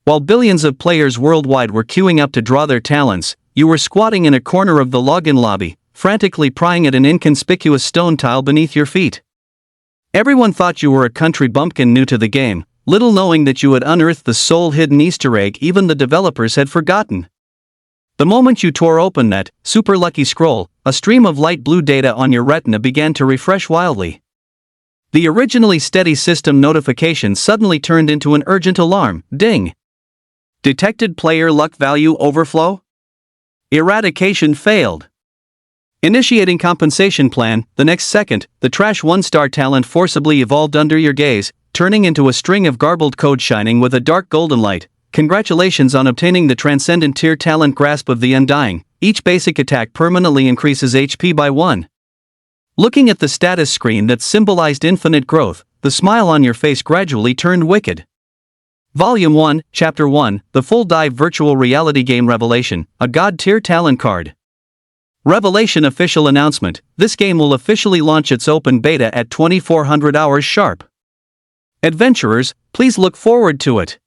While billions of players worldwide were queuing up to draw their talents, you were squatting in a corner of the login lobby, frantically prying at an inconspicuous stone tile beneath your feet. Everyone thought you were a country bumpkin new to the game, little knowing that you had unearthed the soul-hidden Easter egg even the developers had forgotten. The moment you tore open that super lucky scroll, a stream of light blue data on your retina began to refresh wildly. The originally steady system notification suddenly turned into an urgent alarm. Ding! Detected player luck value overflow? Eradication failed. Initiating compensation plan. The next second, the trash 1-star talent forcibly evolved under your gaze, turning into a string of garbled code shining with a dark golden light. Congratulations on obtaining the transcendent tier talent Grasp of the Undying. Each basic attack permanently increases HP by 1. Looking at the status screen that symbolized infinite growth, the smile on your face gradually turned wicked. Volume 1, Chapter 1, The Full Dive Virtual Reality Game Revelation, a God tier talent card. Revelation official announcement: this game will officially launch its open beta at 2400 hours sharp. Adventurers, please look forward to it.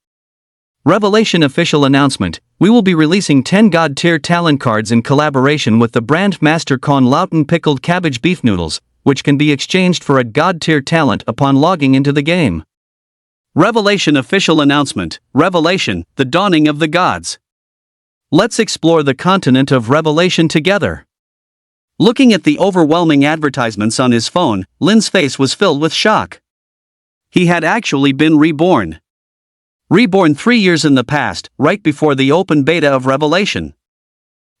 Revelation official announcement: we will be releasing 10 God tier talent cards in collaboration with the brand master Con Lauten Pickled Cabbage Beef Noodles, which can be exchanged for a God tier talent upon logging into the game. Revelation official announcement: Revelation, the dawning of the gods. Let's explore the continent of Revelation together. Looking at the overwhelming advertisements on his phone, Lin's face was filled with shock. He had actually been reborn. Reborn 3 years in the past, right before the open beta of Revelation.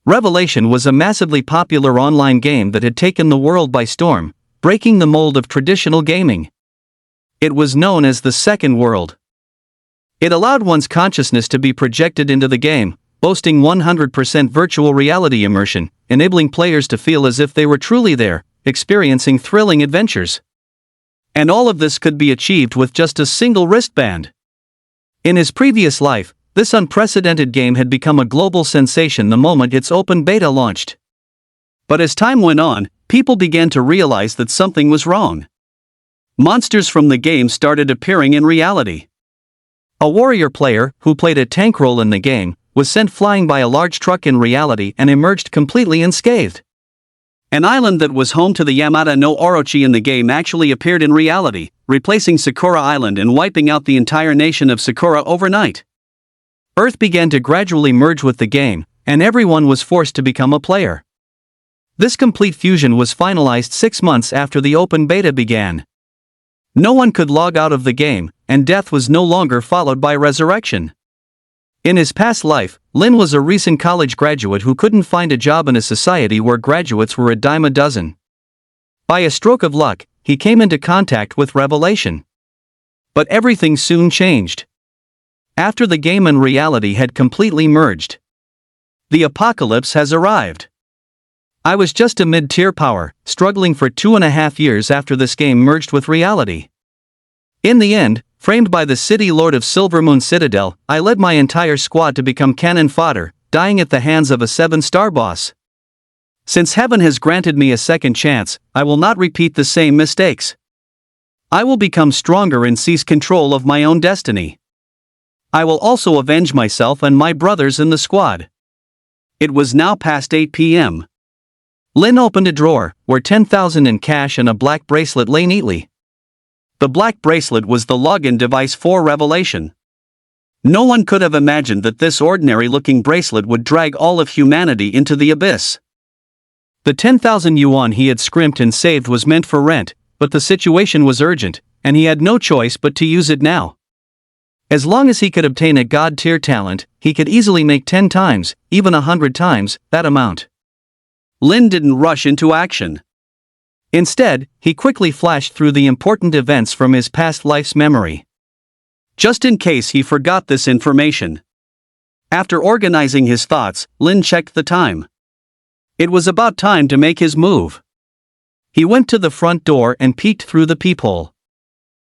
Revelation was a massively popular online game that had taken the world by storm, breaking the mold of traditional gaming. It was known as the Second World. It allowed one's consciousness to be projected into the game, boasting 100% virtual reality immersion, enabling players to feel as if they were truly there, experiencing thrilling adventures. And all of this could be achieved with just a single wristband. In his previous life, this unprecedented game had become a global sensation the moment its open beta launched. But as time went on, people began to realize that something was wrong. Monsters from the game started appearing in reality. A warrior player, who played a tank role in the game, was sent flying by a large truck in reality and emerged completely unscathed. An island that was home to the Yamada no Orochi in the game actually appeared in reality, replacing Sakura Island and wiping out the entire nation of Sakura overnight. Earth began to gradually merge with the game, and everyone was forced to become a player. This complete fusion was finalized 6 months after the open beta began. No one could log out of the game, and death was no longer followed by resurrection. In his past life, Lin was a recent college graduate who couldn't find a job in a society where graduates were a dime a dozen. By a stroke of luck, he came into contact with Revelation. But everything soon changed. After the game and reality had completely merged. The apocalypse has arrived. I was just a mid-tier power, struggling for 2.5 years after this game merged with reality. In the end, framed by the city lord of Silvermoon Citadel, I led my entire squad to become cannon fodder, dying at the hands of a 7-star boss. Since heaven has granted me a second chance, I will not repeat the same mistakes. I will become stronger and seize control of my own destiny. I will also avenge myself and my brothers in the squad. It was now past 8 p.m. Lin opened a drawer, where 10,000 in cash and a black bracelet lay neatly. The black bracelet was the login device for Revelation. No one could have imagined that this ordinary-looking bracelet would drag all of humanity into the abyss. The 10,000 yuan he had scrimped and saved was meant for rent, but the situation was urgent, and he had no choice but to use it now. As long as he could obtain a god-tier talent, he could easily make 10 times, even 100 times, that amount. Lin didn't rush into action. Instead, he quickly flashed through the important events from his past life's memory. Just in case he forgot this information. After organizing his thoughts, Lin checked the time. It was about time to make his move. He went to the front door and peeked through the peephole.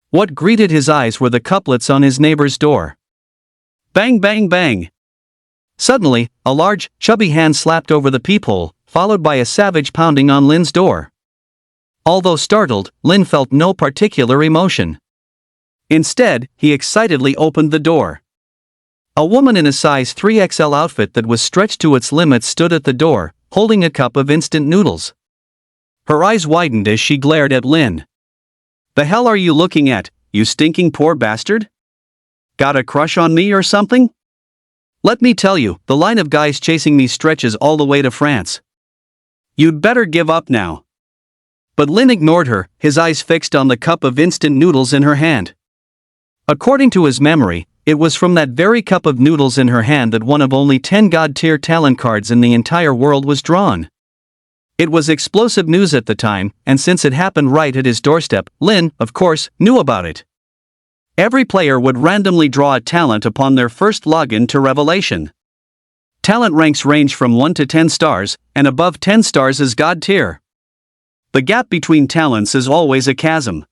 What greeted his eyes were the couplets on his neighbor's door. Bang bang bang! Suddenly, a large, chubby hand slapped over the peephole, followed by a savage pounding on Lin's door. Although startled, Lin felt no particular emotion. Instead, he excitedly opened the door. A woman in a size 3XL outfit that was stretched to its limits stood at the door, holding a cup of instant noodles. Her eyes widened as she glared at Lin. "The hell are you looking at, you stinking poor bastard? Got a crush on me or something? Let me tell you, the line of guys chasing me stretches all the way to France. You'd better give up now." But Lin ignored her, his eyes fixed on the cup of instant noodles in her hand. According to his memory, it was from that very cup of noodles in her hand that one of only 10 God-tier talent cards in the entire world was drawn. It was explosive news at the time, and since it happened right at his doorstep, Lin, of course, knew about it. Every player would randomly draw a talent upon their first login to Revelation. Talent ranks range from 1 to 10 stars, and above 10 stars is God tier. The gap between talents is always a chasm.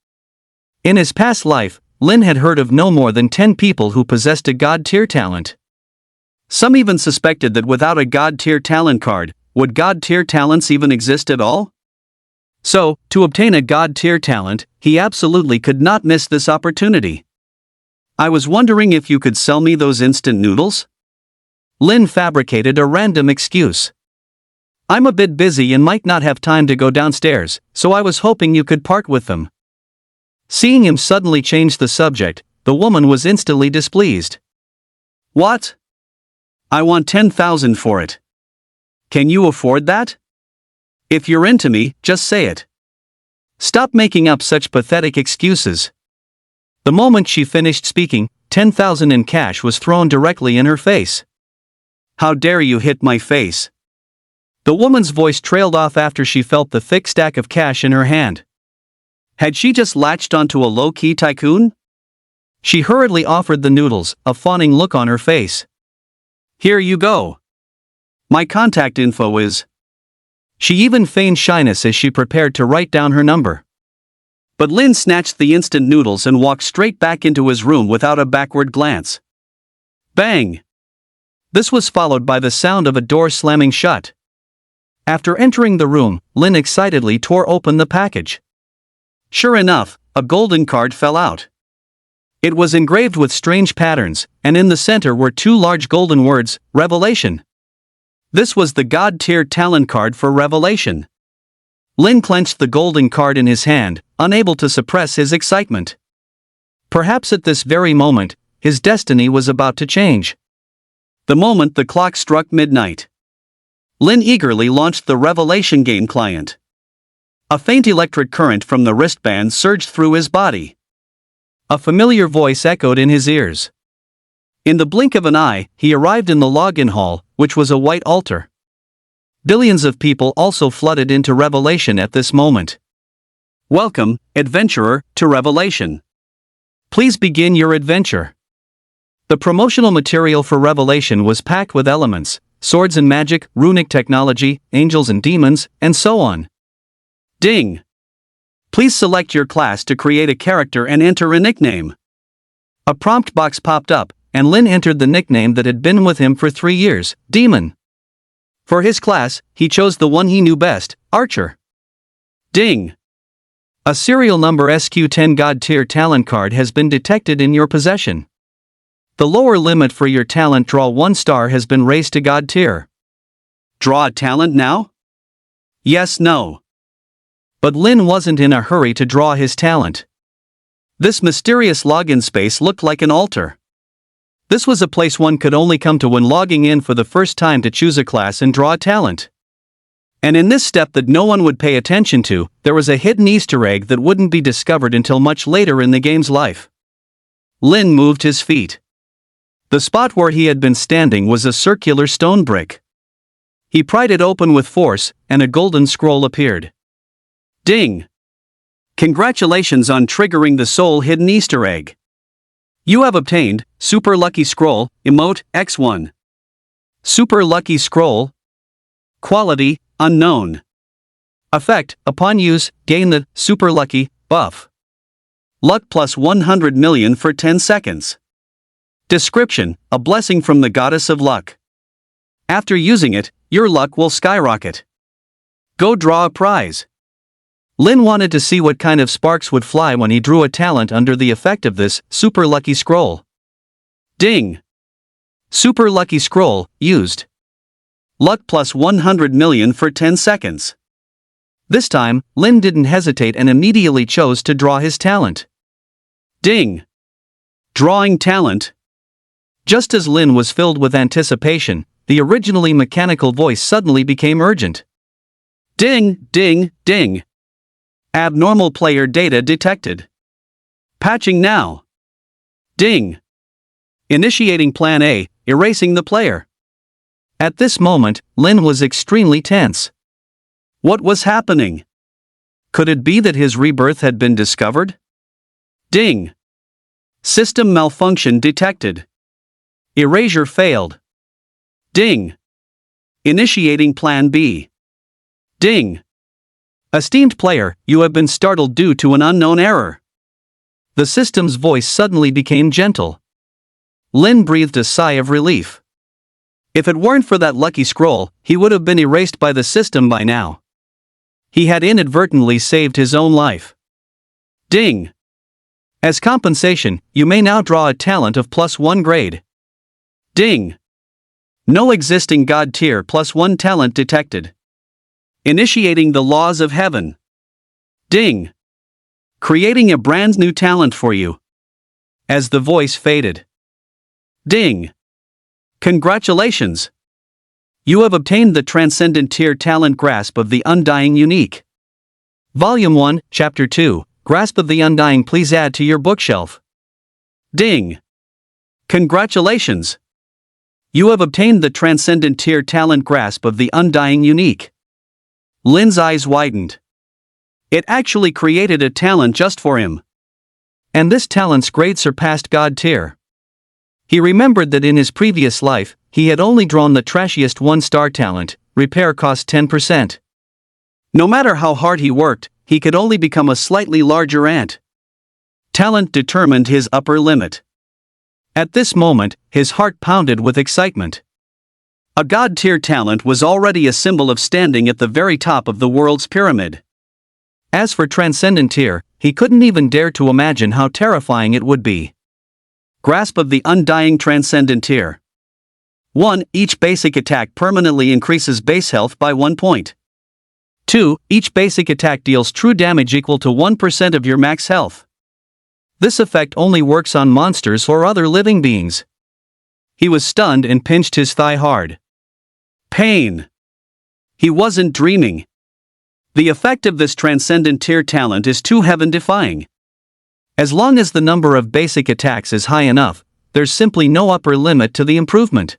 In his past life, Lin had heard of no more than 10 people who possessed a God tier talent. Some even suspected that without a God tier talent card, would God tier talents even exist at all? So, to obtain a God tier talent, he absolutely could not miss this opportunity. "I was wondering if you could sell me those instant noodles?" Lin fabricated a random excuse. "I'm a bit busy and might not have time to go downstairs, so I was hoping you could part with them." Seeing him suddenly change the subject, the woman was instantly displeased. "What? I want 10,000 for it. Can you afford that? If you're into me, just say it. Stop making up such pathetic excuses." The moment she finished speaking, 10,000 in cash was thrown directly in her face. "How dare you hit my face?" The woman's voice trailed off after she felt the thick stack of cash in her hand. Had she just latched onto a low-key tycoon? She hurriedly offered the noodles, a fawning look on her face. "Here you go. My contact info is..." She even feigned shyness as she prepared to write down her number. But Lin snatched the instant noodles and walked straight back into his room without a backward glance. Bang! This was followed by the sound of a door slamming shut. After entering the room, Lin excitedly tore open the package. Sure enough, a golden card fell out. It was engraved with strange patterns, and in the center were 2 large golden words, Revelation. This was the God-tier talent card for Revelation. Lin clenched the golden card in his hand, unable to suppress his excitement. Perhaps at this very moment, his destiny was about to change. The moment the clock struck midnight, Lin eagerly launched the Revelation game client. A faint electric current from the wristband surged through his body. A familiar voice echoed in his ears. In the blink of an eye, he arrived in the login hall, which was a white altar. Billions of people also flooded into Revelation at this moment. "Welcome, adventurer, to Revelation. Please begin your adventure." The promotional material for Revelation was packed with elements, swords and magic, runic technology, angels and demons, and so on. Ding! Please select your class to create a character and enter a nickname. A prompt box popped up, and Lin entered the nickname that had been with him for 3 years, Demon. For his class, he chose the one he knew best, Archer. Ding! A serial number SQ10 God tier talent card has been detected in your possession. The lower limit for your talent draw 1 star has been raised to God tier. Draw a talent now? Yes, no. But Lin wasn't in a hurry to draw his talent. This mysterious login space looked like an altar. This was a place one could only come to when logging in for the first time to choose a class and draw a talent. And in this step that no one would pay attention to, there was a hidden Easter egg that wouldn't be discovered until much later in the game's life. Lin moved his feet. The spot where he had been standing was a circular stone brick. He pried it open with force, and a golden scroll appeared. Ding! Congratulations on triggering the soul hidden Easter egg. You have obtained Super Lucky Scroll, Emote, X1. Super Lucky Scroll. Quality, unknown. Effect, upon use, gain the Super Lucky buff. Luck plus 100 million for 10 seconds. Description, a blessing from the goddess of luck. After using it, your luck will skyrocket. Go draw a prize. Lin wanted to see what kind of sparks would fly when he drew a talent under the effect of this Super Lucky Scroll. Ding! Super lucky scroll, used. Luck plus 100 million for 10 seconds. This time, Lin didn't hesitate and immediately chose to draw his talent. Ding! Drawing talent. Just as Lin was filled with anticipation, the originally mechanical voice suddenly became urgent. Ding, ding, ding. Abnormal player data detected. Patching now. Ding. Initiating Plan A, erasing the player. At this moment, Lin was extremely tense. What was happening? Could it be that his rebirth had been discovered? Ding. System malfunction detected. Erasure failed. Ding. Initiating Plan B. Ding. Esteemed player, you have been startled due to an unknown error. The system's voice suddenly became gentle. Lin breathed a sigh of relief. If it weren't for that lucky scroll, he would have been erased by the system by now. He had inadvertently saved his own life. Ding. As compensation, you may now draw a talent of +1 grade. Ding. No existing God tier +1 talent detected. Initiating the laws of heaven. Ding. Creating a brand new talent for you. As the voice faded. Ding. Congratulations! You have obtained the Transcendent Tier Talent Grasp of the Undying Unique. Volume 1, Chapter 2, Grasp of the Undying. Please add to your bookshelf. Ding! Congratulations! You have obtained the Transcendent Tier Talent Grasp of the Undying Unique. Lin's eyes widened. It actually created a talent just for him. And this talent's grade surpassed God tier. He remembered that in his previous life, he had only drawn the trashiest 1-star talent, repair cost 10%. No matter how hard he worked, he could only become a slightly larger ant. Talent determined his upper limit. At this moment, his heart pounded with excitement. A God-tier talent was already a symbol of standing at the very top of the world's pyramid. As for Transcendent Tier, he couldn't even dare to imagine how terrifying it would be. Grasp of the Undying Transcendent Tier. 1. Each basic attack permanently increases base health by 1 point. 2. Each basic attack deals true damage equal to 1% of your max health. This effect only works on monsters or other living beings. He was stunned and pinched his thigh hard. Pain. He wasn't dreaming. The effect of this Transcendent Tier talent is too heaven-defying. As long as the number of basic attacks is high enough, there's simply no upper limit to the improvement.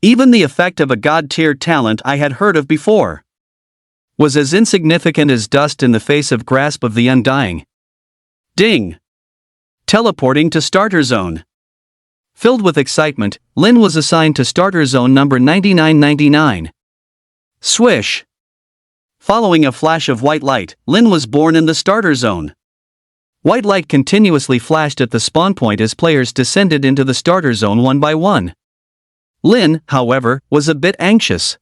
Even the effect of a God-tier talent I had heard of before was as insignificant as dust in the face of Grasp of the Undying. Ding! Teleporting to Starter Zone. Filled with excitement, Lin was assigned to Starter Zone number 9999. Swish! Following a flash of white light, Lin was born in the Starter Zone. White light continuously flashed at the spawn point as players descended into the Starter Zone one by one. Lin, however, was a bit anxious.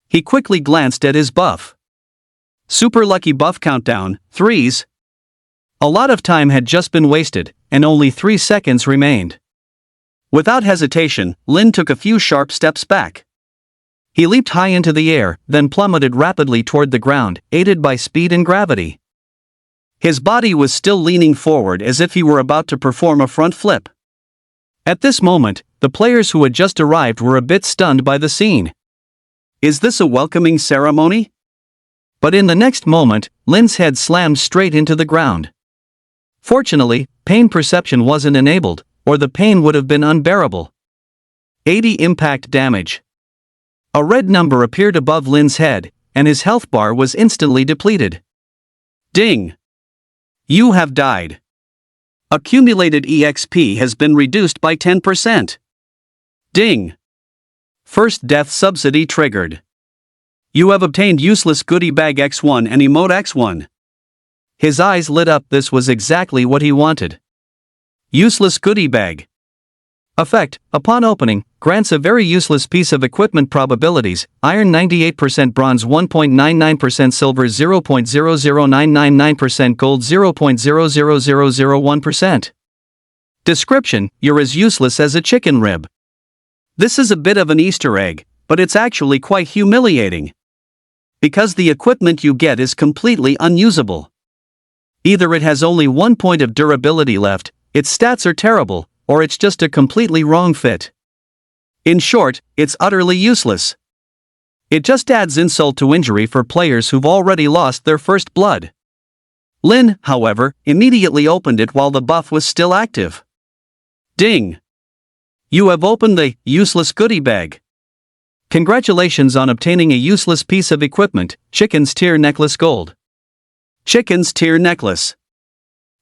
He quickly glanced at his buff. Super lucky buff countdown, 3s. A lot of time had just been wasted, and only 3 seconds remained. Without hesitation, Lin took a few sharp steps back. He leaped high into the air, then plummeted rapidly toward the ground, aided by speed and gravity. His body was still leaning forward as if he were about to perform a front flip. At this moment, the players who had just arrived were a bit stunned by the scene. Is this a welcoming ceremony? But in the next moment, Lin's head slammed straight into the ground. Fortunately, pain perception wasn't enabled, or the pain would have been unbearable. 80 impact damage. A red number appeared above Lin's head, and his health bar was instantly depleted. Ding! You have died. Accumulated EXP has been reduced by 10%. Ding! First death subsidy triggered. You have obtained useless goodie bag X1 and emote X1. His eyes lit up. This was exactly what he wanted. Useless goodie bag. Effect, upon opening, grants a very useless piece of equipment. Probabilities: iron 98%, bronze 1.99%, silver 0.00999%, gold 0.00001%. Description: you're as useless as a chicken rib. This is a bit of an Easter egg, but it's actually quite humiliating. Because the equipment you get is completely unusable. Either it has only 1 point of durability left, its stats are terrible, or it's just a completely wrong fit. In short, it's utterly useless. It just adds insult to injury for players who've already lost their first blood. Lin, however, immediately opened it while the buff was still active. Ding! You have opened the useless goodie bag. Congratulations on obtaining a useless piece of equipment, Chicken's Tear Necklace Gold. Chicken's Tear Necklace.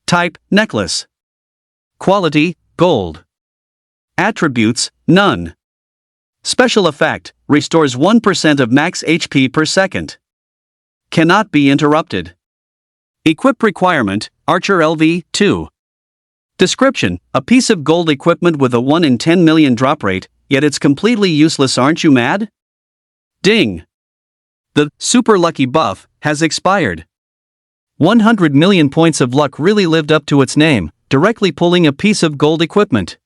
Type, necklace. Quality, gold. Attributes, none. Special effect, restores 1% of max HP per second. Cannot be interrupted. Equip requirement, Archer LV, 2. Description, a piece of gold equipment with a 1 in 10 million drop rate, yet it's completely useless, aren't you mad? Ding! The super lucky buff has expired. 100 million points of luck really lived up to its name, directly pulling a piece of gold equipment.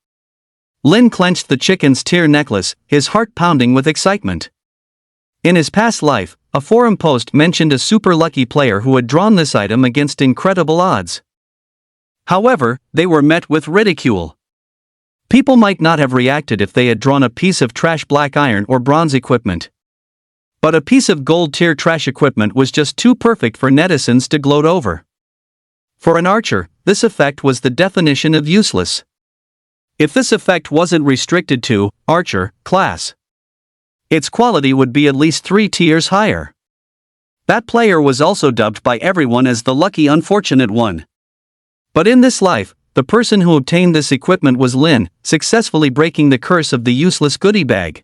Lin clenched the Chicken's Tear necklace, his heart pounding with excitement. In his past life, a forum post mentioned a super lucky player who had drawn this item against incredible odds. However, they were met with ridicule. People might not have reacted if they had drawn a piece of trash black iron or bronze equipment. But a piece of gold tier trash equipment was just too perfect for netizens to gloat over. For an archer, this effect was the definition of useless. If this effect wasn't restricted to archer class, its quality would be at least 3 tiers higher. That player was also dubbed by everyone as the lucky unfortunate one. But in this life, the person who obtained this equipment was Lin, successfully breaking the curse of the useless goodie bag.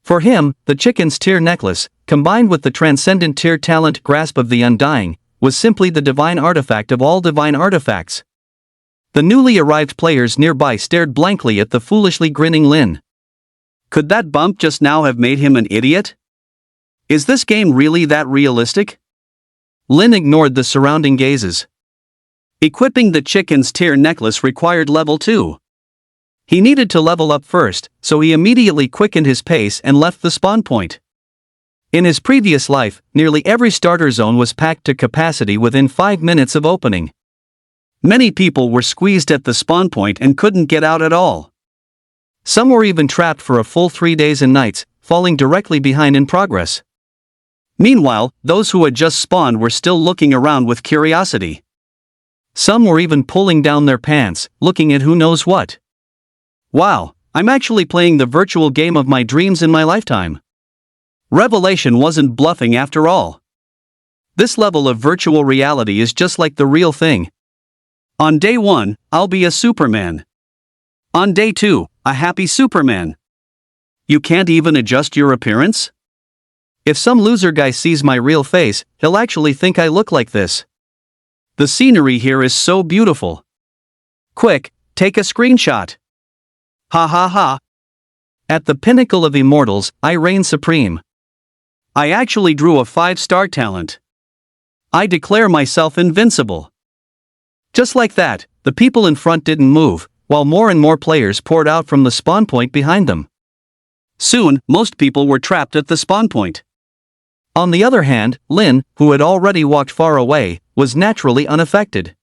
For him, the Chicken's Tear necklace, combined with the transcendent tear talent Grasp of the Undying, was simply the divine artifact of all divine artifacts. The newly arrived players nearby stared blankly at the foolishly grinning Lin. Could that bump just now have made him an idiot? Is this game really that realistic? Lin ignored the surrounding gazes. Equipping the Chicken's Tear necklace required level 2. He needed to level up first, so he immediately quickened his pace and left the spawn point. In his previous life, nearly every starter zone was packed to capacity within 5 minutes of opening. Many people were squeezed at the spawn point and couldn't get out at all. Some were even trapped for a full 3 days and nights, falling directly behind in progress. Meanwhile, those who had just spawned were still looking around with curiosity. Some were even pulling down their pants, looking at who knows what. Wow, I'm actually playing the virtual game of my dreams in my lifetime. Revelation wasn't bluffing after all. This level of virtual reality is just like the real thing. On day 1, I'll be a Superman. On day 2, a happy Superman. You can't even adjust your appearance? If some loser guy sees my real face, he'll actually think I look like this. The scenery here is so beautiful. Quick, take a screenshot. Ha ha ha. At the pinnacle of immortals, I reign supreme. I actually drew a 5-star talent. I declare myself invincible. Just like that, the people in front didn't move, while more and more players poured out from the spawn point behind them. Soon, most people were trapped at the spawn point. On the other hand, Lin, who had already walked far away, was naturally unaffected.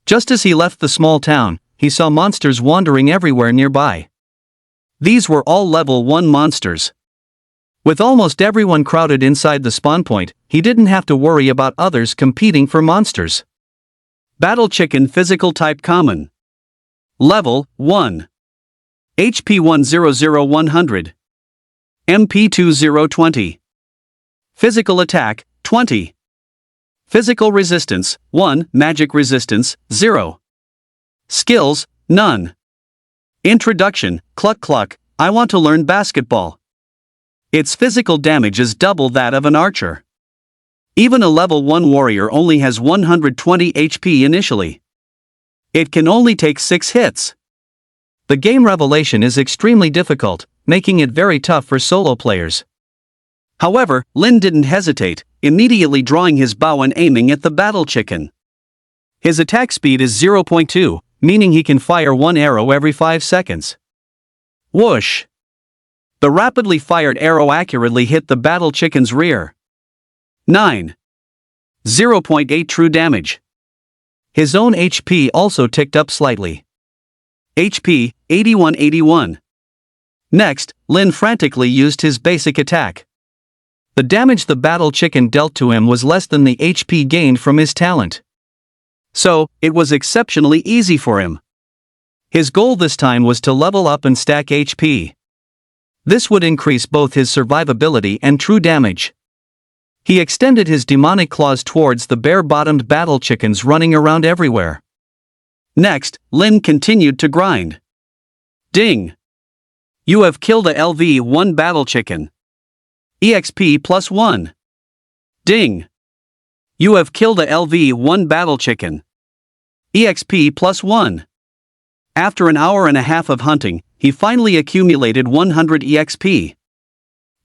Just as he left the small town, he saw monsters wandering everywhere nearby. These were all level 1 monsters. With almost everyone crowded inside the spawn point, he didn't have to worry about others competing for monsters. Battle Chicken Physical Type Common. Level 1. HP 100-100. MP 2020. Physical Attack, 20. Physical Resistance, 1. Magic Resistance, 0. Skills, none. Introduction, Cluck Cluck, I want to learn basketball. Its physical damage is double that of an archer. Even a level 1 warrior only has 120 HP initially. It can only take 6 hits. The game Revelation is extremely difficult, making it very tough for solo players. However, Lin didn't hesitate, immediately drawing his bow and aiming at the battle chicken. His attack speed is 0.2, meaning he can fire 1 arrow every 5 seconds. Whoosh! The rapidly fired arrow accurately hit the battle chicken's rear. 9. 0.8 true damage. His own HP also ticked up slightly. HP, 8181. Next, Lin frantically used his basic attack. The damage the battle chicken dealt to him was less than the HP gained from his talent. So, it was exceptionally easy for him. His goal this time was to level up and stack HP. This would increase both his survivability and true damage. He extended his demonic claws towards the bare-bottomed battle chickens running around everywhere. Next, Lin continued to grind. Ding! You have killed a LV1 battle chicken. EXP plus 1. Ding! You have killed a LV1 battle chicken. EXP plus 1. After an hour and a half of hunting, he finally accumulated 100 EXP.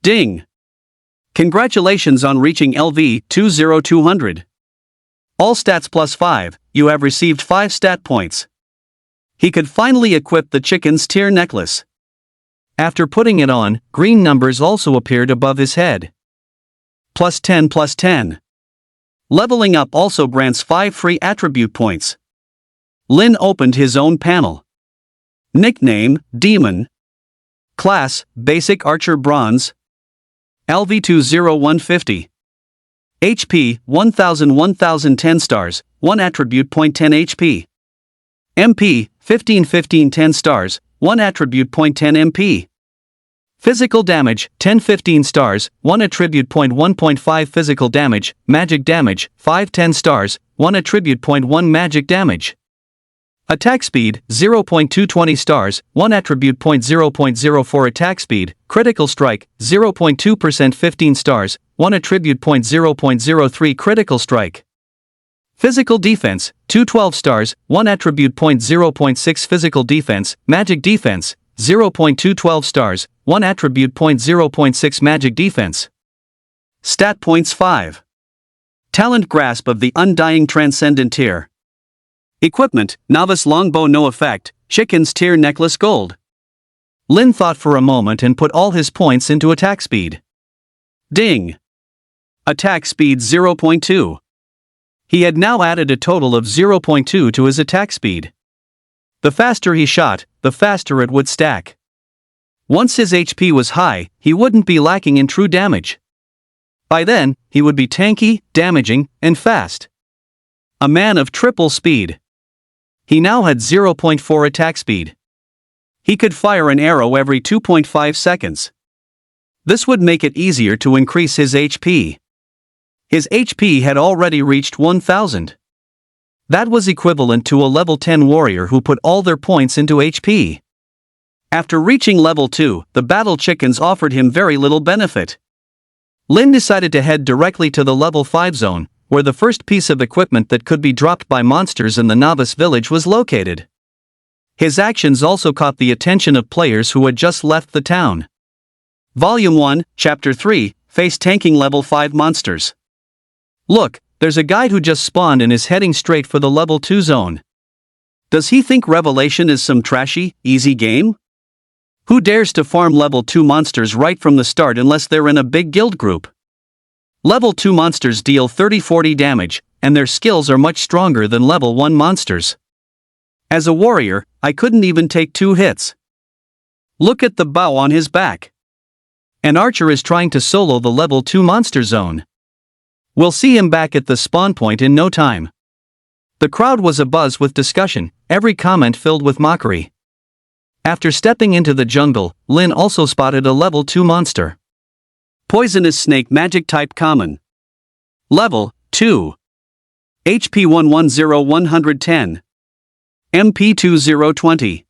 Ding! Congratulations on reaching LV20200. All stats plus 5, you have received 5 stat points. He could finally equip the chicken's tear necklace. After putting it on, green numbers also appeared above his head. Plus 10 plus 10. Leveling up also grants 5 free attribute points. Lin opened his own panel. Nickname, Demon. Class, Basic Archer Bronze. LV20150. HP, 1010 stars, 1 attribute point 10 HP. MP, 15 10 stars, 1 attribute point 10 MP. Physical damage, 10 stars, 1 attribute point 1.5 physical damage, magic damage, 10 stars, 1 attribute point 1 magic damage. Attack speed, 0.220 stars, 1 attribute point 0.04 attack speed, critical strike, 0.2% 15 stars, 1 attribute point 0.03 critical strike. Physical defense, 212 stars, 1 attribute point 0.6 physical defense, magic defense, 0.212 stars, 1 attribute point 0.6 magic defense. Stat points 5. Talent grasp of the undying transcendent tear. Equipment, novice longbow no effect, chicken's tear necklace gold. Lin thought for a moment and put all his points into attack speed. Ding! Attack speed 0.2. He had now added a total of 0.2 to his attack speed. The faster he shot, the faster it would stack. Once his HP was high, he wouldn't be lacking in true damage. By then, he would be tanky, damaging, and fast. A man of triple speed. He now had 0.4 attack speed. He could fire an arrow every 2.5 seconds. This would make it easier to increase his HP. His HP had already reached 1000. That was equivalent to a level 10 warrior who put all their points into HP. After reaching level 2, the battle chickens offered him very little benefit. Lin decided to head directly to the level 5 zone, where the first piece of equipment that could be dropped by monsters in the novice village was located. His actions also caught the attention of players who had just left the town. Volume 1, Chapter 3, Face Tanking Level 5 Monsters. Look, there's a guy who just spawned and is heading straight for the level 2 zone. Does he think Revelation is some trashy, easy game? Who dares to farm level 2 monsters right from the start unless they're in a big guild group? Level 2 monsters deal 30-40 damage, and their skills are much stronger than level 1 monsters. As a warrior, I couldn't even take 2 hits. Look at the bow on his back. An archer is trying to solo the level 2 monster zone. We'll see him back at the spawn point in no time. The crowd was abuzz with discussion, every comment filled with mockery. After stepping into the jungle, Lin also spotted a level 2 monster. Poisonous snake magic type common. Level 2. HP 110 MP 2020.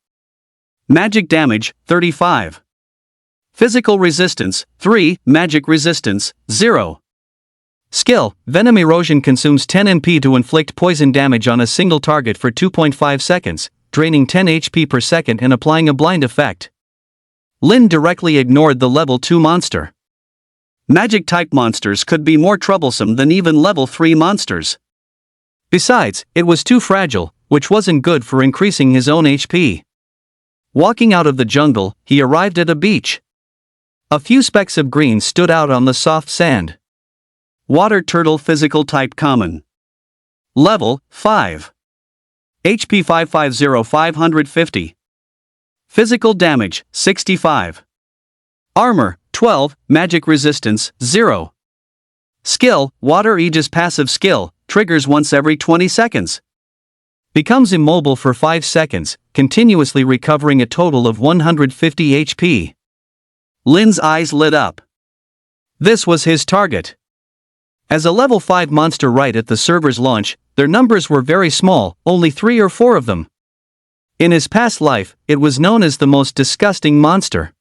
Magic damage 35. Physical resistance 3, magic resistance 0. Skill, Venom Erosion consumes 10 MP to inflict poison damage on a single target for 2.5 seconds, draining 10 HP per second and applying a blind effect. Lin directly ignored the level 2 monster. Magic-type monsters could be more troublesome than even level 3 monsters. Besides, it was too fragile, which wasn't good for increasing his own HP. Walking out of the jungle, he arrived at a beach. A few specks of green stood out on the soft sand. Water turtle physical type common. Level 5. HP 550-550. Physical damage 65. Armor 12, magic resistance 0. Skill, Water Aegis passive skill, triggers once every 20 seconds. Becomes immobile for 5 seconds, continuously recovering a total of 150 HP. Lin's eyes lit up. This was his target. As a level 5 monster right at the server's launch, their numbers were very small, only 3 or 4 of them. In his past life, it was known as the most disgusting monster.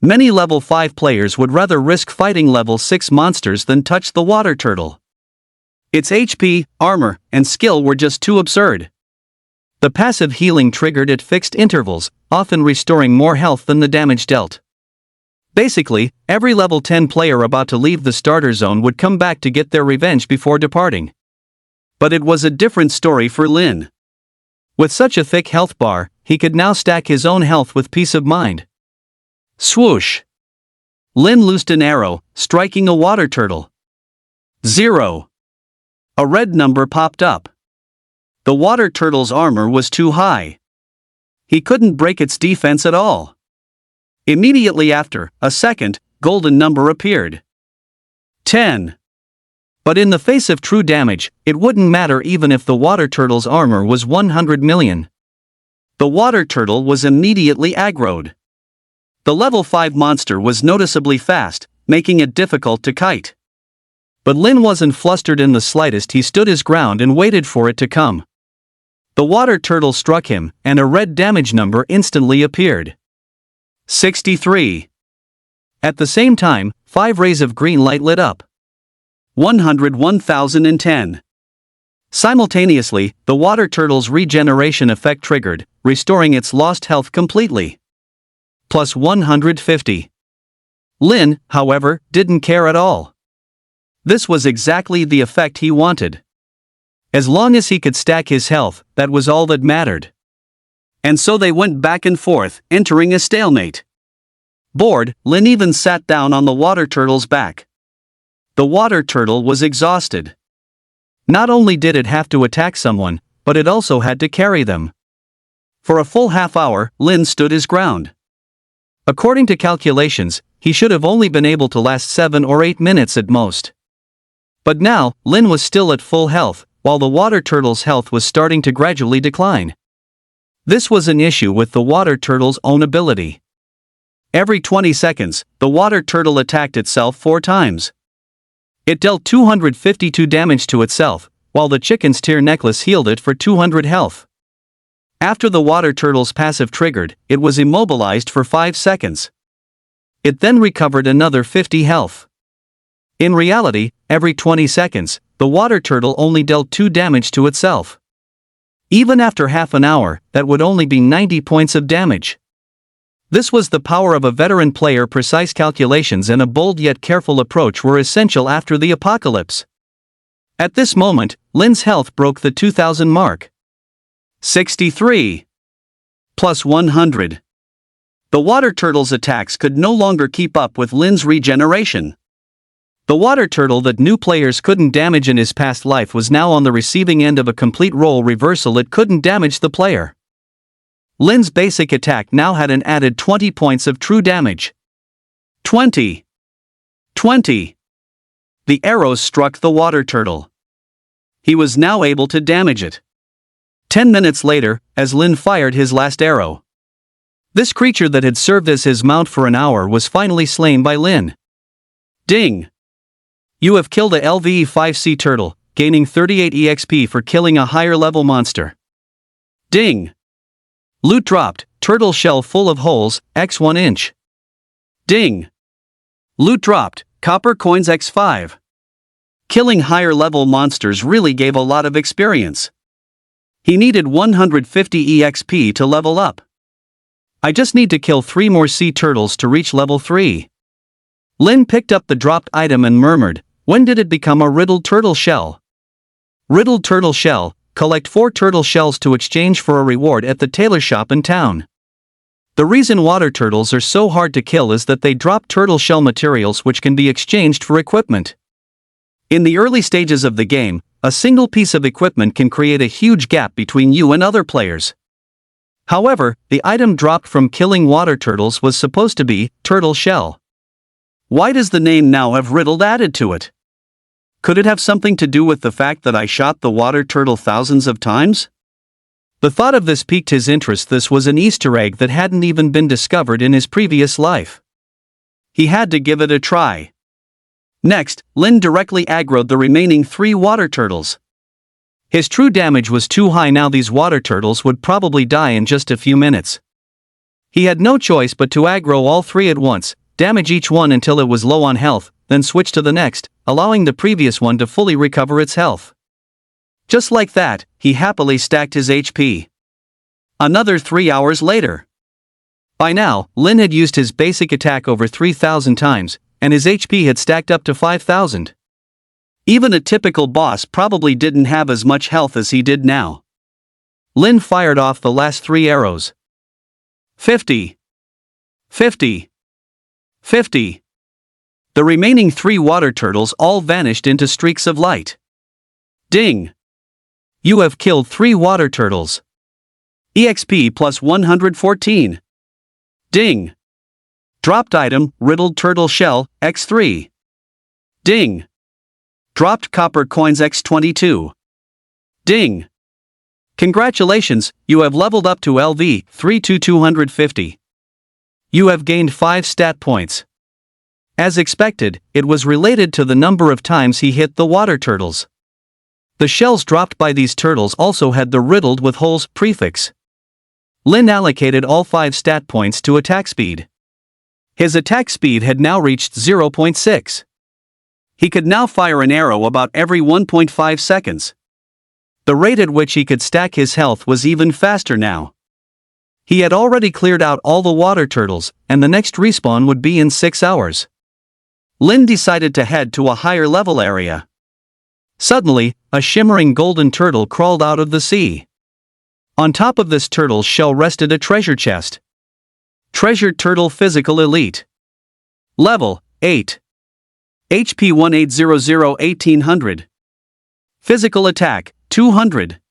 Many level 5 players would rather risk fighting level 6 monsters than touch the water turtle. Its HP, armor, and skill were just too absurd. The passive healing triggered at fixed intervals, often restoring more health than the damage dealt. Basically, every level 10 player about to leave the starter zone would come back to get their revenge before departing. But it was a different story for Lin. With such a thick health bar, he could now stack his own health with peace of mind. Swoosh! Lin loosed an arrow, striking a water turtle. 0. A red number popped up. The water turtle's armor was too high. He couldn't break its defense at all. Immediately after, a second, golden number appeared. 10. But in the face of true damage, it wouldn't matter even if the water turtle's armor was 100 million. The water turtle was immediately aggroed. The level 5 monster was noticeably fast, making it difficult to kite. But Lin wasn't flustered in the slightest. He stood his ground and waited for it to come. The water turtle struck him, and a red damage number instantly appeared. 63. At the same time, 5 rays of green light lit up. 101,010. Simultaneously, the water turtle's regeneration effect triggered, restoring its lost health completely. Plus 150. Lin, however, didn't care at all. This was exactly the effect he wanted. As long as he could stack his health, that was all that mattered. And so they went back and forth, entering a stalemate. Bored, Lin even sat down on the water turtle's back. The water turtle was exhausted. Not only did it have to attack someone, but it also had to carry them. For a full half hour, Lin stood his ground. According to calculations, he should have only been able to last 7 or 8 minutes at most. But now, Lin was still at full health, while the water turtle's health was starting to gradually decline. This was an issue with the water turtle's own ability. Every 20 seconds, the water turtle attacked itself 4 times. It dealt 252 damage to itself, while the chicken's tear necklace healed it for 200 health. After the water turtle's passive triggered, it was immobilized for 5 seconds. It then recovered another 50 health. In reality, every 20 seconds, the water turtle only dealt 2 damage to itself. Even after half an hour, that would only be 90 points of damage. This was the power of a veteran player. Precise calculations and a bold yet careful approach were essential after the apocalypse. At this moment, Lin's health broke the 2000 mark. 63. Plus 100. The water turtle's attacks could no longer keep up with Lin's regeneration. The water turtle that new players couldn't damage in his past life was now on the receiving end of a complete role reversal. It couldn't damage the player. Lin's basic attack now had an added 20 points of true damage. 20. 20. The arrows struck the water turtle. He was now able to damage it. 10 minutes later, as Lin fired his last arrow. This creature that had served as his mount for an hour was finally slain by Lin. Ding! You have killed a LVE-5 sea turtle, gaining 38 EXP for killing a higher level monster. Ding! Loot dropped, turtle shell full of holes, x 1 inch. Ding! Loot dropped, copper coins x5. Killing higher level monsters really gave a lot of experience. He needed 150 EXP to level up. I just need to kill 3 more sea turtles to reach level 3. Lin picked up the dropped item and murmured, when did it become a riddled turtle shell? Riddled turtle shell, collect 4 turtle shells to exchange for a reward at the tailor shop in town. The reason water turtles are so hard to kill is that they drop turtle shell materials which can be exchanged for equipment. In the early stages of the game, a single piece of equipment can create a huge gap between you and other players. However, the item dropped from killing water turtles was supposed to be turtle shell. Why does the name now have riddled added to it? Could it have something to do with the fact that I shot the water turtle thousands of times? The thought of this piqued his interest. This was an Easter egg that hadn't even been discovered in his previous life. He had to give it a try. Next, Lin directly aggroed the remaining 3 water turtles. His true damage was too high now. These water turtles would probably die in just a few minutes. He had no choice but to aggro all 3 at once, damage each one until it was low on health, then switch to the next, allowing the previous one to fully recover its health. Just like that, he happily stacked his HP. Another 3 hours later. By now, Lin had used his basic attack over 3,000 times, and his HP had stacked up to 5,000. Even a typical boss probably didn't have as much health as he did now. Lin fired off the last 3 arrows. 50. 50. 50. The remaining 3 water turtles all vanished into streaks of light. Ding! You have killed 3 water turtles. EXP plus 114. Ding! Dropped item, riddled turtle shell, x3. Ding! Dropped copper coins x22. Ding! Congratulations, you have leveled up to LV 32250. You have gained 5 stat points. As expected, it was related to the number of times he hit the water turtles. The shells dropped by these turtles also had the riddled with holes prefix. Lin allocated all 5 stat points to attack speed. His attack speed had now reached 0.6. He could now fire an arrow about every 1.5 seconds. The rate at which he could stack his health was even faster now. He had already cleared out all the water turtles, and the next respawn would be in 6 hours. Lin decided to head to a higher level area. Suddenly, a shimmering golden turtle crawled out of the sea. On top of this turtle's shell rested a treasure chest. Treasured Turtle Physical Elite. Level 8. HP 1800 1800. Physical Attack 200.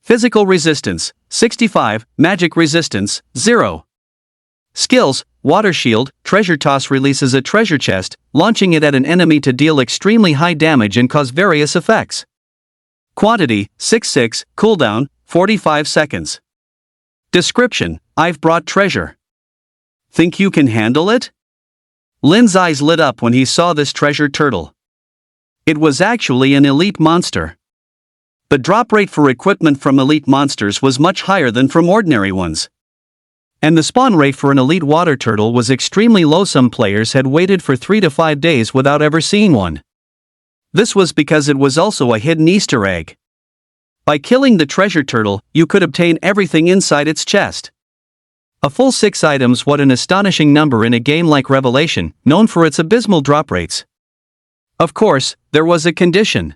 Physical Resistance 65, Magic Resistance 0. Skills: Water Shield. Treasure Toss releases a treasure chest, launching it at an enemy to deal extremely high damage and cause various effects. Quantity 66, cooldown 45 seconds. Description: I've brought treasure. Think you can handle it? Lin's eyes lit up when he saw this treasure turtle. It was actually an elite monster. The drop rate for equipment from elite monsters was much higher than from ordinary ones. And the spawn rate for an elite water turtle was extremely low. Some players had waited for 3 to 5 days without ever seeing one. This was because it was also a hidden Easter egg. By killing the treasure turtle, you could obtain everything inside its chest. A full 6 items. What an astonishing number in a game like Revelation, known for its abysmal drop rates. Of course, there was a condition.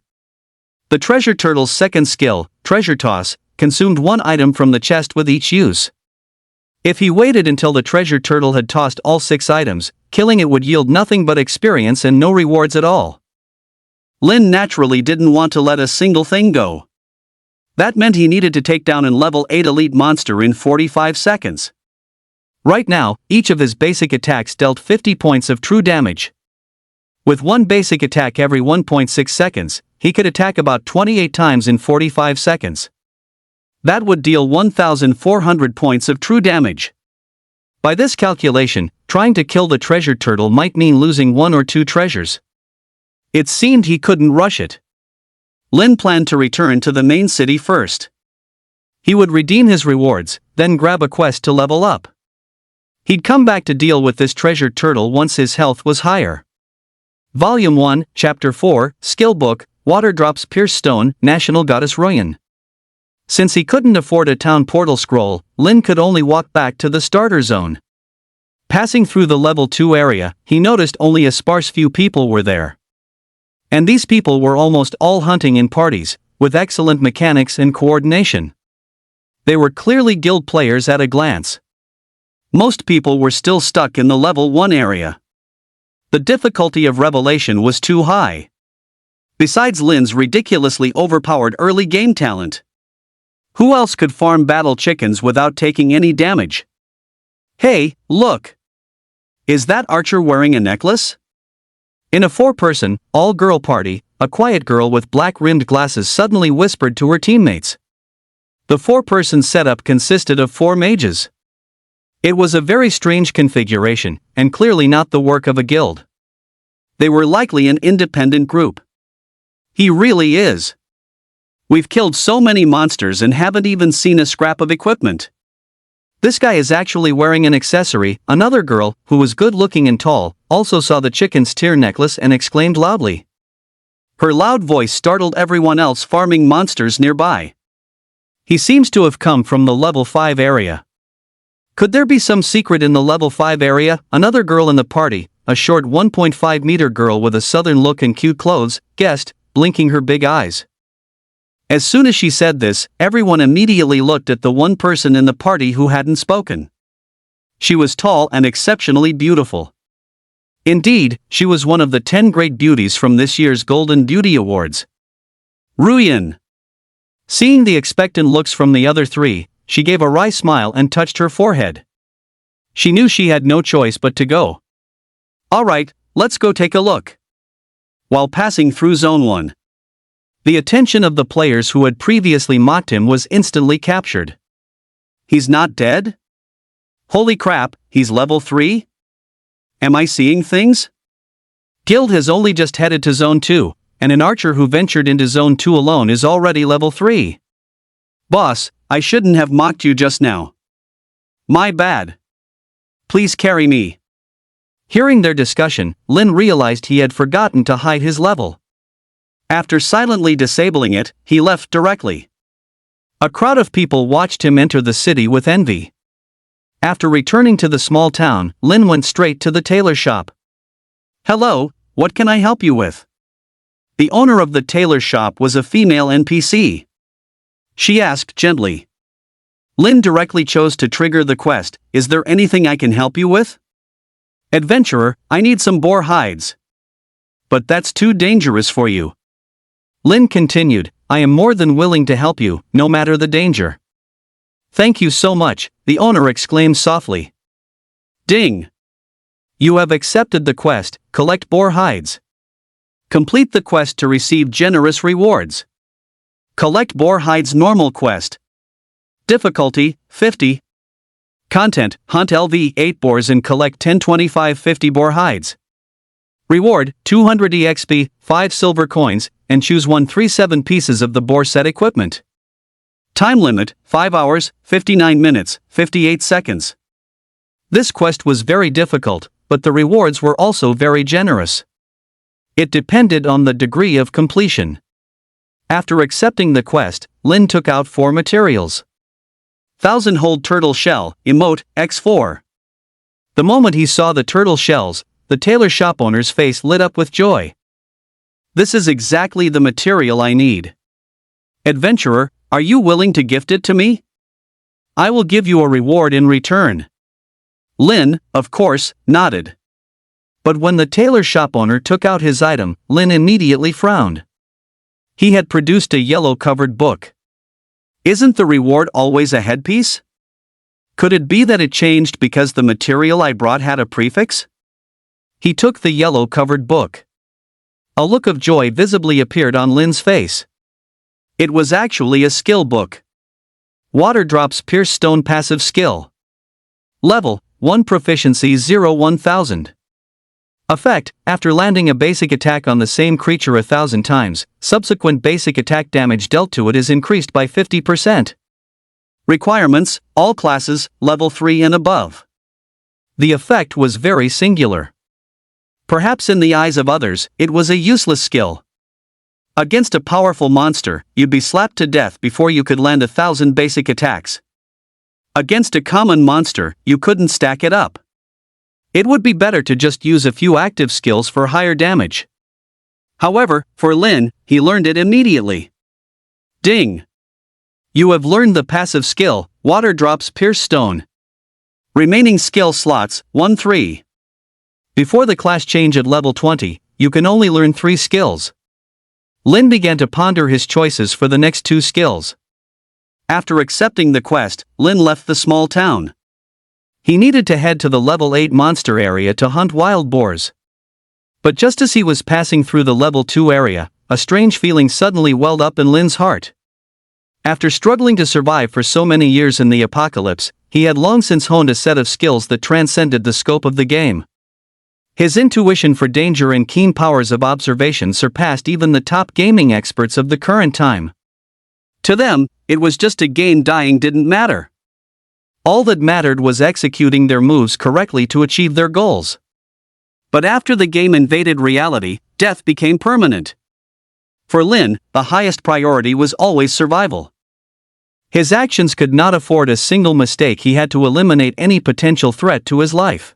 The treasure turtle's second skill, Treasure Toss, consumed 1 item from the chest with each use. If he waited until the treasure turtle had tossed all 6 items, killing it would yield nothing but experience and no rewards at all. Lin naturally didn't want to let a single thing go. That meant he needed to take down an level 8 elite monster in 45 seconds. Right now, each of his basic attacks dealt 50 points of true damage. With 1 basic attack every 1.6 seconds, he could attack about 28 times in 45 seconds. That would deal 1,400 points of true damage. By this calculation, trying to kill the treasure turtle might mean losing 1 or 2 treasures. It seemed he couldn't rush it. Lin planned to return to the main city first. He would redeem his rewards, then grab a quest to level up. He'd come back to deal with this treasure turtle once his health was higher. Volume 1, Chapter 4, Skill Book, Water Drops Pierce Stone, National Goddess Royan. Since he couldn't afford a town portal scroll, Lin could only walk back to the starter zone. Passing through the level 2 area, he noticed only a sparse few people were there. And these people were almost all hunting in parties, with excellent mechanics and coordination. They were clearly guild players at a glance. Most people were still stuck in the level 1 area. The difficulty of revelation was too high. Besides Lin's ridiculously overpowered early game talent, who else could farm battle chickens without taking any damage? Hey, look! Is that archer wearing a necklace? In a 4-person, all-girl party, a quiet girl with black-rimmed glasses suddenly whispered to her teammates. The 4-person setup consisted of 4 mages. It was a very strange configuration, and clearly not the work of a guild. They were likely an independent group. He really is. We've killed so many monsters and haven't even seen a scrap of equipment. This guy is actually wearing an accessory. Another girl, who was good-looking and tall, also saw the chicken's tear necklace and exclaimed loudly. Her loud voice startled everyone else farming monsters nearby. He seems to have come from the level 5 area. Could there be some secret in the level 5 area? Another girl in the party, a short 1.5-meter girl with a southern look and cute clothes, guessed, blinking her big eyes. As soon as she said this, everyone immediately looked at the one person in the party who hadn't spoken. She was tall and exceptionally beautiful. Indeed, she was one of the 10 great beauties from this year's Golden Beauty Awards. Ruyan. Seeing the expectant looks from the other 3, she gave a wry smile and touched her forehead. She knew she had no choice but to go. Alright, let's go take a look. While passing through Zone 1, the attention of the players who had previously mocked him was instantly captured. He's not dead? Holy crap, he's level 3? Am I seeing things? Guild has only just headed to Zone 2, and an archer who ventured into Zone 2 alone is already level 3. Boss, I shouldn't have mocked you just now. My bad. Please carry me. Hearing their discussion, Lin realized he had forgotten to hide his level. After silently disabling it, he left directly. A crowd of people watched him enter the city with envy. After returning to the small town, Lin went straight to the tailor shop. Hello, what can I help you with? The owner of the tailor shop was a female NPC. She asked gently. Lin directly chose to trigger the quest. Is there anything I can help you with? Adventurer, I need some boar hides. But that's too dangerous for you. Lin continued, I am more than willing to help you, no matter the danger. Thank you so much, the owner exclaimed softly. Ding! You have accepted the quest, collect boar hides. Complete the quest to receive generous rewards. Collect boar hides normal quest. Difficulty, 50. Content, hunt LV 8 boars and collect 10 25 50 boar hides. Reward, 200 EXP, 5 silver coins, and choose 137 pieces of the boar set equipment. Time limit, 5 hours, 59 minutes, 58 seconds. This quest was very difficult, but the rewards were also very generous. It depended on the degree of completion. After accepting the quest, Lin took out 4 materials. 1000-hold turtle shell, emote, X4. The moment he saw the turtle shells, the tailor shop owner's face lit up with joy. This is exactly the material I need. Adventurer, are you willing to gift it to me? I will give you a reward in return. Lin, of course, nodded. But when the tailor shop owner took out his item, Lin immediately frowned. He had produced a yellow-covered book. Isn't the reward always a headpiece? Could it be that it changed because the material I brought had a prefix? He took the yellow-covered book. A look of joy visibly appeared on Lin's face. It was actually a skill book. Water drops pierce stone passive skill. Level, 1 proficiency 0 1000. Effect, after landing a basic attack on the same creature 1,000 times, subsequent basic attack damage dealt to it is increased by 50%. Requirements, all classes, level 3 and above. The effect was very singular. Perhaps in the eyes of others, it was a useless skill. Against a powerful monster, you'd be slapped to death before you could land 1,000 basic attacks. Against a common monster, you couldn't stack it up. It would be better to just use a few active skills for higher damage. However, for Lin, he learned it immediately. Ding! You have learned the passive skill, Water Drops Pierce Stone. Remaining skill slots, 1-3. Before the class change at level 20, you can only learn 3 skills. Lin began to ponder his choices for the next 2 skills. After accepting the quest, Lin left the small town. He needed to head to the level 8 monster area to hunt wild boars. But just as he was passing through the level 2 area, a strange feeling suddenly welled up in Lin's heart. After struggling to survive for so many years in the apocalypse, he had long since honed a set of skills that transcended the scope of the game. His intuition for danger and keen powers of observation surpassed even the top gaming experts of the current time. To them, it was just a game. Dying didn't matter. All that mattered was executing their moves correctly to achieve their goals. But after the game invaded reality, death became permanent. For Lin, the highest priority was always survival. His actions could not afford a single mistake. He had to eliminate any potential threat to his life.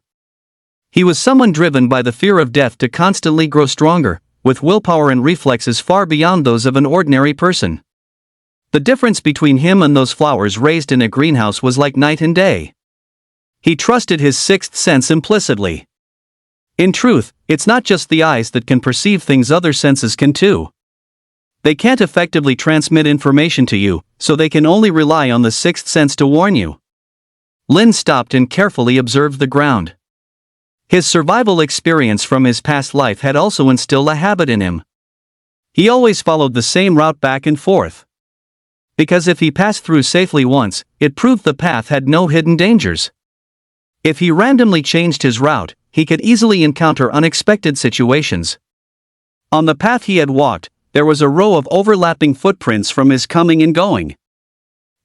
He was someone driven by the fear of death to constantly grow stronger, with willpower and reflexes far beyond those of an ordinary person. The difference between him and those flowers raised in a greenhouse was like night and day. He trusted his sixth sense implicitly. In truth, it's not just the eyes that can perceive things, other senses can too. They can't effectively transmit information to you, so they can only rely on the sixth sense to warn you. Lin stopped and carefully observed the ground. His survival experience from his past life had also instilled a habit in him. He always followed the same route back and forth. Because if he passed through safely once, it proved the path had no hidden dangers. If he randomly changed his route, he could easily encounter unexpected situations. On the path he had walked, there was a row of overlapping footprints from his coming and going.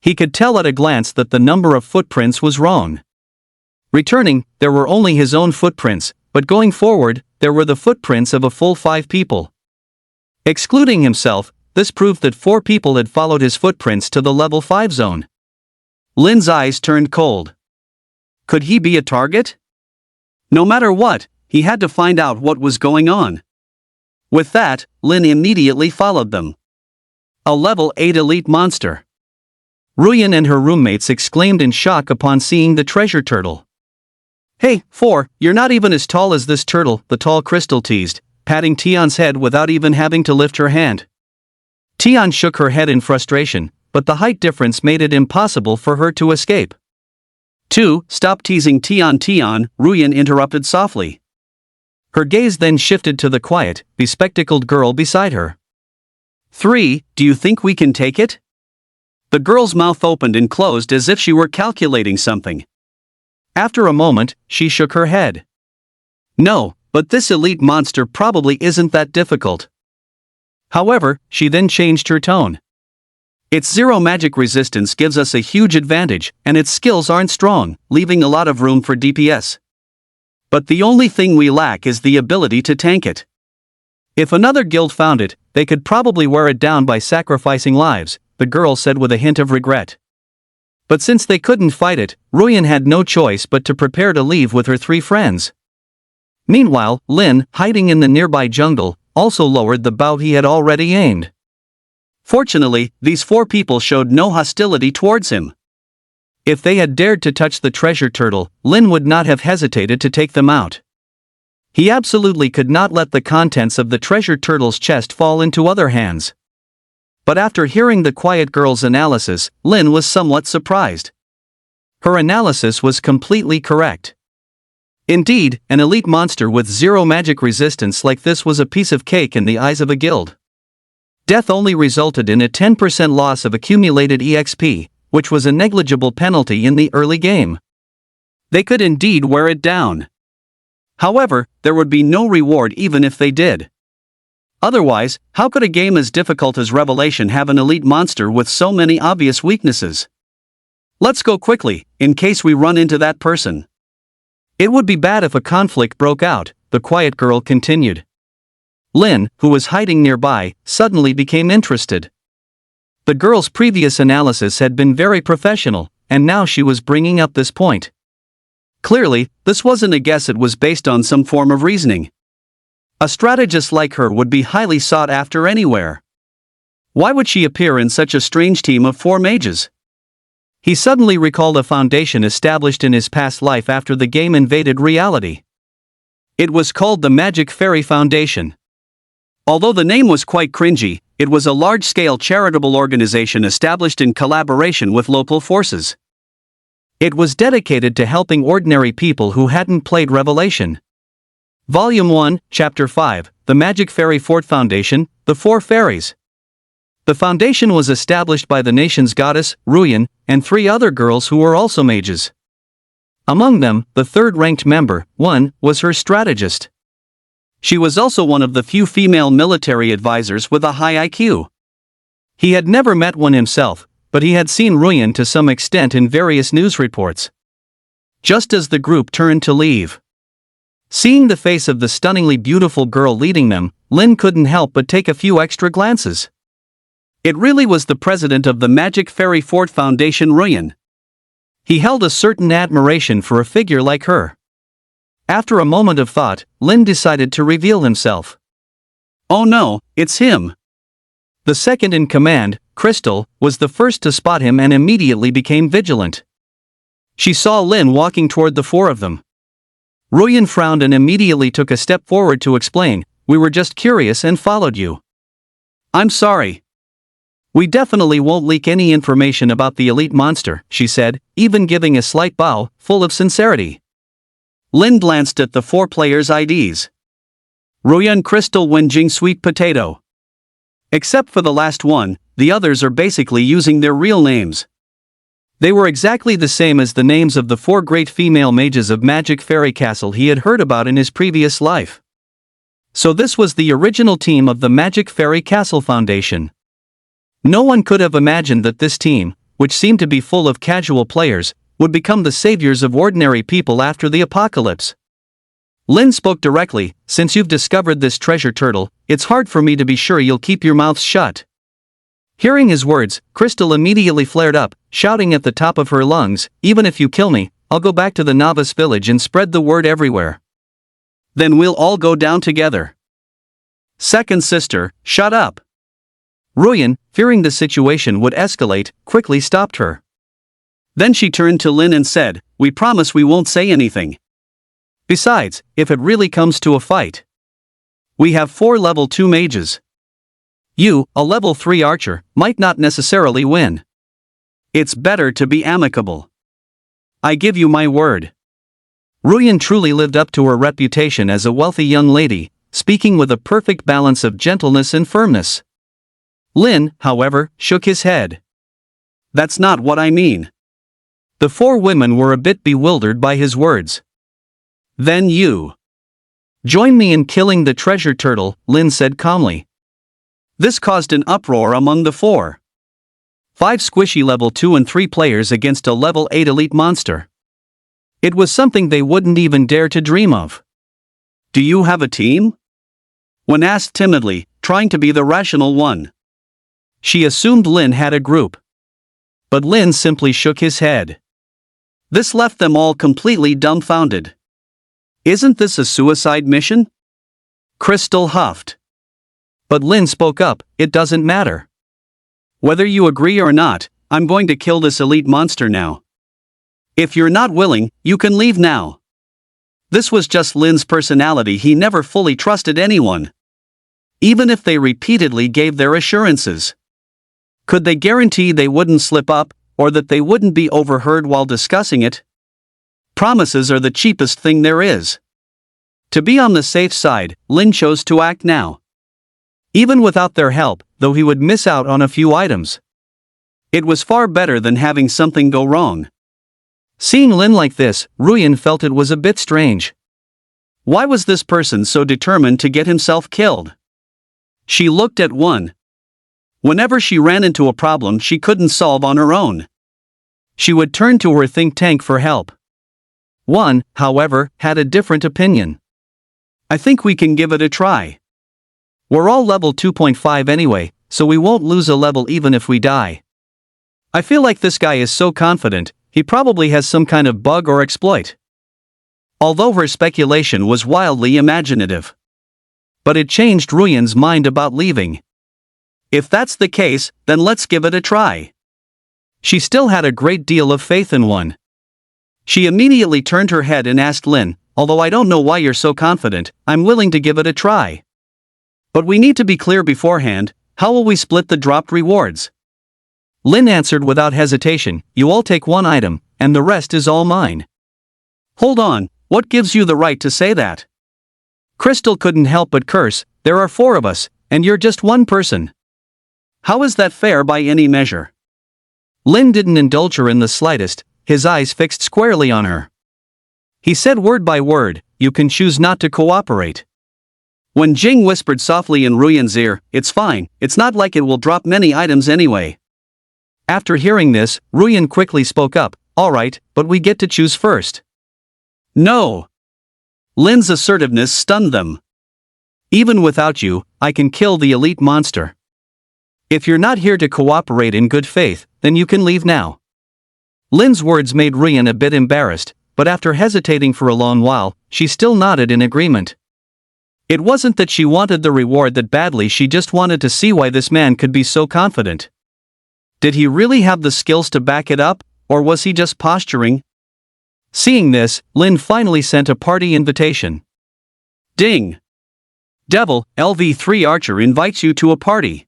He could tell at a glance that the number of footprints was wrong. Returning, there were only his own footprints, but going forward, there were the footprints of a full 5 people. Excluding himself, this proved that 4 people had followed his footprints to the level 5 zone. Lin's eyes turned cold. Could he be a target? No matter what, he had to find out what was going on. With that, Lin immediately followed them. A level 8 elite monster. Ruyan and her roommates exclaimed in shock upon seeing the treasure turtle. "Hey, 4, you're not even as tall as this turtle," the tall crystal teased, patting Tian's head without even having to lift her hand. Tian shook her head in frustration, but the height difference made it impossible for her to escape. 2, stop teasing Tian. Ruyan interrupted softly. Her gaze then shifted to the quiet, bespectacled girl beside her. 3, do you think we can take it? The girl's mouth opened and closed as if she were calculating something. After a moment, she shook her head. No, but this elite monster probably isn't that difficult. However, she then changed her tone. Its 0 magic resistance gives us a huge advantage, and its skills aren't strong, leaving a lot of room for DPS. But the only thing we lack is the ability to tank it. If another guild found it, they could probably wear it down by sacrificing lives, the girl said with a hint of regret. But since they couldn't fight it, Ruyan had no choice but to prepare to leave with her 3 friends. Meanwhile, Lin, hiding in the nearby jungle, also lowered the bow he had already aimed. Fortunately, these 4 people showed no hostility towards him. If they had dared to touch the treasure turtle, Lin would not have hesitated to take them out. He absolutely could not let the contents of the treasure turtle's chest fall into other hands. But after hearing the quiet girl's analysis, Lin was somewhat surprised. Her analysis was completely correct. Indeed, an elite monster with 0 magic resistance like this was a piece of cake in the eyes of a guild. Death only resulted in a 10% loss of accumulated EXP, which was a negligible penalty in the early game. They could indeed wear it down. However, there would be no reward even if they did. Otherwise, how could a game as difficult as Revelation have an elite monster with so many obvious weaknesses? Let's go quickly, in case we run into that person. It would be bad if a conflict broke out, the quiet girl continued. Lin, who was hiding nearby, suddenly became interested. The girl's previous analysis had been very professional, and now she was bringing up this point. Clearly, this wasn't a guess, it was based on some form of reasoning. A strategist like her would be highly sought after anywhere. Why would she appear in such a strange team of 4 mages? He suddenly recalled a foundation established in his past life after the game invaded reality. It was called the Magic Fairy Foundation. Although the name was quite cringy, it was a large-scale charitable organization established in collaboration with local forces. It was dedicated to helping ordinary people who hadn't played Revelation. Volume 1, Chapter 5, The Magic Fairy Fort Foundation, The Four Fairies. The foundation was established by the nation's goddess, Ruyan, and 3 other girls who were also mages. Among them, the third-ranked member, One, was her strategist. She was also one of the few female military advisors with a high IQ. He had never met one himself, but he had seen Ruyan to some extent in various news reports. Just as the group turned to leave, seeing the face of the stunningly beautiful girl leading them, Lin couldn't help but take a few extra glances. It really was the president of the Magic Fairy Fort Foundation, Ruyan. He held a certain admiration for a figure like her. After a moment of thought, Lin decided to reveal himself. Oh no, it's him. The second in command, Crystal, was the first to spot him and immediately became vigilant. She saw Lin walking toward the 4 of them. Ruyan frowned and immediately took a step forward to explain, "We were just curious and followed you." "I'm sorry. We definitely won't leak any information about the elite monster," she said, even giving a slight bow, full of sincerity. Lin glanced at the 4 players' IDs. Ruyan, Crystal, Wenjing, Sweet Potato. Except for the last one, the others are basically using their real names. They were exactly the same as the names of the 4 great female mages of Magic Fairy Castle he had heard about in his previous life. So this was the original team of the Magic Fairy Castle Foundation. No one could have imagined that this team, which seemed to be full of casual players, would become the saviors of ordinary people after the apocalypse. Lin spoke directly, "Since you've discovered this treasure turtle, it's hard for me to be sure you'll keep your mouths shut." Hearing his words, Crystal immediately flared up, shouting at the top of her lungs, "Even if you kill me, I'll go back to the novice village and spread the word everywhere. Then we'll all go down together." "Second sister, shut up." Ruyan, fearing the situation would escalate, quickly stopped her. Then she turned to Lin and said, "We promise we won't say anything. Besides, if it really comes to a fight, we have 4 level 2 mages. You, a level 3 archer, might not necessarily win. It's better to be amicable. I give you my word." Ruyan truly lived up to her reputation as a wealthy young lady, speaking with a perfect balance of gentleness and firmness. Lin, however, shook his head. "That's not what I mean." The 4 women were a bit bewildered by his words. "Then you join me in killing the treasure turtle," Lin said calmly. This caused an uproar among the 4. 5 squishy level 2 and 3 players against a level 8 elite monster. It was something they wouldn't even dare to dream of. "Do you have a team?" When asked timidly, trying to be the rational one. She assumed Lin had a group. But Lin simply shook his head. This left them all completely dumbfounded. "Isn't this a suicide mission?" Crystal huffed. But Lin spoke up, "It doesn't matter. Whether you agree or not, I'm going to kill this elite monster now. If you're not willing, you can leave now." This was just Lin's personality. He never fully trusted anyone, even if they repeatedly gave their assurances. Could they guarantee they wouldn't slip up, or that they wouldn't be overheard while discussing it? Promises are the cheapest thing there is. To be on the safe side, Lin chose to act now. Even without their help, though he would miss out on a few items. It was far better than having something go wrong. Seeing Lin like this, Ruyan felt it was a bit strange. Why was this person so determined to get himself killed? She looked at One. Whenever she ran into a problem she couldn't solve on her own, she would turn to her think tank for help. One, however, had a different opinion. "I think we can give it a try. We're all level 2.5 anyway, so we won't lose a level even if we die. I feel like this guy is so confident, he probably has some kind of bug or exploit." Although her speculation was wildly imaginative. But it changed Ruyan's mind about leaving. "If that's the case, then let's give it a try. She still had a great deal of faith in one. She immediately turned her head and asked Lin, "Although I don't know why you're so confident, I'm willing to give it a try. But we need to be clear beforehand, how will we split the dropped rewards?" Lin answered without hesitation, "You all take one item, and the rest is all mine." "Hold on, what gives you the right to say that?" Crystal couldn't help but curse, "There are 4 of us, and you're just one person. How is that fair by any measure?" Lin didn't indulge her in the slightest, his eyes fixed squarely on her. He said word by word, "You can choose not to cooperate." When Jing whispered softly in Ruyan's ear, "It's fine, it's not like it will drop many items anyway." After hearing this, Ruyan quickly spoke up, "Alright, but we get to choose first." "No!" Lin's assertiveness stunned them. "Even without you, I can kill the elite monster. If you're not here to cooperate in good faith, then you can leave now." Lin's words made Ruyan a bit embarrassed, but after hesitating for a long while, she still nodded in agreement. It wasn't that she wanted the reward that badly, she just wanted to see why this man could be so confident. Did he really have the skills to back it up, or was he just posturing? Seeing this, Lin finally sent a party invitation. Ding! Devil, LV3 Archer invites you to a party.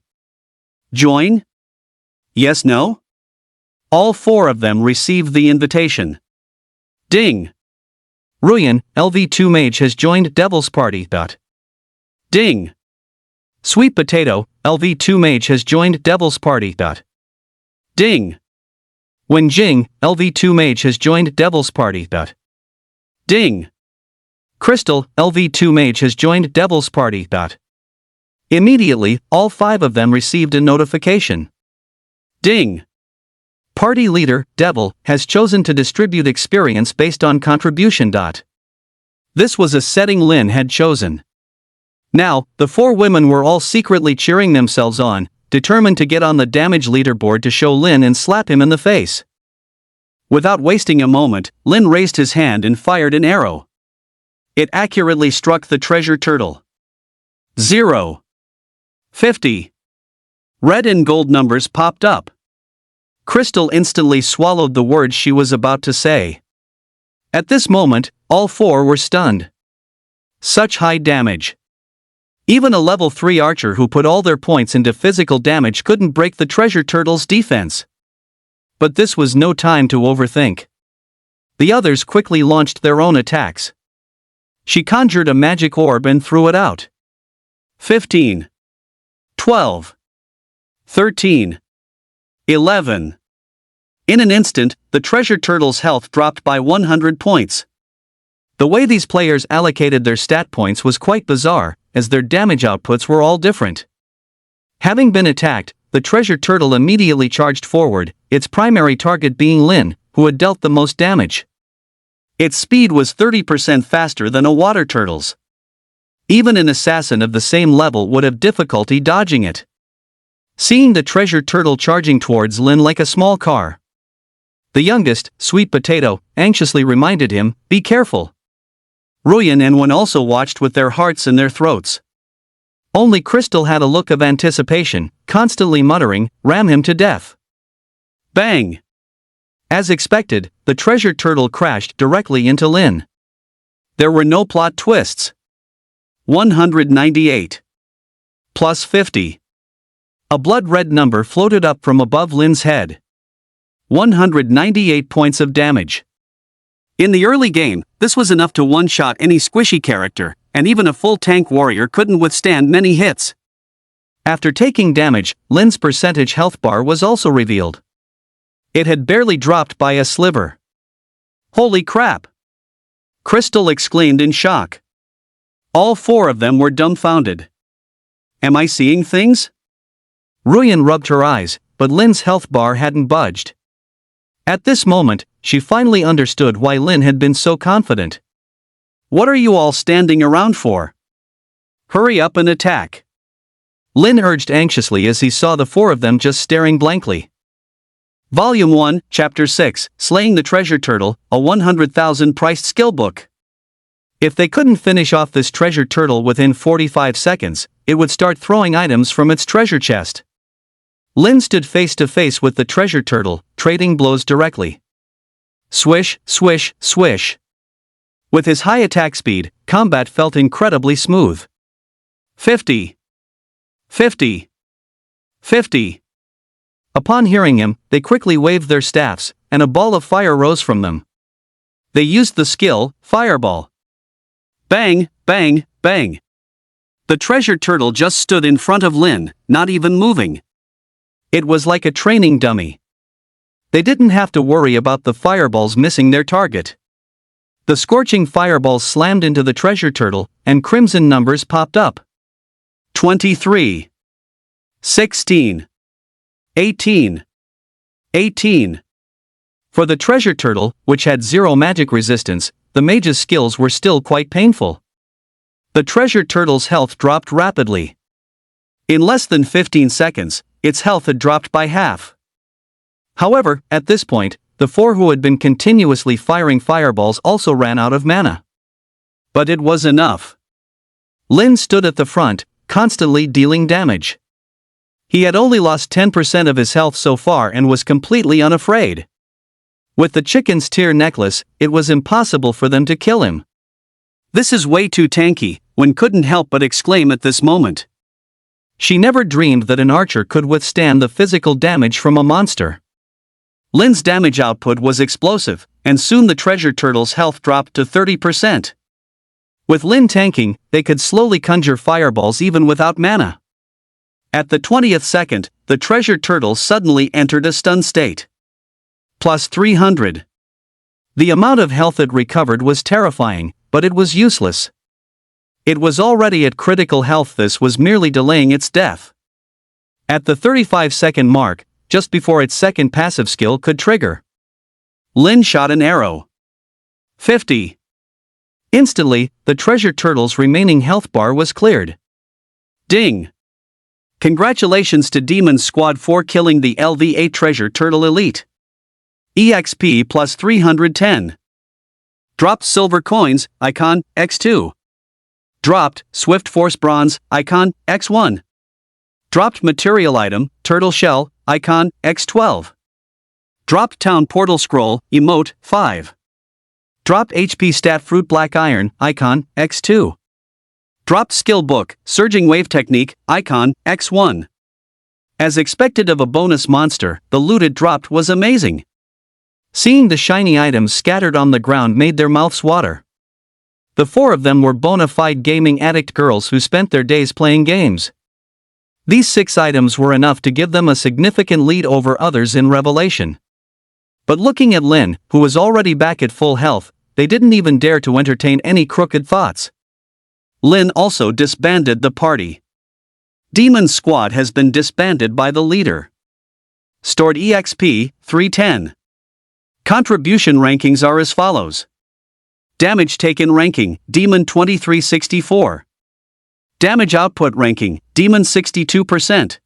Join? Yes, no? All 4 of them received the invitation. Ding! Ruyan, LV2 Mage has joined Devil's party. Ding! Sweet Potato, LV2 Mage has joined Devil's party. Ding! Wen Jing, LV2 Mage has joined Devil's party. Ding! Crystal, LV2 Mage has joined Devil's party. Immediately, all 5 of them received a notification. Ding! Party leader, Devil, has chosen to distribute experience based on contribution. This was a setting Lin had chosen. Now, the 4 women were all secretly cheering themselves on, determined to get on the damage leaderboard to show Lin and slap him in the face. Without wasting a moment, Lin raised his hand and fired an arrow. It accurately struck the treasure turtle. 0. 50. Red and gold numbers popped up. Crystal instantly swallowed the words she was about to say. At this moment, all 4 were stunned. Such high damage. Even a level 3 archer who put all their points into physical damage couldn't break the treasure turtle's defense. But this was no time to overthink. The others quickly launched their own attacks. She conjured a magic orb and threw it out. 15. 12. 13. 11. In an instant, the treasure turtle's health dropped by 100 points. The way these players allocated their stat points was quite bizarre, as their damage outputs were all different. Having been attacked, the treasure turtle immediately charged forward, its primary target being Lin, who had dealt the most damage. Its speed was 30% faster than a water turtle's. Even an assassin of the same level would have difficulty dodging it. Seeing the treasure turtle charging towards Lin like a small car, the youngest, Sweet Potato, anxiously reminded him, "Be careful." Ruyan and Wen also watched with their hearts in their throats. Only Crystal had a look of anticipation, constantly muttering, "Ram him to death." Bang! As expected, the treasure turtle crashed directly into Lin. There were no plot twists. 198. Plus 50. A blood-red number floated up from above Lin's head. 198 points of damage. In the early game, this was enough to one-shot any squishy character, and even a full tank warrior couldn't withstand many hits. After taking damage, Lin's percentage health bar was also revealed. It had barely dropped by a sliver. Holy crap! Crystal exclaimed in shock. All 4 of them were dumbfounded. Am I seeing things? Ruyan rubbed her eyes, but Lin's health bar hadn't budged. At this moment, she finally understood why Lin had been so confident. What are you all standing around for? Hurry up and attack. Lin urged anxiously as he saw the 4 of them just staring blankly. Volume 1, Chapter 6, Slaying the Treasure Turtle, a 100,000 priced skill book. If they couldn't finish off this treasure turtle within 45 seconds, it would start throwing items from its treasure chest. Lin stood face to face with the treasure turtle, trading blows directly. Swish, swish, swish. With his high attack speed, combat felt incredibly smooth. 50. 50. 50. Upon hearing him, they quickly waved their staffs, and a ball of fire rose from them. They used the skill, Fireball. Bang, bang, bang. The treasure turtle just stood in front of Lin, not even moving. It was like a training dummy. They didn't have to worry about the fireballs missing their target. The scorching fireballs slammed into the treasure turtle, and crimson numbers popped up. 23. 16. 18. 18. For the treasure turtle, which had zero magic resistance, the mage's skills were still quite painful. The treasure turtle's health dropped rapidly. In less than 15 seconds, its health had dropped by half. However, at this point, the four who had been continuously firing fireballs also ran out of mana. But it was enough. Lin stood at the front, constantly dealing damage. He had only lost 10% of his health so far and was completely unafraid. With the chicken's tear necklace, it was impossible for them to kill him. "This is way too tanky," Wen couldn't help but exclaim at this moment. She never dreamed that an archer could withstand the physical damage from a monster. Lin's damage output was explosive, and soon the treasure turtle's health dropped to 30%. With Lin tanking, they could slowly conjure fireballs even without mana. At the 20th second, the treasure turtle suddenly entered a stun state. Plus 300. The amount of health it recovered was terrifying, but it was useless. It was already at critical health. This was merely delaying its death. At the 35-second mark, just before its second passive skill could trigger, Lin shot an arrow. 50. Instantly, the treasure turtle's remaining health bar was cleared. Ding! Congratulations to Demon Squad for killing the LV8 Treasure Turtle Elite. EXP plus 310. Dropped Silver Coins, icon, X2. Dropped Swift Force Bronze, icon, X1. Dropped Material Item, Turtle Shell, icon, X12. Dropped Town Portal Scroll, emote, 5. Dropped HP Stat Fruit Black Iron, icon, X2. Dropped Skill Book, Surging Wave Technique, icon, X1. As expected of a bonus monster, the loot it dropped was amazing. Seeing the shiny items scattered on the ground made their mouths water. The four of them were bona fide gaming addict girls who spent their days playing games. These 6 items were enough to give them a significant lead over others in Revelation. But looking at Lin, who was already back at full health, they didn't even dare to entertain any crooked thoughts. Lin also disbanded the party. Demon Squad has been disbanded by the leader. Stored EXP, 310. Contribution rankings are as follows. Damage taken ranking, Demon 2364. Damage output ranking, Demon 62%.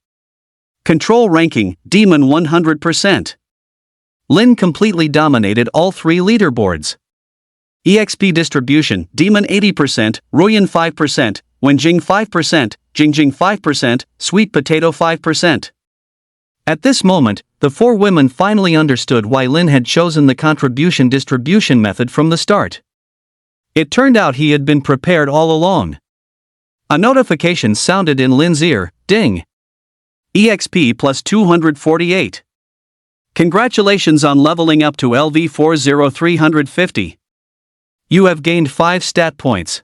Control ranking, Demon 100%. Lin completely dominated all 3 leaderboards. EXP distribution, Demon 80%, Ruyan 5%, Wenjing 5%, Jingjing 5%, Sweet Potato 5%. At this moment, the 4 women finally understood why Lin had chosen the contribution distribution method from the start. It turned out he had been prepared all along. A notification sounded in Lin's ear, ding. EXP plus 248. Congratulations on leveling up to LV40350. You have gained 5 stat points.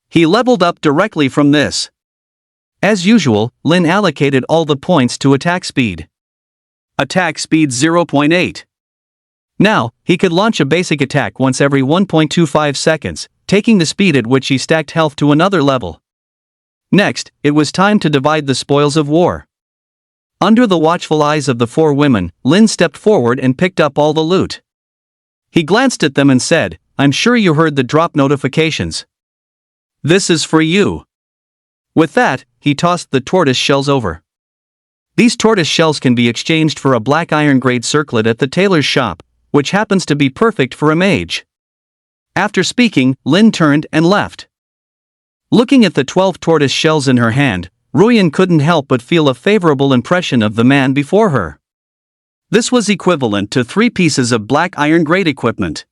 He leveled up directly from this. As usual, Lin allocated all the points to attack speed. Attack speed 0.8. Now, he could launch a basic attack once every 1.25 seconds, taking the speed at which he stacked health to another level. Next, it was time to divide the spoils of war. Under the watchful eyes of the 4 women, Lin stepped forward and picked up all the loot. He glanced at them and said, "I'm sure you heard the drop notifications. This is for you." With that, he tossed the tortoise shells over. These tortoise shells can be exchanged for a black iron grade circlet at the tailor's shop, which happens to be perfect for a mage. After speaking, Lin turned and left. Looking at the 12 tortoise shells in her hand, Ruyan couldn't help but feel a favorable impression of the man before her. This was equivalent to 3 pieces of black iron grade equipment.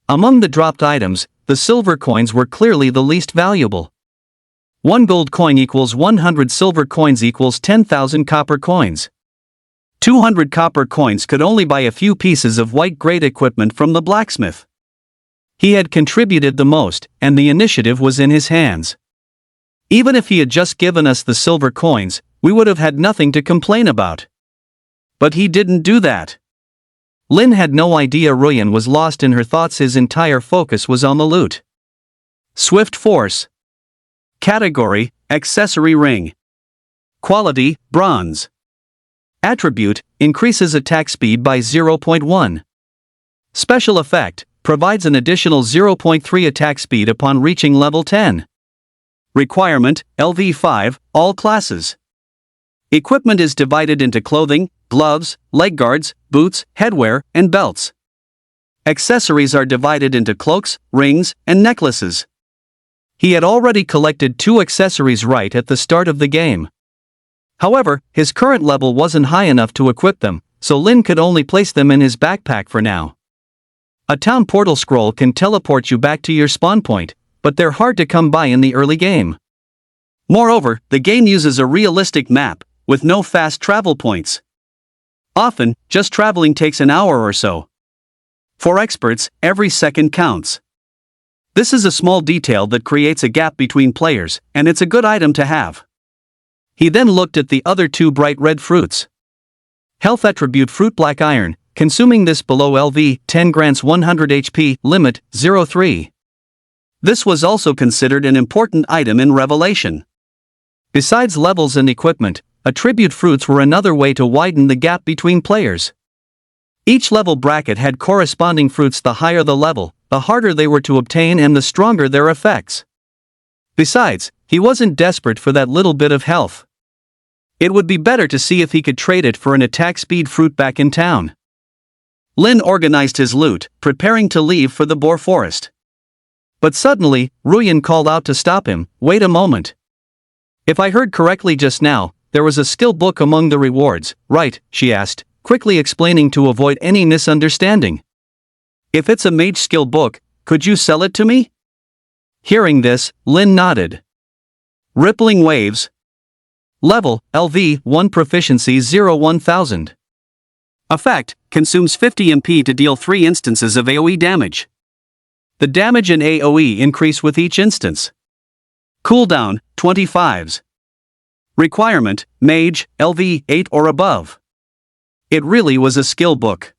Among the dropped items, the silver coins were clearly the least valuable. 1 gold coin equals 100 silver coins equals 10,000 copper coins. 200 copper coins could only buy a few pieces of white grade equipment from the blacksmith. He had contributed the most, and the initiative was in his hands. Even if he had just given us the silver coins, we would have had nothing to complain about. But he didn't do that. Lin had no idea Ruyan was lost in her thoughts. His entire focus was on the loot. Swift force. Category, accessory ring. Quality, bronze. Attribute, increases attack speed by 0.1. Special effect, provides an additional 0.3 attack speed upon reaching level 10. Requirement, LV5, all classes. Equipment is divided into clothing, gloves, leg guards, boots, headwear, and belts. Accessories are divided into cloaks, rings, and necklaces. He had already collected 2 accessories right at the start of the game. However, his current level wasn't high enough to equip them, so Lin could only place them in his backpack for now. A town portal scroll can teleport you back to your spawn point, but they're hard to come by in the early game. Moreover, the game uses a realistic map, with no fast travel points. Often, just traveling takes an hour or so. For experts, every second counts. This is a small detail that creates a gap between players, and it's a good item to have. He then looked at the other 2 bright red fruits. Health attribute fruit black iron, consuming this below LV 10 grants 100 HP, limit 03. This was also considered an important item in Revelation. Besides levels and equipment, attribute fruits were another way to widen the gap between players. Each level bracket had corresponding fruits. The higher the level, the harder they were to obtain and the stronger their effects. Besides, he wasn't desperate for that little bit of health. It would be better to see if he could trade it for an attack speed fruit back in town. Lin organized his loot, preparing to leave for the boar forest. But suddenly, Ruyan called out to stop him. Wait a moment. If I heard correctly just now, there was a skill book among the rewards, right? She asked, quickly explaining to avoid any misunderstanding. If it's a mage skill book, could you sell it to me? Hearing this, Lin nodded. Rippling waves. Level, LV 1 proficiency 1000. Effect, consumes 50 MP to deal 3 instances of AoE damage. The damage and AoE increase with each instance. Cooldown, 25s. Requirement, Mage, LV 8 or above. It really was a skill book.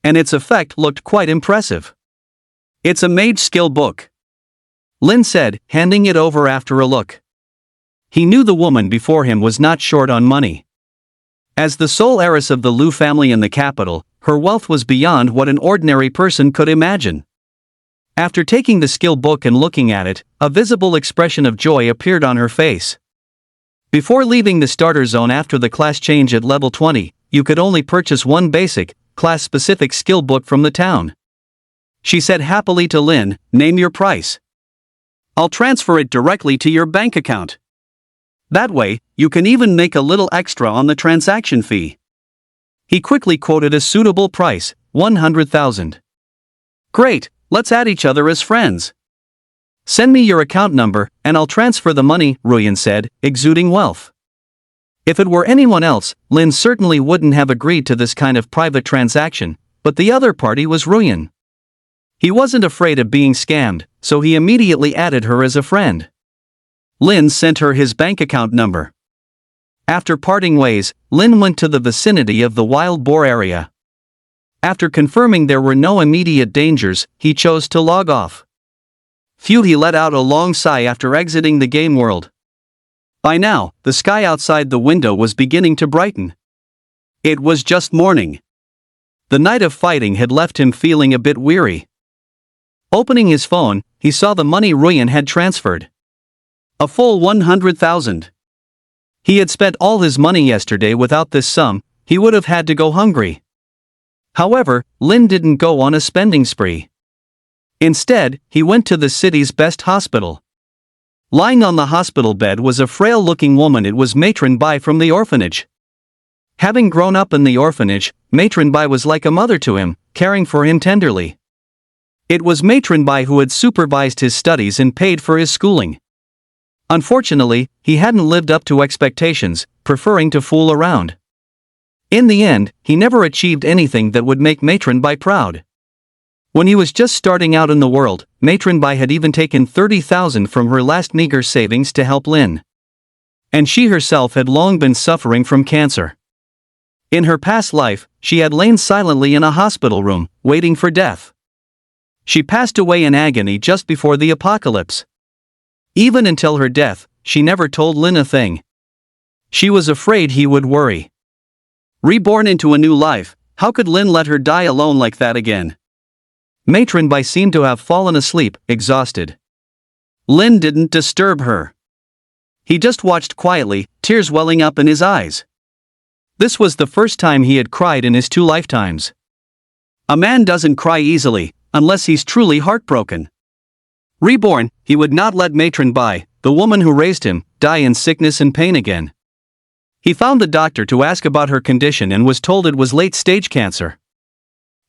And its effect looked quite impressive. It's a mage skill book, Lin said, handing it over after a look. He knew the woman before him was not short on money. As the sole heiress of the Liu family in the capital, her wealth was beyond what an ordinary person could imagine. After taking the skill book and looking at it, a visible expression of joy appeared on her face. Before leaving the starter zone after the class change at level 20, you could only purchase 1 basic, class-specific skill book from the town. She said happily to Lin, name your price. I'll transfer it directly to your bank account. That way, you can even make a little extra on the transaction fee. He quickly quoted a suitable price, 100,000. Great, let's add each other as friends. Send me your account number, and I'll transfer the money, Ruyan said, exuding wealth. If it were anyone else, Lin certainly wouldn't have agreed to this kind of private transaction, but the other party was Ruyan. He wasn't afraid of being scammed, so he immediately added her as a friend. Lin sent her his bank account number. After parting ways, Lin went to the vicinity of the wild boar area. After confirming there were no immediate dangers, he chose to log off. Phew, he let out a long sigh after exiting the game world. By now, the sky outside the window was beginning to brighten. It was just morning. The night of fighting had left him feeling a bit weary. Opening his phone, he saw the money Ruyan had transferred. A full 100,000. He had spent all his money yesterday. Without this sum, he would have had to go hungry. However, Lin didn't go on a spending spree. Instead, he went to the city's best hospital. Lying on the hospital bed was a frail-looking woman. It was Matron Bai from the orphanage. Having grown up in the orphanage, Matron Bai was like a mother to him, caring for him tenderly. It was Matron Bai who had supervised his studies and paid for his schooling. Unfortunately, he hadn't lived up to expectations, preferring to fool around. In the end, he never achieved anything that would make Matron Bai proud. When he was just starting out in the world, Matron Bai had even taken 30,000 from her last meager savings to help Lin. And she herself had long been suffering from cancer. In her past life, she had lain silently in a hospital room, waiting for death. She passed away in agony just before the apocalypse. Even until her death, she never told Lin a thing. She was afraid he would worry. Reborn into a new life, how could Lin let her die alone like that again? Matron Bai seemed to have fallen asleep, exhausted. Lin didn't disturb her. He just watched quietly, tears welling up in his eyes. This was the first time he had cried in his 2 lifetimes. A man doesn't cry easily, unless he's truly heartbroken. Reborn, he would not let Matron Bai, the woman who raised him, die in sickness and pain again. He found the doctor to ask about her condition and was told it was late-stage cancer.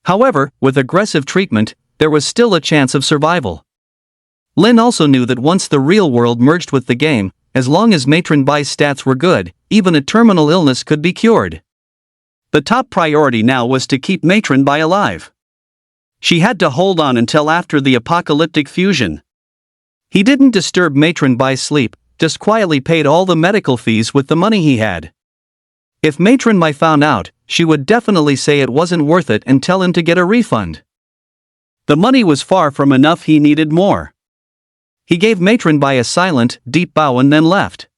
However, with aggressive treatment, there was still a chance of survival. Lin also knew that once the real world merged with the game, as long as Matron Bai's stats were good, even a terminal illness could be cured. The top priority now was to keep Matron Bai alive. She had to hold on until after the apocalyptic fusion. He didn't disturb Matron Bai's sleep, just quietly paid all the medical fees with the money he had. If Matron Bai found out, she would definitely say it wasn't worth it and tell him to get a refund. The money was far from enough, he needed more. He gave Matron Bai a silent, deep bow and then left.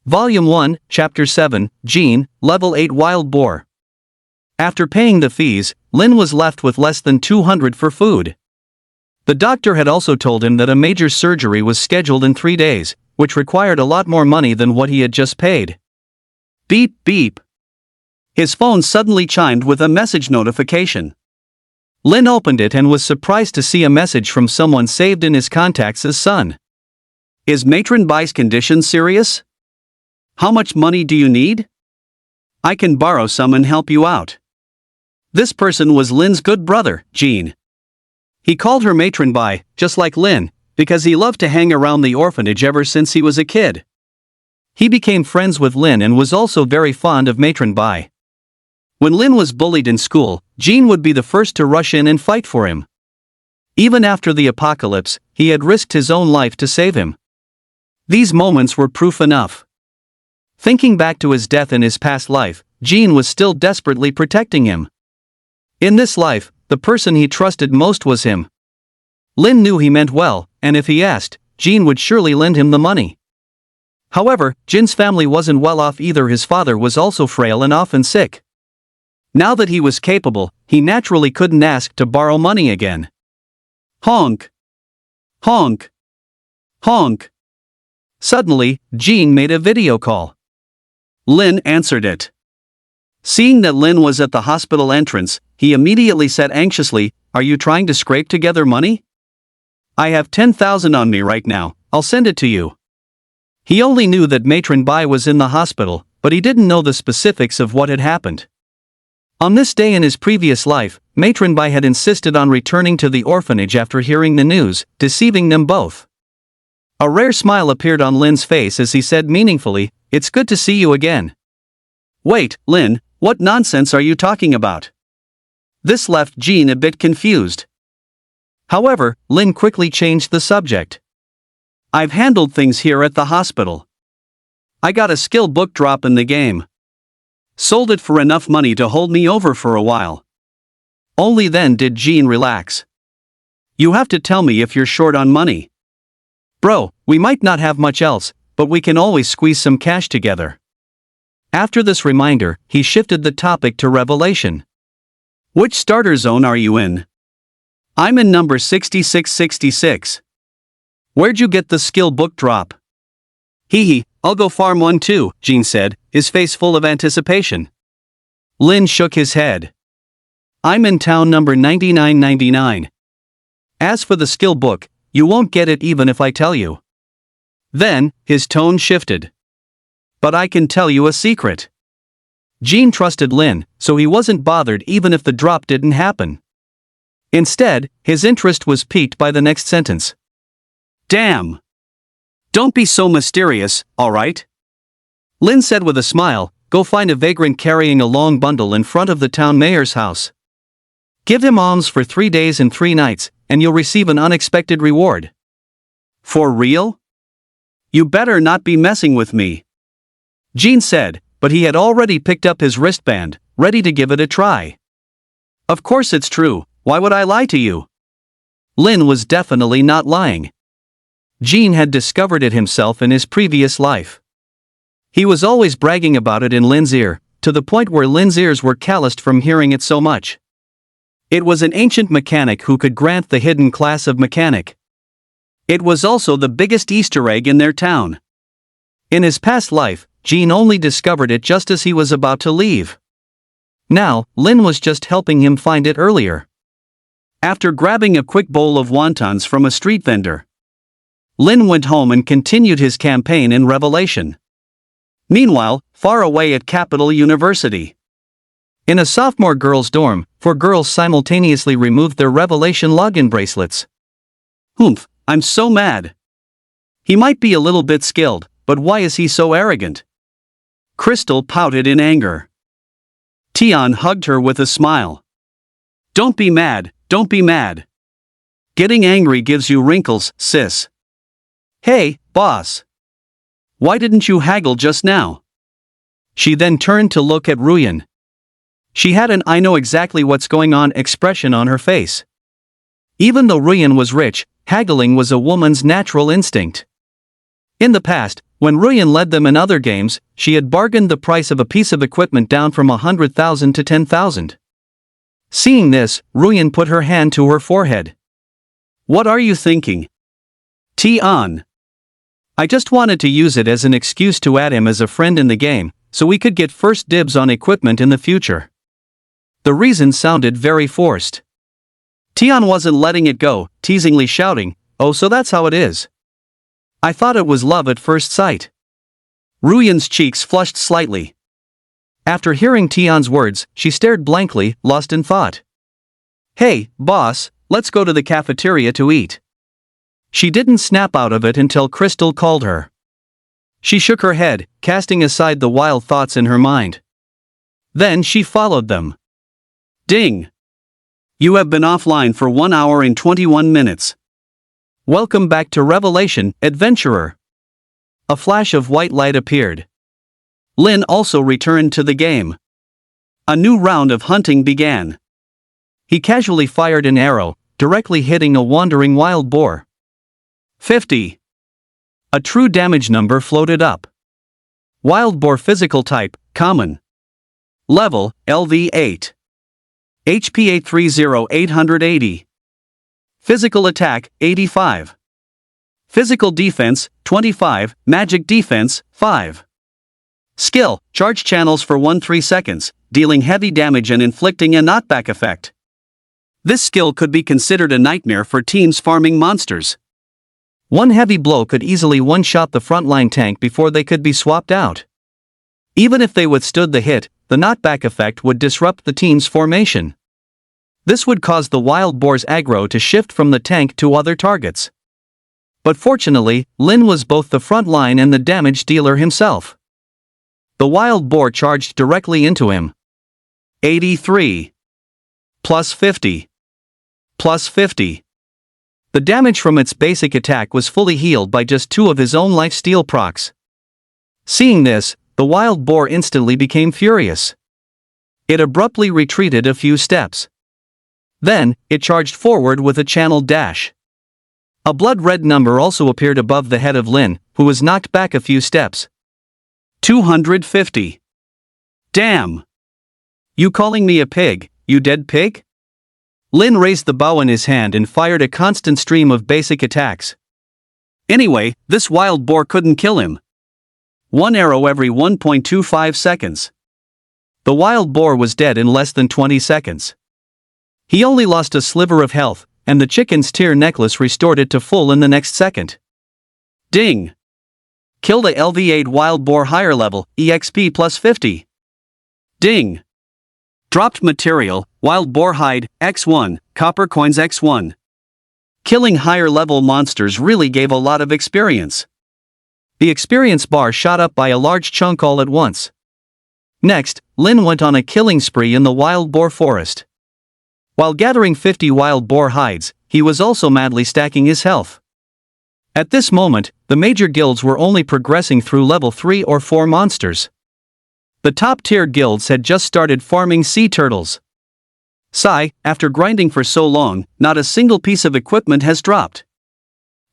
Volume 1, Chapter 7, Gene, Level 8 Wild Boar. After paying the fees, Lin was left with less than 200 for food. The doctor had also told him that a major surgery was scheduled in 3 days, which required a lot more money than what he had just paid. Beep beep. His phone suddenly chimed with a message notification. Lin opened it and was surprised to see a message from someone saved in his contacts as son. Is Matron Bai's condition serious? How much money do you need? I can borrow some and help you out. This person was Lin's good brother, Gene. He called her Matron Bai, just like Lin, because he loved to hang around the orphanage ever since he was a kid. He became friends with Lin and was also very fond of Matron Bai. When Lin was bullied in school, Gene would be the first to rush in and fight for him. Even after the apocalypse, he had risked his own life to save him. These moments were proof enough. Thinking back to his death in his past life, Gene was still desperately protecting him. In this life, the person he trusted most was him. Lin knew he meant well, and if he asked, Gene would surely lend him the money. However, Jin's family wasn't well off either. His father was also frail and often sick. Now that he was capable, he naturally couldn't ask to borrow money again. Honk! Honk! Honk! Suddenly, Gene made a video call. Lin answered it. Seeing that Lin was at the hospital entrance, he immediately said anxiously, "Are you trying to scrape together money? I have 10,000 on me right now, I'll send it to you." He only knew that Matron Bai was in the hospital, but he didn't know the specifics of what had happened. On this day in his previous life, Matron Bai had insisted on returning to the orphanage after hearing the news, deceiving them both. A rare smile appeared on Lin's face as he said meaningfully, "It's good to see you again." "Wait, Lin, what nonsense are you talking about?" This left Gene a bit confused. However, Lin quickly changed the subject. "I've handled things here at the hospital. I got a skill book drop in the game. Sold it for enough money to hold me over for a while." Only then did Gene relax. "You have to tell me if you're short on money. Bro, we might not have much else, but we can always squeeze some cash together." After this reminder, he shifted the topic to revelation. "Which starter zone are you in?" "I'm in number 6666. "Where'd you get the skill book drop?" "Hee, I'll go farm one too," Gene said, his face full of anticipation. Lin shook his head. "I'm in town number 9999. As for the skill book, you won't get it even if I tell you." Then, his tone shifted. But I can tell you a secret. Jean trusted Lin, so he wasn't bothered even if the drop didn't happen. Instead, his interest was piqued by the next sentence. Damn! Don't be so mysterious, alright? Lin said with a smile, go find a vagrant carrying a long bundle in front of the town mayor's house. Give him alms for 3 days and 3 nights, and you'll receive an unexpected reward. For real? You better not be messing with me. Jean said, but he had already picked up his wristband, ready to give it a try. Of course it's true, why would I lie to you? Lin was definitely not lying. Jean had discovered it himself in his previous life. He was always bragging about it in Lin's ear, to the point where Lin's ears were calloused from hearing it so much. It was an ancient mechanic who could grant the hidden class of mechanic. It was also the biggest Easter egg in their town. In his past life, Jean only discovered it just as he was about to leave. Now, Lin was just helping him find it earlier. After grabbing a quick bowl of wontons from a street vendor, Lin went home and continued his campaign in Revelation. Meanwhile, far away at Capital University. In a sophomore girls' dorm, 4 girls simultaneously removed their Revelation login bracelets. Humph, I'm so mad. He might be a little bit skilled, but why is he so arrogant? Crystal pouted in anger. Tian hugged her with a smile. Don't be mad, don't be mad. Getting angry gives you wrinkles, sis. Hey, boss. Why didn't you haggle just now? She then turned to look at Ruyan. She had an I know exactly what's going on expression on her face. Even though Ruyan was rich, haggling was a woman's natural instinct. In the past, when Ruyan led them in other games, she had bargained the price of a piece of equipment down from 100,000 to 10,000. Seeing this, Ruyan put her hand to her forehead. What are you thinking? Tian. I just wanted to use it as an excuse to add him as a friend in the game, so we could get first dibs on equipment in the future. The reason sounded very forced. Tian wasn't letting it go, teasingly shouting, oh, so that's how it is. I thought it was love at first sight. Ruyan's cheeks flushed slightly. After hearing Tian's words, she stared blankly, lost in thought. Hey, boss, let's go to the cafeteria to eat. She didn't snap out of it until Crystal called her. She shook her head, casting aside the wild thoughts in her mind. Then she followed them. Ding! You have been offline for 1 hour and 21 minutes. Welcome back to Revelation, adventurer. A flash of white light appeared. Lin also returned to the game. A new round of hunting began. He casually fired an arrow, directly hitting a wandering wild boar. 50. A true damage number floated up. Wild boar physical type, common. Level, LV8. HP 830-880. Physical attack, 85. Physical defense, 25, magic defense, 5. Skill, charge channels for 1-3 seconds, dealing heavy damage and inflicting a knockback effect. This skill could be considered a nightmare for teams farming monsters. One heavy blow could easily one-shot the frontline tank before they could be swapped out. Even if they withstood the hit, the knockback effect would disrupt the team's formation. This would cause the wild boar's aggro to shift from the tank to other targets. But fortunately, Lin was both the front line and the damage dealer himself. The wild boar charged directly into him. 83. Plus 50. Plus 50. The damage from its basic attack was fully healed by just 2 of his own lifesteal procs. Seeing this, the wild boar instantly became furious. It abruptly retreated a few steps. Then, it charged forward with a channeled dash. A blood-red number also appeared above the head of Lin, who was knocked back a few steps. 250. Damn! You calling me a pig, you dead pig? Lin raised the bow in his hand and fired a constant stream of basic attacks. Anyway, this wild boar couldn't kill him. 1 arrow every 1.25 seconds. The wild boar was dead in less than 20 seconds. He only lost a sliver of health, and the chicken's tear necklace restored it to full in the next second. Ding! Killed a LV8 wild boar higher level, EXP plus 50. Ding. Dropped material, wild boar hide, X1, copper coins X1. Killing higher level monsters really gave a lot of experience. The experience bar shot up by a large chunk all at once. Next, Lin went on a killing spree in the wild boar forest. While gathering 50 wild boar hides, he was also madly stacking his health. At this moment, the major guilds were only progressing through level 3 or 4 monsters. The top-tier guilds had just started farming sea turtles. Sigh, after grinding for so long, not a single piece of equipment has dropped.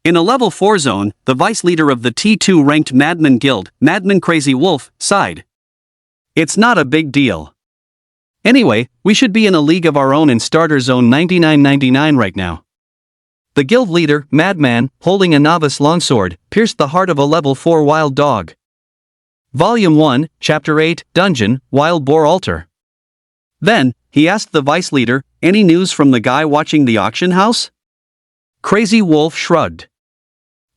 In a level 4 zone, the vice leader of the T2 ranked Madman Guild, Madman Crazy Wolf, sighed. It's not a big deal. Anyway, we should be in a league of our own in starter zone 9999 right now. The guild leader, Madman, holding a novice longsword, pierced the heart of a level 4 wild dog. Volume 1, Chapter 8, Dungeon, Wild Boar Altar. Then, he asked the vice leader, any news from the guy watching the auction house? Crazy Wolf shrugged.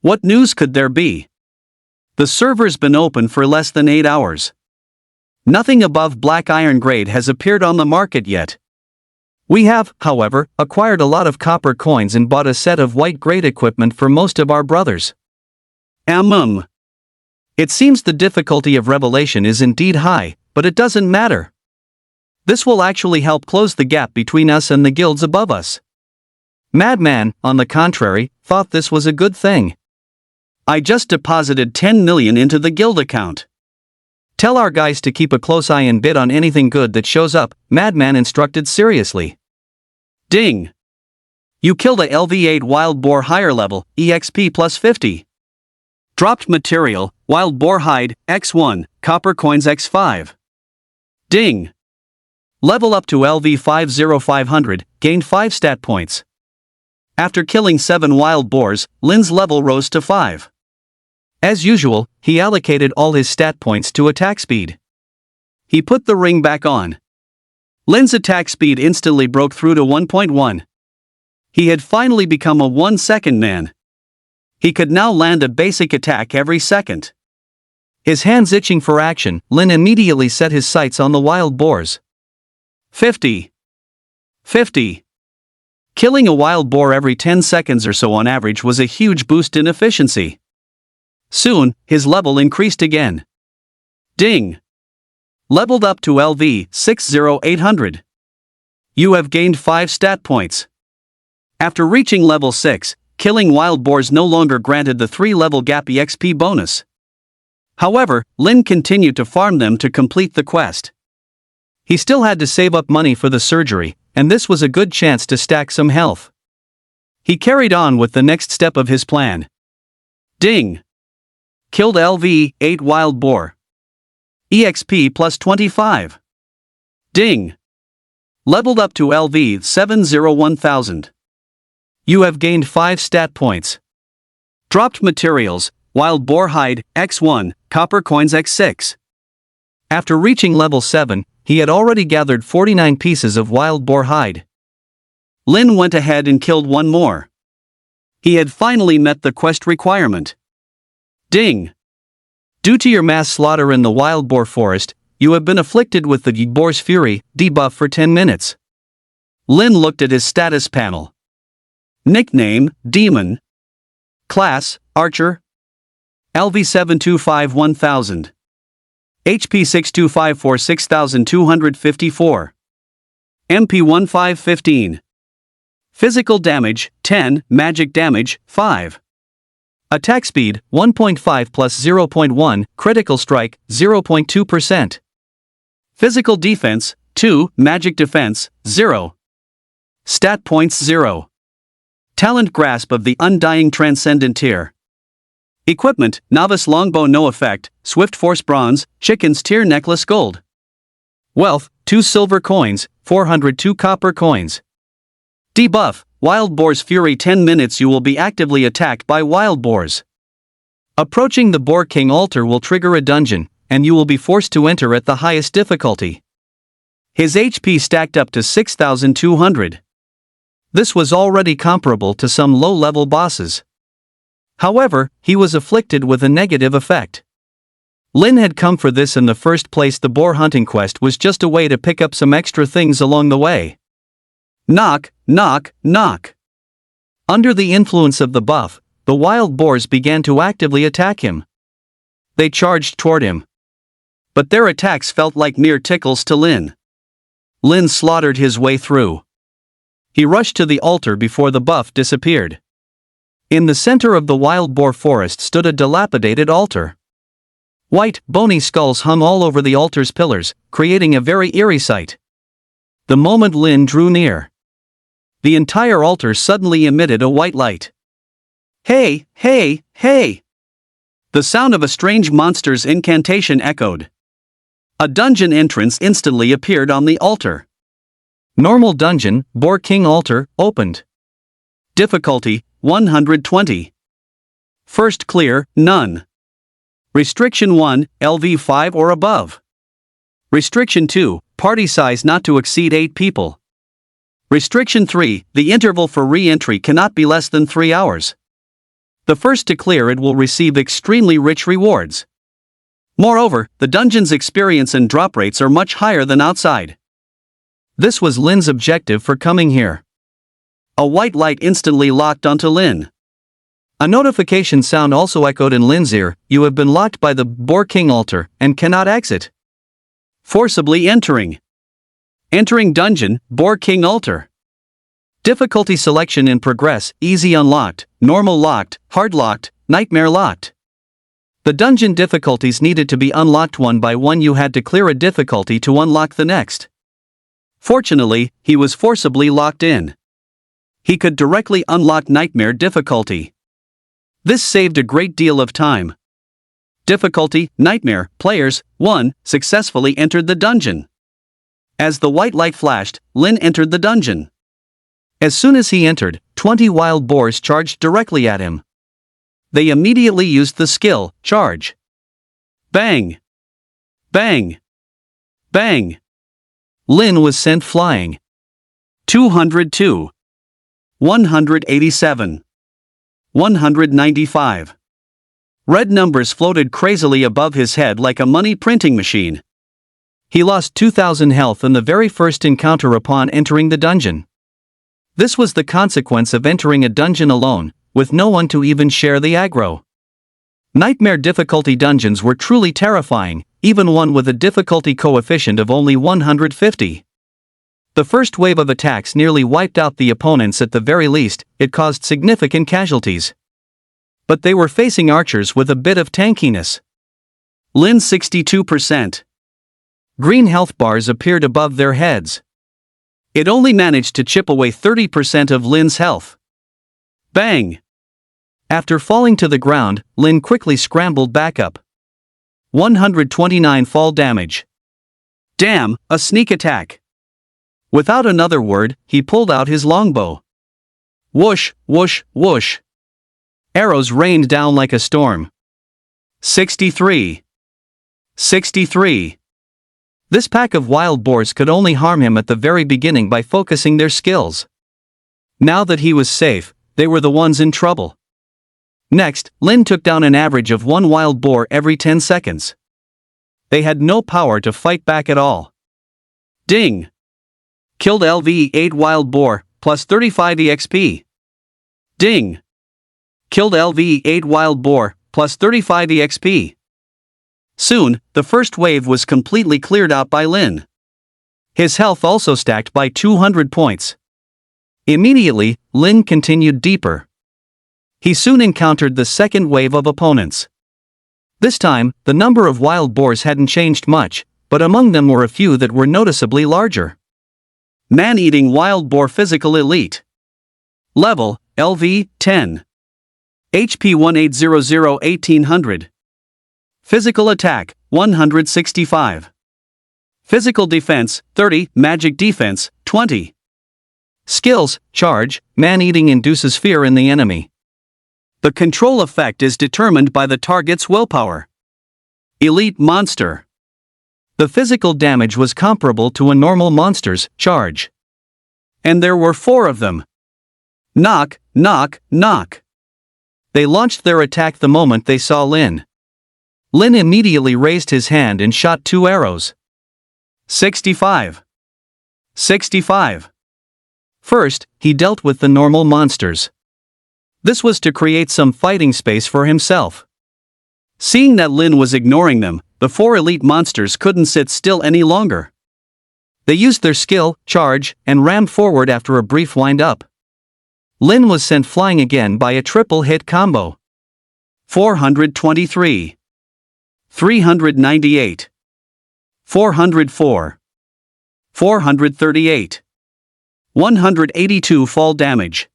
What news could there be? The server's been open for less than 8 hours. Nothing above black iron grade has appeared on the market yet. We have, however, acquired a lot of copper coins and bought a set of white grade equipment for most of our brothers. It seems the difficulty of revelation is indeed high, but it doesn't matter. This will actually help close the gap between us and the guilds above us. Madman, on the contrary, thought this was a good thing. I just deposited 10 million into the guild account. Tell our guys to keep a close eye and bid on anything good that shows up, Madman instructed seriously. Ding. You killed a LV8 wild boar higher level, EXP plus 50. Dropped material, wild boar hide, X1, copper coins X5. Ding. Level up to LV50500, gained 5 stat points. After killing 7 wild boars, Lin's level rose to 5. As usual, he allocated all his stat points to attack speed. He put the ring back on. Lin's attack speed instantly broke through to 1.1. He had finally become a 1-second man. He could now land a basic attack every second. His hands itching for action, Lin immediately set his sights on the wild boars. 50. Killing a wild boar every 10 seconds or so on average was a huge boost in efficiency. Soon, his level increased again. Ding. Leveled up to LV 60800. You have gained 5 stat points. After reaching level 6, killing wild boars no longer granted the 3-level gap EXP bonus. However, Lin continued to farm them to complete the quest. He still had to save up money for the surgery, and this was a good chance to stack some health. He carried on with the next step of his plan. Ding. Killed LV8 wild boar. EXP plus 25. Ding. Leveled up to LV 701,000. You have gained 5 stat points. Dropped materials, wild boar hide, X1, copper coins X6. After reaching level 7, he had already gathered 49 pieces of wild boar hide. Lin went ahead and killed one more. He had finally met the quest requirement. Ding. Due to your mass slaughter in the wild boar forest, you have been afflicted with the boar's fury debuff for 10 minutes. Lin looked at his status panel. Nickname, Demon. Class, Archer. LV725 1000. HP 6254 6254. MP 1515. Physical damage, 10, magic damage, 5. Attack speed, 1.5 plus 0.1, critical strike, 0.2%. Physical defense, 2, magic defense, 0. Stat points 0. Talent grasp of the undying transcendent tier. Equipment, novice longbow no effect, swift force bronze, chicken's tier necklace gold. Wealth, 2 silver coins, 402 copper coins. Debuff, wild boar's fury 10 minutes you will be actively attacked by wild boars. Approaching the Boar King altar will trigger a dungeon, and you will be forced to enter at the highest difficulty. His HP stacked up to 6,200. This was already comparable to some low-level bosses. However, he was afflicted with a negative effect. Lin had come for this in the first place. The boar hunting quest was just a way to pick up some extra things along the way. Knock, knock, knock. Under the influence of the buff, the wild boars began to actively attack him. They charged toward him. But their attacks felt like mere tickles to Lin. Lin slaughtered his way through. He rushed to the altar before the buff disappeared. In the center of the wild boar forest stood a dilapidated altar. White, bony skulls hung all over the altar's pillars, creating a very eerie sight. The moment Lin drew near, the entire altar suddenly emitted a white light. Hey, hey, hey! The sound of a strange monster's incantation echoed. A dungeon entrance instantly appeared on the altar. Normal dungeon, Boar King altar, opened. Difficulty, 120. First clear, none. Restriction 1, LV 5 or above. Restriction 2, party size not to exceed 8 people. Restriction 3, the interval for re-entry cannot be less than 3 hours. The first to clear it will receive extremely rich rewards. Moreover, the dungeon's experience and drop rates are much higher than outside. This was Lin's objective for coming here. A white light instantly locked onto Lin. A notification sound also echoed in Lin's ear: you have been locked by the Boar King altar and cannot exit. Forcibly entering. Entering dungeon, Boar King altar. Difficulty selection in progress: easy unlocked, normal locked, hard locked, nightmare locked. The dungeon difficulties needed to be unlocked one by one. You had to clear a difficulty to unlock the next. Fortunately, he was forcibly locked in. He could directly unlock nightmare difficulty. This saved a great deal of time. Difficulty, Nightmare, players, 1, successfully entered the dungeon. As the white light flashed, Lin entered the dungeon. As soon as he entered, 20 wild boars charged directly at him. They immediately used the skill, Charge. Bang! Bang! Bang! Lin was sent flying. 202. 187. 195. Red numbers floated crazily above his head like a money printing machine. He lost 2,000 health in the very first encounter upon entering the dungeon. This was the consequence of entering a dungeon alone, with no one to even share the aggro. Nightmare difficulty dungeons were truly terrifying, even one with a difficulty coefficient of only 150. The first wave of attacks nearly wiped out the opponents. At the very least, it caused significant casualties. But they were facing archers with a bit of tankiness. Lin 62%. Green health bars appeared above their heads. It only managed to chip away 30% of Lin's health. Bang! After falling to the ground, Lin quickly scrambled back up. 129 fall damage. Damn, a sneak attack. Without another word, he pulled out his longbow. Whoosh, whoosh, whoosh. Arrows rained down like a storm. 63. 63. This pack of wild boars could only harm him at the very beginning by focusing their skills. Now that he was safe, they were the ones in trouble. Next, Lin took down an average of 1 wild boar every 10 seconds. They had no power to fight back at all. Ding! Killed LV 8 wild boar, plus 35 EXP. Ding! Killed LV 8 wild boar, plus 35 EXP. Soon, the first wave was completely cleared out by Lin. His health also stacked by 200 points. Immediately, Lin continued deeper. He soon encountered the second wave of opponents. This time, the number of wild boars hadn't changed much, but among them were a few that were noticeably larger. Man-eating wild boar physical elite. Level, LV, 10. HP 1800 1800. Physical attack, 165. Physical defense, 30, magic defense, 20. Skills, Charge, man-eating induces fear in the enemy. The control effect is determined by the target's willpower. Elite monster. The physical damage was comparable to a normal monster's charge. And there were 4 of them. Knock, knock, knock. They launched their attack the moment they saw Lin. Lin immediately raised his hand and shot 2 arrows. 65. 65. First, he dealt with the normal monsters. This was to create some fighting space for himself. Seeing that Lin was ignoring them, the 4 elite monsters couldn't sit still any longer. They used their skill, charge, and rammed forward after a brief wind-up. Lin was sent flying again by a triple-hit combo. 423. 398. 404. 438. 182 fall damage.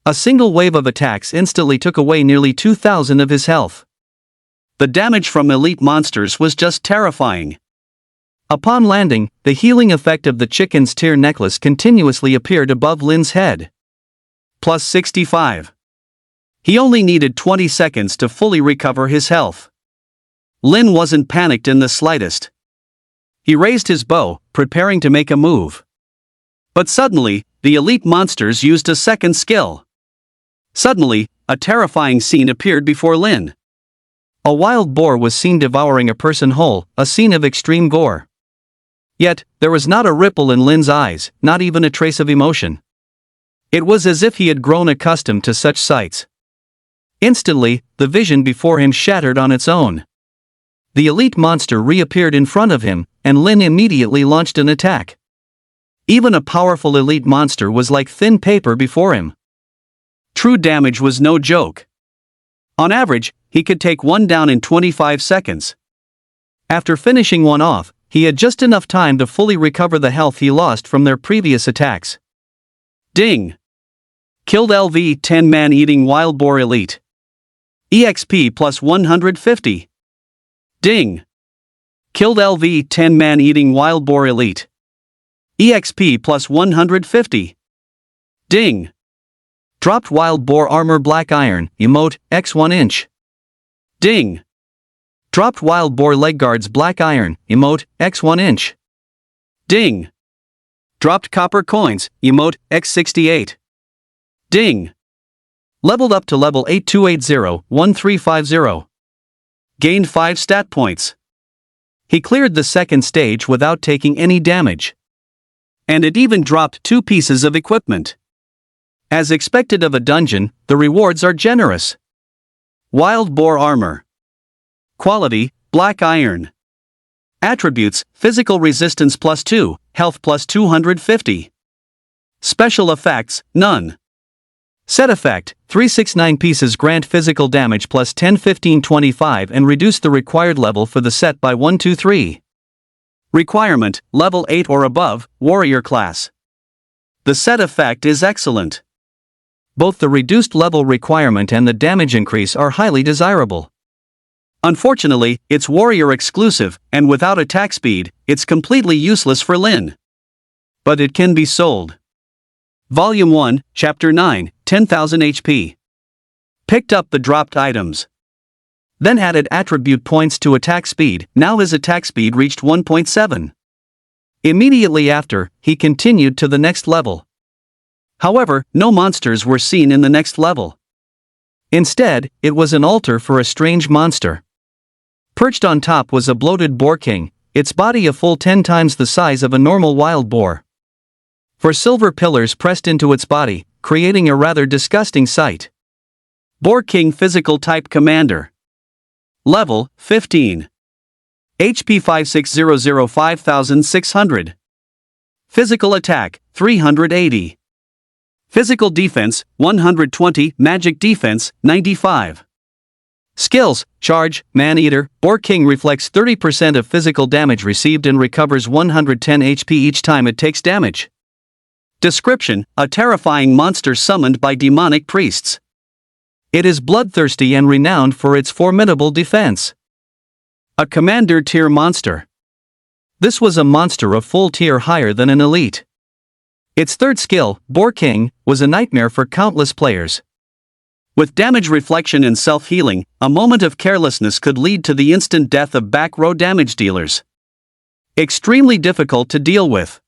A single wave of attacks instantly took away nearly 2,000 of his health. The damage from elite monsters was just terrifying. Upon landing, the healing effect of the chicken's tear necklace continuously appeared above Lin's head. Plus 65. He only needed 20 seconds to fully recover his health. Lin wasn't panicked in the slightest. He raised his bow, preparing to make a move. But suddenly, the elite monsters used a second skill. Suddenly, a terrifying scene appeared before Lin. A wild boar was seen devouring a person whole, a scene of extreme gore. Yet, there was not a ripple in Lin's eyes, not even a trace of emotion. It was as if he had grown accustomed to such sights. Instantly, the vision before him shattered on its own. The elite monster reappeared in front of him, and Lin immediately launched an attack. Even a powerful elite monster was like thin paper before him. True damage was no joke. On average, he could take one down in 25 seconds. After finishing one off, he had just enough time to fully recover the health he lost from their previous attacks. Ding! Killed LV-10 Man-Eating Wild Boar Elite. EXP plus 150. Ding! Killed LV-10 Man-Eating Wild Boar Elite. EXP plus 150. Ding! Dropped Wild Boar Armor Black Iron, emote, x 1 inch. Ding! Dropped Wild Boar Leg Guards Black Iron, emote, x 1 inch. Ding! Dropped Copper Coins, emote, x 68. Ding! Leveled up to level 8280-1350. Gained 5 stat points. He cleared the second stage without taking any damage. And it even dropped 2 pieces of equipment. As expected of a dungeon, the rewards are generous. Wild Boar Armor. Quality, Black Iron. Attributes, Physical Resistance plus 2, Health plus 250. Special Effects, none. Set Effect, 369 pieces grant physical damage plus 10 15 25 and reduce the required level for the set by 1 2 3. Requirement, level 8 or above, warrior class. The set effect is excellent. Both the reduced level requirement and the damage increase are highly desirable. Unfortunately, it's warrior exclusive, and without attack speed, it's completely useless for Lin. But it can be sold. Volume 1, Chapter 9, 10,000 HP. Picked up the dropped items. Then added attribute points to attack speed, now his attack speed reached 1.7. Immediately after, he continued to the next level. However, no monsters were seen in the next level. Instead, it was an altar for a strange monster. Perched on top was a bloated boar king, its body a full 10 times the size of a normal wild boar. 4 silver pillars pressed into its body, creating a rather disgusting sight. Boar King Physical Type Commander. Level, 15. HP 5600-5600. Physical Attack, 380. Physical Defense, 120, Magic Defense, 95. Skills, Charge, Man-Eater, Boar King reflects 30% of physical damage received and recovers 110 HP each time it takes damage. Description, a terrifying monster summoned by demonic priests. It is bloodthirsty and renowned for its formidable defense. A Commander Tier Monster. This was a monster a full tier higher than an elite. Its third skill, Boar King, was a nightmare for countless players. With damage reflection and self-healing, a moment of carelessness could lead to the instant death of back row damage dealers. Extremely difficult to deal with.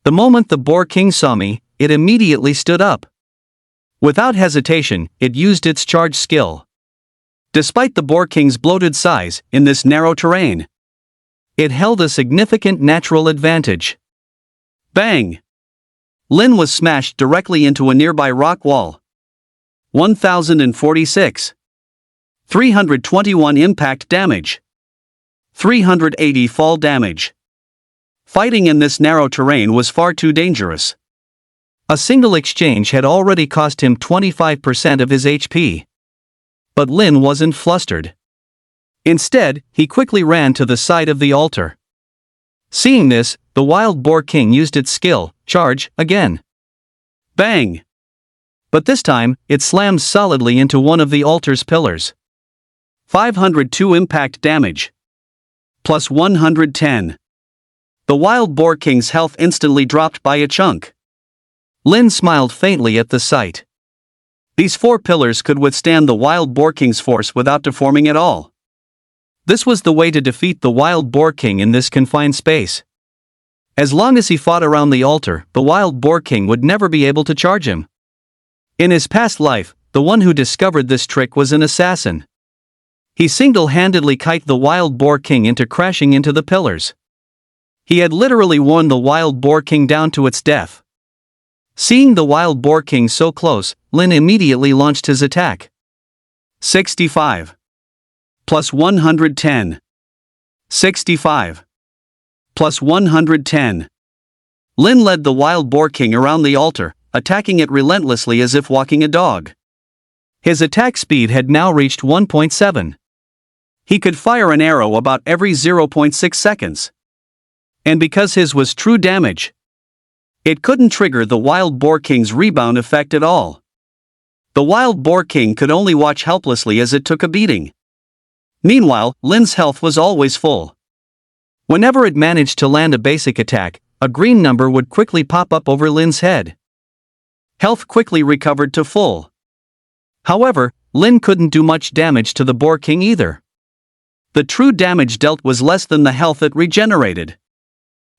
The moment the Boar King saw me, it immediately stood up. Without hesitation, it used its charge skill. Despite the Boar King's bloated size, in this narrow terrain, it held a significant natural advantage. Bang! Lin was smashed directly into a nearby rock wall. 1046. 321 impact damage. 380 fall damage. Fighting in this narrow terrain was far too dangerous. A single exchange had already cost him 25% of his HP. But Lin wasn't flustered. Instead, he quickly ran to the side of the altar. Seeing this, the Wild Boar King used its skill, charge, again. Bang! But this time, it slammed solidly into one of the altar's pillars. 502 impact damage. Plus 110. The Wild Boar King's health instantly dropped by a chunk. Lin smiled faintly at the sight. These 4 pillars could withstand the Wild Boar King's force without deforming at all. This was the way to defeat the Wild Boar King in this confined space. As long as he fought around the altar, the Wild Boar King would never be able to charge him. In his past life, the one who discovered this trick was an assassin. He single-handedly kited the Wild Boar King into crashing into the pillars. He had literally worn the Wild Boar King down to its death. Seeing the Wild Boar King so close, Lin immediately launched his attack. 65. Plus 110. 65. Plus 110. Lin led the Wild Boar King around the altar, attacking it relentlessly as if walking a dog. His attack speed had now reached 1.7. He could fire an arrow about every 0.6 seconds. And because his was true damage, it couldn't trigger the Wild Boar King's rebound effect at all. The Wild Boar King could only watch helplessly as it took a beating. Meanwhile, Lin's health was always full. Whenever it managed to land a basic attack, a green number would quickly pop up over Lin's head. Health quickly recovered to full. However, Lin couldn't do much damage to the Boar King either. The true damage dealt was less than the health it regenerated.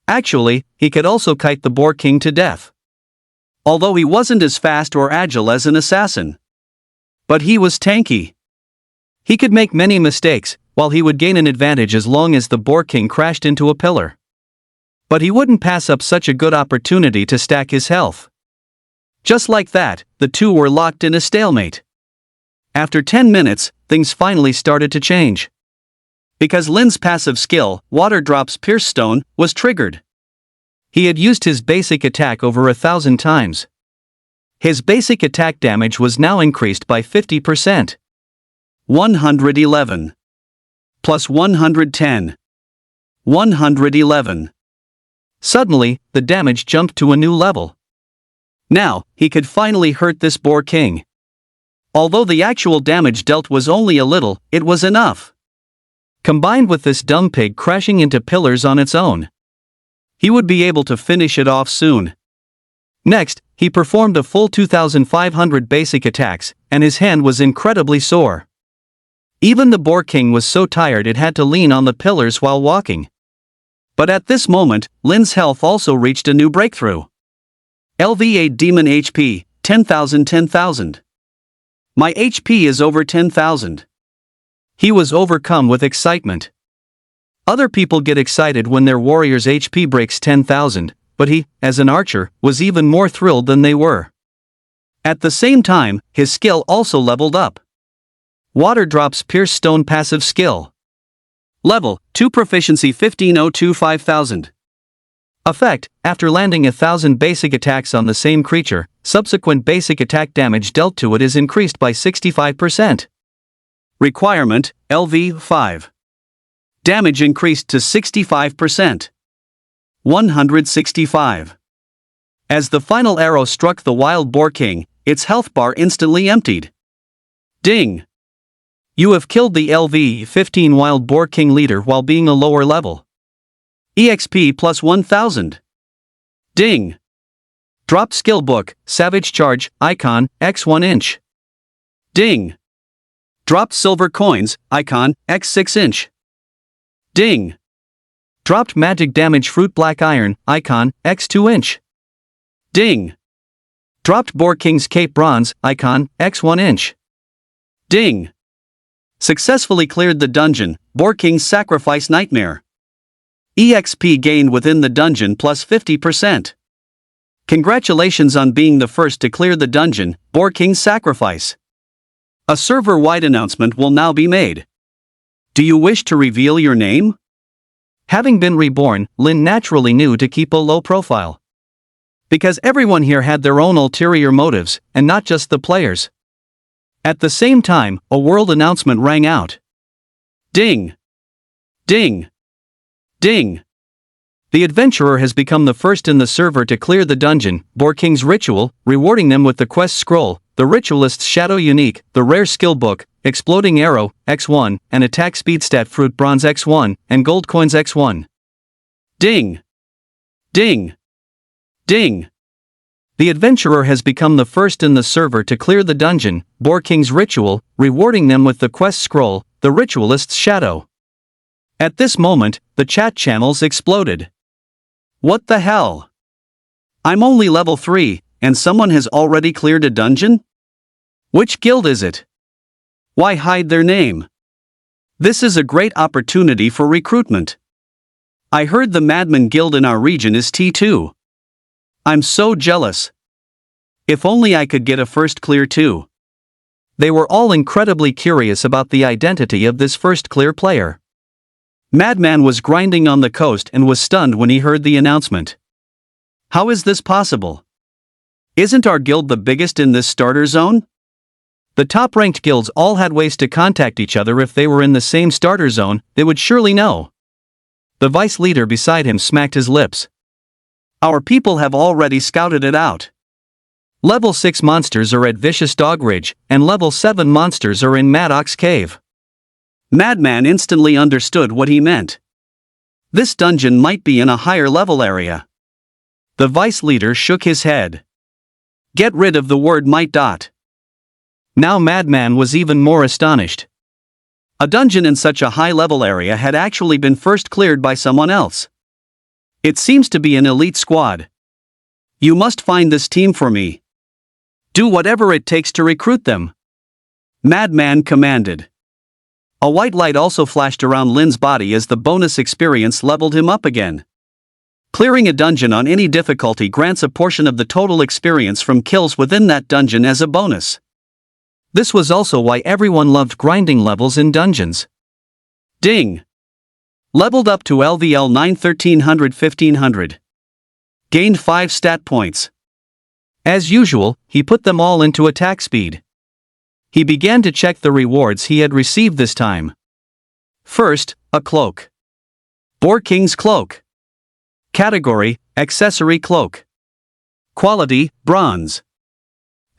Actually, he could also kite the Boar King to death. Although he wasn't as fast or agile as an assassin. But he was tanky. He could make many mistakes, while he would gain an advantage as long as the Boar King crashed into a pillar. But he wouldn't pass up such a good opportunity to stack his health. Just like that, the two were locked in a stalemate. After 10 minutes, things finally started to change. Because Lin's passive skill, Water Drops Pierce Stone, was triggered. He had used his basic attack over 1,000 times. His basic attack damage was now increased by 50%. 111. Plus 110. 111. Suddenly, the damage jumped to a new level. Now, he could finally hurt this Boar King. Although the actual damage dealt was only a little, it was enough. Combined with this dumb pig crashing into pillars on its own, he would be able to finish it off soon. Next, he performed a full 2,500 basic attacks, and his hand was incredibly sore. Even the Boar King was so tired it had to lean on the pillars while walking. But at this moment, Lin's health also reached a new breakthrough. LV8 Demon HP, 10,000. My HP is over 10,000. He was overcome with excitement. Other people get excited when their warrior's HP breaks 10,000, but he, as an archer, was even more thrilled than they were. At the same time, his skill also leveled up. Water Drops Pierce Stone passive skill. Level 2 proficiency 1502 5000. Effect: after landing 1,000 basic attacks on the same creature, subsequent basic attack damage dealt to it is increased by 65%. Requirement: LV 5. Damage increased to 65%. 165. As the final arrow struck the Wild Boar King, its health bar instantly emptied. Ding! You have killed the LV 15 Wild Boar King leader while being a lower level. EXP plus 1000. Ding! Dropped skill book, Savage Charge, icon, X 1 inch. Ding! Dropped silver coins, icon, X 6 inch. Ding! Dropped magic damage fruit black iron, icon, X 2 inch. Ding! Dropped Boar King's Cape Bronze, icon, x 1 inch. Ding! Successfully cleared the dungeon, Boar King's Sacrifice Nightmare. EXP gained within the dungeon plus 50%. Congratulations on being the first to clear the dungeon, Boar King's Sacrifice. A server-wide announcement will now be made. Do you wish to reveal your name? Having been reborn, Lin naturally knew to keep a low profile. Because everyone here had their own ulterior motives, and not just the players. At the same time, a world announcement rang out. Ding! Ding! Ding! The adventurer has become the first in the server to clear the dungeon, Boar King's Ritual, rewarding them with the quest scroll, the Ritualist's Shadow Unique, the rare skill book, Exploding Arrow, x1, and Attack Speed Stat Fruit Bronze x1, and Gold Coins x1. Ding! Ding! Ding! The adventurer has become the first in the server to clear the dungeon, Boar King's Ritual, rewarding them with the quest scroll, the Ritualist's Shadow. At this moment, the chat channels exploded. What the hell? I'm only level 3, and someone has already cleared a dungeon? Which guild is it? Why hide their name? This is a great opportunity for recruitment. I heard the Madman Guild in our region is T2. I'm so jealous. If only I could get a first clear too. They were all incredibly curious about the identity of this first clear player. Madman was grinding on the coast and was stunned when he heard the announcement. How is this possible? Isn't our guild the biggest in this starter zone? The top-ranked guilds all had ways to contact each other. If they were in the same starter zone, they would surely know. The vice leader beside him smacked his lips. Our people have already scouted it out. Level 6 monsters are at Vicious Dog Ridge, and level 7 monsters are in Maddox Cave. Madman instantly understood what he meant. This dungeon might be in a higher level area. The vice leader shook his head. Get rid of the word might. Now Madman was even more astonished. A dungeon in such a high level area had actually been first cleared by someone else. It seems to be an elite squad. You must find this team for me. Do whatever it takes to recruit them. Madman commanded. A white light also flashed around Lin's body as the bonus experience leveled him up again. Clearing a dungeon on any difficulty grants a portion of the total experience from kills within that dungeon as a bonus. This was also why everyone loved grinding levels in dungeons. Ding! Leveled up to LVL 9 1300-1500. Gained 5 stat points. As usual, he put them all into attack speed. He began to check the rewards he had received this time. First, a cloak. Boar King's Cloak. Category, Accessory Cloak. Quality, Bronze.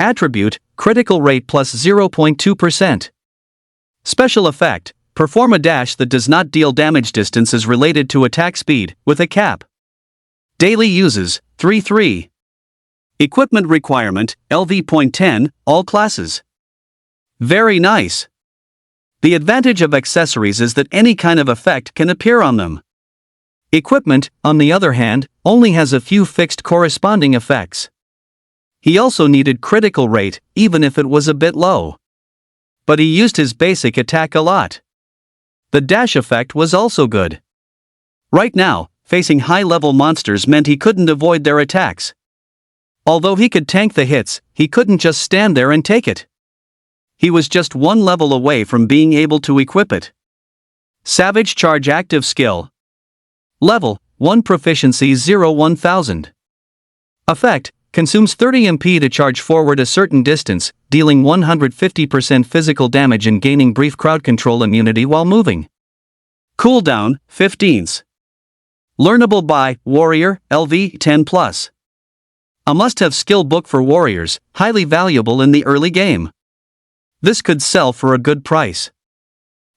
Attribute, Critical Rate plus 0.2%. Special Effect, perform a dash that does not deal damage. Distance is related to attack speed, with a cap. Daily uses, 3-3. Equipment requirement, LV.10, all classes. Very nice. The advantage of accessories is that any kind of effect can appear on them. Equipment, on the other hand, only has a few fixed corresponding effects. He also needed critical rate, even if it was a bit low. But he used his basic attack a lot. The dash effect was also good. Right now, facing high-level monsters meant he couldn't avoid their attacks. Although he could tank the hits, he couldn't just stand there and take it. He was just one level away from being able to equip it. Savage Charge Active Skill. Level, 1 Proficiency 0-1000. Effect, consumes 30 MP to charge forward a certain distance, dealing 150% physical damage and gaining brief crowd control immunity while moving. Cooldown, 15s. Learnable by Warrior, LV 10+. A must-have skill book for warriors, highly valuable in the early game. This could sell for a good price.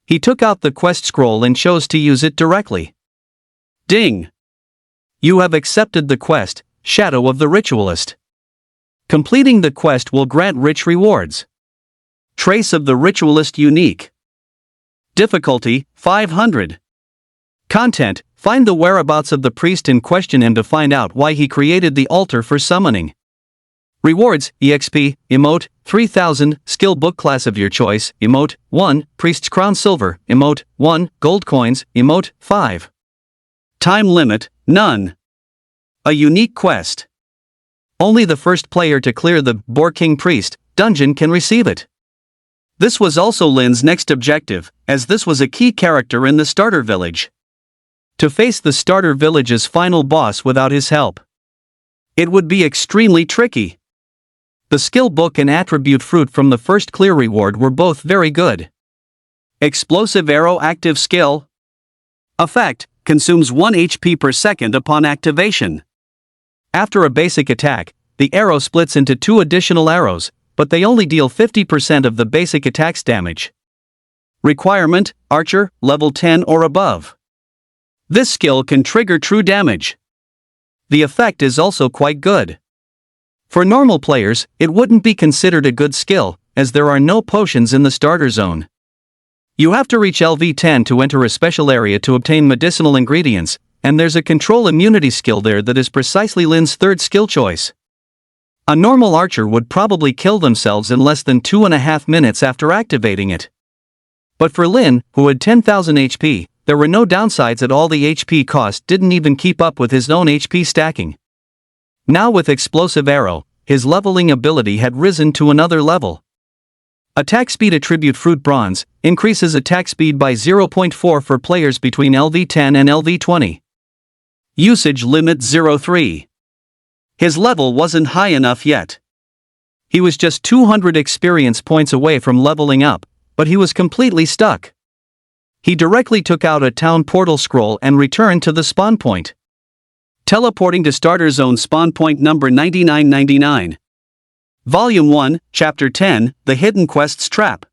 He took out the quest scroll and chose to use it directly. Ding! You have accepted the quest, Shadow of the Ritualist. Completing the quest will grant rich rewards. Trace of the Ritualist Unique. Difficulty, 500. Content, find the whereabouts of the priest in question and to find out why he created the altar for summoning. Rewards, EXP, emote, 3000, skill book class of your choice, emote, 1, priest's crown silver, emote, 1, gold coins, emote, 5. Time limit, none. A unique quest. Only the first player to clear the Boar King Priest dungeon can receive it. This was also Lin's next objective, as this was a key character in the starter village. To face the starter village's final boss without his help, it would be extremely tricky. The skill book and attribute fruit from the first clear reward were both very good. Explosive arrow active skill. Effect, consumes 1 HP per second upon activation. After a basic attack, the arrow splits into 2 additional arrows, but they only deal 50% of the basic attack's damage. Requirement, Archer, level 10 or above. This skill can trigger true damage. The effect is also quite good. For normal players, it wouldn't be considered a good skill, as there are no potions in the starter zone. You have to reach LV 10 to enter a special area to obtain medicinal ingredients, and there's a control immunity skill there that is precisely Lin's third skill choice. A normal archer would probably kill themselves in less than 2.5 minutes after activating it. But for Lin, who had 10,000 HP, there were no downsides at all. The HP cost didn't even keep up with his own HP stacking. Now with Explosive Arrow, his leveling ability had risen to another level. Attack Speed Attribute Fruit Bronze increases attack speed by 0.4 for players between LV 10 and LV 20. Usage limit 0.3. His level wasn't high enough yet. He was just 200 experience points away from leveling up, but he was completely stuck. He directly took out a town portal scroll and returned to the spawn point. Teleporting to Starter Zone spawn point number 9999. Volume 1, Chapter 10, The Hidden Quest's Trap.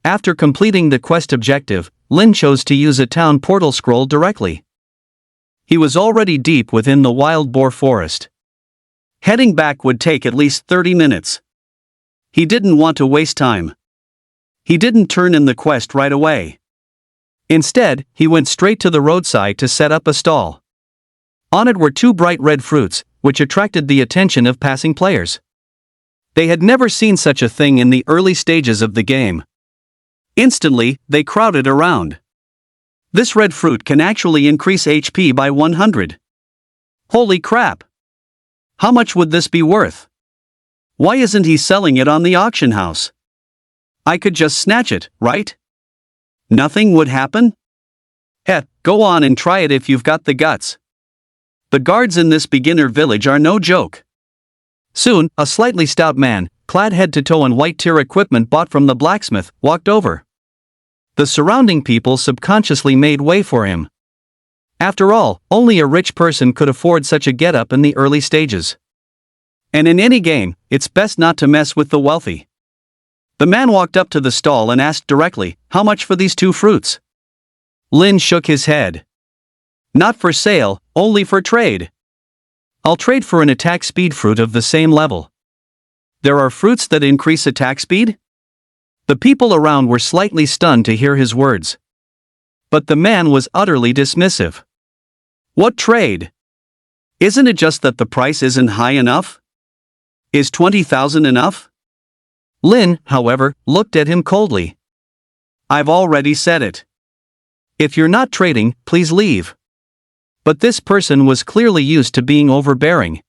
After completing the quest objective, Lin chose to use a town portal scroll directly. He was already deep within the wild boar forest. Heading back would take at least 30 minutes. He didn't want to waste time. He didn't turn in the quest right away. Instead, he went straight to the roadside to set up a stall. On it were 2 bright red fruits, which attracted the attention of passing players. They had never seen such a thing in the early stages of the game. Instantly, they crowded around. This red fruit can actually increase HP by 100. Holy crap! How much would this be worth? Why isn't he selling it on the auction house? I could just snatch it, right? Nothing would happen? Go on and try it if you've got the guts. The guards in this beginner village are no joke. Soon, a slightly stout man, clad head to toe in white tier equipment bought from the blacksmith, walked over. The surrounding people subconsciously made way for him. After all, only a rich person could afford such a getup in the early stages. And in any game, it's best not to mess with the wealthy. The man walked up to the stall and asked directly, "How much for these 2 fruits?" Lin shook his head. "Not for sale, only for trade. I'll trade for an attack speed fruit of the same level." There are fruits that increase attack speed? The people around were slightly stunned to hear his words. But the man was utterly dismissive. What trade? Isn't it just that the price isn't high enough? Is 20,000 enough? Lin, however, looked at him coldly. "I've already said it. If you're not trading, please leave." But this person was clearly used to being overbearing.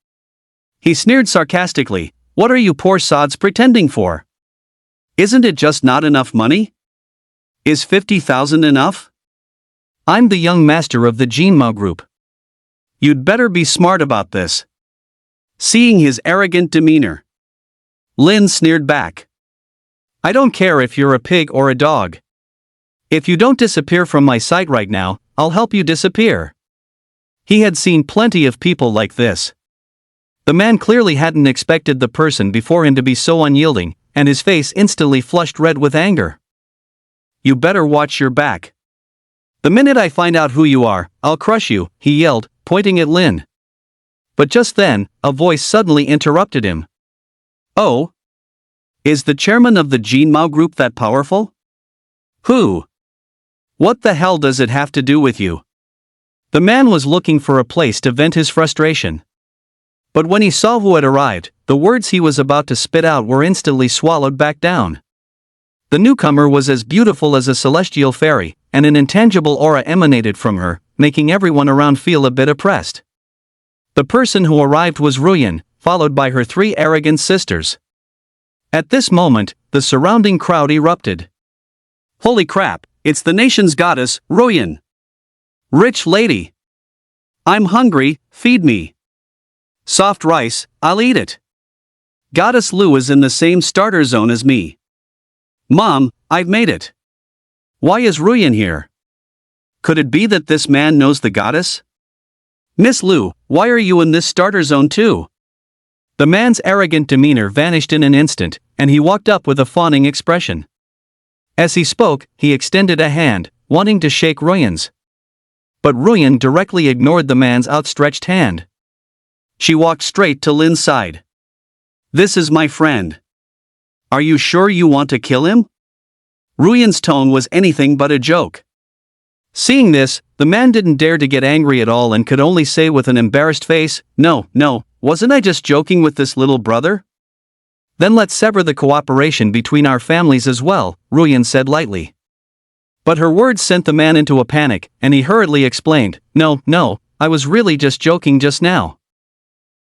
He sneered sarcastically, "What are you poor sods pretending for? Isn't it just not enough money? Is 50,000 enough? I'm the young master of the Jinmao group. You'd better be smart about this." Seeing his arrogant demeanor, Lin sneered back. "I don't care if you're a pig or a dog. If you don't disappear from my sight right now, I'll help you disappear." He had seen plenty of people like this. The man clearly hadn't expected the person before him to be so unyielding, and his face instantly flushed red with anger. "You better watch your back. The minute I find out who you are, I'll crush you," he yelled, pointing at Lin. But just then, a voice suddenly interrupted him. "Oh? Is the chairman of the Jinmao group that powerful? Who? What the hell does it have to do with you?" The man was looking for a place to vent his frustration. But when he saw who had arrived, the words he was about to spit out were instantly swallowed back down. The newcomer was as beautiful as a celestial fairy, and an intangible aura emanated from her, making everyone around feel a bit oppressed. The person who arrived was Ruyan, followed by her 3 arrogant sisters. At this moment, the surrounding crowd erupted. "Holy crap, it's the nation's goddess, Ruyan! Rich lady! I'm hungry, feed me! Soft rice, I'll eat it! Goddess Lu is in the same starter zone as me! Mom, I've made it! Why is Ruyan here? Could it be that this man knows the goddess? Miss Lu, why are you in this starter zone too?" The man's arrogant demeanor vanished in an instant, and he walked up with a fawning expression. As he spoke, he extended a hand, wanting to shake Ruyan's. But Ruyan directly ignored the man's outstretched hand. She walked straight to Lin's side. "This is my friend. Are you sure you want to kill him?" Ruyan's tone was anything but a joke. Seeing this, the man didn't dare to get angry at all and could only say with an embarrassed face, No, wasn't I just joking with this little brother?" "Then let's sever the cooperation between our families as well," Ruyan said lightly. But her words sent the man into a panic, and he hurriedly explained, No, I was really just joking just now."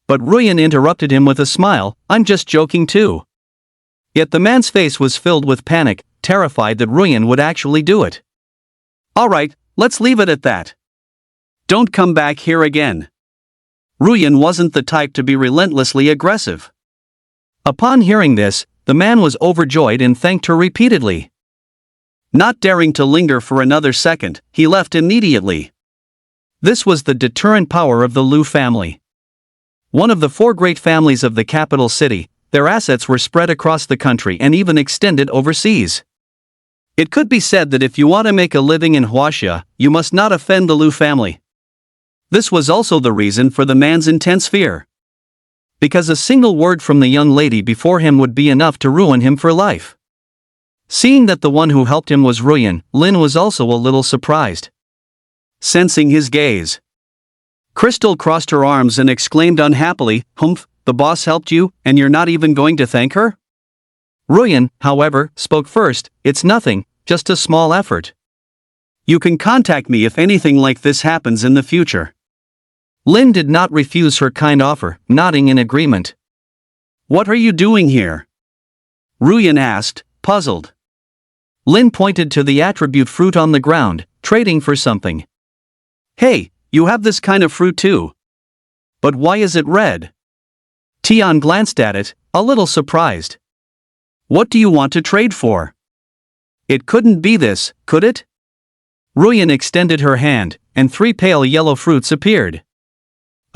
But Ruyan interrupted him with a smile, "I'm just joking too." Yet the man's face was filled with panic, terrified that Ruyan would actually do it. "Alright, let's leave it at that. Don't come back here again." Ruyan wasn't the type to be relentlessly aggressive. Upon hearing this, the man was overjoyed and thanked her repeatedly. Not daring to linger for another second, he left immediately. This was the deterrent power of the Lu family. One of the 4 great families of the capital city, their assets were spread across the country and even extended overseas. It could be said that if you want to make a living in Huaxia, you must not offend the Lu family. This was also the reason for the man's intense fear. Because a single word from the young lady before him would be enough to ruin him for life. Seeing that the one who helped him was Ruyan, Lin was also a little surprised. Sensing his gaze, Crystal crossed her arms and exclaimed unhappily, "Humph, the boss helped you, and you're not even going to thank her?" Ruyan, however, spoke first, "It's nothing, just a small effort. You can contact me if anything like this happens in the future." Lin did not refuse her kind offer, nodding in agreement. "What are you doing here?" Ruyan asked, puzzled. Lin pointed to the attribute fruit on the ground, trading for something. "Hey, you have this kind of fruit too. But why is it red?" Tian glanced at it, a little surprised. "What do you want to trade for?" "It couldn't be this, could it?" Ruyan extended her hand, and 3 pale yellow fruits appeared.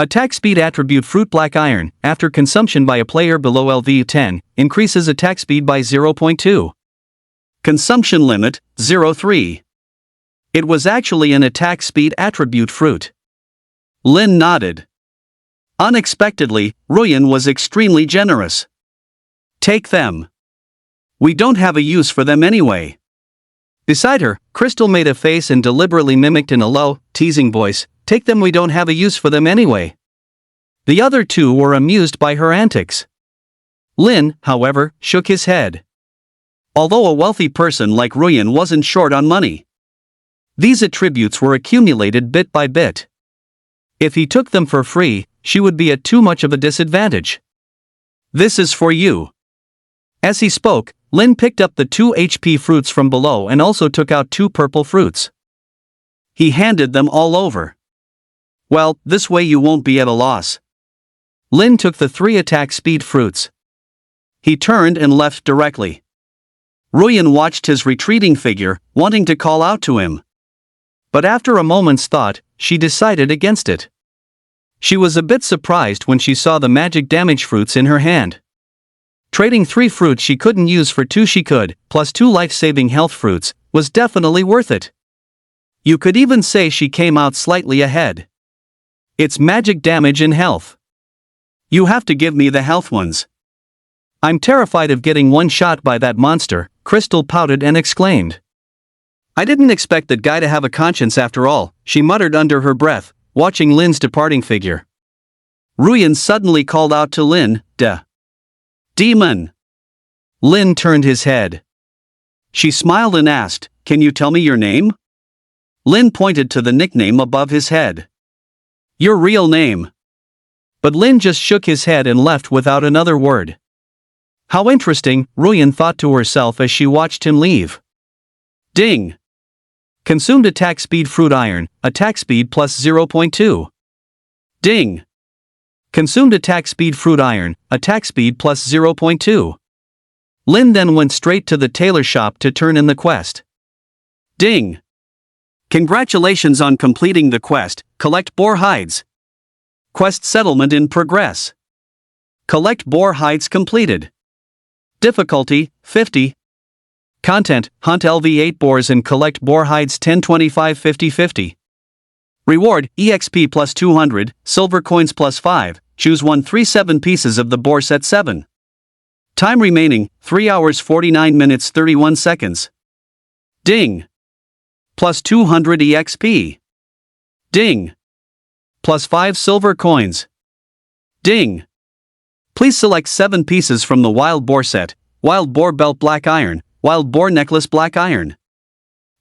Attack speed attribute fruit black iron, after consumption by a player below LV 10, increases attack speed by 0.2. Consumption limit, 0.3. It was actually an attack speed attribute fruit. Lin nodded. Unexpectedly, Ruyan was extremely generous. "Take them. We don't have a use for them anyway." Beside her, Crystal made a face and deliberately mimicked in a low, teasing voice, "Take them, we don't have a use for them anyway." The other 2 were amused by her antics. Lin, however, shook his head. Although a wealthy person like Ruyan wasn't short on money, these attributes were accumulated bit by bit. If he took them for free, she would be at too much of a disadvantage. "This is for you." As he spoke, Lin picked up the 2 HP fruits from below and also took out 2 purple fruits. He handed them all over. "Well, this way you won't be at a loss." Lin took the 3 attack speed fruits. He turned and left directly. Ruyan watched his retreating figure, wanting to call out to him. But after a moment's thought, she decided against it. She was a bit surprised when she saw the magic damage fruits in her hand. Trading 3 fruits she couldn't use for 2 she could, plus 2 life-saving health fruits, was definitely worth it. You could even say she came out slightly ahead. It's magic damage and health. You have to give me the health ones. I'm terrified of getting one-shot by that monster, Crystal pouted and exclaimed. I didn't expect that guy to have a conscience after all, she muttered under her breath, watching Lin's departing figure. Ruyan suddenly called out to Lin, Demon! Lin turned his head. She smiled and asked, "Can you tell me your name?" Lin pointed to the nickname above his head. "Your real name." But Lin just shook his head and left without another word. How interesting, Ruyan thought to herself as she watched him leave. Ding! Consumed attack speed fruit iron, attack speed plus 0.2. Ding! Consumed attack speed fruit iron, attack speed plus 0.2. Lin then went straight to the tailor shop to turn in the quest. Ding! Congratulations on completing the quest, collect boar hides. Quest settlement in progress. Collect boar hides completed. Difficulty, 50. Content, hunt LV8 boars and collect boar hides 10-25 50-50. Reward, EXP plus 200, silver coins plus 5, choose 137 pieces of the boar set 7. Time remaining, 3 hours 49 minutes 31 seconds. Ding! Plus 200 EXP. Ding! Plus 5 silver coins. Ding! Please select 7 pieces from the wild boar set, wild boar belt black iron, wild boar necklace black iron.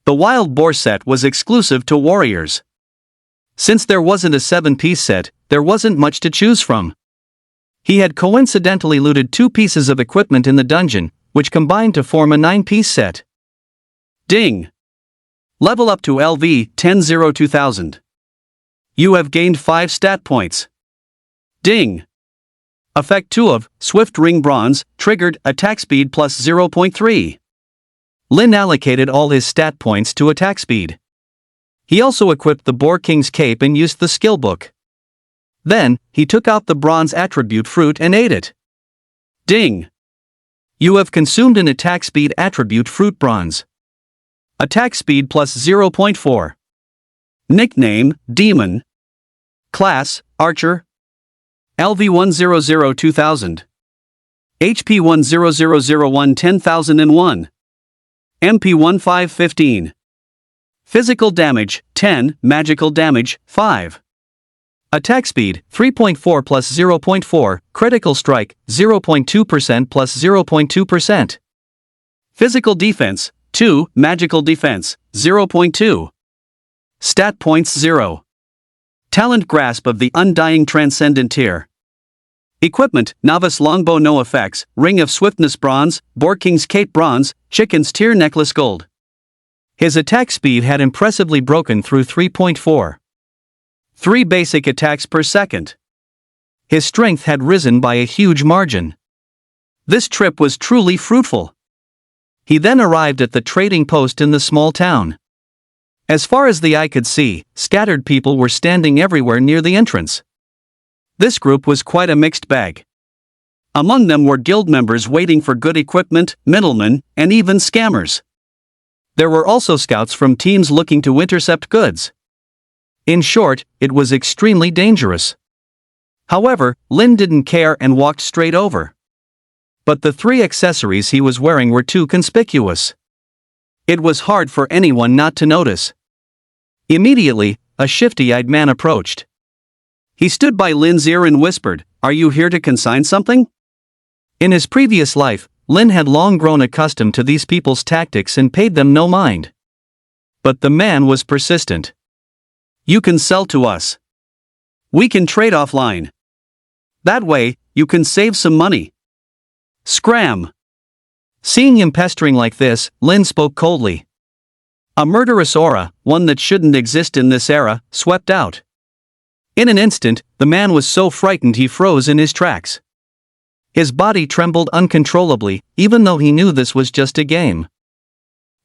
The wild boar set was exclusive to warriors. Since there wasn't a 7-piece set, there wasn't much to choose from. He had coincidentally looted 2 pieces of equipment in the dungeon, which combined to form a 9-piece set. Ding! Level up to LV 10-2000. You have gained 5 stat points. Ding! Effect 2 of Swift Ring Bronze, triggered, attack speed plus 0.3. Lin allocated all his stat points to attack speed. He also equipped the Boar King's cape and used the skill book. Then, he took out the bronze attribute fruit and ate it. Ding! You have consumed an attack speed attribute fruit bronze. Attack speed plus 0.4. Nickname, Demon. Class, Archer. LV 1000-2000. HP 10001 10001. MP 1515. Physical damage, 10, magical damage, 5. Attack speed, 3.4 plus 0.4, critical strike, 0.2% plus 0.2%. Physical defense, 2, magical defense, 0.2. Stat points 0. Talent grasp of the undying transcendent tier. Equipment, novice longbow no effects, ring of swiftness bronze, boar king's cape bronze, chicken's tier necklace gold. His attack speed had impressively broken through 3.4. 3 basic attacks per second. His strength had risen by a huge margin. This trip was truly fruitful. He then arrived at the trading post in the small town. As far as the eye could see, scattered people were standing everywhere near the entrance. This group was quite a mixed bag. Among them were guild members waiting for good equipment, middlemen, and even scammers. There were also scouts from teams looking to intercept goods. In short, it was extremely dangerous. However, Lin didn't care and walked straight over. But the 3 accessories he was wearing were too conspicuous. It was hard for anyone not to notice. Immediately, a shifty-eyed man approached. He stood by Lin's ear and whispered, "Are you here to consign something?" In his previous life, Lin had long grown accustomed to these people's tactics and paid them no mind. But the man was persistent. "You can sell to us. We can trade offline. That way, you can save some money." Scram! Seeing him pestering like this, Lin spoke coldly. A murderous aura, one that shouldn't exist in this era, swept out. In an instant, the man was so frightened he froze in his tracks. His body trembled uncontrollably, even though he knew this was just a game.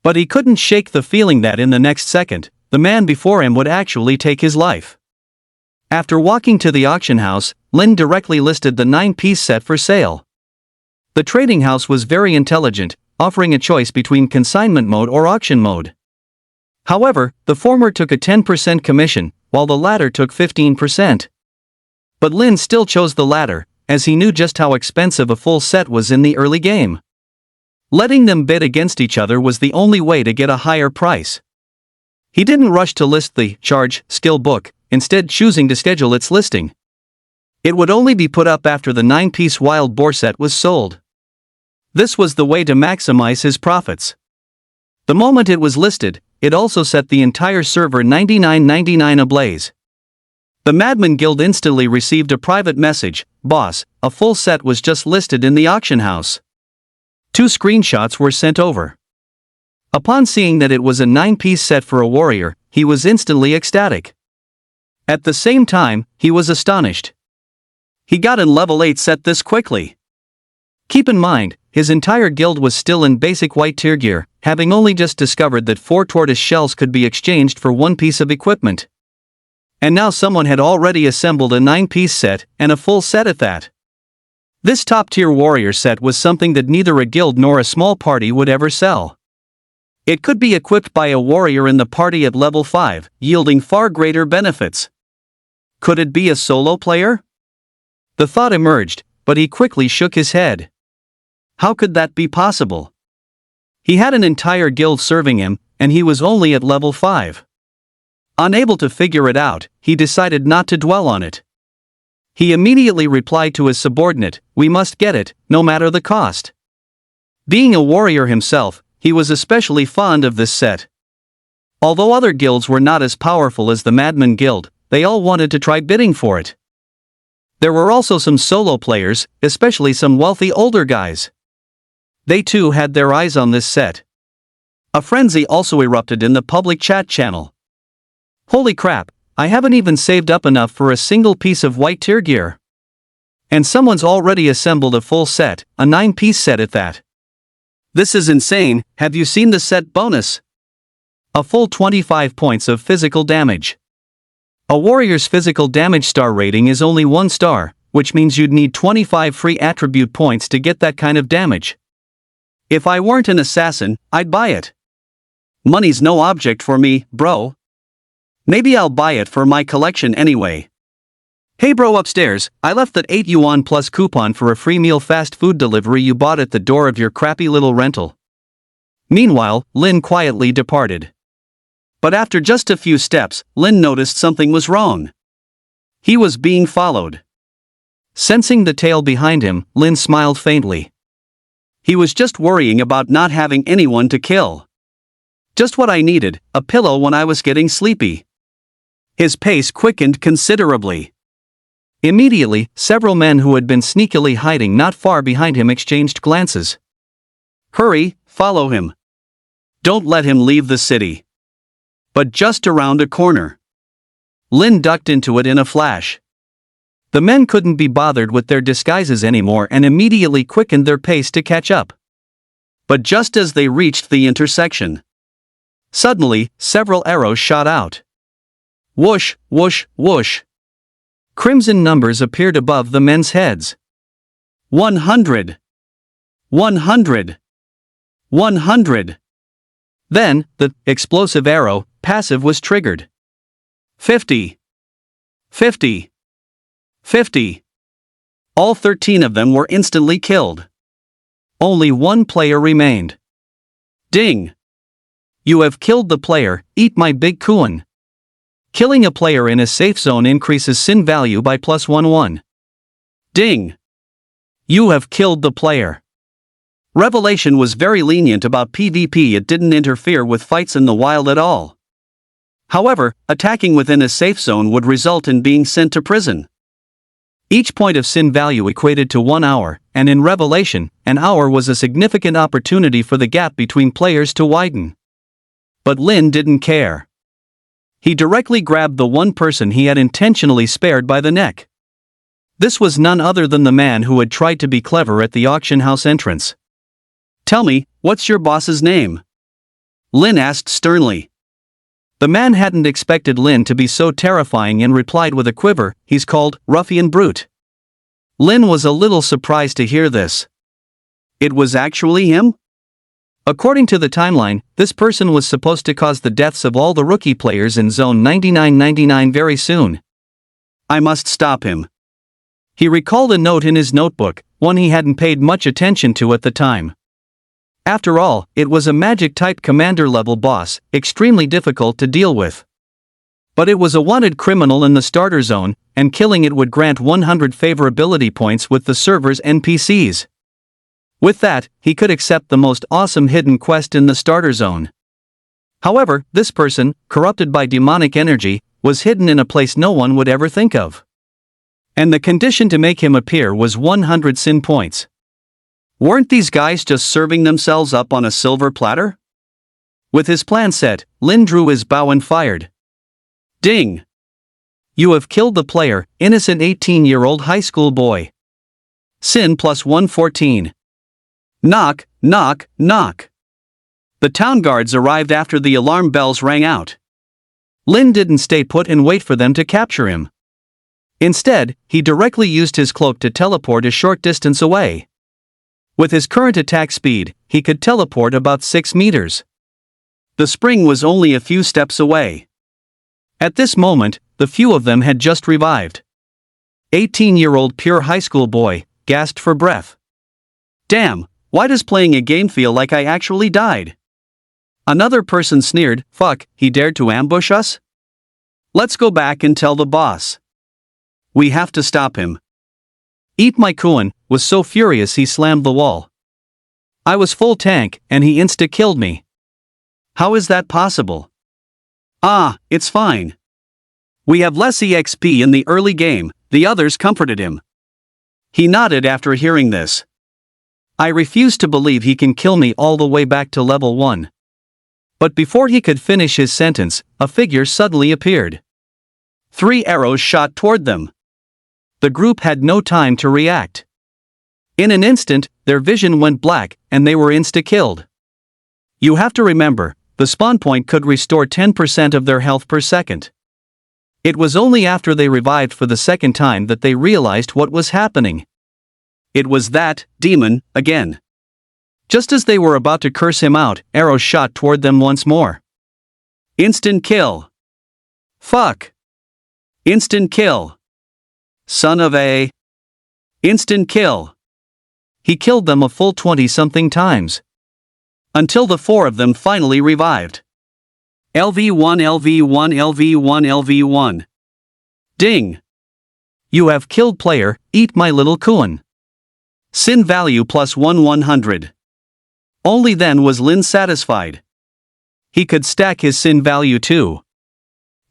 But he couldn't shake the feeling that in the next second, the man before him would actually take his life. After walking to the auction house, Lin directly listed the 9-piece set for sale. The trading house was very intelligent, offering a choice between consignment mode or auction mode. However, the former took a 10% commission, while the latter took 15%. But Lin still chose the latter, as he knew just how expensive a full set was in the early game. Letting them bid against each other was the only way to get a higher price. He didn't rush to list the charge skill book, instead choosing to schedule its listing. It would only be put up after the 9-piece wild boar set was sold. This was the way to maximize his profits. The moment it was listed, it also set the entire server $99.99 ablaze. The Madman Guild instantly received a private message, "Boss, a full set was just listed in the auction house." 2 screenshots were sent over. Upon seeing that it was a 9-piece set for a warrior, he was instantly ecstatic. At the same time, he was astonished. He got an level 8 set this quickly. Keep in mind, his entire guild was still in basic white tier gear, having only just discovered that 4 tortoise shells could be exchanged for 1 piece of equipment. And now someone had already assembled a 9-piece set, and a full set at that. This top-tier warrior set was something that neither a guild nor a small party would ever sell. It could be equipped by a warrior in the party at level 5, yielding far greater benefits. Could it be a solo player? The thought emerged, but he quickly shook his head. How could that be possible? He had an entire guild serving him, and he was only at level 5. Unable to figure it out, he decided not to dwell on it. He immediately replied to his subordinate, "We must get it, no matter the cost." Being a warrior himself, he was especially fond of this set. Although other guilds were not as powerful as the Madman Guild, they all wanted to try bidding for it. There were also some solo players, especially some wealthy older guys. They too had their eyes on this set. A frenzy also erupted in the public chat channel. "Holy crap, I haven't even saved up enough for a single piece of white tier gear. And someone's already assembled a full set, a 9-piece set at that. This is insane. Have you seen the set bonus? A full 25 points of physical damage. A warrior's physical damage star rating is only 1 star, which means you'd need 25 free attribute points to get that kind of damage. If I weren't an assassin, I'd buy it. Money's no object for me, bro. Maybe I'll buy it for my collection anyway. Hey bro upstairs, I left that 8 yuan plus coupon for a free meal fast food delivery you bought at the door of your crappy little rental." Meanwhile, Lin quietly departed. But after just a few steps, Lin noticed something was wrong. He was being followed. Sensing the tail behind him, Lin smiled faintly. He was just worrying about not having anyone to kill. Just what I needed, a pillow when I was getting sleepy. His pace quickened considerably. Immediately, several men who had been sneakily hiding not far behind him exchanged glances. "Hurry, follow him. Don't let him leave the city." But just around a corner, Lin ducked into it in a flash. The men couldn't be bothered with their disguises anymore and immediately quickened their pace to catch up. But just as they reached the intersection, suddenly, several arrows shot out. Whoosh, whoosh, whoosh. Crimson numbers appeared above the men's heads. 100. 100. 100. Then, the explosive arrow passive was triggered. 50. 50. 50. All 13 of them were instantly killed. Only one player remained. Ding! You have killed the player, eat my big kuan. Killing a player in a safe zone increases sin value by +11. Ding! You have killed the player. Revelation was very lenient about PvP. It didn't interfere with fights in the wild at all. However, attacking within a safe zone would result in being sent to prison. Each point of sin value equated to 1 hour, and in Revelation, an hour was a significant opportunity for the gap between players to widen. But Lin didn't care. He directly grabbed the one person he had intentionally spared by the neck. This was none other than the man who had tried to be clever at the auction house entrance. "Tell me, what's your boss's name?" Lin asked sternly. The man hadn't expected Lin to be so terrifying and replied with a quiver, "He's called Ruffian Brute." Lin was a little surprised to hear this. It was actually him? According to the timeline, this person was supposed to cause the deaths of all the rookie players in Zone 9999 very soon. I must stop him. He recalled a note in his notebook, one he hadn't paid much attention to at the time. After all, it was a magic-type commander-level boss, extremely difficult to deal with. But it was a wanted criminal in the starter zone, and killing it would grant 100 favorability points with the server's NPCs. With that, he could accept the most awesome hidden quest in the starter zone. However, this person, corrupted by demonic energy, was hidden in a place no one would ever think of. And the condition to make him appear was 100 sin points. Weren't these guys just serving themselves up on a silver platter? With his plan set, Lin drew his bow and fired. Ding! You have killed the player, innocent 18-year-old high school boy. Sin plus 114. Knock, knock, knock. The town guards arrived after the alarm bells rang out. Lin didn't stay put and wait for them to capture him. Instead, he directly used his cloak to teleport a short distance away. With his current attack speed, he could teleport about 6 meters. The spring was only a few steps away. At this moment, the few of them had just revived. 18-year-old pure high school boy gasped for breath. Damn, why does playing a game feel like I actually died? Another person sneered, fuck, he dared to ambush us? Let's go back and tell the boss. We have to stop him. Eat my Kuan was so furious he slammed the wall. I was full tank and he insta-killed me. How is that possible? Ah, it's fine. We have less EXP in the early game, the others comforted him. He nodded after hearing this. I refuse to believe he can kill me all the way back to level 1. But before he could finish his sentence, a figure suddenly appeared. 3 arrows shot toward them. The group had no time to react. In an instant, their vision went black, and they were insta-killed. You have to remember, the spawn point could restore 10% of their health per second. It was only after they revived for the second time that they realized what was happening. It was that demon, again. Just as they were about to curse him out, arrows shot toward them once more. Instant kill. Fuck. Instant kill. Son of a. Instant kill. He killed them a full 20-something times. Until the 4 of them finally revived. LV1 LV1 LV1 LV1. Ding. You have killed player, eat my little Kuan. Sin value plus 100. Only then was Lin satisfied. He could stack his sin value too.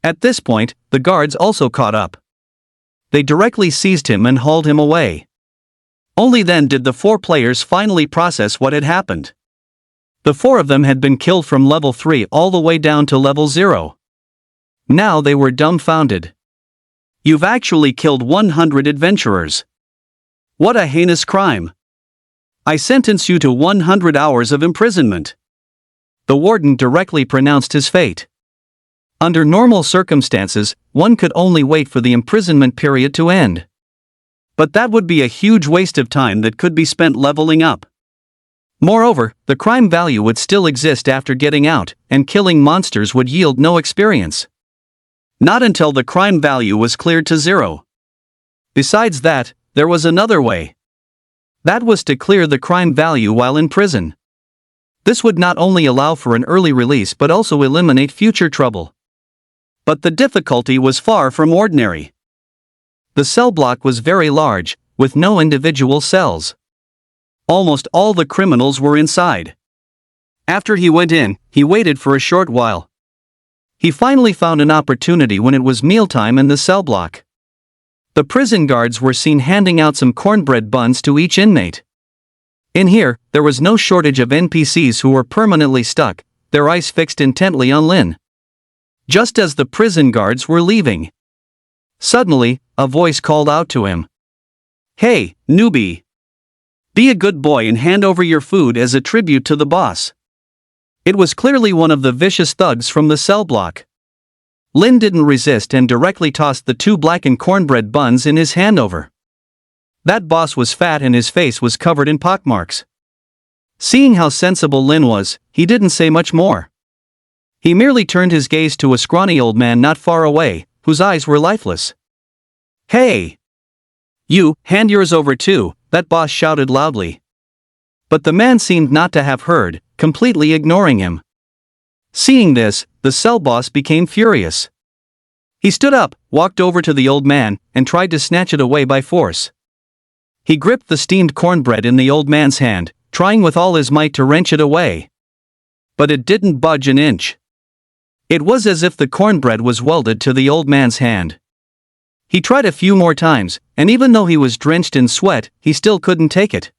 At this point, the guards also caught up. They directly seized him and hauled him away. Only then did the 4 players finally process what had happened. The 4 of them had been killed from level 3 all the way down to level 0. Now they were dumbfounded. You've actually killed 100 adventurers. What a heinous crime. I sentence you to 100 hours of imprisonment. The warden directly pronounced his fate. Under normal circumstances, one could only wait for the imprisonment period to end. But that would be a huge waste of time that could be spent leveling up. Moreover, the crime value would still exist after getting out, and killing monsters would yield no experience. Not until the crime value was cleared to 0. Besides that, there was another way. That was to clear the crime value while in prison. This would not only allow for an early release but also eliminate future trouble. But the difficulty was far from ordinary. The cell block was very large, with no individual cells. Almost all the criminals were inside. After he went in, he waited for a short while. He finally found an opportunity when it was mealtime in the cell block. The prison guards were seen handing out some cornbread buns to each inmate. In here, there was no shortage of NPCs who were permanently stuck, their eyes fixed intently on Lin. Just as the prison guards were leaving. Suddenly, a voice called out to him. Hey, newbie! Be a good boy and hand over your food as a tribute to the boss. It was clearly one of the vicious thugs from the cell block. Lin didn't resist and directly tossed the 2 blackened cornbread buns in his handover. That boss was fat and his face was covered in pockmarks. Seeing how sensible Lin was, he didn't say much more. He merely turned his gaze to a scrawny old man not far away, whose eyes were lifeless. Hey! You, hand yours over too, that boss shouted loudly. But the man seemed not to have heard, completely ignoring him. Seeing this, the cell boss became furious. He stood up, walked over to the old man, and tried to snatch it away by force. He gripped the steamed cornbread in the old man's hand, trying with all his might to wrench it away. But it didn't budge an inch. It was as if the cornbread was welded to the old man's hand. He tried a few more times, and even though he was drenched in sweat, he still couldn't take it.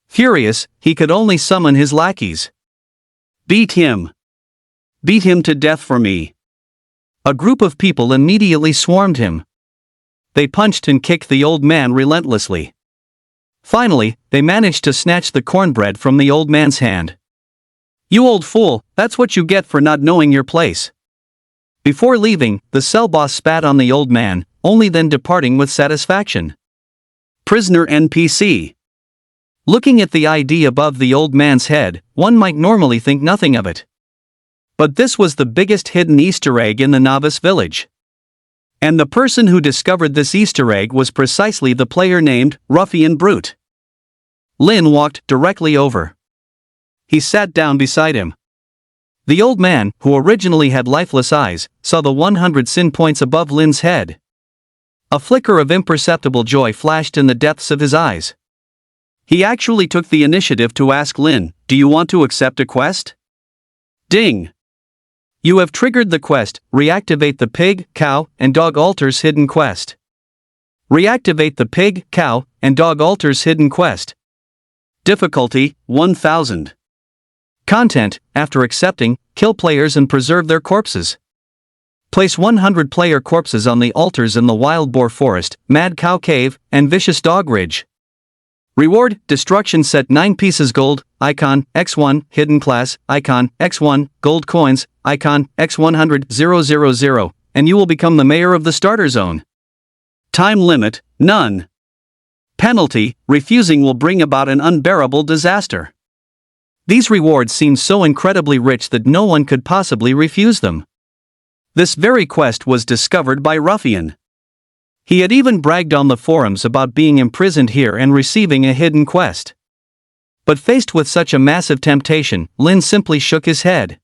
Furious, he could only summon his lackeys. Beat him! Beat him to death for me! A group of people immediately swarmed him. They punched and kicked the old man relentlessly. Finally, they managed to snatch the cornbread from the old man's hand. "You old fool, that's what you get for not knowing your place." Before leaving, the cell boss spat on the old man, only then departing with satisfaction. Prisoner NPC. Looking at the ID above the old man's head, one might normally think nothing of it. But this was the biggest hidden Easter egg in the novice village. And the person who discovered this Easter egg was precisely the player named Ruffian Brute. Lin walked directly over. He sat down beside him. The old man, who originally had lifeless eyes, saw the 100 sin points above Lin's head. A flicker of imperceptible joy flashed in the depths of his eyes. He actually took the initiative to ask Lin, "Do you want to accept a quest?" Ding! You have triggered the quest, reactivate the pig, cow, and dog altars hidden quest. Reactivate the pig, cow, and dog altars hidden quest. Difficulty, 1000. Content, after accepting, kill players and preserve their corpses. Place 100 player corpses on the altars in the Wild Boar Forest, Mad Cow Cave, and Vicious Dog Ridge. Reward, destruction set 9 pieces gold, icon, x1, hidden class, icon, x1, gold coins, icon, x100, 000, and you will become the mayor of the starter zone. Time limit, none. Penalty, refusing will bring about an unbearable disaster. These rewards seemed so incredibly rich that no one could possibly refuse them. This very quest was discovered by Ruffian. He had even bragged on the forums about being imprisoned here and receiving a hidden quest. But faced with such a massive temptation, Lin simply shook his head.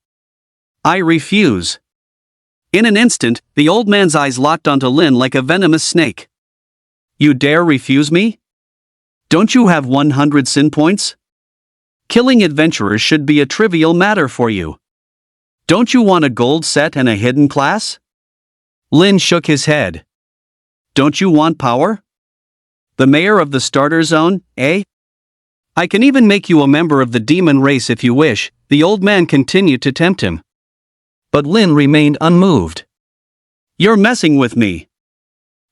"I refuse." In an instant, the old man's eyes locked onto Lin like a venomous snake. "You dare refuse me? Don't you have 100 sin points? Killing adventurers should be a trivial matter for you. Don't you want a gold set and a hidden class?" Lin shook his head. "Don't you want power? The mayor of the starter zone, eh? I can even make you a member of the demon race if you wish," the old man continued to tempt him. But Lin remained unmoved. "You're messing with me."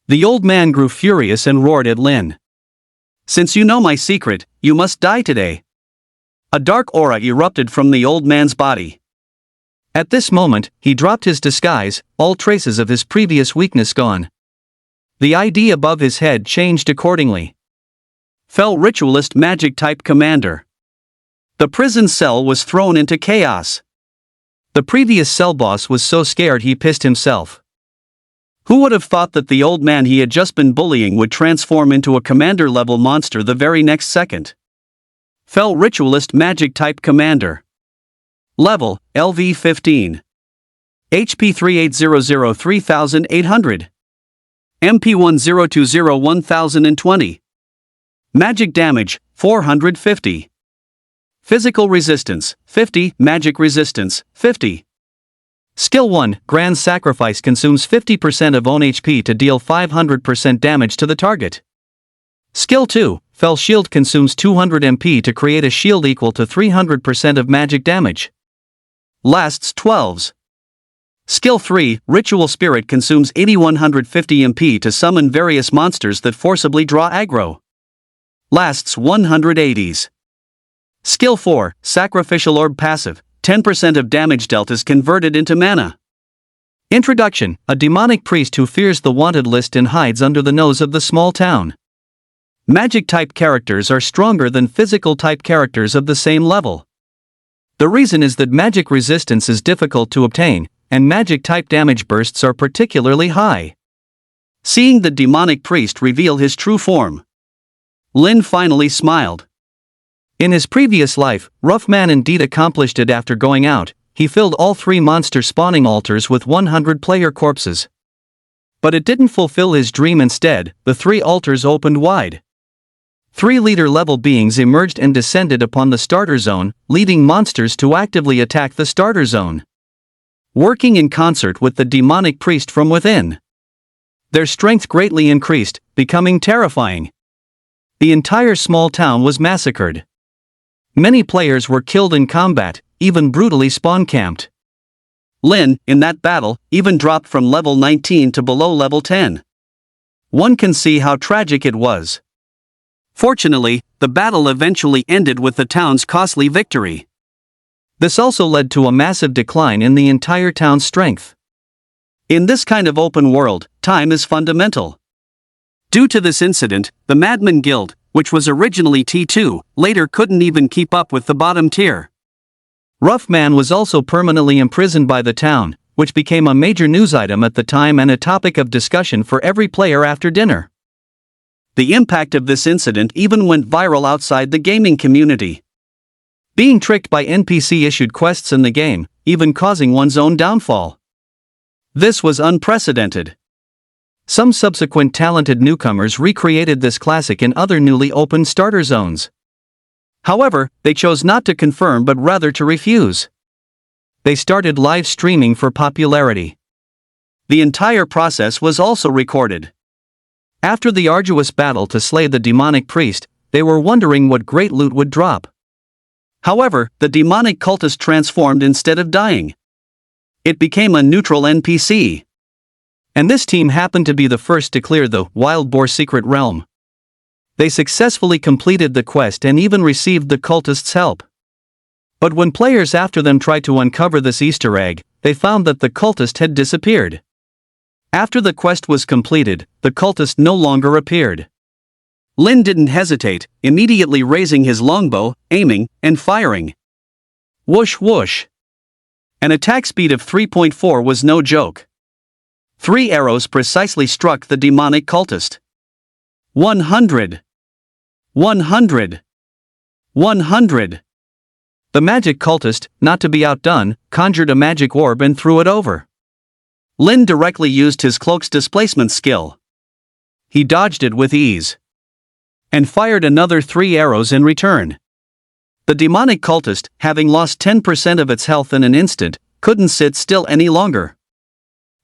The old man grew furious and roared at Lin. "Since you know my secret, you must die today." A dark aura erupted from the old man's body. At this moment, he dropped his disguise, all traces of his previous weakness gone. The ID above his head changed accordingly. Fell Ritualist Magic Type Commander. The prison cell was thrown into chaos. The previous cell boss was so scared he pissed himself. Who would have thought that the old man he had just been bullying would transform into a commander-level monster the very next second? Fell Ritualist Magic Type Commander. Level, LV 15. HP 3800 3800. MP 1020 1020. Magic damage, 450. Physical resistance, 50. Magic resistance, 50. Skill 1, Grand Sacrifice consumes 50% of own HP to deal 500% damage to the target. Skill 2, Fell Shield consumes 200 MP to create a shield equal to 300% of magic damage. Lasts 12s. Skill 3, Ritual Spirit consumes 8150 MP to summon various monsters that forcibly draw aggro. Lasts 180s. Skill 4, Sacrificial Orb passive, 10% of damage dealt is converted into mana. Introduction, a demonic priest who fears the wanted list and hides under the nose of the small town. Magic-type characters are stronger than physical-type characters of the same level. The reason is that magic resistance is difficult to obtain, and magic-type damage bursts are particularly high. Seeing the demonic priest reveal his true form, Lin finally smiled. In his previous life, Roughman indeed accomplished it. After going out, he filled all 3 monster spawning altars with 100 player corpses. But it didn't fulfill his dream. Instead, the 3 altars opened wide. 3 leader-level beings emerged and descended upon the starter zone, leading monsters to actively attack the starter zone. Working in concert with the demonic priest from within, their strength greatly increased, becoming terrifying. The entire small town was massacred. Many players were killed in combat, even brutally spawn-camped. Lin, in that battle, even dropped from level 19 to below level 10. One can see how tragic it was. Fortunately, the battle eventually ended with the town's costly victory. This also led to a massive decline in the entire town's strength. In this kind of open world, time is fundamental. Due to this incident, the Madman Guild, which was originally T2, later couldn't even keep up with the bottom tier. Rough Man was also permanently imprisoned by the town, which became a major news item at the time and a topic of discussion for every player after dinner. The impact of this incident even went viral outside the gaming community. Being tricked by NPC-issued quests in the game, even causing one's own downfall. This was unprecedented. Some subsequent talented newcomers recreated this classic in other newly opened starter zones. However, they chose not to confirm but rather to refuse. They started live streaming for popularity. The entire process was also recorded. After the arduous battle to slay the demonic priest, they were wondering what great loot would drop. However, the demonic cultist transformed instead of dying. It became a neutral NPC. And this team happened to be the first to clear the Wild Boar Secret Realm. They successfully completed the quest and even received the cultist's help. But when players after them tried to uncover this Easter egg, they found that the cultist had disappeared. After the quest was completed, the cultist no longer appeared. Lin didn't hesitate, immediately raising his longbow, aiming, and firing. Whoosh whoosh. An attack speed of 3.4 was no joke. 3 arrows precisely struck the demonic cultist. 100. 100. 100. The magic cultist, not to be outdone, conjured a magic orb and threw it over. Lin directly used his cloak's displacement skill. He dodged it with ease. And fired another 3 arrows in return. The demonic cultist, having lost 10% of its health in an instant, couldn't sit still any longer.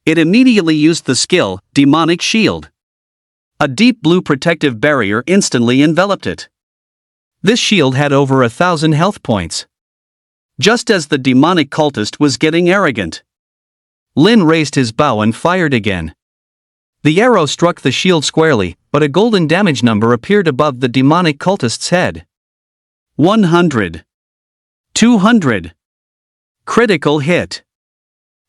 It immediately used the skill, Demonic Shield. A deep blue protective barrier instantly enveloped it. This shield had over 1,000 health points. Just as the demonic cultist was getting arrogant, Lin raised his bow and fired again. The arrow struck the shield squarely, but a golden damage number appeared above the demonic cultist's head. 100. 200. Critical hit.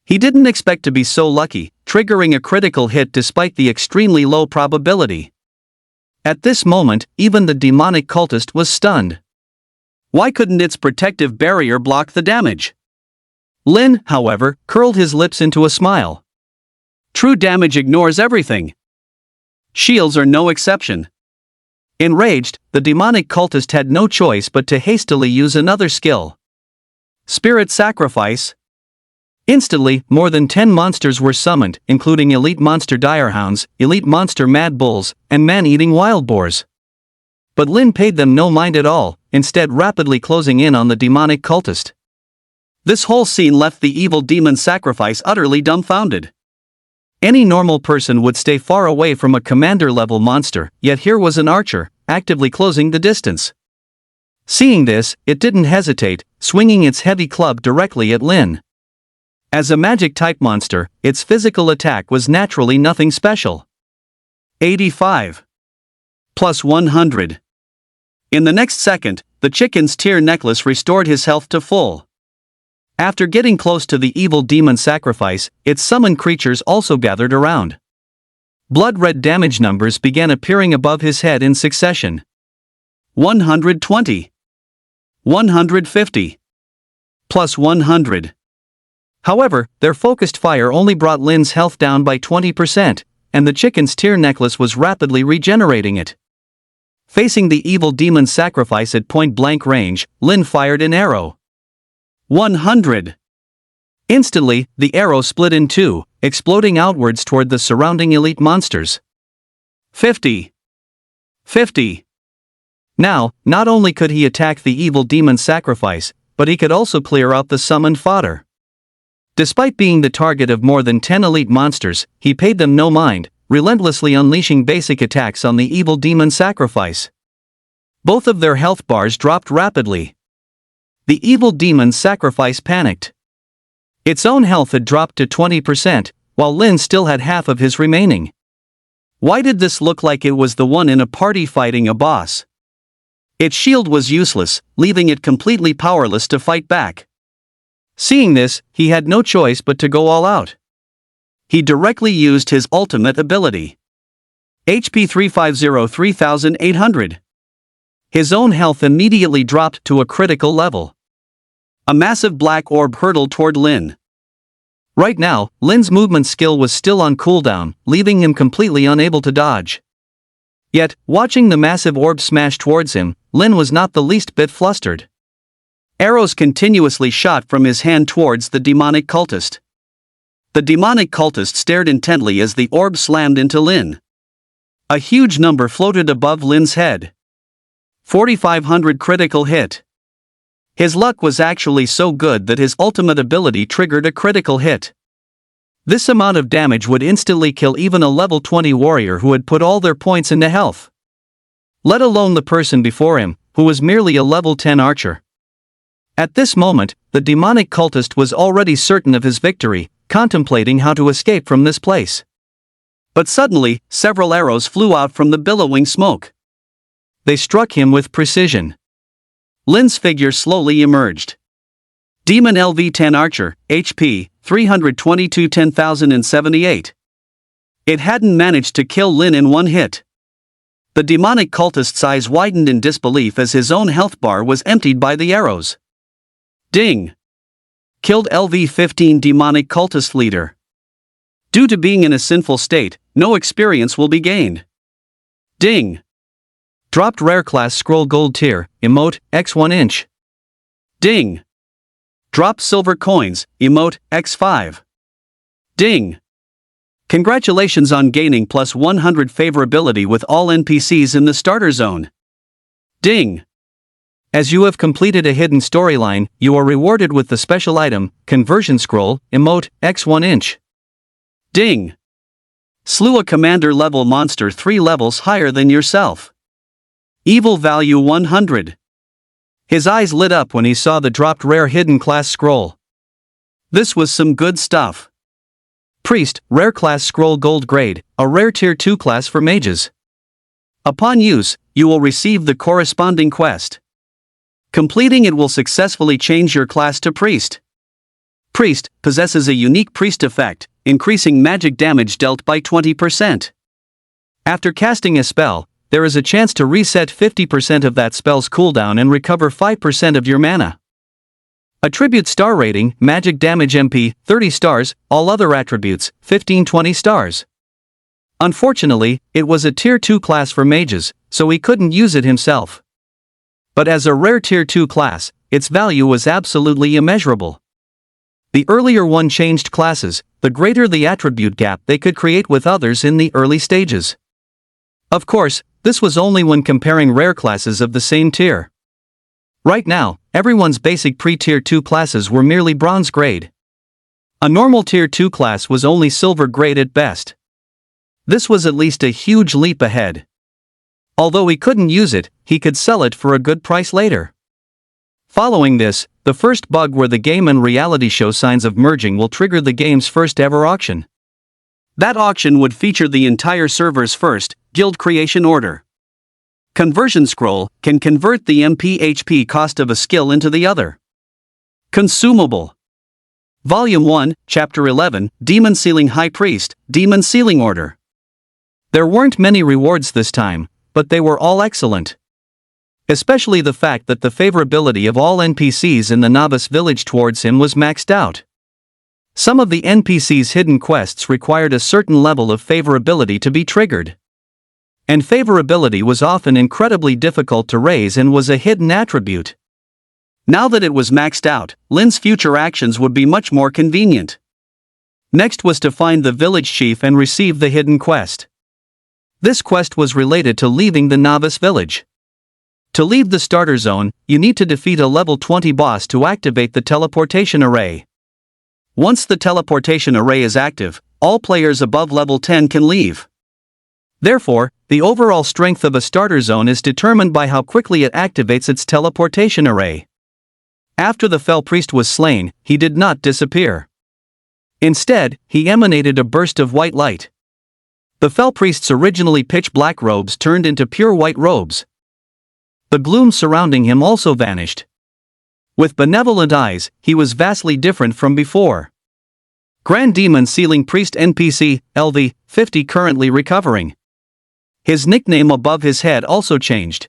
He didn't expect to be so lucky, triggering a critical hit despite the extremely low probability. At this moment, even the demonic cultist was stunned. Why couldn't its protective barrier block the damage? Lin, however, curled his lips into a smile. True damage ignores everything. Shields are no exception. Enraged, the demonic cultist had no choice but to hastily use another skill. Spirit Sacrifice. Instantly, more than 10 monsters were summoned, including elite monster direhounds, elite monster mad bulls, and man-eating wild boars. But Lin paid them no mind at all, instead rapidly closing in on the demonic cultist. This whole scene left the evil demon sacrifice utterly dumbfounded. Any normal person would stay far away from a commander-level monster, yet here was an archer, actively closing the distance. Seeing this, it didn't hesitate, swinging its heavy club directly at Lin. As a magic-type monster, its physical attack was naturally nothing special. 85. Plus 100. In the next second, the chicken's tear necklace restored his health to full. After getting close to the evil demon sacrifice, its summoned creatures also gathered around. Blood-red damage numbers began appearing above his head in succession. 120. 150. Plus 100. However, their focused fire only brought Lin's health down by 20%, and the chicken's tear necklace was rapidly regenerating it. Facing the evil demon sacrifice at point-blank range, Lin fired an arrow. 100. Instantly, the arrow split in two, exploding outwards toward the surrounding elite monsters. 50. 50. Now, not only could he attack the evil demon sacrifice, but he could also clear out the summoned fodder. Despite being the target of more than 10 elite monsters, he paid them no mind, relentlessly unleashing basic attacks on the evil demon sacrifice. Both of their health bars dropped rapidly. The evil demon sacrifice panicked. Its own health had dropped to 20%, while Lin still had half of his remaining. Why did this look like it was the one in a party fighting a boss? Its shield was useless, leaving it completely powerless to fight back. Seeing this, he had no choice but to go all out. He directly used his ultimate ability. HP 350 3800. His own health immediately dropped to a critical level. A massive black orb hurtled toward Lin. Right now, Lin's movement skill was still on cooldown, leaving him completely unable to dodge. Yet, watching the massive orb smash towards him, Lin was not the least bit flustered. Arrows continuously shot from his hand towards the demonic cultist. The demonic cultist stared intently as the orb slammed into Lin. A huge number floated above Lin's head. 4,500 critical hit. His luck was actually so good that his ultimate ability triggered a critical hit. This amount of damage would instantly kill even a level 20 warrior who had put all their points into health. Let alone the person before him, who was merely a level 10 archer. At this moment, the demonic cultist was already certain of his victory, contemplating how to escape from this place. But suddenly, several arrows flew out from the billowing smoke. They struck him with precision. Lin's figure slowly emerged. Demon LV-10 Archer, HP, 322 10,078. It hadn't managed to kill Lin in one hit. The demonic cultist's eyes widened in disbelief as his own health bar was emptied by the arrows. Ding! Killed LV-15 demonic cultist leader. Due to being in a sinful state, no experience will be gained. Ding! Dropped rare class scroll gold tier, emote, x1 inch. Ding! Dropped silver coins, emote, x5. Ding! Congratulations on gaining plus 100 favorability with all NPCs in the starter zone. Ding! As you have completed a hidden storyline, you are rewarded with the special item, conversion scroll, emote, x1 inch. Ding! Slew a commander level monster 3 levels higher than yourself. Evil value 100. His eyes lit up when he saw the dropped rare hidden class scroll. This was some good stuff. Priest, rare class scroll gold grade, a rare tier 2 class for mages. Upon use, you will receive the corresponding quest. Completing it will successfully change your class to priest. Priest possesses a unique priest effect, increasing magic damage dealt by 20%. After casting a spell, there is a chance to reset 50% of that spell's cooldown and recover 5% of your mana. Attribute star rating, magic damage MP, 30 stars, all other attributes, 15-20 stars. Unfortunately, it was a tier 2 class for mages, so he couldn't use it himself. But as a rare tier 2 class, its value was absolutely immeasurable. The earlier one changed classes, the greater the attribute gap they could create with others in the early stages. Of course, this was only when comparing rare classes of the same tier. Right now, everyone's basic pre-tier 2 classes were merely bronze grade. A normal tier 2 class was only silver grade at best. This was at least a huge leap ahead. Although he couldn't use it, he could sell it for a good price later. Following this, the first bug where the game and reality show signs of merging will trigger the game's first ever auction. That auction would feature the entire server's first guild creation order. Conversion scroll can convert the MP/HP cost of a skill into the other. Consumable. Volume 1, Chapter 11, Demon Sealing High Priest, Demon Sealing Order. There weren't many rewards this time, but they were all excellent. Especially the fact that the favorability of all NPCs in the novice village towards him was maxed out. Some of the NPCs' hidden quests required a certain level of favorability to be triggered. And favorability was often incredibly difficult to raise and was a hidden attribute. Now that it was maxed out, Lin's future actions would be much more convenient. Next was to find the village chief and receive the hidden quest. This quest was related to leaving the novice village. To leave the starter zone, you need to defeat a level 20 boss to activate the teleportation array. Once the teleportation array is active, all players above level 10 can leave. Therefore, the overall strength of a starter zone is determined by how quickly it activates its teleportation array. After the fell priest was slain, he did not disappear. Instead, he emanated a burst of white light. The fell priest's originally pitch-black robes turned into pure white robes. The gloom surrounding him also vanished. With benevolent eyes, he was vastly different from before. Grand Demon Sealing Priest NPC, LV, 50 currently recovering. His nickname above his head also changed.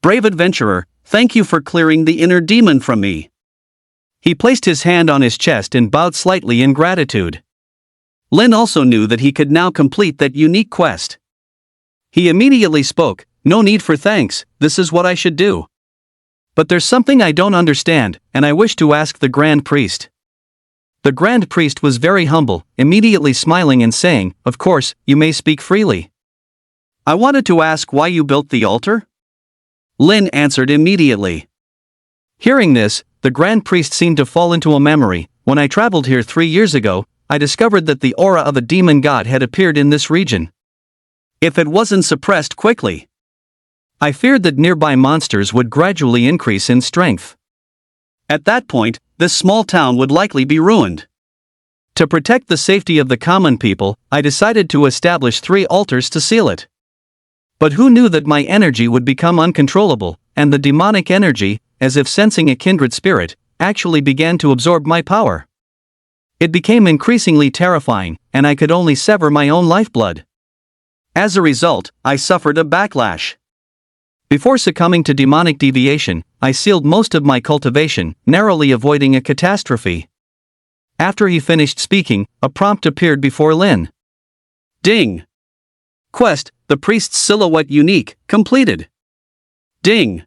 Brave adventurer, thank you for clearing the inner demon from me. He placed his hand on his chest and bowed slightly in gratitude. Lin also knew that he could now complete that unique quest. He immediately spoke, "No need for thanks, this is what I should do. But there's something I don't understand, and I wish to ask the Grand Priest." The Grand Priest was very humble, immediately smiling and saying, "Of course, you may speak freely." "I wanted to ask why you built the altar?" Lin answered immediately. Hearing this, the Grand Priest seemed to fall into a memory. "When I traveled here 3 years ago, I discovered that the aura of a demon god had appeared in this region. If it wasn't suppressed quickly, I feared that nearby monsters would gradually increase in strength. At that point, this small town would likely be ruined. To protect the safety of the common people, I decided to establish 3 altars to seal it. But who knew that my energy would become uncontrollable, and the demonic energy, as if sensing a kindred spirit, actually began to absorb my power. It became increasingly terrifying, and I could only sever my own lifeblood. As a result, I suffered a backlash. Before succumbing to demonic deviation, I sealed most of my cultivation, narrowly avoiding a catastrophe." After he finished speaking, a prompt appeared before Lin. Ding! Quest, the priest's silhouette unique, completed. Ding!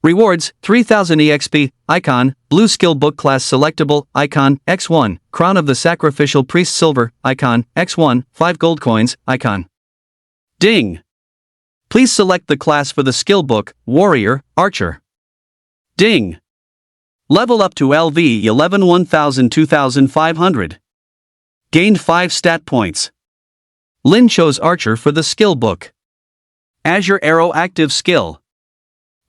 Rewards, 3000 EXP, icon, blue skill book class selectable, icon, X1, crown of the sacrificial priest silver, icon, X1, 5 gold coins, icon. Ding! Please select the class for the skill book, warrior, archer. Ding! Level up to LV 11 2500. Gained 5 stat points. Lin chose archer for the skill book. Azure arrow active skill.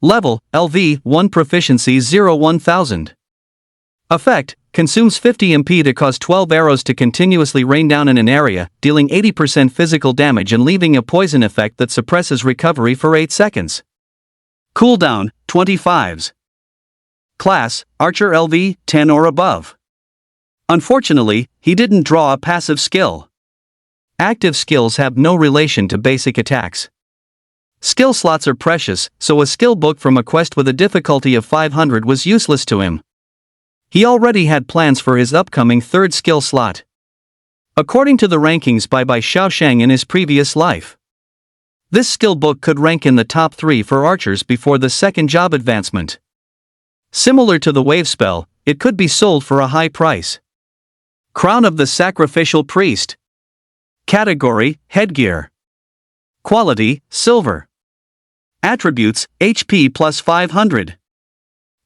Level, LV 1 proficiency 0 1000. Effect, consumes 50 MP to cause 12 arrows to continuously rain down in an area, dealing 80% physical damage and leaving a poison effect that suppresses recovery for 8 seconds. Cooldown, 25s. Class, Archer LV 10 or above. Unfortunately, he didn't draw a passive skill. Active skills have no relation to basic attacks. Skill slots are precious, so a skill book from a quest with a difficulty of 500 was useless to him. He already had plans for his upcoming 3rd skill slot. According to the rankings by Xiaoshang in his previous life, this skill book could rank in the top 3 for archers before the 2nd job advancement. Similar to the wave spell, it could be sold for a high price. Crown of the Sacrificial Priest. Category, headgear. Quality, silver. Attributes, HP plus 500.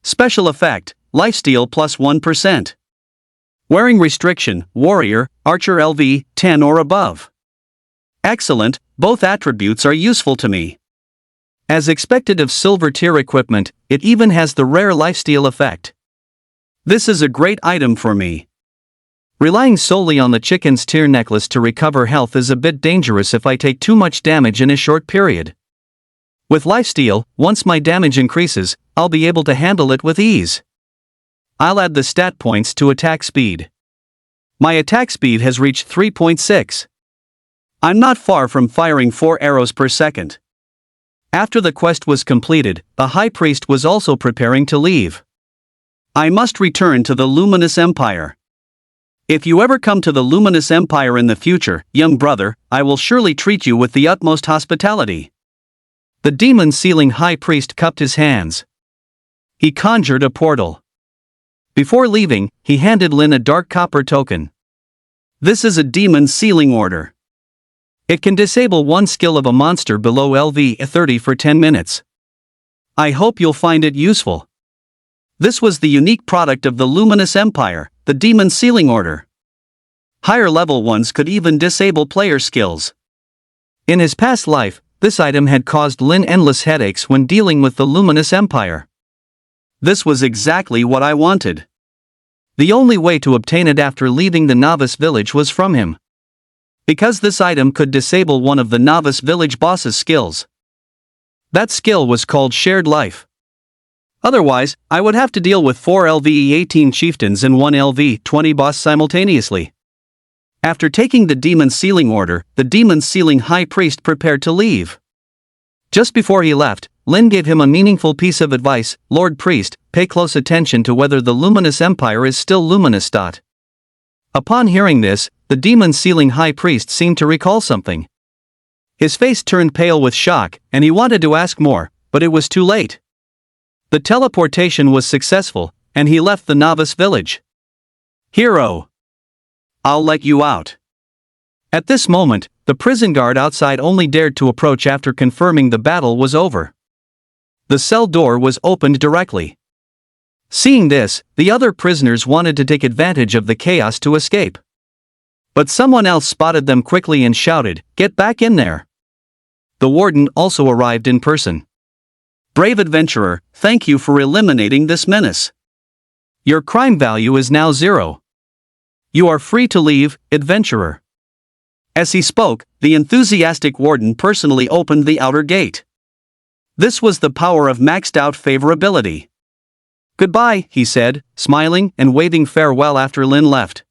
Special effect, lifesteal plus 1%. Wearing restriction, warrior, archer LV 10 or above. Excellent, both attributes are useful to me. As expected of silver tier equipment, it even has the rare lifesteal effect. This is a great item for me. Relying solely on the chicken's tear necklace to recover health is a bit dangerous if I take too much damage in a short period. With lifesteal, once my damage increases, I'll be able to handle it with ease. I'll add the stat points to attack speed. My attack speed has reached 3.6. I'm not far from firing 4 arrows per second. After the quest was completed, the High Priest was also preparing to leave. I must return to the Luminous Empire. If you ever come to the Luminous Empire in the future, young brother, I will surely treat you with the utmost hospitality. The demon-sealing High Priest cupped his hands. He conjured a portal. Before leaving, he handed Lin a dark copper token. This is a demon sealing order. It can disable one skill of a monster below LV 30 for 10 minutes. I hope you'll find it useful. This was the unique product of the Luminous Empire, the demon sealing order. Higher level ones could even disable player skills. In his past life, this item had caused Lin endless headaches when dealing with the Luminous Empire. This was exactly what I wanted. The only way to obtain it after leaving the novice village was from him. Because this item could disable one of the novice village boss's skills. That skill was called Shared Life. Otherwise, I would have to deal with 4 LVE-18 chieftains and 1 LV-20 boss simultaneously. After taking the demon sealing order, the demon sealing high priest prepared to leave. Just before he left, Lin gave him a meaningful piece of advice: Lord Priest, pay close attention to whether the Luminous Empire is still luminous. Upon hearing this, the demon sealing high priest seemed to recall something. His face turned pale with shock, and he wanted to ask more, but it was too late. The teleportation was successful, and he left the novice village. Hero! I'll let you out. At this moment, the prison guard outside only dared to approach after confirming the battle was over. The cell door was opened directly. Seeing this, the other prisoners wanted to take advantage of the chaos to escape. But someone else spotted them quickly and shouted, "Get back in there!" The warden also arrived in person. Brave adventurer, thank you for eliminating this menace. Your crime value is now 0. You are free to leave, adventurer. As he spoke, the enthusiastic warden personally opened the outer gate. This was the power of maxed out favorability. Goodbye, he said, smiling and waving farewell after Lin left.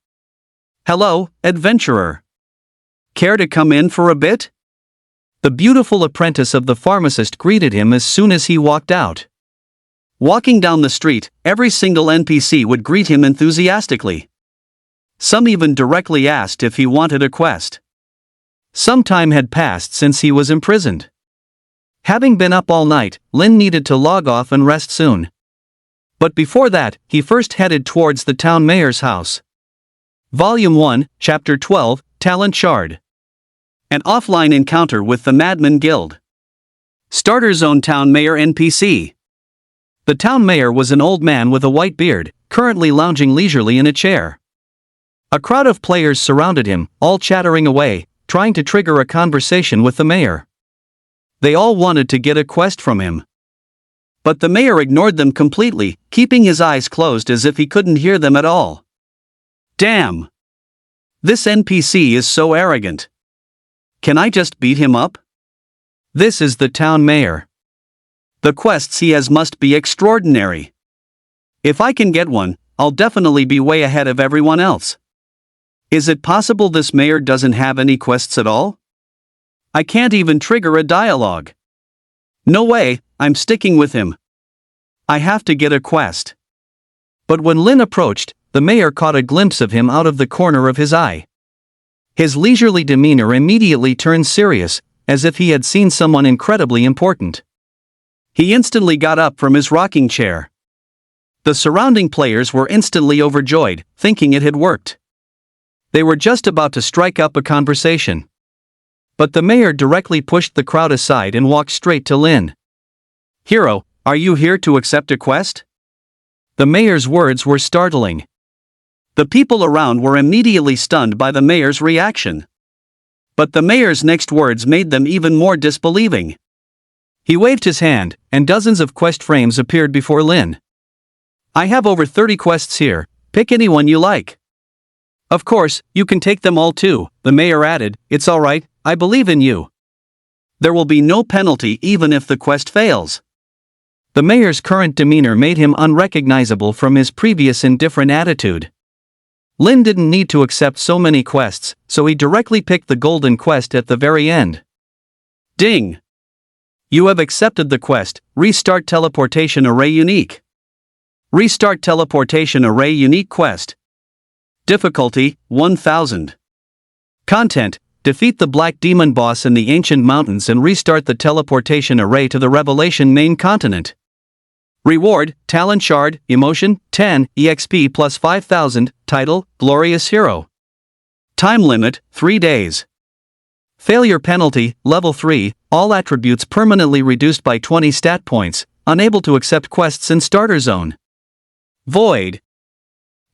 Hello, adventurer. Care to come in for a bit? The beautiful apprentice of the pharmacist greeted him as soon as he walked out. Walking down the street, every single NPC would greet him enthusiastically. Some even directly asked if he wanted a quest. Some time had passed since he was imprisoned. Having been up all night, Lin needed to log off and rest soon. But before that, he first headed towards the town mayor's house. Volume 1, Chapter 12, Talent Shard. An offline encounter with the Madman Guild. Starter Zone Town Mayor NPC. The town mayor was an old man with a white beard, currently lounging leisurely in a chair. A crowd of players surrounded him, all chattering away, trying to trigger a conversation with the mayor. They all wanted to get a quest from him. But the mayor ignored them completely, keeping his eyes closed as if he couldn't hear them at all. Damn! This NPC is so arrogant. Can I just beat him up? This is the town mayor. The quests he has must be extraordinary. If I can get one, I'll definitely be way ahead of everyone else. Is it possible this mayor doesn't have any quests at all? I can't even trigger a dialogue. No way, I'm sticking with him. I have to get a quest. But when Lin approached, the mayor caught a glimpse of him out of the corner of his eye. His leisurely demeanor immediately turned serious, as if he had seen someone incredibly important. He instantly got up from his rocking chair. The surrounding players were instantly overjoyed, thinking it had worked. They were just about to strike up a conversation. But the mayor directly pushed the crowd aside and walked straight to Lin. Hero, are you here to accept a quest? The mayor's words were startling. The people around were immediately stunned by the mayor's reaction. But the mayor's next words made them even more disbelieving. He waved his hand, and dozens of quest frames appeared before Lin. I have over 30 quests here, pick any one you like. Of course, you can take them all too, the mayor added. It's alright, I believe in you. There will be no penalty even if the quest fails. The mayor's current demeanor made him unrecognizable from his previous indifferent attitude. Lin didn't need to accept so many quests, so he directly picked the golden quest at the very end. Ding! You have accepted the quest, Restart Teleportation Array Unique. Restart Teleportation Array Unique Quest. Difficulty, 1000. Content, defeat the Black Demon boss in the Ancient Mountains and restart the teleportation array to the Revelation main continent. Reward, Talent Shard, Emotion, 10, EXP plus 5000, Title, Glorious Hero. Time limit, 3 days. Failure penalty, level 3, all attributes permanently reduced by 20 stat points, unable to accept quests in starter zone. Void.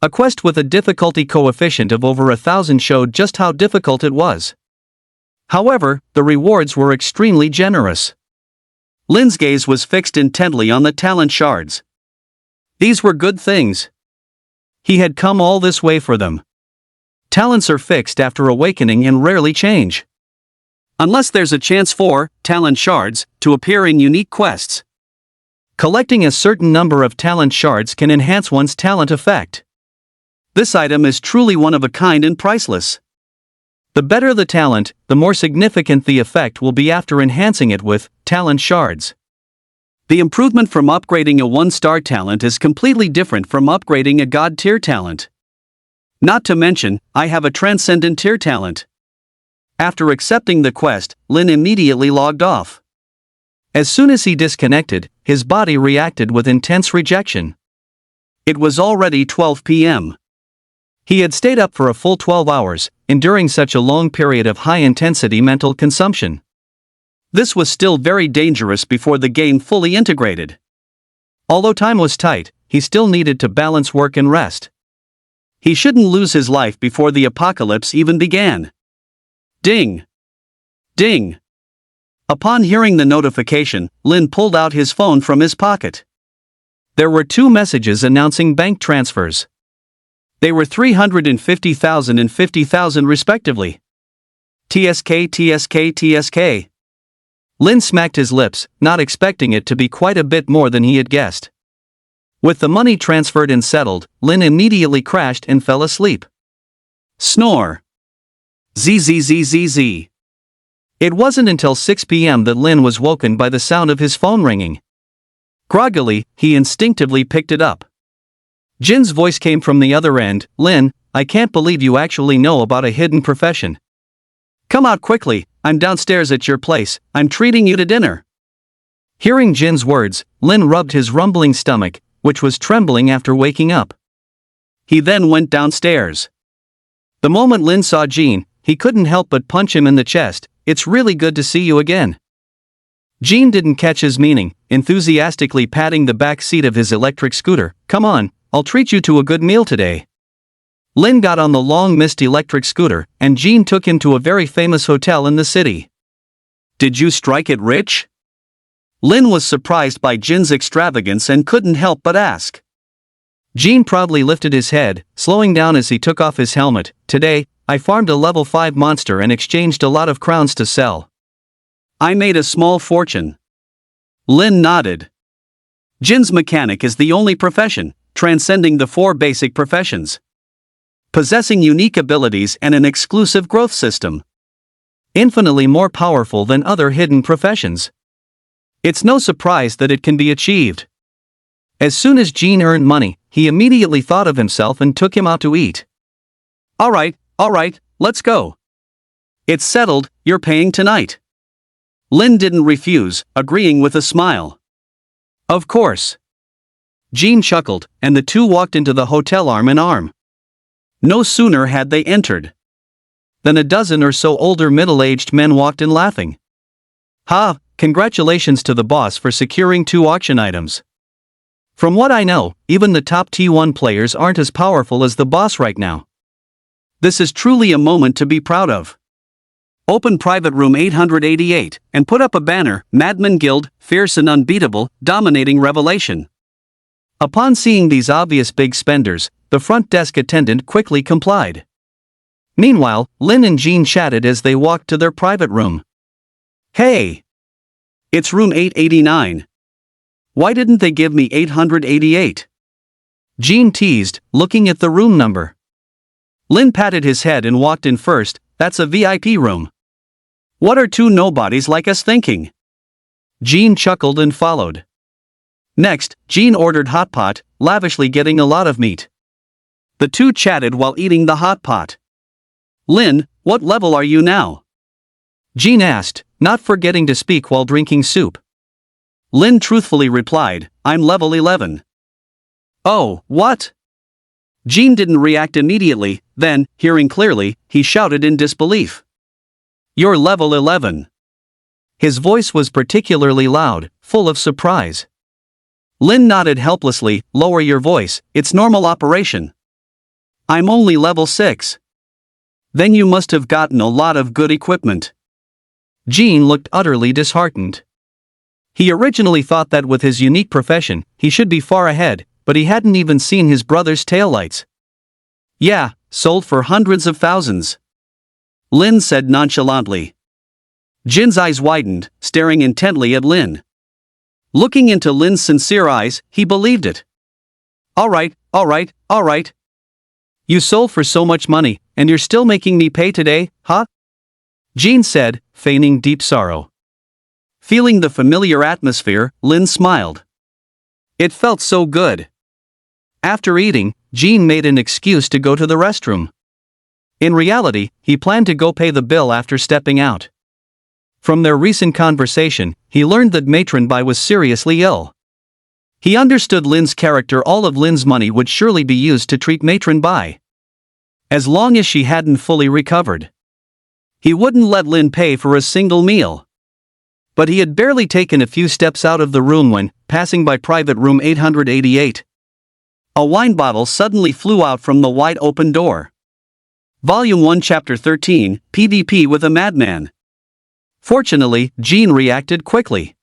A quest with a difficulty coefficient of over 1,000 showed just how difficult it was. However, the rewards were extremely generous. Lin's gaze was fixed intently on the talent shards. These were good things. He had come all this way for them. Talents are fixed after awakening and rarely change. Unless there's a chance for talent shards to appear in unique quests. Collecting a certain number of talent shards can enhance one's talent effect. This item is truly one of a kind and priceless. The better the talent, the more significant the effect will be after enhancing it with talent shards. The improvement from upgrading a 1-star talent is completely different from upgrading a god tier talent. Not to mention, I have a transcendent tier talent. After accepting the quest, Lin immediately logged off. As soon as he disconnected, his body reacted with intense rejection. It was already 12 p.m. He had stayed up for a full 12 hours, enduring such a long period of high-intensity mental consumption. This was still very dangerous before the game fully integrated. Although time was tight, he still needed to balance work and rest. He shouldn't lose his life before the apocalypse even began. Ding! Ding! Upon hearing the notification, Lin pulled out his phone from his pocket. There were 2 messages announcing bank transfers. They were 350,000 and 50,000 respectively. TSK, TSK, TSK. Lin smacked his lips, not expecting it to be quite a bit more than he had guessed. With the money transferred and settled, Lin immediately crashed and fell asleep. Snore. Zzzzzzz. It wasn't until 6 p.m. that Lin was woken by the sound of his phone ringing. Groggily, he instinctively picked it up. Jin's voice came from the other end. Lin, I can't believe you actually know about a hidden profession. Come out quickly, I'm downstairs at your place, I'm treating you to dinner. Hearing Jin's words, Lin rubbed his rumbling stomach, which was trembling after waking up. He then went downstairs. The moment Lin saw Jin, he couldn't help but punch him in the chest. It's really good to see you again. Jin didn't catch his meaning, enthusiastically patting the back seat of his electric scooter. Come on, I'll treat you to a good meal today. Lin got on the long-missed electric scooter, and Jin took him to a very famous hotel in the city. Did you strike it rich? Lin was surprised by Jin's extravagance and couldn't help but ask. Jin proudly lifted his head, slowing down as he took off his helmet. Today, I farmed a level 5 monster and exchanged a lot of crowns to sell. I made a small fortune. Lin nodded. Jin's mechanic is the only profession, transcending the 4 basic professions. Possessing unique abilities and an exclusive growth system. Infinitely more powerful than other hidden professions. It's no surprise that it can be achieved. As soon as Jin earned money, he immediately thought of himself and took him out to eat. Alright, let's go. It's settled, you're paying tonight. Lin didn't refuse, agreeing with a smile. Of course. Jin chuckled, and the two walked into the hotel arm in arm. No sooner had they entered than a dozen or so older middle-aged men walked in laughing. Ha, congratulations to the boss for securing 2 auction items. From what I know, even the top T1 players aren't as powerful as the boss right now. This is truly a moment to be proud of. Open private room 888, and put up a banner, Madman Guild, fierce and unbeatable, dominating revelation. Upon seeing these obvious big spenders, the front desk attendant quickly complied. Meanwhile, Lin and Jin chatted as they walked to their private room. Hey! It's room 889. Why didn't they give me 888? Jin teased, looking at the room number. Lin patted his head and walked in first. That's a VIP room. What are 2 nobodies like us thinking? Jin chuckled and followed. Next, Jin ordered hot pot, lavishly getting a lot of meat. The 2 chatted while eating the hot pot. Lin, what level are you now? Jin asked, not forgetting to speak while drinking soup. Lin truthfully replied, I'm level 11. Oh, what? Jean didn't react immediately, then, hearing clearly, he shouted in disbelief. "You're level 11. His voice was particularly loud, full of surprise. Lin nodded helplessly. "Lower your voice, it's normal operation." "I'm only level 6. "Then you must have gotten a lot of good equipment." Jean looked utterly disheartened. He originally thought that with his unique profession, he should be far ahead, but he hadn't even seen his brother's taillights. "Yeah, sold for hundreds of thousands," Lin said nonchalantly. Jin's eyes widened, staring intently at Lin. Looking into Lin's sincere eyes, he believed it. All right. You sold for so much money, and you're still making me pay today, huh?" Jean said, feigning deep sorrow. Feeling the familiar atmosphere, Lin smiled. It felt so good. After eating, Jean made an excuse to go to the restroom. In reality, he planned to go pay the bill after stepping out. From their recent conversation, he learned that Matron Bai was seriously ill. He understood Lin's character. All of Lin's money would surely be used to treat Matron Bai. As long as she hadn't fully recovered. He wouldn't let Lin pay for a single meal. But he had barely taken a few steps out of the room when, passing by private room 888, a wine bottle suddenly flew out from the wide-open door. Volume 1 Chapter 13, PvP with a Madman. Fortunately, Jean reacted quickly.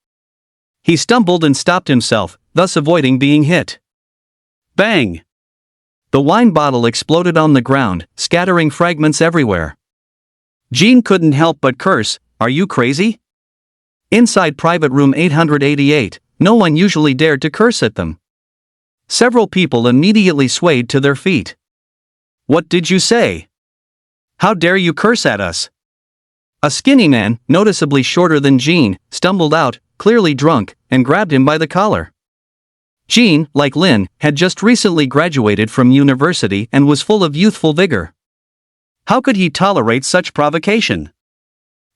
He stumbled and stopped himself, thus avoiding being hit. Bang! The wine bottle exploded on the ground, scattering fragments everywhere. Jean couldn't help but curse, "Are you crazy?" Inside private room 888, no one usually dared to curse at them. Several people immediately swayed to their feet. "What did you say? How dare you curse at us?" A skinny man, noticeably shorter than Jean, stumbled out, clearly drunk, and grabbed him by the collar. Jean, like Lin, had just recently graduated from university and was full of youthful vigor. How could he tolerate such provocation?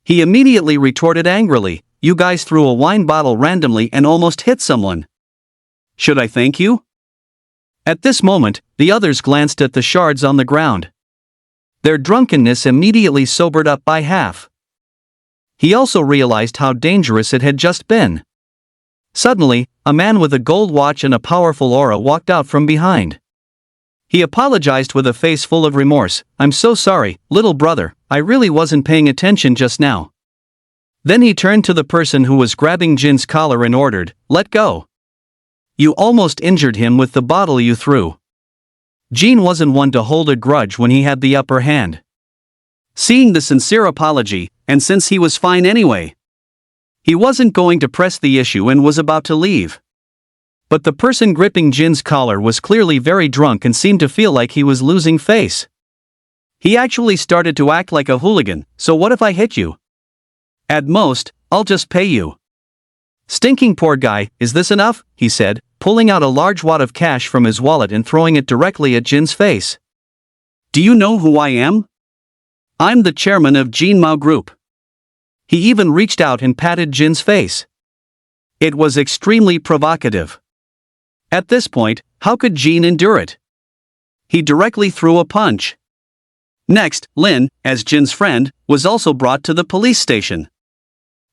He immediately retorted angrily, "You guys threw a wine bottle randomly and almost hit someone. Should I thank you?" At this moment, the others glanced at the shards on the ground. Their drunkenness immediately sobered up by half. He also realized how dangerous it had just been. Suddenly, a man with a gold watch and a powerful aura walked out from behind. He apologized with a face full of remorse. "I'm so sorry, little brother, I really wasn't paying attention just now." Then he turned to the person who was grabbing Jin's collar and ordered, "Let go. You almost injured him with the bottle you threw." Jean wasn't one to hold a grudge when he had the upper hand. Seeing the sincere apology, and since he was fine anyway, he wasn't going to press the issue and was about to leave. But the person gripping Jin's collar was clearly very drunk and seemed to feel like he was losing face. He actually started to act like a hooligan. "So what if I hit you? At most, I'll just pay you." "Stinking poor guy, is this enough?" he said, pulling out a large wad of cash from his wallet and throwing it directly at Jin's face. "Do you know who I am? I'm the chairman of Jin Mao Group." He even reached out and patted Jin's face. It was extremely provocative. At this point, how could Jin endure it? He directly threw a punch. Next, Lin, as Jin's friend, was also brought to the police station.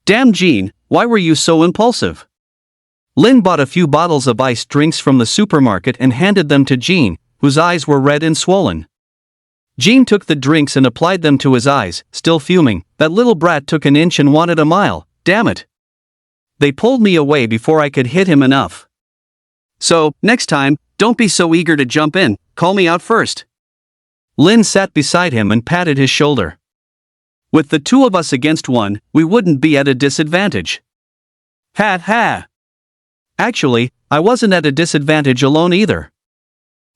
"Damn Jin, why were you so impulsive?" Lin bought a few bottles of iced drinks from the supermarket and handed them to Jin, whose eyes were red and swollen. Jin took the drinks and applied them to his eyes, still fuming. "That little brat took an inch and wanted a mile, damn it. They pulled me away before I could hit him enough. So, next time, don't be so eager to jump in, call me out first." Lin sat beside him and patted his shoulder. "With the two of us against one, we wouldn't be at a disadvantage." "Ha ha. Actually, I wasn't at a disadvantage alone either."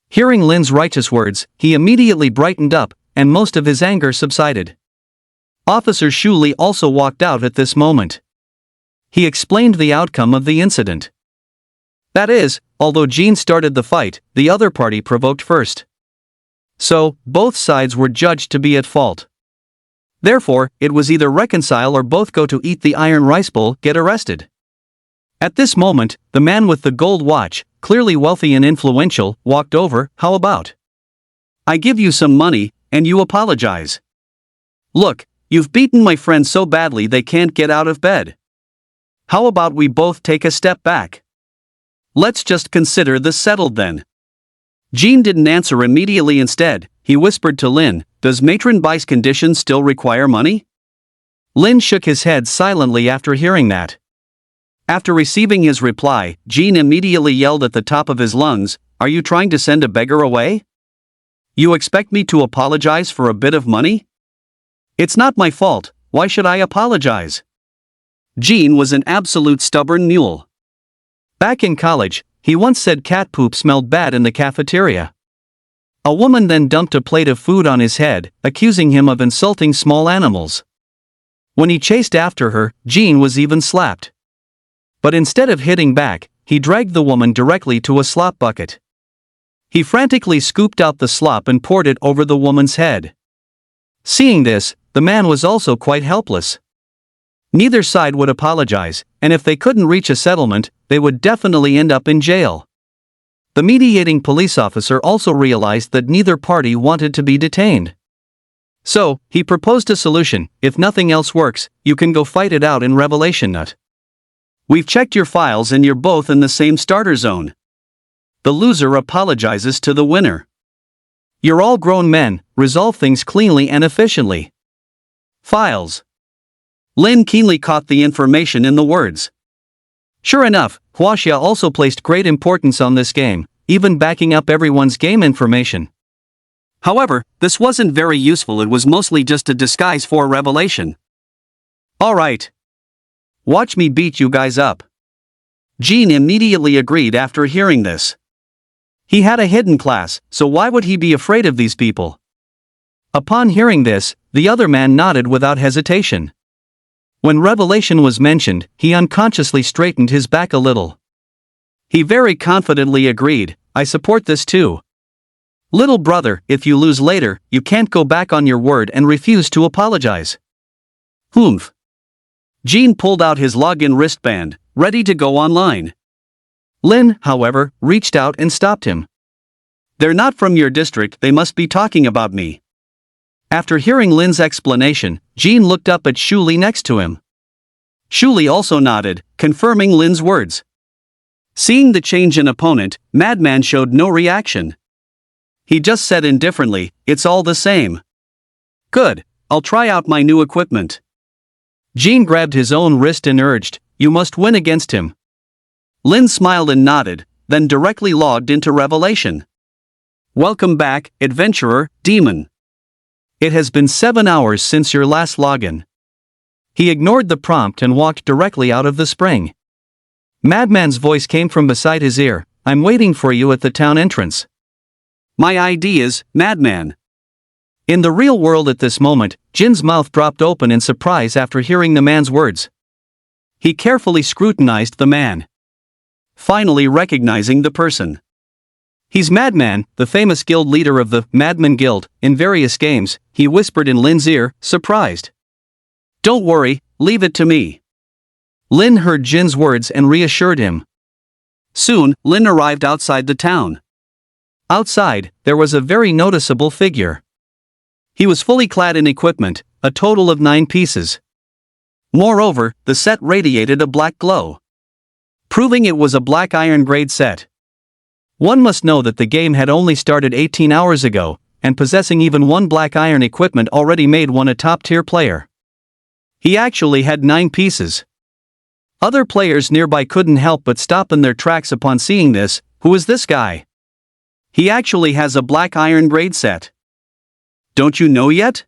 Hearing Lin's righteous words, he immediately brightened up, and most of his anger subsided. Officer Shu Li also walked out at this moment. He explained the outcome of the incident. That is, although Jin started the fight, the other party provoked first. So, both sides were judged to be at fault. Therefore, it was either reconcile or both go to eat the iron rice bowl, get arrested. At this moment, the man with the gold watch, clearly wealthy and influential, walked over. "How about I give you some money, and you apologize. Look, you've beaten my friend so badly they can't get out of bed. How about we both take a step back? Let's just consider this settled then. Jean didn't answer immediately. Instead, he whispered to Lin, "Does Matron Bai's condition still require money?" Lin shook his head silently after hearing that. After receiving his reply, Jean immediately yelled at the top of his lungs, "Are you trying to send a beggar away? You expect me to apologize for a bit of money? It's not my fault, why should I apologize?" Jean was an absolute stubborn mule. Back in college, he once said cat poop smelled bad in the cafeteria. A woman then dumped a plate of food on his head, accusing him of insulting small animals. When he chased after her, Jean was even slapped. But instead of hitting back, he dragged the woman directly to a slop bucket. He frantically scooped out the slop and poured it over the woman's head. Seeing this, the man was also quite helpless. Neither side would apologize, and if they couldn't reach a settlement, they would definitely end up in jail. The mediating police officer also realized that neither party wanted to be detained. So, he proposed a solution: if nothing else works, you can go fight it out in Revelation Nut. We've checked your files and you're both in the same starter zone. The loser apologizes to the winner. You're all grown men, resolve things cleanly and efficiently. Files. Lin keenly caught the information in the words. Sure enough, Huaxia also placed great importance on this game, even backing up everyone's game information. However, this wasn't very useful. It was mostly just a disguise for revelation. Alright. Watch me beat you guys up. Jean immediately agreed after hearing this. He had a hidden class, so why would he be afraid of these people? Upon hearing this, the other man nodded without hesitation. When revelation was mentioned, he unconsciously straightened his back a little. He very confidently agreed, I support this too. Little brother, if you lose later, you can't go back on your word and refuse to apologize. Humph. Jean pulled out his login wristband, ready to go online. Lin, however, reached out and stopped him. They're not from your district, they must be talking about me. After hearing Lin's explanation, Jean looked up at Shuli next to him. Shuli also nodded, confirming Lin's words. Seeing the change in opponent, Madman showed no reaction. He just said indifferently, it's all the same. Good, I'll try out my new equipment. Jean grabbed his own wrist and urged, you must win against him. Lin smiled and nodded, then directly logged into Revelation. Welcome back, adventurer, demon. It has been 7 hours since your last login. He ignored the prompt and walked directly out of the spring. Madman's voice came from beside his ear, I'm waiting for you at the town entrance. My ID is, Madman. In the real world at this moment, Jin's mouth dropped open in surprise after hearing the man's words. He carefully scrutinized the man, finally recognizing the person. He's Madman, the famous guild leader of the Madman Guild. In various games, he whispered in Lin's ear, surprised. Don't worry, leave it to me. Lin heard Jin's words and reassured him. Soon, Lin arrived outside the town. Outside, there was a very noticeable figure. He was fully clad in equipment, a total of 9 pieces. Moreover, the set radiated a black glow, proving it was a black iron grade set. One must know that the game had only started 18 hours ago, and possessing even one black iron equipment already made one a top-tier player. He actually had 9 pieces. Other players nearby couldn't help but stop in their tracks upon seeing this. Who is this guy? He actually has a black iron grade set. Don't you know yet?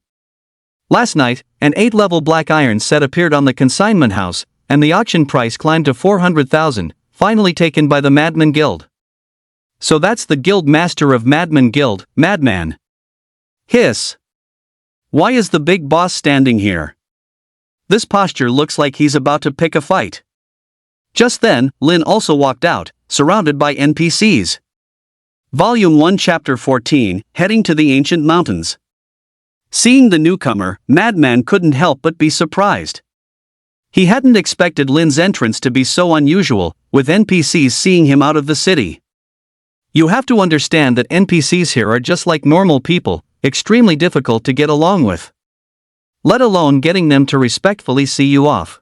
Last night, an 8-level black iron set appeared on the consignment house, and the auction price climbed to 400,000, finally taken by the Madman Guild. So that's the guild master of Madman Guild, Madman. Hiss. Why is the big boss standing here? This posture looks like he's about to pick a fight. Just then, Lin also walked out, surrounded by NPCs. Volume 1 Chapter 14, Heading to the Ancient Mountains. Seeing the newcomer, Madman couldn't help but be surprised. He hadn't expected Lin's entrance to be so unusual, with NPCs seeing him out of the city. You have to understand that NPCs here are just like normal people, extremely difficult to get along with. Let alone getting them to respectfully see you off.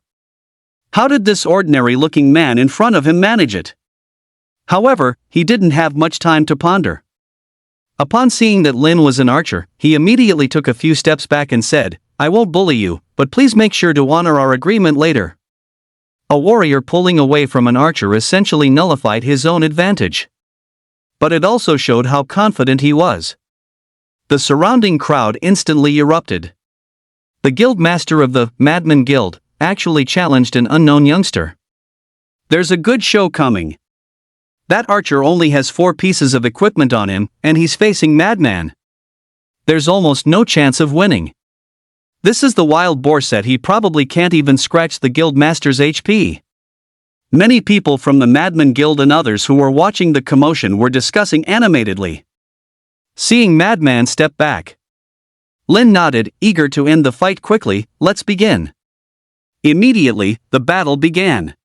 How did this ordinary-looking man in front of him manage it? However, he didn't have much time to ponder. Upon seeing that Lin was an archer, he immediately took a few steps back and said, "I won't bully you, but please make sure to honor our agreement later." A warrior pulling away from an archer essentially nullified his own advantage. But it also showed how confident he was. The surrounding crowd instantly erupted. The guild master of the Madman Guild actually challenged an unknown youngster. "There's a good show coming. That archer only has 4 pieces of equipment on him, and he's facing Madman. There's almost no chance of winning. This is the wild boar set, he probably can't even scratch the guild master's HP." Many people from the Madman Guild and others who were watching the commotion were discussing animatedly. Seeing Madman step back, Lin nodded, eager to end the fight quickly. "Let's begin." Immediately, the battle began.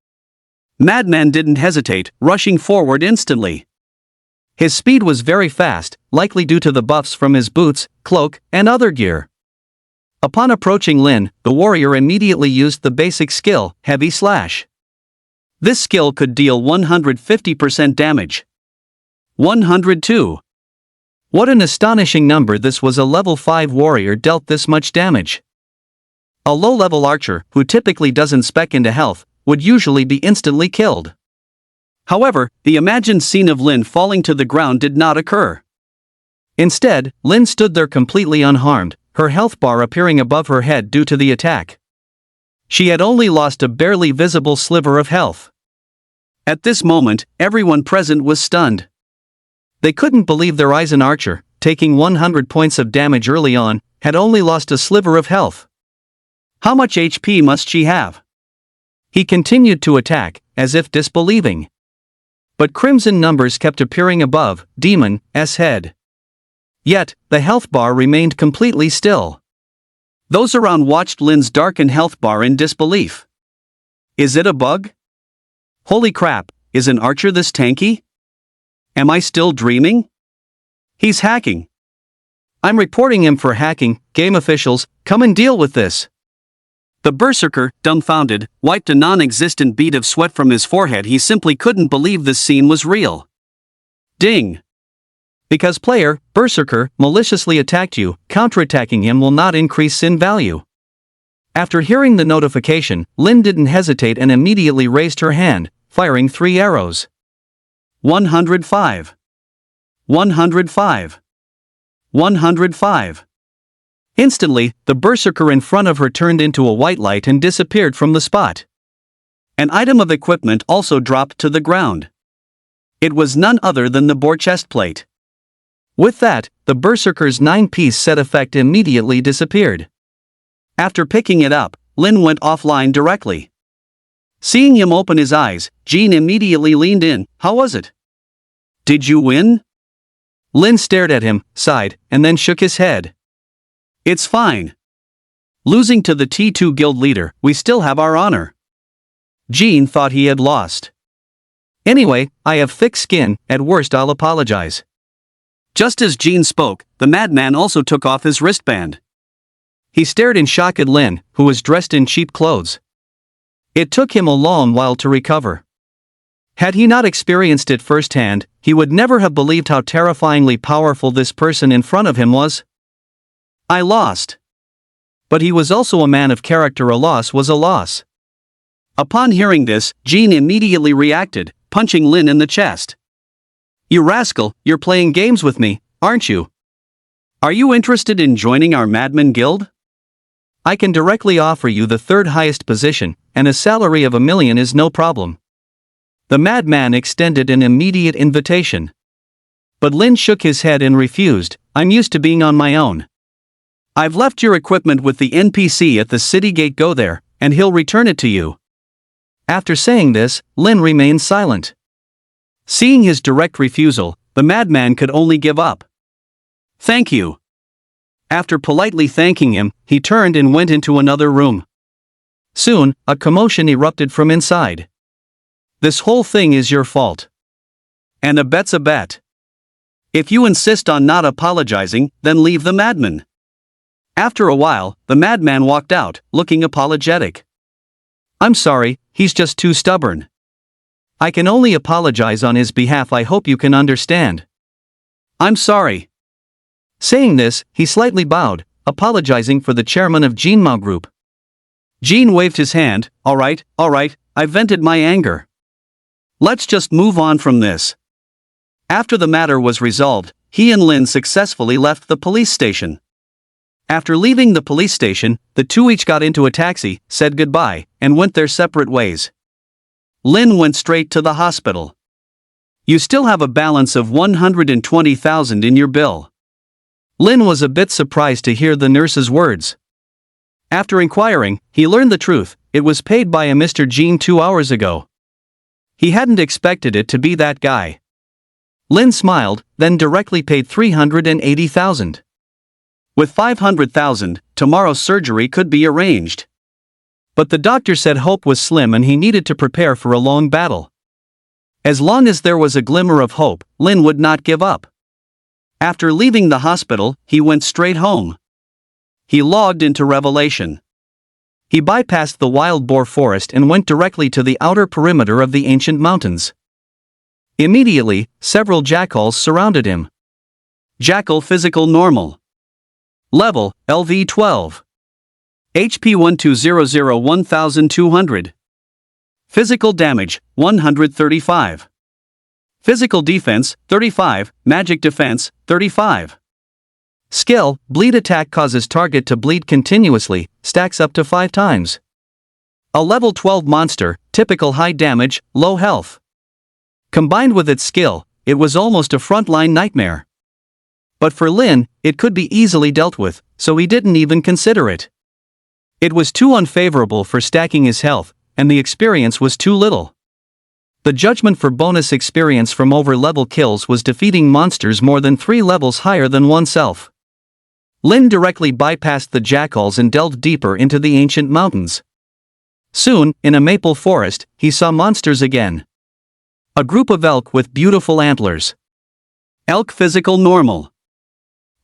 Madman didn't hesitate, rushing forward instantly. His speed was very fast, likely due to the buffs from his boots, cloak, and other gear. Upon approaching Lin, the warrior immediately used the basic skill, Heavy Slash. This skill could deal 150% damage. 102. What an astonishing number! This was a level 5 warrior dealt this much damage. A low-level archer, who typically doesn't spec into health, would usually be instantly killed. However, the imagined scene of Lin falling to the ground did not occur. Instead, Lin stood there completely unharmed, her health bar appearing above her head due to the attack. She had only lost a barely visible sliver of health. At this moment, everyone present was stunned. They couldn't believe their eyes. An archer, taking 100 points of damage early on, had only lost a sliver of health. How much HP must she have? He continued to attack, as if disbelieving. But crimson numbers kept appearing above Demon's head. Yet, the health bar remained completely still. Those around watched Lin's darkened health bar in disbelief. Is it a bug? Holy crap, is an archer this tanky? Am I still dreaming? He's hacking. I'm reporting him for hacking. Game officials, come and deal with this. The berserker, dumbfounded, wiped a non-existent bead of sweat from his forehead. He simply couldn't believe this scene was real. Ding. Because player, berserker, maliciously attacked you, counterattacking him will not increase sin value. After hearing the notification, Lin didn't hesitate and immediately raised her hand, firing 3 arrows. 105. 105. 105. Instantly, the berserker in front of her turned into a white light and disappeared from the spot. An item of equipment also dropped to the ground. It was none other than the boar chest plate. With that, the berserker's 9-piece set effect immediately disappeared. After picking it up, Lin went offline directly. Seeing him open his eyes, Jean immediately leaned in. "How was it? Did you win?" Lin stared at him, sighed, and then shook his head. "It's fine. Losing to the T2 guild leader, we still have our honor." Jean thought he had lost. "Anyway, I have thick skin, at worst I'll apologize." Just as Jean spoke, the madman also took off his wristband. He stared in shock at Lin, who was dressed in cheap clothes. It took him a long while to recover. Had he not experienced it firsthand, he would never have believed how terrifyingly powerful this person in front of him was. "I lost." But he was also a man of character. A loss was a loss. Upon hearing this, Jean immediately reacted, punching Lin in the chest. "You rascal, you're playing games with me, aren't you? Are you interested in joining our Madman Guild? I can directly offer you the 3rd highest position, and a salary of $1 million is no problem." The madman extended an immediate invitation. But Lin shook his head and refused. "I'm used to being on my own. I've left your equipment with the NPC at the city gate. Go there, and he'll return it to you." After saying this, Lin remained silent. Seeing his direct refusal, the madman could only give up. "Thank you." After politely thanking him, he turned and went into another room. Soon, a commotion erupted from inside. "This whole thing is your fault. And a bet's a bet. If you insist on not apologizing, then leave the madman. After a while, the madman walked out, looking apologetic. I'm sorry, he's just too stubborn. I can only apologize on his behalf. I hope you can understand. I'm sorry. Saying this, he slightly bowed, apologizing for the chairman of Jinmao Group. Jean waved his hand. All right, I've vented my anger. Let's just move on from this. After the matter was resolved, he and Lin successfully left the police station. After leaving the police station, the two each got into a taxi, said goodbye, and went their separate ways. Lin went straight to the hospital. You still have a balance of 120,000 in your bill. Lin was a bit surprised to hear the nurse's words. After inquiring, he learned the truth. It was paid by a Mr. Jean 2 hours ago. He hadn't expected it to be that guy. Lin smiled, then directly paid 380,000. With 500,000, tomorrow's surgery could be arranged. But the doctor said hope was slim and he needed to prepare for a long battle. As long as there was a glimmer of hope, Lin would not give up. After leaving the hospital, he went straight home. He logged into Revelation. He bypassed the wild boar forest and went directly to the outer perimeter of the ancient mountains. Immediately, several jackals surrounded him. Jackal physical normal. Level, LV12. HP 1200 1200. Physical damage, 135. Physical defense, 35, magic defense, 35. Skill, bleed attack causes target to bleed continuously, stacks up to 5 times. A level 12 monster, typical high damage, low health. Combined with its skill, it was almost a frontline nightmare. But for Lin, it could be easily dealt with, so he didn't even consider it. It was too unfavorable for stacking his health, and the experience was too little. The judgment for bonus experience from over-level kills was defeating monsters more than 3 levels higher than oneself. Lin directly bypassed the jackals and delved deeper into the ancient mountains. Soon, in a maple forest, he saw monsters again. A group of elk with beautiful antlers. Elk physical normal.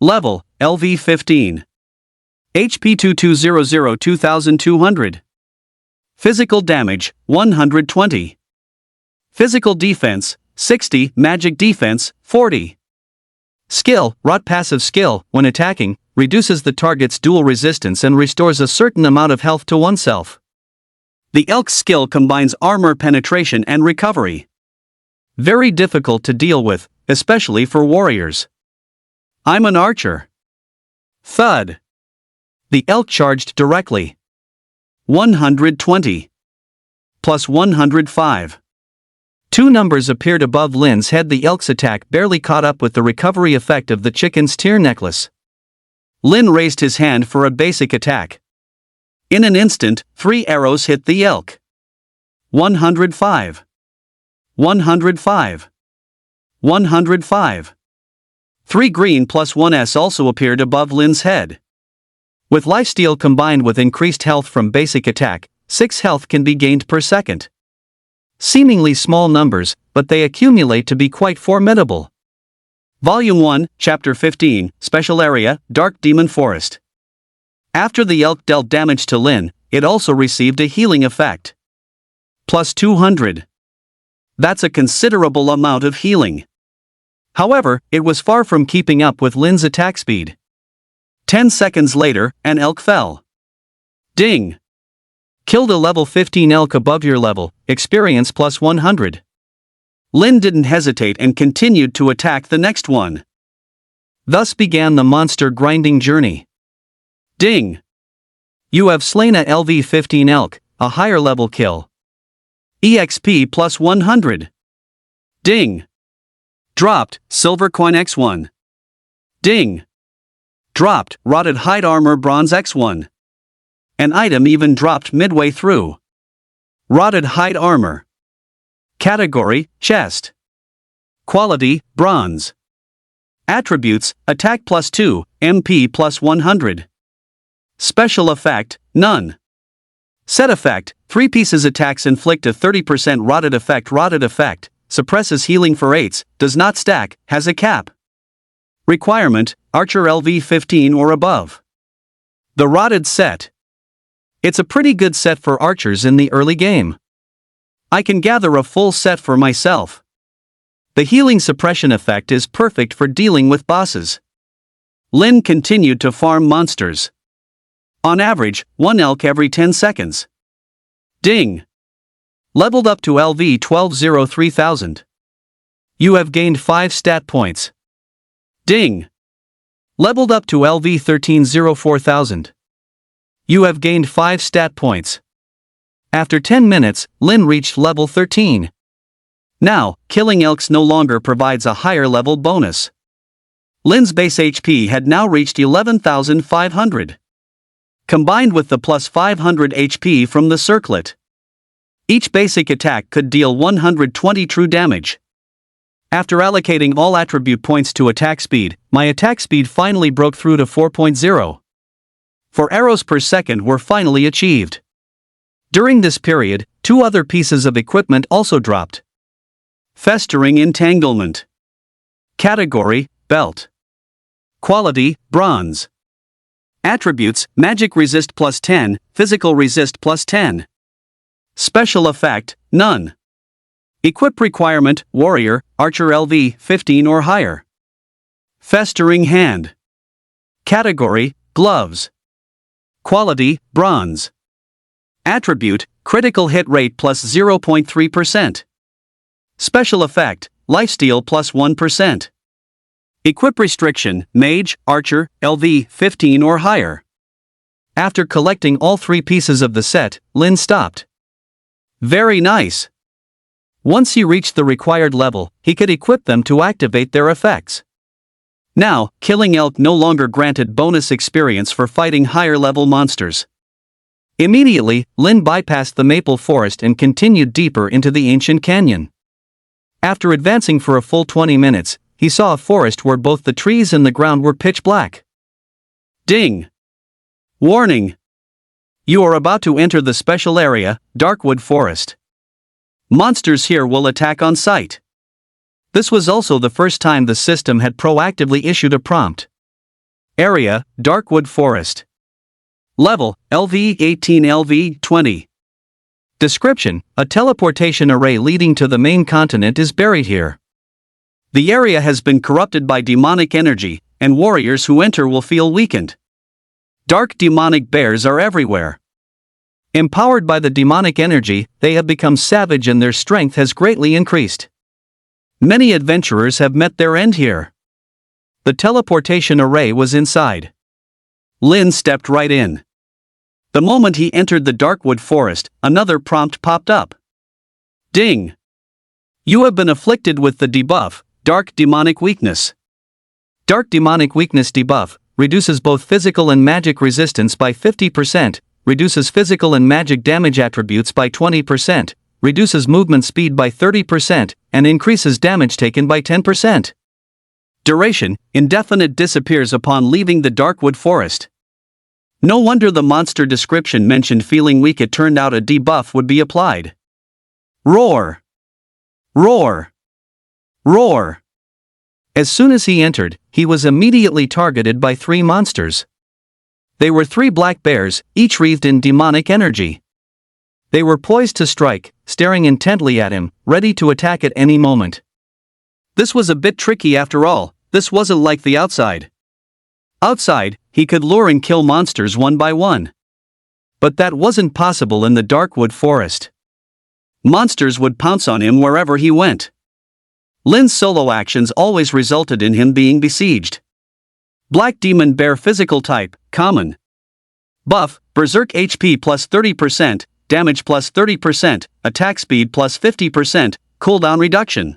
Level, LV15. HP 2200 2200. Physical damage, 120. Physical defense, 60, magic defense, 40. Skill, rot passive skill, when attacking, reduces the target's dual resistance and restores a certain amount of health to oneself. The elk's skill combines armor penetration and recovery. Very difficult to deal with, especially for warriors. I'm an archer. Thud. The elk charged directly. 120. Plus 105. 2 numbers appeared above Lin's head. The elk's attack barely caught up with the recovery effect of the chicken's tear necklace. Lin raised his hand for a basic attack. In an instant, 3 arrows hit the elk. 105. 105. 105. 3 green plus 1s also appeared above Lin's head. With lifesteal combined with increased health from basic attack, 6 health can be gained per second. Seemingly small numbers, but they accumulate to be quite formidable. Volume 1, Chapter 15, Special Area, Dark Demon Forest. After the elk dealt damage to Lin, it also received a healing effect. Plus 200. That's a considerable amount of healing. However, it was far from keeping up with Lin's attack speed. 10 seconds later, an elk fell. Ding! Killed a level 15 elk above your level, experience plus 100. Lin didn't hesitate and continued to attack the next one. Thus began the monster grinding journey. Ding! You have slain a LV15 elk, a higher level kill. EXP plus 100. Ding! Dropped, silver coin X1. Ding! Dropped, rotted hide armor bronze X1. An item even dropped midway through. Rotted hide armor. Category, chest. Quality, bronze. Attributes, attack plus 2, MP plus 100. Special effect, none. Set effect, 3 pieces attacks inflict a 30% rotted effect. Rotted effect, suppresses healing for 8s, does not stack, has a cap. Requirement: Archer LV 15 or above. The Rotted Set. It's a pretty good set for archers in the early game. I can gather a full set for myself. The healing suppression effect is perfect for dealing with bosses. Lin continued to farm monsters. On average, 1 elk every 10 seconds. Ding! Leveled up to LV 12-3000. You have gained 5 stat points. Ding! Leveled up to LV 13-4000. You have gained 5 stat points. After 10 minutes, Lin reached level 13. Now, killing elks no longer provides a higher level bonus. Lin's base HP had now reached 11,500. Combined with the plus 500 HP from the circlet, each basic attack could deal 120 true damage. After allocating all attribute points to attack speed, my attack speed finally broke through to 4.0. 4 arrows per second were finally achieved. During this period, 2 other pieces of equipment also dropped. Festering Entanglement. Category: Belt. Quality: Bronze. Attributes: Magic Resist plus 10, Physical Resist plus 10. Special Effect: None. Equip Requirement: Warrior, Archer LV 15 or higher. Festering Hand. Category: Gloves. Quality: Bronze. Attribute: Critical Hit Rate plus 0.3%. Special Effect: Lifesteal plus 1%. Equip Restriction: Mage, Archer, LV 15 or higher. After collecting all 3 pieces of the set, Lin stopped. Very nice. Once he reached the required level, he could equip them to activate their effects. Now, killing elk no longer granted bonus experience for fighting higher level monsters. Immediately, Lin bypassed the maple forest and continued deeper into the ancient canyon. After advancing for a full 20 minutes, he saw a forest where both the trees and the ground were pitch black. Ding! Warning! You are about to enter the special area, Darkwood Forest. Monsters here will attack on sight. This was also the first time the system had proactively issued a prompt. Area: Darkwood Forest. Level: LV 18 LV 20. Description: a teleportation array leading to the main continent is buried here. The area has been corrupted by demonic energy, and warriors who enter will feel weakened. Dark demonic bears are everywhere. Empowered by the demonic energy, they have become savage and their strength has greatly increased. Many adventurers have met their end here. The teleportation array was inside. Lin stepped right in. The moment he entered the Darkwood Forest, another prompt popped up. Ding! You have been afflicted with the debuff, Dark Demonic Weakness. Dark Demonic Weakness debuff reduces both physical and magic resistance by 50%, reduces physical and magic damage attributes by 20%, reduces movement speed by 30%, and increases damage taken by 10%. Duration: indefinite, disappears upon leaving the Darkwood Forest. No wonder the monster description mentioned feeling weak. It turned out a debuff would be applied. Roar! Roar! Roar! As soon as he entered, he was immediately targeted by 3 monsters. They were 3 black bears, each wreathed in demonic energy. They were poised to strike, staring intently at him, ready to attack at any moment. This was a bit tricky after all. This wasn't like the outside. Outside, he could lure and kill monsters one by one. But that wasn't possible in the Darkwood Forest. Monsters would pounce on him wherever he went. Lin's solo actions always resulted in him being besieged. Black Demon Bear Physical Type, Common. Buff: Berserk HP plus 30%, Damage plus 30%, Attack Speed plus 50%, Cooldown Reduction.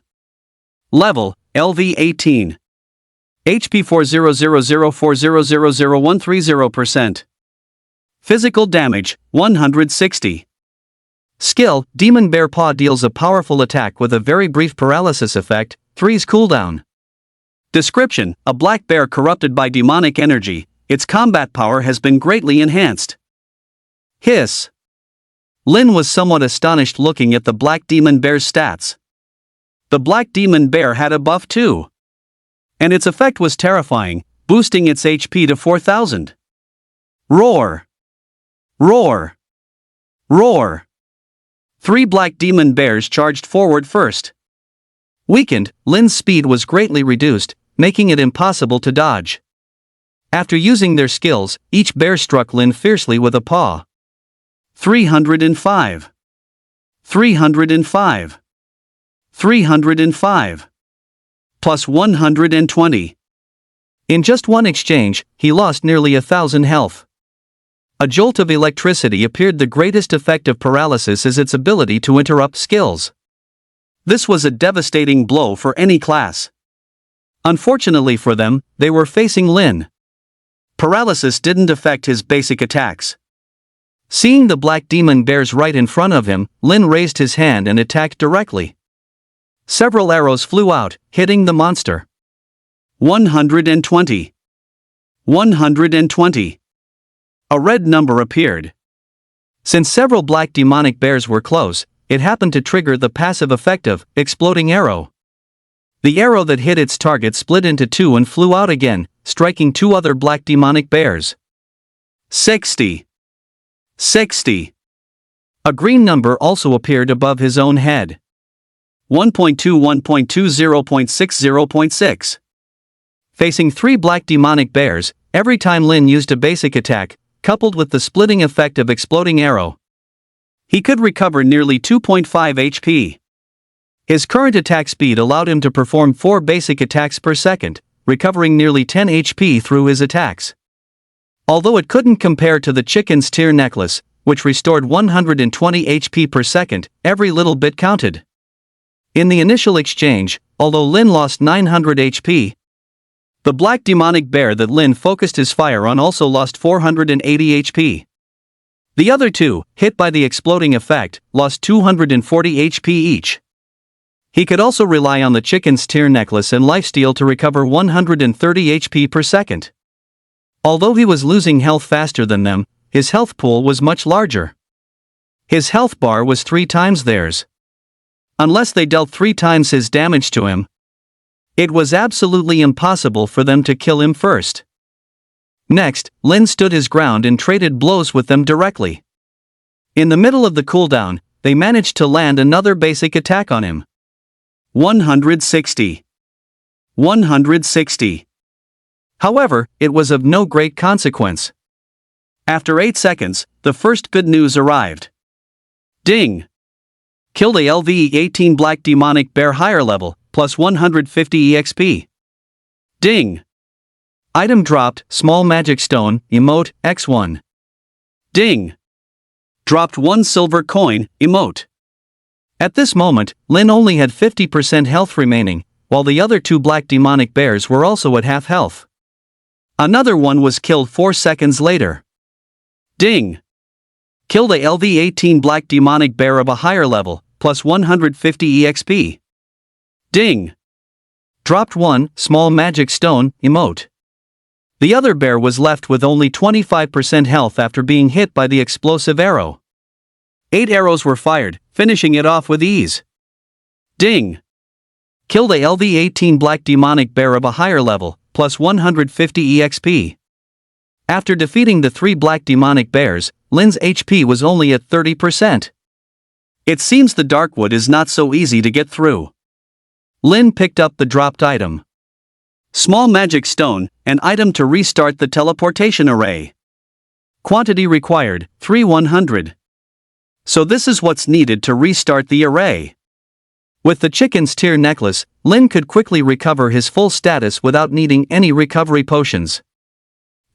Level: LV 18. HP 400040000130%. Physical Damage: 160. Skill: Demon Bear Paw deals a powerful attack with a very brief paralysis effect, 3's cooldown. Description: a black bear corrupted by demonic energy, its combat power has been greatly enhanced. Hiss. Lin was somewhat astonished looking at the black demon bear's stats. The black demon bear had a buff too. And its effect was terrifying, boosting its HP to 4,000. Roar! Roar! Roar! 3 black demon bears charged forward first. Weakened, Lin's speed was greatly reduced, making it impossible to dodge. After using their skills, each bear struck Lin fiercely with a paw. 305. 305. 305. Plus 120. In just one exchange, he lost nearly 1,000 health. A jolt of electricity appeared. The greatest effect of paralysis is its ability to interrupt skills. This was a devastating blow for any class. Unfortunately for them, they were facing Lin. Paralysis didn't affect his basic attacks. Seeing the black demon bears right in front of him, Lin raised his hand and attacked directly. Several arrows flew out, hitting the monster. 120. 120. A red number appeared. Since several black demonic bears were close, it happened to trigger the passive effect of exploding arrow. The arrow that hit its target split into 2 and flew out again, striking 2 other black demonic bears. 60. 60. A green number also appeared above his own head. 1.2, Facing 3 black demonic bears, every time Lin used a basic attack, coupled with the splitting effect of exploding arrow, he could recover nearly 2.5 HP. His current attack speed allowed him to perform 4 basic attacks per second, recovering nearly 10 HP through his attacks. Although it couldn't compare to the chicken's tear necklace, which restored 120 HP per second, every little bit counted. In the initial exchange, although Lin lost 900 HP, the black demonic bear that Lin focused his fire on also lost 480 HP. The other 2, hit by the exploding effect, lost 240 HP each. He could also rely on the chicken's tear necklace and lifesteal to recover 130 HP per second. Although he was losing health faster than them, his health pool was much larger. His health bar was 3 times theirs. Unless they dealt 3 times his damage to him, it was absolutely impossible for them to kill him first. Next, Lin stood his ground and traded blows with them directly. In the middle of the cooldown, they managed to land another basic attack on him. 160. 160. However, it was of no great consequence. After 8 seconds, the first good news arrived. Ding! Killed a LV-18 black demonic bear higher level, plus 150 EXP. Ding! Item dropped, small magic stone, emote, X1. Ding! Dropped 1 silver coin, emote. At this moment, Lin only had 50% health remaining, while the other 2 black demonic bears were also at half health. Another one was killed 4 seconds later. Ding! Killed a LV-18 black demonic bear of a higher level, plus 150 EXP. Ding! Dropped 1 small magic stone, emote. The other bear was left with only 25% health after being hit by the explosive arrow. 8 arrows were fired, finishing it off with ease. Ding! Killed a LV-18 black demonic bear of a higher level, plus 150 EXP. After defeating the 3 black demonic bears, Lin's HP was only at 30%. It seems the Darkwood is not so easy to get through. Lin picked up the dropped item. Small magic stone, an item to restart the teleportation array. Quantity required, 3,100. So this is what's needed to restart the array. With the chicken's tear necklace, Lin could quickly recover his full status without needing any recovery potions.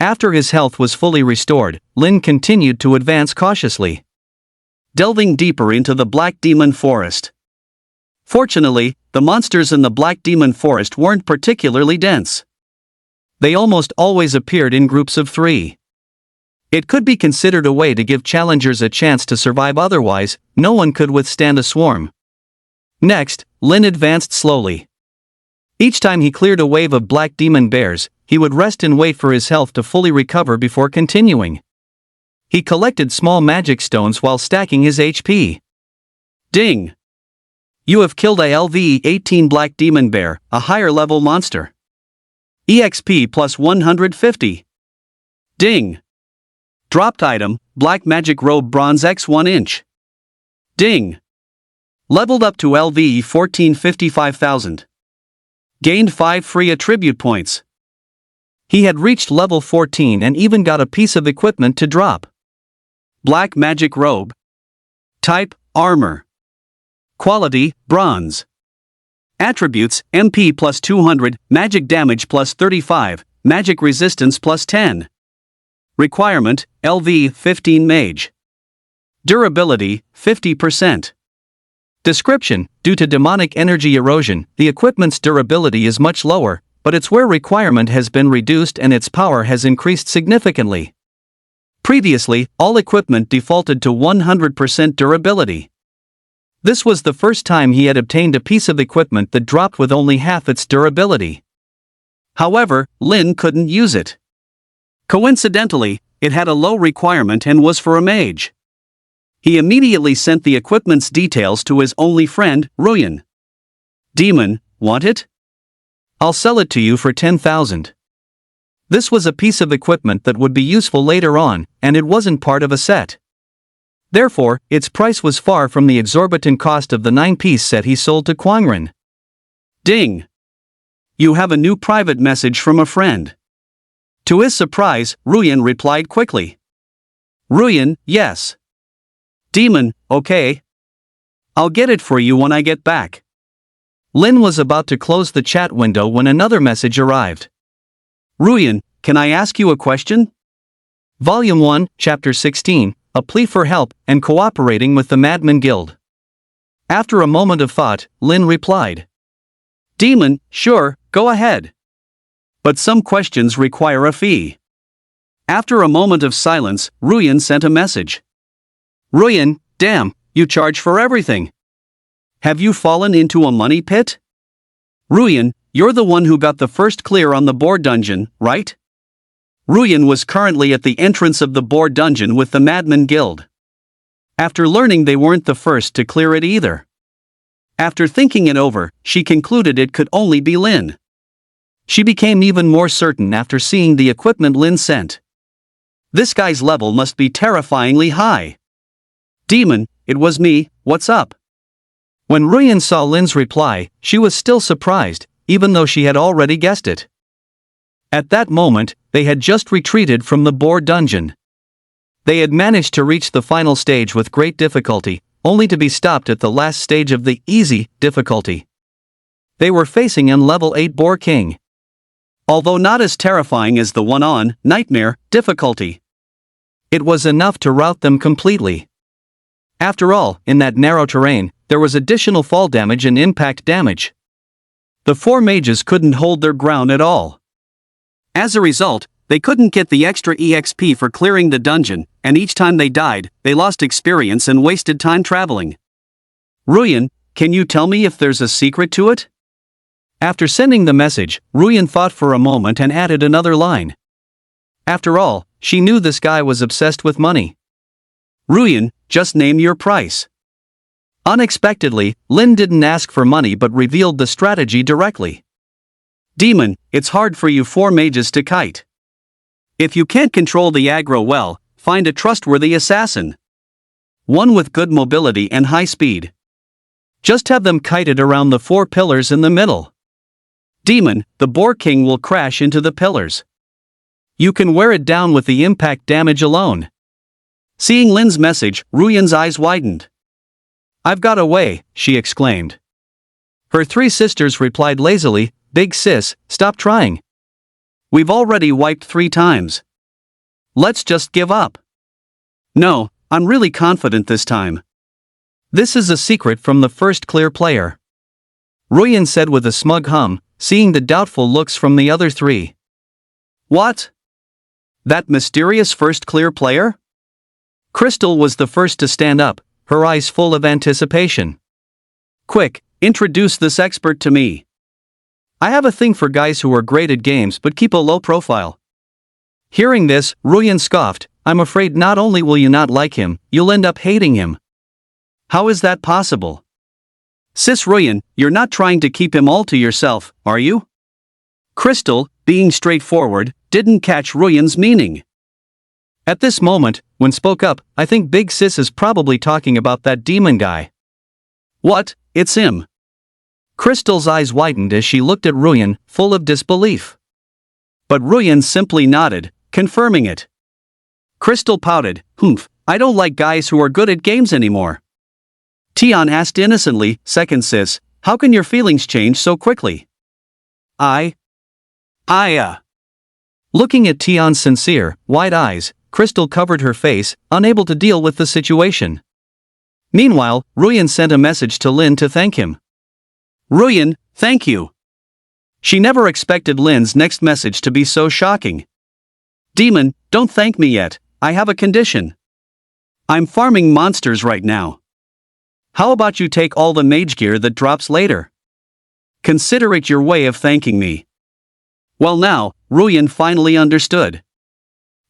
After his health was fully restored, Lin continued to advance cautiously, delving deeper into the Black Demon Forest. Fortunately, the monsters in the Black Demon Forest weren't particularly dense. They almost always appeared in groups of 3. It could be considered a way to give challengers a chance to survive, otherwise, no one could withstand a swarm. Next, Lin advanced slowly. Each time he cleared a wave of black demon bears, he would rest and wait for his health to fully recover before continuing. He collected small magic stones while stacking his HP. Ding! You have killed a LV-18 black demon bear, a higher level monster. EXP plus 150. Ding. Dropped item, Black Magic Robe Bronze X 1 inch. Ding. Leveled up to LV 1455,000. Gained 5 free attribute points. He had reached level 14 and even got a piece of equipment to drop. Black Magic Robe. Type, Armor. Quality, Bronze. Attributes, MP plus 200, Magic Damage plus 35, Magic Resistance plus 10. Requirement, LV 15 Mage. Durability, 50%. Description: due to demonic energy erosion, the equipment's durability is much lower, but its wear requirement has been reduced and its power has increased significantly. Previously, all equipment defaulted to 100% durability. This was the first time he had obtained a piece of equipment that dropped with only half its durability. However, Lin couldn't use it. Coincidentally, it had a low requirement and was for a mage. He immediately sent the equipment's details to his only friend, Ruyan. Demon, want it? I'll sell it to you for 10,000. This was a piece of equipment that would be useful later on, and it wasn't part of a set. Therefore, its price was far from the exorbitant cost of the 9-piece set he sold to Kwangren. Ding. You have a new private message from a friend. To his surprise, Ruyan replied quickly. Ruyan, yes. Demon, okay. I'll get it for you when I get back. Lin was about to close the chat window when another message arrived. Ruyan, can I ask you a question? Volume 1, Chapter 16, A Plea for Help and Cooperating with the Madman Guild. After a moment of thought, Lin replied. Demon, sure, go ahead. But some questions require a fee. After a moment of silence, Ruyan sent a message. Ruyan, damn, you charge for everything. Have you fallen into a money pit? Ruyan, you're the one who got the first clear on the board dungeon, right? Ruyan was currently at the entrance of the board dungeon with the Madman Guild. After learning they weren't the first to clear it either. After thinking it over, she concluded it could only be Lin. She became even more certain after seeing the equipment Lin sent. This guy's level must be terrifyingly high. Demon, it was me, what's up? When Ruyan saw Lin's reply, she was still surprised, even though she had already guessed it. At that moment, they had just retreated from the board dungeon. They had managed to reach the final stage with great difficulty, only to be stopped at the last stage of the easy difficulty. They were facing an level 8 Boar King. Although not as terrifying as the one on Nightmare difficulty. It was enough to rout them completely. After all, in that narrow terrain, there was additional fall damage and impact damage. The 4 mages couldn't hold their ground at all. As a result, they couldn't get the extra EXP for clearing the dungeon, and each time they died, they lost experience and wasted time traveling. Ruyan, can you tell me if there's a secret to it? After sending the message, Ruyan thought for a moment and added another line. After all, she knew this guy was obsessed with money. Ruyan, just name your price. Unexpectedly, Lin didn't ask for money but revealed the strategy directly. Demon, it's hard for you 4 mages to kite. If you can't control the aggro well, find a trustworthy assassin. One with good mobility and high speed. Just have them kited around the 4 pillars in the middle. Demon, the Boar King will crash into the pillars. You can wear it down with the impact damage alone. Seeing Lin's message, Ruyan's eyes widened. I've got a way, she exclaimed. Her 3 sisters replied lazily, Big sis, stop trying. We've already wiped 3 times. Let's just give up. No, I'm really confident this time. This is a secret from the first clear player. Ruyan said with a smug hum, seeing the doubtful looks from the other 3. What? That mysterious first clear player? Crystal was the first to stand up, her eyes full of anticipation. Quick, introduce this expert to me. I have a thing for guys who are great at games but keep a low profile. Hearing this, Ruyan scoffed, I'm afraid not only will you not like him, you'll end up hating him. How is that possible? Sis Ruyan, you're not trying to keep him all to yourself, are you? Crystal, being straightforward, didn't catch Ruyan's meaning. At this moment, when spoke up, I think Big Sis is probably talking about that demon guy. What, it's him? Crystal's eyes widened as she looked at Ruyan, full of disbelief. But Ruyan simply nodded, confirming it. Crystal pouted, "Humph, I don't like guys who are good at games anymore." Tian asked innocently, "Second sis, how can your feelings change so quickly?" Looking at Tian's sincere, wide eyes, Crystal covered her face, unable to deal with the situation. Meanwhile, Ruyan sent a message to Lin to thank him. "Ruyan, thank you." She never expected Lin's next message to be so shocking. "Demon, don't thank me yet, I have a condition. I'm farming monsters right now. How about you take all the mage gear that drops later? Consider it your way of thanking me." Well now, Ruyan finally understood.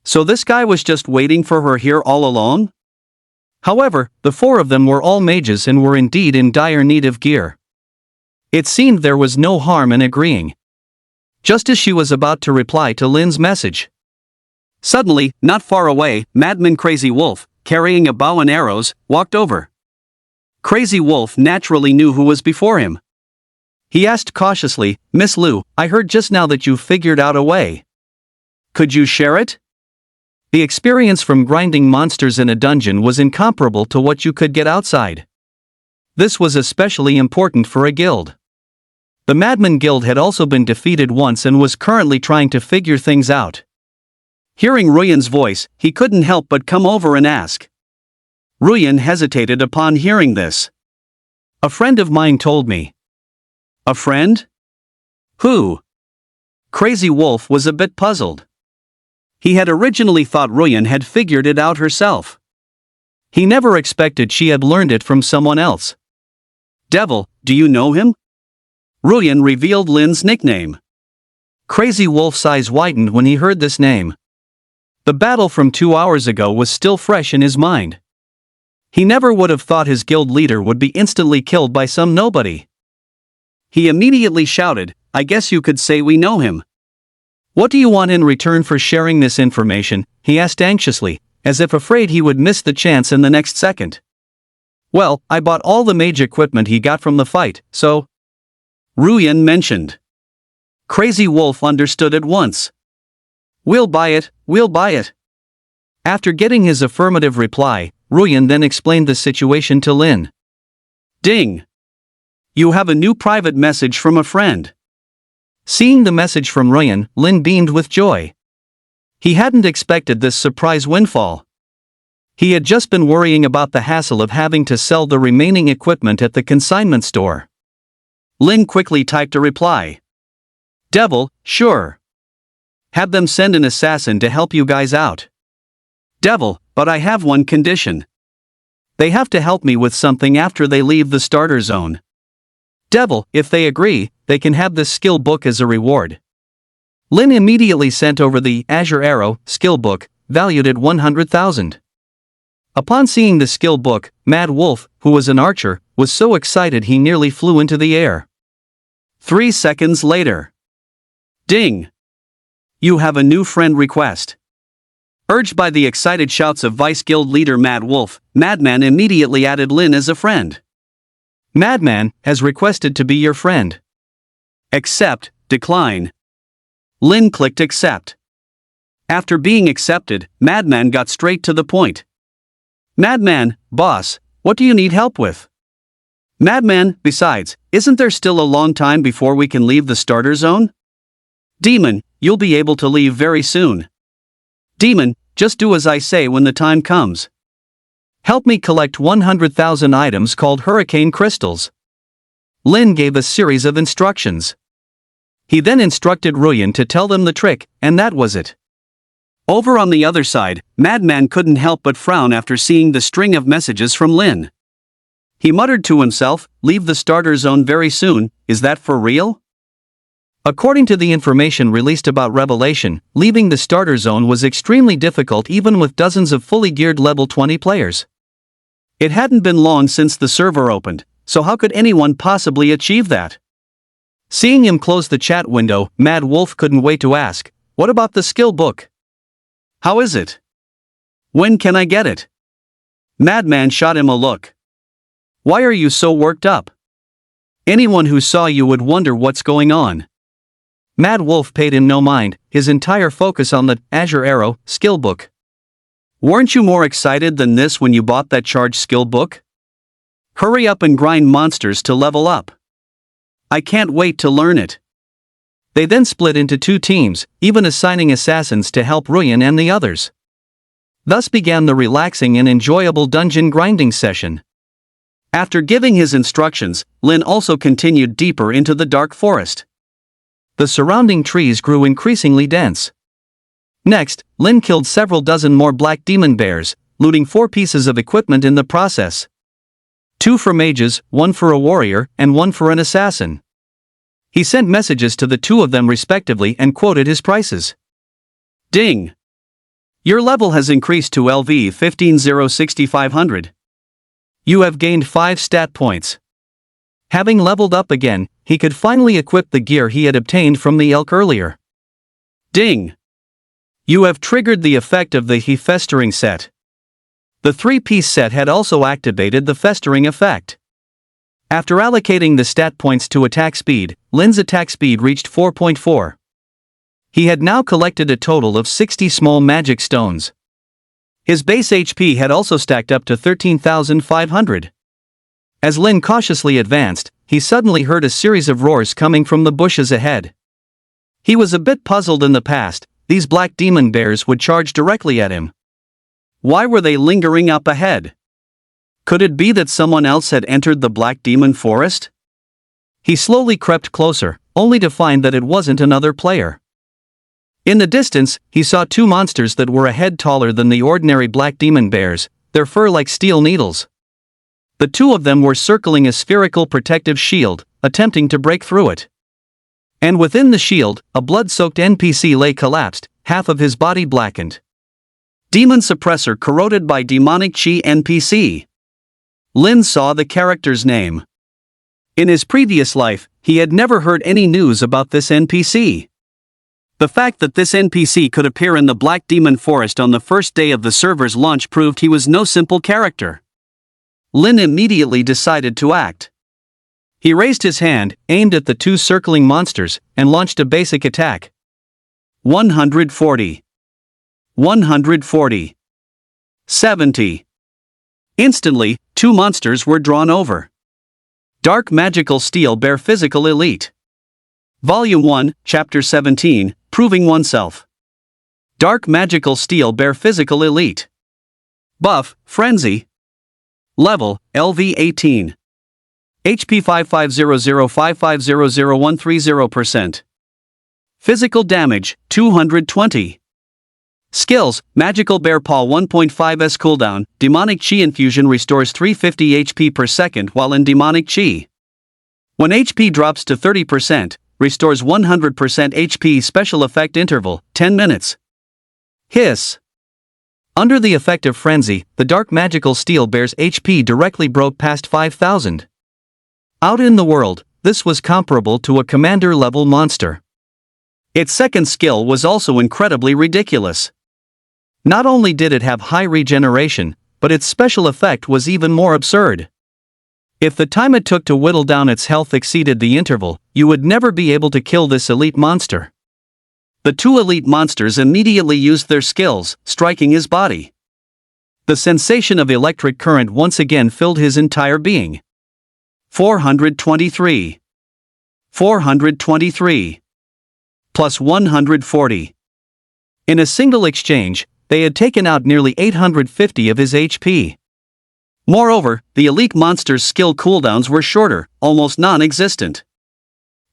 So this guy was just waiting for her here all along? However, the four of them were all mages and were indeed in dire need of gear. It seemed there was no harm in agreeing. Just as she was about to reply to Lin's message. Suddenly, not far away, Madman Crazy Wolf, carrying a bow and arrows, walked over. Crazy Wolf naturally knew who was before him. He asked cautiously, "Miss Lu, I heard just now that you figured out a way. Could you share it?" The experience from grinding monsters in a dungeon was incomparable to what you could get outside. This was especially important for a guild. The Madman Guild had also been defeated once and was currently trying to figure things out. Hearing Ruyan's voice, he couldn't help but come over and ask. Ruyan hesitated upon hearing this. "A friend of mine told me." "A friend? Who?" Crazy Wolf was a bit puzzled. He had originally thought Ruyan had figured it out herself. He never expected she had learned it from someone else. "Devil, do you know him?" Ruyan revealed Lin's nickname. Crazy Wolf's eyes widened when he heard this name. The battle from 2 hours ago was still fresh in his mind. He never would have thought his guild leader would be instantly killed by some nobody. He immediately shouted, "I guess you could say we know him." "What do you want in return for sharing this information?" he asked anxiously, as if afraid he would miss the chance in the next second. "Well, I bought all the mage equipment he got from the fight, so..." Ruyan mentioned. Crazy Wolf understood at once. We'll buy it." After getting his affirmative reply, Ruyan then explained the situation to Lin. "Ding! You have a new private message from a friend." Seeing the message from Ruyan, Lin beamed with joy. He hadn't expected this surprise windfall. He had just been worrying about the hassle of having to sell the remaining equipment at the consignment store. Lin quickly typed a reply. "Devil, sure. Have them send an assassin to help you guys out." "Devil, but I have one condition. They have to help me with something after they leave the starter zone." "Devil, if they agree, they can have this skill book as a reward." Lin immediately sent over the Azure Arrow skill book, valued at 100,000. Upon seeing the skill book, Mad Wolf, who was an archer, was so excited he nearly flew into the air. 3 seconds later. Ding! You have a new friend request. Urged by the excited shouts of Vice Guild leader Mad Wolf, Madman immediately added Lin as a friend. "Madman has requested to be your friend. Accept, decline." Lin clicked accept. After being accepted, Madman got straight to the point. "Madman, boss, what do you need help with?" "Madman, besides, isn't there still a long time before we can leave the starter zone?" "Demon, you'll be able to leave very soon." "Demon, just do as I say when the time comes. Help me collect 100,000 items called hurricane crystals." Lin gave a series of instructions. He then instructed Ruyan to tell them the trick, and that was it. Over on the other side, Madman couldn't help but frown after seeing the string of messages from Lin. He muttered to himself, "Leave the starter zone very soon, is that for real?" According to the information released about Revelation, leaving the starter zone was extremely difficult even with dozens of fully geared level 20 players. It hadn't been long since the server opened, so how could anyone possibly achieve that? Seeing him close the chat window, Mad Wolf couldn't wait to ask, "What about the skill book? How is it? When can I get it?" Madman shot him a look. "Why are you so worked up? Anyone who saw you would wonder what's going on." Mad Wolf paid him no mind, his entire focus on the Azure Arrow skill book. "Weren't you more excited than this when you bought that charged skill book? Hurry up and grind monsters to level up. I can't wait to learn it." They then split into two teams, even assigning assassins to help Ruyan and the others. Thus began the relaxing and enjoyable dungeon grinding session. After giving his instructions, Lin also continued deeper into the dark forest. The surrounding trees grew increasingly dense. Next, Lin killed several dozen more black demon bears, looting 4 pieces of equipment in the process. 2 for mages, 1 for a warrior, and 1 for an assassin. He sent messages to the 2 of them respectively and quoted his prices. "Ding! Your level has increased to LV 15-06500. You have gained 5 stat points." Having leveled up again, he could finally equip the gear he had obtained from the elk earlier. "Ding! You have triggered the effect of the He Festering set." The 3-piece set had also activated the Festering effect. After allocating the stat points to attack speed, Lin's attack speed reached 4.4. He had now collected a total of 60 small magic stones. His base HP had also stacked up to 13,500. As Lin cautiously advanced, he suddenly heard a series of roars coming from the bushes ahead. He was a bit puzzled. In the past, these black demon bears would charge directly at him. Why were they lingering up ahead? Could it be that someone else had entered the black demon forest? He slowly crept closer, only to find that it wasn't another player. In the distance, he saw 2 monsters that were a head taller than the ordinary black demon bears, their fur like steel needles. The 2 of them were circling a spherical protective shield, attempting to break through it. And within the shield, a blood-soaked NPC lay collapsed, half of his body blackened. Demon Suppressor corroded by demonic chi NPC. Lin saw the character's name. In his previous life, he had never heard any news about this NPC. The fact that this NPC could appear in the Black Demon Forest on the first day of the server's launch proved he was no simple character. Lin immediately decided to act. He raised his hand, aimed at the 2 circling monsters, and launched a basic attack. 140. 140. 70. Instantly, 2 monsters were drawn over. Dark Magical Steel Bear Physical Elite. Volume 1, Chapter 17, Proving Oneself. Dark Magical Steel Bear Physical Elite. Buff, Frenzy. Level, LV 18. HP 550055000130%. Physical damage, 220. Skills, Magical Bear Paw 1.5s cooldown, Demonic Chi Infusion restores 350 HP per second while in Demonic Chi. When HP drops to 30%, restores 100% HP special effect interval, 10 minutes. Hiss. Under the effect of Frenzy, the Dark Magical Steel Bear's HP directly broke past 5,000. Out in the world, this was comparable to a commander-level monster. Its second skill was also incredibly ridiculous. Not only did it have high regeneration, but its special effect was even more absurd. If the time it took to whittle down its health exceeded the interval, you would never be able to kill this elite monster. The 2 elite monsters immediately used their skills, striking his body. The sensation of electric current once again filled his entire being. 423. 423. Plus 140. In a single exchange, they had taken out nearly 850 of his HP. Moreover, the elite monster's skill cooldowns were shorter, almost non-existent.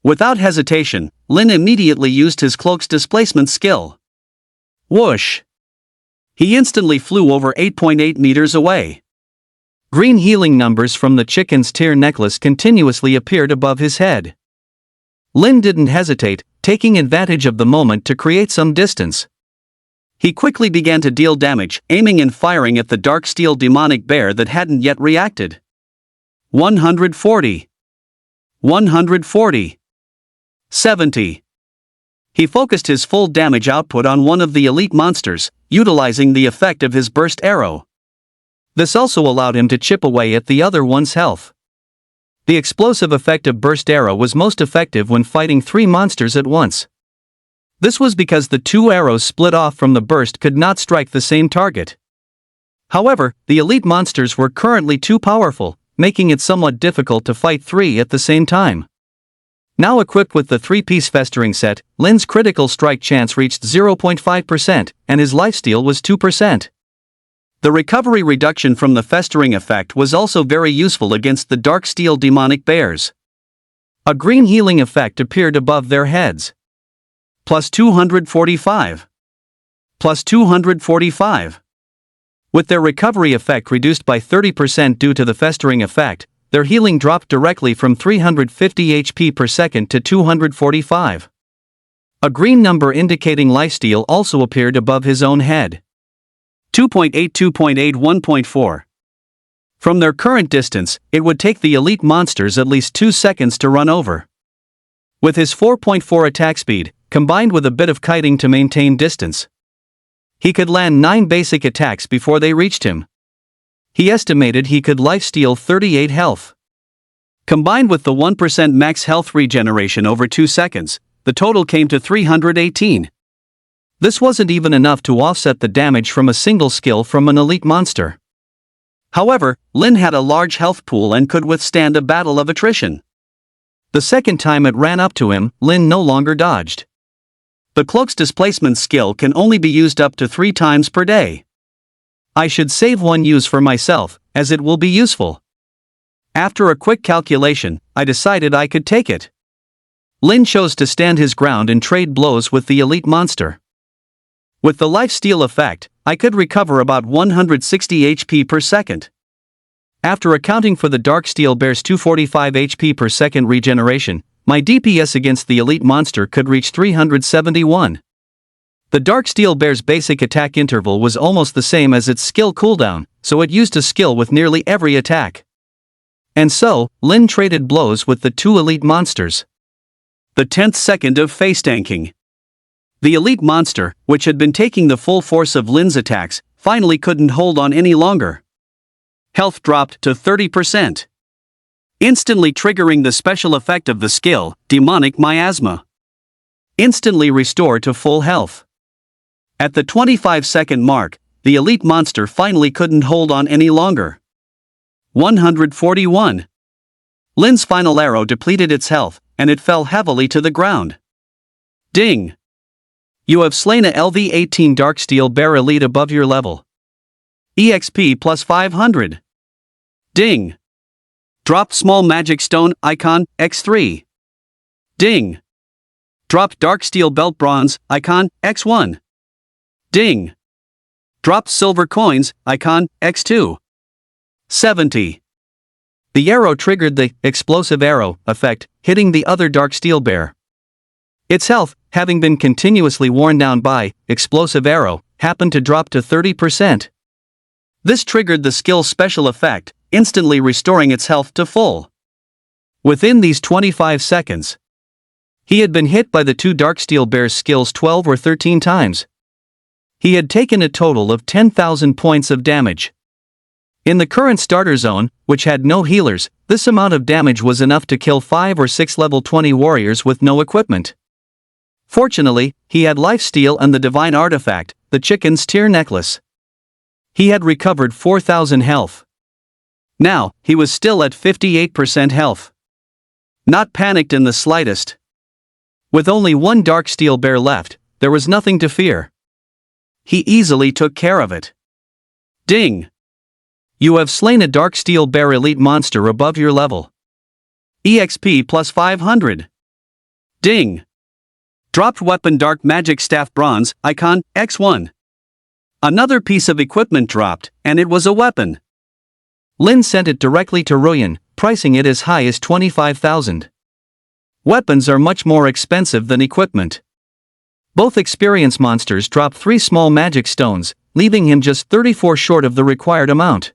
Without hesitation, Lin immediately used his cloak's displacement skill. Whoosh! He instantly flew over 8.8 meters away. Green healing numbers from the chicken's tear necklace continuously appeared above his head. Lin didn't hesitate, taking advantage of the moment to create some distance. He quickly began to deal damage, aiming and firing at the dark steel demonic bear that hadn't yet reacted. 140. 140. 70. He focused his full damage output on one of the elite monsters, utilizing the effect of his burst arrow. This also allowed him to chip away at the other one's health. The explosive effect of burst arrow was most effective when fighting 3 monsters at once. This was because the 2 arrows split off from the burst could not strike the same target. However, the elite monsters were currently too powerful, making it somewhat difficult to fight 3 at the same time. Now equipped with the 3-piece festering set, Lin's critical strike chance reached 0.5%, and his lifesteal was 2%. The recovery reduction from the festering effect was also very useful against the dark steel demonic bears. A green healing effect appeared above their heads. Plus 245. Plus 245. With their recovery effect reduced by 30% due to the festering effect, their healing dropped directly from 350 HP per second to 245. A green number indicating lifesteal also appeared above his own head. 2.8 2.8 1.4. From their current distance, it would take the elite monsters at least 2 seconds to run over. With his 4.4 attack speed, combined with a bit of kiting to maintain distance, he could land 9 basic attacks before they reached him. He estimated he could lifesteal 38 health. Combined with the 1% max health regeneration over 2 seconds, the total came to 318. This wasn't even enough to offset the damage from a single skill from an elite monster. However, Lin had a large health pool and could withstand a battle of attrition. The second time it ran up to him, Lin no longer dodged. The cloak's displacement skill can only be used up to 3 times per day. I should save one use for myself, as it will be useful. After a quick calculation, I decided I could take it. Lin chose to stand his ground and trade blows with the elite monster. With the lifesteal effect, I could recover about 160 HP per second. After accounting for the dark steel bear's 245 HP per second regeneration, my DPS against the elite monster could reach 371. The dark steel bear's basic attack interval was almost the same as its skill cooldown, so it used a skill with nearly every attack. And so, Lin traded blows with the 2 elite monsters. The 10th second of face tanking. The elite monster, which had been taking the full force of Lin's attacks, finally couldn't hold on any longer. Health dropped to 30%. Instantly triggering the special effect of the skill, Demonic Miasma. Instantly restore to full health. At the 25-second mark, the elite monster finally couldn't hold on any longer. 141. Lin's final arrow depleted its health, and it fell heavily to the ground. Ding! You have slain a LV-18 Dark Steel Bear Elite above your level. EXP plus 500. Ding! Drop Small Magic Stone Icon, X3. Ding! Drop Dark Steel Belt Bronze Icon, X1. Ding! Drop Silver Coins Icon, X2. 70. The arrow triggered the explosive arrow effect, hitting the other Dark Steel Bear. Its health, having been continuously worn down by explosive arrow, happened to drop to 30%. This triggered the skill's special effect, instantly restoring its health to full. Within these 25 seconds, he had been hit by the 2 Dark Steel Bear's skills 12 or 13 times. He had taken a total of 10,000 points of damage. In the current starter zone, which had no healers, this amount of damage was enough to kill 5 or 6 level 20 warriors with no equipment. Fortunately, he had lifesteal and the divine artifact, the Chicken's Tear Necklace. He had recovered 4,000 health. Now, he was still at 58% health. Not panicked in the slightest. With only 1 Dark Steel Bear left, there was nothing to fear. He easily took care of it. Ding! You have slain a Dark Steel Bear Elite monster above your level. EXP plus 500. Ding! Dropped Weapon Dark Magic Staff Bronze Icon, X1. Another piece of equipment dropped, and it was a weapon. Lin sent it directly to Ruyan, pricing it as high as 25,000. Weapons are much more expensive than equipment. Both experience monsters dropped 3 small magic stones, leaving him just 34 short of the required amount.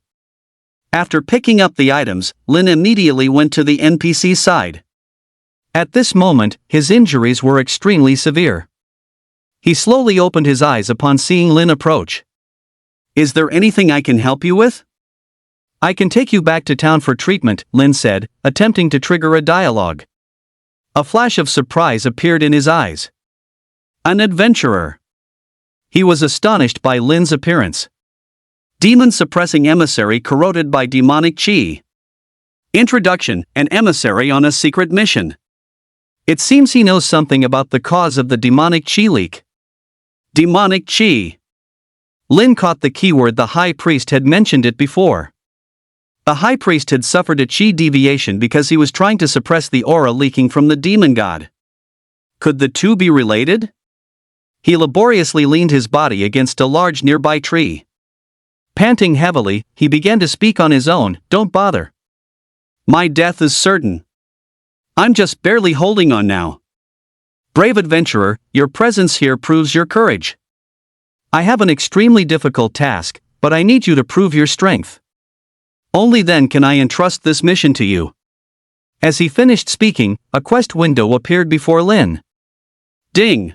After picking up the items, Lin immediately went to the NPC side. At this moment, his injuries were extremely severe. He slowly opened his eyes upon seeing Lin approach. "Is there anything I can help you with?" "I can take you back to town for treatment," Lin said, attempting to trigger a dialogue. A flash of surprise appeared in his eyes. An adventurer. He was astonished by Lin's appearance. Demon-suppressing emissary corroded by demonic chi. Introduction: an emissary on a secret mission. It seems he knows something about the cause of the demonic chi leak. Demonic chi. Lin caught the keyword. The high priest had mentioned it before. The high priest had suffered a chi deviation because he was trying to suppress the aura leaking from the demon god. Could the two be related? He laboriously leaned his body against a large nearby tree. Panting heavily, he began to speak on his own. "Don't bother. My death is certain. I'm just barely holding on now. Brave adventurer, your presence here proves your courage. I have an extremely difficult task, but I need you to prove your strength. Only then can I entrust this mission to you." As he finished speaking, a quest window appeared before Lin. Ding!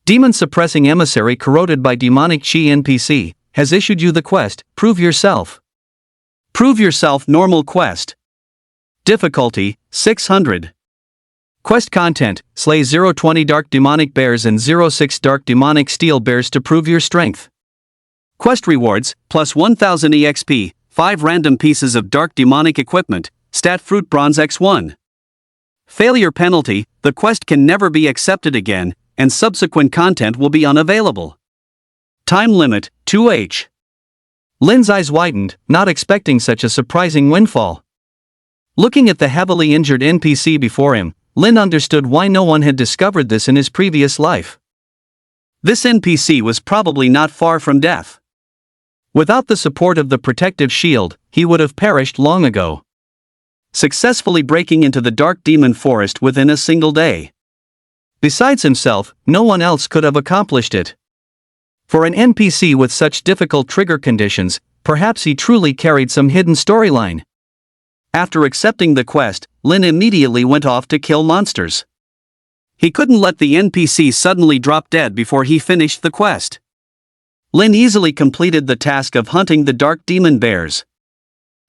Demon-suppressing emissary corroded by demonic chi NPC has issued you the quest, Prove Yourself. Prove Yourself normal quest. Difficulty, 600. Quest content, slay 020 dark demonic bears and 06 dark demonic steel bears to prove your strength. Quest rewards, plus 1000 EXP, 5 random pieces of dark demonic equipment, stat fruit bronze x1. Failure penalty, the quest can never be accepted again, and subsequent content will be unavailable. Time limit, 2H. Lin's eyes widened, not expecting such a surprising windfall. Looking at the heavily injured NPC before him, Lin understood why no one had discovered this in his previous life. This NPC was probably not far from death. Without the support of the protective shield, he would have perished long ago. Successfully breaking into the dark demon forest within a single day. Besides himself, no one else could have accomplished it. For an NPC with such difficult trigger conditions, perhaps he truly carried some hidden storyline. After accepting the quest, Lin immediately went off to kill monsters. He couldn't let the NPC suddenly drop dead before he finished the quest. Lin easily completed the task of hunting the dark demon bears.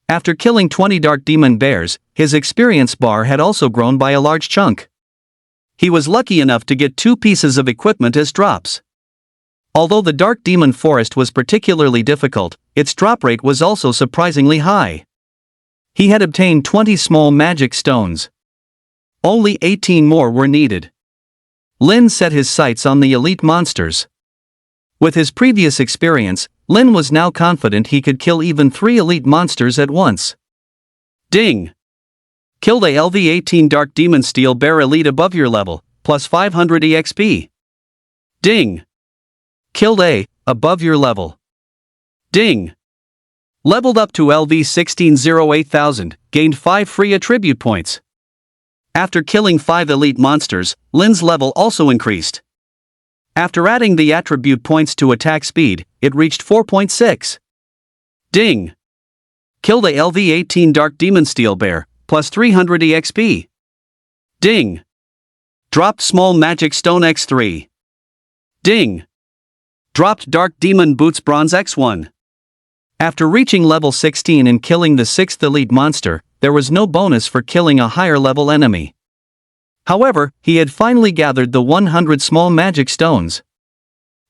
After killing 20 dark demon bears, his experience bar had also grown by a large chunk. He was lucky enough to get 2 pieces of equipment as drops. Although the dark demon forest was particularly difficult, its drop rate was also surprisingly high. He had obtained 20 small magic stones. Only 18 more were needed. Lin set his sights on the elite monsters. With his previous experience, Lin was now confident he could kill even 3 elite monsters at once. Ding! Killed a LV-18 Dark Demon Steel Bear Elite above your level, plus 500 EXP. Ding! Killed a, above your level. Ding! Leveled up to LV-16-08000, gained 5 free attribute points. After killing 5 elite monsters, Lin's level also increased. After adding the attribute points to attack speed, it reached 4.6. Ding! Killed a LV-18 Dark Demon Steel Bear, plus 300 EXP. Ding! Dropped Small Magic Stone X3. Ding! Dropped Dark Demon Boots Bronze X1. After reaching level 16 and killing the 6th elite monster, there was no bonus for killing a higher level enemy. However, he had finally gathered the 100 small magic stones.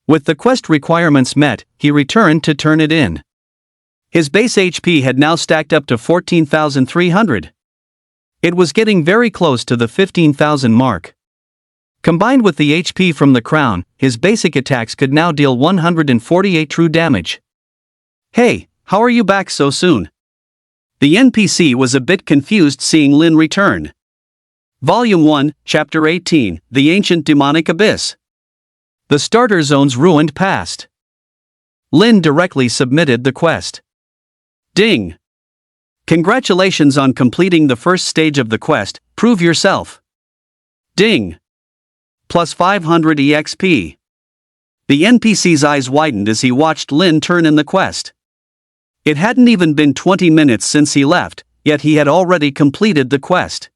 With the quest requirements met, he returned to turn it in. His base HP had now stacked up to 14,300. It was getting very close to the 15,000 mark. Combined with the HP from the crown, his basic attacks could now deal 148 true damage. Hey, how are you back so soon? The NPC was a bit confused seeing Lin return. Volume 1, Chapter 18, The Ancient Demonic Abyss. The Starter Zone's Ruined Past. Lin directly submitted the quest. Ding! Congratulations on completing the first stage of the quest, Prove Yourself. Ding! Plus 500 EXP. The NPC's eyes widened as he watched Lin turn in the quest. It hadn't even been 20 minutes since he left, yet he had already completed the quest.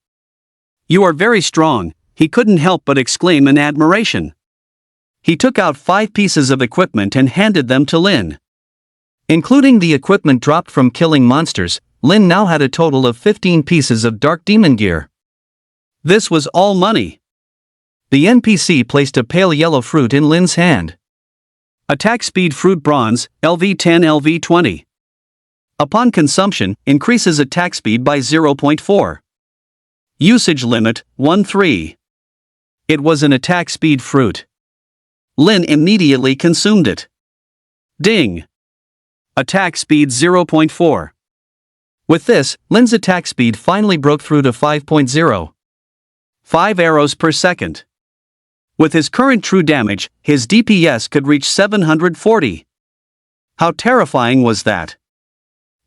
"You are very strong," he couldn't help but exclaim in admiration. He took out 5 pieces of equipment and handed them to Lin. Including the equipment dropped from killing monsters, Lin now had a total of 15 pieces of dark demon gear. This was all money. The NPC placed a pale yellow fruit in Lin's hand. Attack speed fruit bronze, LV10 LV20. Upon consumption, increases attack speed by 0.4. Usage limit, 1-3. It was an attack speed fruit. Lin immediately consumed it. Ding! Attack speed 0.4. With this, Lin's attack speed finally broke through to 5.0. 5 arrows per second. With his current true damage, his DPS could reach 740. How terrifying was that?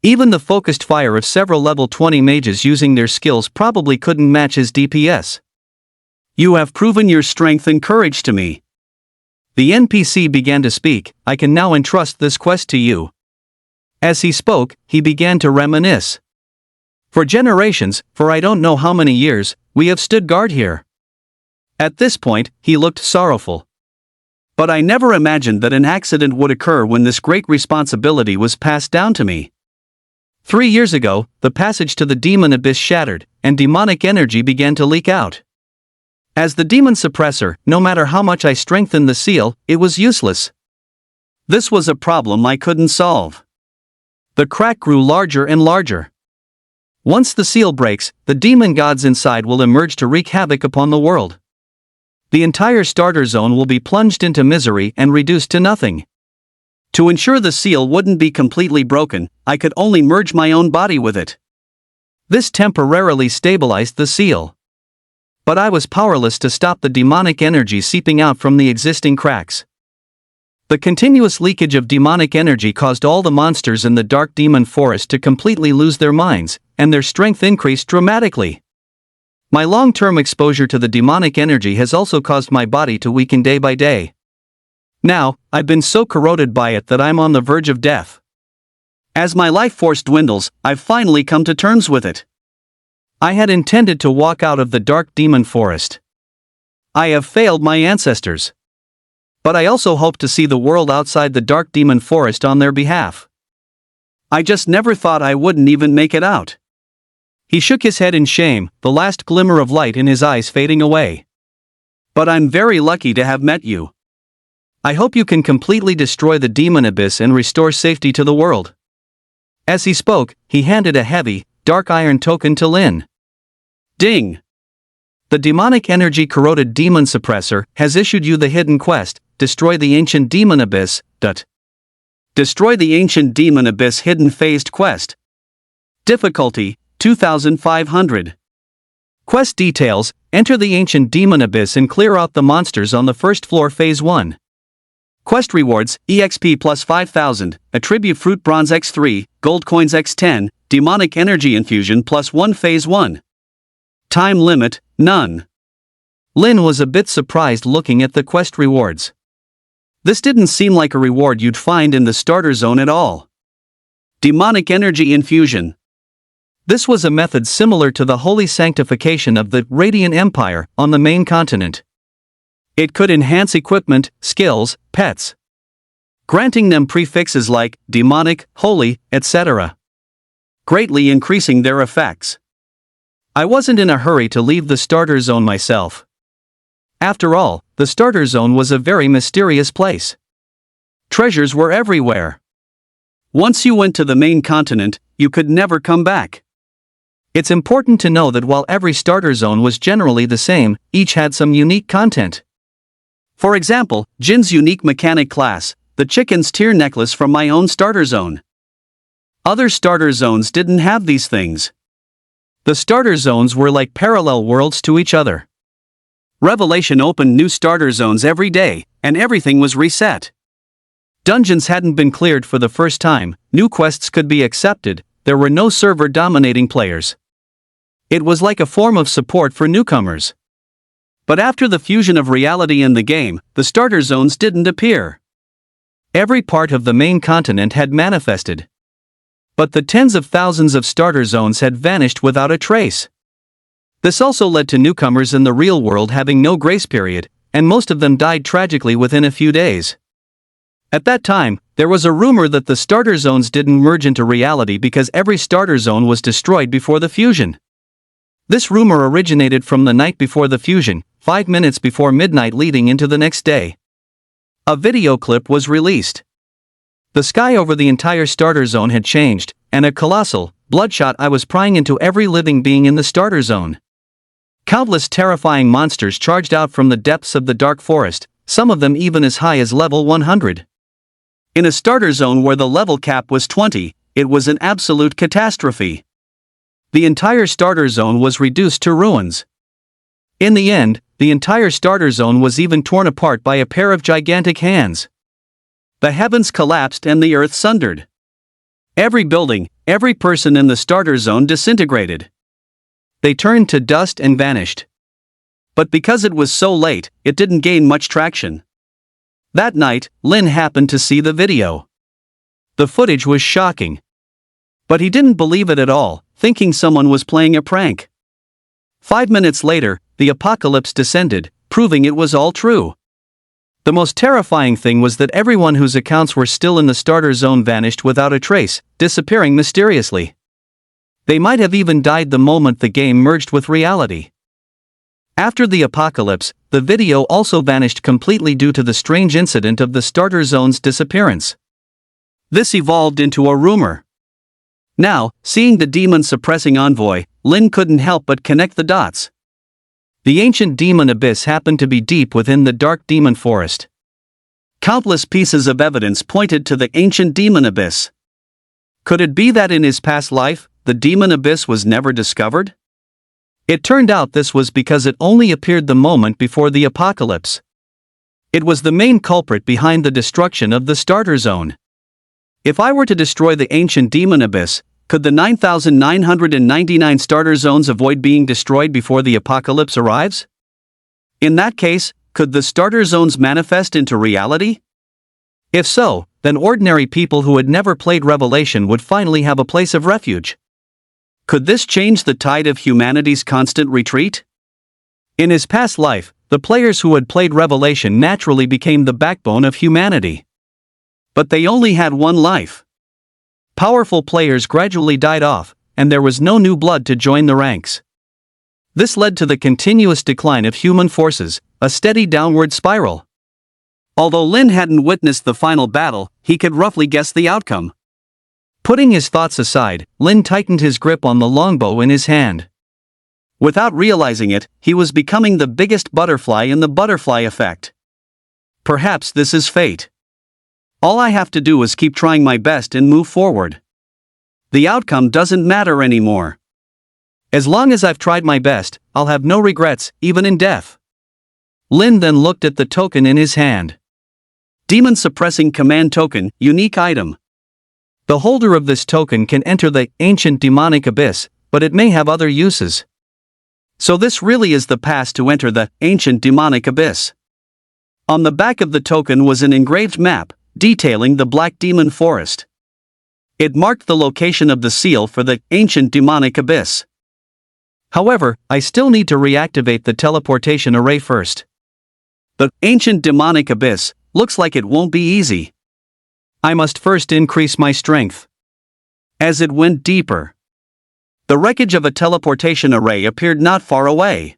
Even the focused fire of several level 20 mages using their skills probably couldn't match his DPS. "You have proven your strength and courage to me." The NPC began to speak. "I can now entrust this quest to you." As he spoke, he began to reminisce. "For generations, for I don't know how many years, we have stood guard here." At this point, he looked sorrowful. "But I never imagined that an accident would occur when this great responsibility was passed down to me. 3 years ago, the passage to the demon abyss shattered, and demonic energy began to leak out. As the demon suppressor, no matter how much I strengthened the seal, it was useless. This was a problem I couldn't solve. The crack grew larger and larger. Once the seal breaks, the demon gods inside will emerge to wreak havoc upon the world. The entire starter zone will be plunged into misery and reduced to nothing. To ensure the seal wouldn't be completely broken, I could only merge my own body with it. This temporarily stabilized the seal. But I was powerless to stop the demonic energy seeping out from the existing cracks. The continuous leakage of demonic energy caused all the monsters in the dark demon forest to completely lose their minds, and their strength increased dramatically. My long-term exposure to the demonic energy has also caused my body to weaken day by day. Now, I've been so corroded by it that I'm on the verge of death. As my life force dwindles, I've finally come to terms with it. I had intended to walk out of the dark demon forest. I have failed my ancestors. But I also hope to see the world outside the dark demon forest on their behalf. I just never thought I wouldn't even make it out." He shook his head in shame, the last glimmer of light in his eyes fading away. "But I'm very lucky to have met you. I hope you can completely destroy the demon abyss and restore safety to the world." As he spoke, he handed a heavy, dark iron token to Lin. Ding! The demonic energy corroded demon suppressor has issued you the hidden quest, Destroy the Ancient Demon Abyss. Destroy the Ancient Demon Abyss Hidden Phased Quest. Difficulty, 2500. Quest details: enter the Ancient Demon Abyss and clear out the monsters on the first floor Phase 1. Quest rewards: EXP plus 5000, Attribute Fruit Bronze X3, Gold Coins X10, Demonic Energy Infusion plus 1 Phase 1. Time limit, none. Lin was a bit surprised looking at the quest rewards. This didn't seem like a reward you'd find in the starter zone at all. Demonic Energy Infusion. This was a method similar to the holy sanctification of the Radiant Empire on the main continent. It could enhance equipment, skills, pets, granting them prefixes like demonic, holy, etc., greatly increasing their effects. I wasn't in a hurry to leave the starter zone myself. After all, the starter zone was a very mysterious place. Treasures were everywhere. Once you went to the main continent, you could never come back. It's important to know that while every starter zone was generally the same, each had some unique content. For example, Jin's unique mechanic class, the chicken's tear necklace from my own starter zone. Other starter zones didn't have these things. The starter zones were like parallel worlds to each other. Revelation opened new starter zones every day, and everything was reset. Dungeons hadn't been cleared for the first time, new quests could be accepted, there were no server-dominating players. It was like a form of support for newcomers. But after the fusion of reality and the game, the starter zones didn't appear. Every part of the main continent had manifested. But the tens of thousands of starter zones had vanished without a trace. This also led to newcomers in the real world having no grace period, and most of them died tragically within a few days. At that time, there was a rumor that the starter zones didn't merge into reality because every starter zone was destroyed before the fusion. This rumor originated from the night before the fusion, 5 minutes before midnight leading into the next day. A video clip was released. The sky over the entire starter zone had changed, and a colossal, bloodshot eye was prying into every living being in the starter zone. Countless terrifying monsters charged out from the depths of the dark forest, some of them even as high as level 100. In a starter zone where the level cap was 20, it was an absolute catastrophe. The entire starter zone was reduced to ruins. In the end, the entire starter zone was even torn apart by a pair of gigantic hands. The heavens collapsed and the earth sundered. Every building, every person in the starter zone disintegrated. They turned to dust and vanished. But because it was so late, it didn't gain much traction. That night, Lin happened to see the video. The footage was shocking. But he didn't believe it at all, thinking someone was playing a prank. 5 minutes later, the apocalypse descended, proving it was all true. The most terrifying thing was that everyone whose accounts were still in the starter zone vanished without a trace, disappearing mysteriously. They might have even died the moment the game merged with reality. After the apocalypse, the video also vanished completely due to the strange incident of the starter zone's disappearance. This evolved into a rumor. Now, seeing the demon-suppressing envoy, Lin couldn't help but connect the dots. The ancient demon abyss happened to be deep within the dark demon forest. Countless pieces of evidence pointed to the ancient demon abyss. Could it be that in his past life, the demon abyss was never discovered? It turned out this was because it only appeared the moment before the apocalypse. It was the main culprit behind the destruction of the starter zone. If I were to destroy the ancient demon abyss, could the 9,999 starter zones avoid being destroyed before the apocalypse arrives? In that case, could the starter zones manifest into reality? If so, then ordinary people who had never played Revelation would finally have a place of refuge. Could this change the tide of humanity's constant retreat? In his past life, the players who had played Revelation naturally became the backbone of humanity. But they only had one life. Powerful players gradually died off, and there was no new blood to join the ranks. This led to the continuous decline of human forces, a steady downward spiral. Although Lin hadn't witnessed the final battle, he could roughly guess the outcome. Putting his thoughts aside, Lin tightened his grip on the longbow in his hand. Without realizing it, he was becoming the biggest butterfly in the butterfly effect. Perhaps this is fate. All I have to do is keep trying my best and move forward. The outcome doesn't matter anymore. As long as I've tried my best, I'll have no regrets, even in death. Lin then looked at the token in his hand. Demon Suppressing Command Token, unique item. The holder of this token can enter the ancient demonic abyss, but it may have other uses. So this really is the pass to enter the ancient demonic abyss. On the back of the token was an engraved map, detailing the Black Demon Forest. It marked the location of the seal for the ancient demonic abyss. However, I still need to reactivate the teleportation array first. The ancient demonic abyss looks like it won't be easy. I must first increase my strength. As it went deeper, the wreckage of a teleportation array appeared not far away.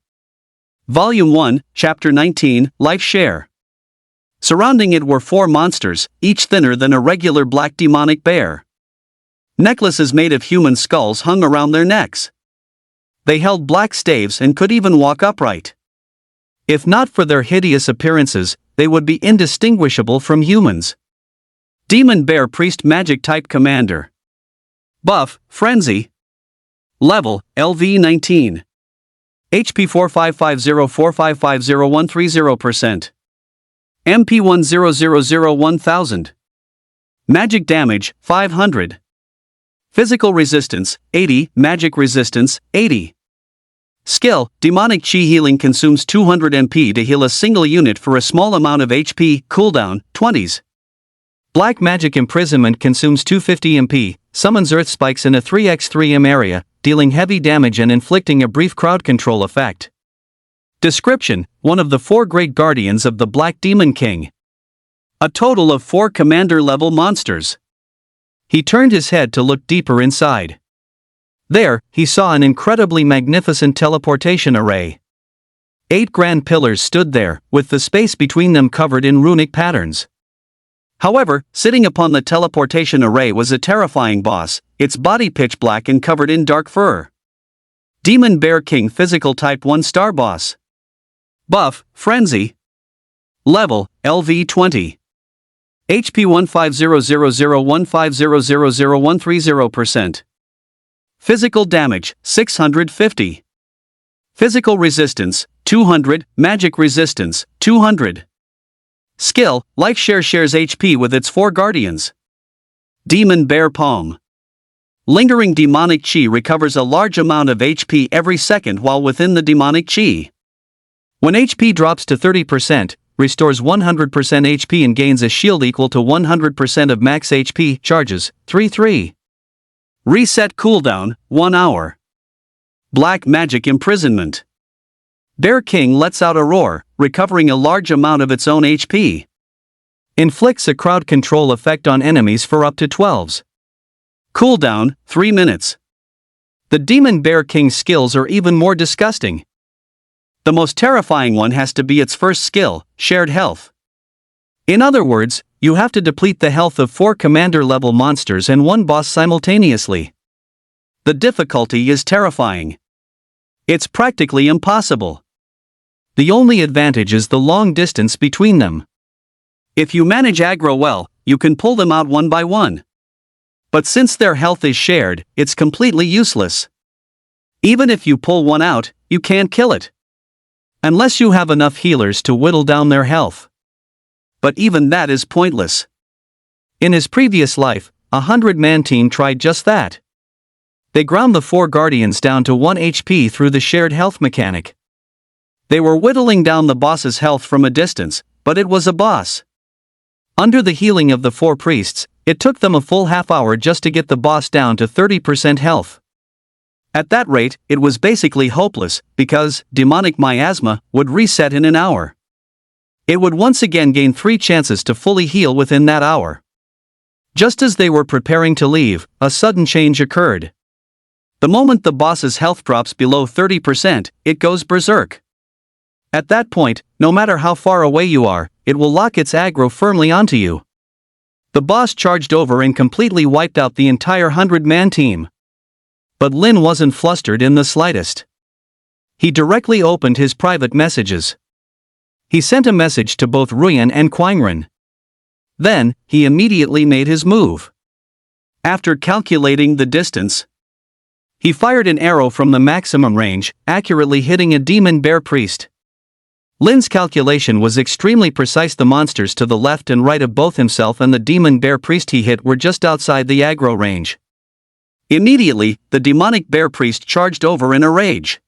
Volume 1, Chapter 19, Life Share. Surrounding it were 4 monsters, each thinner than a regular black demonic bear. Necklaces made of human skulls hung around their necks. They held black staves and could even walk upright. If not for their hideous appearances, they would be indistinguishable from humans. Demon Bear Priest Magic Type Commander. Buff, Frenzy. Level, LV 19. HP 45504550 MP 1000 Magic Damage, 500. Physical Resistance, 80. Magic Resistance, 80. Skill, Demonic Chi Healing consumes 200 MP to heal a single unit for a small amount of HP, cooldown, 20s. Black Magic Imprisonment consumes 250 MP, summons earth spikes in a 3x3m area, dealing heavy damage and inflicting a brief crowd control effect. Description: one of the 4 great guardians of the Black Demon King. A total of 4 commander-level monsters. He turned his head to look deeper inside. There, he saw an incredibly magnificent teleportation array. 8 grand pillars stood there, with the space between them covered in runic patterns. However, sitting upon the teleportation array was a terrifying boss, its body pitch black and covered in dark fur. Demon Bear King Physical Type 1 Star Boss. Buff, Frenzy. Level, LV 20. HP 150015000130%. Physical damage, 650. Physical resistance, 200, magic resistance, 200. Skill, Life shares HP with its 4 guardians. Demon Bear Palm. Lingering demonic chi recovers a large amount of HP every second while within the demonic chi. When HP drops to 30%, restores 100% HP and gains a shield equal to 100% of max HP, charges, 3-3. Reset cooldown, 1 hour. Black Magic Imprisonment. Bear King lets out a roar, recovering a large amount of its own HP. Inflicts a crowd control effect on enemies for up to 12s. Cooldown, 3 minutes. The Demon Bear King's skills are even more disgusting. The most terrifying one has to be its first skill, Shared Health. In other words, you have to deplete the health of 4 commander-level monsters and 1 boss simultaneously. The difficulty is terrifying. It's practically impossible. The only advantage is the long distance between them. If you manage aggro well, you can pull them out one by one. But since their health is shared, it's completely useless. Even if you pull one out, you can't kill it. Unless you have enough healers to whittle down their health. But even that is pointless. In his previous life, a 100-man team tried just that. They ground the 4 guardians down to 1 HP through the shared health mechanic. They were whittling down the boss's health from a distance, but it was a boss. Under the healing of the 4 priests, it took them a full half hour just to get the boss down to 30% health. At that rate, it was basically hopeless, because demonic miasma would reset in an hour. It would once again gain 3 chances to fully heal within that hour. Just as they were preparing to leave, a sudden change occurred. The moment the boss's health drops below 30%, it goes berserk. At that point, no matter how far away you are, it will lock its aggro firmly onto you. The boss charged over and completely wiped out the entire 100-man team. But Lin wasn't flustered in the slightest. He directly opened his private messages. He sent a message to both Ruyan and Quangren. Then, he immediately made his move. After calculating the distance, he fired an arrow from the maximum range, accurately hitting a demon bear priest. Lin's calculation was extremely precise. The monsters to the left and right of both himself and the demon bear priest he hit were just outside the aggro range. Immediately, the demonic bear priest charged over in a rage.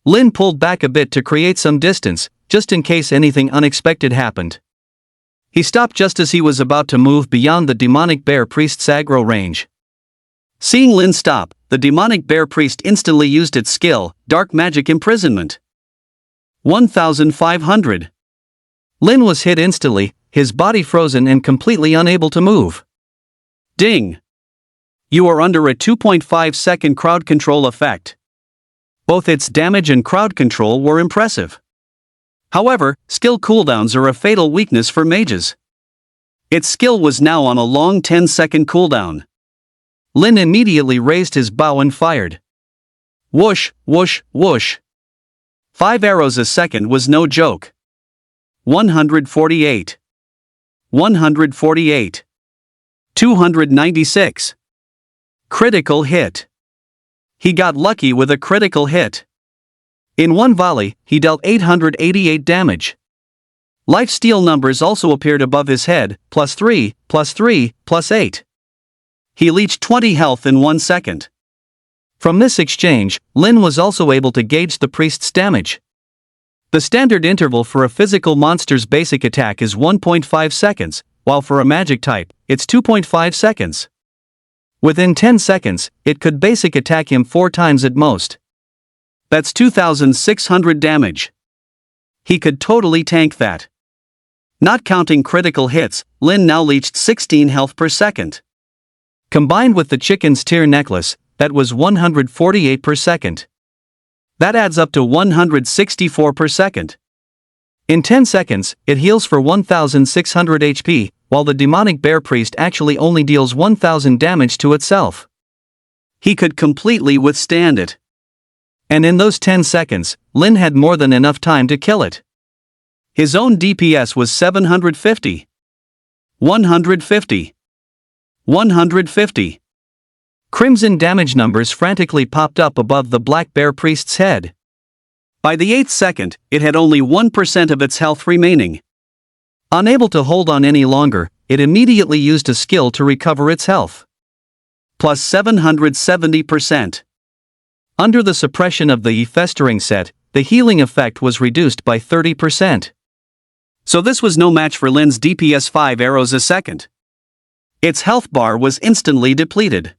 Lin pulled back a bit to create some distance, just in case anything unexpected happened. He stopped just as he was about to move beyond the demonic bear priest's aggro range. Seeing Lin stop, the demonic bear priest instantly used its skill, Dark Magic Imprisonment. 1,500. Lin was hit instantly, his body frozen and completely unable to move. Ding! You are under a 2.5-second crowd control effect. Both its damage and crowd control were impressive. However, skill cooldowns are a fatal weakness for mages. Its skill was now on a long 10-second cooldown. Lin immediately raised his bow and fired. Whoosh, whoosh, whoosh. 5 arrows a second was no joke. 148. 148. 296. Critical hit. He got lucky with a critical hit. In one volley, he dealt 888 damage. Lifesteal numbers also appeared above his head, +3, +3, +8. He leached 20 health in 1 second. From this exchange, Lin was also able to gauge the priest's damage. The standard interval for a physical monster's basic attack is 1.5 seconds, while for a magic type, it's 2.5 seconds. Within 10 seconds, it could basic attack him 4 times at most. That's 2,600 damage. He could totally tank that. Not counting critical hits, Lin now leached 16 health per second. Combined with the chicken's tear necklace, that was 148 per second. That adds up to 164 per second. In 10 seconds, it heals for 1,600 HP, while the demonic bear priest actually only deals 1,000 damage to itself. He could completely withstand it. And in those 10 seconds, Lin had more than enough time to kill it. His own DPS was 750. 150. 150. Crimson damage numbers frantically popped up above the black bear priest's head. By the 8th second, it had only 1% of its health remaining. Unable to hold on any longer, it immediately used a skill to recover its health. Plus 770%. Under the suppression of the festering set, the healing effect was reduced by 30%. So this was no match for Lin's DPS 5 arrows a second. Its health bar was instantly depleted.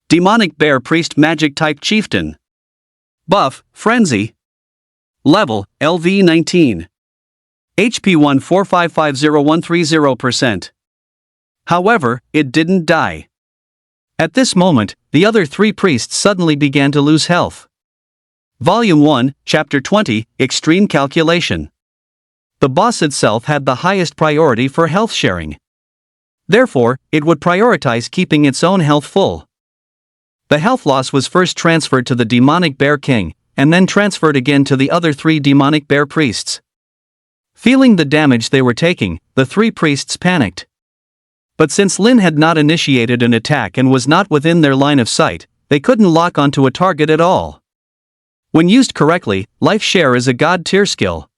Demonic Bear Priest Magic Type Chieftain. Buff, Frenzy. Level, LV 19. HP 14550-130%. However, it didn't die. At this moment, the other 3 priests suddenly began to lose health. Volume 1, Chapter 20, Extreme Calculation. The boss itself had the highest priority for health sharing. Therefore, it would prioritize keeping its own health full. The health loss was first transferred to the demonic bear king, and then transferred again to the other 3 demonic bear priests. Feeling the damage they were taking, the 3 priests panicked. But since Lin had not initiated an attack and was not within their line of sight, they couldn't lock onto a target at all. When used correctly, Life Share is a god-tier skill.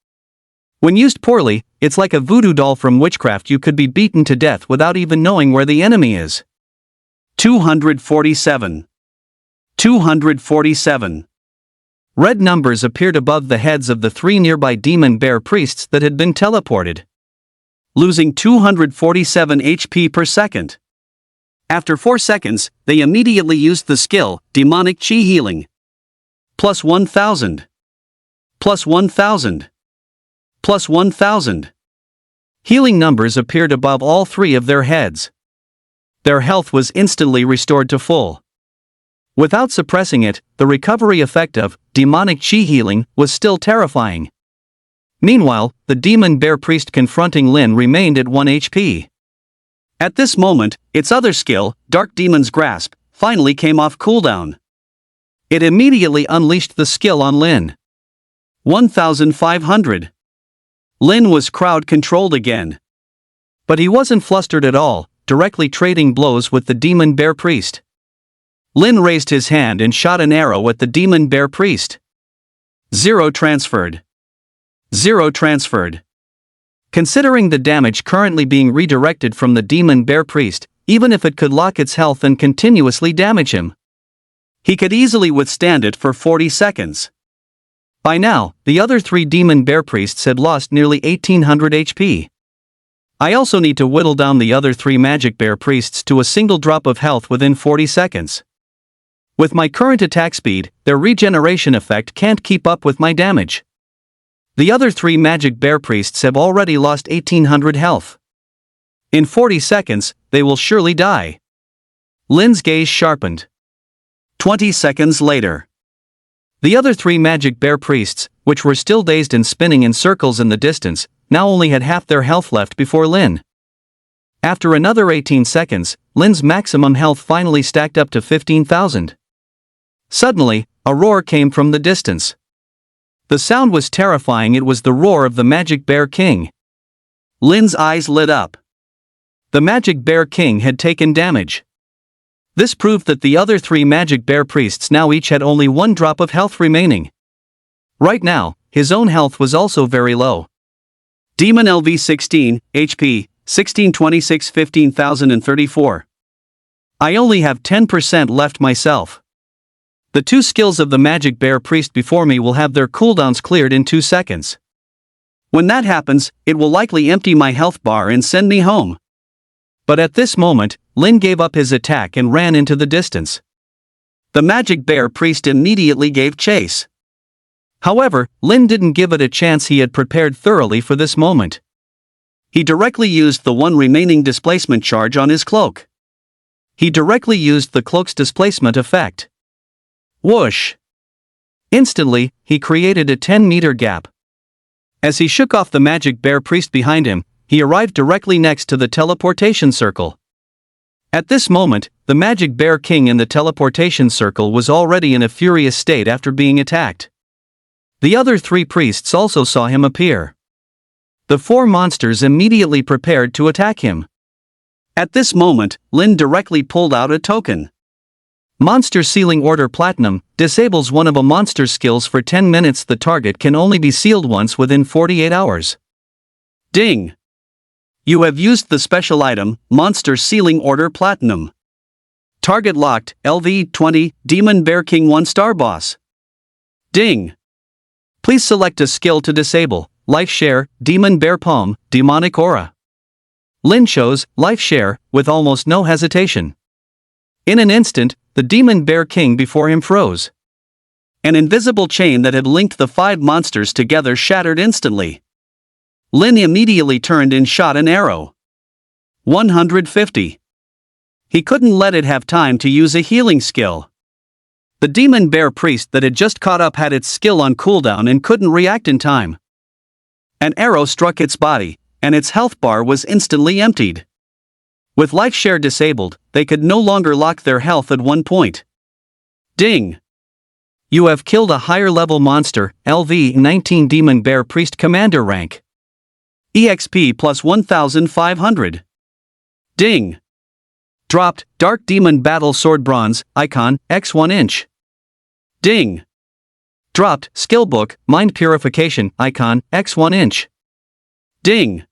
When used poorly, it's like a voodoo doll from witchcraft. You could be beaten to death without even knowing where the enemy is. 247. 247. Red numbers appeared above the heads of the 3 nearby demon bear priests that had been teleported. Losing 247 HP per second. After 4 seconds, they immediately used the skill, Demonic Chi Healing. Plus 1,000. Plus 1,000. Plus 1,000. Healing numbers appeared above all 3 of their heads. Their health was instantly restored to full. Without suppressing it, the recovery effect of demonic chi healing was still terrifying. Meanwhile, the demon bear priest confronting Lin remained at 1 HP. At this moment, its other skill, Dark Demon's Grasp, finally came off cooldown. It immediately unleashed the skill on Lin. 1,500. Lin was crowd-controlled again. But he wasn't flustered at all, directly trading blows with the demon bear priest. Lin raised his hand and shot an arrow at the demon bear priest. 0 transferred. 0 transferred. Considering the damage currently being redirected from the demon bear priest, even if it could lock its health and continuously damage him, he could easily withstand it for 40 seconds. By now, the other 3 demon bear priests had lost nearly 1,800 HP. I also need to whittle down the other 3 magic bear priests to a single drop of health within 40 seconds. With my current attack speed, their regeneration effect can't keep up with my damage. The other 3 magic bear priests have already lost 1,800 health. In 40 seconds, they will surely die. Lin's gaze sharpened. 20 seconds later. The other 3 magic bear priests, which were still dazed and spinning in circles in the distance, now only had half their health left before Lin. After another 18 seconds, Lin's maximum health finally stacked up to 15,000. Suddenly, a roar came from the distance. The sound was terrifying. It was the roar of the Magic Bear King. Lin's eyes lit up. The Magic Bear King had taken damage. This proved that the other 3 Magic Bear Priests now each had only 1 drop of health remaining. Right now, his own health was also very low. Demon LV 16, HP, 1626 15,034. I only have 10% left myself. The 2 skills of the Magic Bear Priest before me will have their cooldowns cleared in 2 seconds. When that happens, it will likely empty my health bar and send me home. But at this moment, Lin gave up his attack and ran into the distance. The magic bear priest immediately gave chase. However, Lin didn't give it a chance. He had prepared thoroughly for this moment. He directly used the one remaining displacement charge on his cloak. He directly used the cloak's displacement effect. Whoosh! Instantly, he created a 10-meter gap. As he shook off the magic bear priest behind him, he arrived directly next to the teleportation circle. At this moment, the magic bear king in the teleportation circle was already in a furious state after being attacked. The other 3 priests also saw him appear. The 4 monsters immediately prepared to attack him. At this moment, Lin directly pulled out a token. Monster Sealing Order Platinum disables one of a monster's skills for 10 minutes. The target can only be sealed once within 48 hours. Ding! You have used the special item, Monster Sealing Order Platinum. Target locked, LV-20, Demon Bear King 1-star boss. Ding! Please select a skill to disable, Life Share, Demon Bear Palm, Demonic Aura. Lin chose Life Share with almost no hesitation. In an instant, the Demon Bear King before him froze. An invisible chain that had linked the 5 monsters together shattered instantly. Lin immediately turned and shot an arrow. 150. He couldn't let it have time to use a healing skill. The demon bear priest that had just caught up had its skill on cooldown and couldn't react in time. An arrow struck its body, and its health bar was instantly emptied. With life share disabled, they could no longer lock their health at one point. Ding! You have killed a higher level monster, LV-19 Demon Bear Priest Commander rank. EXP plus 1500. Ding! Dropped, Dark Demon Battle Sword Bronze, Icon, X 1 inch. Ding! Dropped, Skill Book, Mind Purification, Icon, X 1 inch. Ding!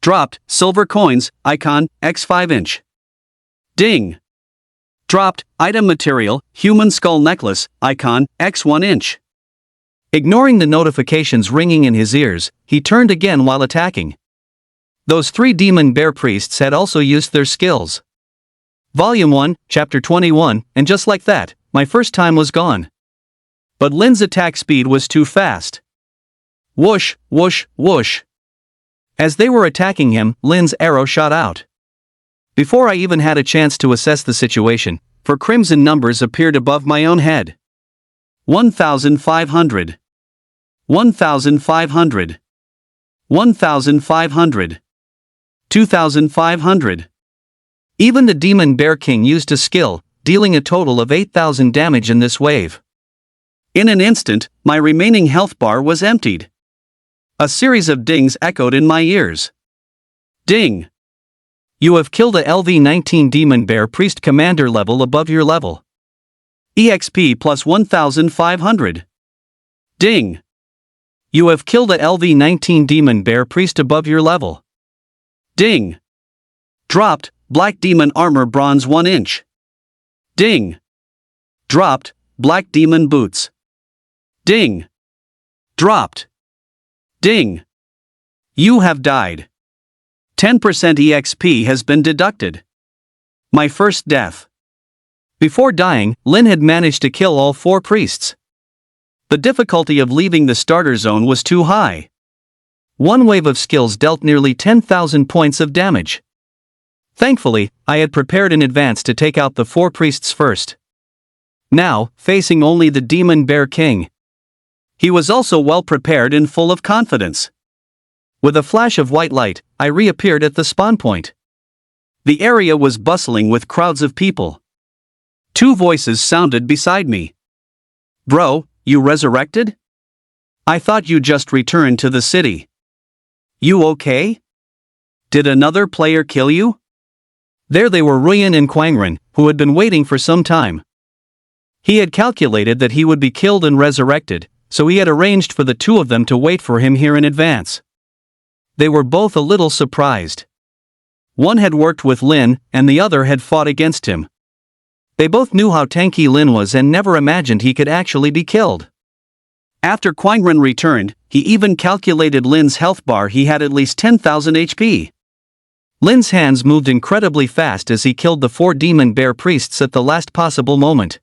Dropped, Silver Coins, Icon, X 5 inch. Ding! Dropped, Item Material, Human Skull Necklace, Icon, X 1 inch. Ignoring the notifications ringing in his ears, he turned again while attacking. Those 3 demon bear priests had also used their skills. Volume 1, Chapter 21, and just like that, my first time was gone. But Lin's attack speed was too fast. Whoosh, whoosh, whoosh. As they were attacking him, Lin's arrow shot out. Before I even had a chance to assess the situation, 4 crimson numbers appeared above my own head. 1,500. 1,500. 1,500. 2,500. Even the Demon Bear King used a skill, dealing a total of 8,000 damage in this wave. In an instant, my remaining health bar was emptied. A series of dings echoed in my ears. Ding! You have killed a LV-19 Demon Bear Priest Commander level above your level. EXP plus 1500. Ding! You have killed a LV-19 Demon Bear Priest above your level. Ding! Dropped, Black Demon Armor Bronze 1 inch. Ding! Dropped, Black Demon Boots. Ding! Dropped. Ding! You have died. 10% EXP has been deducted. My first death. Before dying, Lin had managed to kill all 4 priests. The difficulty of leaving the starter zone was too high. One wave of skills dealt nearly 10,000 points of damage. Thankfully, I had prepared in advance to take out the 4 priests first. Now, facing only the Demon Bear King. He was also well prepared and full of confidence. With a flash of white light, I reappeared at the spawn point. The area was bustling with crowds of people. 2 voices sounded beside me. Bro, you resurrected? I thought you just returned to the city. You okay? Did another player kill you? There they were, Ruyan and Quangren, who had been waiting for some time. He had calculated that he would be killed and resurrected, so he had arranged for the 2 of them to wait for him here in advance. They were both a little surprised. One had worked with Lin, and the other had fought against him. They both knew how tanky Lin was and never imagined he could actually be killed. After Quangren returned, he even calculated Lin's health bar. He had at least 10,000 HP. Lin's hands moved incredibly fast as he killed the 4 demon bear priests at the last possible moment.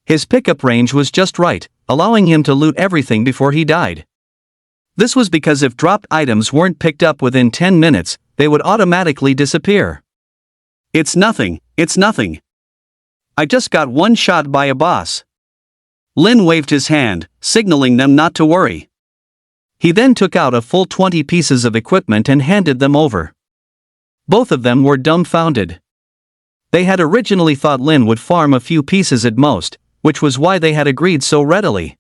His pickup range was just right, allowing him to loot everything before he died. This was because if dropped items weren't picked up within 10 minutes, they would automatically disappear. It's nothing. I just got one shot by a boss. Lin waved his hand, signaling them not to worry. He then took out a full 20 pieces of equipment and handed them over. Both of them were dumbfounded. They had originally thought Lin would farm a few pieces at most, which was why they had agreed so readily.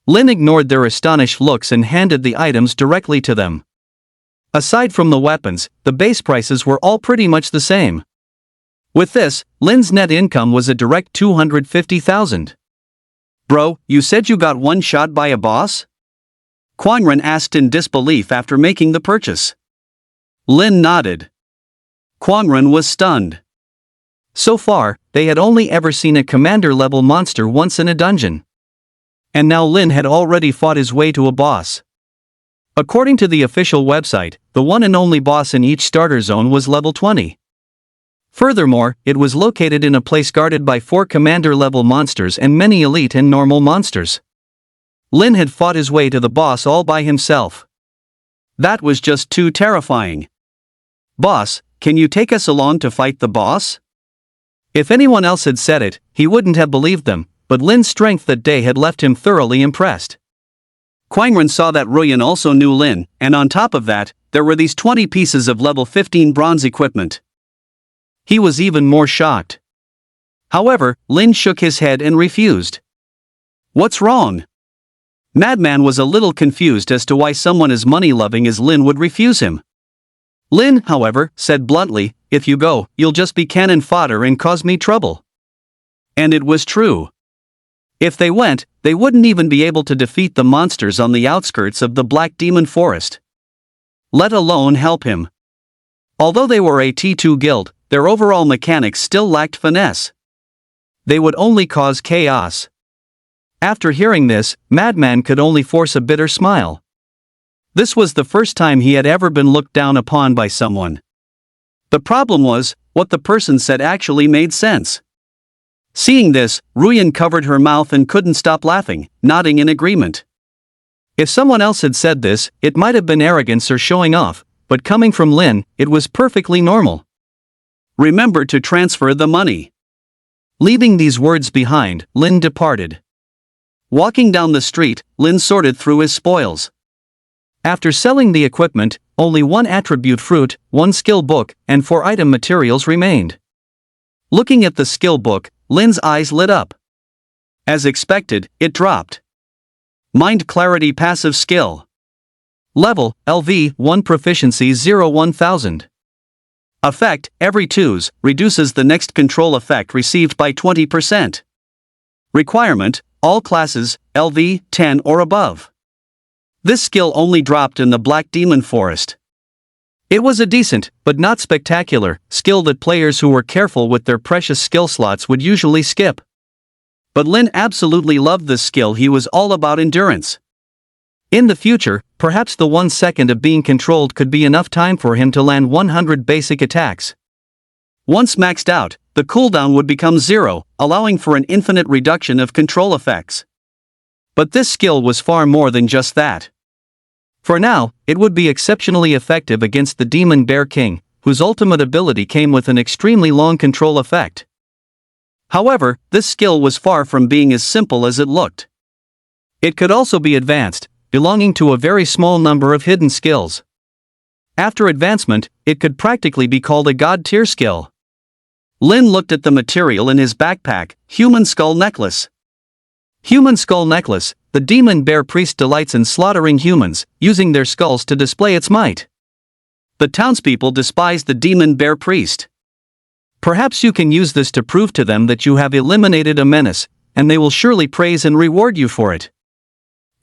Lin ignored their astonished looks and handed the items directly to them. Aside from the weapons, the base prices were all pretty much the same. With this, Lin's net income was a direct 250,000. Bro, you said you got one shot by a boss? Quanren asked in disbelief after making the purchase. Lin nodded. Quanren was stunned. So far, they had only ever seen a commander-level monster once in a dungeon. And now Lin had already fought his way to a boss. According to the official website, the one and only boss in each starter zone was level 20. Furthermore, it was located in a place guarded by 4 commander-level monsters and many elite and normal monsters. Lin had fought his way to the boss all by himself. That was just too terrifying. Boss, can you take us along to fight the boss? If anyone else had said it, he wouldn't have believed them, but Lin's strength that day had left him thoroughly impressed. Quanren saw that Ruyan also knew Lin, and on top of that, there were these 20 pieces of level 15 bronze equipment. He was even more shocked. However, Lin shook his head and refused. What's wrong? Madman was a little confused as to why someone as money-loving as Lin would refuse him. Lin, however, said bluntly, if you go, you'll just be cannon fodder and cause me trouble. And it was true. If they went, they wouldn't even be able to defeat the monsters on the outskirts of the Black Demon Forest. Let alone help him. Although they were a T2 guild, their overall mechanics still lacked finesse. They would only cause chaos. After hearing this, Madman could only force a bitter smile. This was the first time he had ever been looked down upon by someone. The problem was, what the person said actually made sense. Seeing this, Ruyan covered her mouth and couldn't stop laughing, nodding in agreement. If someone else had said this, it might have been arrogance or showing off, but coming from Lin, it was perfectly normal. Remember to transfer the money. Leaving these words behind, Lin departed. Walking down the street, Lin sorted through his spoils. After selling the equipment, only 1 attribute fruit, 1 skill book, and 4 item materials remained. Looking at the skill book, Lin's eyes lit up. As expected, it dropped. Mind Clarity Passive Skill. Level, LV, 1 Proficiency 0-1000. Effect, every 2s, reduces the next control effect received by 20%. Requirement, all classes, LV, 10 or above. This skill only dropped in the Black Demon Forest. It was a decent, but not spectacular, skill that players who were careful with their precious skill slots would usually skip. But Lin absolutely loved this skill. He was all about endurance. In the future, perhaps the 1 second of being controlled could be enough time for him to land 100 basic attacks. Once maxed out, the cooldown would become 0, allowing for an infinite reduction of control effects. But this skill was far more than just that. For now, it would be exceptionally effective against the Demon Bear King, whose ultimate ability came with an extremely long control effect. However, this skill was far from being as simple as it looked. It could also be advanced, belonging to a very small number of hidden skills. After advancement, it could practically be called a god-tier skill. Lin looked at the material in his backpack, Human Skull Necklace. Human Skull Necklace, the Demon Bear Priest delights in slaughtering humans, using their skulls to display its might. The townspeople despise the Demon Bear Priest. Perhaps you can use this to prove to them that you have eliminated a menace, and they will surely praise and reward you for it.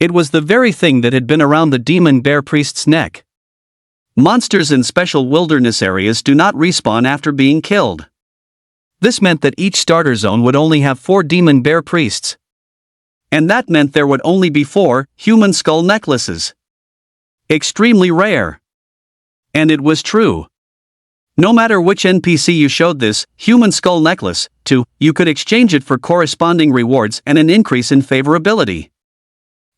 It was the very thing that had been around the Demon Bear Priest's neck. Monsters in special wilderness areas do not respawn after being killed. This meant that each starter zone would only have 4 Demon Bear Priests. And that meant there would only be 4 Human Skull Necklaces. Extremely rare. And it was true. No matter which NPC you showed this human skull necklace to, you could exchange it for corresponding rewards and an increase in favorability.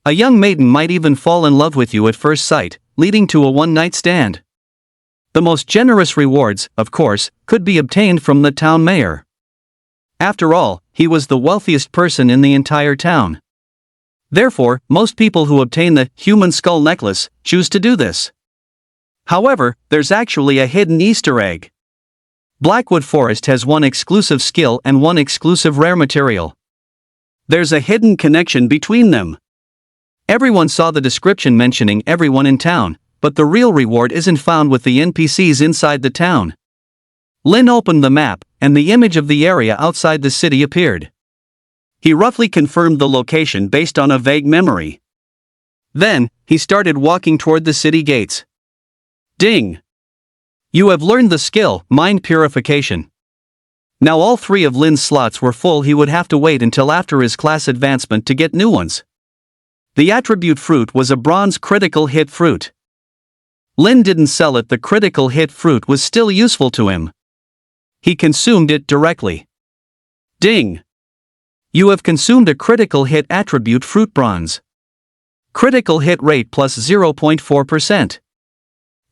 A young maiden might even fall in love with you at first sight, leading to a one-night stand. The most generous rewards, of course, could be obtained from the town mayor. After all, he was the wealthiest person in the entire town. Therefore, most people who obtain the human skull necklace choose to do this. However, there's actually a hidden Easter egg. Blackwood Forest has one exclusive skill and one exclusive rare material. There's a hidden connection between them. Everyone saw the description mentioning everyone in town, but the real reward isn't found with the NPCs inside the town. Lin opened the map, and the image of the area outside the city appeared. He roughly confirmed the location based on a vague memory. Then, he started walking toward the city gates. Ding! You have learned the skill, Mind Purification. Now all 3 of Lin's slots were full. He would have to wait until after his class advancement to get new ones. The attribute fruit was a bronze critical hit fruit. Lin didn't sell it. The critical hit fruit was still useful to him. He consumed it directly. Ding! You have consumed a critical hit attribute fruit bronze. Critical hit rate plus 0.4%.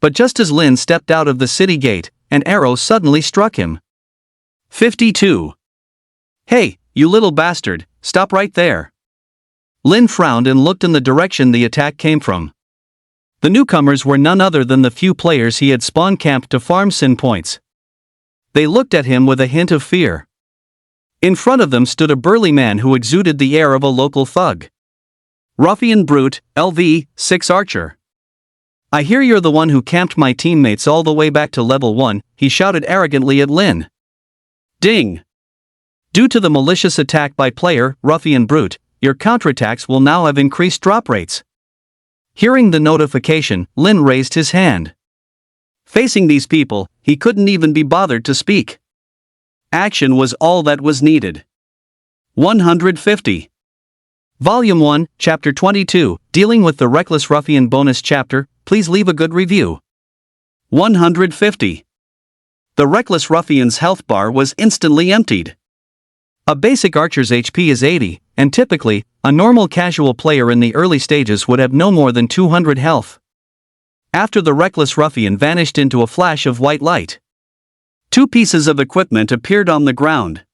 But just as Lin stepped out of the city gate, an arrow suddenly struck him. 52. Hey, you little bastard, stop right there. Lin frowned and looked in the direction the attack came from. The newcomers were none other than the few players he had spawn camped to farm sin points. They looked at him with a hint of fear. In front of them stood a burly man who exuded the air of a local thug. Ruffian Brute, LV, 6 Archer. I hear you're the one who camped my teammates all the way back to level 1, he shouted arrogantly at Lin. Ding! Due to the malicious attack by player, Ruffian Brute, your counterattacks will now have increased drop rates. Hearing the notification, Lin raised his hand. Facing these people, he couldn't even be bothered to speak. Action was all that was needed. 150. Volume 1, Chapter 22, Dealing with the Reckless Ruffian Bonus Chapter, please leave a good review. 150. The Reckless Ruffian's health bar was instantly emptied. A basic archer's HP is 80, and typically, a normal casual player in the early stages would have no more than 200 health. After the Reckless Ruffian vanished into a flash of white light, 2 pieces of equipment appeared on the ground.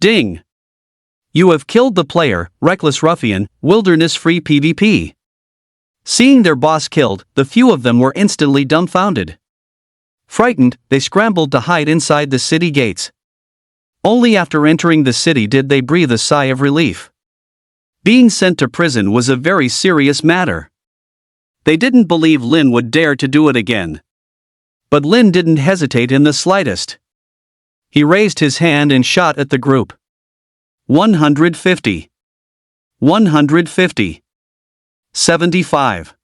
Ding! You have killed the player, Reckless Ruffian, Wilderness-Free PvP. Seeing their boss killed, the few of them were instantly dumbfounded. Frightened, they scrambled to hide inside the city gates. Only after entering the city did they breathe a sigh of relief. Being sent to prison was a very serious matter. They didn't believe Lin would dare to do it again. But Lin didn't hesitate in the slightest. He raised his hand and shot at the group. 150. 150. 75.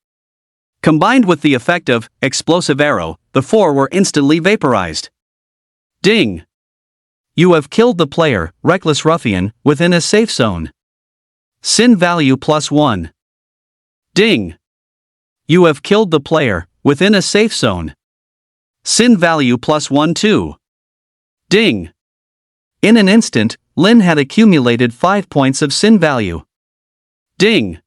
Combined with the effect of explosive arrow, the 4 were instantly vaporized. Ding! You have killed the player, Reckless Ruffian, within a safe zone. Sin value plus 1. Ding! You have killed the player, within a safe zone. Sin value plus 1 too. Ding! In an instant, Lin had accumulated 5 points of sin value. Ding!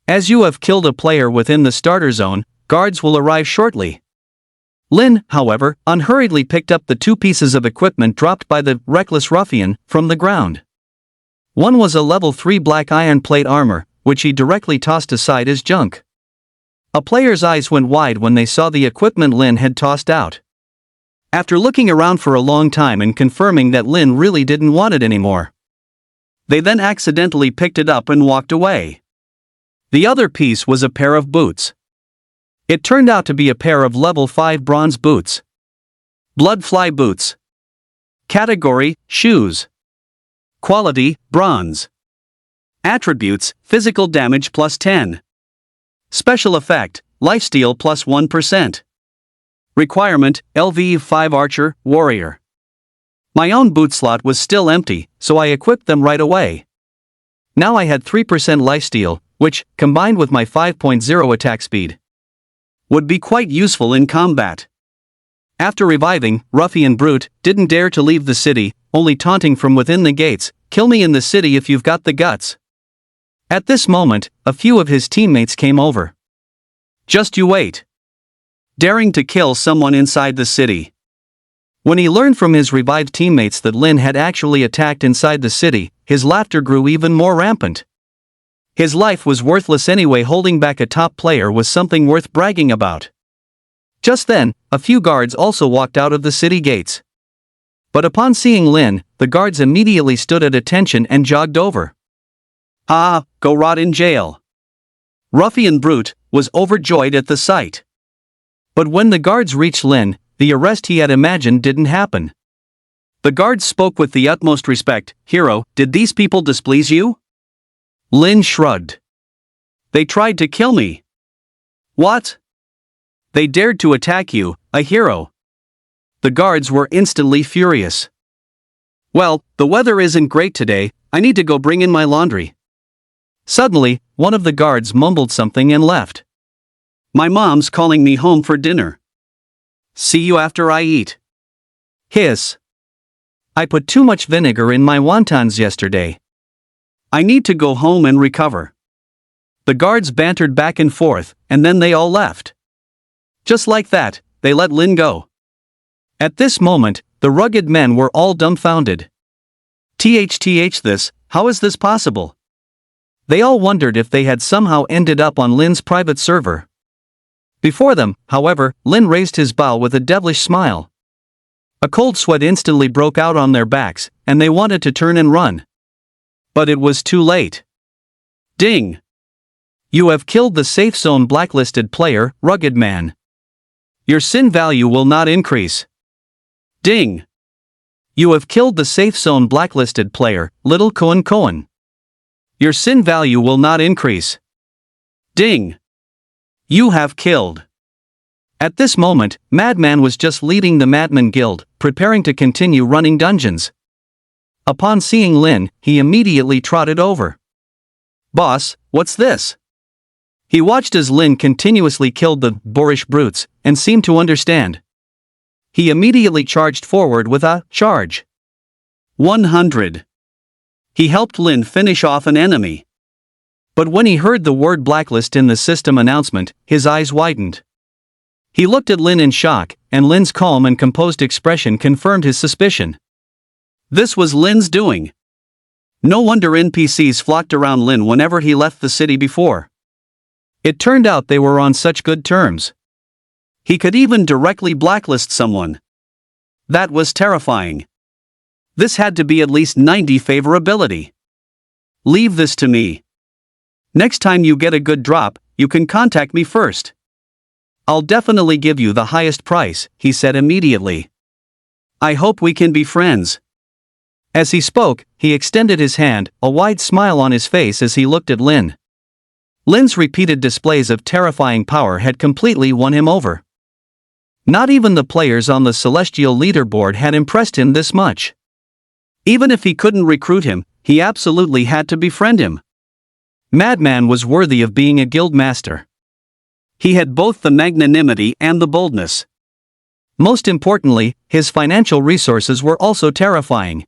As you have killed a player within the starter zone, guards will arrive shortly. Lin, however, unhurriedly picked up the 2 pieces of equipment dropped by the Reckless Ruffian from the ground. One was a level 3 black iron plate armor, which he directly tossed aside as junk. A player's eyes went wide when they saw the equipment Lin had tossed out. After looking around for a long time and confirming that Lin really didn't want it anymore, they then accidentally picked it up and walked away. The other piece was a pair of boots. It turned out to be a pair of level 5 bronze boots. Bloodfly boots. Category, shoes. Quality, bronze. Attributes, physical damage plus 10. Special effect, lifesteal plus 1%. Requirement, LV5 Archer, Warrior. My own boot slot was still empty, so I equipped them right away. Now I had 3% lifesteal, which, combined with my 5.0 attack speed, would be quite useful in combat. After reviving, ruffian brute didn't dare to leave the city, only taunting from within the gates, "Kill me in the city if you've got the guts." At this moment, a few of his teammates came over. "Just you wait." Daring to kill someone inside the city. When he learned from his revived teammates that Lin had actually attacked inside the city, his laughter grew even more rampant. His life was worthless anyway. Holding back a top player was something worth bragging about. Just then, a few guards also walked out of the city gates. But upon seeing Lin, the guards immediately stood at attention and jogged over. "Ah, go rot in jail." Ruffian brute was overjoyed at the sight. But when the guards reached Lin, the arrest he had imagined didn't happen. The guards spoke with the utmost respect. "Hero, did these people displease you?" Lin shrugged. "They tried to kill me." "What?" "They dared to attack you, a hero." The guards were instantly furious. "Well, the weather isn't great today, I need to go bring in my laundry." Suddenly, one of the guards mumbled something and left. "My mom's calling me home for dinner. See you after I eat." Hiss. "I put too much vinegar in my wontons yesterday. I need to go home and recover." The guards bantered back and forth, and then they all left. Just like that, they let Lin go. At this moment, the rugged men were all dumbfounded. This, how is this possible? They all wondered if they had somehow ended up on Lin's private server. Before them, however, Lin raised his bow with a devilish smile. A cold sweat instantly broke out on their backs, and they wanted to turn and run. But it was too late. Ding! You have killed the safe zone blacklisted player, rugged man. Your sin value will not increase. Ding! You have killed the safe zone blacklisted player, little Cohen. Your sin value will not increase. Ding! You have killed. At this moment, Madman was just leading the Madman Guild, preparing to continue running dungeons. Upon seeing Lin, he immediately trotted over. "Boss, what's this?" He watched as Lin continuously killed the boorish brutes, and seemed to understand. He immediately charged forward with a charge. 100. He helped Lin finish off an enemy. But when he heard the word blacklist in the system announcement, his eyes widened. He looked at Lin in shock, and Lin's calm and composed expression confirmed his suspicion. This was Lin's doing. No wonder NPCs flocked around Lin whenever he left the city before. It turned out they were on such good terms. He could even directly blacklist someone. That was terrifying. This had to be at least 90 favorability. Leave this to me. Next time you get a good drop, you can contact me first. I'll definitely give you the highest price, he said immediately. I hope we can be friends. As he spoke, he extended his hand, a wide smile on his face as he looked at Lin. Lin's repeated displays of terrifying power had completely won him over. Not even the players on the Celestial leaderboard had impressed him this much. Even if he couldn't recruit him, he absolutely had to befriend him. Madman was worthy of being a guild master. He had both the magnanimity and the boldness. Most importantly, his financial resources were also terrifying.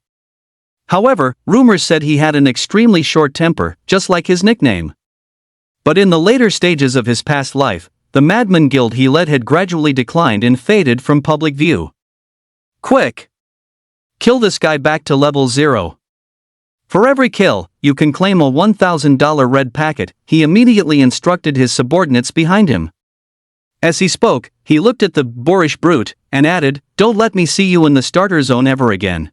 However, rumors said he had an extremely short temper, just like his nickname. But in the later stages of his past life, the Madman Guild he led had gradually declined and faded from public view. Quick! Kill this guy back to level 0. For every kill, you can claim a $1,000 red packet, he immediately instructed his subordinates behind him. As he spoke, he looked at the boorish brute, and added, "Don't let me see you in the starter zone ever again.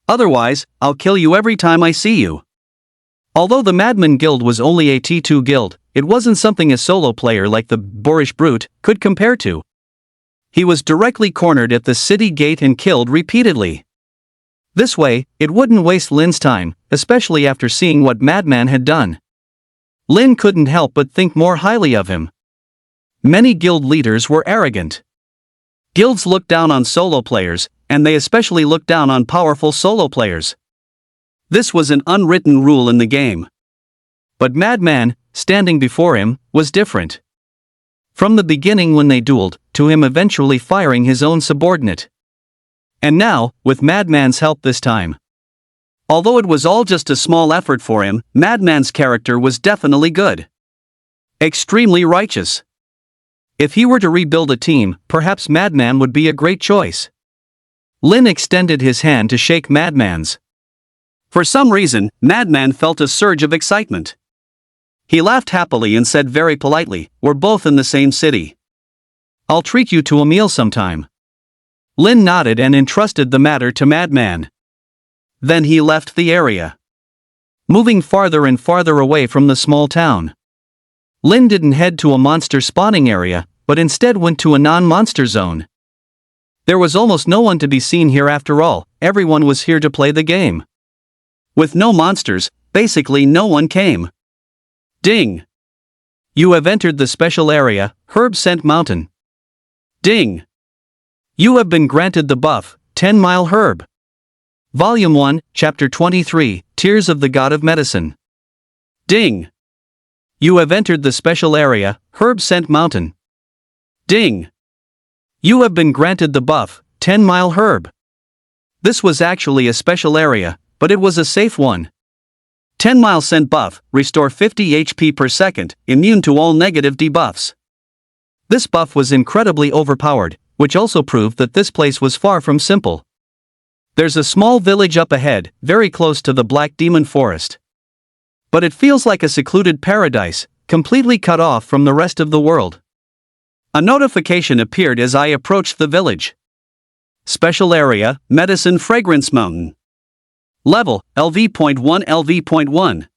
Otherwise, I'll kill you every time I see you." Although the Madman Guild was only a T2 guild, it wasn't something a solo player like the boorish brute could compare to. He was directly cornered at the city gate and killed repeatedly. This way, it wouldn't waste Lin's time, especially after seeing what Madman had done. Lin couldn't help but think more highly of him. Many guild leaders were arrogant. Guilds looked down on solo players, and they especially looked down on powerful solo players. This was an unwritten rule in the game. But Madman, standing before him, was different. From the beginning when they dueled, to him eventually firing his own subordinate. And now, with Madman's help this time. Although it was all just a small effort for him, Madman's character was definitely good. Extremely righteous. If he were to rebuild a team, perhaps Madman would be a great choice. Lin extended his hand to shake Madman's. For some reason, Madman felt a surge of excitement. He laughed happily and said very politely, "We're both in the same city. I'll treat you to a meal sometime." Lin nodded and entrusted the matter to Madman. Then he left the area, moving farther and farther away from the small town. Lin didn't head to a monster spawning area, but instead went to a non-monster zone. There was almost no one to be seen here after all, everyone was here to play the game. With no monsters, basically no one came. Ding! You have entered the special area, Herb Scent Mountain. Ding! You have been granted the buff, 10-Mile Herb. Volume 1, Chapter 23, Tears of the God of Medicine. Ding! You have entered the special area, Herb Scent Mountain. Ding! You have been granted the buff, 10-Mile Herb. This was actually a special area, but it was a safe one. 10-Mile Scent buff, restore 50 HP per second, immune to all negative debuffs. This buff was incredibly overpowered, which also proved that this place was far from simple. There's a small village up ahead, very close to the Black Demon Forest. But it feels like a secluded paradise, completely cut off from the rest of the world. A notification appeared as I approached the village. Special Area, Medicine Fragrance Mountain. Level, LV.1 LV.1.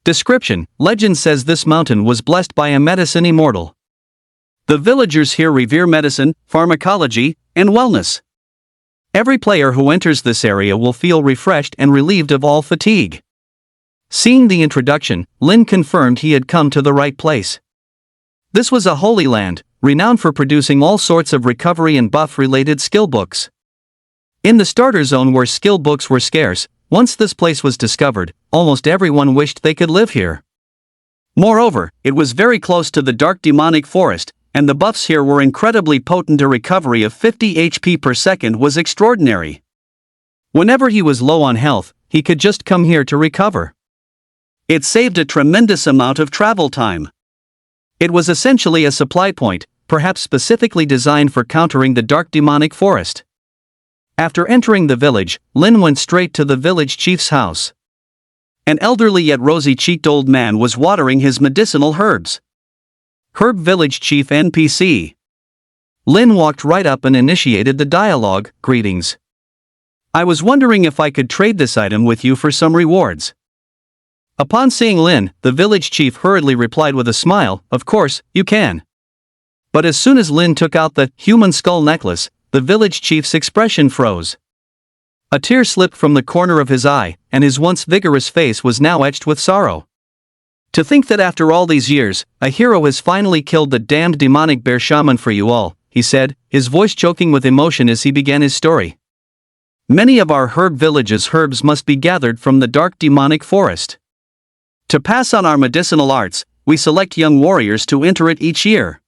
Description, legend says this mountain was blessed by a medicine immortal. The villagers here revere medicine, pharmacology, and wellness. Every player who enters this area will feel refreshed and relieved of all fatigue. Seeing the introduction, Lin confirmed he had come to the right place. This was a holy land, renowned for producing all sorts of recovery and buff-related skill books. In the starter zone where skill books were scarce, once this place was discovered, almost everyone wished they could live here. Moreover, it was very close to the dark demonic forest, and the buffs here were incredibly potent. A recovery of 50 HP per second was extraordinary. Whenever he was low on health, he could just come here to recover. It saved a tremendous amount of travel time. It was essentially a supply point, perhaps specifically designed for countering the dark demonic forest. After entering the village, Lin went straight to the village chief's house. An elderly yet rosy-cheeked old man was watering his medicinal herbs. Herb Village Chief NPC. Lin walked right up and initiated the dialogue. Greetings. I was wondering if I could trade this item with you for some rewards. Upon seeing Lin, the village chief hurriedly replied with a smile, of course, you can. But as soon as Lin took out the human skull necklace, the village chief's expression froze. A tear slipped from the corner of his eye, and his once vigorous face was now etched with sorrow. To think that after all these years, a hero has finally killed the damned demonic bear shaman for you all, he said, his voice choking with emotion as he began his story. Many of our herb villages' herbs must be gathered from the dark demonic forest. To pass on our medicinal arts, we select young warriors to enter it each year.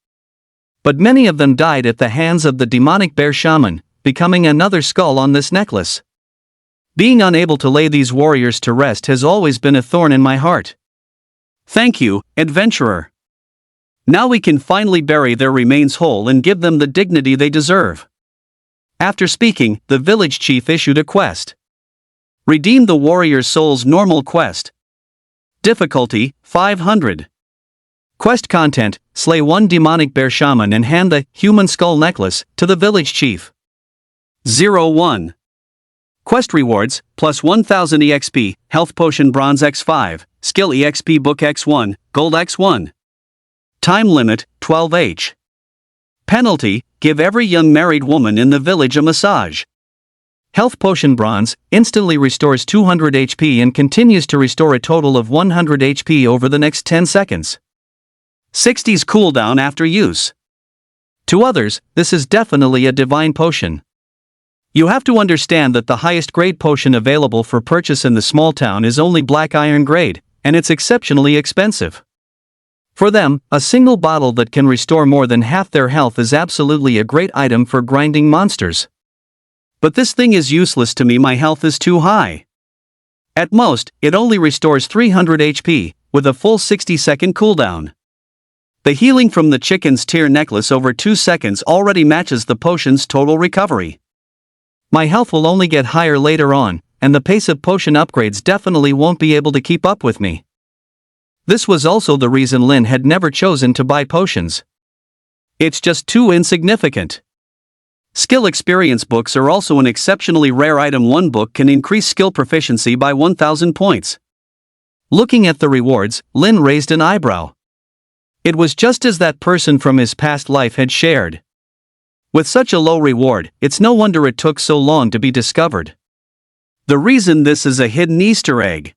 But many of them died at the hands of the demonic bear shaman, becoming another skull on this necklace. Being unable to lay these warriors to rest has always been a thorn in my heart. Thank you, adventurer. Now we can finally bury their remains whole and give them the dignity they deserve. After speaking, the village chief issued a quest. Redeem the warrior's soul's normal quest. Difficulty, 500. Quest content, slay one demonic bear shaman and hand the human skull necklace to the village chief. 01. Quest rewards, plus 1000 EXP, Health Potion Bronze X5, Skill EXP Book X1, Gold X1. Time limit, 12H. Penalty, give every young married woman in the village a massage. Health Potion Bronze, instantly restores 200 HP and continues to restore a total of 100 HP over the next 10 seconds. 60's cooldown after use. To others, this is definitely a divine potion. You have to understand that the highest grade potion available for purchase in the small town is only black iron grade, and it's exceptionally expensive. For them, a single bottle that can restore more than half their health is absolutely a great item for grinding monsters. But this thing is useless to me, my health is too high. At most, it only restores 300 HP, with a full 60-second cooldown. The healing from the chicken's tear necklace over 2 seconds already matches the potion's total recovery. My health will only get higher later on, and the pace of potion upgrades definitely won't be able to keep up with me. This was also the reason Lin had never chosen to buy potions. It's just too insignificant. Skill experience books are also an exceptionally rare item. One book can increase skill proficiency by 1,000 points. Looking at the rewards, Lin raised an eyebrow. It was just as that person from his past life had shared. With such a low reward, it's no wonder it took so long to be discovered. The reason this is a hidden Easter egg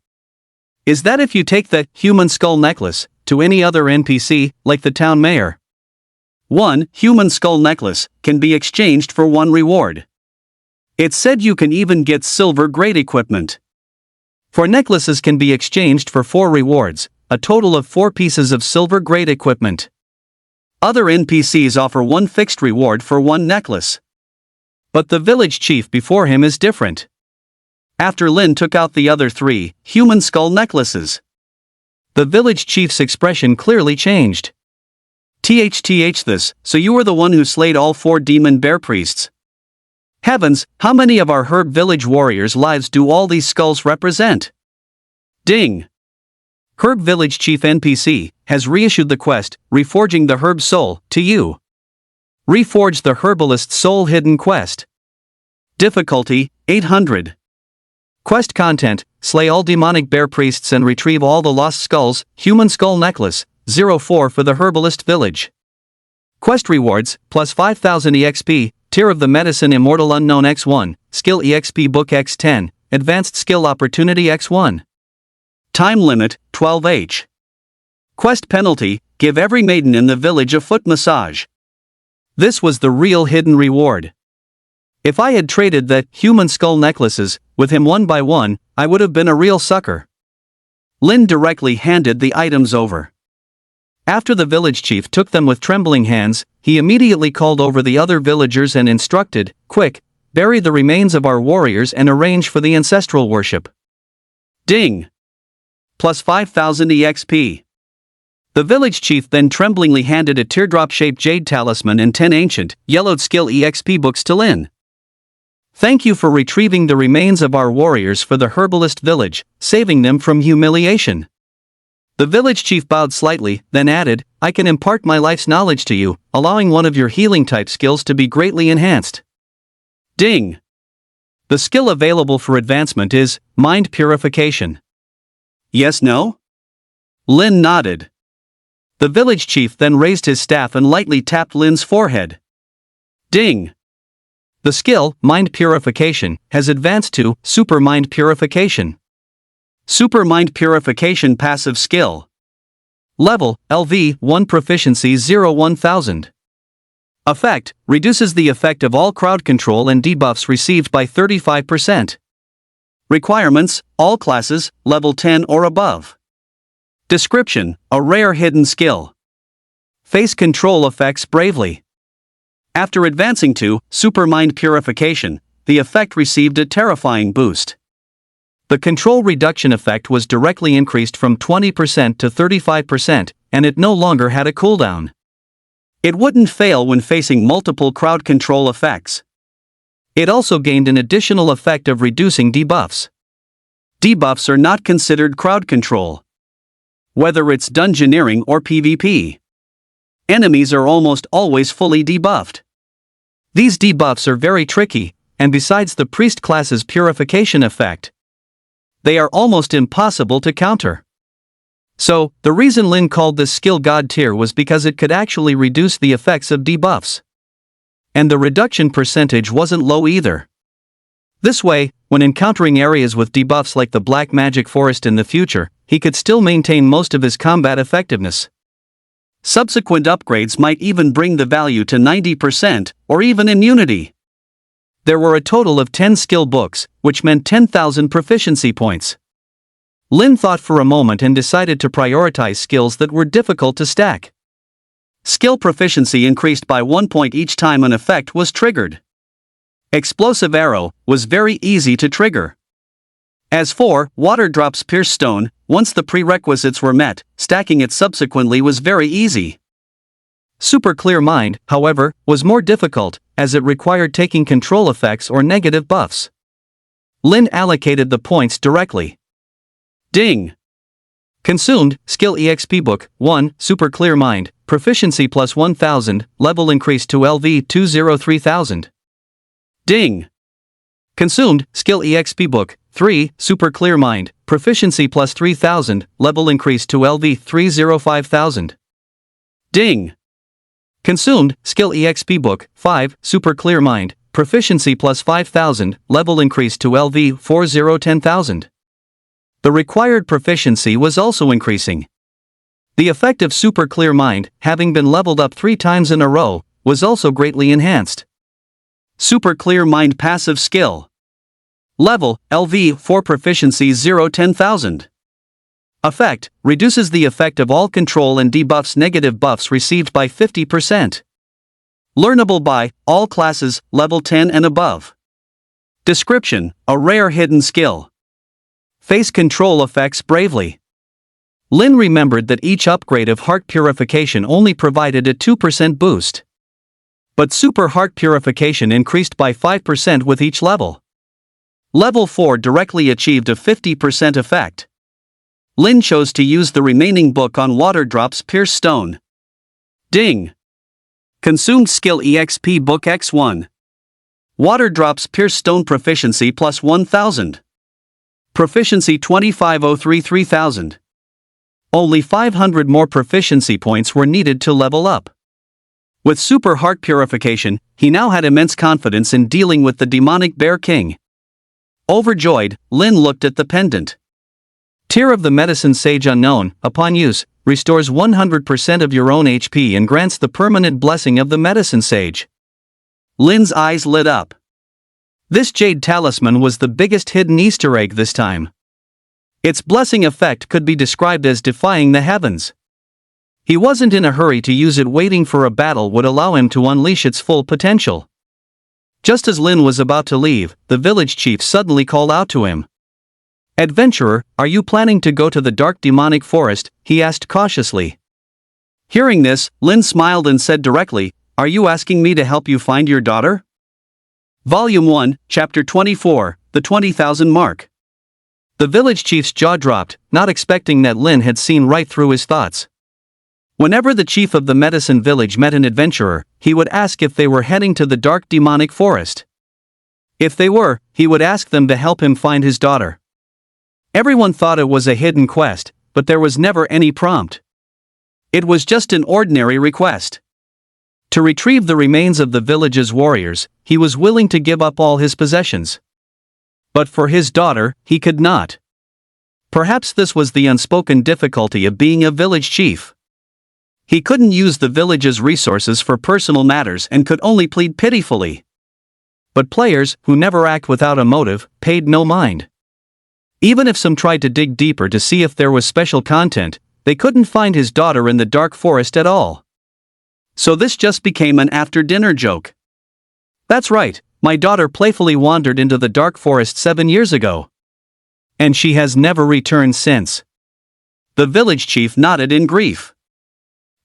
is that if you take the human skull necklace to any other NPC, like the town mayor, one human skull necklace can be exchanged for one reward. It's said you can even get silver grade equipment. 4 necklaces can be exchanged for 4 rewards, a total of 4 pieces of silver grade equipment. Other NPCs offer 1 fixed reward for 1 necklace. But the village chief before him is different. After Lin took out the other 3 human skull necklaces, the village chief's expression clearly changed. THTH this, so you were the one who slayed all 4 demon bear priests. Heavens, how many of our herb village warriors' lives do all these skulls represent? Ding! Herb village chief NPC has reissued the quest, Reforging the Herb Soul, to you. Reforge the Herbalist Soul hidden quest. Difficulty, 800. Quest content, slay all demonic bear priests and retrieve all the lost skulls, human skull necklace, 04 for the herbalist village. Quest rewards, plus 5000 EXP, Tier of the Medicine Immortal Unknown X1, Skill EXP Book X10, Advanced Skill Opportunity X1. Time limit, 12H. Quest penalty, give every maiden in the village a foot massage. This was the real hidden reward. If I had traded the human skull necklaces with him one by one, I would have been a real sucker. Lin directly handed the items over. After the village chief took them with trembling hands, he immediately called over the other villagers and instructed, "Quick, bury the remains of our warriors and arrange for the ancestral worship." Ding! Plus 5000 EXP. The village chief then tremblingly handed a teardrop-shaped jade talisman and 10 ancient, yellowed skill EXP books to Lin. "Thank you for retrieving the remains of our warriors for the herbalist village, saving them from humiliation." The village chief bowed slightly, then added, "I can impart my life's knowledge to you, allowing one of your healing type skills to be greatly enhanced." Ding! The skill available for advancement is Mind Purification. Yes, no? Lin nodded. The village chief then raised his staff and lightly tapped Lin's forehead. Ding! The skill, Mind Purification, has advanced to Super Mind Purification. Super Mind Purification passive skill. Level, LV 1 Proficiency 0-1000. Effect, reduces the effect of all crowd control and debuffs received by 35%. Requirements, all classes, level 10 or above. Description, a rare hidden skill. Face control effects bravely. After advancing to Super Mind Purification, the effect received a terrifying boost. The control reduction effect was directly increased from 20% to 35%, and it no longer had a cooldown. It wouldn't fail when facing multiple crowd control effects. It also gained an additional effect of reducing debuffs. Debuffs are not considered crowd control. Whether it's dungeoneering or PvP, enemies are almost always fully debuffed. These debuffs are very tricky, and besides the priest class's purification effect, they are almost impossible to counter. So, the reason Lin called this skill God tier was because it could actually reduce the effects of debuffs. And the reduction percentage wasn't low either. This way, when encountering areas with debuffs like the Black Magic Forest in the future, he could still maintain most of his combat effectiveness. Subsequent upgrades might even bring the value to 90%, or even immunity. There were a total of 10 skill books, which meant 10,000 proficiency points. Lin thought for a moment and decided to prioritize skills that were difficult to stack. Skill proficiency increased by 1 point each time an effect was triggered. Explosive Arrow was very easy to trigger. As for Water Drops Pierce Stone, once the prerequisites were met, stacking it subsequently was very easy. Super Clear Mind, however, was more difficult, as it required taking control effects or negative buffs. Lin allocated the points directly. Ding! Consumed, Skill EXP Book, 1, Super Clear Mind, Proficiency plus 1000, level increased to LV 203,000. Ding! Consumed, Skill EXP Book, 3, Super Clear Mind, Proficiency plus 3000, level increased to LV 305,000. Ding! Consumed, Skill EXP Book, 5, Super Clear Mind, Proficiency plus 5000, level increased to LV 4010,000. The required proficiency was also increasing. The effect of Super Clear Mind, having been leveled up 3 times in a row, was also greatly enhanced. Super Clear Mind Passive Skill. Level, LV 4 Proficiency 10,000. Effect, reduces the effect of all control and debuffs negative buffs received by 50%. Learnable by all classes, level 10 and above. Description, a rare hidden skill. Face control effects bravely. Lin remembered that each upgrade of heart purification only provided a 2% boost. But Super Heart Purification increased by 5% with each level. Level 4 directly achieved a 50% effect. Lin chose to use the remaining book on Water Drops Pierce Stone. Ding! Consumed Skill EXP Book X1. Water Drops Pierce Stone Proficiency plus 1000. Proficiency 25,033,000. Only 500 more proficiency points were needed to level up. With Super Heart Purification, he now had immense confidence in dealing with the demonic Bear King. Overjoyed, Lin looked at the pendant. Tear of the Medicine Sage Unknown, upon use, restores 100% of your own HP and grants the permanent blessing of the Medicine Sage. Lin's eyes lit up. This jade talisman was the biggest hidden Easter egg this time. Its blessing effect could be described as defying the heavens. He wasn't in a hurry to use it, waiting for a battle would allow him to unleash its full potential. Just as Lin was about to leave, the village chief suddenly called out to him. "Adventurer, are you planning to go to the dark demonic forest?" he asked cautiously. Hearing this, Lin smiled and said directly, "Are you asking me to help you find your daughter?" Volume 1, Chapter 24, The 20,000 Mark. The village chief's jaw dropped, not expecting that Lin had seen right through his thoughts. Whenever the chief of the medicine village met an adventurer, he would ask if they were heading to the dark demonic forest. If they were, he would ask them to help him find his daughter. Everyone thought it was a hidden quest, but there was never any prompt. It was just an ordinary request. To retrieve the remains of the village's warriors, he was willing to give up all his possessions. But for his daughter, he could not. Perhaps this was the unspoken difficulty of being a village chief. He couldn't use the village's resources for personal matters and could only plead pitifully. But players, who never act without a motive, paid no mind. Even if some tried to dig deeper to see if there was special content, they couldn't find his daughter in the dark forest at all. So this just became an after-dinner joke. "That's right, my daughter playfully wandered into the dark forest 7 years ago. And she has never returned since." The village chief nodded in grief.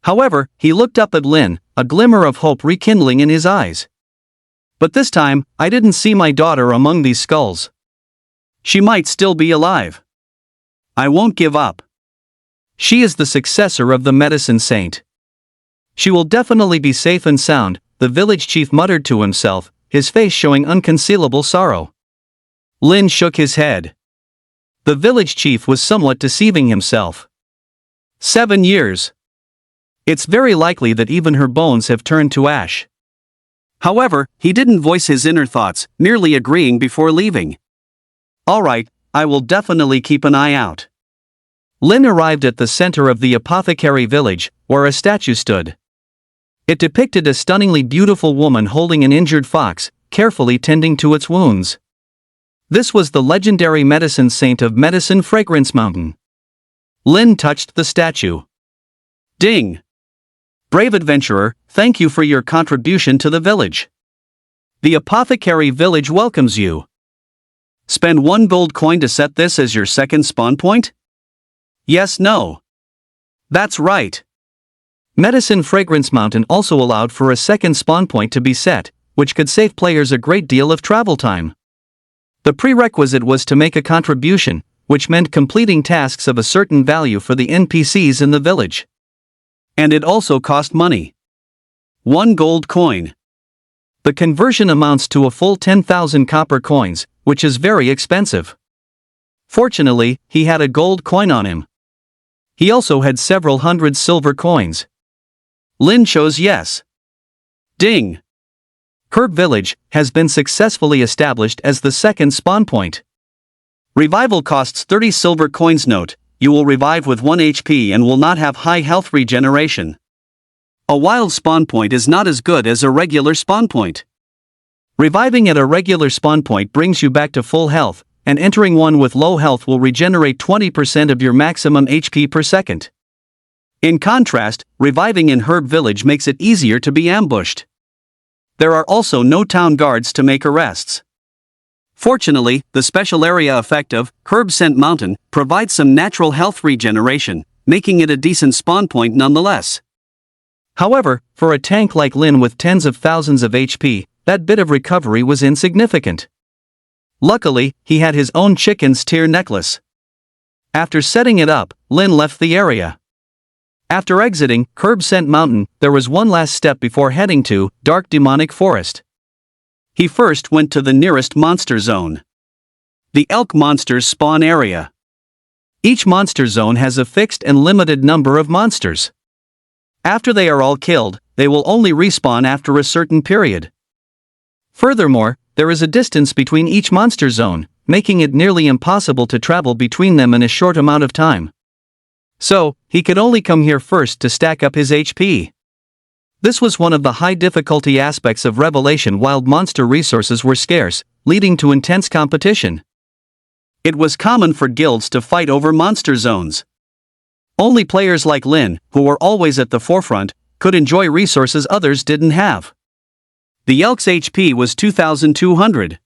However, he looked up at Lin, a glimmer of hope rekindling in his eyes. "But this time, I didn't see my daughter among these skulls. She might still be alive. I won't give up. She is the successor of the medicine saint. She will definitely be safe and sound," the village chief muttered to himself, his face showing unconcealable sorrow. Lin shook his head. The village chief was somewhat deceiving himself. 7 years. It's very likely that even her bones have turned to ash. However, he didn't voice his inner thoughts, merely agreeing before leaving. "All right, I will definitely keep an eye out." Lin arrived at the center of the apothecary village, where a statue stood. It depicted a stunningly beautiful woman holding an injured fox, carefully tending to its wounds. This was the legendary medicine saint of Medicine Fragrance Mountain. Lin touched the statue. Ding! Brave adventurer, thank you for your contribution to the village. The apothecary village welcomes you. Spend 1 gold coin to set this as your second spawn point? Yes, no. That's right. Medicine Fragrance Mountain also allowed for a second spawn point to be set, which could save players a great deal of travel time. The prerequisite was to make a contribution, which meant completing tasks of a certain value for the NPCs in the village. And it also cost money. 1 gold coin. The conversion amounts to a full 10,000 copper coins, which is very expensive. Fortunately, he had a gold coin on him. He also had several hundred silver coins. Lin chose yes. Ding! Herb Village has been successfully established as the second spawn point. Revival costs 30 silver coins. Note, you will revive with 1 HP and will not have high health regeneration. A wild spawn point is not as good as a regular spawn point. Reviving at a regular spawn point brings you back to full health, and entering one with low health will regenerate 20% of your maximum HP per second. In contrast, reviving in Herb Village makes it easier to be ambushed. There are also no town guards to make arrests. Fortunately, the special area effect of Herb Scent Mountain provides some natural health regeneration, making it a decent spawn point nonetheless. However, for a tank like Lin with tens of thousands of HP, that bit of recovery was insignificant. Luckily, he had his own chicken's tear necklace. After setting it up, Lin left the area. After exiting Herb Scent Mountain, there was one last step before heading to Dark Demonic Forest. He first went to the nearest monster zone. The elk monsters spawn area. Each monster zone has a fixed and limited number of monsters. After they are all killed, they will only respawn after a certain period. Furthermore, there is a distance between each monster zone, making it nearly impossible to travel between them in a short amount of time. So, he could only come here first to stack up his HP. This was one of the high difficulty aspects of Revelation. Wild monster resources were scarce, leading to intense competition. It was common for guilds to fight over monster zones. Only players like Lin, who were always at the forefront, could enjoy resources others didn't have. The elk's HP was 2,200.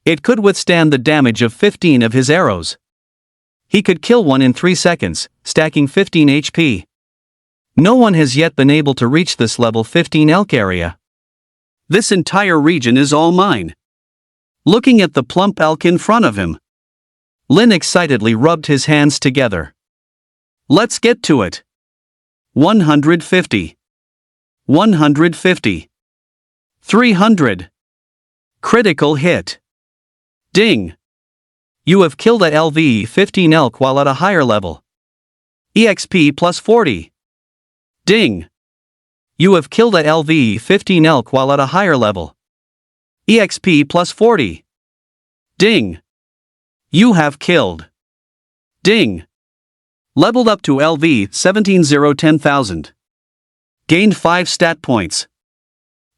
It could withstand the damage of 15 of his arrows. He could kill one in 3 seconds, stacking 15 HP. No one has yet been able to reach this level 15 elk area. This entire region is all mine. Looking at the plump elk in front of him, Lin excitedly rubbed his hands together. Let's get to it. 150. 150. 300. Critical hit. Ding. You have killed a LV 15 elk while at a higher level. EXP plus 40. Ding. You have killed a LV 15 elk while at a higher level. EXP plus 40. Ding. You have killed. Ding. Leveled up to LV 17,010,000. Gained 5 stat points.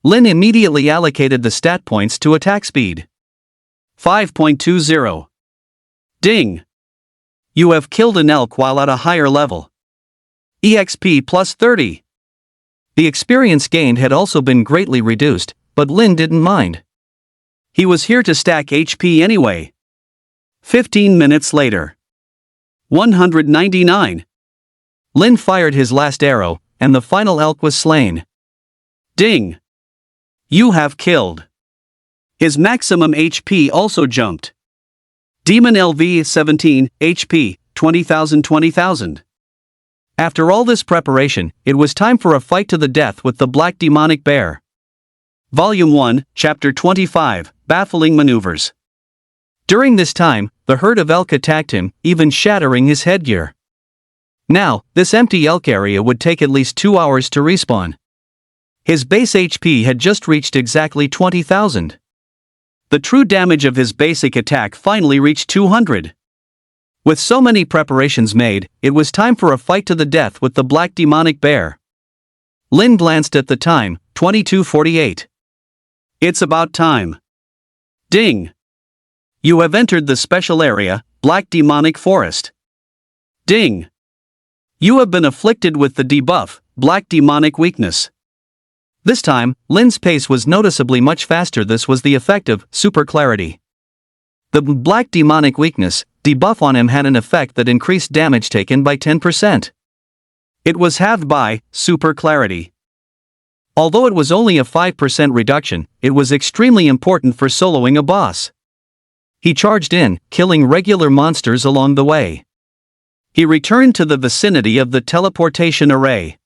Lin immediately allocated the stat points to attack speed. 5.20. Ding. You have killed an elk while at a higher level. EXP plus 30. The experience gained had also been greatly reduced, but Lin didn't mind. He was here to stack HP anyway. 15 minutes later. 199. Lin fired his last arrow, and the final elk was slain. Ding. You have killed. His maximum HP also jumped. Demon LV 17, HP, 20,000. After all this preparation, it was time for a fight to the death with the Black Demonic Bear. Volume 1, Chapter 25, Baffling Maneuvers. During this time, the herd of elk attacked him, even shattering his headgear. Now, this empty elk area would take at least 2 hours to respawn. His base HP had just reached exactly 20,000. The true damage of his basic attack finally reached 200. With so many preparations made, it was time for a fight to the death with the Black Demonic Bear. Lin glanced at the time, 22:48. It's about time. Ding. You have entered the special area, Black Demonic Forest. Ding! You have been afflicted with the debuff, Black Demonic Weakness. This time, Lin's pace was noticeably much faster. This was the effect of Super Clarity. The Black Demonic Weakness debuff on him had an effect that increased damage taken by 10%. It was halved by Super Clarity. Although it was only a 5% reduction, it was extremely important for soloing a boss. He charged in, killing regular monsters along the way. He returned to the vicinity of the teleportation array.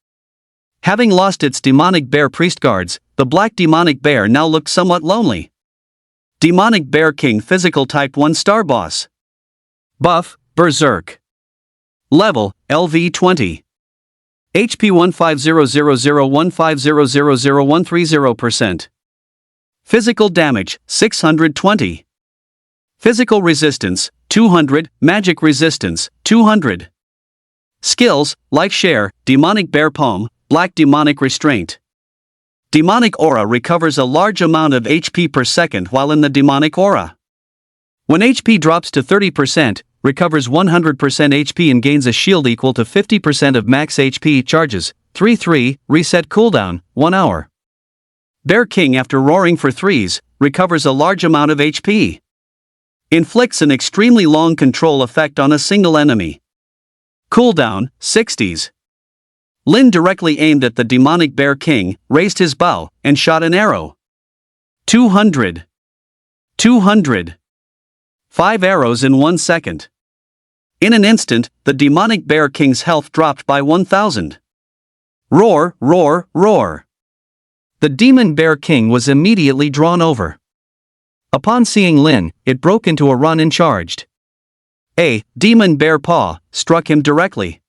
Having lost its demonic bear priest guards, the black demonic bear now looked somewhat lonely. Demonic Bear King Physical Type 1 Star Boss. Buff, Berserk. Level, LV 20. HP 150015000130%. Physical damage, 620. Physical resistance, 200, magic resistance, 200. Skills, Life Share, Demonic Bear Palm, Black Demonic Restraint. Demonic Aura recovers a large amount of HP per second while in the Demonic Aura. When HP drops to 30%, recovers 100% HP and gains a shield equal to 50% of max HP charges, 3-3, reset cooldown, 1 hour. Bear King after roaring for 3s, recovers a large amount of HP. Inflicts an extremely long control effect on a single enemy. Cooldown, 60s. Lin directly aimed at the demonic Bear King, raised his bow, and shot an arrow. 200. 200. 5 arrows in 1 second. In an instant, the demonic Bear King's health dropped by 1,000. Roar, roar, roar. The demon Bear King was immediately drawn over. Upon seeing Lin, it broke into a run and charged. A demon bear paw struck him directly.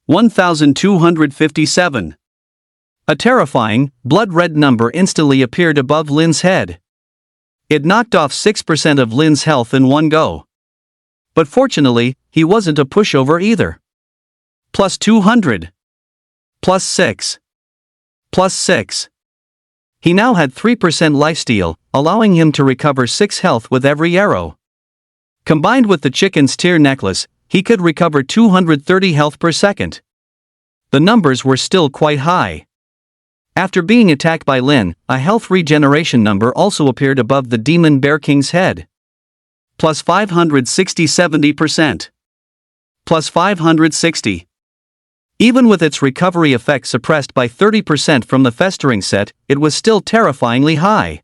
1257. A terrifying, blood-red number instantly appeared above Lin's head. It knocked off 6% of Lin's health in one go. But fortunately, he wasn't a pushover either. Plus 200. Plus 6. Plus 6. He now had 3% lifesteal, allowing him to recover 6 health with every arrow. Combined with the chicken's tear necklace, he could recover 230 health per second. The numbers were still quite high. After being attacked by Lin, a health regeneration number also appeared above the demon Bear King's head. Plus 560-70%. Plus 560. Even with its recovery effect suppressed by 30% from the festering set, it was still terrifyingly high.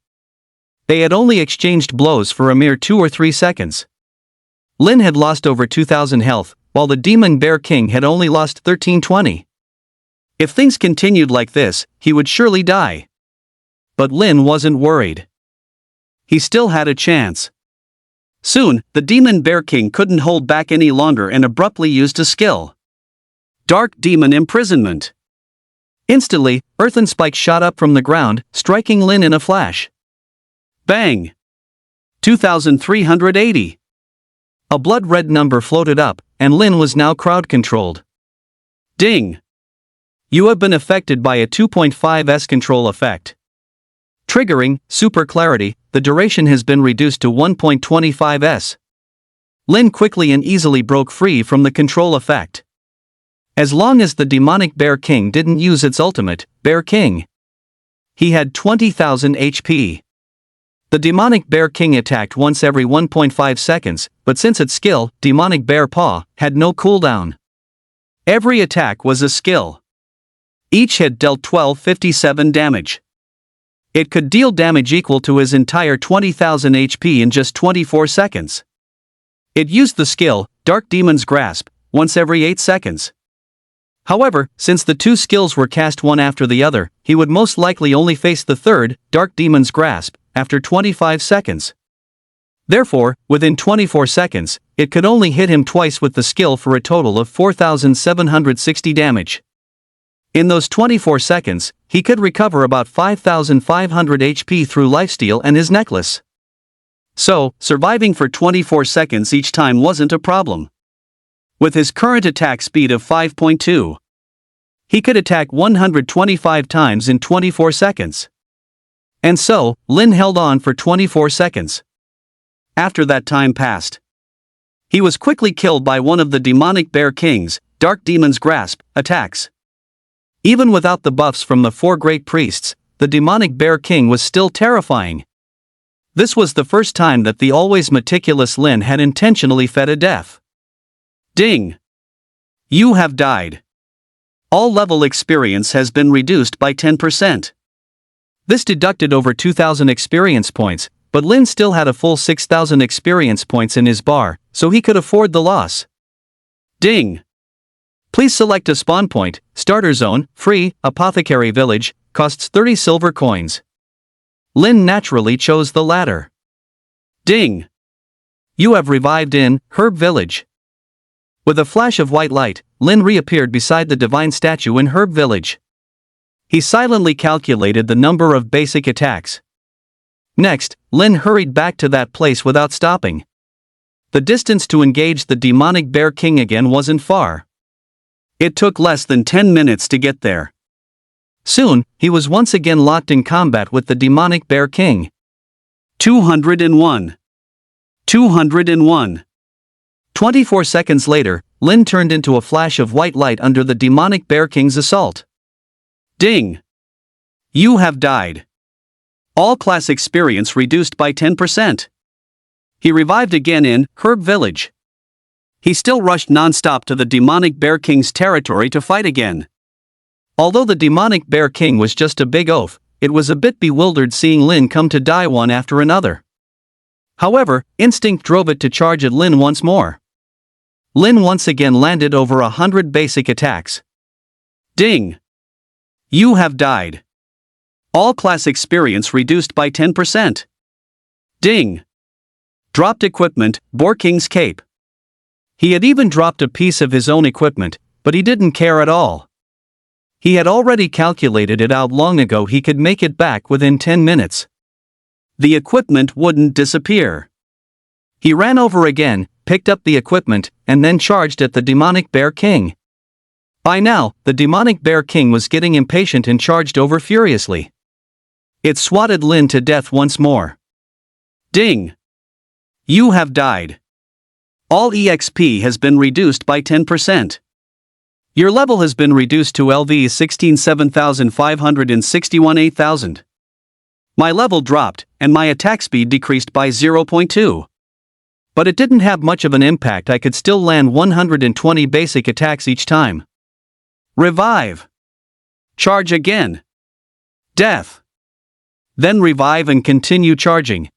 They had only exchanged blows for a mere 2 or 3 seconds. Lin had lost over 2,000 health, while the demon Bear King had only lost 1320. If things continued like this, he would surely die. But Lin wasn't worried. He still had a chance. Soon, the demon Bear King couldn't hold back any longer and abruptly used a skill. Dark Demon Imprisonment. Instantly, earthen spikes shot up from the ground, striking Lin in a flash. Bang! 2380. A blood-red number floated up, and Lin was now crowd-controlled. Ding! You have been affected by a 2.5s control effect. Triggering, Super Clarity, the duration has been reduced to 1.25s. Lin quickly and easily broke free from the control effect. As long as the demonic Bear King didn't use its ultimate, Bear King. He had 20,000 HP. The demonic Bear King attacked once every 1.5 seconds, but since its skill, Demonic Bear Paw, had no cooldown. Every attack was a skill. Each hit dealt 1257 damage. It could deal damage equal to his entire 20,000 HP in just 24 seconds. It used the skill, Dark Demon's Grasp, once every 8 seconds. However, since the two skills were cast one after the other, he would most likely only face the third, Dark Demon's Grasp, after 25 seconds. Therefore, within 24 seconds, it could only hit him twice with the skill for a total of 4,760 damage. In those 24 seconds, he could recover about 5,500 HP through lifesteal and his necklace. So, surviving for 24 seconds each time wasn't a problem. With his current attack speed of 5.2, he could attack 125 times in 24 seconds. And so, Lin held on for 24 seconds. After that time passed, he was quickly killed by one of the demonic Bear King's, Dark Demon's grasp, attacks. Even without the buffs from the 4 great priests, the demonic Bear King was still terrifying. This was the first time that the always meticulous Lin had intentionally fed a death. Ding! You have died. All level experience has been reduced by 10%. This deducted over 2,000 experience points, but Lin still had a full 6,000 experience points in his bar, so he could afford the loss. Ding! Please select a spawn point, starter zone, free, apothecary village, costs 30 silver coins. Lin naturally chose the latter. Ding! You have revived in Herb Village. With a flash of white light, Lin reappeared beside the divine statue in Herb Village. He silently calculated the number of basic attacks. Next, Lin hurried back to that place without stopping. The distance to engage the demonic Bear King again wasn't far. It took less than 10 minutes to get there. Soon, he was once again locked in combat with the demonic Bear King. 201. 201. 24 seconds later, Lin turned into a flash of white light under the demonic Bear King's assault. Ding! You have died. All class experience reduced by 10%. He revived again in Herb Village. He still rushed non-stop to the demonic Bear King's territory to fight again. Although the demonic Bear King was just a big oaf, it was a bit bewildered seeing Lin come to die one after another. However, instinct drove it to charge at Lin once more. Lin once again landed over 100 basic attacks. Ding! You have died. All class experience reduced by 10%. Ding! Dropped equipment, Boar King's cape. He had even dropped a piece of his own equipment, but he didn't care at all. He had already calculated it out long ago. He could make it back within 10 minutes. The equipment wouldn't disappear. He ran over again, picked up the equipment, and then charged at the demonic Bear King. By now, the demonic Bear King was getting impatient and charged over furiously. It swatted Lin to death once more. Ding! You have died. All EXP has been reduced by 10%. Your level has been reduced to LV 16 7561 8000. My level dropped, and my attack speed decreased by 0.2. But it didn't have much of an impact. I could still land 120 basic attacks each time. Revive. Charge again. Death. Then revive and continue charging.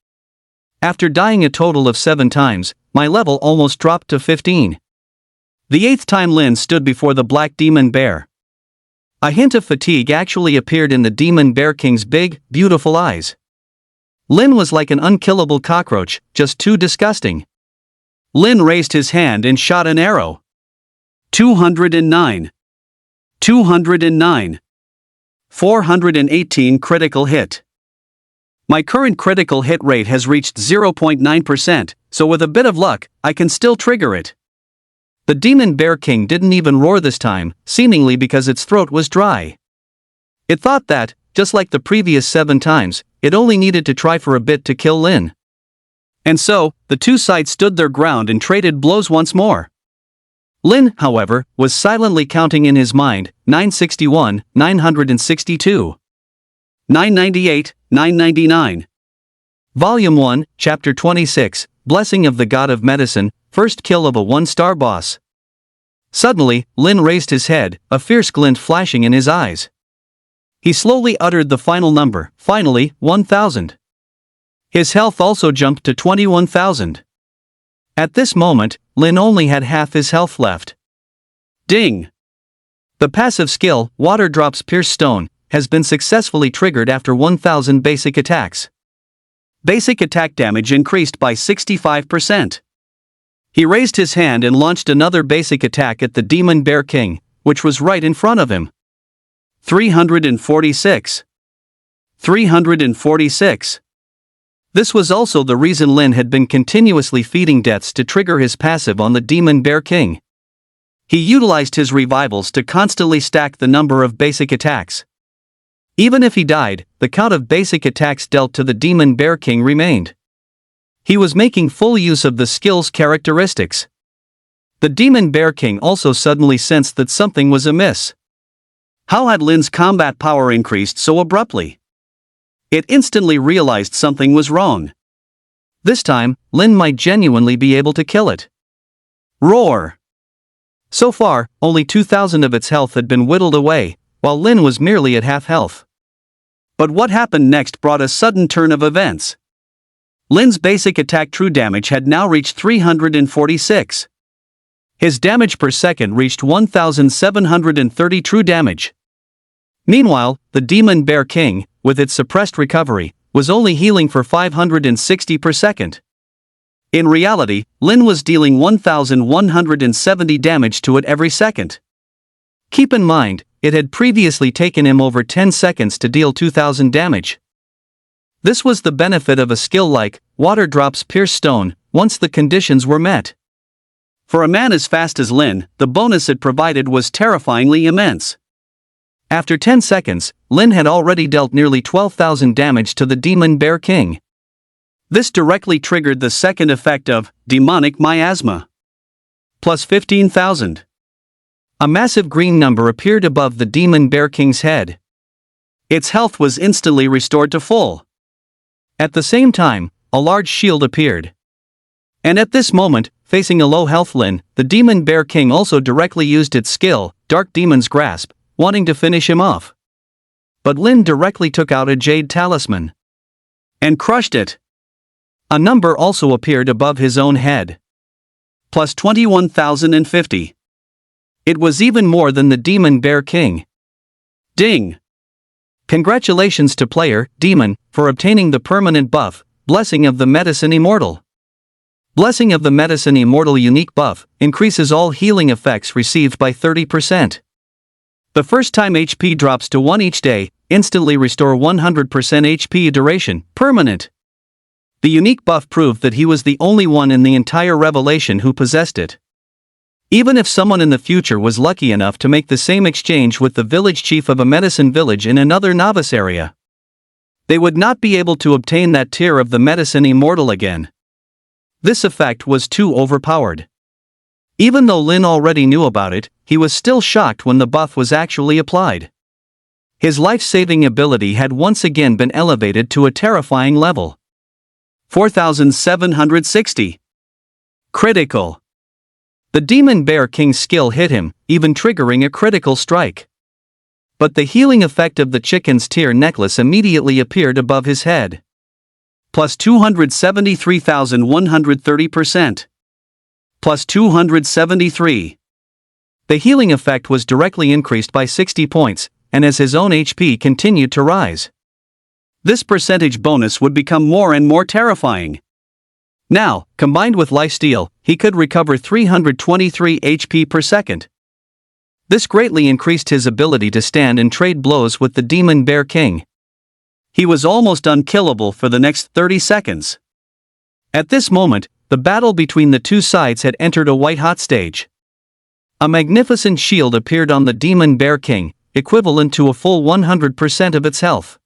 After dying a total of 7 times, my level almost dropped to 15. The 8th time Lin stood before the Black Demon Bear. A hint of fatigue actually appeared in the Demon Bear King's big, beautiful eyes. Lin was like an unkillable cockroach, just too disgusting. Lin raised his hand and shot an arrow. 209. 209. 418 critical hit. My current critical hit rate has reached 0.9%, so with a bit of luck, I can still trigger it. The Demon Bear King didn't even roar this time, seemingly because its throat was dry. It thought that, just like the previous 7 times, it only needed to try for a bit to kill Lin. And so, the two sides stood their ground and traded blows once more. Lin, however, was silently counting in his mind, 961, 962. 998, 999. Volume 1, Chapter 26, Blessing of the God of Medicine, First kill of a 1-star boss. Suddenly, Lin raised his head, a fierce glint flashing in his eyes. He slowly uttered the final number, finally, 1000. His health also jumped to 21,000. At this moment, Lin only had half his health left. Ding! The passive skill, Water Drops Pierce Stone, has been successfully triggered after 1000 basic attacks. Basic attack damage increased by 65%. He raised his hand and launched another basic attack at the Demon Bear King, which was right in front of him. 346. 346. This was also the reason Lin had been continuously feeding deaths to trigger his passive on the Demon Bear King. He utilized his revivals to constantly stack the number of basic attacks. Even if he died, the count of basic attacks dealt to the Demon Bear King remained. He was making full use of the skill's characteristics. The Demon Bear King also suddenly sensed that something was amiss. How had Lin's combat power increased so abruptly? It instantly realized something was wrong. This time, Lin might genuinely be able to kill it. Roar! So far, only 2,000 of its health had been whittled away, while Lin was merely at half health. But what happened next brought a sudden turn of events. Lin's basic attack true damage had now reached 346. His damage per second reached 1,730 true damage. Meanwhile, the Demon Bear King, with its suppressed recovery, was only healing for 560 per second. In reality, Lin was dealing 1,170 damage to it every second. Keep in mind, it had previously taken him over 10 seconds to deal 2,000 damage. This was the benefit of a skill like Water Drops Pierce Stone, once the conditions were met. For a man as fast as Lin, the bonus it provided was terrifyingly immense. After 10 seconds, Lin had already dealt nearly 12,000 damage to the Demon Bear King. This directly triggered the second effect of demonic miasma. Plus 15,000. A massive green number appeared above the Demon Bear King's head. Its health was instantly restored to full. At the same time, a large shield appeared. And at this moment, facing a low health Lin, the Demon Bear King also directly used its skill, Dark Demon's Grasp, wanting to finish him off. But Lin directly took out a jade talisman and crushed it. A number also appeared above his own head. Plus 21,050. It was even more than the Demon Bear King. Ding! Congratulations to player, Demon, for obtaining the permanent buff, Blessing of the Medicine Immortal. Blessing of the Medicine Immortal unique buff increases all healing effects received by 30%. The first time HP drops to 1 each day, instantly restore 100% HP duration, permanent. The unique buff proved that he was the only one in the entire revelation who possessed it. Even if someone in the future was lucky enough to make the same exchange with the village chief of a medicine village in another novice area, they would not be able to obtain that tier of the Medicine Immortal again. This effect was too overpowered. Even though Lin already knew about it, he was still shocked when the buff was actually applied. His life-saving ability had once again been elevated to a terrifying level. 4,760. Critical. The Demon Bear King's skill hit him, even triggering a critical strike. But the healing effect of the chicken's tear necklace immediately appeared above his head. Plus 273,130%. Plus 273. The healing effect was directly increased by 60 points, and as his own HP continued to rise, this percentage bonus would become more and more terrifying. Now, combined with lifesteal, he could recover 323 HP per second. This greatly increased his ability to stand and trade blows with the Demon Bear King. He was almost unkillable for the next 30 seconds. At this moment, the battle between the two sides had entered a white-hot stage. A magnificent shield appeared on the Demon Bear King, equivalent to a full 100% of its health.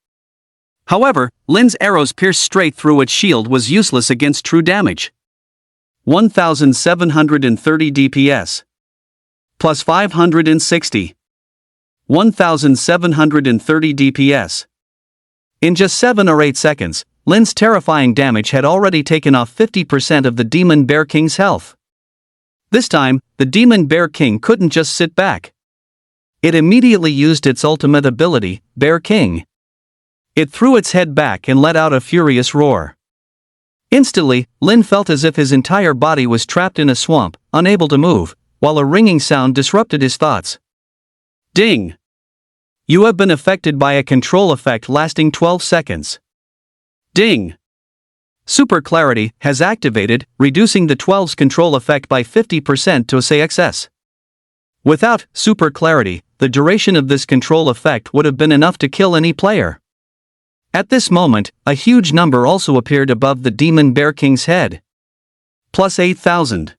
However, Lin's arrows pierced straight through its shield was useless against true damage. 1,730 DPS. Plus 560. 1,730 DPS. In just 7 or 8 seconds, Lin's terrifying damage had already taken off 50% of the Demon Bear King's health. This time, the Demon Bear King couldn't just sit back. It immediately used its ultimate ability, Bear King. It threw its head back and let out a furious roar. Instantly, Lin felt as if his entire body was trapped in a swamp, unable to move, while a ringing sound disrupted his thoughts. Ding! You have been affected by a control effect lasting 12 seconds. Ding! Super Clarity has activated, reducing the 12's control effect by 50% to say excess. Without Super Clarity, the duration of this control effect would have been enough to kill any player. At this moment, a huge number also appeared above the Demon Bear King's head. Plus 8,000.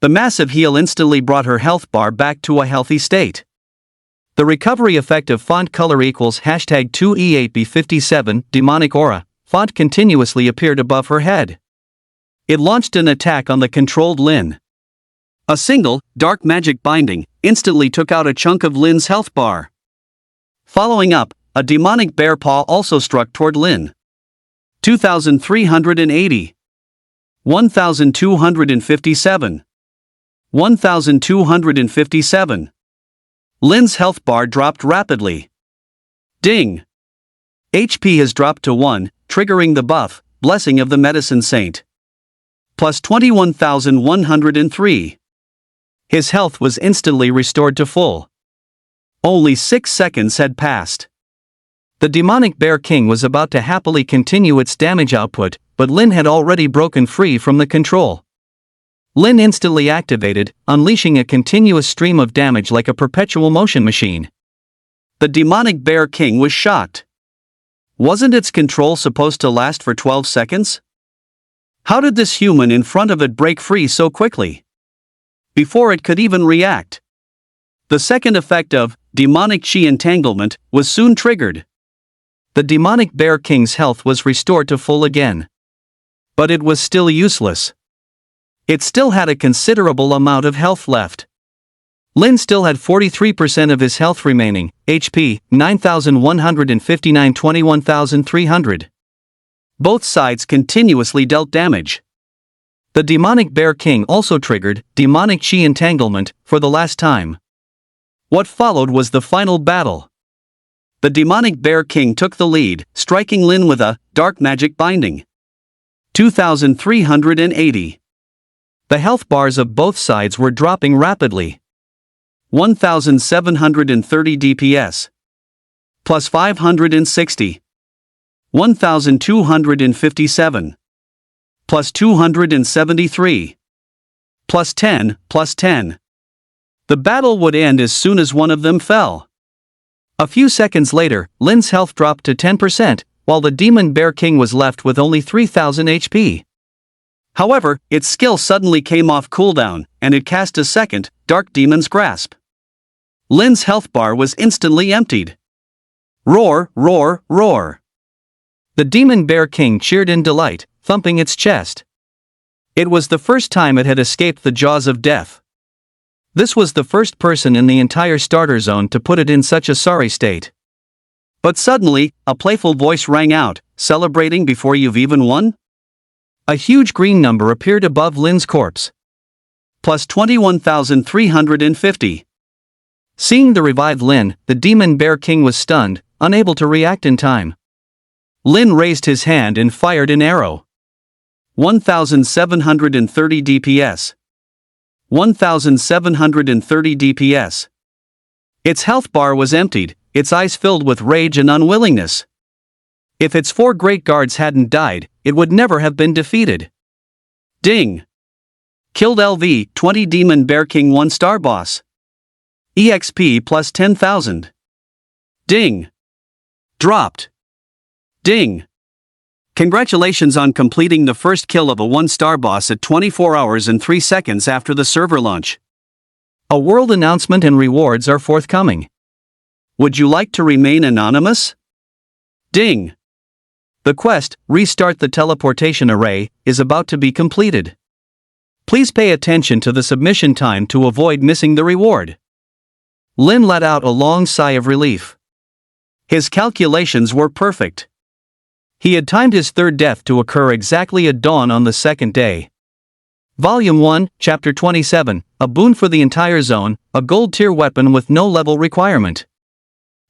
The massive heal instantly brought her health bar back to a healthy state. The recovery effect of font color equals #2E8B57 demonic aura font continuously appeared above her head. It launched an attack on the controlled Lin. A single, dark magic binding, instantly took out a chunk of Lin's health bar. Following up, a demonic bear paw also struck toward Lin. 2,380. 1,257. 1,257. Lin's health bar dropped rapidly. Ding! HP has dropped to 1, triggering the buff, Blessing of the Medicine Saint. Plus 21,103. His health was instantly restored to full. Only 6 seconds had passed. The demonic Bear King was about to happily continue its damage output, but Lin had already broken free from the control. Lin instantly activated, unleashing a continuous stream of damage like a perpetual motion machine. The demonic Bear King was shocked. Wasn't its control supposed to last for 12 seconds? How did this human in front of it break free so quickly? Before it could even react. The second effect of demonic chi entanglement was soon triggered. The demonic Bear King's health was restored to full again. But it was still useless. It still had a considerable amount of health left. Lin still had 43% of his health remaining, HP, 9,159, 21,300. Both sides continuously dealt damage. The demonic Bear King also triggered demonic chi entanglement for the last time. What followed was the final battle. The demonic Bear King took the lead, striking Lin with a dark magic binding. 2,380. The health bars of both sides were dropping rapidly. 1,730 DPS. Plus 560. 1,257. Plus 273. Plus 10, plus 10. The battle would end as soon as one of them fell. A few seconds later, Lin's health dropped to 10%, while the Demon Bear King was left with only 3,000 HP. However, its skill suddenly came off cooldown, and it cast a second, Dark Demon's Grasp. Lin's health bar was instantly emptied. Roar, roar, roar. The Demon Bear King cheered in delight, thumping its chest. It was the first time it had escaped the jaws of death. This was the first person in the entire starter zone to put it in such a sorry state. But suddenly, a playful voice rang out, celebrating before you've even won? A huge green number appeared above Lin's corpse. Plus 21,350. Seeing the revived Lin, the Demon Bear King was stunned, unable to react in time. Lin raised his hand and fired an arrow. 1,730 DPS. 1,730 DPS. Its health bar was emptied, its eyes filled with rage and unwillingness. If its 4 great guards hadn't died, it would never have been defeated. Ding! Killed LV 20 Demon Bear King 1-star boss. EXP plus 10,000. Ding! Dropped. Ding! Congratulations on completing the first kill of a 1-star boss at 24 hours and 3 seconds after the server launch. A world announcement and rewards are forthcoming. Would you like to remain anonymous? Ding! The quest, Restart the Teleportation Array, is about to be completed. Please pay attention to the submission time to avoid missing the reward. Lin let out a long sigh of relief. His calculations were perfect. He had timed his third death to occur exactly at dawn on the second day. Volume 1, Chapter 27, a boon for the entire zone, a gold tier weapon with no level requirement.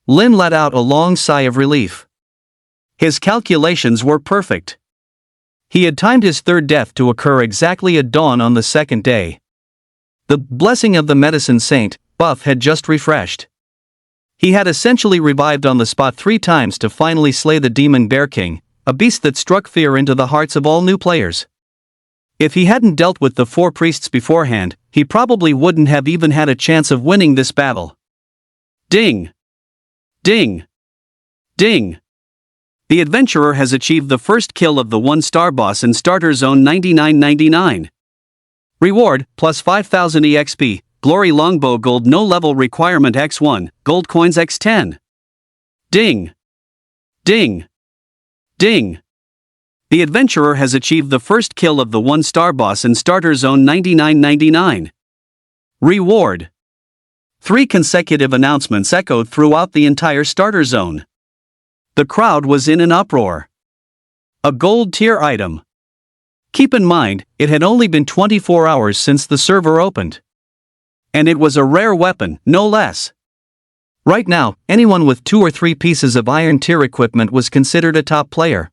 Lin let out a long sigh of relief. His calculations were perfect. He had timed his third death to occur exactly at dawn on the second day. The Blessing of the Medicine Saint buff had just refreshed. He had essentially revived on the spot 3 times to finally slay the Demon Bear King, a beast that struck fear into the hearts of all new players. If he hadn't dealt with the 4 priests beforehand, he probably wouldn't have even had a chance of winning this battle. Ding! Ding! Ding! The adventurer has achieved the first kill of the 1-star boss in Starter Zone 9999. Reward, plus 5,000 EXP, Glory Longbow Gold No Level Requirement X1, Gold Coins X10. Ding! Ding! Ding! The adventurer has achieved the first kill of the 1-star boss in Starter Zone 9999. Reward. 3 consecutive announcements echoed throughout the entire Starter Zone. The crowd was in an uproar. A gold tier item. Keep in mind, it had only been 24 hours since the server opened. And it was a rare weapon, no less. Right now, anyone with 2 or 3 pieces of iron tier equipment was considered a top player.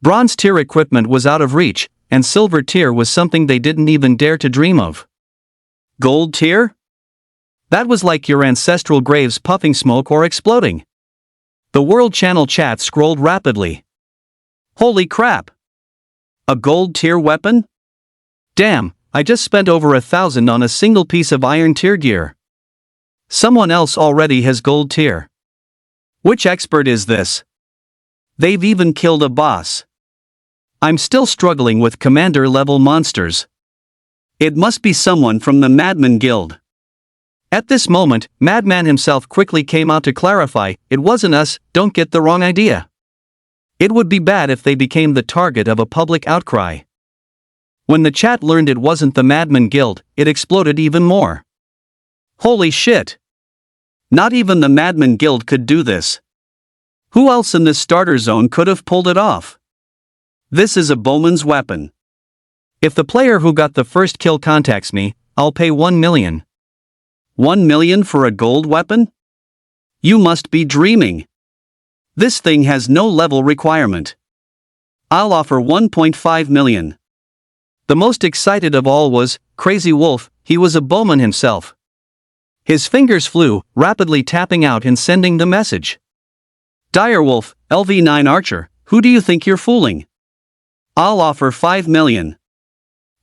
Bronze tier equipment was out of reach, and silver tier was something they didn't even dare to dream of. Gold tier? That was like your ancestral graves puffing smoke or exploding. The World Channel chat scrolled rapidly. Holy crap! A gold tier weapon? Damn, I just spent over 1,000 on a single piece of iron tier gear. Someone else already has gold tier. Which expert is this? They've even killed a boss. I'm still struggling with commander level monsters. It must be someone from the Madman Guild. At this moment, Madman himself quickly came out to clarify, it wasn't us, don't get the wrong idea. It would be bad if they became the target of a public outcry. When the chat learned it wasn't the Madman Guild, it exploded even more. Holy shit! Not even the Madman Guild could do this. Who else in this starter zone could have pulled it off? This is a bowman's weapon. If the player who got the first kill contacts me, I'll pay 1 million. 1 million for a gold weapon? You must be dreaming. This thing has no level requirement. I'll offer 1.5 million. The most excited of all was Crazy Wolf. He was a bowman himself. His fingers flew, rapidly tapping out and sending the message. Direwolf, LV9 Archer, who do you think you're fooling? I'll offer 5 million.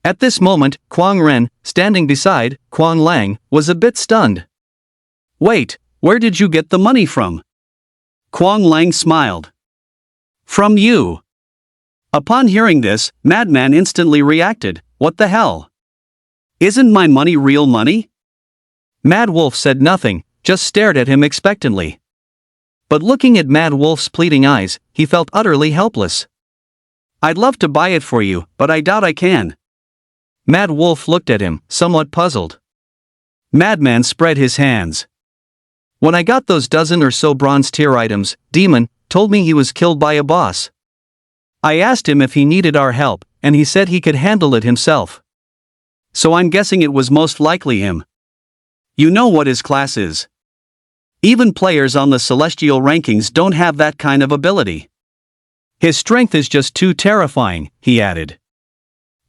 At this moment, Kwang Ren, standing beside Kwang Lang, was a bit stunned. Wait, where did you get the money from? Kwang Lang smiled. From you. Upon hearing this, Madman instantly reacted, what the hell? Isn't my money real money? Mad Wolf said nothing, just stared at him expectantly. But looking at Mad Wolf's pleading eyes, he felt utterly helpless. I'd love to buy it for you, but I doubt I can. Mad Wolf looked at him, somewhat puzzled. Madman spread his hands. When I got those dozen or so bronze tier items, Demon told me he was killed by a boss. I asked him if he needed our help, and he said he could handle it himself. So I'm guessing it was most likely him. You know what his class is. Even players on the celestial rankings don't have that kind of ability. His strength is just too terrifying, he added.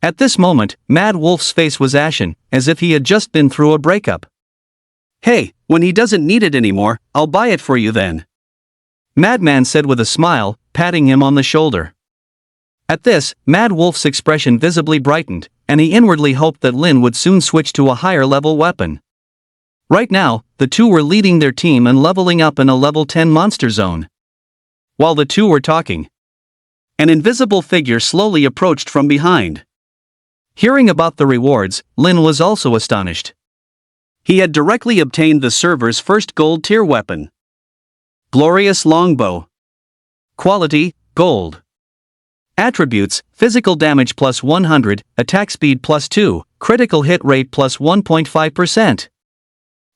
At this moment, Mad Wolf's face was ashen, as if he had just been through a breakup. Hey, when he doesn't need it anymore, I'll buy it for you then. Madman said with a smile, patting him on the shoulder. At this, Mad Wolf's expression visibly brightened, and he inwardly hoped that Lin would soon switch to a higher level weapon. Right now, the two were leading their team and leveling up in a level 10 monster zone. While the two were talking, an invisible figure slowly approached from behind. Hearing about the rewards, Lin was also astonished. He had directly obtained the server's first gold tier weapon. Glorious Longbow. Quality, Gold. Attributes, physical damage plus 100, attack speed plus 2, critical hit rate plus 1.5%.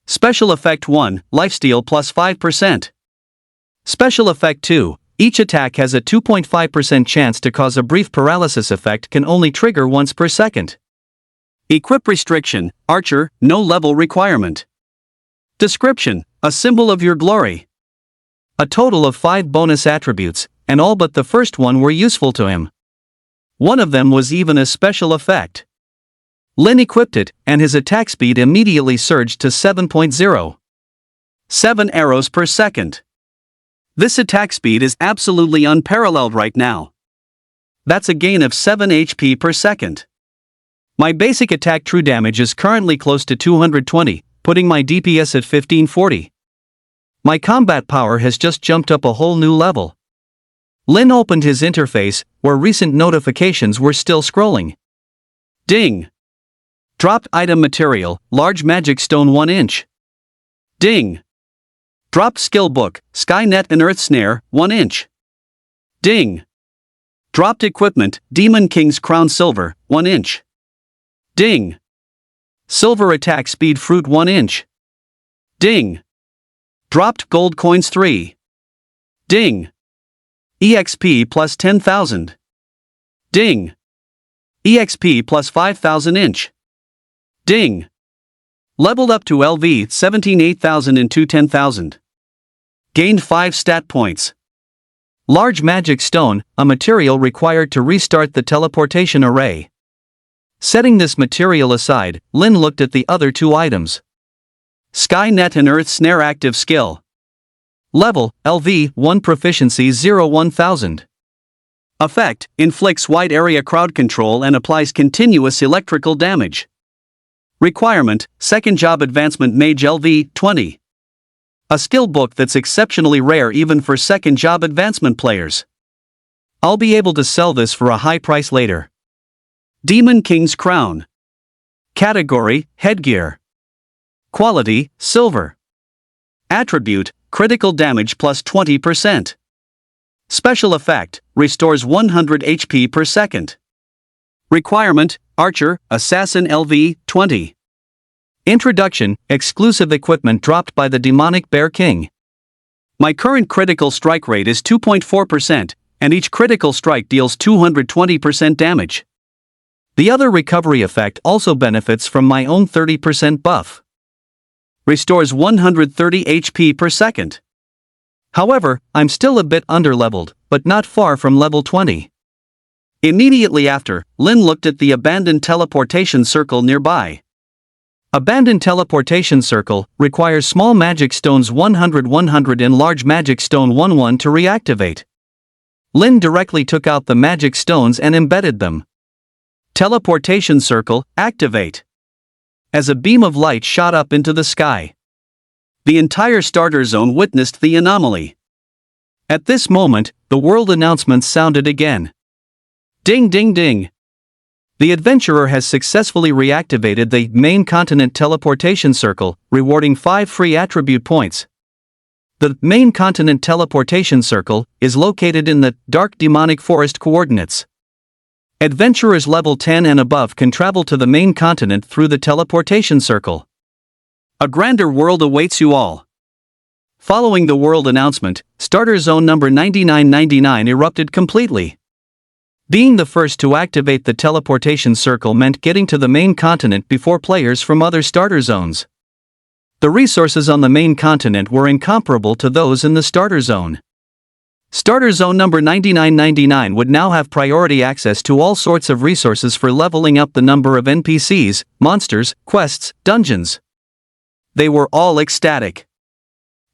Special effect 1, lifesteal plus 5%. Special effect 2, each attack has a 2.5% chance to cause a brief paralysis effect, can only trigger once per second. Equip restriction, Archer, no level requirement. Description, a symbol of your glory. A total of 5 bonus attributes, and all but the first one were useful to him. One of them was even a special effect. Lin equipped it, and his attack speed immediately surged to 7.0. 7 arrows per second. This attack speed is absolutely unparalleled right now. That's a gain of 7 HP per second. My basic attack true damage is currently close to 220, putting my DPS at 1540. My combat power has just jumped up a whole new level. Lin opened his interface, where recent notifications were still scrolling. Ding! Dropped item material, large magic stone 1 inch. Ding! Dropped skill book, Skynet and Earth Snare, 1 inch. Ding! Dropped equipment, Demon King's Crown Silver, 1 inch. Ding. Silver attack speed fruit 1 inch. Ding. Dropped gold coins 3. Ding. EXP plus 10,000. Ding. EXP plus 5,000 inch. Ding. Leveled up to LV 17 8,000 into 10,000. Gained 5 stat points. Large magic stone, a material required to restart the teleportation array. Setting this material aside, Lin looked at the other 2 items. Sky Net and Earth Snare active skill. Level, LV 1 proficiency 0 1000. Effect, inflicts wide area crowd control and applies continuous electrical damage. Requirement, second job advancement mage LV 20. A skill book that's exceptionally rare even for second job advancement players. I'll be able to sell this for a high price later. Demon King's Crown. Category, headgear. Quality, silver. Attribute, critical damage plus 20%. Special effect, restores 100 HP per second. Requirement, Archer, Assassin LV 20. Introduction, exclusive equipment dropped by the demonic Bear King. My current critical strike rate is 2.4%, and each critical strike deals 220% damage. The other recovery effect also benefits from my own 30% buff. Restores 130 HP per second. However, I'm still a bit underleveled, but not far from level 20. Immediately after, Lin looked at the abandoned teleportation circle nearby. Abandoned teleportation circle requires small magic stones 100-100 and large magic stone 1-1 to reactivate. Lin directly took out the magic stones and embedded them. Teleportation circle, activate. As a beam of light shot up into the sky. The entire starter zone witnessed the anomaly. At this moment, the world announcement sounded again. Ding ding ding. The adventurer has successfully reactivated the main continent teleportation circle, rewarding 5 free attribute points. The main continent teleportation circle is located in the dark demonic forest coordinates. Adventurers level 10 and above can travel to the main continent through the teleportation circle. A grander world awaits you all. Following the world announcement, starter zone number 9999 erupted completely. Being the first to activate the teleportation circle meant getting to the main continent before players from other starter zones. The resources on the main continent were incomparable to those in the starter zone. Starter zone number 9999 would now have priority access to all sorts of resources for leveling up the number of NPCs, monsters, quests, dungeons. They were all ecstatic.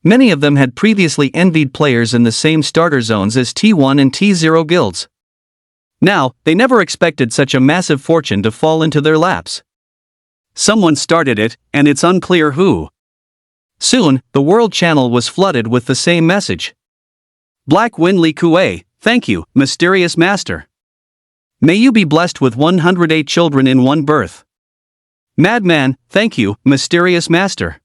Many of them had previously envied players in the same starter zones as T1 and T0 guilds. Now, they never expected such a massive fortune to fall into their laps. Someone started it, and it's unclear who. Soon, the world channel was flooded with the same message. Black Win Li Kue, thank you, mysterious master. May you be blessed with 108 children in one birth. Madman, thank you, mysterious master.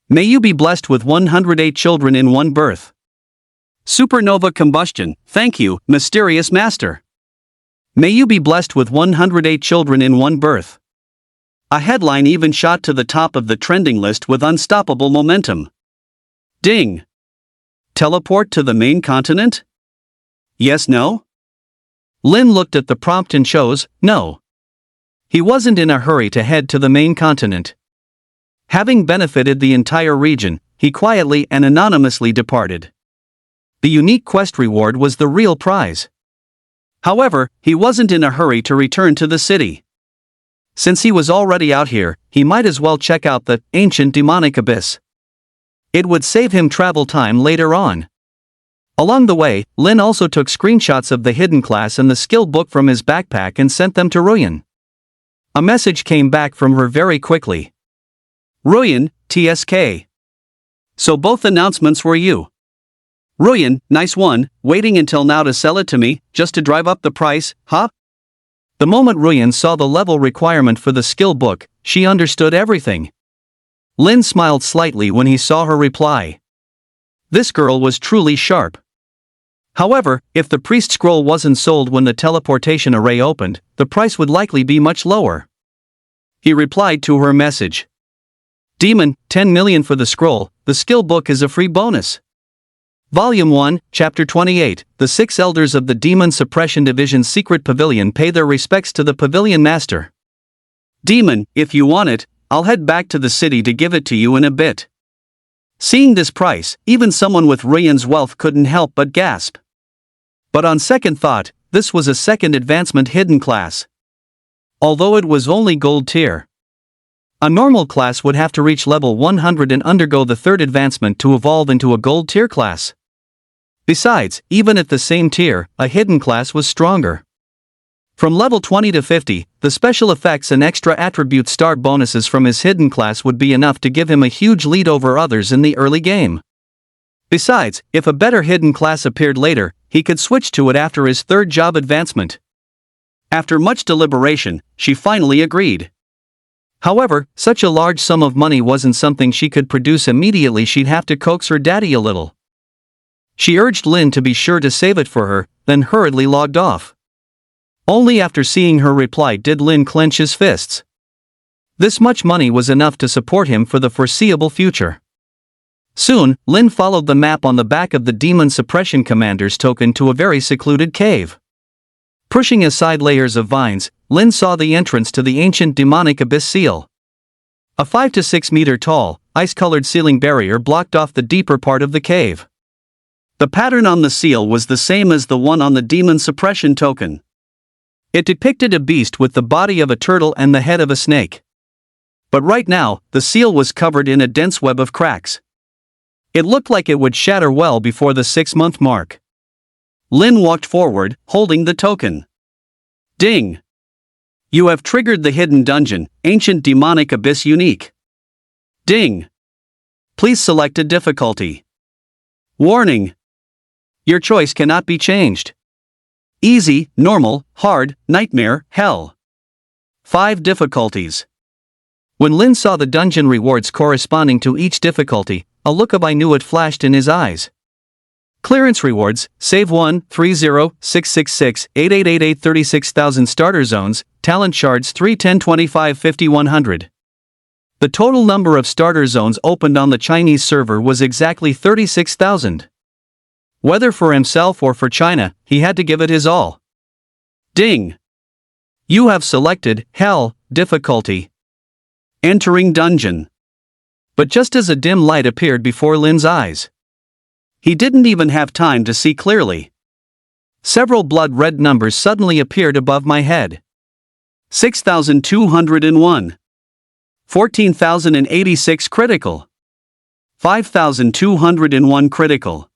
May you be blessed with 108 children in one birth. Supernova combustion, thank you, mysterious master. May you be blessed with 108 children in one birth. A headline even shot to the top of the trending list with unstoppable momentum. Ding. Teleport to the main continent? Yes, no? Lin looked at the prompt and chose, no. He wasn't in a hurry to head to the main continent. Having benefited the entire region, he quietly and anonymously departed. The unique quest reward was the real prize. However, he wasn't in a hurry to return to the city. Since he was already out here, he might as well check out the ancient demonic abyss. It would save him travel time later on. Along the way, Lin also took screenshots of the hidden class and the skill book from his backpack and sent them to Ruyan. A message came back from her very quickly. Ruyan, TSK. So both announcements were you. Ruyan, nice one, waiting until now to sell it to me, just to drive up the price, huh? The moment Ruyan saw the level requirement for the skill book, she understood everything. Lin smiled slightly when he saw her reply. This girl was truly sharp. However, if the priest scroll wasn't sold when the teleportation array opened, the price would likely be much lower. He replied to her message. Demon, 10 million for the scroll, the skill book is a free bonus. Volume 1, Chapter 28, the 6 Elders of the Demon Suppression Division's Secret Pavilion pay their respects to the Pavilion Master. Demon, if you want it, I'll head back to the city to give it to you in a bit. Seeing this price, even someone with Ryan's wealth couldn't help but gasp. But on second thought, this was a second advancement hidden class. Although it was only gold tier. A normal class would have to reach level 100 and undergo the third advancement to evolve into a gold tier class. Besides, even at the same tier, a hidden class was stronger. From level 20 to 50, the special effects and extra attribute star bonuses from his hidden class would be enough to give him a huge lead over others in the early game. Besides, if a better hidden class appeared later, he could switch to it after his third job advancement. After much deliberation, she finally agreed. However, such a large sum of money wasn't something she could produce immediately. She'd have to coax her daddy a little. She urged Lin to be sure to save it for her, then hurriedly logged off. Only after seeing her reply did Lin clench his fists. This much money was enough to support him for the foreseeable future. Soon, Lin followed the map on the back of the Demon Suppression Commander's token to a very secluded cave. Pushing aside layers of vines, Lin saw the entrance to the ancient demonic abyss seal. A 5 to 6 meter tall, ice-colored ceiling barrier blocked off the deeper part of the cave. The pattern on the seal was the same as the one on the Demon Suppression token. It depicted a beast with the body of a turtle and the head of a snake. But right now, the seal was covered in a dense web of cracks. It looked like it would shatter well before the 6-month mark. Lin walked forward, holding the token. Ding! You have triggered the hidden dungeon, Ancient Demonic Abyss Unique. Ding! Please select a difficulty. Warning! Your choice cannot be changed. Easy, normal, hard, nightmare, hell. 5 difficulties. When Lin saw the dungeon rewards corresponding to each difficulty, a look of I knew it flashed in his eyes. Clearance rewards, save 1, 30, 666, 8888 36,000 starter zones, talent shards 3, 10, 25, 50, 100. The total number of starter zones opened on the Chinese server was exactly 36,000. Whether for himself or for China, he had to give it his all. Ding! You have selected Hell difficulty. Entering dungeon. But just as a dim light appeared before Lin's eyes, he didn't even have time to see clearly. Several blood-red numbers suddenly appeared above my head. 6,201. 14,086 critical. 5,201 critical.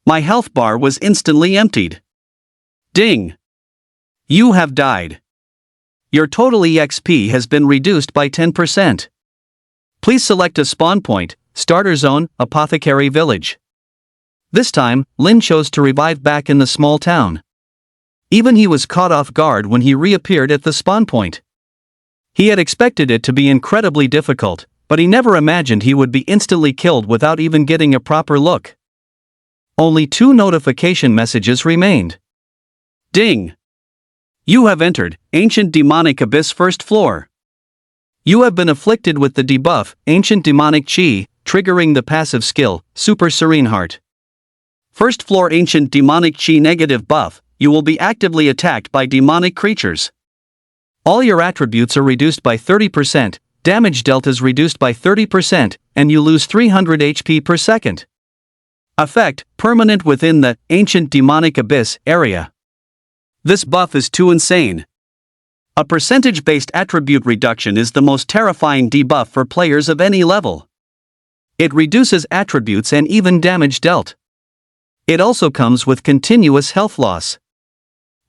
My health bar was instantly emptied. Ding! You have died. Your total EXP has been reduced by 10%. Please select a spawn point, starter zone, Apothecary Village. This time, Lin chose to revive back in the small town. Even he was caught off guard when he reappeared at the spawn point. He had expected it to be incredibly difficult, but he never imagined he would be instantly killed without even getting a proper look. Only 2 notification messages remained. Ding! You have entered Ancient Demonic Abyss First Floor. You have been afflicted with the debuff, Ancient Demonic Chi, triggering the passive skill, Super Serene Heart. First floor Ancient Demonic Chi negative buff, you will be actively attacked by demonic creatures. All your attributes are reduced by 30%, damage deltas reduced by 30%, and you lose 300 HP per second. Effect, permanent within the Ancient Demonic Abyss area. This buff is too insane. A percentage-based attribute reduction is the most terrifying debuff for players of any level. It reduces attributes and even damage dealt. It also comes with continuous health loss.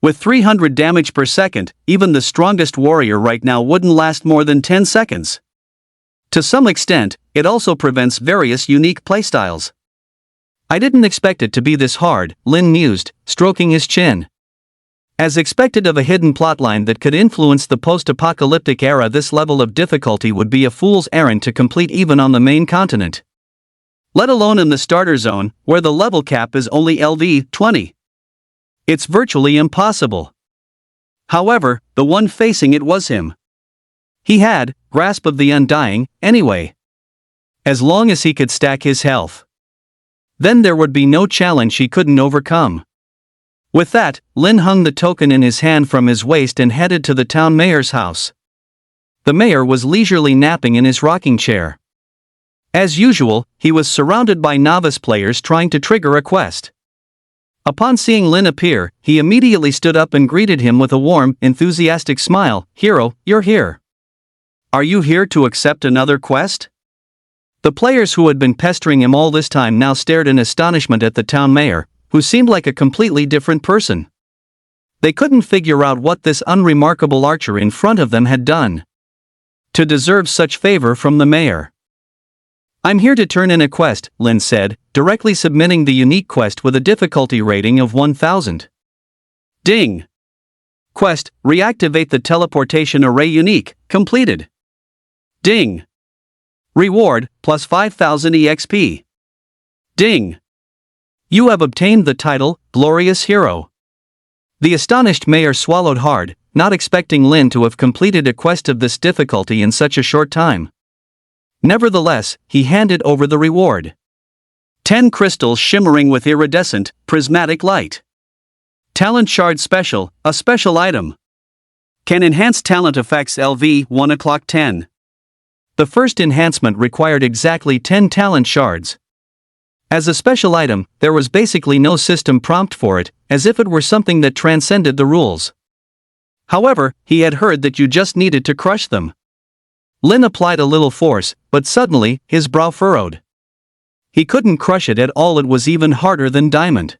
With 300 damage per second, even the strongest warrior right now wouldn't last more than 10 seconds. To some extent, it also prevents various unique playstyles. I didn't expect it to be this hard, Lin mused, stroking his chin. As expected of a hidden plotline that could influence the post-apocalyptic era, this level of difficulty would be a fool's errand to complete even on the main continent. Let alone in the starter zone, where the level cap is only LV 20. It's virtually impossible. However, the one facing it was him. He had grasp of the undying, anyway. As long as he could stack his health. Then there would be no challenge he couldn't overcome. With that, Lin hung the token in his hand from his waist and headed to the town mayor's house. The mayor was leisurely napping in his rocking chair. As usual, he was surrounded by novice players trying to trigger a quest. Upon seeing Lin appear, he immediately stood up and greeted him with a warm, enthusiastic smile. "Hero, you're here. Are you here to accept another quest?" The players who had been pestering him all this time now stared in astonishment at the town mayor, who seemed like a completely different person. They couldn't figure out what this unremarkable archer in front of them had done to deserve such favor from the mayor. "I'm here to turn in a quest," Lin said, directly submitting the unique quest with a difficulty rating of 1000. Ding! Quest, reactivate the teleportation array unique, completed. Ding! Reward, plus 5000 EXP. Ding! You have obtained the title, Glorious Hero. The astonished mayor swallowed hard, not expecting Lin to have completed a quest of this difficulty in such a short time. Nevertheless, he handed over the reward. 10 crystals shimmering with iridescent, prismatic light. Talent Shard Special, a special item. Can enhance talent effects LV 1 o'clock 10. The first enhancement required exactly 10 talent shards. As a special item, there was basically no system prompt for it, as if it were something that transcended the rules. However, he had heard that you just needed to crush them. Lin applied a little force, but suddenly, his brow furrowed. He couldn't crush it at all, it was even harder than diamond.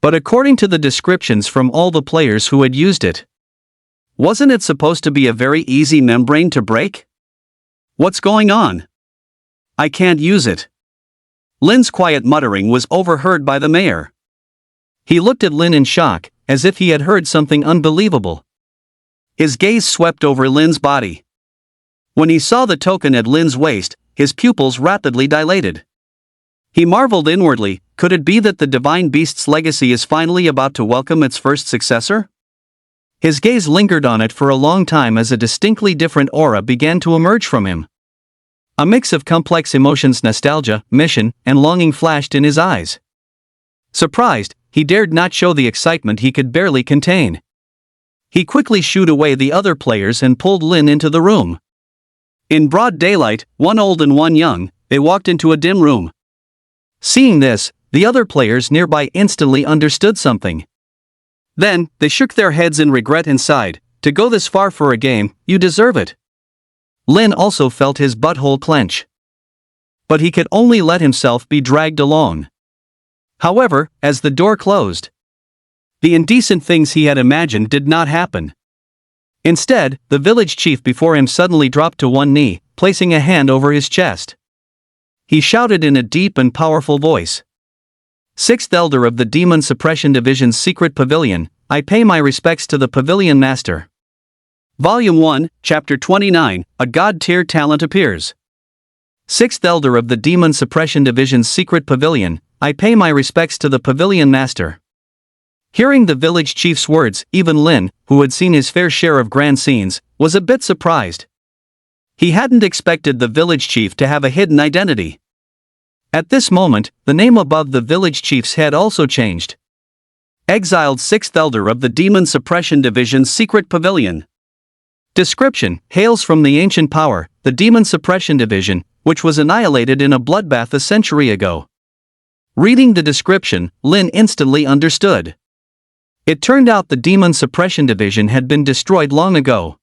But according to the descriptions from all the players who had used it, wasn't it supposed to be a very easy membrane to break? What's going on? I can't use it. Lin's quiet muttering was overheard by the mayor. He looked at Lin in shock, as if he had heard something unbelievable. His gaze swept over Lin's body. When he saw the token at Lin's waist, his pupils rapidly dilated. He marveled inwardly, could it be that the divine beast's legacy is finally about to welcome its first successor? His gaze lingered on it for a long time as a distinctly different aura began to emerge from him. A mix of complex emotions, nostalgia, mission, and longing flashed in his eyes. Surprised, he dared not show the excitement he could barely contain. He quickly shooed away the other players and pulled Lin into the room. In broad daylight, one old and one young, they walked into a dim room. Seeing this, the other players nearby instantly understood something. Then, they shook their heads in regret and sighed, "To go this far for a game, you deserve it." Lin also felt his butthole clench. But he could only let himself be dragged along. However, as the door closed, the indecent things he had imagined did not happen. Instead, the village chief before him suddenly dropped to one knee, placing a hand over his chest. He shouted in a deep and powerful voice. "Sixth Elder of the Demon Suppression Division's Secret Pavilion, I pay my respects to the Pavilion Master." Volume 1, Chapter 29, A God-Tier Talent Appears. Sixth Elder of the Demon Suppression Division's Secret Pavilion, I pay my respects to the Pavilion Master. Hearing the village chief's words, even Lin, who had seen his fair share of grand scenes, was a bit surprised. He hadn't expected the village chief to have a hidden identity. At this moment, the name above the village chief's head also changed. Exiled Sixth Elder of the Demon Suppression Division's Secret Pavilion. Description: hails from the ancient power, the Demon Suppression Division, which was annihilated in a bloodbath a century ago. Reading the description, Lin instantly understood. It turned out the Demon Suppression Division had been destroyed long ago.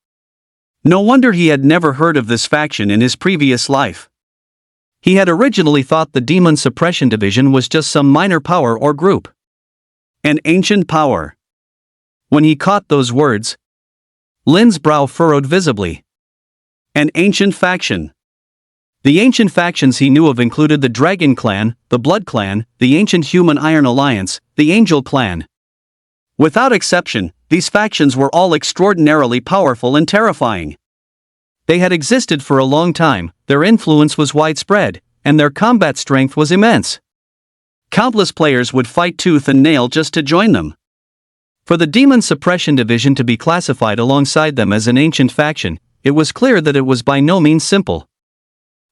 No wonder he had never heard of this faction in his previous life. He had originally thought the Demon Suppression Division was just some minor power or group. An ancient power. When he caught those words, Lin's brow furrowed visibly. An ancient faction. The ancient factions he knew of included the Dragon Clan, the Blood Clan, the Ancient Human Iron Alliance, the Angel Clan. Without exception, these factions were all extraordinarily powerful and terrifying. They had existed for a long time, their influence was widespread, and their combat strength was immense. Countless players would fight tooth and nail just to join them. For the Demon Suppression Division to be classified alongside them as an ancient faction, it was clear that it was by no means simple.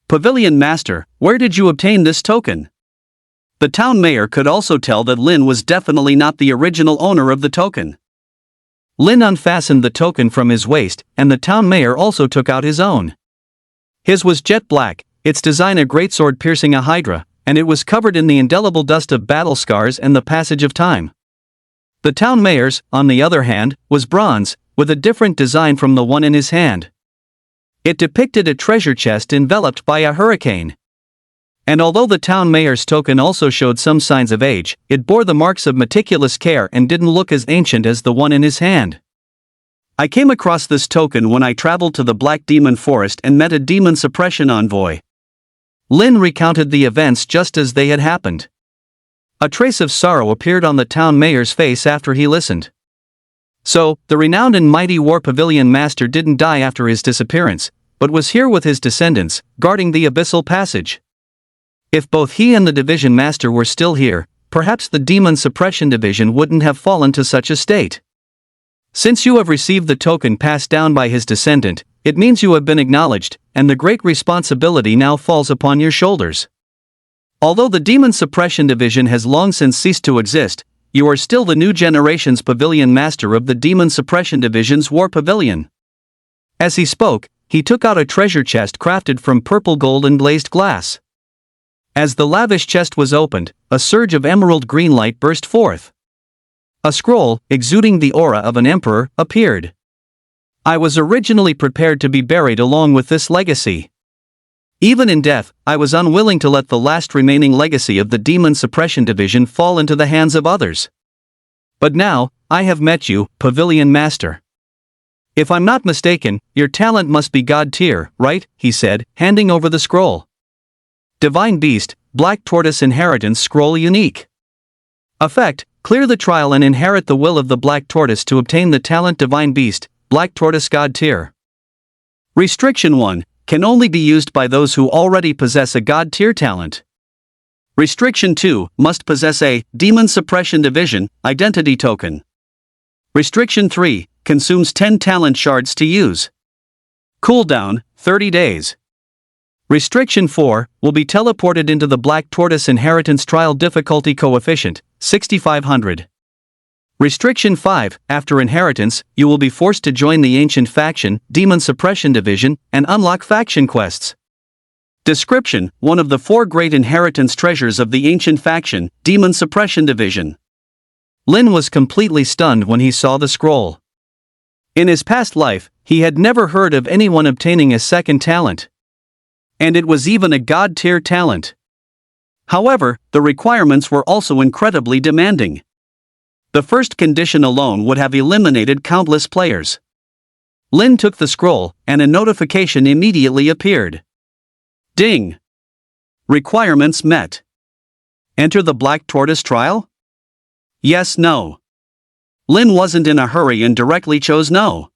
Pavilion Master, where did you obtain this token? The town mayor could also tell that Lin was definitely not the original owner of the token. Lin unfastened the token from his waist, and the town mayor also took out his own. His was jet black, its design a greatsword piercing a hydra, and it was covered in the indelible dust of battle scars and the passage of time. The town mayor's, on the other hand, was bronze, with a different design from the one in his hand. It depicted a treasure chest enveloped by a hurricane. And although the town mayor's token also showed some signs of age, it bore the marks of meticulous care and didn't look as ancient as the one in his hand. I came across this token when I traveled to the Black Demon Forest and met a demon suppression envoy. Lin recounted the events just as they had happened. A trace of sorrow appeared on the town mayor's face after he listened. So, the renowned and mighty War Pavilion Master didn't die after his disappearance, but was here with his descendants, guarding the abyssal passage. If both he and the Division Master were still here, perhaps the Demon Suppression Division wouldn't have fallen to such a state. Since you have received the token passed down by his descendant, it means you have been acknowledged, and the great responsibility now falls upon your shoulders. Although the Demon Suppression Division has long since ceased to exist, you are still the new generation's Pavilion Master of the Demon Suppression Division's War Pavilion. As he spoke, he took out a treasure chest crafted from purple gold and glazed glass. As the lavish chest was opened, a surge of emerald green light burst forth. A scroll, exuding the aura of an emperor, appeared. I was originally prepared to be buried along with this legacy. Even in death, I was unwilling to let the last remaining legacy of the Demon Suppression Division fall into the hands of others. But now, I have met you, Pavilion Master. If I'm not mistaken, your talent must be God tier, right? He said, handing over the scroll. Divine Beast, Black Tortoise Inheritance Scroll Unique. Effect: clear the trial and inherit the will of the Black Tortoise to obtain the talent Divine Beast, Black Tortoise God tier. Restriction 1. Can only be used by those who already possess a God tier talent. Restriction 2. Must possess a Demon Suppression Division identity token. Restriction 3. Consumes 10 talent shards to use. Cooldown, 30 days. Restriction 4. Will be teleported into the Black Tortoise Inheritance Trial Difficulty Coefficient, 6500. Restriction 5. After inheritance, you will be forced to join the Ancient Faction, Demon Suppression Division, and unlock faction quests. Description: one of the 4 great inheritance treasures of the Ancient Faction, Demon Suppression Division. Lin was completely stunned when he saw the scroll. In his past life, he had never heard of anyone obtaining a second talent. And it was even a God tier talent. However, the requirements were also incredibly demanding. The first condition alone would have eliminated countless players. Lin took the scroll, and a notification immediately appeared. Ding! Requirements met. Enter the Black Tortoise trial? Yes, no. Lin wasn't in a hurry and directly chose no.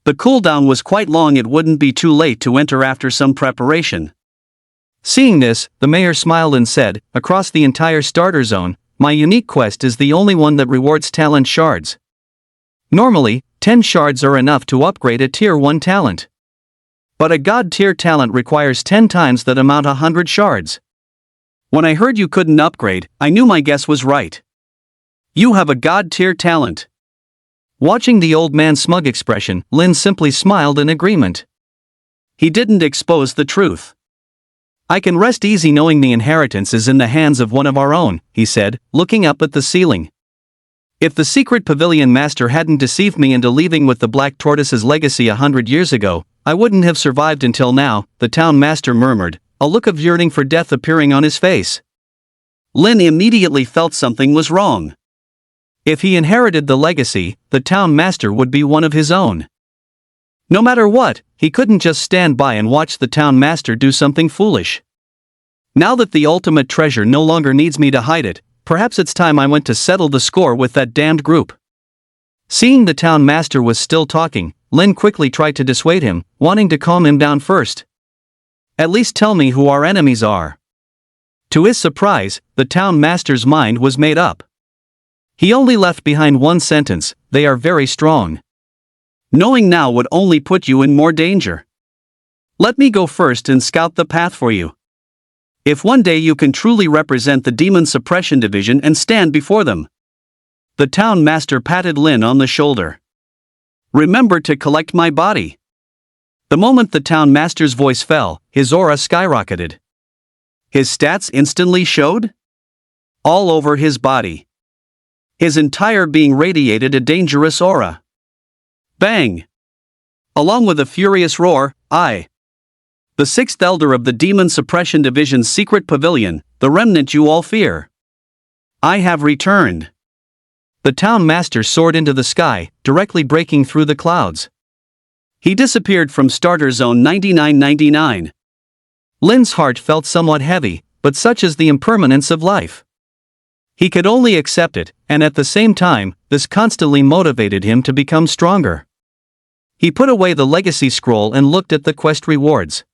The cooldown was quite long, it wouldn't be too late to enter after some preparation. Seeing this, the mayor smiled and said, across the entire starter zone, my unique quest is the only one that rewards talent shards. Normally, 10 shards are enough to upgrade a tier 1 talent. But a God tier talent requires 10 times that amount, 100 shards. When I heard you couldn't upgrade, I knew my guess was right. You have a God tier talent. Watching the old man's smug expression, Lin simply smiled in agreement. He didn't expose the truth. I can rest easy knowing the inheritance is in the hands of one of our own, he said, looking up at the ceiling. If the secret Pavilion Master hadn't deceived me into leaving with the Black Tortoise's legacy 100 years ago, I wouldn't have survived until now, the town master murmured, a look of yearning for death appearing on his face. Lin immediately felt something was wrong. If he inherited the legacy, the town master would be one of his own. No matter what, he couldn't just stand by and watch the town master do something foolish. Now that the ultimate treasure no longer needs me to hide it, perhaps it's time I went to settle the score with that damned group. Seeing the town master was still talking, Lin quickly tried to dissuade him, wanting to calm him down first. At least tell me who our enemies are. To his surprise, the town master's mind was made up. He only left behind one sentence: they are very strong. Knowing now would only put you in more danger. Let me go first and scout the path for you. If one day you can truly represent the Demon Suppression Division and stand before them. The town master patted Lin on the shoulder. Remember to collect my body. The moment the town master's voice fell, his aura skyrocketed. His stats instantly showed? All over his body. His entire being radiated a dangerous aura. Bang! Along with a furious roar, the sixth elder of the Demon Suppression Division's secret pavilion, the remnant you all fear. I have returned. The town master soared into the sky, directly breaking through the clouds. He disappeared from starter zone 9999. Lin's heart felt somewhat heavy, but such is the impermanence of life. He could only accept it, and at the same time, this constantly motivated him to become stronger. He put away the legacy scroll and looked at the quest rewards.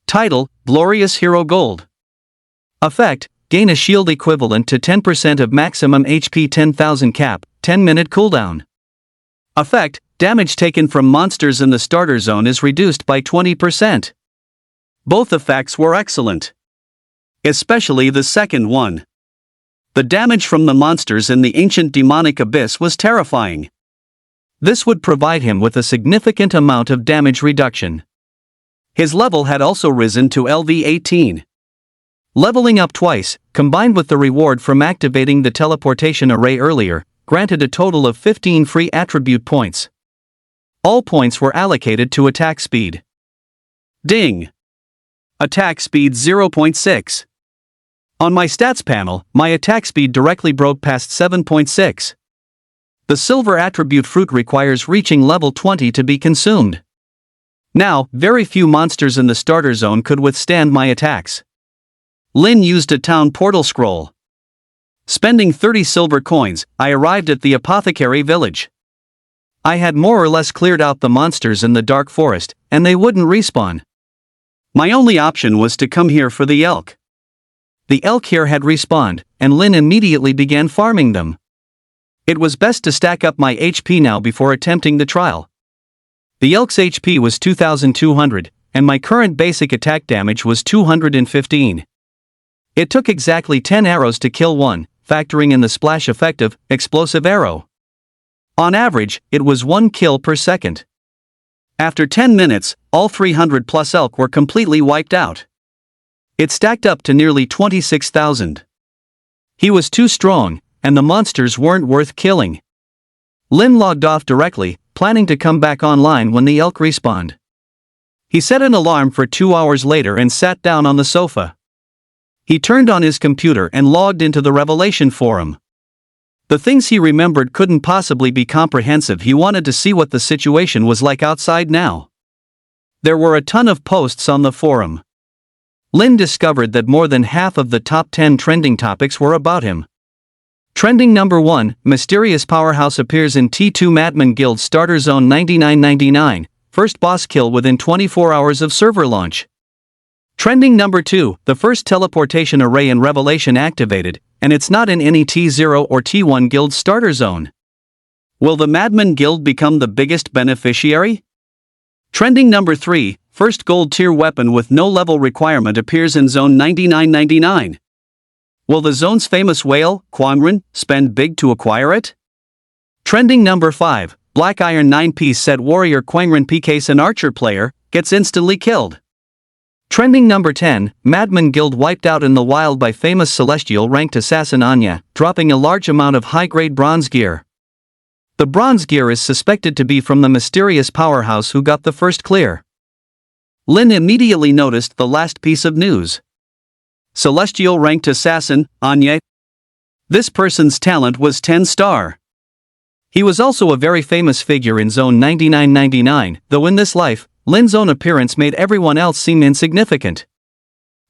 Title: Glorious Hero Gold. Effect: gain a shield equivalent to 10% of maximum HP 10,000 cap, 10-minute cooldown. Effect: damage taken from monsters in the starter zone is reduced by 20%. Both effects were excellent. Especially the second one. The damage from the monsters in the ancient demonic abyss was terrifying. This would provide him with a significant amount of damage reduction. His level had also risen to LV18. Leveling up twice, combined with the reward from activating the teleportation array earlier, granted a total of 15 free attribute points. All points were allocated to attack speed. Ding! Attack speed 0.6. On my stats panel, my attack speed directly broke past 7.6. The silver attribute fruit requires reaching level 20 to be consumed. Now, very few monsters in the starter zone could withstand my attacks. Lin used a town portal scroll. Spending 30 silver coins, I arrived at the apothecary village. I had more or less cleared out the monsters in the dark forest, and they wouldn't respawn. My only option was to come here for the elk. The elk here had respawned, and Lin immediately began farming them. It was best to stack up my HP now before attempting the trial. The elk's HP was 2,200, and my current basic attack damage was 215. It took exactly 10 arrows to kill one, factoring in the splash effective, explosive arrow. On average, it was 1 kill per second. After 10 minutes, all 300 plus elk were completely wiped out. It stacked up to nearly 26,000. He was too strong, and the monsters weren't worth killing. Lin logged off directly, planning to come back online when the elk respawned. He set an alarm for 2 hours later and sat down on the sofa. He turned on his computer and logged into the Revelation forum. The things he remembered couldn't possibly be comprehensive. He wanted to see what the situation was like outside now. There were a ton of posts on the forum. Lin discovered that more than half of the top 10 trending topics were about him. Trending number 1, Mysterious Powerhouse appears in T2 Madman Guild Starter Zone 9999, first boss kill within 24 hours of server launch. Trending number 2, the first teleportation array in Revelation activated, and it's not in any T0 or T1 guild starter zone. Will the Madman Guild become the biggest beneficiary? Trending number 3, first gold tier weapon with no level requirement appears in zone 9999. Will the zone's famous whale, Quangren, spend big to acquire it? Trending number 5, Black Iron 9-piece set warrior Quangren PKs an archer player, gets instantly killed. Trending number 10, Madman Guild wiped out in the wild by famous celestial ranked assassin Anya, dropping a large amount of high-grade bronze gear. The bronze gear is suspected to be from the mysterious powerhouse who got the first clear. Lin immediately noticed the last piece of news. Celestial ranked assassin, Anya. This person's talent was 10-star. He was also a very famous figure in Zone 9999, though in this life, Lin's own appearance made everyone else seem insignificant.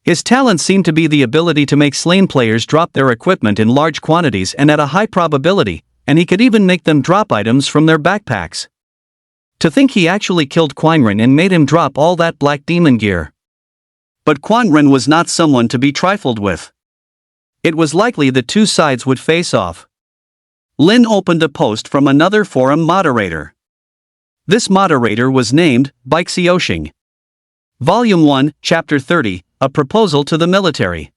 His talent seemed to be the ability to make slain players drop their equipment in large quantities and at a high probability, and he could even make them drop items from their backpacks. To think he actually killed Quangren and made him drop all that black demon gear. But Quan Ren was not someone to be trifled with. It was likely the two sides would face off. Lin opened a post from another forum moderator. This moderator was named Baixiaoxing. Volume 1, Chapter 30, A Proposal to the Military.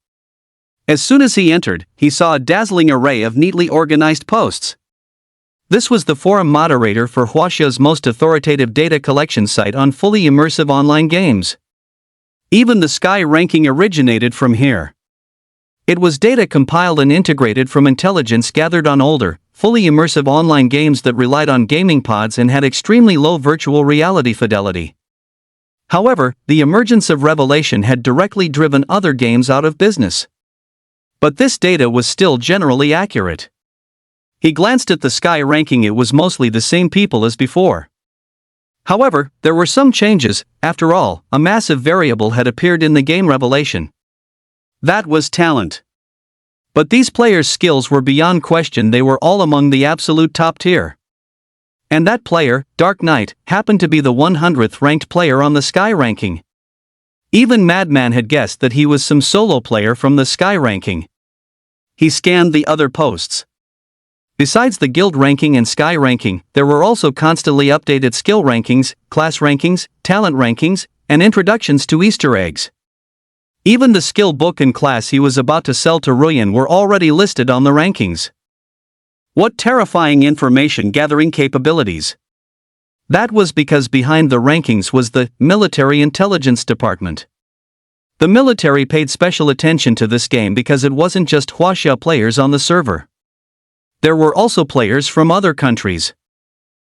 As soon as he entered, he saw a dazzling array of neatly organized posts. This was the forum moderator for Huaxia's most authoritative data collection site on fully immersive online games. Even the Sky ranking originated from here. It was data compiled and integrated from intelligence gathered on older, fully immersive online games that relied on gaming pods and had extremely low virtual reality fidelity. However, the emergence of Revelation had directly driven other games out of business. But this data was still generally accurate. He glanced at the Sky ranking. It was mostly the same people as before. However, there were some changes. After all, a massive variable had appeared in the game Revelation. That was talent. But these players' skills were beyond question. They were all among the absolute top tier. And that player, Dark Knight, happened to be the 100th ranked player on the Sky ranking. Even Madman had guessed that he was some solo player from the Sky ranking. He scanned the other posts. Besides the guild ranking and Sky ranking, there were also constantly updated skill rankings, class rankings, talent rankings, and introductions to Easter eggs. Even the skill book and class he was about to sell to Ruyan were already listed on the rankings. What terrifying information gathering capabilities! That was because behind the rankings was the Military Intelligence Department. The military paid special attention to this game because it wasn't just Huaxia players on the server. There were also players from other countries.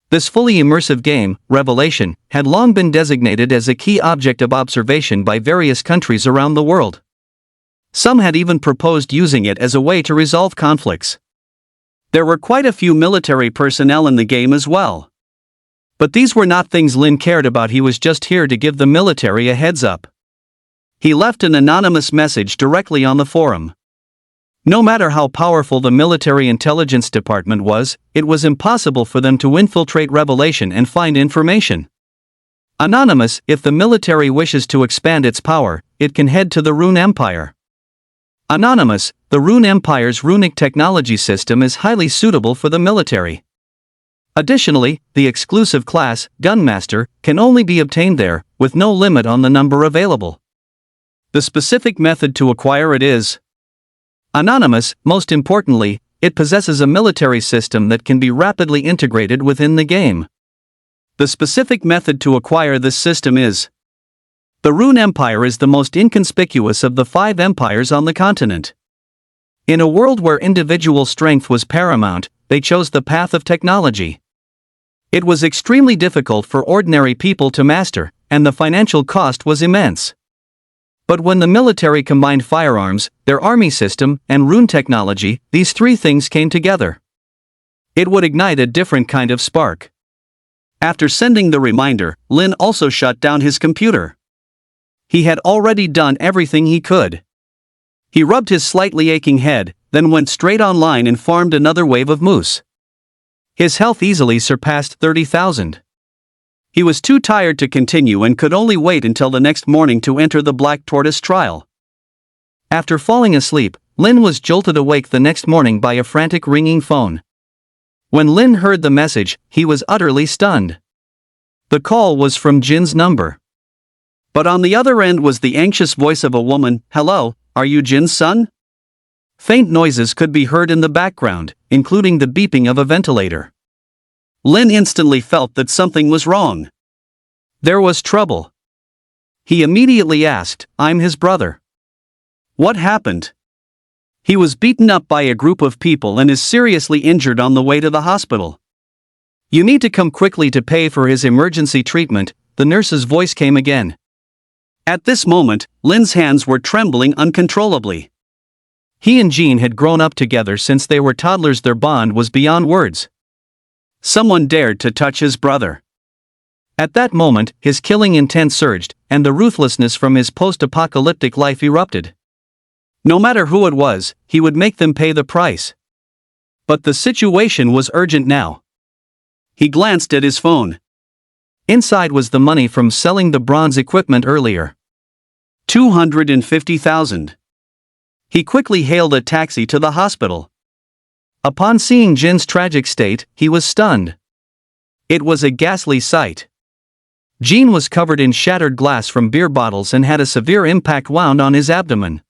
This fully immersive game, Revelation, had long been designated as a key object of observation by various countries around the world. Some had even proposed using it as a way to resolve conflicts. There were quite a few military personnel in the game as well. But these were not things Lin cared about. He was just here to give the military a heads up. He left an anonymous message directly on the forum. No matter how powerful the military intelligence department was, it was impossible for them to infiltrate Revelation and find information. Anonymous, if the military wishes to expand its power, it can head to the Rune Empire. Anonymous, the Rune Empire's runic technology system is highly suitable for the military. Additionally, the exclusive class, Gunmaster, can only be obtained there, with no limit on the number available. The specific method to acquire it is anonymous. Most importantly, it possesses a military system that can be rapidly integrated within the game. The specific method to acquire this system is the Rune Empire is the most inconspicuous of the 5 empires on the continent. In a world where individual strength was paramount, they chose the path of technology. It was extremely difficult for ordinary people to master, and the financial cost was immense. But when the military combined firearms, their army system, and rune technology, these 3 things came together. It would ignite a different kind of spark. After sending the reminder, Lin also shut down his computer. He had already done everything he could. He rubbed his slightly aching head, then went straight online and farmed another wave of moose. His health easily surpassed 30,000. He was too tired to continue and could only wait until the next morning to enter the Black Tortoise trial. After falling asleep, Lin was jolted awake the next morning by a frantic ringing phone. When Lin heard the message, he was utterly stunned. The call was from Jin's number. But on the other end was the anxious voice of a woman. "Hello, are you Jin's son?" Faint noises could be heard in the background, including the beeping of a ventilator. Lin instantly felt that something was wrong. There was trouble. He immediately asked, "I'm his brother. What happened?" He was beaten up by a group of people and is seriously injured on the way to the hospital. "You need to come quickly to pay for his emergency treatment," the nurse's voice came again. At this moment, Lin's hands were trembling uncontrollably. He and Jean had grown up together since they were toddlers. Their bond was beyond words. Someone dared to touch his brother. At that moment, his killing intent surged, and the ruthlessness from his post-apocalyptic life erupted. No matter who it was, he would make them pay the price. But the situation was urgent now. He glanced at his phone. Inside was the money from selling the bronze equipment earlier. 250,000. He quickly hailed a taxi to the hospital. Upon seeing Jin's tragic state, he was stunned. It was a ghastly sight. Jin was covered in shattered glass from beer bottles and had a severe impact wound on his abdomen.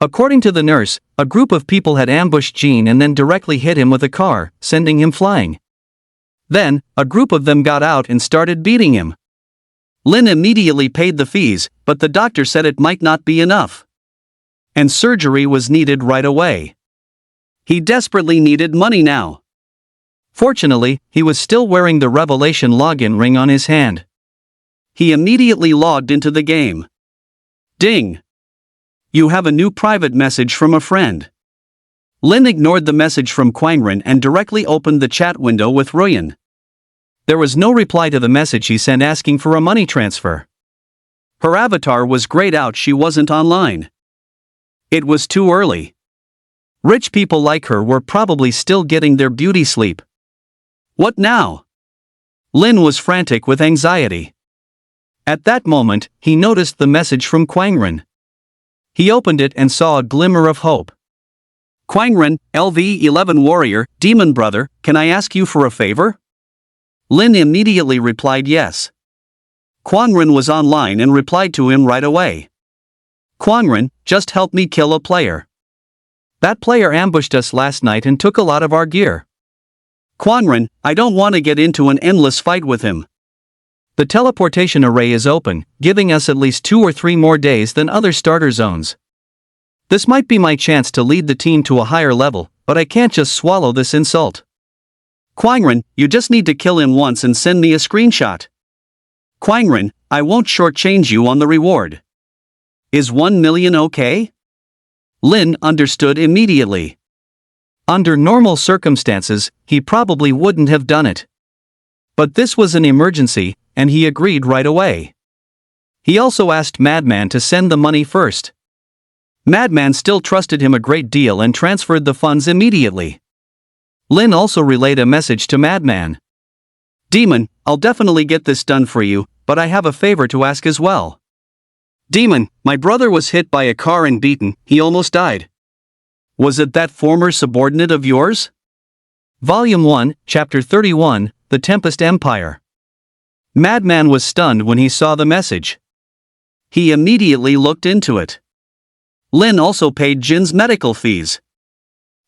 According to the nurse, a group of people had ambushed Jin and then directly hit him with a car, sending him flying. Then, a group of them got out and started beating him. Lin immediately paid the fees, but the doctor said it might not be enough. And surgery was needed right away. He desperately needed money now. Fortunately, he was still wearing the Revelation login ring on his hand. He immediately logged into the game. Ding! You have a new private message from a friend. Lin ignored the message from Kwangren and directly opened the chat window with Ruyan. There was no reply to the message he sent asking for a money transfer. Her avatar was grayed out, she wasn't online. It was too early. Rich people like her were probably still getting their beauty sleep. What now? Lin was frantic with anxiety. At that moment, he noticed the message from Kwangren. He opened it and saw a glimmer of hope. Kwangren, LV-11 warrior, demon brother, can I ask you for a favor? Lin immediately replied yes. Kwangren was online and replied to him right away. Kwangren, just help me kill a player. That player ambushed us last night and took a lot of our gear. Kwangren, I don't want to get into an endless fight with him. The teleportation array is open, giving us at least 2 or 3 more days than other starter zones. This might be my chance to lead the team to a higher level, but I can't just swallow this insult. Kwangren, you just need to kill him once and send me a screenshot. Kwangren, I won't shortchange you on the reward. Is 1 million okay? Lin understood immediately. Under normal circumstances, he probably wouldn't have done it. But this was an emergency, and he agreed right away. He also asked Madman to send the money first. Madman still trusted him a great deal and transferred the funds immediately. Lin also relayed a message to Madman. Demon, I'll definitely get this done for you, but I have a favor to ask as well. Demon, my brother was hit by a car and beaten, he almost died. Was it that former subordinate of yours? Volume 1, Chapter 31, The Tempest Empire. Madman was stunned when he saw the message. He immediately looked into it. Lin also paid Jin's medical fees.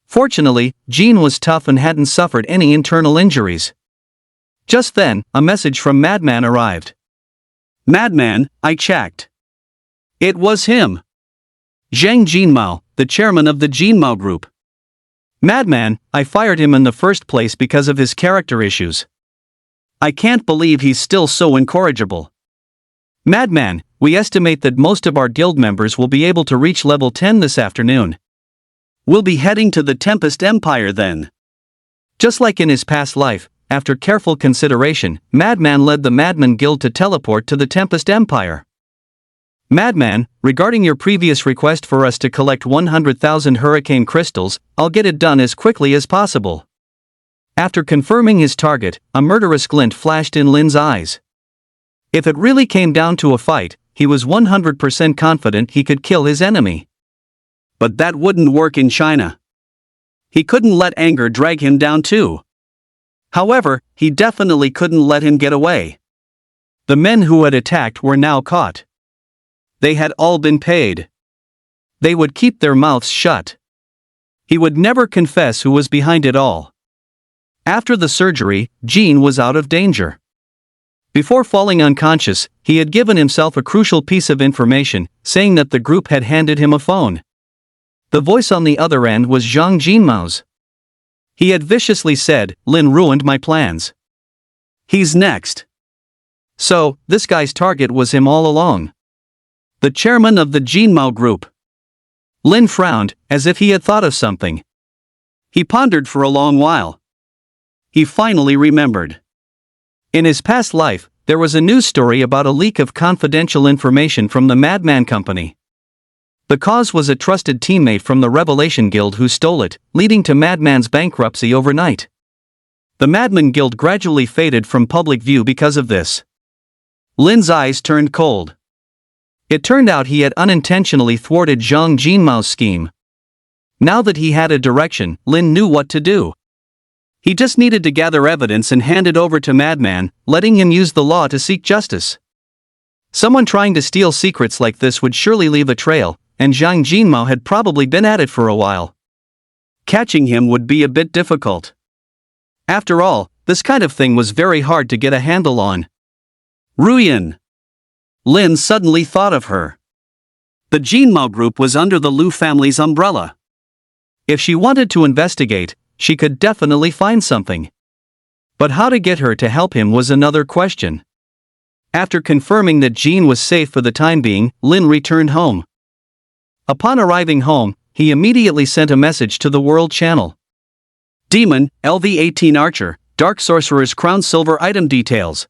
Fortunately, Jin was tough and hadn't suffered any internal injuries. Just then, a message from Madman arrived. Madman, I checked. It was him. Zhang Jinmao, the chairman of the Jinmao group. Madman, I fired him in the first place because of his character issues. I can't believe he's still so incorrigible. Madman, we estimate that most of our guild members will be able to reach level 10 this afternoon. We'll be heading to the Tempest Empire then. Just like in his past life, after careful consideration, Madman led the Madman Guild to teleport to the Tempest Empire. Madman, regarding your previous request for us to collect 100,000 hurricane crystals, I'll get it done as quickly as possible. After confirming his target, a murderous glint flashed in Lin's eyes. If it really came down to a fight, he was 100% confident he could kill his enemy. But that wouldn't work in China. He couldn't let anger drag him down too. However, he definitely couldn't let him get away. The men who had attacked were now caught. They had all been paid. They would keep their mouths shut. He would never confess who was behind it all. After the surgery, Jin was out of danger. Before falling unconscious, he had given himself a crucial piece of information, saying that the group had handed him a phone. The voice on the other end was Zhang Jinmao's. He had viciously said, "Lin ruined my plans. He's next." So, this guy's target was him all along. The chairman of the Jinmao group. Lin frowned, as if he had thought of something. He pondered for a long while. He finally remembered. In his past life, there was a news story about a leak of confidential information from the Madman Company. The cause was a trusted teammate from the Revelation Guild who stole it, leading to Madman's bankruptcy overnight. The Madman Guild gradually faded from public view because of this. Lin's eyes turned cold. It turned out he had unintentionally thwarted Zhang Jinmao's scheme. Now that he had a direction, Lin knew what to do. He just needed to gather evidence and hand it over to Madman, letting him use the law to seek justice. Someone trying to steal secrets like this would surely leave a trail, and Zhang Jinmao had probably been at it for a while. Catching him would be a bit difficult. After all, this kind of thing was very hard to get a handle on. Ruyan. Lin suddenly thought of her. The Jinmao group was under the Lu family's umbrella. If she wanted to investigate, she could definitely find something. But how to get her to help him was another question. After confirming that Jean was safe for the time being, Lin returned home. Upon arriving home, he immediately sent a message to the World Channel. Demon, LV-18 Archer, Dark Sorcerer's Crown Silver item details.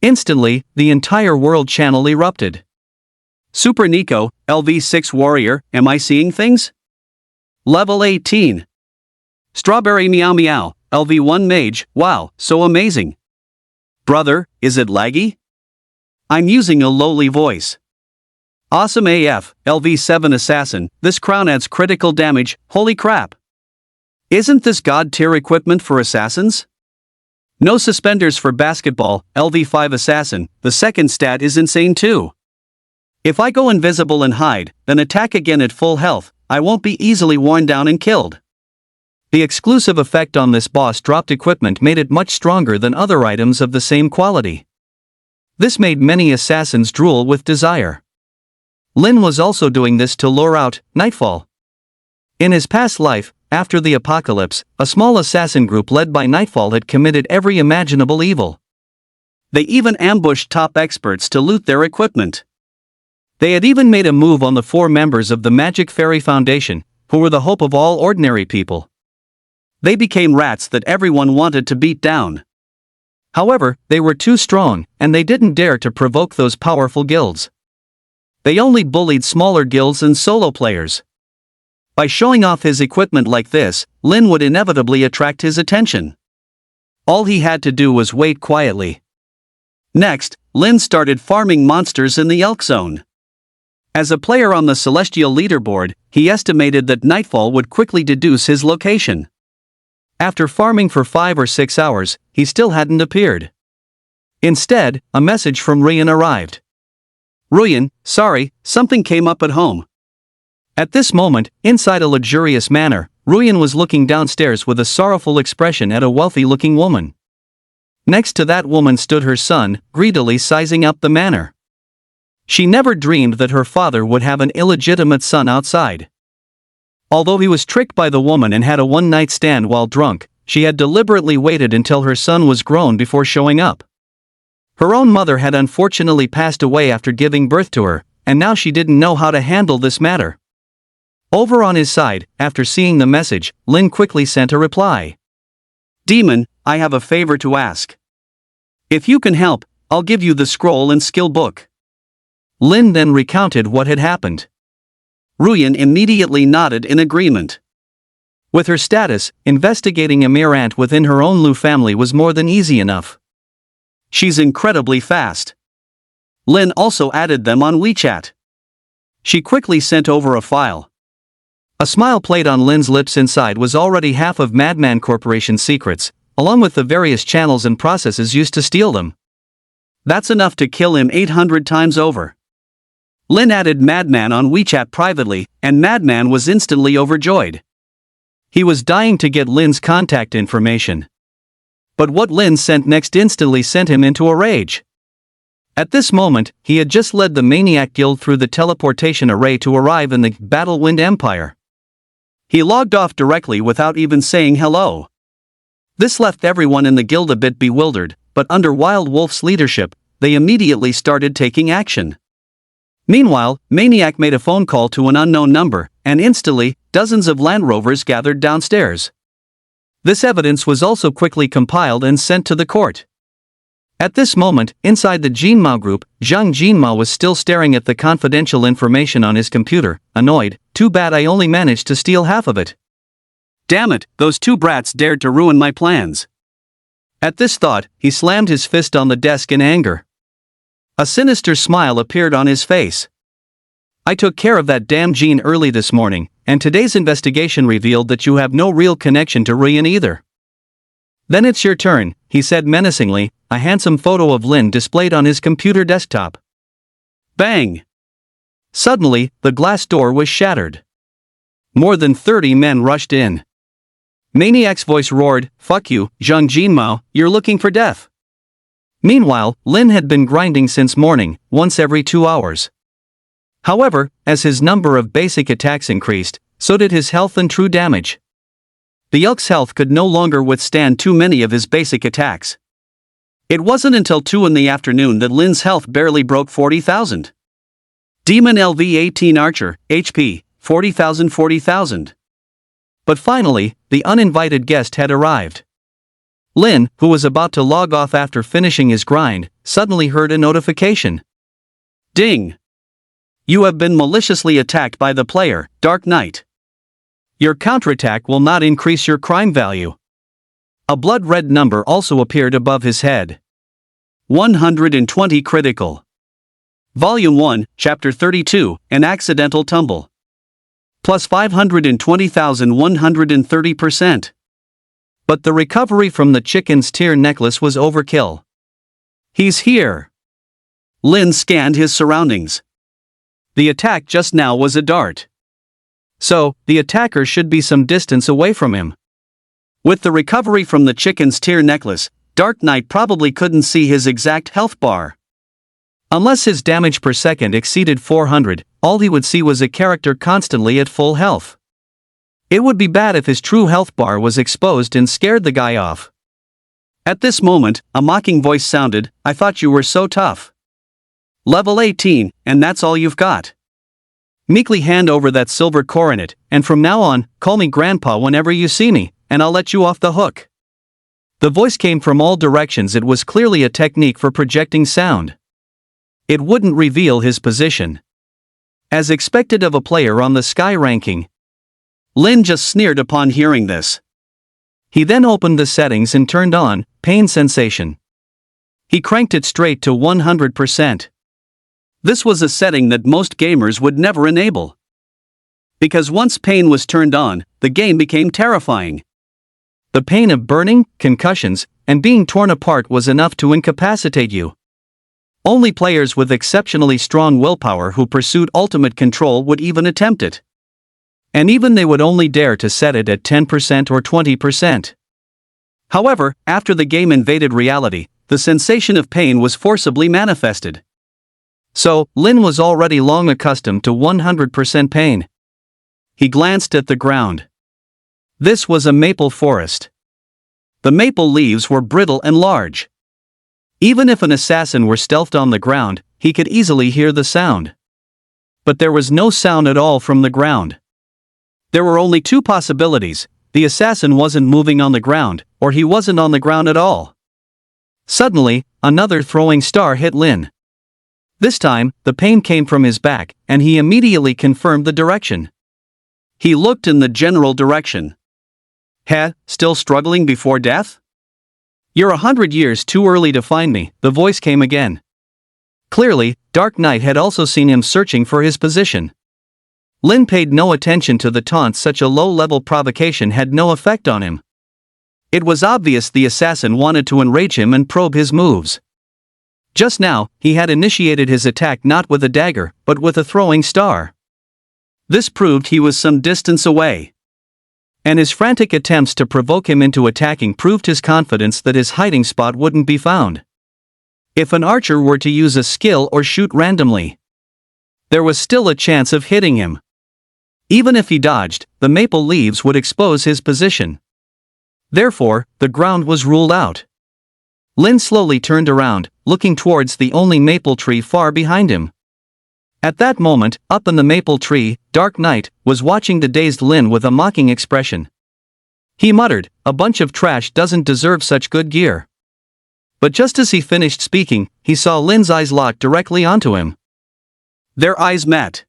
Instantly, the entire World Channel erupted. Super Nico, LV-6 Warrior, am I seeing things? Level 18. Strawberry Meow Meow, LV-1 Mage, wow, so amazing. Brother, is it laggy? I'm using a lowly voice. Awesome AF, LV-7 Assassin, this crown adds critical damage, holy crap. Isn't this god tier equipment for assassins? No suspenders for basketball, LV-5 Assassin, the second stat is insane too. If I go invisible and hide, then attack again at full health, I won't be easily worn down and killed. The exclusive effect on this boss dropped equipment made it much stronger than other items of the same quality. This made many assassins drool with desire. Lin was also doing this to lure out Nightfall. In his past life, after the apocalypse, a small assassin group led by Nightfall had committed every imaginable evil. They even ambushed top experts to loot their equipment. They had even made a move on the 4 members of the Magic Fairy Foundation, who were the hope of all ordinary people. They became rats that everyone wanted to beat down. However, they were too strong, and they didn't dare to provoke those powerful guilds. They only bullied smaller guilds and solo players. By showing off his equipment like this, Lin would inevitably attract his attention. All he had to do was wait quietly. Next, Lin started farming monsters in the Elk Zone. As a player on the Celestial Leaderboard, he estimated that Nightfall would quickly deduce his location. After farming for 5 or 6 hours, he still hadn't appeared. Instead, a message from Ruyan arrived. Ruyan, sorry, something came up at home. At this moment, inside a luxurious manor, Ruyan was looking downstairs with a sorrowful expression at a wealthy-looking woman. Next to that woman stood her son, greedily sizing up the manor. She never dreamed that her father would have an illegitimate son outside. Although he was tricked by the woman and had a one-night stand while drunk, she had deliberately waited until her son was grown before showing up. Her own mother had unfortunately passed away after giving birth to her, and now she didn't know how to handle this matter. Over on his side, after seeing the message, Lin quickly sent a reply. Demon, I have a favor to ask. If you can help, I'll give you the scroll and skill book. Lin then recounted what had happened. Ruyan immediately nodded in agreement. With her status, investigating a mere ant within her own Lu family was more than easy enough. She's incredibly fast. Lin also added them on WeChat. She quickly sent over a file. A smile played on Lin's lips. Inside was already half of Madman Corporation's secrets, along with the various channels and processes used to steal them. That's enough to kill him 800 times over. Lin added Madman on WeChat privately, and Madman was instantly overjoyed. He was dying to get Lin's contact information. But what Lin sent next instantly sent him into a rage. At this moment, he had just led the Maniac Guild through the teleportation array to arrive in the Battlewind Empire. He logged off directly without even saying hello. This left everyone in the guild a bit bewildered, but under Wild Wolf's leadership, they immediately started taking action. Meanwhile, Maniac made a phone call to an unknown number, and instantly, dozens of Land Rovers gathered downstairs. This evidence was also quickly compiled and sent to the court. At this moment, inside the Jinmao group, Zhang Jinmao was still staring at the confidential information on his computer, annoyed. Too bad I only managed to steal half of it. Damn it, those 2 brats dared to ruin my plans. At this thought, he slammed his fist on the desk in anger. A sinister smile appeared on his face. I took care of that damn gene early this morning, and today's investigation revealed that you have no real connection to Rian either. Then it's your turn, he said menacingly, a handsome photo of Lin displayed on his computer desktop. Bang! Suddenly, the glass door was shattered. More than 30 men rushed in. Maniac's voice roared, "Fuck you, Zhang Jinmao, you're looking for death." Meanwhile, Lin had been grinding since morning, once every 2 hours. However, as his number of basic attacks increased, so did his health and true damage. The Elk's health could no longer withstand too many of his basic attacks. It wasn't until 2 in the afternoon that Lin's health barely broke 40,000. Demon LV-18 Archer, HP, 40,000. But finally, the uninvited guest had arrived. Lin, who was about to log off after finishing his grind, suddenly heard a notification. Ding! You have been maliciously attacked by the player, Dark Knight. Your counterattack will not increase your crime value. A blood-red number also appeared above his head. 120 critical. Volume 1, Chapter 32, An Accidental Tumble. Plus 520,130%. But the recovery from the chicken's tear necklace was overkill. He's here. Lin scanned his surroundings. The attack just now was a dart. So, the attacker should be some distance away from him. With the recovery from the chicken's tear necklace, Dark Knight probably couldn't see his exact health bar. Unless his damage per second exceeded 400, all he would see was a character constantly at full health. It would be bad if his true health bar was exposed and scared the guy off. At this moment, a mocking voice sounded, "I thought you were so tough. Level 18, and that's all you've got. Meekly hand over that silver coronet, and from now on, call me Grandpa whenever you see me, and I'll let you off the hook." The voice came from all directions. It was clearly a technique for projecting sound. It wouldn't reveal his position. As expected of a player on the Sky ranking. Lin just sneered upon hearing this. He then opened the settings and turned on pain sensation. He cranked it straight to 100%. This was a setting that most gamers would never enable. Because once pain was turned on, the game became terrifying. The pain of burning, concussions, and being torn apart was enough to incapacitate you. Only players with exceptionally strong willpower who pursued ultimate control would even attempt it. And even they would only dare to set it at 10% or 20%. However, after the game invaded reality, the sensation of pain was forcibly manifested. So, Lin was already long accustomed to 100% pain. He glanced at the ground. This was a maple forest. The maple leaves were brittle and large. Even if an assassin were stealthed on the ground, he could easily hear the sound. But there was no sound at all from the ground. There were only 2 possibilities: the assassin wasn't moving on the ground, or he wasn't on the ground at all. Suddenly, another throwing star hit Lin. This time, the pain came from his back, and he immediately confirmed the direction. He looked in the general direction. Still struggling before death? You're 100 years too early to find me, the voice came again. Clearly, Dark Knight had also seen him searching for his position. Lin paid no attention to the taunt. Such a low-level provocation had no effect on him. It was obvious the assassin wanted to enrage him and probe his moves. Just now, he had initiated his attack not with a dagger, but with a throwing star. This proved he was some distance away. And his frantic attempts to provoke him into attacking proved his confidence that his hiding spot wouldn't be found. If an archer were to use a skill or shoot randomly, there was still a chance of hitting him. Even if he dodged, the maple leaves would expose his position. Therefore, the ground was ruled out. Lin slowly turned around, looking towards the only maple tree far behind him. At that moment, up in the maple tree, Dark Knight was watching the dazed Lin with a mocking expression. He muttered, "A bunch of trash doesn't deserve such good gear." But just as he finished speaking, he saw Lin's eyes lock directly onto him. Their eyes met.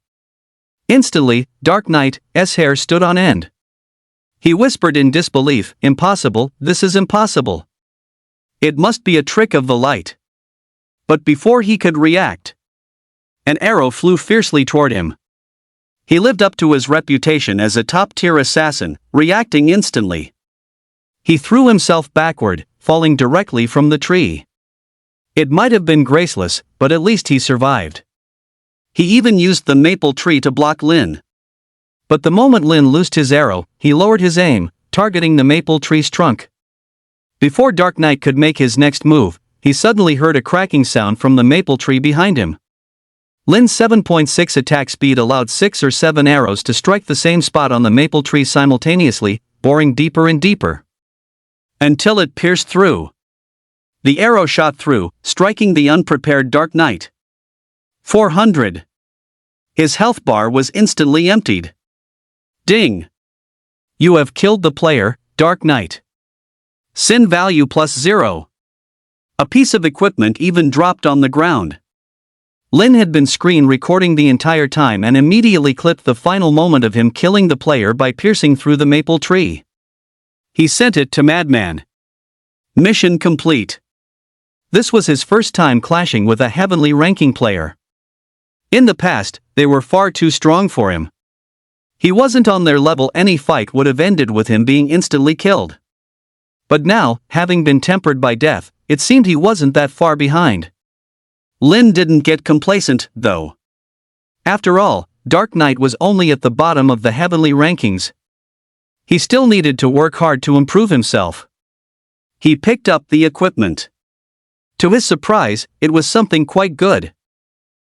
Instantly, Dark Knight's hair stood on end. He whispered in disbelief, "Impossible, this is impossible. It must be a trick of the light." But before he could react, an arrow flew fiercely toward him. He lived up to his reputation as a top-tier assassin, reacting instantly. He threw himself backward, falling directly from the tree. It might have been graceless, but at least he survived. He even used the maple tree to block Lin. But the moment Lin loosed his arrow, he lowered his aim, targeting the maple tree's trunk. Before Dark Knight could make his next move, he suddenly heard a cracking sound from the maple tree behind him. Lin's 7.6 attack speed allowed 6 or 7 arrows to strike the same spot on the maple tree simultaneously, boring deeper and deeper, until it pierced through. The arrow shot through, striking the unprepared Dark Knight. 400. His health bar was instantly emptied. Ding! You have killed the player, Dark Knight. Sin value +0. A piece of equipment even dropped on the ground. Lin had been screen recording the entire time and immediately clipped the final moment of him killing the player by piercing through the maple tree. He sent it to Madman. Mission complete. This was his first time clashing with a heavenly ranking player. In the past, they were far too strong for him. He wasn't on their level. Any fight would have ended with him being instantly killed. But now, having been tempered by death, it seemed he wasn't that far behind. Lin didn't get complacent, though. After all, Dark Knight was only at the bottom of the heavenly rankings. He still needed to work hard to improve himself. He picked up the equipment. To his surprise, it was something quite good.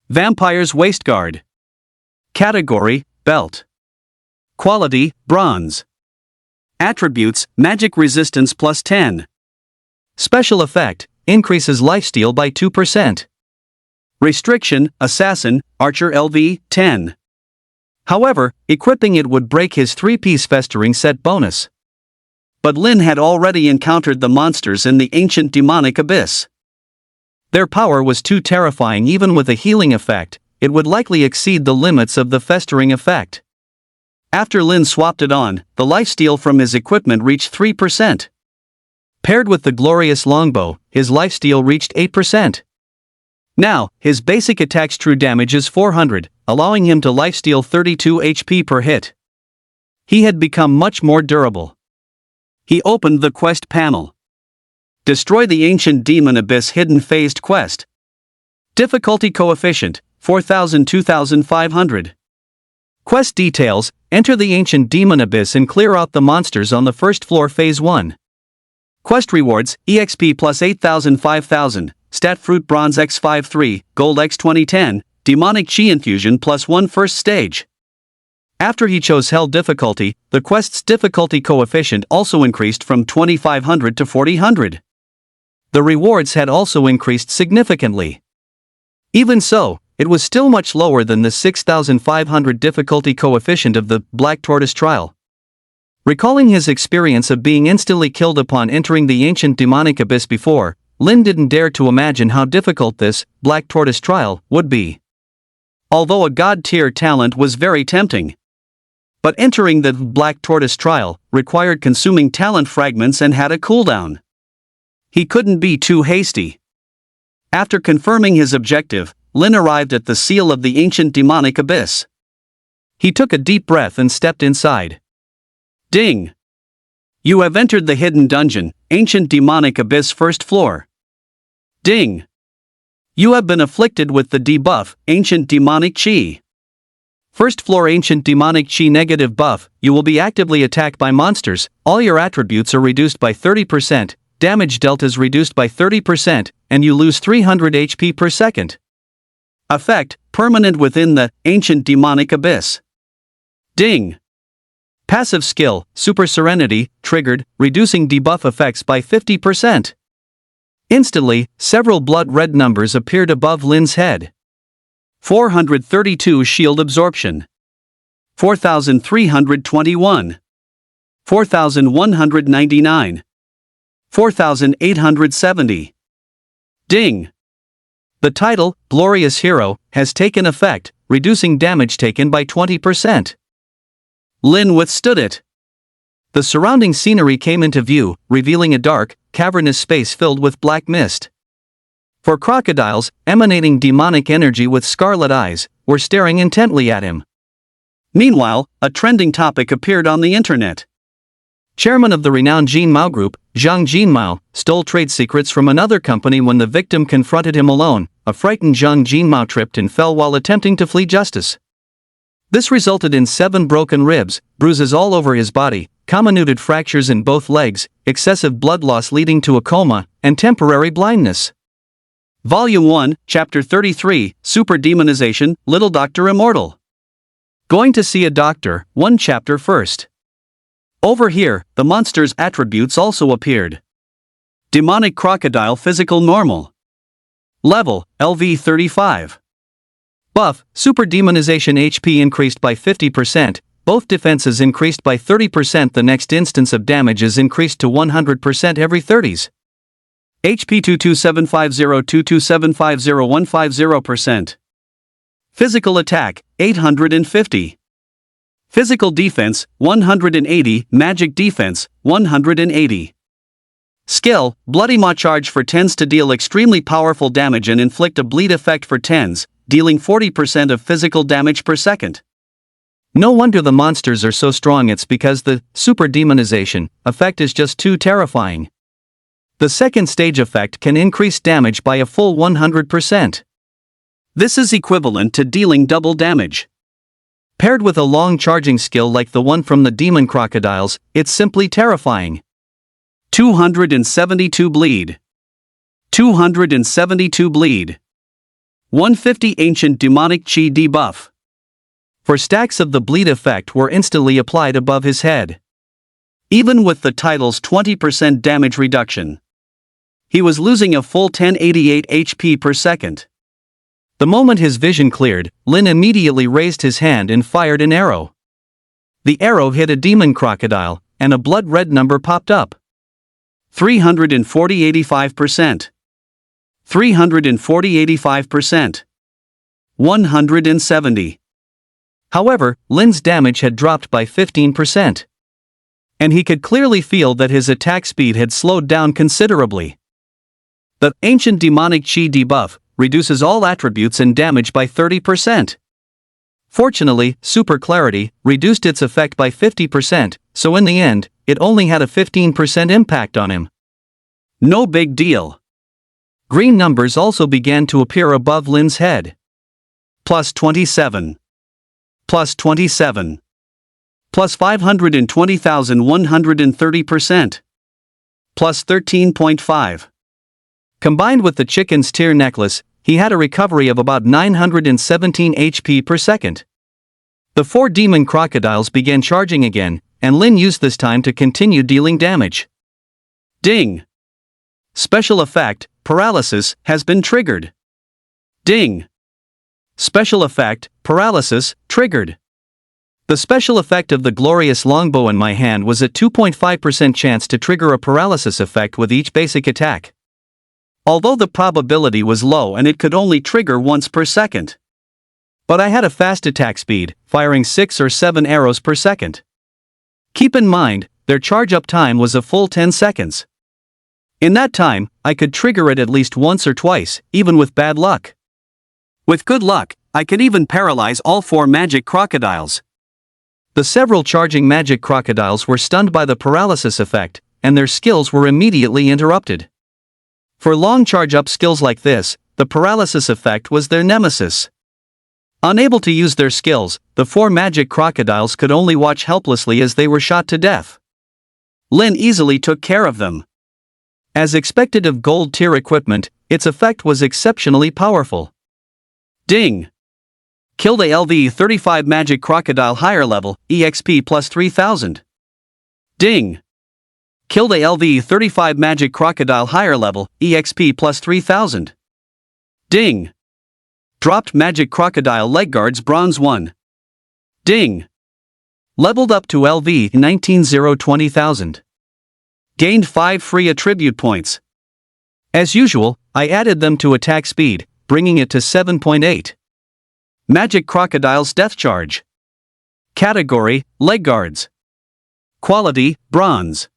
Vampire's Waistguard. Category, Belt. Quality, Bronze. Attributes, Magic Resistance +10. Special effect, increases lifesteal by 2%. Restriction, Assassin, Archer LV, 10. However, equipping it would break his 3-piece festering set bonus. But Lin had already encountered the monsters in the ancient demonic abyss. Their power was too terrifying. Even with a healing effect, it would likely exceed the limits of the festering effect. After Lin swapped it on, the lifesteal from his equipment reached 3%. Paired with the glorious longbow, his lifesteal reached 8%. Now, his basic attack's true damage is 400, allowing him to lifesteal 32 HP per hit. He had become much more durable. He opened the quest panel. Destroy the ancient demon abyss hidden phased quest. Difficulty coefficient, 4,000-2,500. Quest details, enter the ancient demon abyss and clear out the monsters on the first floor phase 1. Quest rewards, EXP +8,000 5,000, Stat Fruit Bronze X53, Gold X2010, Demonic Chi Infusion +1 first stage. After he chose Hell difficulty, the quest's difficulty coefficient also increased from 2,500 to 4,000. The rewards had also increased significantly. Even so, it was still much lower than the 6,500 difficulty coefficient of the Black Tortoise trial. Recalling his experience of being instantly killed upon entering the ancient demonic abyss before, Lin didn't dare to imagine how difficult this Black Tortoise trial would be. Although a god-tier talent was very tempting. But entering the Black Tortoise trial required consuming talent fragments and had a cooldown. He couldn't be too hasty. After confirming his objective, Lin arrived at the seal of the ancient demonic abyss. He took a deep breath and stepped inside. Ding! You have entered the hidden dungeon, ancient demonic abyss first floor. Ding! You have been afflicted with the debuff, ancient demonic chi. First floor ancient demonic chi negative buff, you will be actively attacked by monsters, all your attributes are reduced by 30%, damage dealt is reduced by 30%, and you lose 300 HP per second. Effect, permanent within the ancient demonic abyss. Ding! Passive skill, Super Serenity, triggered, reducing debuff effects by 50%. Instantly, several blood red numbers appeared above Lin's head. 432 shield absorption. 4,321. 4,199. 4,870. Ding! The title, Glorious Hero, has taken effect, reducing damage taken by 20%. Lin withstood it. The surrounding scenery came into view, revealing a dark, cavernous space filled with black mist. For crocodiles, emanating demonic energy with scarlet eyes, were staring intently at him. Meanwhile, a trending topic appeared on the internet. Chairman of the renowned Jin Mao Group, Zhang Jinmao, stole trade secrets from another company when the victim confronted him alone. A frightened Zhang Jinmao tripped and fell while attempting to flee justice. This resulted in 7 broken ribs, bruises all over his body, comminuted fractures in both legs, excessive blood loss leading to a coma, and temporary blindness. Volume 1, Chapter 33, Super Demonization, Little Doctor Immortal. Going to see a doctor, 1 chapter first. Over here, the monster's attributes also appeared. Demonic crocodile physical normal. Level, LV 35. Buff, super demonization HP increased by 50%, both defenses increased by 30%. The next instance of damage is increased to 100% every 30s. HP 22750-22750-150%. Physical attack, 850. Physical defense, 180, magic defense, 180. Skill, Bloody Maw charge for 10s to deal extremely powerful damage and inflict a bleed effect for 10s, dealing 40% of physical damage per second. No wonder the monsters are so strong, it's because the super demonization effect is just too terrifying. The second stage effect can increase damage by a full 100%. This is equivalent to dealing double damage. Paired with a long charging skill like the one from the demon crocodiles, it's simply terrifying. 272 bleed. 272 bleed. 150 ancient demonic chi debuff. 4 stacks of the bleed effect were instantly applied above his head. Even with the title's 20% damage reduction, he was losing a full 1088 HP per second. The moment his vision cleared, Lin immediately raised his hand and fired an arrow. The arrow hit a demon crocodile, and a blood-red number popped up. 340 85%. 340 85%. 170. However, Lin's damage had dropped by 15%. And he could clearly feel that his attack speed had slowed down considerably. The ancient demonic chi debuff reduces all attributes and damage by 30%. Fortunately, super clarity reduced its effect by 50%, so in the end, it only had a 15% impact on him. No big deal. Green numbers also began to appear above Lin's head. Plus 27. Plus 27. Plus 520,130%. Plus 13.5. Combined with the chicken's tear necklace, he had a recovery of about 917 HP per second. The 4 demon crocodiles began charging again, and Lin used this time to continue dealing damage. Ding! Special effect, paralysis, has been triggered. Ding! Special effect, paralysis, triggered. The special effect of the glorious longbow in my hand was a 2.5% chance to trigger a paralysis effect with each basic attack. Although the probability was low and it could only trigger once per second. But I had a fast attack speed, firing 6 or 7 arrows per second. Keep in mind, their charge-up time was a full 10 seconds. In that time, I could trigger it at least once or twice, even with bad luck. With good luck, I could even paralyze all 4 magic crocodiles. The several charging magic crocodiles were stunned by the paralysis effect, and their skills were immediately interrupted. For long charge-up skills like this, the paralysis effect was their nemesis. Unable to use their skills, the 4 magic crocodiles could only watch helplessly as they were shot to death. Lin easily took care of them. As expected of gold tier equipment, its effect was exceptionally powerful. Ding! Killed a LV 35 magic crocodile higher level, EXP plus 3000. Ding! Killed a LV 35 magic crocodile higher level, EXP plus 3000. Ding! Dropped magic crocodile leg guards bronze 1. Ding! Leveled up to LV 19,020,000. Gained 5 free attribute points. As usual, I added them to attack speed, bringing it to 7.8. Magic crocodile's death charge. Category, leg guards. Quality, bronze.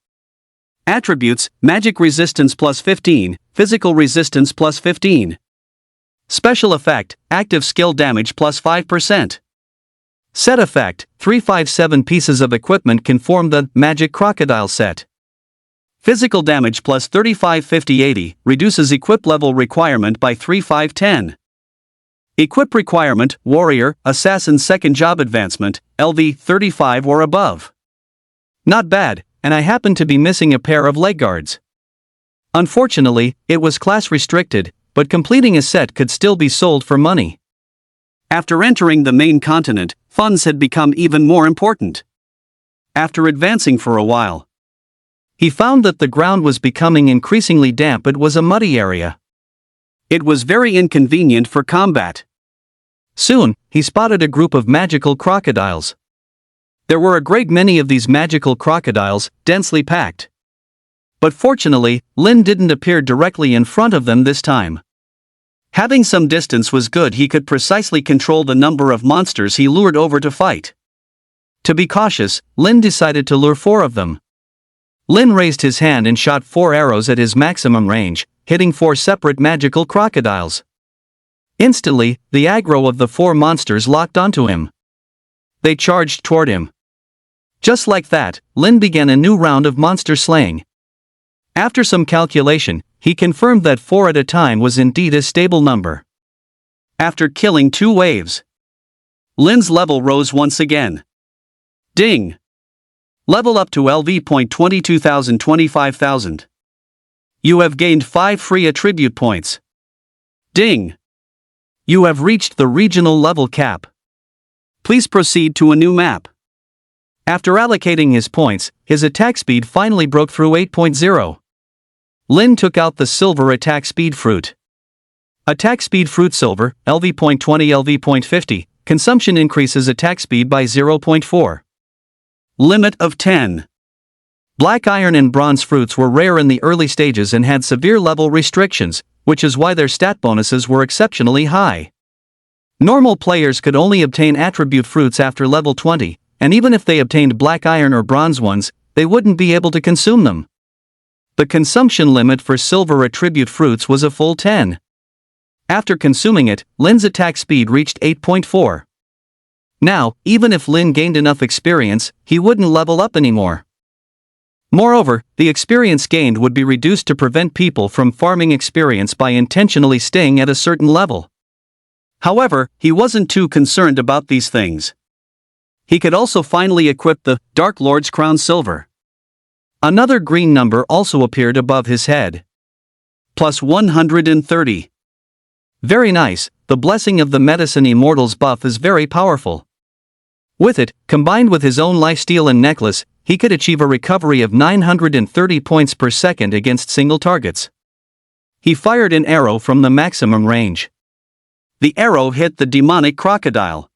Attributes: magic resistance plus 15, physical resistance plus 15. Special effect: active skill damage plus 5%. Set effect: 357 pieces of equipment can form the magic crocodile set. Physical damage plus 35 50 80, reduces equip level requirement by 3 5 10. Equip requirement: warrior, assassin second job advancement, LV 35 or above. Not bad, and I happen to be missing a pair of leg guards. Unfortunately, it was class restricted, but completing a set could still be sold for money. After entering the main continent, funds had become even more important. After advancing for a while, he found that the ground was becoming increasingly damp. It was a muddy area. It was very inconvenient for combat. Soon, he spotted a group of magical crocodiles. There were a great many of these magical crocodiles, densely packed. But fortunately, Lin didn't appear directly in front of them this time. Having some distance was good. He could precisely control the number of monsters he lured over to fight. To be cautious, Lin decided to lure 4 of them. Lin raised his hand and shot 4 arrows at his maximum range, hitting 4 separate magical crocodiles. Instantly, the aggro of the 4 monsters locked onto him. They charged toward him. Just like that, Lin began a new round of monster slaying. After some calculation, he confirmed that 4 at a time was indeed a stable number. After killing 2 waves, Lin's level rose once again. Ding! Level up to LV point 22,000 25,000. You have gained 5 free attribute points. Ding! You have reached the regional level cap. Please proceed to a new map. After allocating his points, his attack speed finally broke through 8.0. Lin took out the silver attack speed fruit. Attack speed fruit silver, LV point 20 LV point 50, consumption increases attack speed by 0.4. Limit of 10. Black iron and bronze fruits were rare in the early stages and had severe level restrictions, which is why their stat bonuses were exceptionally high. Normal players could only obtain attribute fruits after level 20, and even if they obtained black iron or bronze ones, they wouldn't be able to consume them. The consumption limit for silver attribute fruits was a full 10. After consuming it, Lin's attack speed reached 8.4. Now, even if Lin gained enough experience, he wouldn't level up anymore. Moreover, the experience gained would be reduced to prevent people from farming experience by intentionally staying at a certain level. However, he wasn't too concerned about these things. He could also finally equip the Dark Lord's Crown Silver. Another green number also appeared above his head. Plus 130. Very nice, the blessing of the Medicine Immortals buff is very powerful. With it, combined with his own lifesteal and necklace, he could achieve a recovery of 930 points per second against single targets. He fired an arrow from the maximum range. The arrow hit the demonic crocodile.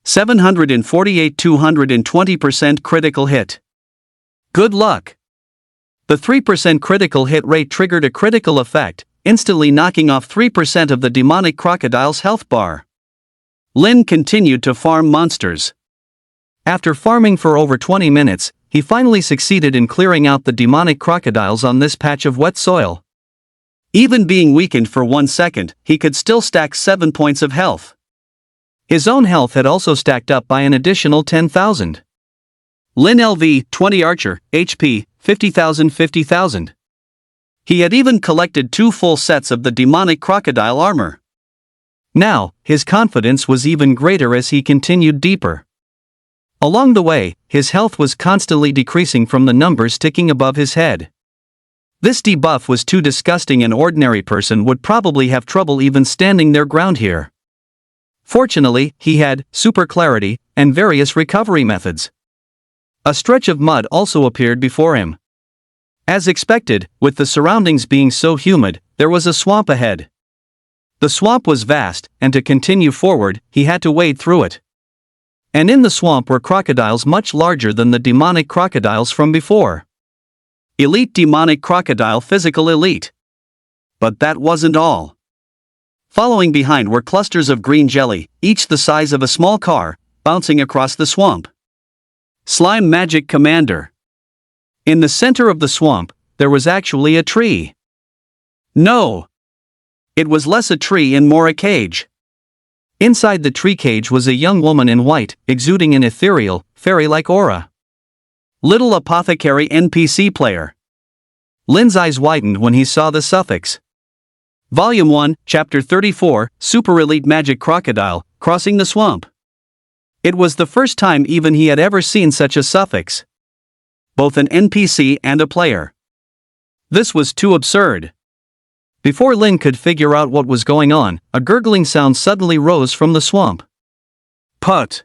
748 220% critical hit. Good luck! The 3% critical hit rate triggered a critical effect, instantly knocking off 3% of the demonic crocodile's health bar. Lin continued to farm monsters. After farming for over 20 minutes, he finally succeeded in clearing out the demonic crocodiles on this patch of wet soil. Even being weakened for 1 second, he could still stack 7 points of health. His own health had also stacked up by an additional 10,000. Lin LV 20 Archer, HP 50,000 50,000. He had even collected 2 full sets of the demonic crocodile armor. Now, his confidence was even greater as he continued deeper. Along the way, his health was constantly decreasing from the numbers ticking above his head. This debuff was too disgusting. An ordinary person would probably have trouble even standing their ground here. Fortunately, he had super clarity and various recovery methods. A stretch of mud also appeared before him. As expected, with the surroundings being so humid, there was a swamp ahead. The swamp was vast, and to continue forward, he had to wade through it. And in the swamp were crocodiles much larger than the demonic crocodiles from before. Elite demonic crocodile, physical elite. But that wasn't all. Following behind were clusters of green jelly, each the size of a small car, bouncing across the swamp. Slime Magic Commander. In the center of the swamp, there was actually a tree. No! It was less a tree and more a cage. Inside the tree cage was a young woman in white, exuding an ethereal, fairy-like aura. Little apothecary NPC player. Lin's eyes widened when he saw the suffix. Volume 1, Chapter 34, Super Elite Magic Crocodile, Crossing the Swamp. It was the first time even he had ever seen such a suffix. Both an NPC and a player. This was too absurd. Before Lin could figure out what was going on, a gurgling sound suddenly rose from the swamp. Put!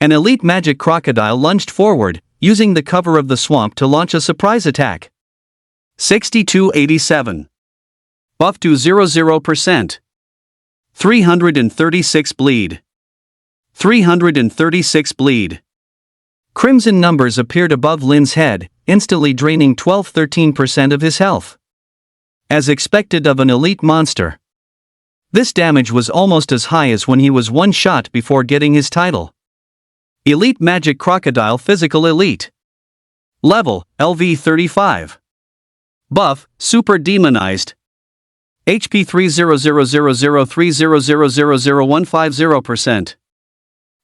An elite magic crocodile lunged forward, using the cover of the swamp to launch a surprise attack. 6287. Buff to 00%. 336 bleed. 336 bleed. Crimson numbers appeared above Lin's head, instantly draining 12-13% of his health. As expected of an elite monster. This damage was almost as high as when he was one shot before getting his title. Elite Magic Crocodile Physical Elite. Level, LV 35. Buff, Super Demonized. HP 3000030000150%.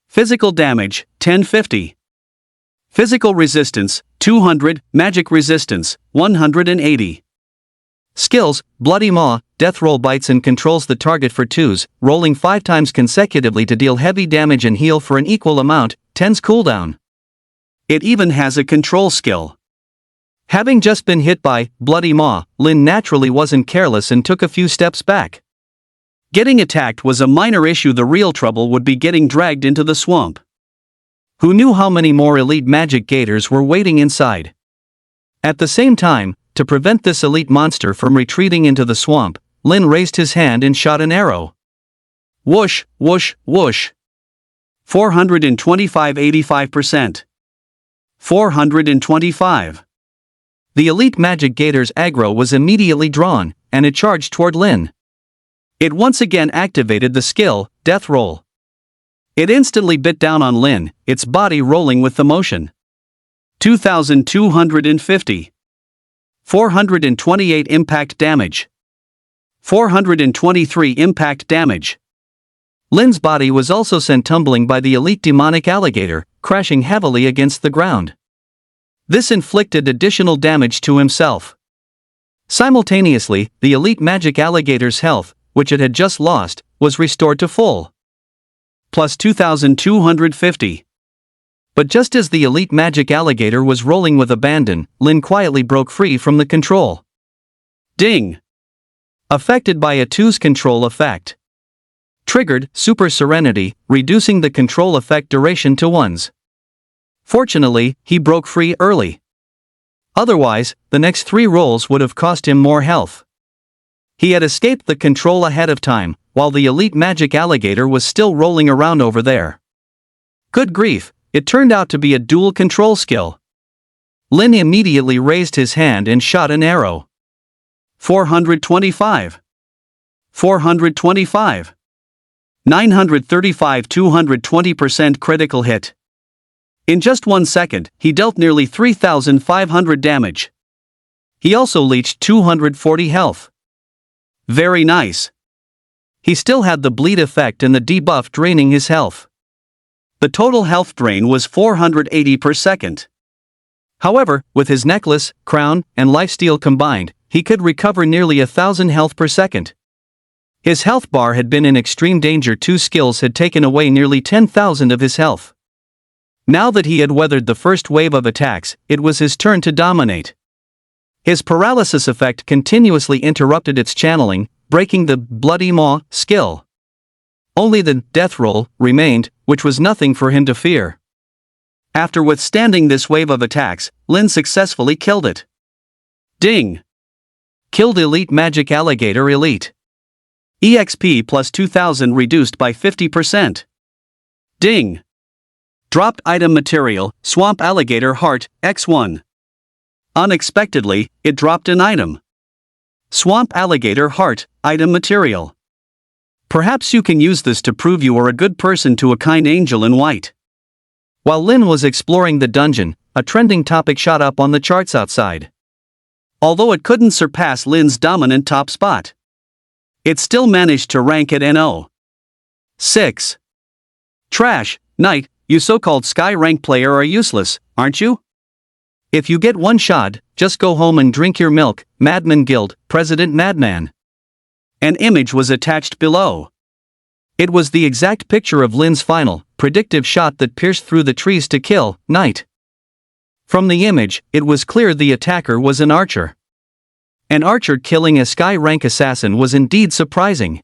Physical damage, 1050. Physical resistance, 200, magic resistance, 180. Skills, Bloody Maw, death roll bites and controls the target for 2s, rolling 5 times consecutively to deal heavy damage and heal for an equal amount, 10's cooldown. It even has a control skill. Having just been hit by Bloody Maw, Lin naturally wasn't careless and took a few steps back. Getting attacked was a minor issue. The real trouble would be getting dragged into the swamp. Who knew how many more elite magic gators were waiting inside? At the same time, to prevent this elite monster from retreating into the swamp, Lin raised his hand and shot an arrow. Whoosh, whoosh, whoosh. 425 85%. 425. The elite magic gator's aggro was immediately drawn, and it charged toward Lin. It once again activated the skill, Death Roll. It instantly bit down on Lin, its body rolling with the motion. 2250. 428 impact damage. 423 impact damage. Lin's body was also sent tumbling by the elite demonic alligator, crashing heavily against the ground. This inflicted additional damage to himself. Simultaneously, the elite magic alligator's health, which it had just lost, was restored to full. Plus 2250. But just as the elite magic alligator was rolling with abandon, Lin quietly broke free from the control. Ding! Affected by a 2's control effect. Triggered, Super Serenity, reducing the control effect duration to 1's. Fortunately, he broke free early. Otherwise, the next 3 rolls would have cost him more health. He had escaped the control ahead of time, while the elite magic alligator was still rolling around over there. Good grief, it turned out to be a dual control skill. Lin immediately raised his hand and shot an arrow. 425. 425. 935 220% critical hit. In just 1 second, he dealt nearly 3,500 damage. He also leached 240 health. Very nice. He still had the bleed effect and the debuff draining his health. The total health drain was 480 per second. However, with his necklace, crown, and lifesteal combined, he could recover nearly 1,000 health per second. His health bar had been in extreme danger. 2 skills had taken away nearly 10,000 of his health. Now that he had weathered the first wave of attacks, it was his turn to dominate. His paralysis effect continuously interrupted its channeling, breaking the Bloody Maw skill. Only the Death Roll remained, which was nothing for him to fear. After withstanding this wave of attacks, Lin successfully killed it. Ding! Killed Elite Magic Alligator Elite. EXP plus 2000 reduced by 50%. Ding! Dropped item material, Swamp Alligator Heart, X1. Unexpectedly, it dropped an item. Swamp Alligator Heart, item material. Perhaps you can use this to prove you are a good person to a kind angel in white. While Lin was exploring the dungeon, a trending topic shot up on the charts outside. Although it couldn't surpass Lin's dominant top spot, it still managed to rank at No. 6. Trash, Knight, you so-called Sky rank player are useless, aren't you? If you get one shot, just go home and drink your milk, Madman Guild, President Madman. An image was attached below. It was the exact picture of Lin's final, predictive shot that pierced through the trees to kill Knight. From the image, it was clear the attacker was an archer. An archer killing a Sky rank assassin was indeed surprising.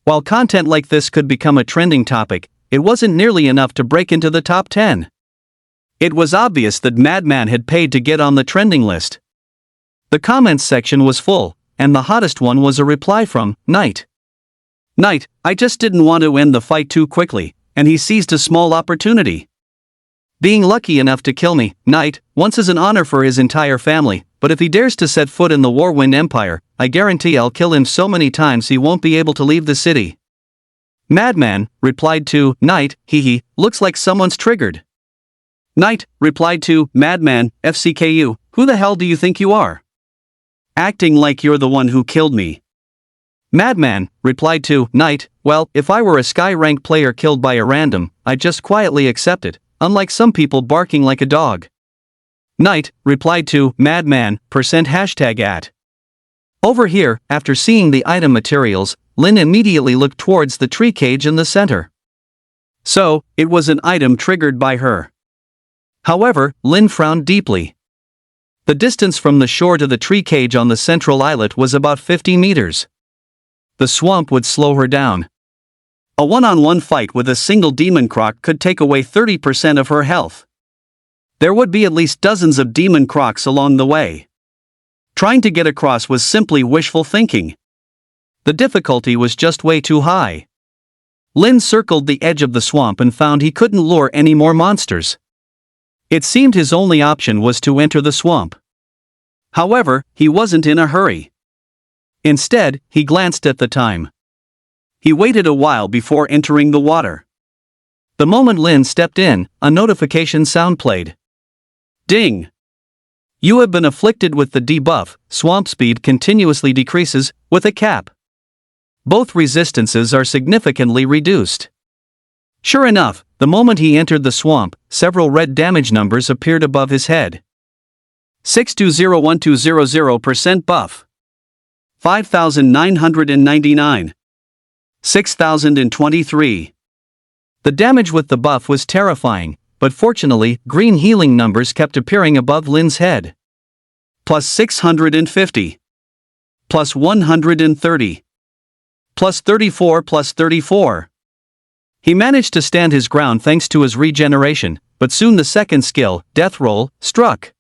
While content like this could become a trending topic, it wasn't nearly enough to break into the top 10. It was obvious that Madman had paid to get on the trending list. The comments section was full, and the hottest one was a reply from Knight. Knight, I just didn't want to end the fight too quickly, and he seized a small opportunity. Being lucky enough to kill me, Knight, once is an honor for his entire family, but if he dares to set foot in the Warwind Empire, I guarantee I'll kill him so many times he won't be able to leave the city. Madman replied to Knight, hee, looks like someone's triggered. Knight replied to Madman, FCKU, who the hell do you think you are? Acting like you're the one who killed me. Madman replied to Knight, well, if I were a Sky rank player killed by a random, I'd just quietly accept it, unlike some people barking like a dog. Knight replied to Madman, #at. Over here, after seeing the item materials, Lin immediately looked towards the tree cage in the center. So, it was an item triggered by her. However, Lin frowned deeply. The distance from the shore to the tree cage on the central islet was about 50 meters. The swamp would slow her down. A one-on-one fight with a single demon croc could take away 30% of her health. There would be at least dozens of demon crocs along the way. Trying to get across was simply wishful thinking. The difficulty was just way too high. Lin circled the edge of the swamp and found he couldn't lure any more monsters. It seemed his only option was to enter the swamp. However, he wasn't in a hurry. Instead, he glanced at the time. He waited a while before entering the water. The moment Lin stepped in, a notification sound played. Ding! You have been afflicted with the debuff, swamp speed continuously decreases, with a cap. Both resistances are significantly reduced. Sure enough, the moment he entered the swamp, several red damage numbers appeared above his head. 620120% buff. 5,999. 6,023. The damage with the buff was terrifying, but fortunately, green healing numbers kept appearing above Lin's head. Plus 650. Plus 130. Plus 34 plus 34. He managed to stand his ground thanks to his regeneration, but soon the second skill, Death Roll, struck.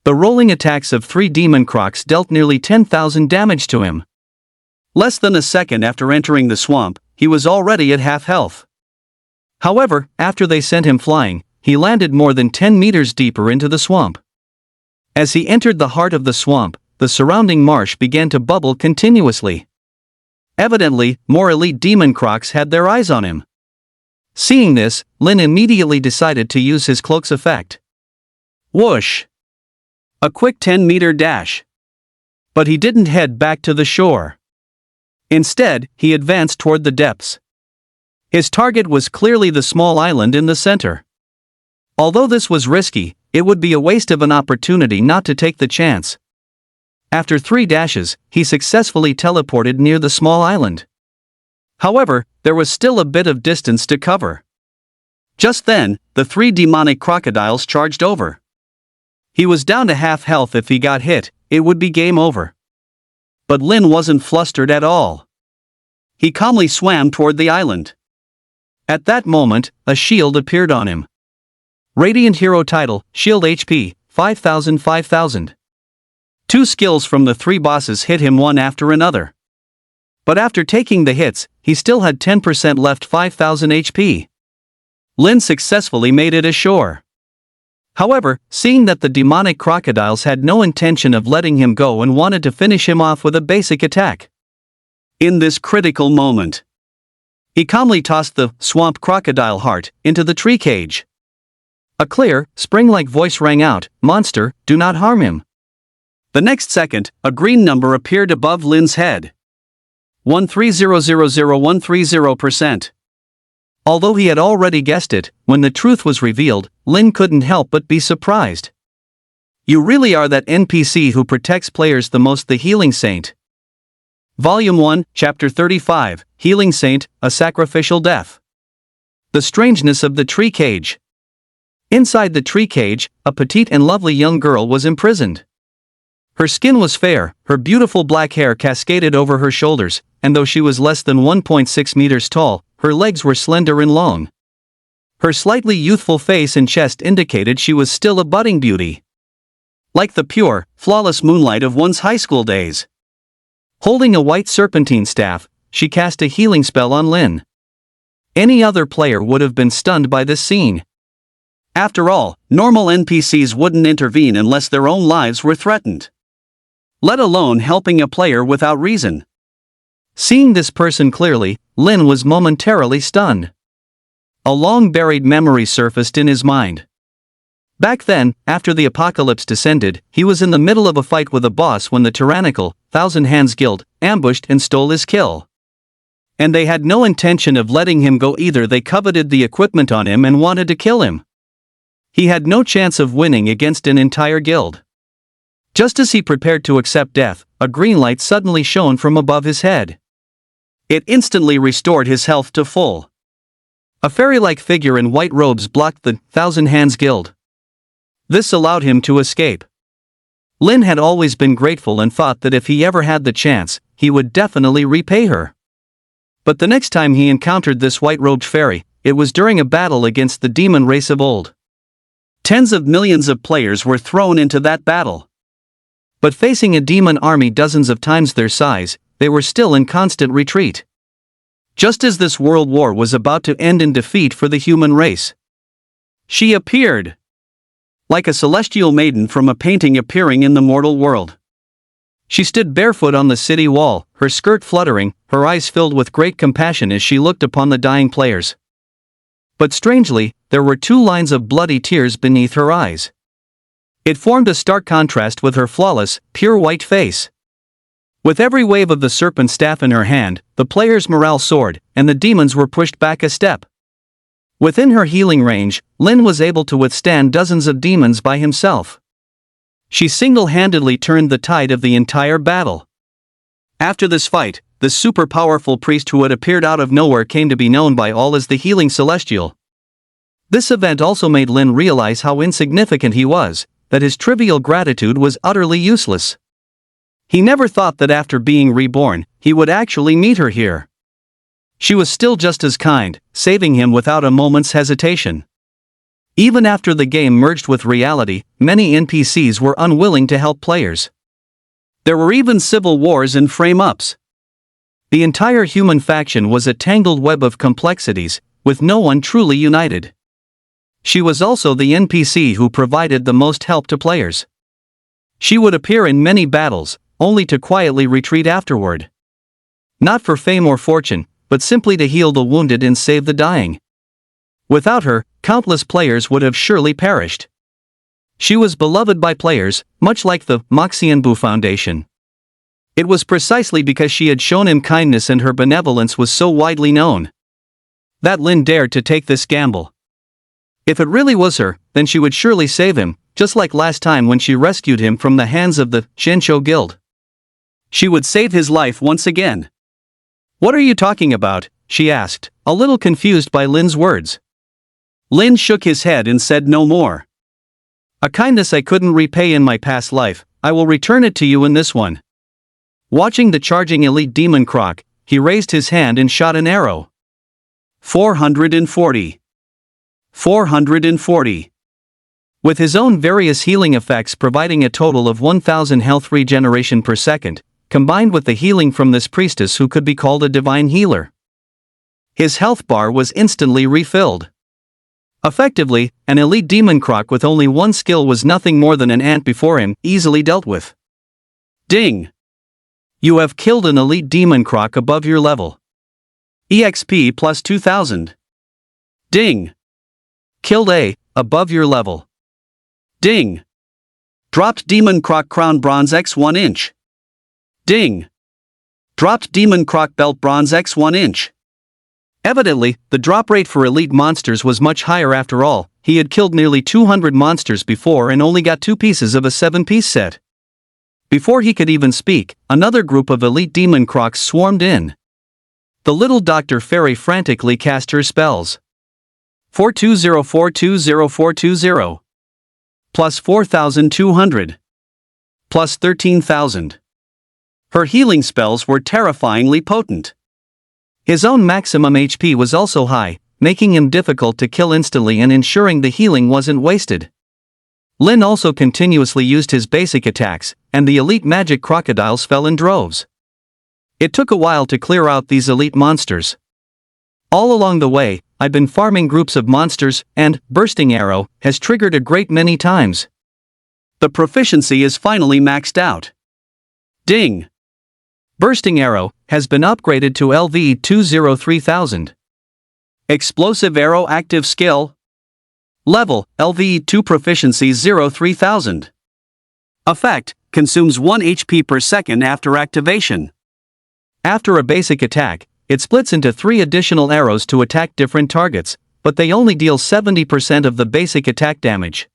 The rolling attacks of 3 demon crocs dealt nearly 10,000 damage to him. Less than a second after entering the swamp, he was already at half health. However, after they sent him flying, he landed more than 10 meters deeper into the swamp. As he entered the heart of the swamp, the surrounding marsh began to bubble continuously. Evidently, more elite demon crocs had their eyes on him. Seeing this, Lin immediately decided to use his cloak's effect. Whoosh! A quick 10-meter dash. But he didn't head back to the shore. Instead, he advanced toward the depths. His target was clearly the small island in the center. Although this was risky, it would be a waste of an opportunity not to take the chance. After 3 dashes, he successfully teleported near the small island. However, there was still a bit of distance to cover. Just then, the 3 demonic crocodiles charged over. He was down to half health. If he got hit, it would be game over. But Lin wasn't flustered at all. He calmly swam toward the island. At that moment, a shield appeared on him. Radiant Hero title, Shield HP, 5,000 5,000. 2 skills from the 3 bosses hit him one after another. But after taking the hits, he still had 10% left, 5,000 HP. Lin successfully made it ashore. However, seeing that the demonic crocodiles had no intention of letting him go and wanted to finish him off with a basic attack. In this critical moment, he calmly tossed the swamp crocodile heart into the tree cage. A clear, spring-like voice rang out, "Monster, do not harm him." The next second, a green number appeared above Lin's head. 130,00130%. Although he had already guessed it, when the truth was revealed, Lin couldn't help but be surprised. "You really are that NPC who protects players the most, the Healing Saint." Volume 1, Chapter 35, Healing Saint, A Sacrificial Death. The strangeness of the tree cage. Inside the tree cage, a petite and lovely young girl was imprisoned. Her skin was fair, her beautiful black hair cascaded over her shoulders, and though she was less than 1.6 meters tall, her legs were slender and long. Her slightly youthful face and chest indicated she was still a budding beauty. Like the pure, flawless moonlight of one's high school days. Holding a white serpentine staff, she cast a healing spell on Lin. Any other player would have been stunned by this scene. After all, normal NPCs wouldn't intervene unless their own lives were threatened. Let alone helping a player without reason. Seeing this person clearly, Lin was momentarily stunned. A long-buried memory surfaced in his mind. Back then, after the apocalypse descended, he was in the middle of a fight with a boss when the tyrannical, Thousand Hands Guild ambushed and stole his kill. And they had no intention of letting him go either. They coveted the equipment on him and wanted to kill him. He had no chance of winning against an entire guild. Just as he prepared to accept death, a green light suddenly shone from above his head. It instantly restored his health to full. A fairy-like figure in white robes blocked the Thousand Hands Guild. This allowed him to escape. Lin had always been grateful and thought that if he ever had the chance, he would definitely repay her. But the next time he encountered this white-robed fairy, it was during a battle against the demon race of old. Tens of millions of players were thrown into that battle. But facing a demon army dozens of times their size, they were still in constant retreat. Just as this world war was about to end in defeat for the human race, she appeared. Like a celestial maiden from a painting appearing in the mortal world. She stood barefoot on the city wall, her skirt fluttering, her eyes filled with great compassion as she looked upon the dying players. But strangely, there were 2 lines of bloody tears beneath her eyes. It formed a stark contrast with her flawless, pure white face. With every wave of the serpent staff in her hand, the players' morale soared, and the demons were pushed back a step. Within her healing range, Lin was able to withstand dozens of demons by himself. She single-handedly turned the tide of the entire battle. After this fight, the super-powerful priest who had appeared out of nowhere came to be known by all as the Healing Celestial. This event also made Lin realize how insignificant he was, that his trivial gratitude was utterly useless. He never thought that after being reborn, he would actually meet her here. She was still just as kind, saving him without a moment's hesitation. Even after the game merged with reality, many NPCs were unwilling to help players. There were even civil wars and frame-ups. The entire human faction was a tangled web of complexities, with no one truly united. She was also the NPC who provided the most help to players. She would appear in many battles, only to quietly retreat afterward. Not for fame or fortune, but simply to heal the wounded and save the dying. Without her, countless players would have surely perished. She was beloved by players, much like the Moxianbu Foundation. It was precisely because she had shown him kindness and her benevolence was so widely known that Lin dared to take this gamble. If it really was her, then she would surely save him, just like last time when she rescued him from the hands of the Shensho Guild. She would save his life once again. "What are you talking about?" she asked, a little confused by Lin's words. Lin shook his head and said no more. "A kindness I couldn't repay in my past life, I will return it to you in this one." Watching the charging elite demon croc, he raised his hand and shot an arrow. 440. 440. With his own various healing effects providing a total of 1000 health regeneration per second, combined with the healing from this priestess who could be called a divine healer, his health bar was instantly refilled. Effectively, an elite demon croc with only one skill was nothing more than an ant before him, easily dealt with. Ding! You have killed an elite demon croc above your level. EXP plus 2000. Ding! Killed a above your level. Ding. Dropped Demon Croc Crown Bronze X 1 inch. Ding. Dropped Demon Croc Belt Bronze X 1 inch. Evidently, the drop rate for elite monsters was much higher after all. He had killed nearly 200 monsters before and only got 2 pieces of a 7-piece set. Before he could even speak, another group of elite demon crocs swarmed in. The little Dr. Fairy frantically cast her spells. 420-420-420. Plus 4,200. Plus 13,000. Her healing spells were terrifyingly potent. His own maximum HP was also high, making him difficult to kill instantly and ensuring the healing wasn't wasted. Lin also continuously used his basic attacks, and the elite magic crocodiles fell in droves. It took a while to clear out these elite monsters. All along the way, I've been farming groups of monsters, and Bursting Arrow has triggered a great many times. The proficiency is finally maxed out. Ding. Bursting Arrow has been upgraded to LV203,000. Explosive Arrow active skill. Level, LV2 proficiency 03,000. Effect, consumes 1 HP per second after activation. After a basic attack, it splits into 3 additional arrows to attack different targets, but they only deal 70% of the basic attack damage.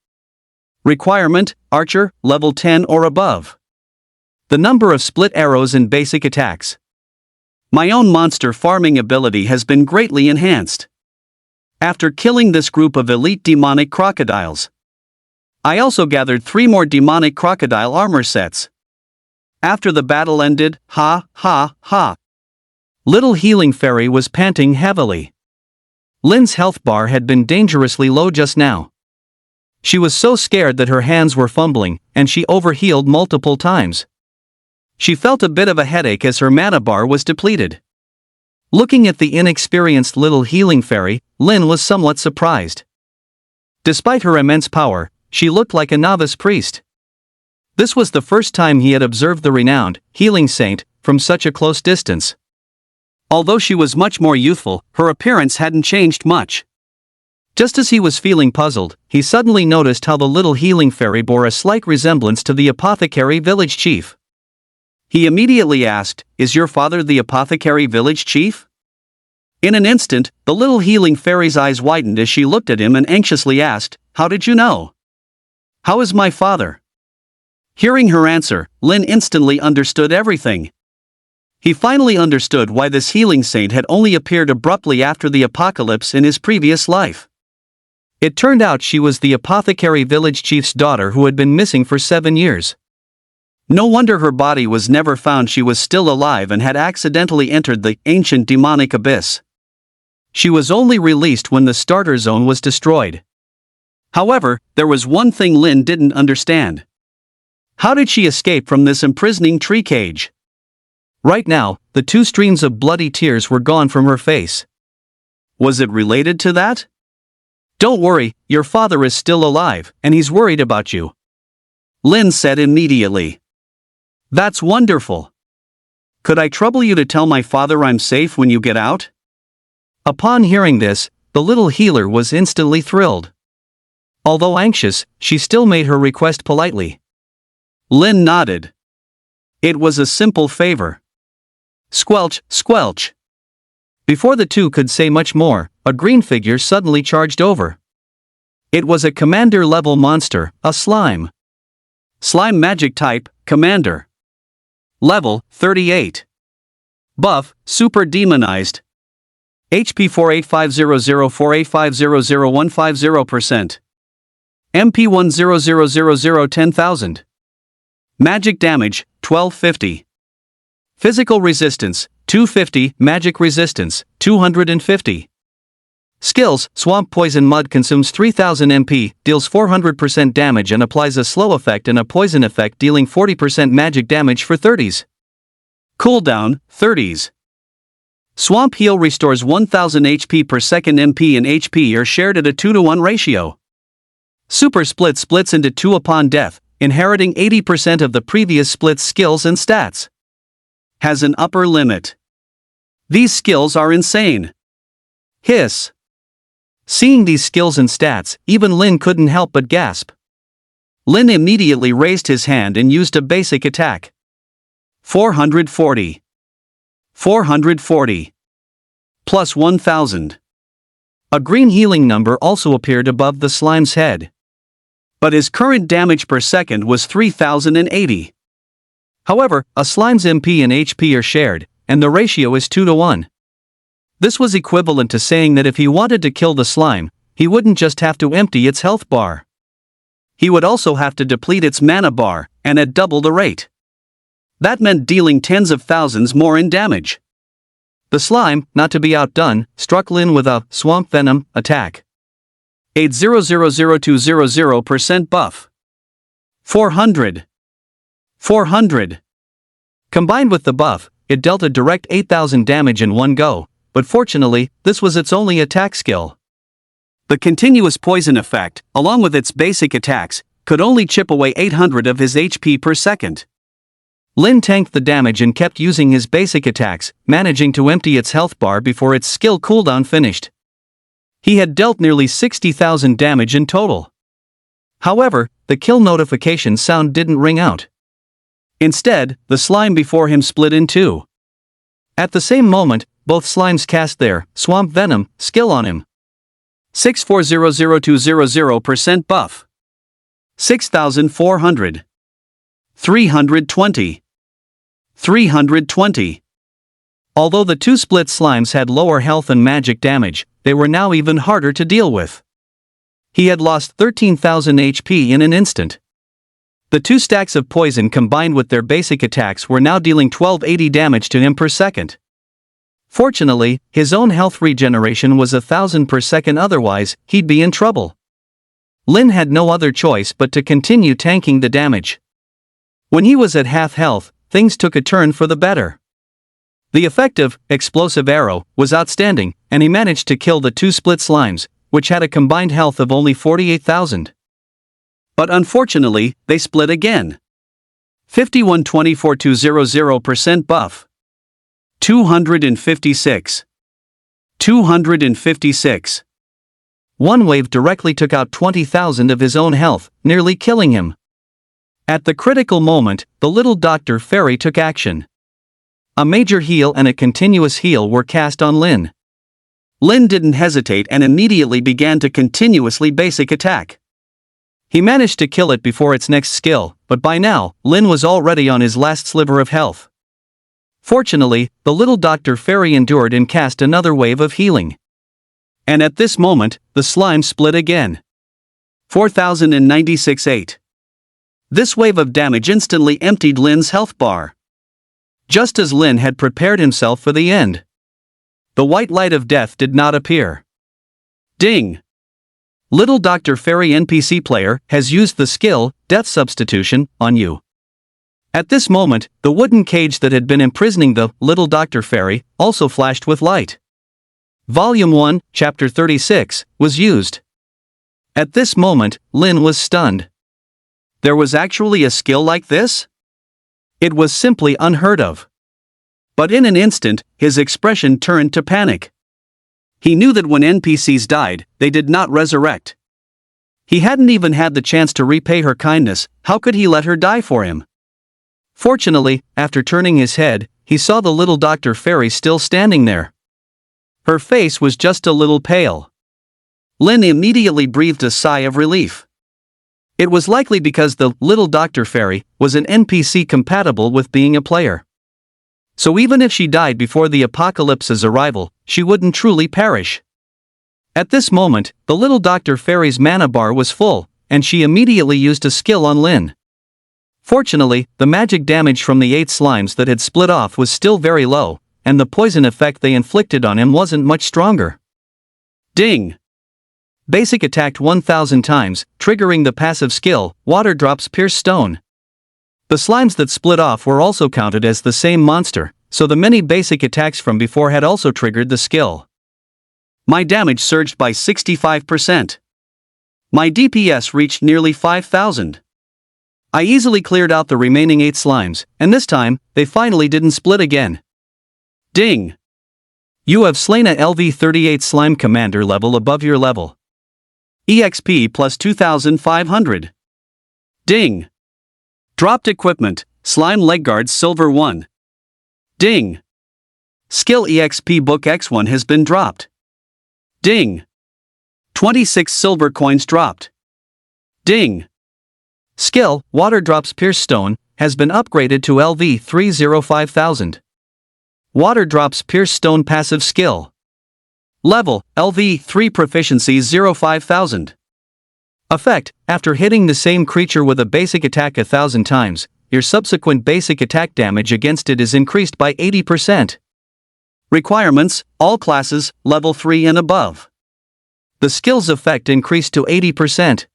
Requirement, Archer, level 10 or above. The number of split arrows in basic attacks. My own monster farming ability has been greatly enhanced. After killing this group of elite demonic crocodiles, I also gathered 3 more demonic crocodile armor sets. After the battle ended, ha ha ha. Little Healing Fairy was panting heavily. Lin's health bar had been dangerously low just now. She was so scared that her hands were fumbling, and she overhealed multiple times. She felt a bit of a headache as her mana bar was depleted. Looking at the inexperienced little Healing Fairy, Lin was somewhat surprised. Despite her immense power, she looked like a novice priest. This was the first time he had observed the renowned healing saint from such a close distance. Although she was much more youthful, her appearance hadn't changed much. Just as he was feeling puzzled, he suddenly noticed how the little Healing Fairy bore a slight resemblance to the apothecary village chief. He immediately asked, "Is your father the apothecary village chief?" In an instant, the little Healing Fairy's eyes widened as she looked at him and anxiously asked, "How did you know? How is my father?" Hearing her answer, Lin instantly understood everything. He finally understood why this healing saint had only appeared abruptly after the apocalypse in his previous life. It turned out she was the apothecary village chief's daughter who had been missing for 7 years. No wonder her body was never found. She was still alive and had accidentally entered the ancient demonic abyss. She was only released when the starter zone was destroyed. However, there was one thing Lin didn't understand. How did she escape from this imprisoning tree cage? Right now, the 2 streams of bloody tears were gone from her face. Was it related to that? "Don't worry, your father is still alive, and he's worried about you," Lin said immediately. "That's wonderful. Could I trouble you to tell my father I'm safe when you get out?" Upon hearing this, the little healer was instantly thrilled. Although anxious, she still made her request politely. Lin nodded. It was a simple favor. Squelch, squelch. Before the 2 could say much more, a green figure suddenly charged over. It was a commander-level monster, a slime. Slime magic type, commander. Level, 38. Buff, super demonized. HP 48500485000150%. MP 100000 Magic damage, 1250. Physical resistance, 250. Magic resistance, 250. Skills, Swamp Poison Mud consumes 3000 MP, deals 400% damage and applies a slow effect and a poison effect dealing 40% magic damage for 30s. Cooldown, 30s. Swamp Heal restores 1000 HP per second. MP and HP are shared at a 2-to-1 ratio. Super Split splits into 2 upon death, inheriting 80% of the previous split's skills and stats. Has an upper limit. These skills are insane. Hiss. Seeing these skills and stats, even Lin couldn't help but gasp. Lin immediately raised his hand and used a basic attack. 440. 440. Plus 1000. A green healing number also appeared above the slime's head. But his current damage per second was 3080. However, a slime's MP and HP are shared, and the ratio is 2-to-1. This was equivalent to saying that if he wanted to kill the slime, he wouldn't just have to empty its health bar. He would also have to deplete its mana bar, and at double the rate. That meant dealing tens of thousands more in damage. The slime, not to be outdone, struck Lin with a swamp venom attack. 8000200% buff. 400. 400. Combined with the buff, it dealt a direct 8,000 damage in one go, but fortunately, this was its only attack skill. The continuous poison effect, along with its basic attacks, could only chip away 800 of his HP per second. Lin tanked the damage and kept using his basic attacks, managing to empty its health bar before its skill cooldown finished. He had dealt nearly 60,000 damage in total. However, the kill notification sound didn't ring out. Instead, the slime before him split in two. At the same moment, both slimes cast their swamp venom skill on him. 6400200% buff. 6400. 320. 320. Although the two split slimes had lower health and magic damage, they were now even harder to deal with. He had lost 13,000 HP in an instant. The two stacks of poison combined with their basic attacks were now dealing 1280 damage to him per second. Fortunately, his own health regeneration was 1,000 per second, otherwise, he'd be in trouble. Lin had no other choice but to continue tanking the damage. When he was at half health, things took a turn for the better. The effective, explosive arrow was outstanding, and he managed to kill the two split slimes, which had a combined health of only 48,000. But unfortunately, they split again. 5124,200% buff. 256. 256. One wave directly took out 20,000 of his own health, nearly killing him. At the critical moment, the little Dr. Fairy took action. A major heal and a continuous heal were cast on Lin. Lin didn't hesitate and immediately began to continuously basic attack. He managed to kill it before its next skill, but by now, Lin was already on his last sliver of health. Fortunately, the little Dr. Fairy endured and cast another wave of healing. And at this moment, the slime split again. 4,096.8. This wave of damage instantly emptied Lin's health bar. Just as Lin had prepared himself for the end. The white light of death did not appear. Ding! Little Dr. Fairy NPC player has used the skill, Death Substitution, on you. At this moment, the wooden cage that had been imprisoning the little Dr. Fairy also flashed with light. Volume 1, Chapter 36, was used. At this moment, Lin was stunned. There was actually a skill like this? It was simply unheard of. But in an instant, his expression turned to panic. He knew that when NPCs died, they did not resurrect. He hadn't even had the chance to repay her kindness, how could he let her die for him? Fortunately, after turning his head, he saw the little Dr. Fairy still standing there. Her face was just a little pale. Lin immediately breathed a sigh of relief. It was likely because the little Dr. Fairy was an NPC compatible with being a player. So even if she died before the apocalypse's arrival, she wouldn't truly perish. At this moment, the little Dr. Fairy's mana bar was full, and she immediately used a skill on Lin. Fortunately, the magic damage from the 8 slimes that had split off was still very low, and the poison effect they inflicted on him wasn't much stronger. Ding! Basic attacked 1,000 times, triggering the passive skill, Water Drops Pierce Stone. The slimes that split off were also counted as the same monster, so the many basic attacks from before had also triggered the skill. My damage surged by 65%. My DPS reached nearly 5,000. I easily cleared out the remaining 8 slimes, and this time, they finally didn't split again. Ding! You have slain a LV-38 slime commander level above your level. EXP plus 2500. Ding. Dropped equipment, slime leg guards silver 1. Ding. Skill EXP book X1 has been dropped. Ding. 26 silver coins dropped. Ding. Skill, Water Drops Pierce Stone, has been upgraded to LV-305,000. Water Drops Pierce Stone passive skill. Level, LV-3 proficiency 05,000. Effect, after hitting the same creature with a basic attack 1,000 times, your subsequent basic attack damage against it is increased by 80%. Requirements, all classes, level 3 and above. The skill's effect increased to 80%.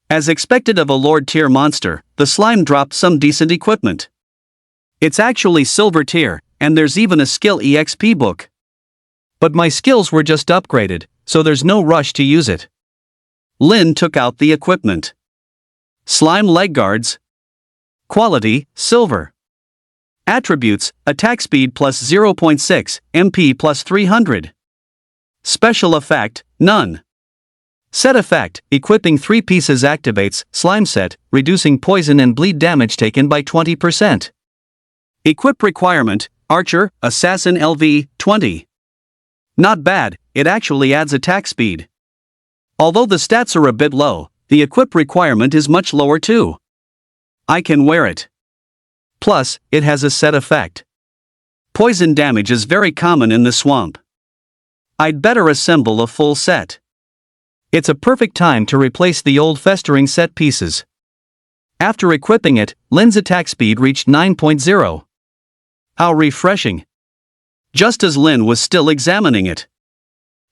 As expected of a Lord tier monster, the slime dropped some decent equipment. It's actually silver tier, and there's even a skill EXP book. But my skills were just upgraded, so there's no rush to use it. Lin took out the equipment. Slime leg guards. Quality, silver. Attributes, attack speed plus 0.6, MP plus 300. Special effect, none. Set effect, equipping 3 pieces activates, slime set, reducing poison and bleed damage taken by 20%. Equip requirement, Archer, Assassin LV, 20. Not bad, it actually adds attack speed. Although the stats are a bit low, the equip requirement is much lower too. I can wear it. Plus, it has a set effect. Poison damage is very common in the swamp. I'd better assemble a full set. It's a perfect time to replace the old festering set pieces. After equipping it, Lin's attack speed reached 9.0. How refreshing. Just as Lin was still examining it,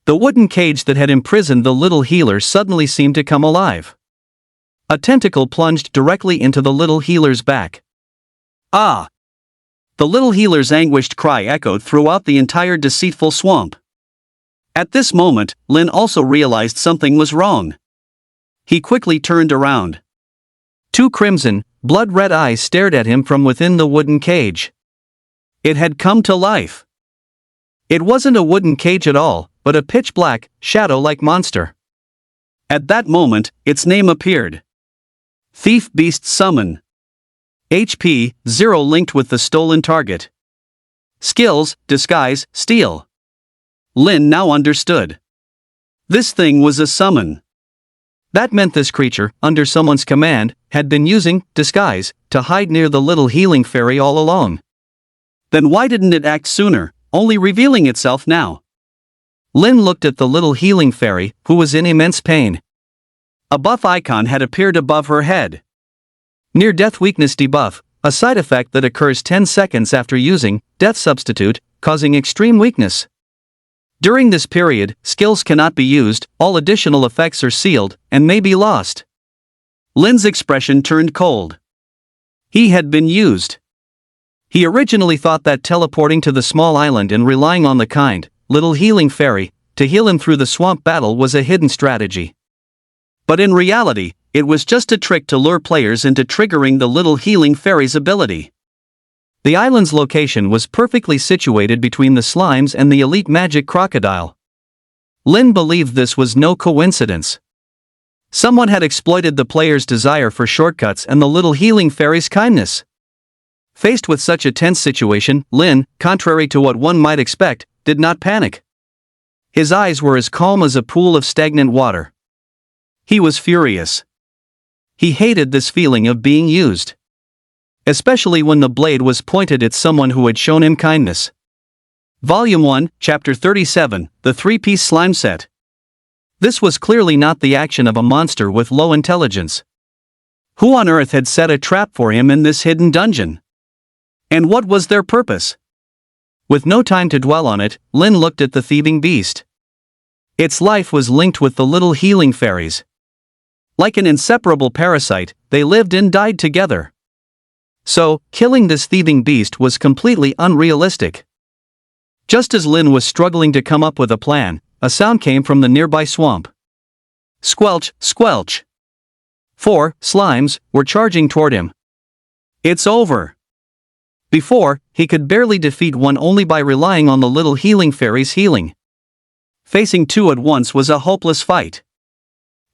the wooden cage that had imprisoned the little healer suddenly seemed to come alive. A tentacle plunged directly into the little healer's back. Ah! The little healer's anguished cry echoed throughout the entire deceitful swamp. At this moment, Lin also realized something was wrong. He quickly turned around. 2 crimson, blood-red eyes stared at him from within the wooden cage. It had come to life. It wasn't a wooden cage at all, but a pitch-black, shadow-like monster. At that moment, its name appeared. Thief Beast Summon. HP, 0 linked with the stolen target. Skills, Disguise, Steal. Lin now understood. This thing was a summon. That meant this creature, under someone's command, had been using disguise to hide near the little healing fairy all along. Then why didn't it act sooner, only revealing itself now? Lin looked at the little healing fairy, who was in immense pain. A buff icon had appeared above her head. Near-death weakness debuff, a side effect that occurs 10 seconds after using death substitute, causing extreme weakness. During this period, skills cannot be used, all additional effects are sealed, and may be lost. Lin's expression turned cold. He had been used. He originally thought that teleporting to the small island and relying on the kind, little healing fairy, to heal him through the swamp battle was a hidden strategy. But in reality, it was just a trick to lure players into triggering the little healing fairy's ability. The island's location was perfectly situated between the slimes and the elite magic crocodile. Lin believed this was no coincidence. Someone had exploited the player's desire for shortcuts and the little healing fairy's kindness. Faced with such a tense situation, Lin, contrary to what one might expect, did not panic. His eyes were as calm as a pool of stagnant water. He was furious. He hated this feeling of being used. Especially when the blade was pointed at someone who had shown him kindness. Volume 1, Chapter 37, The 3-Piece Slime Set. This was clearly not the action of a monster with low intelligence. Who on earth had set a trap for him in this hidden dungeon? And what was their purpose? With no time to dwell on it, Lin looked at the thieving beast. Its life was linked with the little healing fairies. Like an inseparable parasite, they lived and died together. So, killing this thieving beast was completely unrealistic. Just as Lin was struggling to come up with a plan, a sound came from the nearby swamp. Squelch, squelch. 4 slimes were charging toward him. It's over. Before, he could barely defeat one only by relying on the little healing fairy's healing. Facing two at once was a hopeless fight.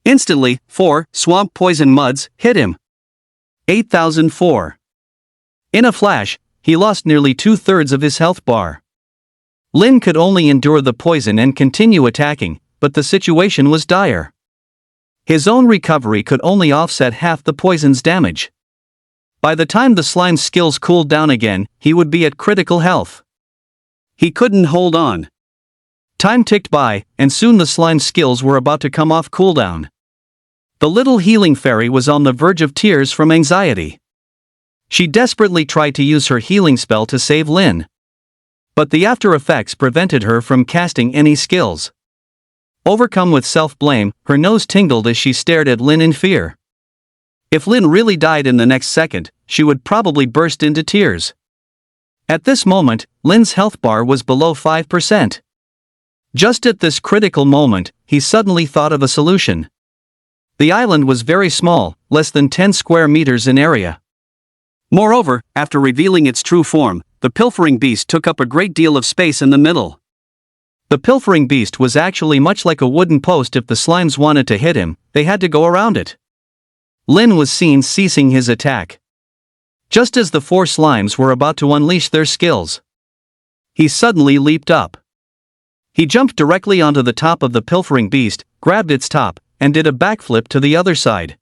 Instantly, 4 swamp poison muds hit him. 8004. In a flash, he lost nearly 2/3 of his health bar. Lin could only endure the poison and continue attacking, but the situation was dire. His own recovery could only offset half the poison's damage. By the time the slime's skills cooled down again, he would be at critical health. He couldn't hold on. Time ticked by, and soon the slime's skills were about to come off cooldown. The little healing fairy was on the verge of tears from anxiety. She desperately tried to use her healing spell to save Lin. But the after effects prevented her from casting any skills. Overcome with self-blame, her nose tingled as she stared at Lin in fear. If Lin really died in the next second, she would probably burst into tears. At this moment, Lin's health bar was below 5%. Just at this critical moment, he suddenly thought of a solution. The island was very small, less than 10 square meters in area. Moreover, after revealing its true form, the pilfering beast took up a great deal of space in the middle. The pilfering beast was actually much like a wooden post. If the slimes wanted to hit him, they had to go around it. Lin was seen ceasing his attack. Just as the 4 slimes were about to unleash their skills, he suddenly leaped up. He jumped directly onto the top of the pilfering beast, grabbed its top, and did a backflip to the other side.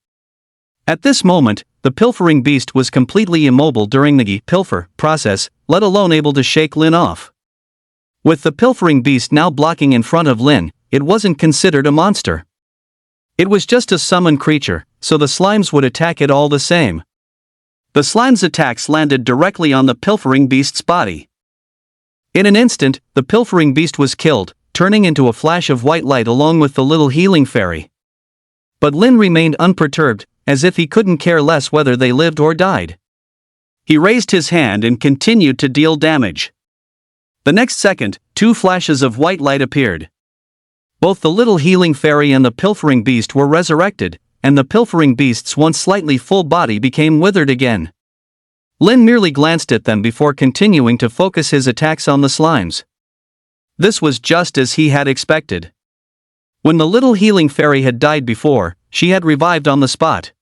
At this moment, the pilfering beast was completely immobile during the pilfer process, let alone able to shake Lin off. With the pilfering beast now blocking in front of Lin, it wasn't considered a monster. It was just a summoned creature, so the slimes would attack it all the same. The slime's attacks landed directly on the pilfering beast's body. In an instant, the pilfering beast was killed, turning into a flash of white light along with the little healing fairy. But Lin remained unperturbed, as if he couldn't care less whether they lived or died. He raised his hand and continued to deal damage. The next second, 2 flashes of white light appeared. Both the little healing fairy and the pilfering beast were resurrected, and the pilfering beast's once slightly full body became withered again. Lin merely glanced at them before continuing to focus his attacks on the slimes. This was just as he had expected. When the little healing fairy had died before, she had revived on the spot.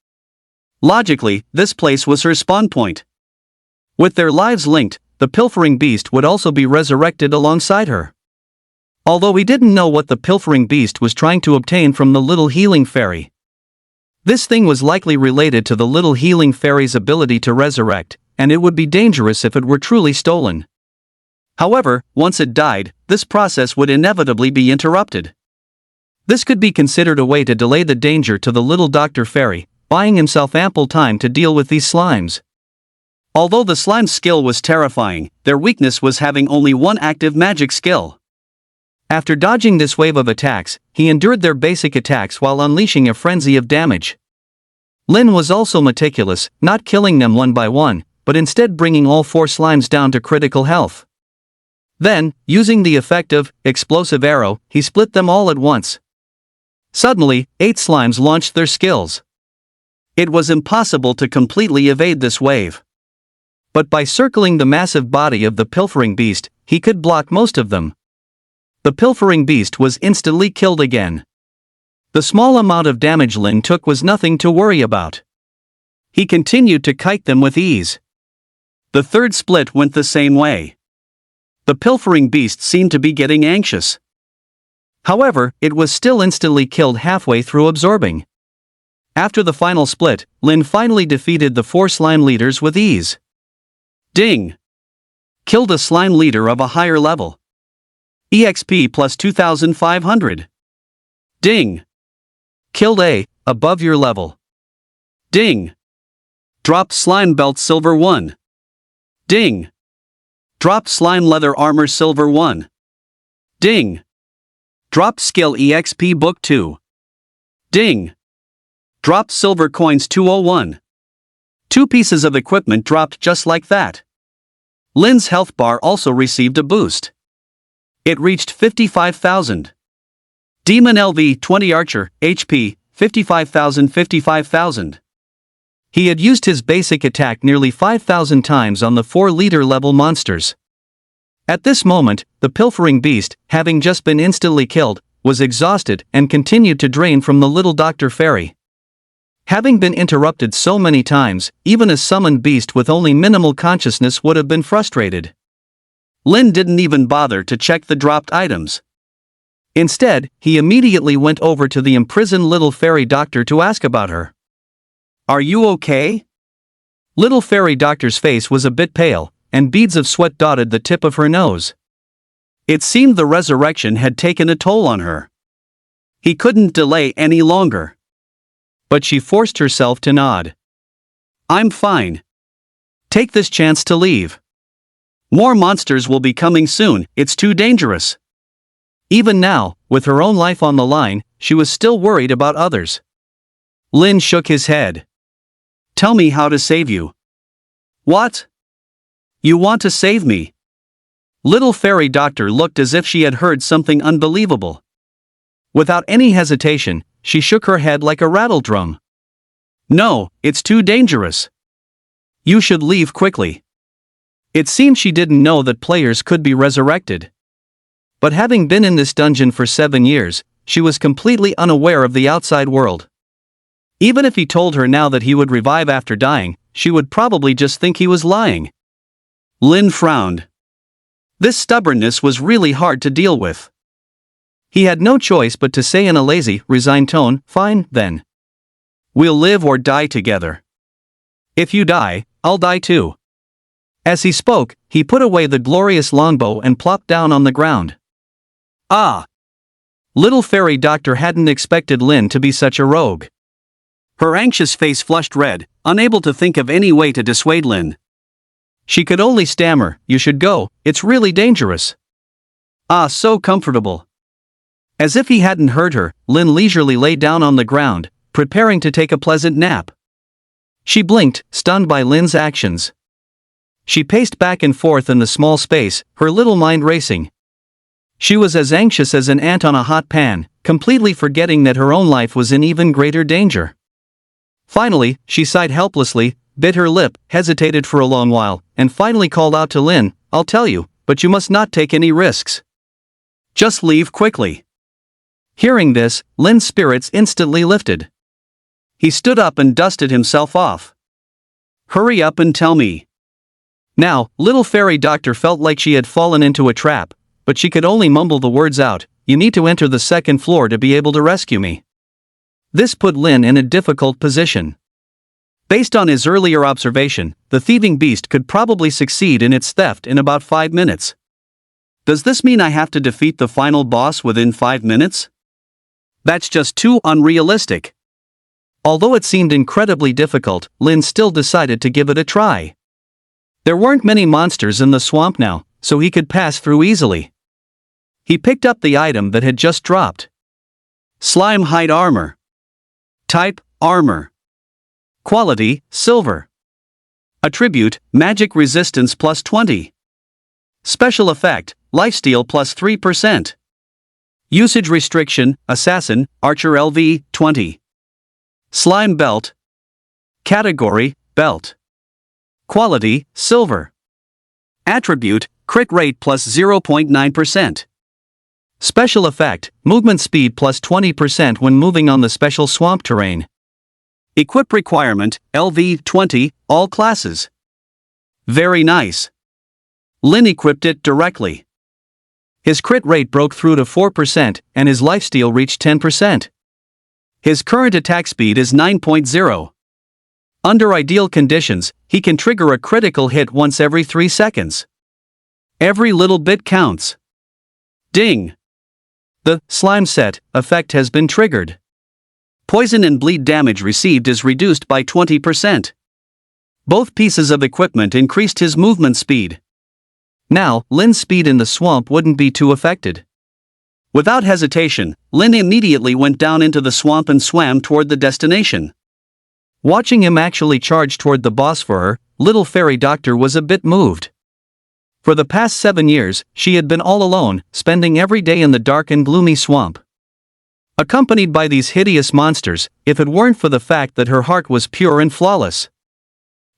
Logically, this place was her spawn point. With their lives linked, the pilfering beast would also be resurrected alongside her. Although he didn't know what the pilfering beast was trying to obtain from the little healing fairy. This thing was likely related to the little healing fairy's ability to resurrect, and it would be dangerous if it were truly stolen. However, once it died, this process would inevitably be interrupted. This could be considered a way to delay the danger to the little Dr. Fairy, buying himself ample time to deal with these slimes. Although the slime's skill was terrifying, their weakness was having only one active magic skill. After dodging this wave of attacks, he endured their basic attacks while unleashing a frenzy of damage. Lin was also meticulous, not killing them one by one, but instead bringing all 4 slimes down to critical health. Then, using the effective, explosive arrow, he split them all at once. Suddenly, 8 slimes launched their skills. It was impossible to completely evade this wave. But by circling the massive body of the pilfering beast, he could block most of them. The pilfering beast was instantly killed again. The small amount of damage Lin took was nothing to worry about. He continued to kite them with ease. The third split went the same way. The pilfering beast seemed to be getting anxious. However, it was still instantly killed halfway through absorbing. After the final split, Lin finally defeated the 4 slime leaders with ease. Ding! Killed a slime leader of a higher level. EXP plus 2500. Ding! Killed a, above your level. Ding! Dropped slime belt silver 1. Ding! Dropped slime leather armor silver 1. Ding! Dropped skill EXP book 2. Ding! Dropped silver coins 201. 2 pieces of equipment dropped just like that. Lin's health bar also received a boost. It reached 55,000. Demon LV 20 Archer, HP, 55,000. He had used his basic attack nearly 5,000 times on the 4-liter level monsters. At this moment, the pilfering beast, having just been instantly killed, was exhausted and continued to drain from the little Dr. Fairy. Having been interrupted so many times, even a summoned beast with only minimal consciousness would have been frustrated. Lin didn't even bother to check the dropped items. Instead, he immediately went over to the imprisoned little fairy doctor to ask about her. "Are you okay?" Little fairy doctor's face was a bit pale, and beads of sweat dotted the tip of her nose. It seemed the resurrection had taken a toll on her. He couldn't delay any longer. But she forced herself to nod. "I'm fine. Take this chance to leave. More monsters will be coming soon, it's too dangerous." Even now, with her own life on the line, she was still worried about others. Lin shook his head. "Tell me how to save you." "What? You want to save me?" Little fairy doctor looked as if she had heard something unbelievable. Without any hesitation, she shook her head like a rattledrum. "No, it's too dangerous. You should leave quickly." It seemed she didn't know that players could be resurrected. But having been in this dungeon for 7 years, she was completely unaware of the outside world. Even if he told her now that he would revive after dying, she would probably just think he was lying. Lin frowned. This stubbornness was really hard to deal with. He had no choice but to say in a lazy, resigned tone, "Fine, then. We'll live or die together. If you die, I'll die too." As he spoke, he put away the glorious longbow and plopped down on the ground. Ah! Little fairy doctor hadn't expected Lin to be such a rogue. Her anxious face flushed red, unable to think of any way to dissuade Lin. She could only stammer, "You should go, it's really dangerous." "Ah, so comfortable." As if he hadn't heard her, Lin leisurely lay down on the ground, preparing to take a pleasant nap. She blinked, stunned by Lin's actions. She paced back and forth in the small space, her little mind racing. She was as anxious as an ant on a hot pan, completely forgetting that her own life was in even greater danger. Finally, she sighed helplessly, bit her lip, hesitated for a long while, and finally called out to Lin, "I'll tell you, but you must not take any risks. Just leave quickly." Hearing this, Lin's spirits instantly lifted. He stood up and dusted himself off. "Hurry up and tell me." Now, little fairy doctor felt like she had fallen into a trap, but she could only mumble the words out, "You need to enter the second floor to be able to rescue me." This put Lin in a difficult position. Based on his earlier observation, the thieving beast could probably succeed in its theft in about 5 minutes. Does this mean I have to defeat the final boss within 5 minutes? That's just too unrealistic. Although it seemed incredibly difficult, Lin still decided to give it a try. There weren't many monsters in the swamp now, so he could pass through easily. He picked up the item that had just dropped. Slime hide armor. Type, armor. Quality, silver. Attribute, magic resistance plus 20. Special effect, lifesteal plus 3%. Usage restriction, assassin, archer LV, 20. Slime belt. Category, belt. Quality, silver. Attribute, crit rate plus 0.9%. Special effect, movement speed plus 20% when moving on the special swamp terrain. Equip requirement, LV 20, all classes. Very nice. Lin equipped it directly. His crit rate broke through to 4% and his lifesteal reached 10%. His current attack speed is 9.0. Under ideal conditions, he can trigger a critical hit once every 3 seconds. Every little bit counts. Ding! The slime set effect has been triggered. Poison and bleed damage received is reduced by 20%. Both pieces of equipment increased his movement speed. Now, Lin's speed in the swamp wouldn't be too affected. Without hesitation, Lin immediately went down into the swamp and swam toward the destination. Watching him actually charge toward the boss for her, little fairy doctor was a bit moved. For the past 7 years, she had been all alone, spending every day in the dark and gloomy swamp. accompanied by these hideous monsters, if it weren't for the fact that her heart was pure and flawless.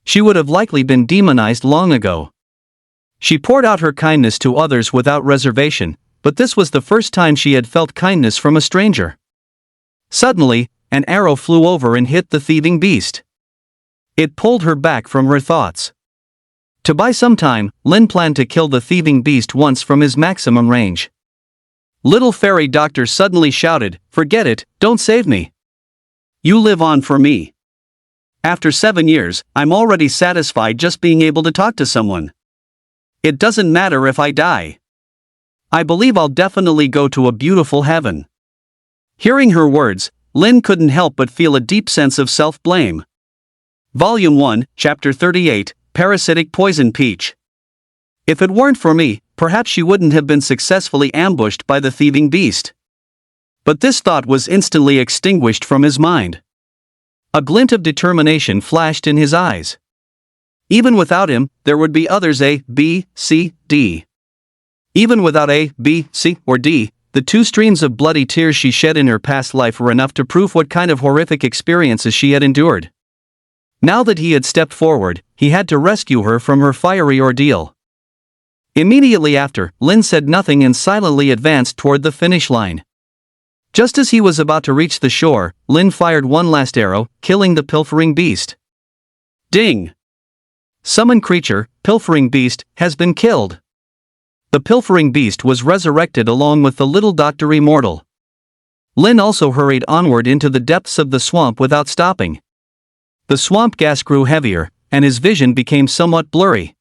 She would have likely been demonized long ago. She poured out her kindness to others without reservation, but this was the first time she had felt kindness from a stranger. Suddenly, an arrow flew over and hit the thieving beast. It pulled her back from her thoughts. To buy some time, Lin planned to kill the thieving beast once from his maximum range. Little fairy doctor suddenly shouted, "Forget it, don't save me. You live on for me. After 7 years, I'm already satisfied just being able to talk to someone. It doesn't matter if I die. I believe I'll definitely go to a beautiful heaven." Hearing her words, Lin couldn't help but feel a deep sense of self-blame. Volume 1, Chapter 38, Parasitic Poison Peach. If it weren't for me, perhaps she wouldn't have been successfully ambushed by the thieving beast. But this thought was instantly extinguished from his mind. A glint of determination flashed in his eyes. Even without him, there would be others A, B, C, D. Even without A, B, C, or D, the 2 streams of bloody tears she shed in her past life were enough to prove what kind of horrific experiences she had endured. Now that he had stepped forward, he had to rescue her from her fiery ordeal. Immediately after, Lin said nothing and silently advanced toward the finish line. Just as he was about to reach the shore, Lin fired one last arrow, killing the pilfering beast. Ding! Summon creature, pilfering beast, has been killed. The pilfering beast was resurrected along with the little doctor immortal. Lin also hurried onward into the depths of the swamp without stopping. The swamp gas grew heavier, and his vision became somewhat blurry.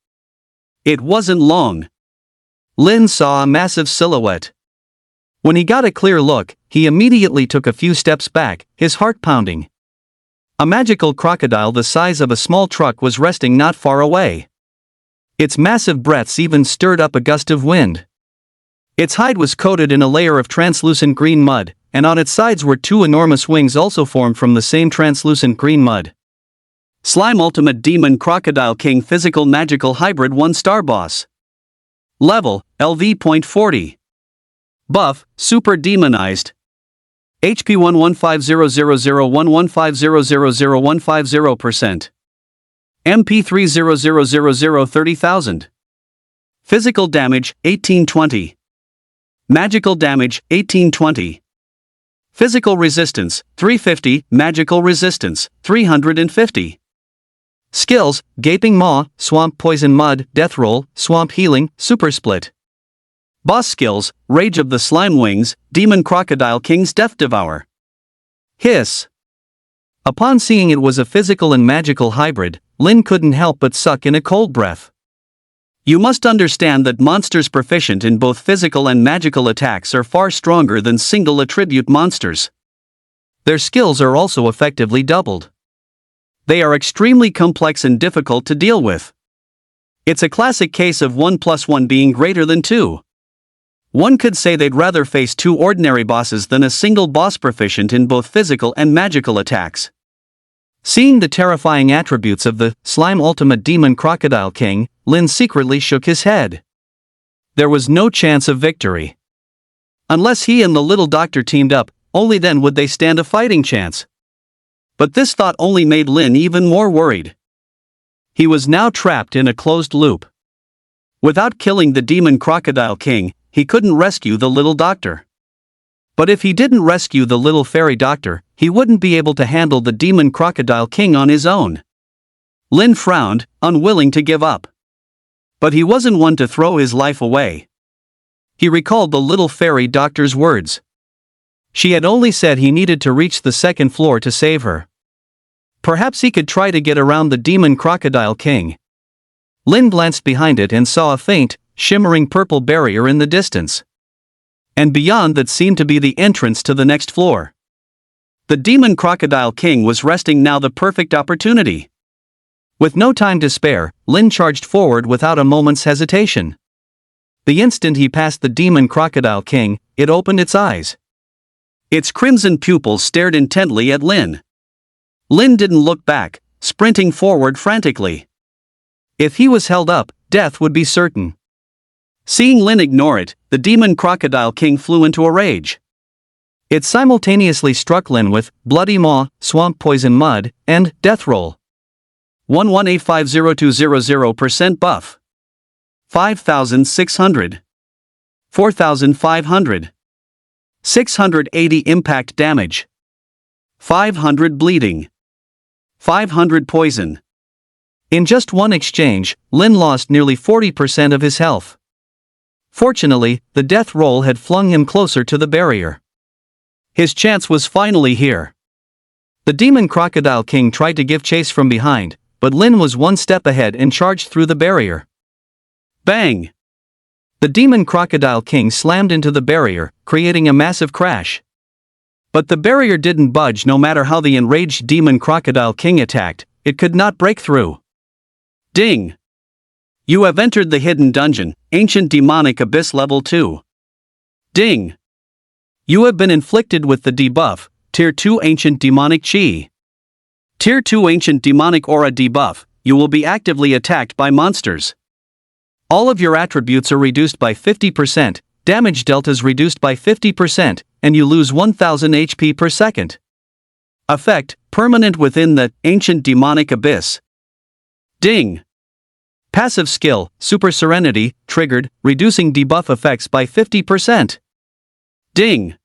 It wasn't long. Lin saw a massive silhouette. When he got a clear look, he immediately took a few steps back, his heart pounding. A magical crocodile the size of a small truck was resting not far away. Its massive breaths even stirred up a gust of wind. Its hide was coated in a layer of translucent green mud, and on its sides were 2 enormous wings also formed from the same translucent green mud. Slime Ultimate Demon Crocodile King Physical Magical Hybrid 1-star Boss. Level, LV.40. Buff, Super Demonized. HP 1150001150000150%. MP 300030,000. Physical damage, 1820. Magical damage, 1820. Physical resistance, 350, magical resistance, 350. Skills, Gaping Maw, Swamp Poison Mud, Death Roll, Swamp Healing, Super Split. Boss skills, Rage of the Slime Wings, Demon Crocodile King's Death Devour. Hiss. Upon seeing it was a physical and magical hybrid, Lin couldn't help but suck in a cold breath. You must understand that monsters proficient in both physical and magical attacks are far stronger than single attribute monsters. Their skills are also effectively doubled. They are extremely complex and difficult to deal with. It's a classic case of 1 + 1 being greater than 2. One could say they'd rather face 2 ordinary bosses than a single boss proficient in both physical and magical attacks. Seeing the terrifying attributes of the Slime Ultimate Demon Crocodile King, Lin secretly shook his head. There was no chance of victory. Unless he and the little doctor teamed up, only then would they stand a fighting chance. But this thought only made Lin even more worried. He was now trapped in a closed loop. Without killing the Demon Crocodile King, he couldn't rescue the little doctor. But if he didn't rescue the little fairy doctor, he wouldn't be able to handle the Demon Crocodile King on his own. Lin frowned, unwilling to give up. But he wasn't one to throw his life away. He recalled the little fairy doctor's words. She had only said he needed to reach the 2nd floor to save her. Perhaps he could try to get around the Demon Crocodile King. Lin glanced behind it and saw a faint, shimmering purple barrier in the distance. And beyond that seemed to be the entrance to the next floor. The Demon Crocodile King was resting now, the perfect opportunity. With no time to spare, Lin charged forward without a moment's hesitation. The instant he passed the Demon Crocodile King, it opened its eyes. Its crimson pupils stared intently at Lin. Lin didn't look back, sprinting forward frantically. If he was held up, death would be certain. Seeing Lin ignore it, the Demon Crocodile King flew into a rage. It simultaneously struck Lin with Bloody Maw, Swamp Poison Mud, and Death Roll. 11850200% buff. 5,600. 4,500. 680 impact damage. 500 bleeding. 500 poison. In just one exchange, Lin lost nearly 40% of his health. Fortunately, the death roll had flung him closer to the barrier. His chance was finally here. The demon crocodile king tried to give chase from behind, but Lin was one step ahead and charged through the barrier. Bang! The demon crocodile king slammed into the barrier, creating a massive crash. But the barrier didn't budge. No matter how the enraged demon crocodile king attacked, it could not break through. Ding! You have entered the hidden dungeon, Ancient Demonic Abyss Level 2. Ding! You have been inflicted with the debuff, Tier 2 Ancient Demonic Chi. Tier 2 Ancient Demonic Aura debuff, you will be actively attacked by monsters. All of your attributes are reduced by 50%, damage deltas reduced by 50%, and you lose 1000 HP per second. Effect, permanent within the Ancient Demonic Abyss. Ding! Passive skill, Super Serenity, triggered, reducing debuff effects by 50%. Ding!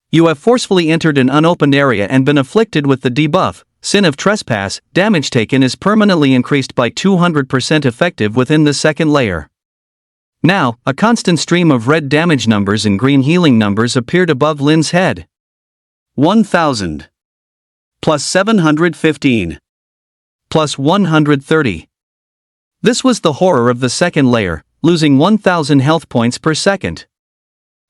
You have forcefully entered an unopened area and been afflicted with the debuff, Sin of Trespass. Damage taken is permanently increased by 200% effective within the second layer. Now, a constant stream of red damage numbers and green healing numbers appeared above Lin's head. 1000. Plus 715. Plus 130. This was the horror of the second layer, losing 1000 health points per second.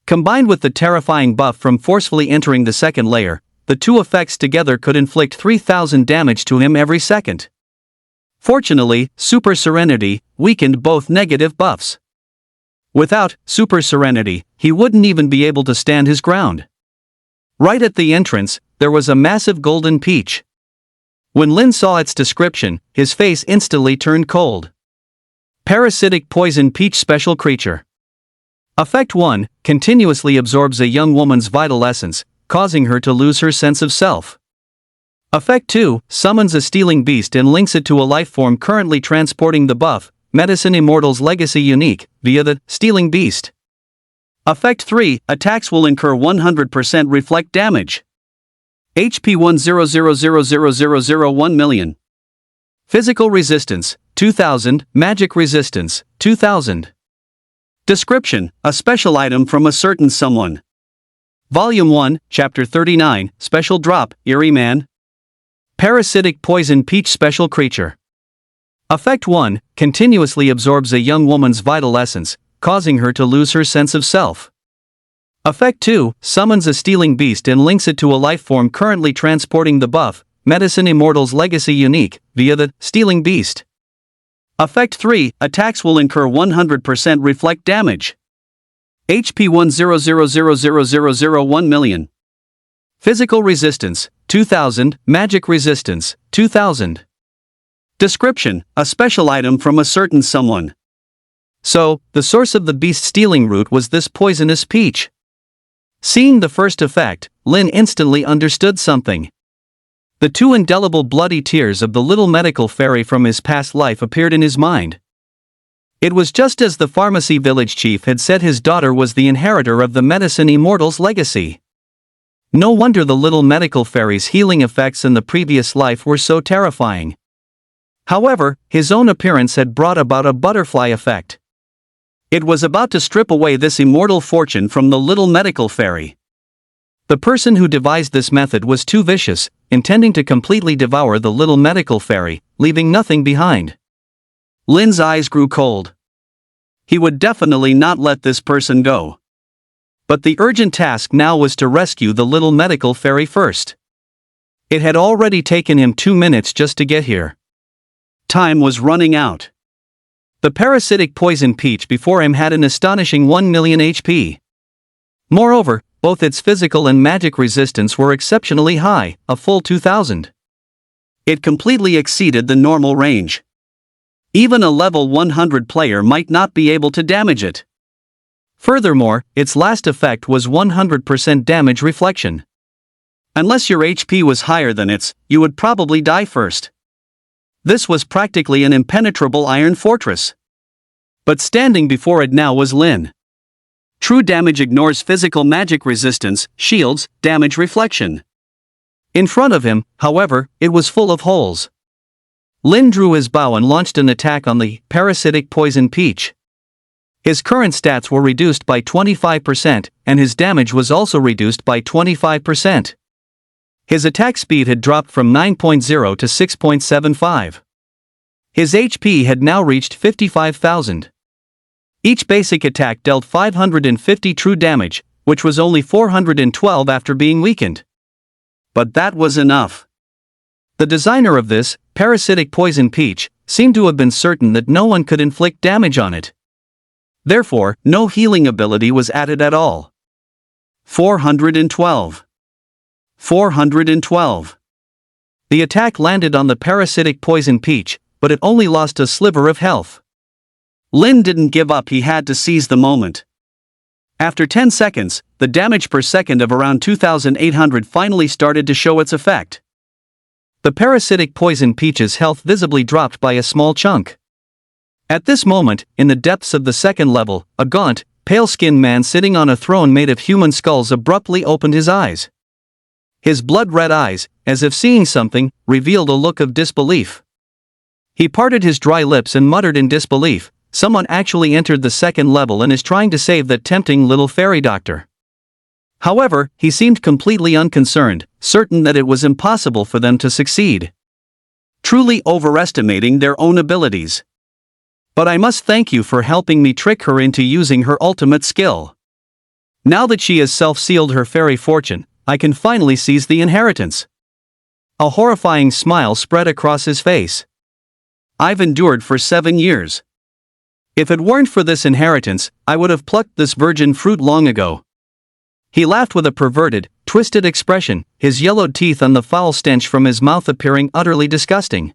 Combined with the terrifying buff from forcefully entering the second layer, the two effects together could inflict 3000 damage to him every second. Fortunately, Super Serenity weakened both negative buffs. Without Super Serenity, he wouldn't even be able to stand his ground. Right at the entrance, there was a massive golden peach. When Lin saw its description, his face instantly turned cold. Parasitic Poison Peach Special Creature. Effect 1, continuously absorbs a young woman's vital essence, causing her to lose her sense of self. Effect 2, summons a stealing beast and links it to a life form currently transporting the buff, Medicine Immortal's Legacy Unique, via the stealing beast. Effect 3, attacks will incur 100% reflect damage. HP 100000001 million. Physical resistance, 2000, magic resistance, 2000. Description, a special item from a certain someone. Volume 1, Chapter 39, Special Drop, Eerie Man. Parasitic Poison Peach Special Creature. Effect 1, continuously absorbs a young woman's vital essence, causing her to lose her sense of self. Effect 2, summons a stealing beast and links it to a life form currently transporting the buff, Medicine Immortal's Legacy Unique, via the stealing beast. Effect 3, attacks will incur 100% reflect damage. HP 100000001 million. Physical resistance, 2000, magic resistance, 2000. Description, a special item from a certain someone. So, the source of the beast stealing root was this poisonous peach. Seeing the first effect, Lin instantly understood something. The two indelible bloody tears of the little medical fairy from his past life appeared in his mind. It was just as the pharmacy village chief had said his daughter was the inheritor of the Medicine Immortal's legacy. No wonder the little medical fairy's healing effects in the previous life were so terrifying. However, his own appearance had brought about a butterfly effect. It was about to strip away this immortal fortune from the little medical fairy. The person who devised this method was too vicious, intending to completely devour the little medical fairy, leaving nothing behind. Lin's eyes grew cold. He would definitely not let this person go. But the urgent task now was to rescue the little medical fairy first. It had already taken him 2 minutes just to get here. Time was running out. The parasitic poison peach before him had an astonishing 1 million HP. Moreover, both its physical and magic resistance were exceptionally high, a full 2000. It completely exceeded the normal range. Even a level 100 player might not be able to damage it. Furthermore, its last effect was 100% damage reflection. Unless your HP was higher than its, you would probably die first. This was practically an impenetrable iron fortress. But standing before it now was Lin. True damage ignores physical magic resistance, shields, damage reflection. In front of him, however, it was full of holes. Lin drew his bow and launched an attack on the parasitic poison peach. His current stats were reduced by 25%, and his damage was also reduced by 25%. His attack speed had dropped from 9.0 to 6.75. His HP had now reached 55,000. Each basic attack dealt 550 true damage, which was only 412 after being weakened. But that was enough. The designer of this parasitic poison peach seemed to have been certain that no one could inflict damage on it. Therefore, no healing ability was added at all. 412. 412. The attack landed on the parasitic poison peach, but it only lost a sliver of health. Lin didn't give up, he had to seize the moment. After 10 seconds, the damage per second of around 2,800 finally started to show its effect. The parasitic poison peach's health visibly dropped by a small chunk. At this moment, in the depths of the second level, a gaunt, pale-skinned man sitting on a throne made of human skulls abruptly opened his eyes. His blood-red eyes, as if seeing something, revealed a look of disbelief. He parted his dry lips and muttered in disbelief, "Someone actually entered the second level and is trying to save that tempting little fairy doctor." However, he seemed completely unconcerned, certain that it was impossible for them to succeed. Truly overestimating their own abilities. "But I must thank you for helping me trick her into using her ultimate skill. Now that she has self-sealed her fairy fortune, I can finally seize the inheritance." A horrifying smile spread across his face. "I've endured for 7 years. If it weren't for this inheritance, I would have plucked this virgin fruit long ago." He laughed with a perverted, twisted expression, his yellowed teeth and the foul stench from his mouth appearing utterly disgusting.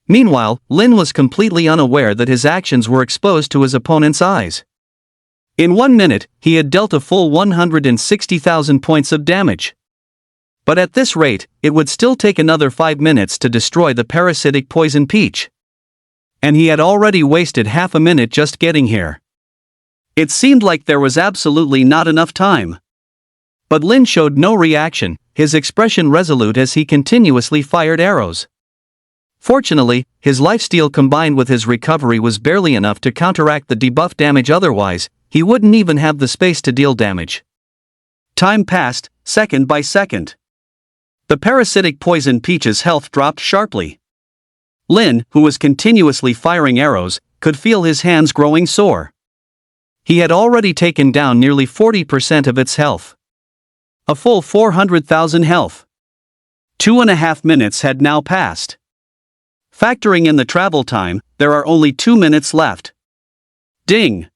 Meanwhile, Lin was completely unaware that his actions were exposed to his opponent's eyes. In 1 minute, he had dealt a full 160,000 points of damage. But at this rate, it would still take another 5 minutes to destroy the parasitic poison peach. And he had already wasted half a minute just getting here. It seemed like there was absolutely not enough time. But Lin showed no reaction, his expression resolute as he continuously fired arrows. Fortunately, his lifesteal combined with his recovery was barely enough to counteract the debuff damage, otherwise, he wouldn't even have the space to deal damage. Time passed, second by second. The parasitic poison peach's health dropped sharply. Lin, who was continuously firing arrows, could feel his hands growing sore. He had already taken down nearly 40% of its health. A full 400,000 health. 2.5 minutes had now passed. Factoring in the travel time, there are only 2 minutes left. Ding!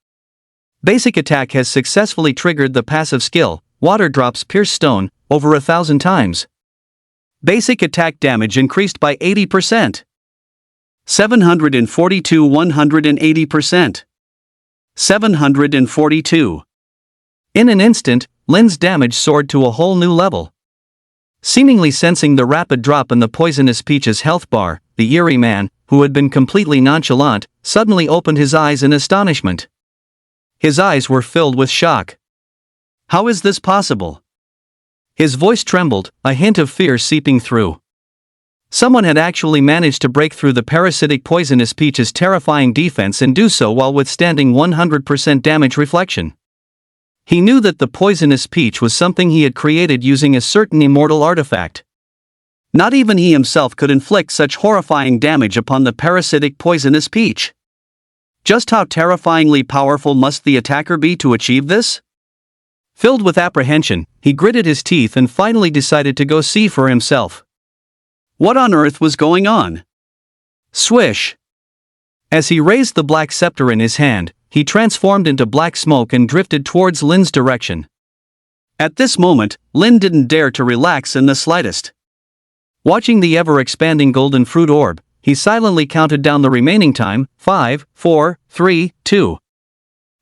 Basic attack has successfully triggered the passive skill, Water Drops Pierce Stone, over 1,000 times. Basic attack damage increased by 80%. 742 180%. 742. In an instant, Lin's damage soared to a whole new level. Seemingly sensing the rapid drop in the poisonous peach's health bar, the eerie man, who had been completely nonchalant, suddenly opened his eyes in astonishment. His eyes were filled with shock. How is this possible? His voice trembled, a hint of fear seeping through. Someone had actually managed to break through the parasitic poisonous peach's terrifying defense and do so while withstanding 100% damage reflection. He knew that the poisonous peach was something he had created using a certain immortal artifact. Not even he himself could inflict such horrifying damage upon the parasitic poisonous peach. Just how terrifyingly powerful must the attacker be to achieve this? Filled with apprehension, he gritted his teeth and finally decided to go see for himself. What on earth was going on? Swish! As he raised the black scepter in his hand, he transformed into black smoke and drifted towards Lin's direction. At this moment, Lin didn't dare to relax in the slightest. Watching the ever-expanding golden fruit orb, he silently counted down the remaining time, 5, 4, 3, 2.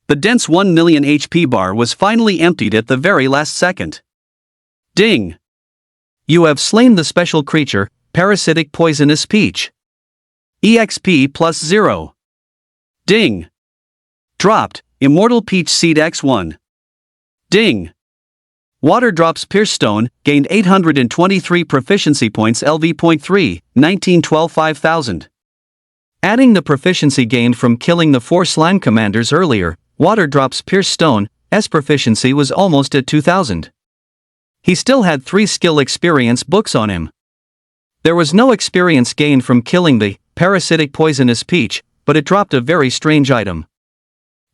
The dense 1 million HP bar was finally emptied at the very last second. Ding! You have slain the special creature, parasitic poisonous peach. EXP plus 0. Ding! Dropped, Immortal Peach Seed X1. Ding! Water Drops Pierce Stone, gained 823 proficiency points LV.3, 1912 5000. Adding the proficiency gained from killing the 4 slime commanders earlier, Water Drops Pierce Stone's proficiency was almost at 2000. He still had 3 skill experience books on him. There was no experience gained from killing the parasitic poisonous peach, but it dropped a very strange item.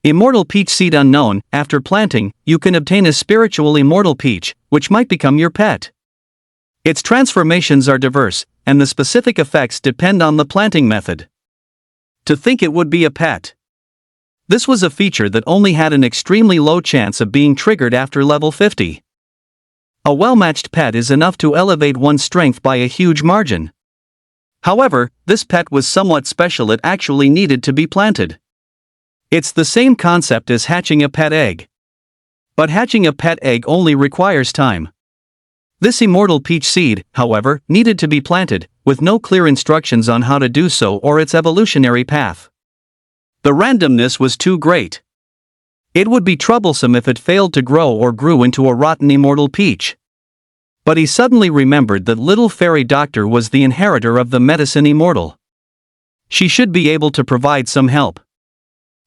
Immortal Peach Seed Unknown. After planting, you can obtain a spiritual immortal peach, which might become your pet. Its transformations are diverse, and the specific effects depend on the planting method. To think it would be a pet. This was a feature that only had an extremely low chance of being triggered after level 50. A well-matched pet is enough to elevate one's strength by a huge margin. However, this pet was somewhat special. It actually needed to be planted. It's the same concept as hatching a pet egg. But hatching a pet egg only requires time. This immortal peach seed, however, needed to be planted, with no clear instructions on how to do so or its evolutionary path. The randomness was too great. It would be troublesome if it failed to grow or grew into a rotten immortal peach. But he suddenly remembered that little fairy doctor was the inheritor of the medicine immortal. She should be able to provide some help.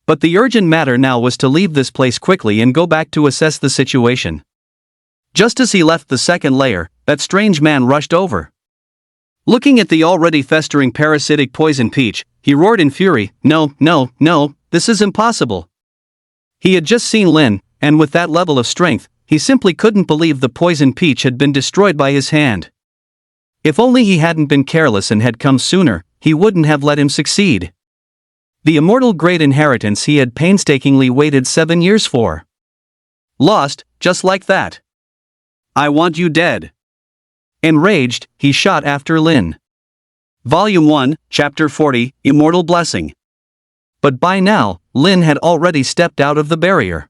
But the urgent matter now was to leave this place quickly and go back to assess the situation. Just as he left the second layer, that strange man rushed over. Looking at the already festering parasitic poison peach, he roared in fury, "No, no, no, this is impossible." He had just seen Lin, and with that level of strength, he simply couldn't believe the poison peach had been destroyed by his hand. If only he hadn't been careless and had come sooner, he wouldn't have let him succeed. The immortal great inheritance he had painstakingly waited 7 years for. Lost, just like that. I want you dead. Enraged, he shot after Lin. Volume 1, Chapter 40, Immortal Blessing. But by now, Lin had already stepped out of the barrier.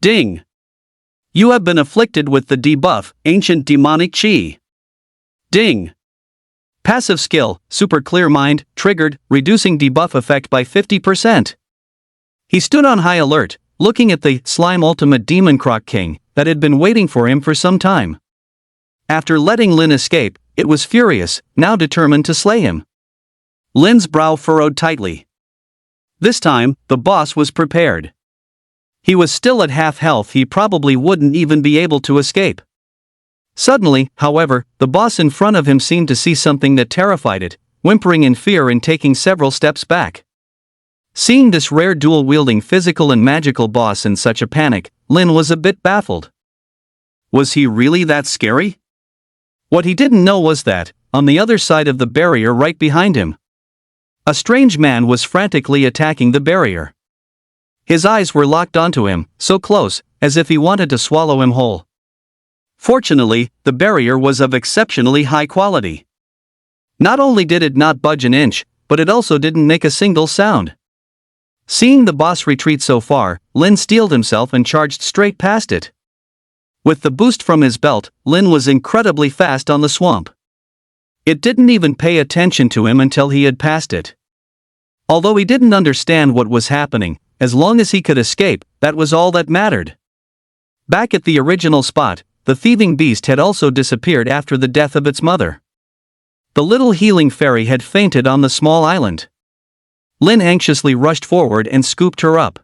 Ding! You have been afflicted with the debuff, Ancient Demonic Chi. Ding! Passive skill, Super Clear Mind, triggered, reducing debuff effect by 50%. He stood on high alert, looking at the slime ultimate demon croc king that had been waiting for him for some time. After letting Lin escape, it was furious, now determined to slay him. Lin's brow furrowed tightly. This time, the boss was prepared. He was still at half health. He probably wouldn't even be able to escape. Suddenly, however, the boss in front of him seemed to see something that terrified it, whimpering in fear and taking several steps back. Seeing this rare dual-wielding physical and magical boss in such a panic, Lin was a bit baffled. Was he really that scary? What he didn't know was that, on the other side of the barrier right behind him, a strange man was frantically attacking the barrier. His eyes were locked onto him, so close, as if he wanted to swallow him whole. Fortunately, the barrier was of exceptionally high quality. Not only did it not budge an inch, but it also didn't make a single sound. Seeing the boss retreat so far, Lin steeled himself and charged straight past it. With the boost from his belt, Lin was incredibly fast on the swamp. It didn't even pay attention to him until he had passed it. Although he didn't understand what was happening, as long as he could escape, that was all that mattered. Back at the original spot, the thieving beast had also disappeared after the death of its mother. The little healing fairy had fainted on the small island. Lin anxiously rushed forward and scooped her up.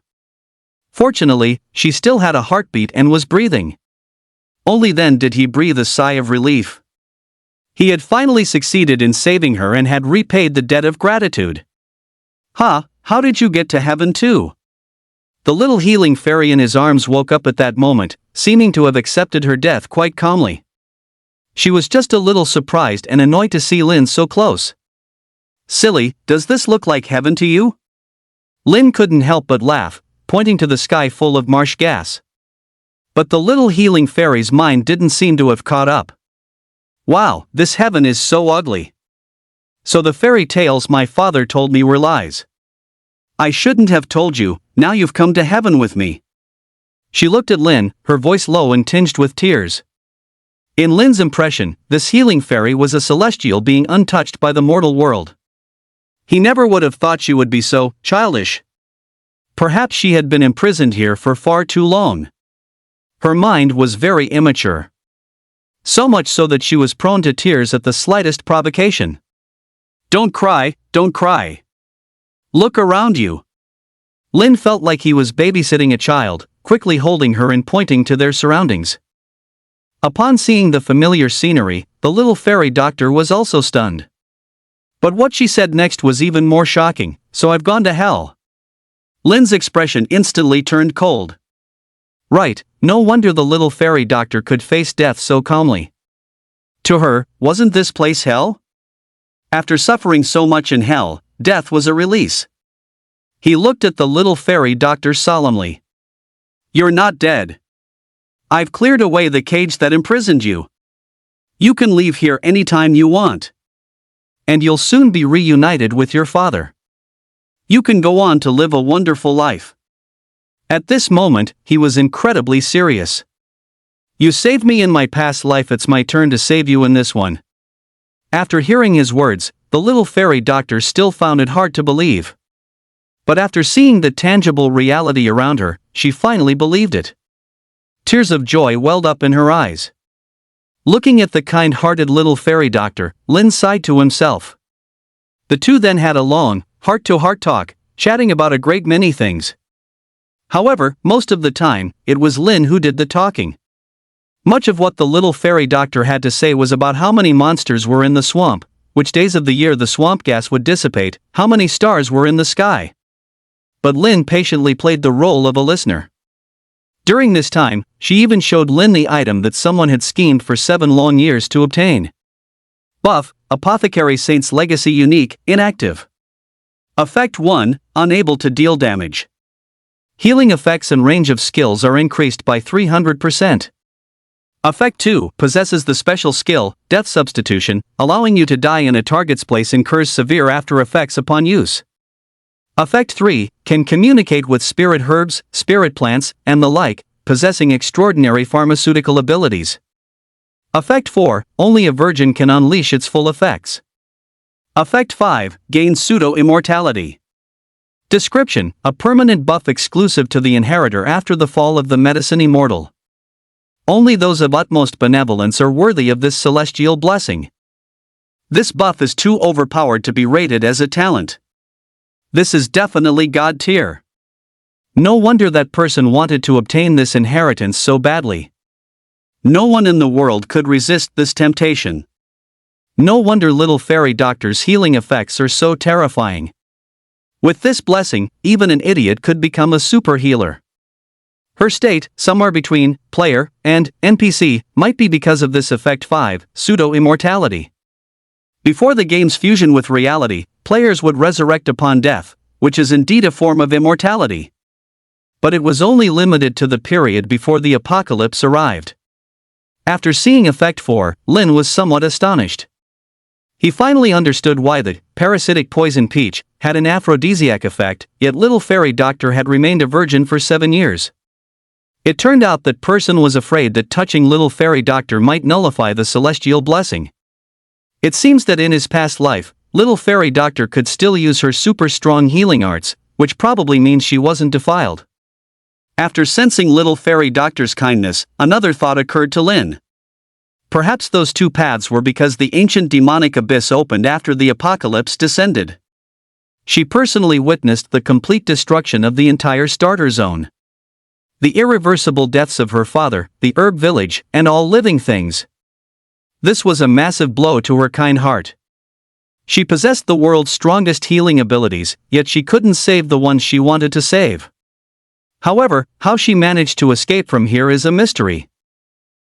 Fortunately, she still had a heartbeat and was breathing. Only then did he breathe a sigh of relief. He had finally succeeded in saving her and had repaid the debt of gratitude. How did you get to heaven too? The little healing fairy in his arms woke up at that moment, seeming to have accepted her death quite calmly. She was just a little surprised and annoyed to see Lin so close. "Silly, does this look like heaven to you?" Lin couldn't help but laugh, pointing to the sky full of marsh gas. But the little healing fairy's mind didn't seem to have caught up. "Wow, this heaven is so ugly. So the fairy tales my father told me were lies. I shouldn't have told you, now you've come to heaven with me. She looked at Lin, her voice low and tinged with tears. In Lin's impression, this healing fairy was a celestial being untouched by the mortal world. He never would have thought she would be so childish. Perhaps she had been imprisoned here for far too long. Her mind was very immature. So much so that she was prone to tears at the slightest provocation. Don't cry, don't cry. Look around you. Lin felt like he was babysitting a child, quickly holding her and pointing to their surroundings. Upon seeing the familiar scenery, the little fairy doctor was also stunned. But what she said next was even more shocking, so I've gone to hell. Lin's expression instantly turned cold. Right, no wonder the little fairy doctor could face death so calmly. To her, wasn't this place hell? After suffering so much in hell, death was a release. He looked at the little fairy doctor solemnly. You're not dead. I've cleared away the cage that imprisoned you. You can leave here anytime you want. And you'll soon be reunited with your father. You can go on to live a wonderful life. At this moment, he was incredibly serious. You saved me in my past life, it's my turn to save you in this one. After hearing his words, the little fairy doctor still found it hard to believe. But after seeing the tangible reality around her, she finally believed it. Tears of joy welled up in her eyes. Looking at the kind-hearted little fairy doctor, Lin sighed to himself. The two then had a long, heart-to-heart talk, chatting about a great many things. However, most of the time, it was Lin who did the talking. Much of what the little fairy doctor had to say was about how many monsters were in the swamp, which days of the year the swamp gas would dissipate, how many stars were in the sky. But Lin patiently played the role of a listener. During this time, she even showed Lin the item that someone had schemed for 7 long years to obtain. Buff, Apothecary Saint's Legacy Unique, Inactive. Effect 1, Unable to deal damage. Healing effects and range of skills are increased by 300%. Effect 2, possesses the special skill, Death Substitution, allowing you to die in a target's place incurs severe after effects upon use. Effect 3, can communicate with spirit herbs, spirit plants, and the like, possessing extraordinary pharmaceutical abilities. Effect 4, only a virgin can unleash its full effects. Effect 5, gains pseudo-immortality. Description, a permanent buff exclusive to the inheritor after the fall of the medicine immortal. Only those of utmost benevolence are worthy of this celestial blessing. This buff is too overpowered to be rated as a talent. This is definitely God tier. No wonder that person wanted to obtain this inheritance so badly. No one in the world could resist this temptation. No wonder little fairy doctor's healing effects are so terrifying. With this blessing, even an idiot could become a super healer. Her state, somewhere between player and NPC, might be because of this effect 5, pseudo-immortality. Before the game's fusion with reality, players would resurrect upon death, which is indeed a form of immortality. But it was only limited to the period before the apocalypse arrived. After seeing effect 4, Lin was somewhat astonished. He finally understood why the parasitic poison peach had an aphrodisiac effect, yet little fairy doctor had remained a virgin for 7 years. It turned out that person was afraid that touching little fairy doctor might nullify the celestial blessing. It seems that in his past life, little fairy doctor could still use her super strong healing arts, which probably means she wasn't defiled. After sensing little fairy doctor's kindness, another thought occurred to Lin. Perhaps those two paths were because the ancient demonic abyss opened after the apocalypse descended. She personally witnessed the complete destruction of the entire starter zone. The irreversible deaths of her father, the herb village, and all living things. This was a massive blow to her kind heart. She possessed the world's strongest healing abilities, yet she couldn't save the ones she wanted to save. However, how she managed to escape from here is a mystery.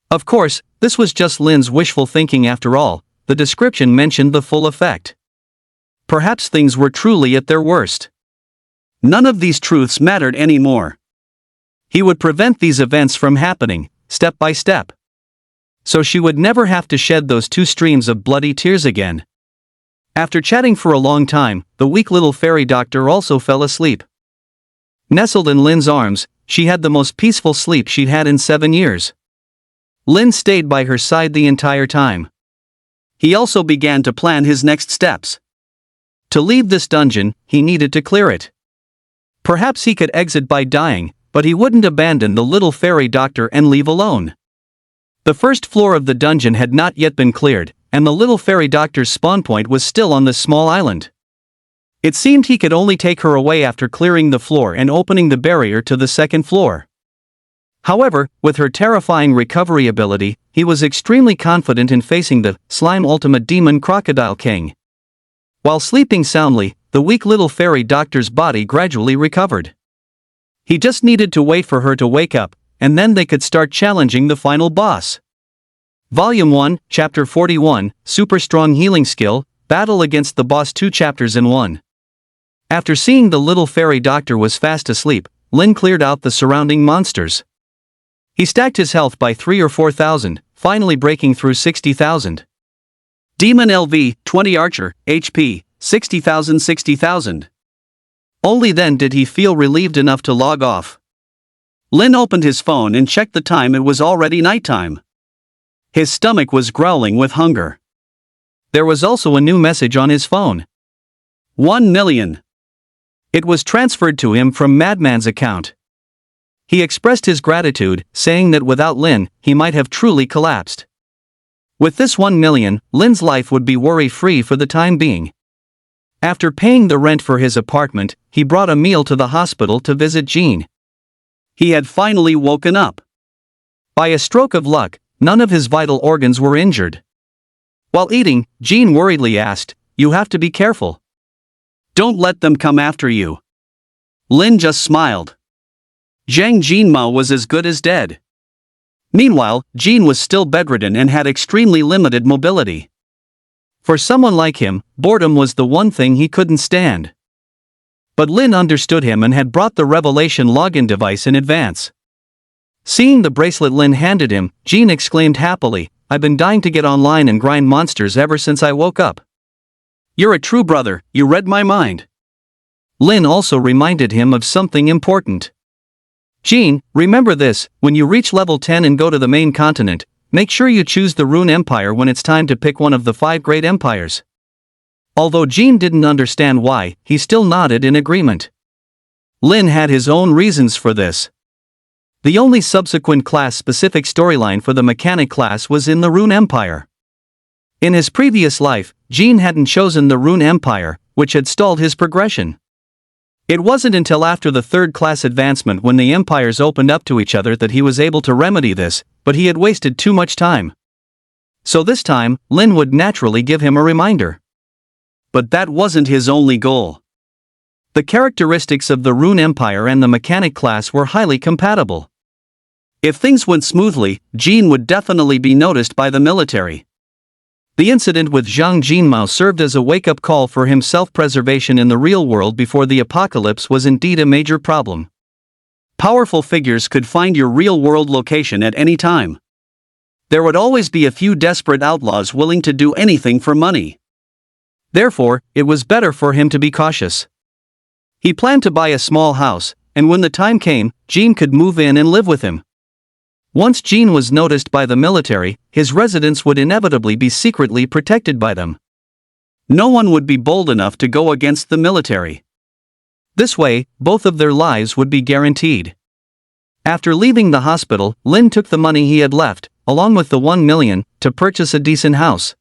Of course, this was just Lin's wishful thinking after all, the description mentioned the full effect. Perhaps things were truly at their worst. None of these truths mattered anymore. He would prevent these events from happening, step by step. So she would never have to shed those 2 streams of bloody tears again. After chatting for a long time, the weak little fairy doctor also fell asleep. Nestled in Lin's arms, she had the most peaceful sleep she'd had in 7 years. Lin stayed by her side the entire time. He also began to plan his next steps. To leave this dungeon, he needed to clear it. Perhaps he could exit by dying, but he wouldn't abandon the little fairy doctor and leave alone. The first floor of the dungeon had not yet been cleared, and the little fairy doctor's spawn point was still on the small island. It seemed he could only take her away after clearing the floor and opening the barrier to the second floor. However, with her terrifying recovery ability, he was extremely confident in facing the slime ultimate demon Crocodile King. While sleeping soundly, the weak little fairy doctor's body gradually recovered. He just needed to wait for her to wake up, and then they could start challenging the final boss. Volume 1, Chapter 41, Super Strong Healing Skill, Battle Against the Boss, 2 chapters in 1. After seeing the little fairy doctor was fast asleep, Lin cleared out the surrounding monsters. He stacked his health by 3 or 4,000, finally breaking through 60,000. Demon LV, 20 Archer, HP, 60,000 60,000. Only then did he feel relieved enough to log off. Lin opened his phone and checked the time. It was already nighttime. His stomach was growling with hunger. There was also a new message on his phone. 1 million. It was transferred to him from Madman's account. He expressed his gratitude, saying that without Lin, he might have truly collapsed. With this 1 million, Lin's life would be worry-free for the time being. After paying the rent for his apartment, he brought a meal to the hospital to visit Jean. He had finally woken up. By a stroke of luck, none of his vital organs were injured. While eating, Jean worriedly asked, "You have to be careful. Don't let them come after you." Lin just smiled. Zhang Jinmao was as good as dead. Meanwhile, Jean was still bedridden and had extremely limited mobility. For someone like him, boredom was the one thing he couldn't stand. But Lin understood him and had brought the Revelation login device in advance. Seeing the bracelet Lin handed him, Jean exclaimed happily, "I've been dying to get online and grind monsters ever since I woke up." "You're a true brother, you read my mind." Lin also reminded him of something important. "Jean, remember this, when you reach level 10 and go to the main continent, make sure you choose the Rune Empire when it's time to pick one of the 5 great empires." Although Jean didn't understand why, he still nodded in agreement. Lin had his own reasons for this. The only subsequent class-specific storyline for the mechanic class was in the Rune Empire. In his previous life, Jean hadn't chosen the Rune Empire, which had stalled his progression. It wasn't until after the 3rd class advancement when the empires opened up to each other that he was able to remedy this, but he had wasted too much time. So this time, Lin would naturally give him a reminder. But that wasn't his only goal. The characteristics of the Rune Empire and the mechanic class were highly compatible. If things went smoothly, Jean would definitely be noticed by the military. The incident with Zhang Jinmao served as a wake-up call for him. Self-preservation in the real world before the apocalypse was indeed a major problem. Powerful figures could find your real-world location at any time. There would always be a few desperate outlaws willing to do anything for money. Therefore, it was better for him to be cautious. He planned to buy a small house, and when the time came, Jean could move in and live with him. Once Jean was noticed by the military, his residence would inevitably be secretly protected by them. No one would be bold enough to go against the military. This way, both of their lives would be guaranteed. After leaving the hospital, Lin took the money he had left, along with the 1 million, to purchase a decent house.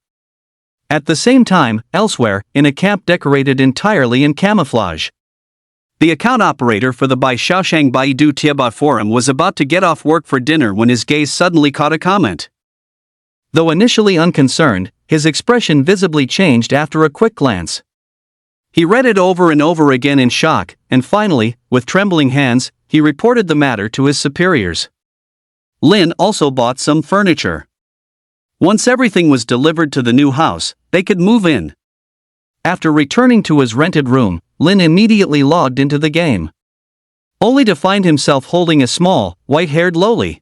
At the same time, elsewhere, in a camp decorated entirely in camouflage. The account operator for the Bai Shaoshang Baidu Tieba forum was about to get off work for dinner when his gaze suddenly caught a comment. Though initially unconcerned, his expression visibly changed after a quick glance. He read it over and over again in shock, and finally, with trembling hands, he reported the matter to his superiors. Lin also bought some furniture. Once everything was delivered to the new house, they could move in. After returning to his rented room, Lin immediately logged into the game. Only to find himself holding a small, white-haired loli.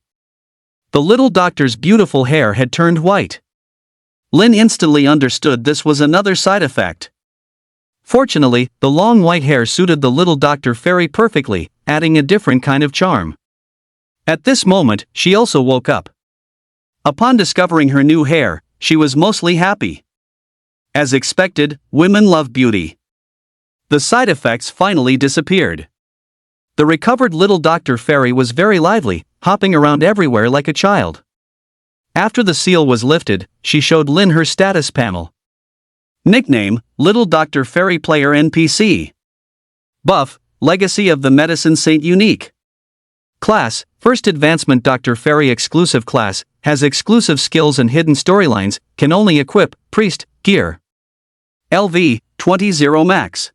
The little doctor's beautiful hair had turned white. Lin instantly understood this was another side effect. Fortunately, the long white hair suited the little Dr. Fairy perfectly, adding a different kind of charm. At this moment, she also woke up. Upon discovering her new hair, she was mostly happy. As expected, women love beauty. The side effects finally disappeared. The recovered little Dr. Fairy was very lively, hopping around everywhere like a child. After the seal was lifted, she showed Lin her status panel. Nickname, Little Dr. Fairy Player NPC. Buff, Legacy of the Medicine Saint Unique. Class, First Advancement Dr. Fairy Exclusive Class, has exclusive skills and hidden storylines, can only equip, Priest, gear. LV, 20 max.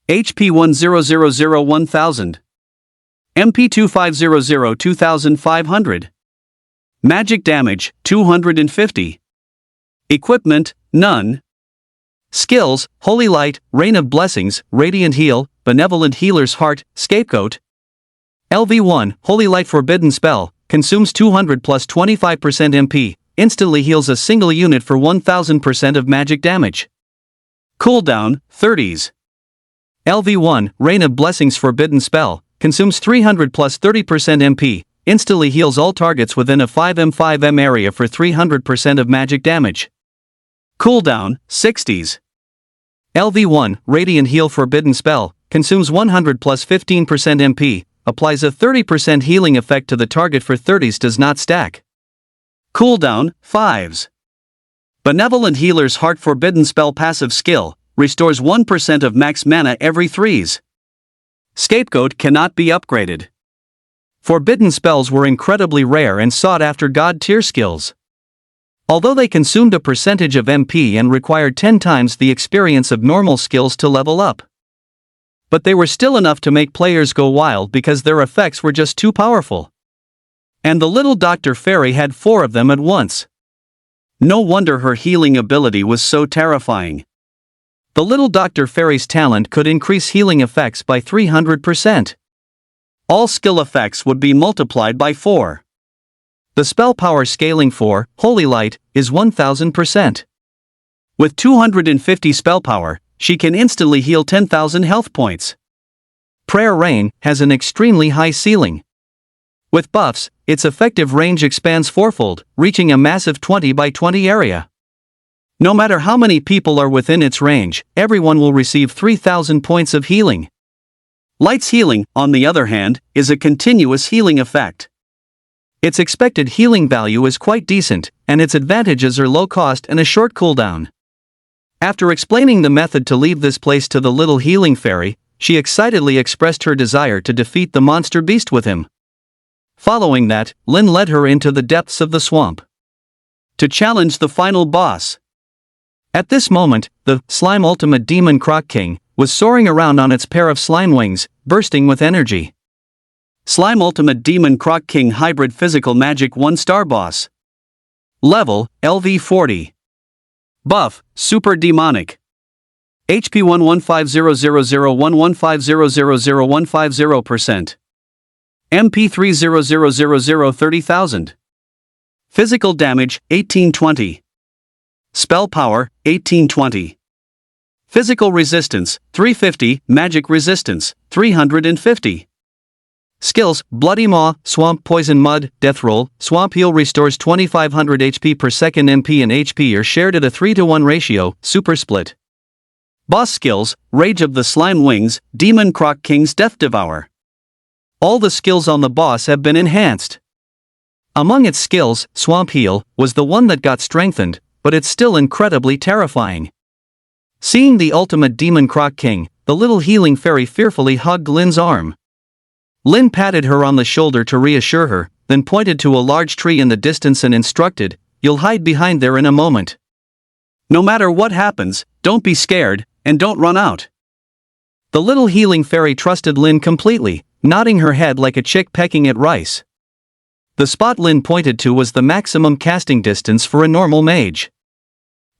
HP 1000 1000. MP 2500 2500. Magic damage, 250. Equipment, none. Skills, Holy Light, Rain of Blessings, Radiant Heal, Benevolent Healer's Heart, Scapegoat. LV1, Holy Light Forbidden Spell, consumes 200 plus 25% MP, instantly heals a single unit for 1000% of magic damage. Cooldown, 30s. LV1, Rain of Blessings Forbidden Spell, consumes 300 plus 30% MP, instantly heals all targets within a 5m area for 300% of magic damage. Cooldown, 60s. LV1, Radiant Heal Forbidden Spell, consumes 100 plus 15% MP, applies a 30% healing effect to the target for 30s, does not stack. Cooldown, 5s. Benevolent Healer's Heart Forbidden Spell passive skill, restores 1% of max mana every 3s. Scapegoat cannot be upgraded. Forbidden spells were incredibly rare and sought after god tier skills. Although they consumed a percentage of MP and required 10 times the experience of normal skills to level up. But they were still enough to make players go wild because their effects were just too powerful. And the little Dr. Fairy had 4 of them at once. No wonder her healing ability was so terrifying. The little Dr. Fairy's talent could increase healing effects by 300%. All skill effects would be multiplied by 4. The spell power scaling for Holy Light is 1000%. With 250 spell power, she can instantly heal 10,000 health points. Prayer Rain has an extremely high ceiling. With buffs, its effective range expands fourfold, reaching a massive 20 by 20 area. No matter how many people are within its range, everyone will receive 3,000 points of healing. Light's healing, on the other hand, is a continuous healing effect. Its expected healing value is quite decent, and its advantages are low cost and a short cooldown. After explaining the method to leave this place to the little healing fairy, she excitedly expressed her desire to defeat the monster beast with him. Following that, Lin led her into the depths of the swamp to challenge the final boss. At this moment, the Slime Ultimate Demon Croc King was soaring around on its pair of slime wings, bursting with energy. Slime Ultimate Demon Croc King Hybrid Physical Magic 1-star Boss. Level, LV 40. Buff, Super Demonic. HP 11500011500050%. MP 300000 30,000. Physical damage, 1820. Spell power, 1820. Physical resistance, 350, magic resistance, 350. Skills, Bloody Maw, Swamp Poison Mud, Death Roll, Swamp Heal restores 2500 HP per second. MP and HP are shared at a 3-to-1 ratio, Super Split. Boss skills, Rage of the Slime Wings, Demon Croc King's Death Devour. All the skills on the boss have been enhanced. Among its skills, Swamp Heal was the one that got strengthened, but it's still incredibly terrifying. Seeing the ultimate Demon Croc King, the little healing fairy fearfully hugged Lin's arm. Lin patted her on the shoulder to reassure her, then pointed to a large tree in the distance and instructed, "You'll hide behind there in a moment. No matter what happens, don't be scared, and don't run out." The little healing fairy trusted Lin completely, nodding her head like a chick pecking at rice. The spot Lin pointed to was the maximum casting distance for a normal mage.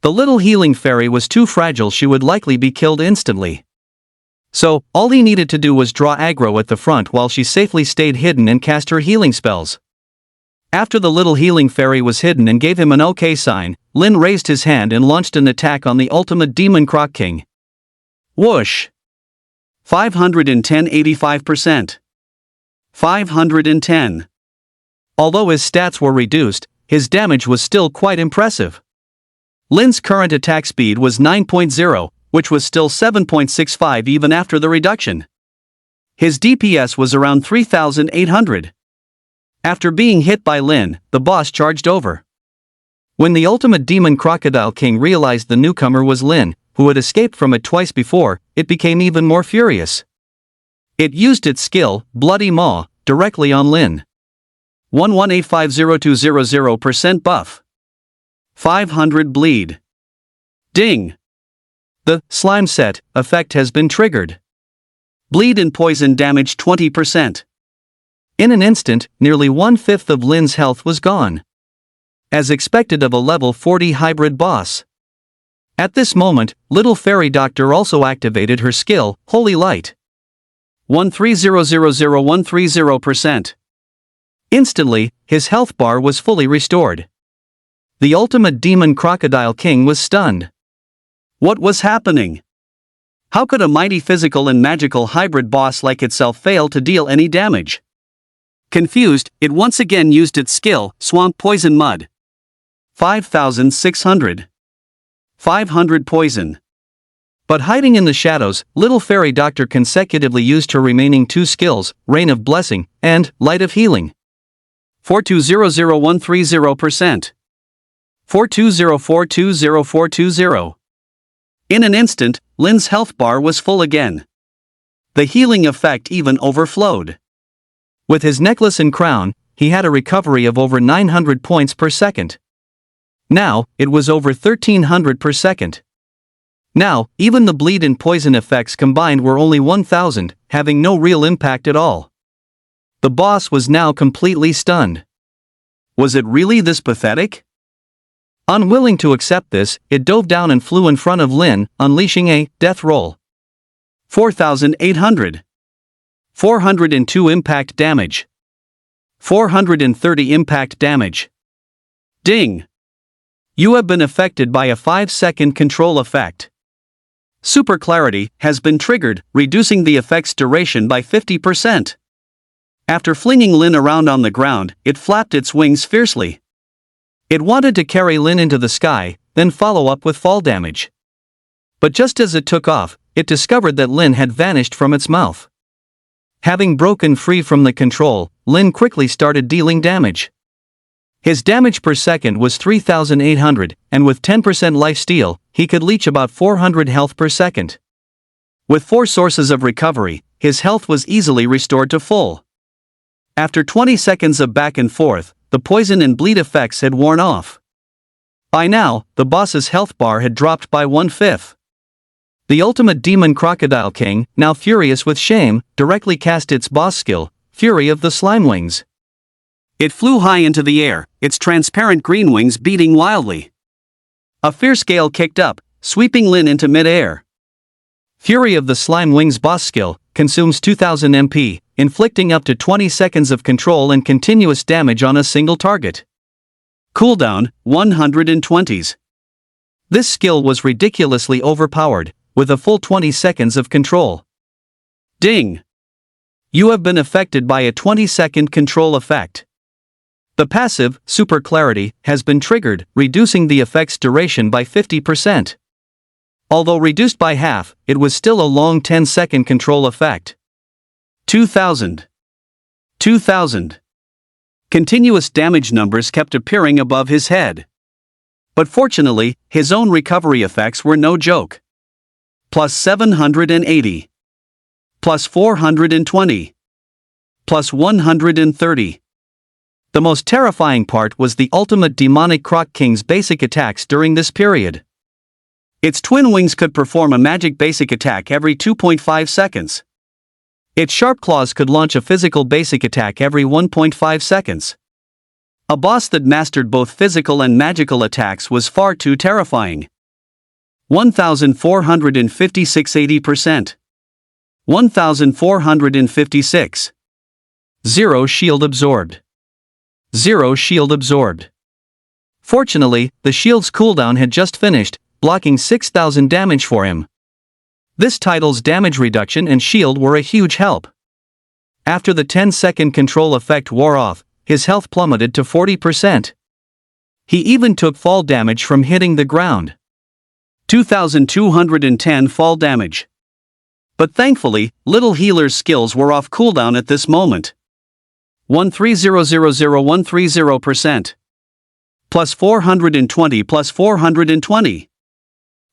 The little healing fairy was too fragile, she would likely be killed instantly. So, all he needed to do was draw aggro at the front while she safely stayed hidden and cast her healing spells. After the little healing fairy was hidden and gave him an OK sign, Lin raised his hand and launched an attack on the ultimate demon Croc King. Whoosh! 510 85%. 510. Although his stats were reduced, his damage was still quite impressive. Lin's current attack speed was 9.0, which was still 7.65 even after the reduction. His DPS was around 3,800. After being hit by Lin, the boss charged over. When the ultimate demon Crocodile King realized the newcomer was Lin, who had escaped from it twice before, it became even more furious. It used its skill, Bloody Maw, directly on Lin. 11850200% buff. 500 bleed. Ding! The slime set effect has been triggered. Bleed and poison damage 20%. In an instant, nearly 1/5 of Lin's health was gone. As expected of a level 40 hybrid boss. At this moment, Little Fairy Doctor also activated her skill, Holy Light. 13000130%. Instantly, his health bar was fully restored. The ultimate demon Crocodile King was stunned. What was happening? How could a mighty physical and magical hybrid boss like itself fail to deal any damage? Confused, it once again used its skill, Swamp Poison Mud. 5,600. 500 poison. But hiding in the shadows, Little Fairy Doctor consecutively used her remaining two skills, Rain of Blessing, and Light of Healing. 42000130%. 420420. In an instant, Lin's health bar was full again. The healing effect even overflowed. With his necklace and crown, he had a recovery of over 900 points per second. Now, it was over 1,300 per second. Now, even the bleed and poison effects combined were only 1,000, having no real impact at all. The boss was now completely stunned. Was it really this pathetic? Unwilling to accept this, it dove down and flew in front of Lin, unleashing a death roll. 4,800. 402 impact damage. 430 impact damage. Ding! You have been affected by a 5-second control effect. Super Clarity has been triggered, reducing the effect's duration by 50%. After flinging Lin around on the ground, it flapped its wings fiercely. It wanted to carry Lin into the sky, then follow up with fall damage. But just as it took off, it discovered that Lin had vanished from its mouth. Having broken free from the control, Lin quickly started dealing damage. His damage per second was 3,800, and with 10% lifesteal, he could leech about 400 health per second. With 4 sources of recovery, his health was easily restored to full. After 20 seconds of back and forth, the poison and bleed effects had worn off. By now, the boss's health bar had dropped by 1/5. The ultimate demon Crocodile King, now furious with shame, directly cast its boss skill, Fury of the Slime Wings. It flew high into the air, its transparent green wings beating wildly. A fierce gale kicked up, sweeping Lin into mid-air. Fury of the Slime Wings boss skill consumes 2,000 MP, inflicting up to 20 seconds of control and continuous damage on a single target. Cooldown, 120s. This skill was ridiculously overpowered, with a full 20 seconds of control. Ding! You have been affected by a 20-second control effect. The passive, Super Clarity, has been triggered, reducing the effect's duration by 50%. Although reduced by half, it was still a long 10-second control effect. 2,000. 2,000. Continuous damage numbers kept appearing above his head. But fortunately, his own recovery effects were no joke. Plus 780. Plus 420. Plus 130. The most terrifying part was the ultimate demonic Croc King's basic attacks during this period. Its twin wings could perform a magic basic attack every 2.5 seconds. Its sharp claws could launch a physical basic attack every 1.5 seconds. A boss that mastered both physical and magical attacks was far too terrifying. 1,456 80%. 1,456. 0 shield absorbed. 0 shield absorbed. Fortunately, the shield's cooldown had just finished, blocking 6,000 damage for him. This title's damage reduction and shield were a huge help. After the 10-second control effect wore off, his health plummeted to 40%. He even took fall damage from hitting the ground. 2,210 fall damage. But thankfully, Little Healer's skills were off cooldown at this moment. 130,00130%. Plus 420 plus 420.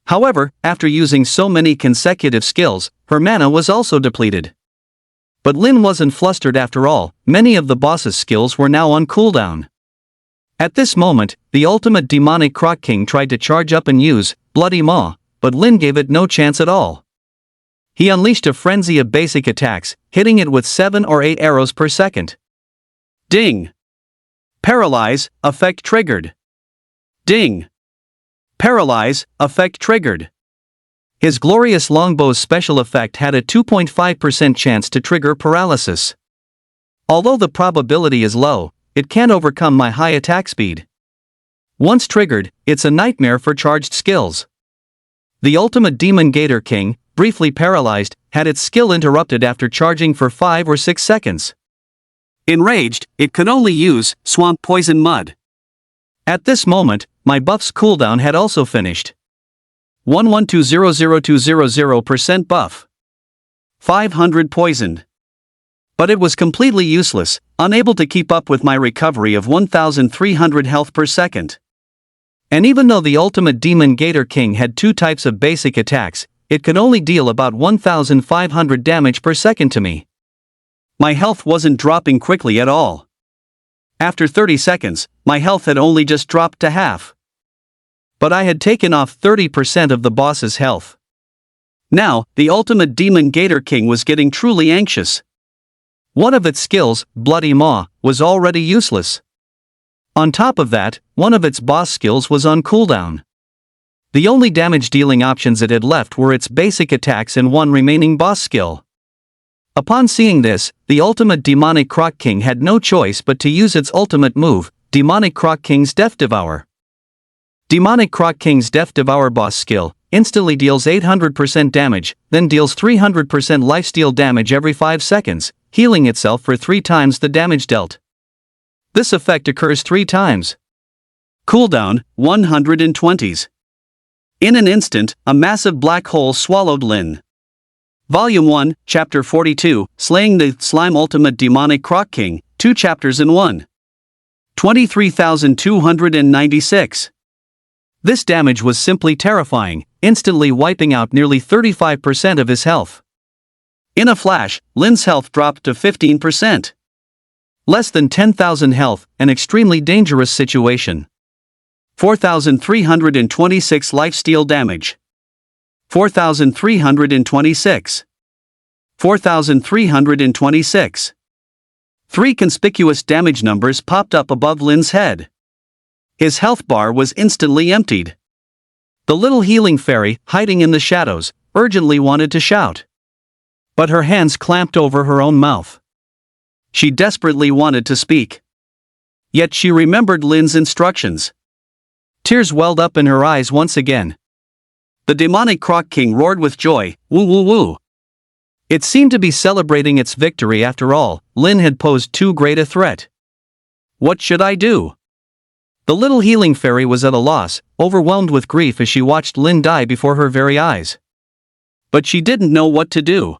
However, after using so many consecutive skills, her mana was also depleted. But Lin wasn't flustered after all, many of the boss's skills were now on cooldown. At this moment, the ultimate demonic Croc King tried to charge up and use Bloody Maw, but Lin gave it no chance at all. He unleashed a frenzy of basic attacks, hitting it with 7 or 8 arrows per second. Ding! Paralyze, effect triggered. Ding! Paralyze, effect triggered. His glorious longbow's special effect had a 2.5% chance to trigger paralysis. Although the probability is low, it can't overcome my high attack speed. Once triggered, it's a nightmare for charged skills. The ultimate Demon Gator King, briefly paralyzed, had its skill interrupted after charging for 5 or 6 seconds. Enraged, it could only use Swamp Poison Mud. At this moment, my buff's cooldown had also finished. 112,00200% buff. 500 poisoned. But it was completely useless, unable to keep up with my recovery of 1,300 health per second. And even though the ultimate Demon Gator King had 2 types of basic attacks, it could only deal about 1,500 damage per second to me. My health wasn't dropping quickly at all. After 30 seconds, my health had only just dropped to half. But I had taken off 30% of the boss's health. Now, the ultimate Demon Gator King was getting truly anxious. One of its skills, Bloody Maw, was already useless. On top of that, one of its boss skills was on cooldown. The only damage-dealing options it had left were its basic attacks and one remaining boss skill. Upon seeing this, the ultimate Demonic Croc King had no choice but to use its ultimate move, Demonic Croc King's Death Devour. Demonic Croc King's Death Devour boss skill instantly deals 800% damage, then deals 300% lifesteal damage every 5 seconds, healing itself for 3 times the damage dealt. This effect occurs 3 times. Cooldown, 120s. In an instant, a massive black hole swallowed Lin. Volume 1, Chapter 42, Slaying the Slime Ultimate Demonic Croc King, 2 chapters in 1. 23,296. This damage was simply terrifying, instantly wiping out nearly 35% of his health. In a flash, Lin's health dropped to 15%. Less than 10,000 health, an extremely dangerous situation. 4,326 lifesteal damage. 4,326. 4,326. 3 conspicuous damage numbers popped up above Lin's head. His health bar was instantly emptied. The little healing fairy, hiding in the shadows, urgently wanted to shout. But her hands clamped over her own mouth. She desperately wanted to speak. Yet she remembered Lin's instructions. Tears welled up in her eyes once again. The demonic Croc King roared with joy, woo woo woo. It seemed to be celebrating its victory after all. Lin had posed too great a threat. What should I do? The little healing fairy was at a loss, overwhelmed with grief as she watched Lin die before her very eyes. But she didn't know what to do.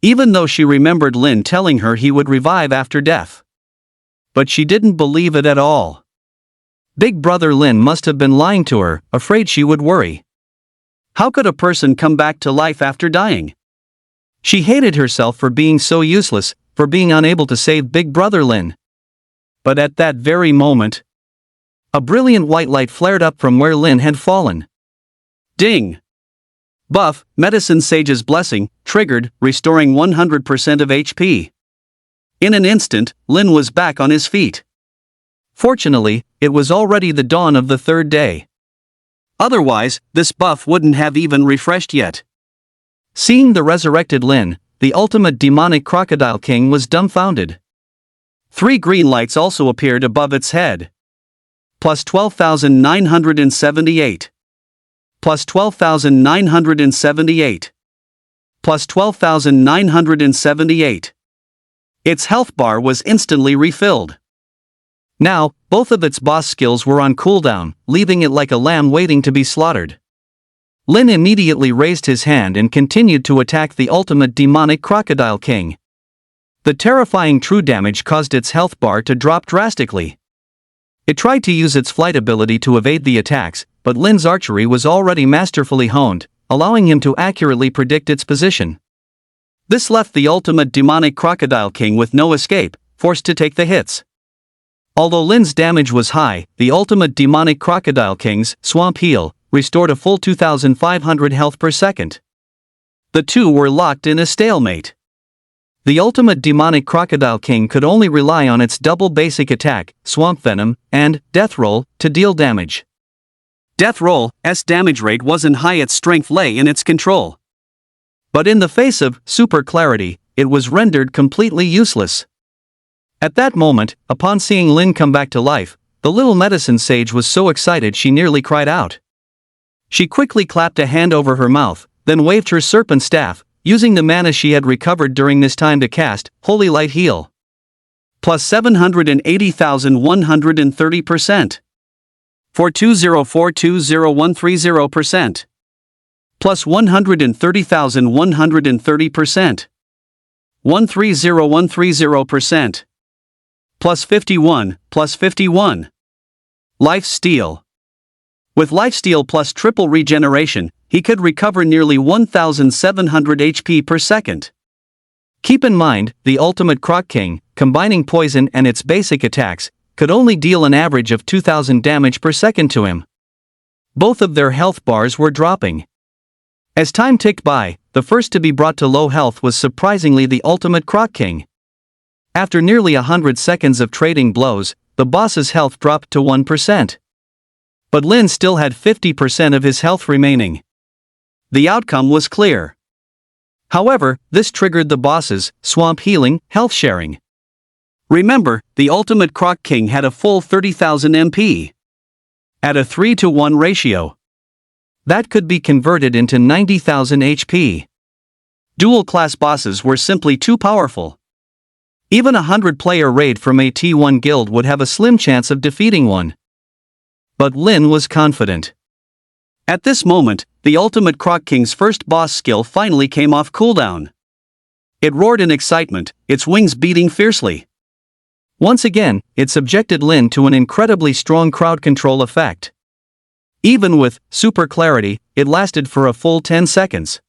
Even though she remembered Lin telling her he would revive after death. But she didn't believe it at all. Big brother Lin must have been lying to her, afraid she would worry. How could a person come back to life after dying? She hated herself for being so useless, for being unable to save Big brother Lin. But at that very moment, a brilliant white light flared up from where Lin had fallen. Ding! Buff, Medicine Sage's Blessing, triggered, restoring 100% of HP. In an instant, Lin was back on his feet. Fortunately, it was already the dawn of the 3rd day. Otherwise, this buff wouldn't have even refreshed yet. Seeing the resurrected Lin, the ultimate demonic Crocodile King was dumbfounded. 3 green lights also appeared above its head. plus 12,978, plus 12,978, plus 12,978. Its health bar was instantly refilled. Now, both of its boss skills were on cooldown, leaving it like a lamb waiting to be slaughtered. Lin immediately raised his hand and continued to attack the ultimate demonic crocodile king. The terrifying true damage caused its health bar to drop drastically. It tried to use its flight ability to evade the attacks, but Lin's archery was already masterfully honed, allowing him to accurately predict its position. This left the ultimate demonic crocodile king with no escape, forced to take the hits. Although Lin's damage was high, the ultimate demonic crocodile king's swamp heal restored a full 2,500 health per second. The two were locked in a stalemate. The ultimate demonic crocodile king could only rely on its double basic attack, swamp venom, and death roll, to deal damage. Death roll's damage rate wasn't high, its strength lay in its control. But in the face of super clarity, it was rendered completely useless. At that moment, upon seeing Lin come back to life, the little medicine sage was so excited she nearly cried out. She quickly clapped a hand over her mouth, then waved her serpent staff, using the mana she had recovered during this time to cast Holy Light Heal. Plus 780,130%. 420420130%. Plus 130,130%. 130130%. Plus 51, plus 51. Life Steal. With Lifesteal plus triple regeneration, he could recover nearly 1,700 HP per second. Keep in mind, the ultimate Croc King, combining poison and its basic attacks, could only deal an average of 2,000 damage per second to him. Both of their health bars were dropping. As time ticked by, the first to be brought to low health was surprisingly the ultimate Croc King. After nearly 100 seconds of trading blows, the boss's health dropped to 1%. But Lin still had 50% of his health remaining. The outcome was clear. However, this triggered the boss's swamp healing health sharing. Remember, the ultimate Croc King had a full 30,000 MP. At a 3-to-1 ratio. That could be converted into 90,000 HP. Dual-class bosses were simply too powerful. Even a 100-player raid from a T1 guild would have a slim chance of defeating one. But Lin was confident. At this moment, the ultimate Croc King's first boss skill finally came off cooldown. It roared in excitement, its wings beating fiercely. Once again, it subjected Lin to an incredibly strong crowd control effect. Even with super clarity, it lasted for a full 10 seconds.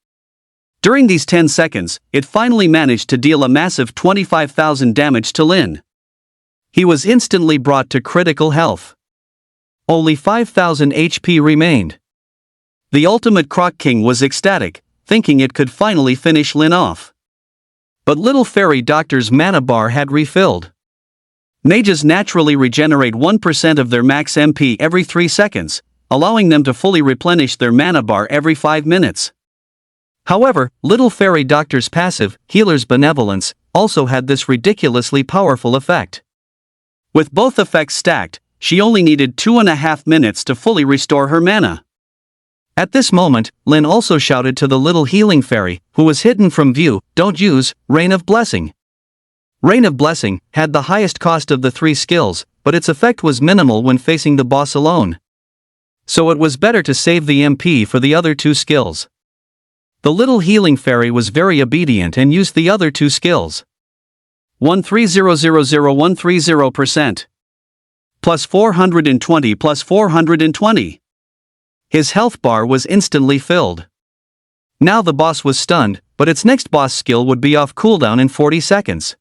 During these 10 seconds, it finally managed to deal a massive 25,000 damage to Lin. He was instantly brought to critical health. Only 5,000 HP remained. The ultimate Croc King was ecstatic, thinking it could finally finish Lin off. But Little Fairy Doctor's mana bar had refilled. Mages naturally regenerate 1% of their max MP every 3 seconds, allowing them to fully replenish their mana bar every 5 minutes. However, Little Fairy Doctor's passive, Healer's Benevolence, also had this ridiculously powerful effect. With both effects stacked, she only needed 2.5 minutes to fully restore her mana. At this moment, Lin also shouted to the little healing fairy, who was hidden from view, "Don't use Rain of Blessing." Rain of Blessing had the highest cost of the 3 skills, but its effect was minimal when facing the boss alone. So it was better to save the MP for the other 2 skills. The little healing fairy was very obedient and used the other 2 skills. 13000130%. Plus 420 plus 420. His health bar was instantly filled. Now the boss was stunned, but its next boss skill would be off cooldown in 40 seconds.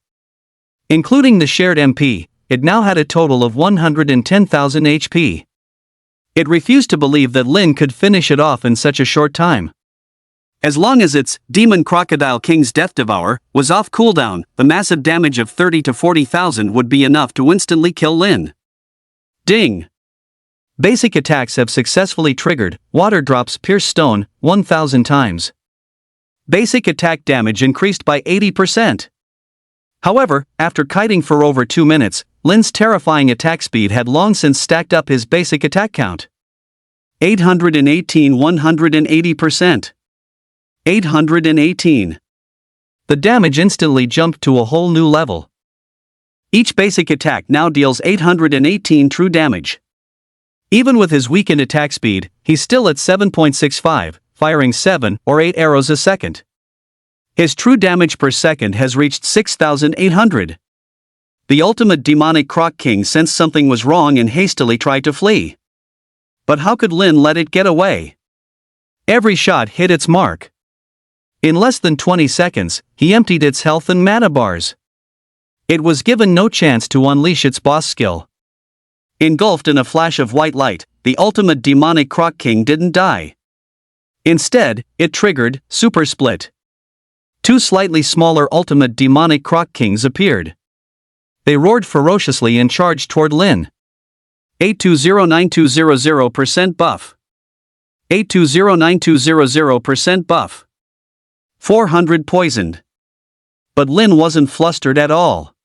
Including the shared MP, it now had a total of 110,000 HP. It refused to believe that Lin could finish it off in such a short time. As long as its Demon Crocodile King's Death Devourer was off cooldown, the massive damage of 30 to 40,000 would be enough to instantly kill Lin. Ding! Basic attacks have successfully triggered. Water drops pierce stone 1,000 times. Basic attack damage increased by 80%. However, after kiting for over 2 minutes, Lin's terrifying attack speed had long since stacked up his basic attack count. 818 180%. 818. The damage instantly jumped to a whole new level. Each basic attack now deals 818 true damage. Even with his weakened attack speed, he's still at 7.65, firing 7 or 8 arrows a second. His true damage per second has reached 6,800. The ultimate demonic Croc King sensed something was wrong and hastily tried to flee. But how could Lin let it get away? Every shot hit its mark. In less than 20 seconds, he emptied its health and mana bars. It was given no chance to unleash its boss skill. Engulfed in a flash of white light, the ultimate demonic Croc King didn't die. Instead, it triggered Super Split. Two slightly smaller ultimate demonic Croc Kings appeared. They roared ferociously and charged toward Lin. 8209200% buff. 8209200% buff. 400 poisoned. But Lin wasn't flustered at all.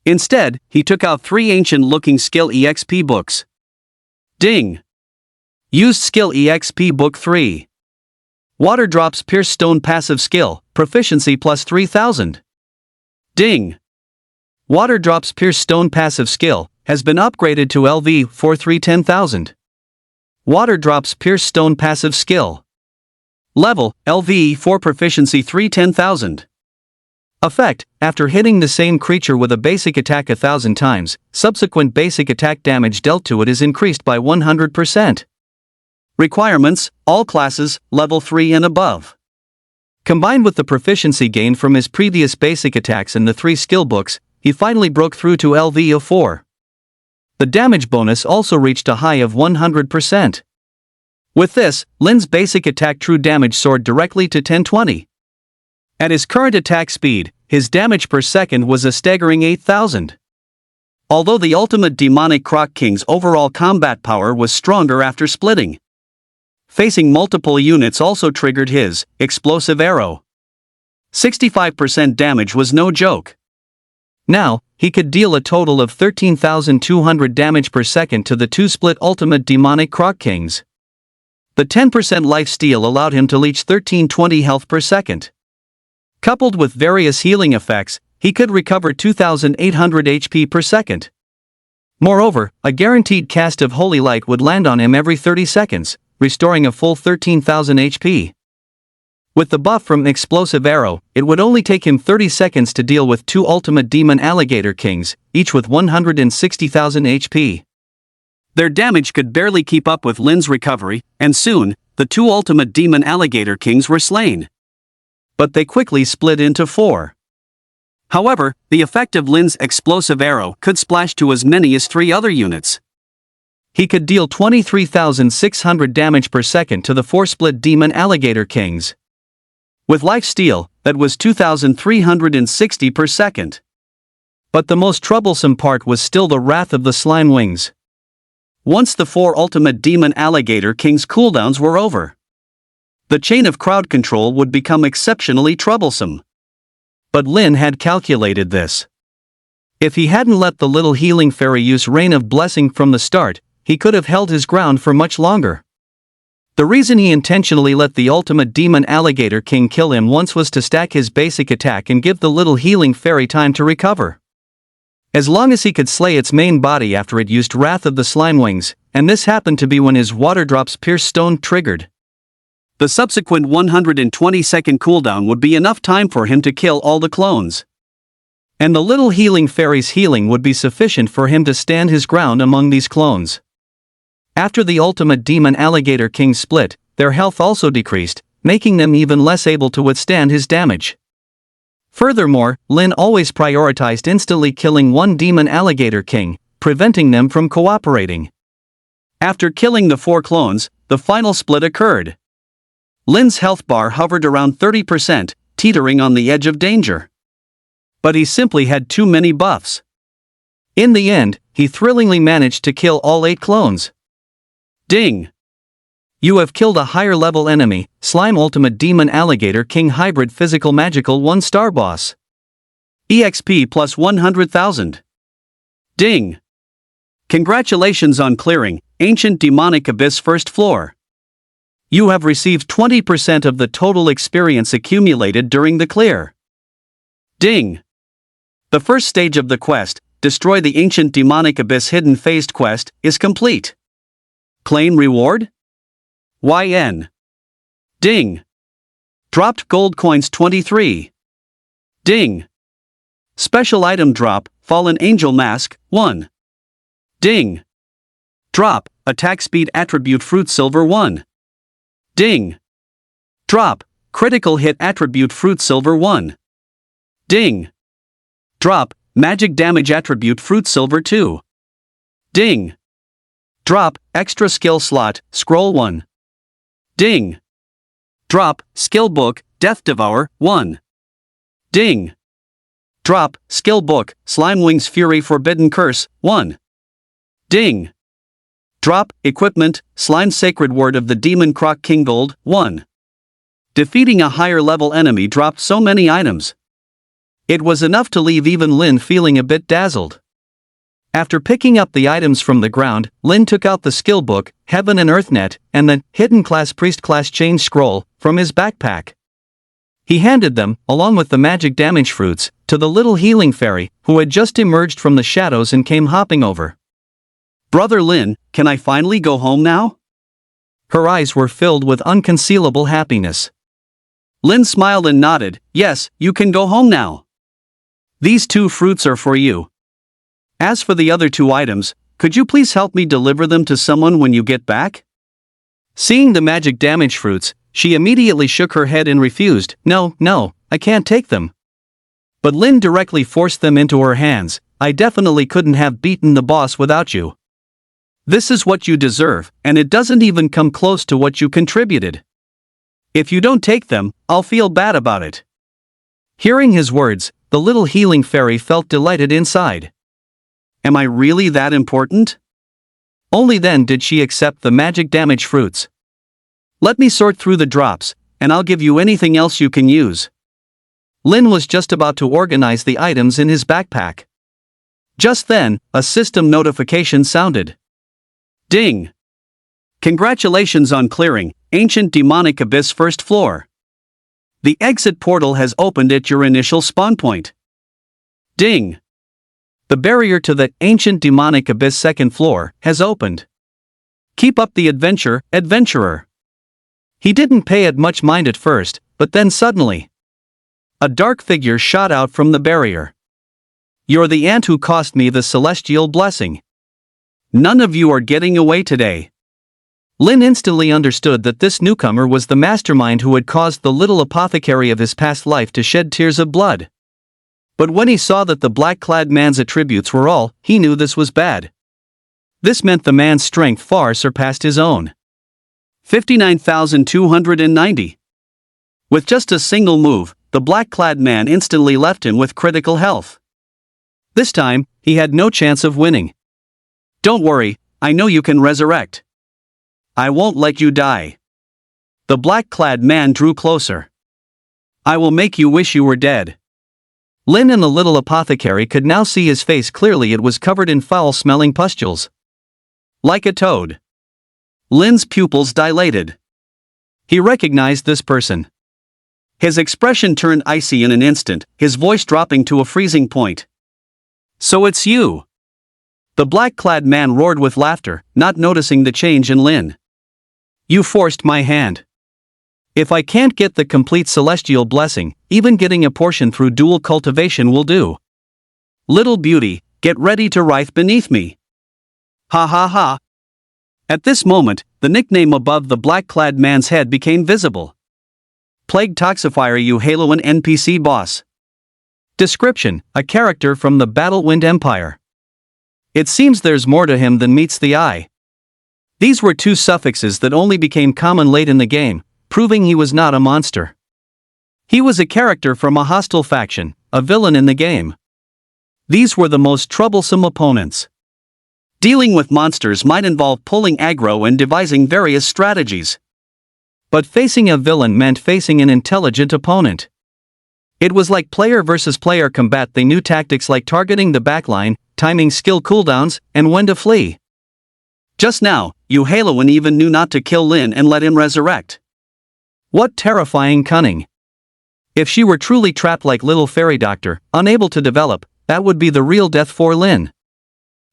Instead, he took out 3 ancient-looking skill EXP books. Ding! Used skill EXP book 3. Water drops pierce stone passive skill, proficiency plus 3000. Ding! Water drops pierce stone passive skill has been upgraded to LV 4310,000. Water drops pierce stone passive skill. Level, LV 4 proficiency 310,000. Effect, after hitting the same creature with a basic attack 1,000 times, subsequent basic attack damage dealt to it is increased by 100%. Requirements, all classes, level 3 and above. Combined with the proficiency gained from his previous basic attacks and the 3 skill books, he finally broke through to LV of 4. The damage bonus also reached a high of 100%. With this, Lin's basic attack true damage soared directly to 1020. At his current attack speed, his damage per second was a staggering 8,000. Although the ultimate demonic Croc King's overall combat power was stronger after splitting. Facing multiple units also triggered his explosive arrow. 65% damage was no joke. Now, he could deal a total of 13,200 damage per second to the 2 split ultimate demonic Croc Kings. The 10% life steal allowed him to reach 1320 health per second. Coupled with various healing effects, he could recover 2,800 HP per second. Moreover, a guaranteed cast of Holy Light would land on him every 30 seconds, restoring a full 13,000 HP. With the buff from Explosive Arrow, it would only take him 30 seconds to deal with 2 Ultimate Demon Alligator Kings, each with 160,000 HP. Their damage could barely keep up with Lin's recovery, and soon, the 2 Ultimate Demon Alligator Kings were slain. But they quickly split into 4. However, the effect of Lin's Explosive Arrow could splash to as many as 3 other units. He could deal 23,600 damage per second to the 4 split Demon Alligator Kings. With life steal, that was 2,360 per second. But the most troublesome part was still the wrath of the Slime Wings. Once the 4 Ultimate Demon Alligator Kings cooldowns were over, the chain of crowd control would become exceptionally troublesome. But Lin had calculated this. If he hadn't let the little healing fairy use Rain of Blessing from the start, he could have held his ground for much longer. The reason he intentionally let the Ultimate Demon Alligator King kill him once was to stack his basic attack and give the little healing fairy time to recover. As long as he could slay its main body after it used Wrath of the Slime Wings, and this happened to be when his Water Drops Pierce Stone triggered, the subsequent 120-second cooldown would be enough time for him to kill all the clones. And the little healing fairy's healing would be sufficient for him to stand his ground among these clones. After the Ultimate Demon Alligator King split, their health also decreased, making them even less able to withstand his damage. Furthermore, Lin always prioritized instantly killing 1 Demon Alligator King, preventing them from cooperating. After killing the 4 clones, the final split occurred. Lin's health bar hovered around 30%, teetering on the edge of danger. But he simply had too many buffs. In the end, he thrillingly managed to kill all 8 clones. Ding! You have killed a higher level enemy, Slime Ultimate Demon Alligator King Hybrid Physical Magical 1-star boss. EXP plus 100,000. Ding! Congratulations on clearing Ancient Demonic Abyss first floor. You have received 20% of the total experience accumulated during the clear. Ding! The first stage of the quest, Destroy the Ancient Demonic Abyss Hidden Phased quest, is complete. Claim reward? YN. Ding! Dropped gold coins 23. Ding! Special item drop, Fallen Angel Mask, 1. Ding! Drop, Attack Speed Attribute Fruit Silver 1. Ding! Drop, Critical Hit Attribute Fruit Silver 1. Ding! Drop, Magic Damage Attribute Fruit Silver 2. Ding! Drop, Extra Skill Slot, Scroll 1. Ding! Drop, Skill Book, Death Devour, 1. Ding! Drop, Skill Book, Slime Wings Fury Forbidden Curse, 1. Ding! Drop, Equipment, Slime Sacred Word of the Demon Croc King Gold, 1. Defeating a higher level enemy dropped so many items. It was enough to leave even Lin feeling a bit dazzled. After picking up the items from the ground, Lin took out the skill book, Heaven and Earthnet, and the Hidden Class Priest Class Change Scroll from his backpack. He handed them, along with the magic damage fruits, to the little healing fairy, who had just emerged from the shadows and came hopping over. Brother Lin, can I finally go home now? Her eyes were filled with unconcealable happiness. Lin smiled and nodded, yes, you can go home now. These 2 fruits are for you. As for the other 2 items, could you please help me deliver them to someone when you get back? Seeing the magic damage fruits, she immediately shook her head and refused, no, I can't take them. But Lin directly forced them into her hands, I definitely couldn't have beaten the boss without you. This is what you deserve, and it doesn't even come close to what you contributed. If you don't take them, I'll feel bad about it. Hearing his words, the little healing fairy felt delighted inside. Am I really that important? Only then did she accept the magic damage fruits. Let me sort through the drops, and I'll give you anything else you can use. Lin was just about to organize the items in his backpack. Just then, a system notification sounded. Ding! Congratulations on clearing Ancient Demonic Abyss first floor. The exit portal has opened at your initial spawn point. Ding! The barrier to the Ancient Demonic Abyss second floor has opened. Keep up the adventure, adventurer. He didn't pay it much mind at first, but then suddenly, a dark figure shot out from the barrier. You're the ant who cost me the celestial blessing. None of you are getting away today. Lin instantly understood that this newcomer was the mastermind who had caused the little apothecary of his past life to shed tears of blood. But when he saw that the black-clad man's attributes were all, he knew this was bad. This meant the man's strength far surpassed his own. 59,290. With just a single move, the black-clad man instantly left him with critical health. This time, he had no chance of winning. Don't worry, I know you can resurrect. I won't let you die. The black-clad man drew closer. I will make you wish you were dead. Lin and the little apothecary could now see his face clearly. It was covered in foul-smelling pustules. Like a toad. Lin's pupils dilated. He recognized this person. His expression turned icy in an instant, his voice dropping to a freezing point. So it's you. The black-clad man roared with laughter, not noticing the change in Lin. You forced my hand. If I can't get the complete celestial blessing, even getting a portion through dual cultivation will do. Little beauty, get ready to writhe beneath me. Ha ha ha. At this moment, the nickname above the black-clad man's head became visible. Plague Toxifier, you Haloan NPC boss. Description: a character from the Battlewind Empire. It seems there's more to him than meets the eye. These were 2 suffixes that only became common late in the game, proving he was not a monster. He was a character from a hostile faction, a villain in the game. These were the most troublesome opponents. Dealing with monsters might involve pulling aggro and devising various strategies. But facing a villain meant facing an intelligent opponent. It was like player versus player combat. They knew tactics like targeting the backline, timing skill cooldowns, and when to flee. Just now, Yuhaloan even knew not to kill Lin and let him resurrect. What terrifying cunning! If she were truly trapped like little fairy doctor, unable to develop, that would be the real death for Lin.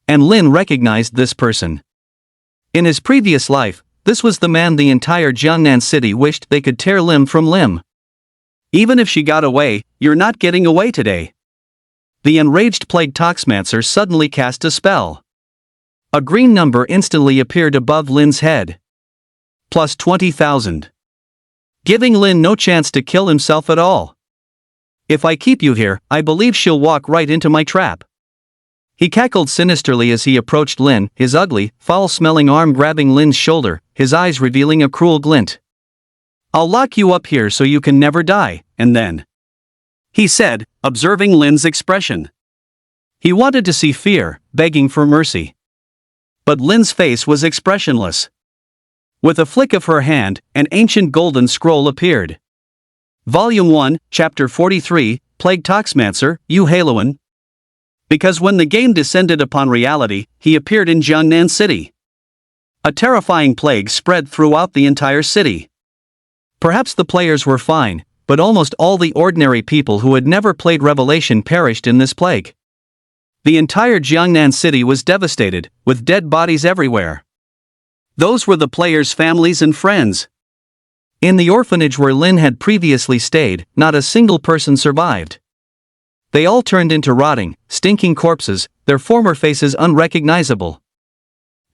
And Lin recognized this person. In his previous life, this was the man the entire Jiangnan city wished they could tear limb from limb. Even if she got away, you're not getting away today. The enraged plague toxmancer suddenly cast a spell. A green number instantly appeared above Lin's head. Plus 20,000. Giving Lin no chance to kill himself at all. If I keep you here, I believe she'll walk right into my trap. He cackled sinisterly as he approached Lin, his ugly, foul-smelling arm grabbing Lin's shoulder, his eyes revealing a cruel glint. I'll lock you up here so you can never die, and then, he said, observing Lin's expression. He wanted to see fear, begging for mercy. But Lin's face was expressionless. With a flick of her hand, an ancient golden scroll appeared. Volume 1, Chapter 43, Plague Toxmancer, Yuhaloan. Because when the game descended upon reality, he appeared in Jiangnan City. A terrifying plague spread throughout the entire city. Perhaps the players were fine, but almost all the ordinary people who had never played Revelation perished in this plague. The entire Jiangnan city was devastated, with dead bodies everywhere. Those were the players' families and friends. In the orphanage where Lin had previously stayed, not a single person survived. They all turned into rotting, stinking corpses, their former faces unrecognizable.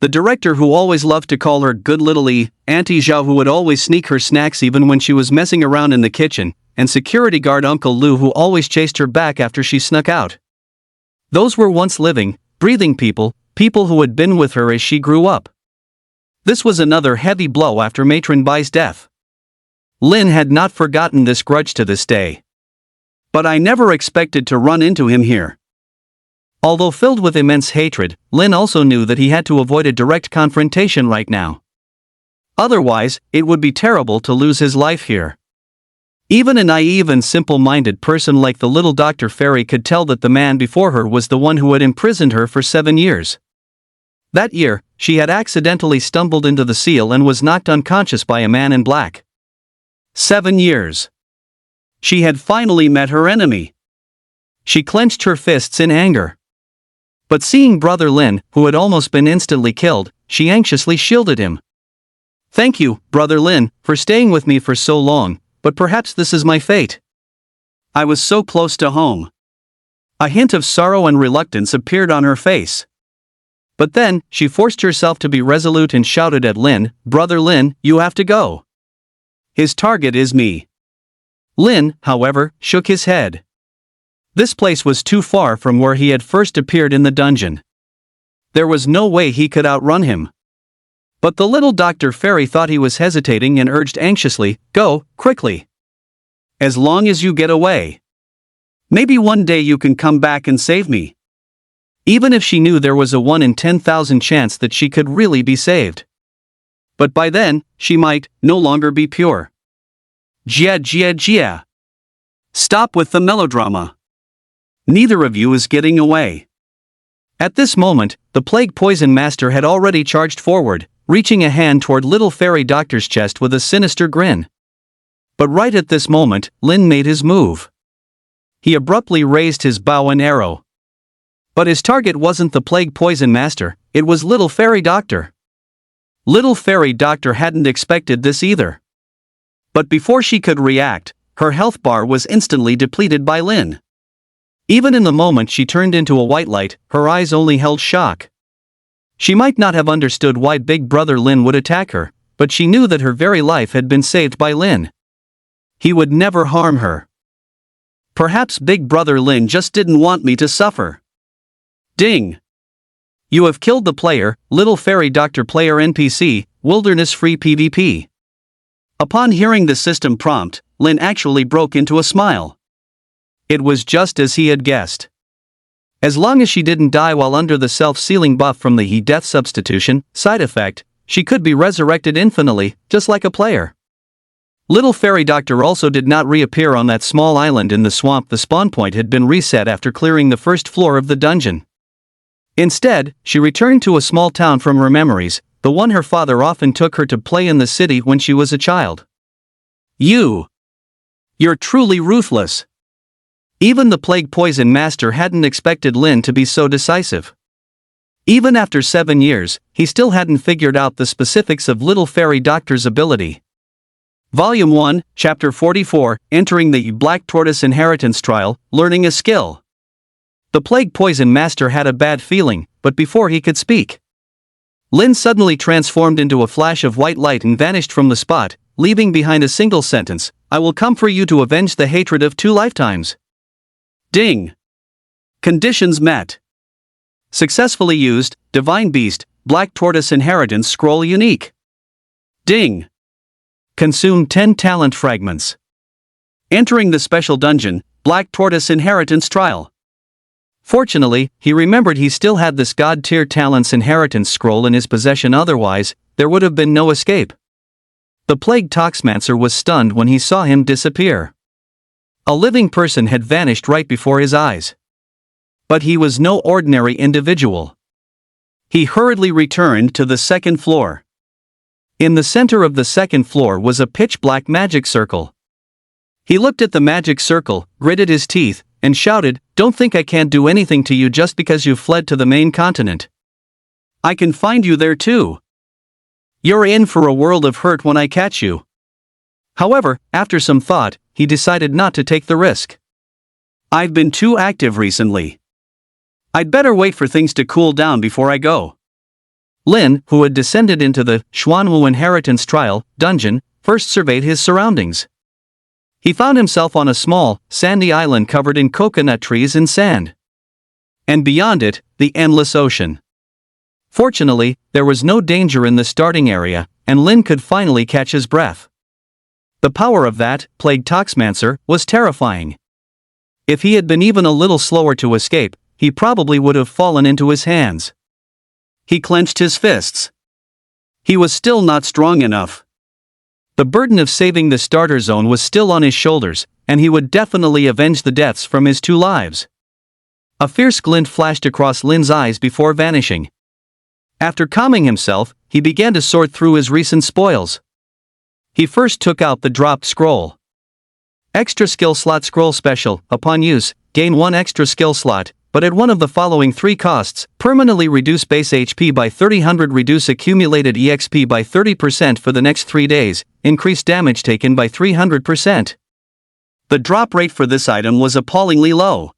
The director who always loved to call her good little E, Auntie Zhao who would always sneak her snacks even when she was messing around in the kitchen, and security guard Uncle Lu who always chased her back after she snuck out. Those were once living, breathing people who had been with her as she grew up. This was another heavy blow after Matron Bai's death. Lin had not forgotten this grudge to this day. But I never expected to run into him here. Although filled with immense hatred, Lin also knew that he had to avoid a direct confrontation right now. Otherwise, it would be terrible to lose his life here. Even a naive and simple-minded person like the little Dr. Fairy could tell that the man before her was the one who had imprisoned her for 7 years. That year, she had accidentally stumbled into the seal and was knocked unconscious by a man in black. 7 years. She had finally met her enemy. She clenched her fists in anger. But seeing Brother Lin, who had almost been instantly killed, she anxiously shielded him. Thank you, Brother Lin, for staying with me for so long, but perhaps this is my fate. I was so close to home. A hint of sorrow and reluctance appeared on her face. But then, she forced herself to be resolute and shouted at Lin, Brother Lin, you have to go. His target is me. Lin, however, shook his head. This place was too far from where he had first appeared in the dungeon. There was no way he could outrun him. But the little Dr. Fairy thought he was hesitating and urged anxiously, go, quickly. As long as you get away. Maybe one day you can come back and save me. Even if she knew there was a 1 in 10,000 chance that she could really be saved. But by then, she might no longer be pure. Jia. Stop with the melodrama. Neither of you is getting away. At this moment, the Plague Poison Master had already charged forward, reaching a hand toward little fairy doctor's chest with a sinister grin. But right at this moment, Lin made his move. He abruptly raised his bow and arrow. But his target wasn't the Plague Poison Master, it was little fairy doctor. Little fairy doctor hadn't expected this either. But before she could react, her health bar was instantly depleted by Lin. Even in the moment she turned into a white light, her eyes only held shock. She might not have understood why Big Brother Lin would attack her, but she knew that her very life had been saved by Lin. He would never harm her. Perhaps Big Brother Lin just didn't want me to suffer. Ding! You have killed the player, Little Fairy Doctor player NPC, Wilderness-free PvP. Upon hearing the system prompt, Lin actually broke into a smile. It was just as he had guessed. As long as she didn't die while under the self-sealing buff from the he-death substitution side effect, she could be resurrected infinitely, just like a player. Little Fairy Doctor also did not reappear on that small island in the swamp. The spawn point had been reset after clearing the first floor of the dungeon. Instead, she returned to a small town from her memories, the one her father often took her to play in the city when she was a child. You're truly ruthless. Even the plague poison master hadn't expected Lin to be so decisive. Even after 7 years, he still hadn't figured out the specifics of Little Fairy Doctor's ability. Volume 1, Chapter 44, Entering the Black Tortoise Inheritance Trial, Learning a Skill. The plague poison master had a bad feeling, but before he could speak, Lin suddenly transformed into a flash of white light and vanished from the spot, leaving behind a single sentence, "I will come for you to avenge the hatred of 2 lifetimes." Ding! Conditions met. Successfully used, Divine Beast, Black Tortoise Inheritance Scroll Unique. Ding! Consume 10 talent fragments. Entering the special dungeon, Black Tortoise Inheritance Trial. Fortunately, he remembered he still had this god-tier talents inheritance scroll in his possession, otherwise, there would have been no escape. The plague toxmancer was stunned when he saw him disappear. A living person had vanished right before his eyes. But he was no ordinary individual. He hurriedly returned to the second floor. In the center of the second floor was a pitch-black magic circle. He looked at the magic circle, gritted his teeth, and shouted, "Don't think I can't do anything to you just because you've fled to the main continent. I can find you there too. You're in for a world of hurt when I catch you." However, after some thought, he decided not to take the risk. "I've been too active recently. I'd better wait for things to cool down before I go." Lin, who had descended into the Xuanwu Inheritance Trial dungeon, first surveyed his surroundings. He found himself on a small, sandy island covered in coconut trees and sand. And beyond it, the endless ocean. Fortunately, there was no danger in the starting area, and Lin could finally catch his breath. The power of that plague toxmancer was terrifying. If he had been even a little slower to escape, he probably would have fallen into his hands. He clenched his fists. He was still not strong enough. The burden of saving the starter zone was still on his shoulders, and he would definitely avenge the deaths from his 2 lives. A fierce glint flashed across Lin's eyes before vanishing. After calming himself, he began to sort through his recent spoils. He first took out the dropped scroll. Extra skill slot scroll special, upon use, gain 1 extra skill slot, but at one of the following 3 costs: permanently reduce base HP by 300, reduce accumulated EXP by 30% for the next 3 days, increase damage taken by 300%. The drop rate for this item was appallingly low.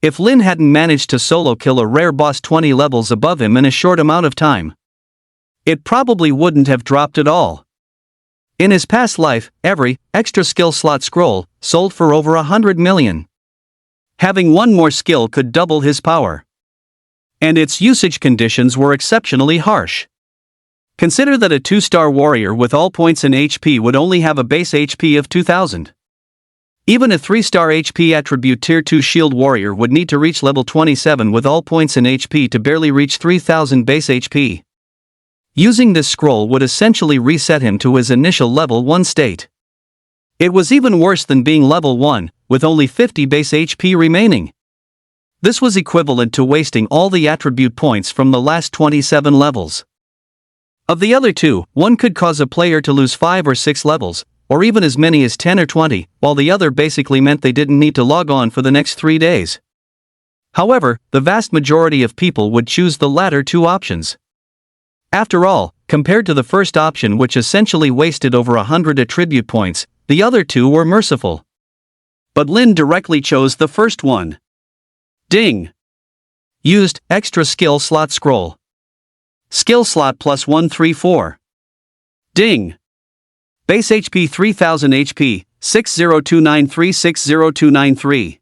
If Lin hadn't managed to solo kill a rare boss 20 levels above him in a short amount of time, it probably wouldn't have dropped at all. In his past life, every extra skill slot scroll sold for over 100 million. Having 1 more skill could double his power. And its usage conditions were exceptionally harsh. Consider that a 2-star warrior with all points in HP would only have a base HP of 2000. Even a 3-star HP attribute tier 2 shield warrior would need to reach level 27 with all points in HP to barely reach 3000 base HP. Using this scroll would essentially reset him to his initial level 1 state. It was even worse than being level 1, with only 50 base HP remaining. This was equivalent to wasting all the attribute points from the last 27 levels. Of the other 2, one could cause a player to lose 5 or 6 levels, or even as many as 10 or 20, while the other basically meant they didn't need to log on for the next 3 days. However, the vast majority of people would choose the latter 2 options. After all, compared to the first option, which essentially wasted over 100 attribute points, the other 2 were merciful. But Lin directly chose the first one. Ding! Used extra skill slot scroll. Skill slot plus 134. Ding! Base HP 3000 HP, 6029360293.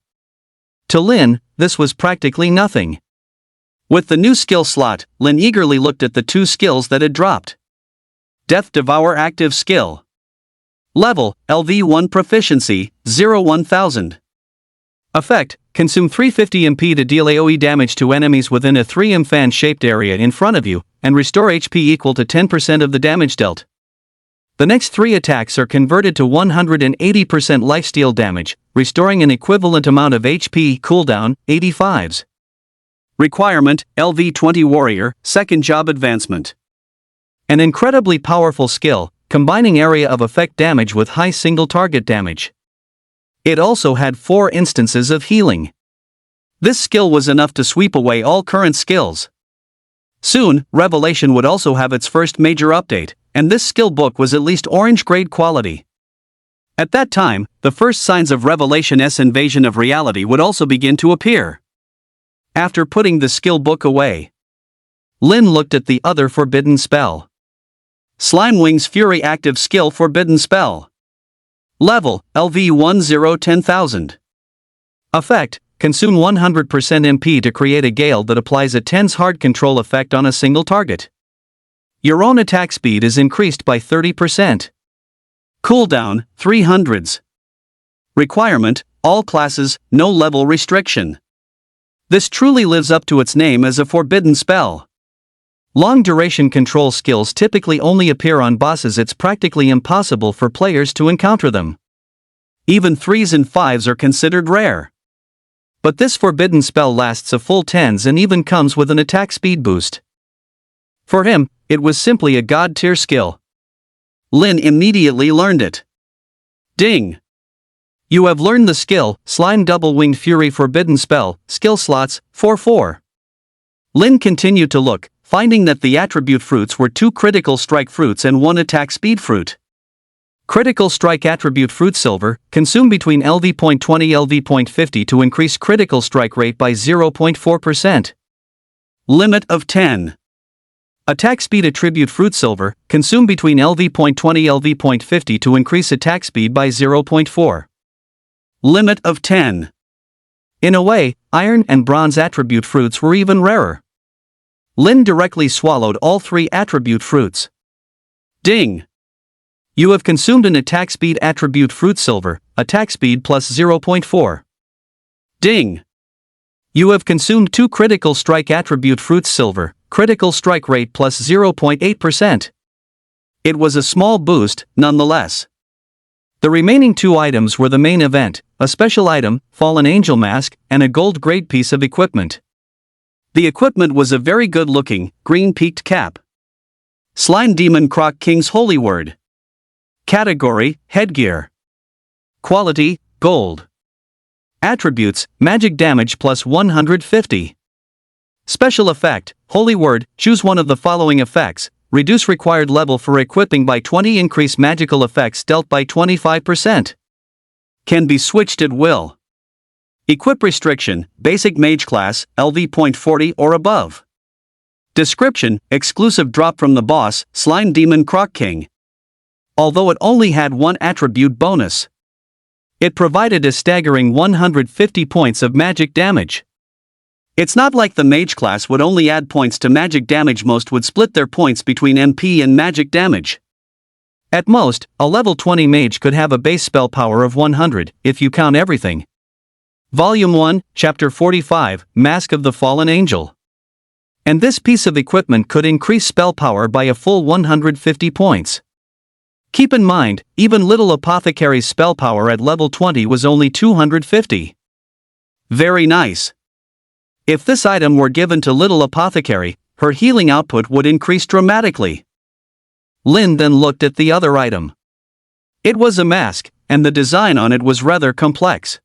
To Lin, this was practically nothing. With the new skill slot, Lin eagerly looked at the 2 skills that had dropped. Death Devour active skill. Level, LV1 proficiency, 0-1000. Effect, consume 350 MP to deal AoE damage to enemies within a 3M fan-shaped area in front of you, and restore HP equal to 10% of the damage dealt. The next 3 attacks are converted to 180% lifesteal damage, restoring an equivalent amount of HP cooldown, 85s. Requirement, LV-20 Warrior, second job advancement. An incredibly powerful skill, combining area of effect damage with high single target damage. It also had 4 instances of healing. This skill was enough to sweep away all current skills. Soon, Revelation would also have its first major update, and this skill book was at least orange grade quality. At that time, the first signs of Revelation's invasion of reality would also begin to appear. After putting the skill book away, Lin looked at the other forbidden spell. Slime Wing's Fury active skill forbidden spell. Level, LV10 10,000. Effect, consume 100% MP to create a gale that applies a tense hard control effect on a single target. Your own attack speed is increased by 30%. Cooldown, 300s. Requirement, all classes, no level restriction. This truly lives up to its name as a forbidden spell. Long-duration control skills typically only appear on bosses. It's practically impossible for players to encounter them. Even 3s and 5s are considered rare. But this forbidden spell lasts a full 10s and even comes with an attack speed boost. For him, it was simply a god-tier skill. Lin immediately learned it. Ding! You have learned the skill, Slime Double-Winged Fury Forbidden Spell, skill slots, 4-4. Lin continued to look, finding that the attribute fruits were 2 critical strike fruits and 1 attack speed fruit. Critical strike attribute fruit silver, consume between LV.20 LV.50 to increase critical strike rate by 0.4%. Limit of 10. Attack speed attribute fruit silver, consume between LV.20 LV.50 to increase attack speed by 0.4. Limit of 10. In a way, iron and bronze attribute fruits were even rarer. Lin directly swallowed all 3 attribute fruits. Ding! You have consumed an attack speed attribute fruit silver, attack speed plus 0.4. Ding! You have consumed 2 critical strike attribute fruits silver, critical strike rate plus 0.8%. It was a small boost, nonetheless. The remaining 2 items were the main event, a special item, Fallen Angel Mask, and a gold grade piece of equipment. The equipment was a very good-looking, green-peaked cap. Slime Demon Croc King's Holy Word. Category, headgear. Quality, gold. Attributes, magic damage plus 150. Special effect, Holy Word, choose one of the following effects. Reduce required level for equipping by 20. Increase magical effects dealt by 25%. Can be switched at will. Equip restriction, basic mage class, LV.40 or above. Description, exclusive drop from the boss, Slime Demon Croc King. Although it only had 1 attribute bonus, it provided a staggering 150 points of magic damage. It's not like the mage class would only add points to magic damage. Most would split their points between MP and magic damage. At most, a level 20 mage could have a base spell power of 100, if you count everything. Volume 1, Chapter 45, Mask of the Fallen Angel. And this piece of equipment could increase spell power by a full 150 points. Keep in mind, even Little Apothecary's spell power at level 20 was only 250. Very nice. If this item were given to Little Apothecary, her healing output would increase dramatically. Lin then looked at the other item. It was a mask, and the design on it was rather complex.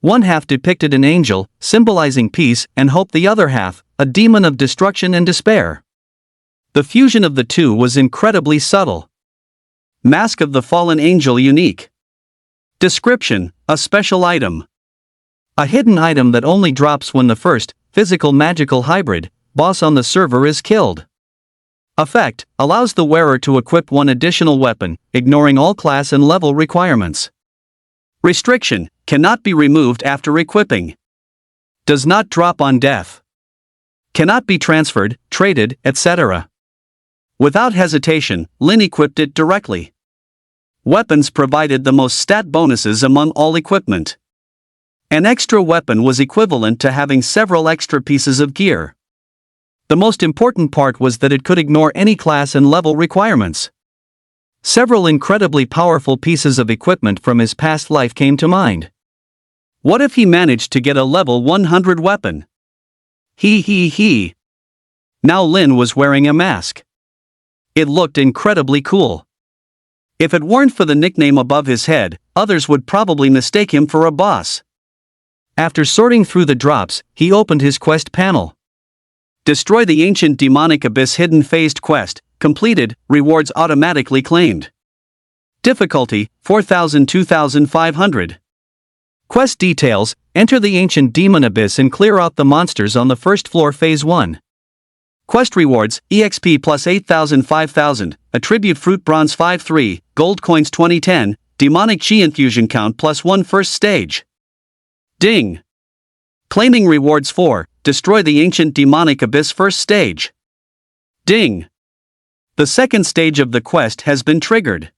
One half depicted an angel, symbolizing peace and hope, the other half, a demon of destruction and despair. The fusion of the two was incredibly subtle. Mask of the Fallen Angel unique. Description, a special item. A hidden item that only drops when the first, physical magical hybrid, boss on the server is killed. Effect, allows the wearer to equip 1 additional weapon, ignoring all class and level requirements. Restriction, cannot be removed after equipping. Does not drop on death. Cannot be transferred, traded, etc. Without hesitation, Lin equipped it directly. Weapons provided the most stat bonuses among all equipment. An extra weapon was equivalent to having several extra pieces of gear. The most important part was that it could ignore any class and level requirements. Several incredibly powerful pieces of equipment from his past life came to mind. What if he managed to get a level 100 weapon? He. Now Lin was wearing a mask. It looked incredibly cool. If it weren't for the nickname above his head, others would probably mistake him for a boss. After sorting through the drops, he opened his quest panel. Destroy the ancient demonic abyss hidden phased quest, completed, rewards automatically claimed. Difficulty, 2500. Quest details: enter the ancient demon abyss and clear out the monsters on the first floor phase 1. Quest rewards, EXP plus 8000 5000, attribute fruit bronze 5-3, gold coins 2010, demonic chi infusion count plus 1 first stage. Ding! Claiming rewards 4, destroy the ancient demonic abyss first stage. Ding! The second stage of the quest has been triggered.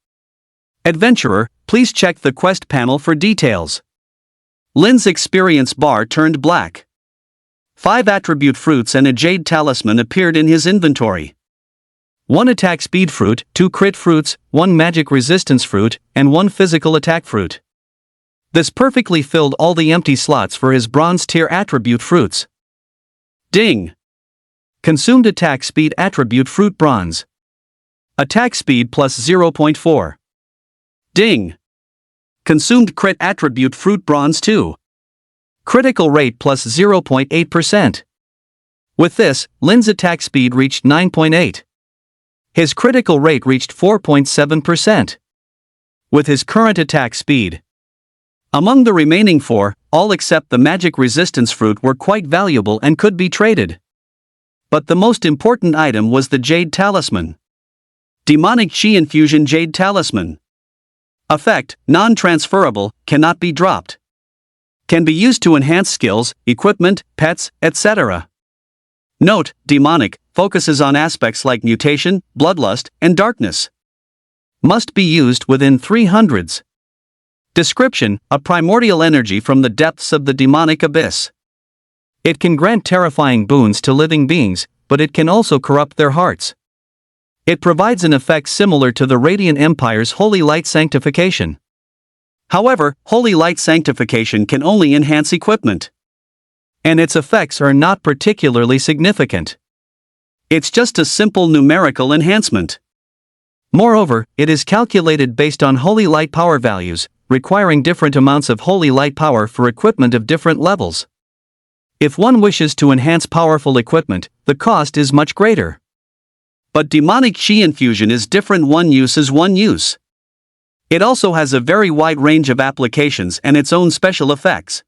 Adventurer, please check the quest panel for details. Lin's experience bar turned black. 5 attribute fruits and a jade talisman appeared in his inventory. 1 attack speed fruit, 2 crit fruits, 1 magic resistance fruit, and 1 physical attack fruit. This perfectly filled all the empty slots for his bronze tier attribute fruits. Ding! Consumed attack speed attribute fruit bronze. Attack speed plus 0.4. Ding! Consumed crit attribute fruit bronze 2. Critical rate plus 0.8%. With this, Lin's attack speed reached 9.8. His critical rate reached 4.7%. With his current attack speed. Among the remaining 4, all except the magic resistance fruit were quite valuable and could be traded. But the most important item was the jade talisman. Demonic chi infusion jade talisman. Effect, non-transferable, cannot be dropped. Can be used to enhance skills, equipment, pets, etc. Note, demonic, focuses on aspects like mutation, bloodlust, and darkness. Must be used within 300s. Description, a primordial energy from the depths of the demonic abyss. It can grant terrifying boons to living beings, but it can also corrupt their hearts. It provides an effect similar to the Radiant Empire's Holy Light Sanctification. However, Holy Light Sanctification can only enhance equipment. And its effects are not particularly significant. It's just a simple numerical enhancement. Moreover, it is calculated based on Holy Light power values, requiring different amounts of Holy Light power for equipment of different levels. If one wishes to enhance powerful equipment, the cost is much greater. But demonic chi infusion is different. One use is one use. It also has a very wide range of applications and its own special effects.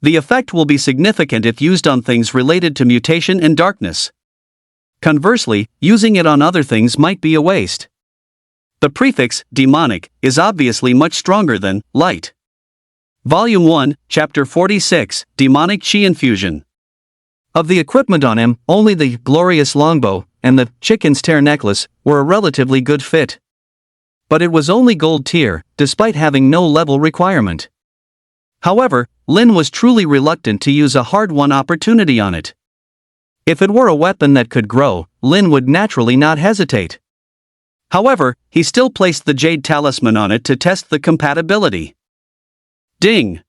The effect will be significant if used on things related to mutation and darkness. Conversely, using it on other things might be a waste. The prefix, demonic, is obviously much stronger than light. Volume 1, Chapter 46, Demonic Chi Infusion. Of the equipment on him, only the glorious longbow and the chicken's tear necklace were a relatively good fit. But it was only gold tier, despite having no level requirement. However, Lin was truly reluctant to use a hard-won opportunity on it. If it were a weapon that could grow, Lin would naturally not hesitate. However, he still placed the jade talisman on it to test the compatibility. Ding!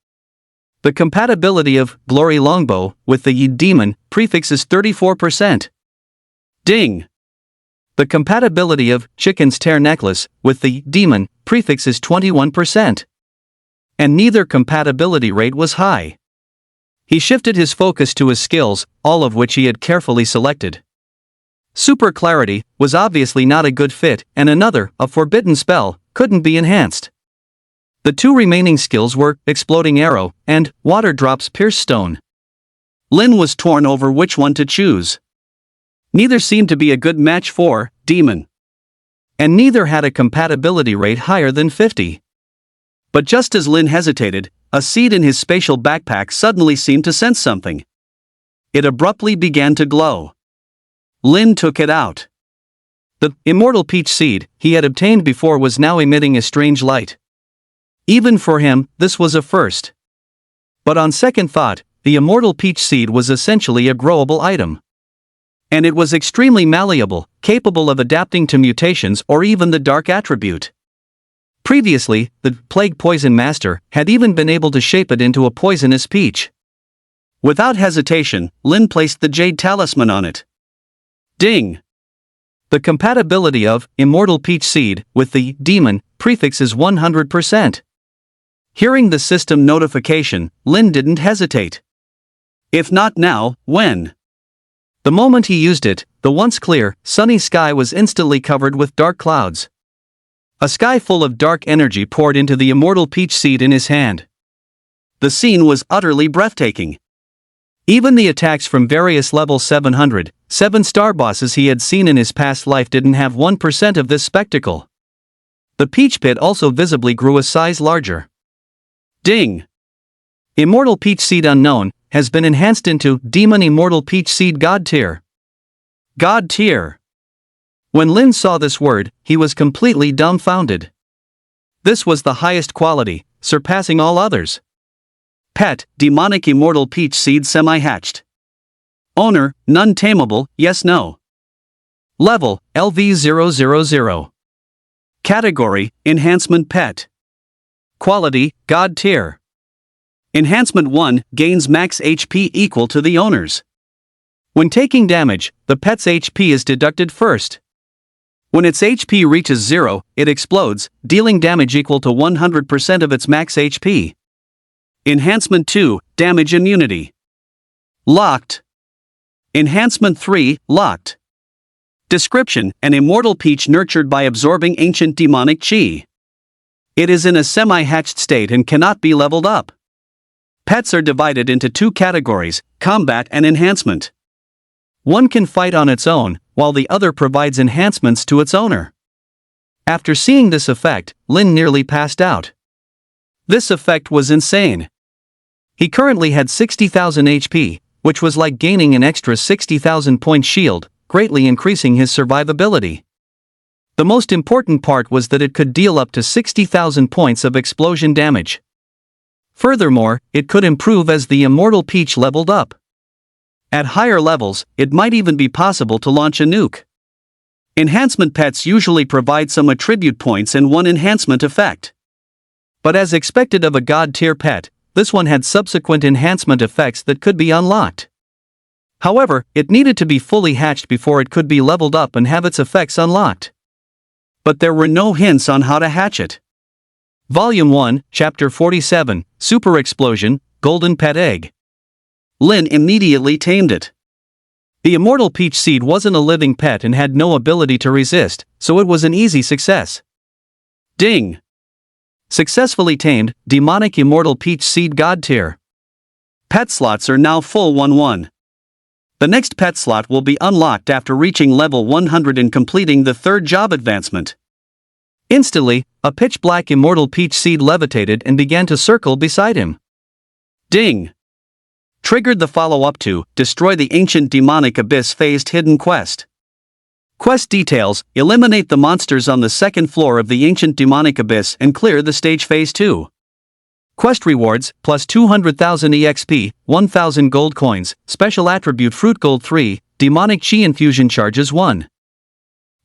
The compatibility of Glory Longbow with the Yi Demon prefix is 34%. Ding! The compatibility of Chicken's Tear Necklace with the Demon prefix is 21%. And neither compatibility rate was high. He shifted his focus to his skills, all of which he had carefully selected. Super Clarity was obviously not a good fit, and another, a forbidden spell, couldn't be enhanced. The 2 remaining skills were Exploding Arrow and Water Drops Pierce Stone. Lin was torn over which one to choose. Neither seemed to be a good match for Demon. And neither had a compatibility rate higher than 50. But just as Lin hesitated, a seed in his spatial backpack suddenly seemed to sense something. It abruptly began to glow. Lin took it out. The immortal peach seed he had obtained before was now emitting a strange light. Even for him, this was a first. But on second thought, the immortal peach seed was essentially a growable item. And it was extremely malleable, capable of adapting to mutations or even the dark attribute. Previously, the Plague Poison Master had even been able to shape it into a poisonous peach. Without hesitation, Lin placed the jade talisman on it. Ding! The compatibility of immortal peach seed with the demon prefix is 100%. Hearing the system notification, Lin didn't hesitate. If not now, when? The moment he used it, the once clear, sunny sky was instantly covered with dark clouds. A sky full of dark energy poured into the immortal peach seed in his hand. The scene was utterly breathtaking. Even the attacks from various level 707-star bosses he had seen in his past life didn't have 1% of this spectacle. The peach pit also visibly grew a size larger. Ding! Immortal Peach Seed Unknown has been enhanced into Demon Immortal Peach Seed God Tier. God tier. When Lin saw this word, he was completely dumbfounded. This was the highest quality, surpassing all others. Pet, demonic immortal peach seed semi-hatched. Owner, none tameable, yes no. Level, LV000. Category, enhancement pet. Quality, God tier. Enhancement 1, gains max HP equal to the owner's. When taking damage, the pet's HP is deducted first. When its HP reaches 0, it explodes, dealing damage equal to 100% of its max HP. Enhancement 2, damage immunity. Locked. Enhancement 3, locked. Description, an immortal peach nurtured by absorbing ancient demonic chi. It is in a semi-hatched state and cannot be leveled up. Pets are divided into two categories, combat and enhancement. One can fight on its own, while the other provides enhancements to its owner. After seeing this effect, Lin nearly passed out. This effect was insane. He currently had 60,000 HP, which was like gaining an extra 60,000 point shield, greatly increasing his survivability. The most important part was that it could deal up to 60,000 points of explosion damage. Furthermore, it could improve as the Immortal Peach leveled up. At higher levels, it might even be possible to launch a nuke. Enhancement pets usually provide some attribute points and one enhancement effect. But as expected of a God tier pet, this one had subsequent enhancement effects that could be unlocked. However, it needed to be fully hatched before it could be leveled up and have its effects unlocked. But there were no hints on how to hatch it. Volume 1, Chapter 47, Super Explosion, Golden Pet Egg. Lin immediately tamed it. The Immortal Peach Seed wasn't a living pet and had no ability to resist, so it was an easy success. Ding! Successfully tamed, Demonic Immortal Peach Seed God Tier. Pet slots are now full 1-1. The next pet slot will be unlocked after reaching level 100 and completing the third job advancement. Instantly, a pitch-black Immortal Peach Seed levitated and began to circle beside him. Ding! Triggered the follow-up to Destroy the Ancient Demonic Abyss Phased Hidden Quest. Quest details: eliminate the monsters on the second floor of the Ancient Demonic Abyss and clear the stage Phase 2. Quest rewards, plus 200,000 EXP, 1,000 gold coins, special attribute Fruit Gold 3, Demonic Chi Infusion charges 1.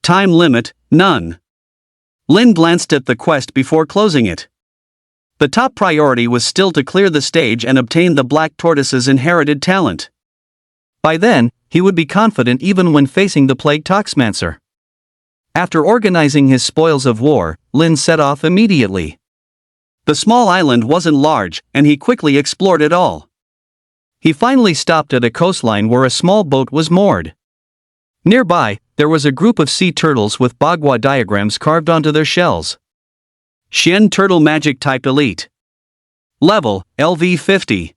Time limit, none. Lin glanced at the quest before closing it. The top priority was still to clear the stage and obtain the Black Tortoise's inherited talent. By then, he would be confident even when facing the Plague Toxmancer. After organizing his spoils of war, Lin set off immediately. The small island wasn't large, and he quickly explored it all. He finally stopped at a coastline where a small boat was moored. Nearby, there was a group of sea turtles with manhwa diagrams carved onto their shells. Xian Turtle Magic Type Elite. Level, LV50.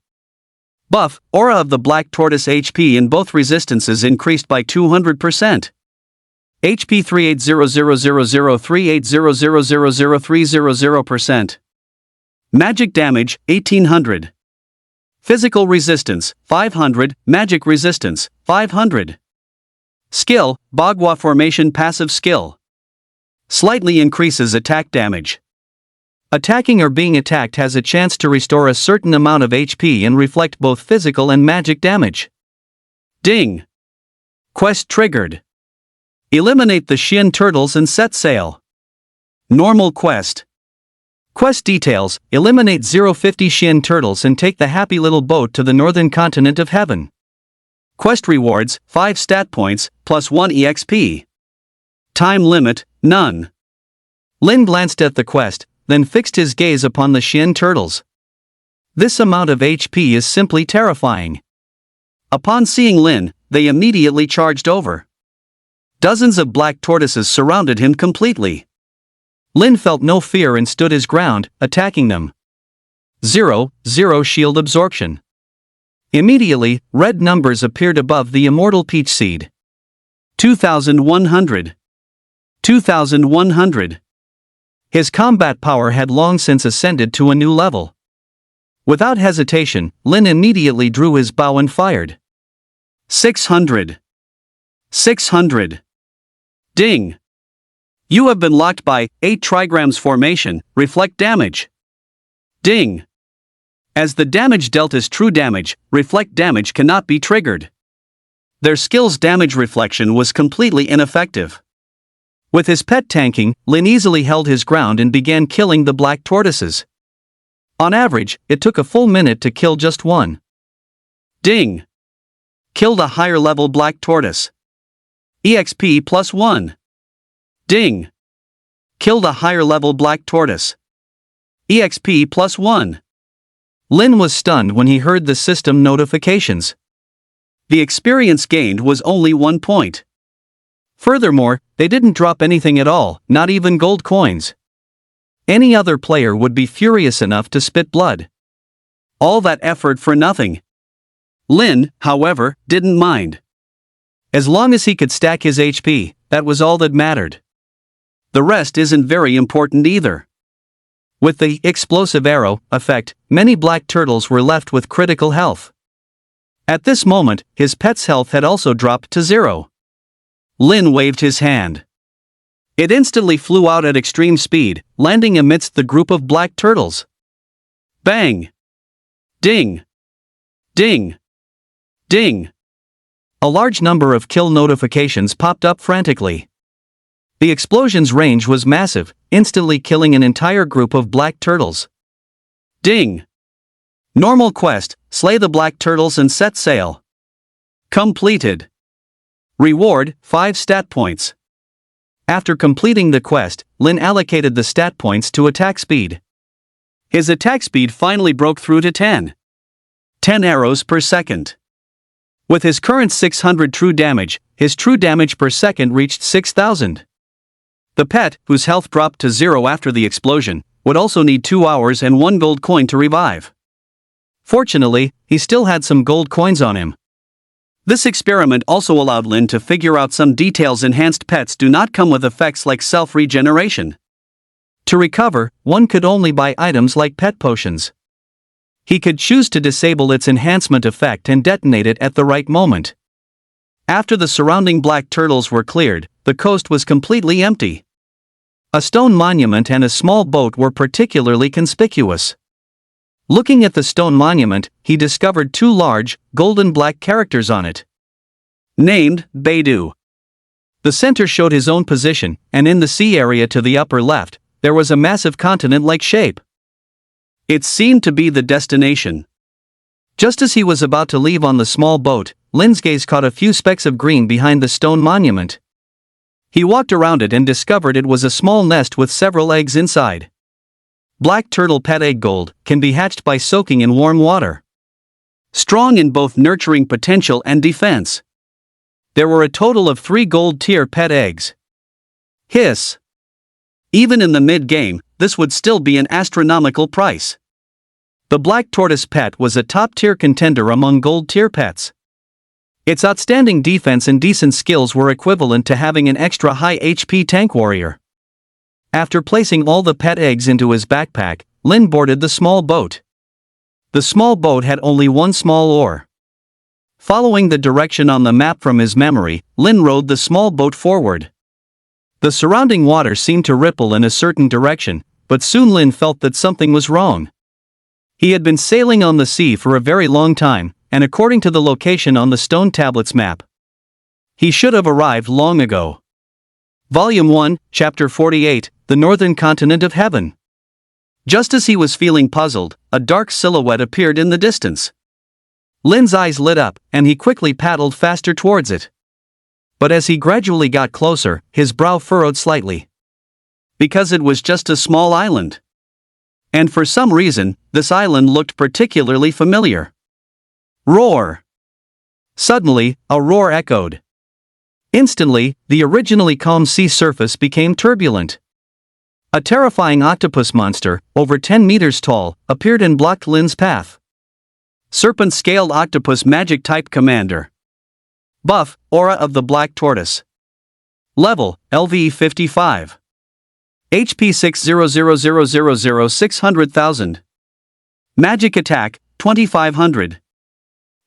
Buff, Aura of the Black Tortoise HP in both resistances increased by 200%. HP 38000380000300%. Magic damage, 1800. Physical resistance, 500, magic resistance, 500. Skill, Bagua Formation Passive Skill. Slightly increases attack damage. Attacking or being attacked has a chance to restore a certain amount of HP and reflect both physical and magic damage. Ding! Quest triggered. Eliminate the Xian turtles and set sail. Normal quest. Quest details: eliminate 050 Shin turtles and take the happy little boat to the northern continent of heaven. Quest rewards: 5 stat points, plus 1 EXP. Time limit: none. Lin glanced at the quest, then fixed his gaze upon the Shin turtles. This amount of HP is simply terrifying. Upon seeing Lin, they immediately charged over. Dozens of black tortoises surrounded him completely. Lin felt no fear and stood his ground, attacking them. 0 shield absorption. Immediately, red numbers appeared above the immortal peach seed. 2,100. 2,100. His combat power had long since ascended to a new level. Without hesitation, Lin immediately drew his bow and fired. 600. 600. Ding. You have been locked by 8 trigrams formation, reflect damage. Ding. As the damage dealt is true damage, reflect damage cannot be triggered. Their skill's damage reflection was completely ineffective. With his pet tanking, Lin easily held his ground and began killing the black tortoises. On average, it took a full minute to kill just one. Ding. Killed a higher level black tortoise. EXP plus 1. Ding. Killed a higher level black tortoise. EXP plus 1. Lin was stunned when he heard the system notifications. The experience gained was only 1 point. Furthermore, they didn't drop anything at all, not even gold coins. Any other player would be furious enough to spit blood. All that effort for nothing. Lin, however, didn't mind. As long as he could stack his HP, that was all that mattered. The rest isn't very important either. With the explosive arrow effect, many black turtles were left with critical health. At this moment, his pet's health had also dropped to 0. Lin waved his hand. It instantly flew out at extreme speed, landing amidst the group of black turtles. Bang! Ding! Ding! Ding! A large number of kill notifications popped up frantically. The explosion's range was massive, instantly killing an entire group of black turtles. Ding! Normal quest: slay the black turtles and set sail. Completed. Reward: 5 stat points. After completing the quest, Lin allocated the stat points to attack speed. His attack speed finally broke through to 10. 10 arrows per second. With his current 600 true damage, his true damage per second reached 6,000. The pet, whose health dropped to 0 after the explosion, would also need 2 hours and 1 gold coin to revive. Fortunately, he still had some gold coins on him. This experiment also allowed Lin to figure out some details. Enhanced pets do not come with effects like self-regeneration. To recover, one could only buy items like pet potions. He could choose to disable its enhancement effect and detonate it at the right moment. After the surrounding black turtles were cleared, the coast was completely empty. A stone monument and a small boat were particularly conspicuous. Looking at the stone monument, he discovered 2 large, golden black characters on it. Named Beidou. The center showed his own position, and in the sea area to the upper left, there was a massive continent-like shape. It seemed to be the destination. Just as he was about to leave on the small boat, Lin's gaze caught a few specks of green behind the stone monument. He walked around it and discovered it was a small nest with several eggs inside. Black turtle pet egg gold can be hatched by soaking in warm water. Strong in both nurturing potential and defense. There were a total of 3 gold tier pet eggs. Hiss. Even in the mid-game, this would still be an astronomical price. The black tortoise pet was a top-tier contender among gold-tier pets. Its outstanding defense and decent skills were equivalent to having an extra high HP tank warrior. After placing all the pet eggs into his backpack, Lin boarded the small boat. The small boat had only 1 small oar. Following the direction on the map from his memory, Lin rowed the small boat forward. The surrounding water seemed to ripple in a certain direction, but soon Lin felt that something was wrong. He had been sailing on the sea for a very long time, and according to the location on the stone tablets map, he should have arrived long ago. Volume 1, Chapter 48, The Northern Continent of Heaven. Just as he was feeling puzzled, a dark silhouette appeared in the distance. Lin's eyes lit up, and he quickly paddled faster towards it. But as he gradually got closer, his brow furrowed slightly. Because it was just a small island. And for some reason, this island looked particularly familiar. Roar! Suddenly, a roar echoed. Instantly, the originally calm sea surface became turbulent. A terrifying octopus monster, over 10 meters tall, appeared and blocked Lin's path. Serpent-scaled octopus magic-type commander. Buff, Aura of the Black Tortoise. Level, LV 55. HP 600,000. Magic attack, 2500.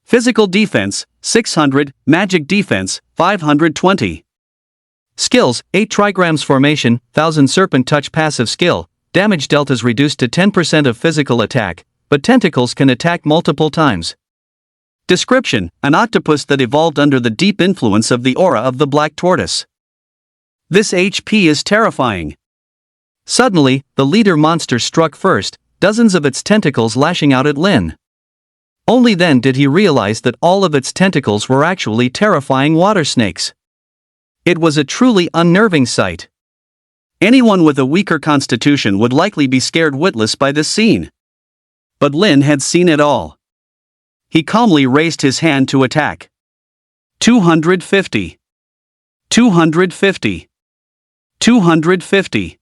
Physical defense, 600, magic defense, 520. Skills, 8 trigrams formation, 1000 serpent touch passive skill, damage dealt is reduced to 10% of physical attack, but tentacles can attack multiple times. Description, an octopus that evolved under the deep influence of the aura of the black tortoise. This HP is terrifying. Suddenly, the leader monster struck first, dozens of its tentacles lashing out at Lin. Only then did he realize that all of its tentacles were actually terrifying water snakes. It was a truly unnerving sight. Anyone with a weaker constitution would likely be scared witless by this scene. But Lin had seen it all. He calmly raised his hand to attack. 250. 250. 250.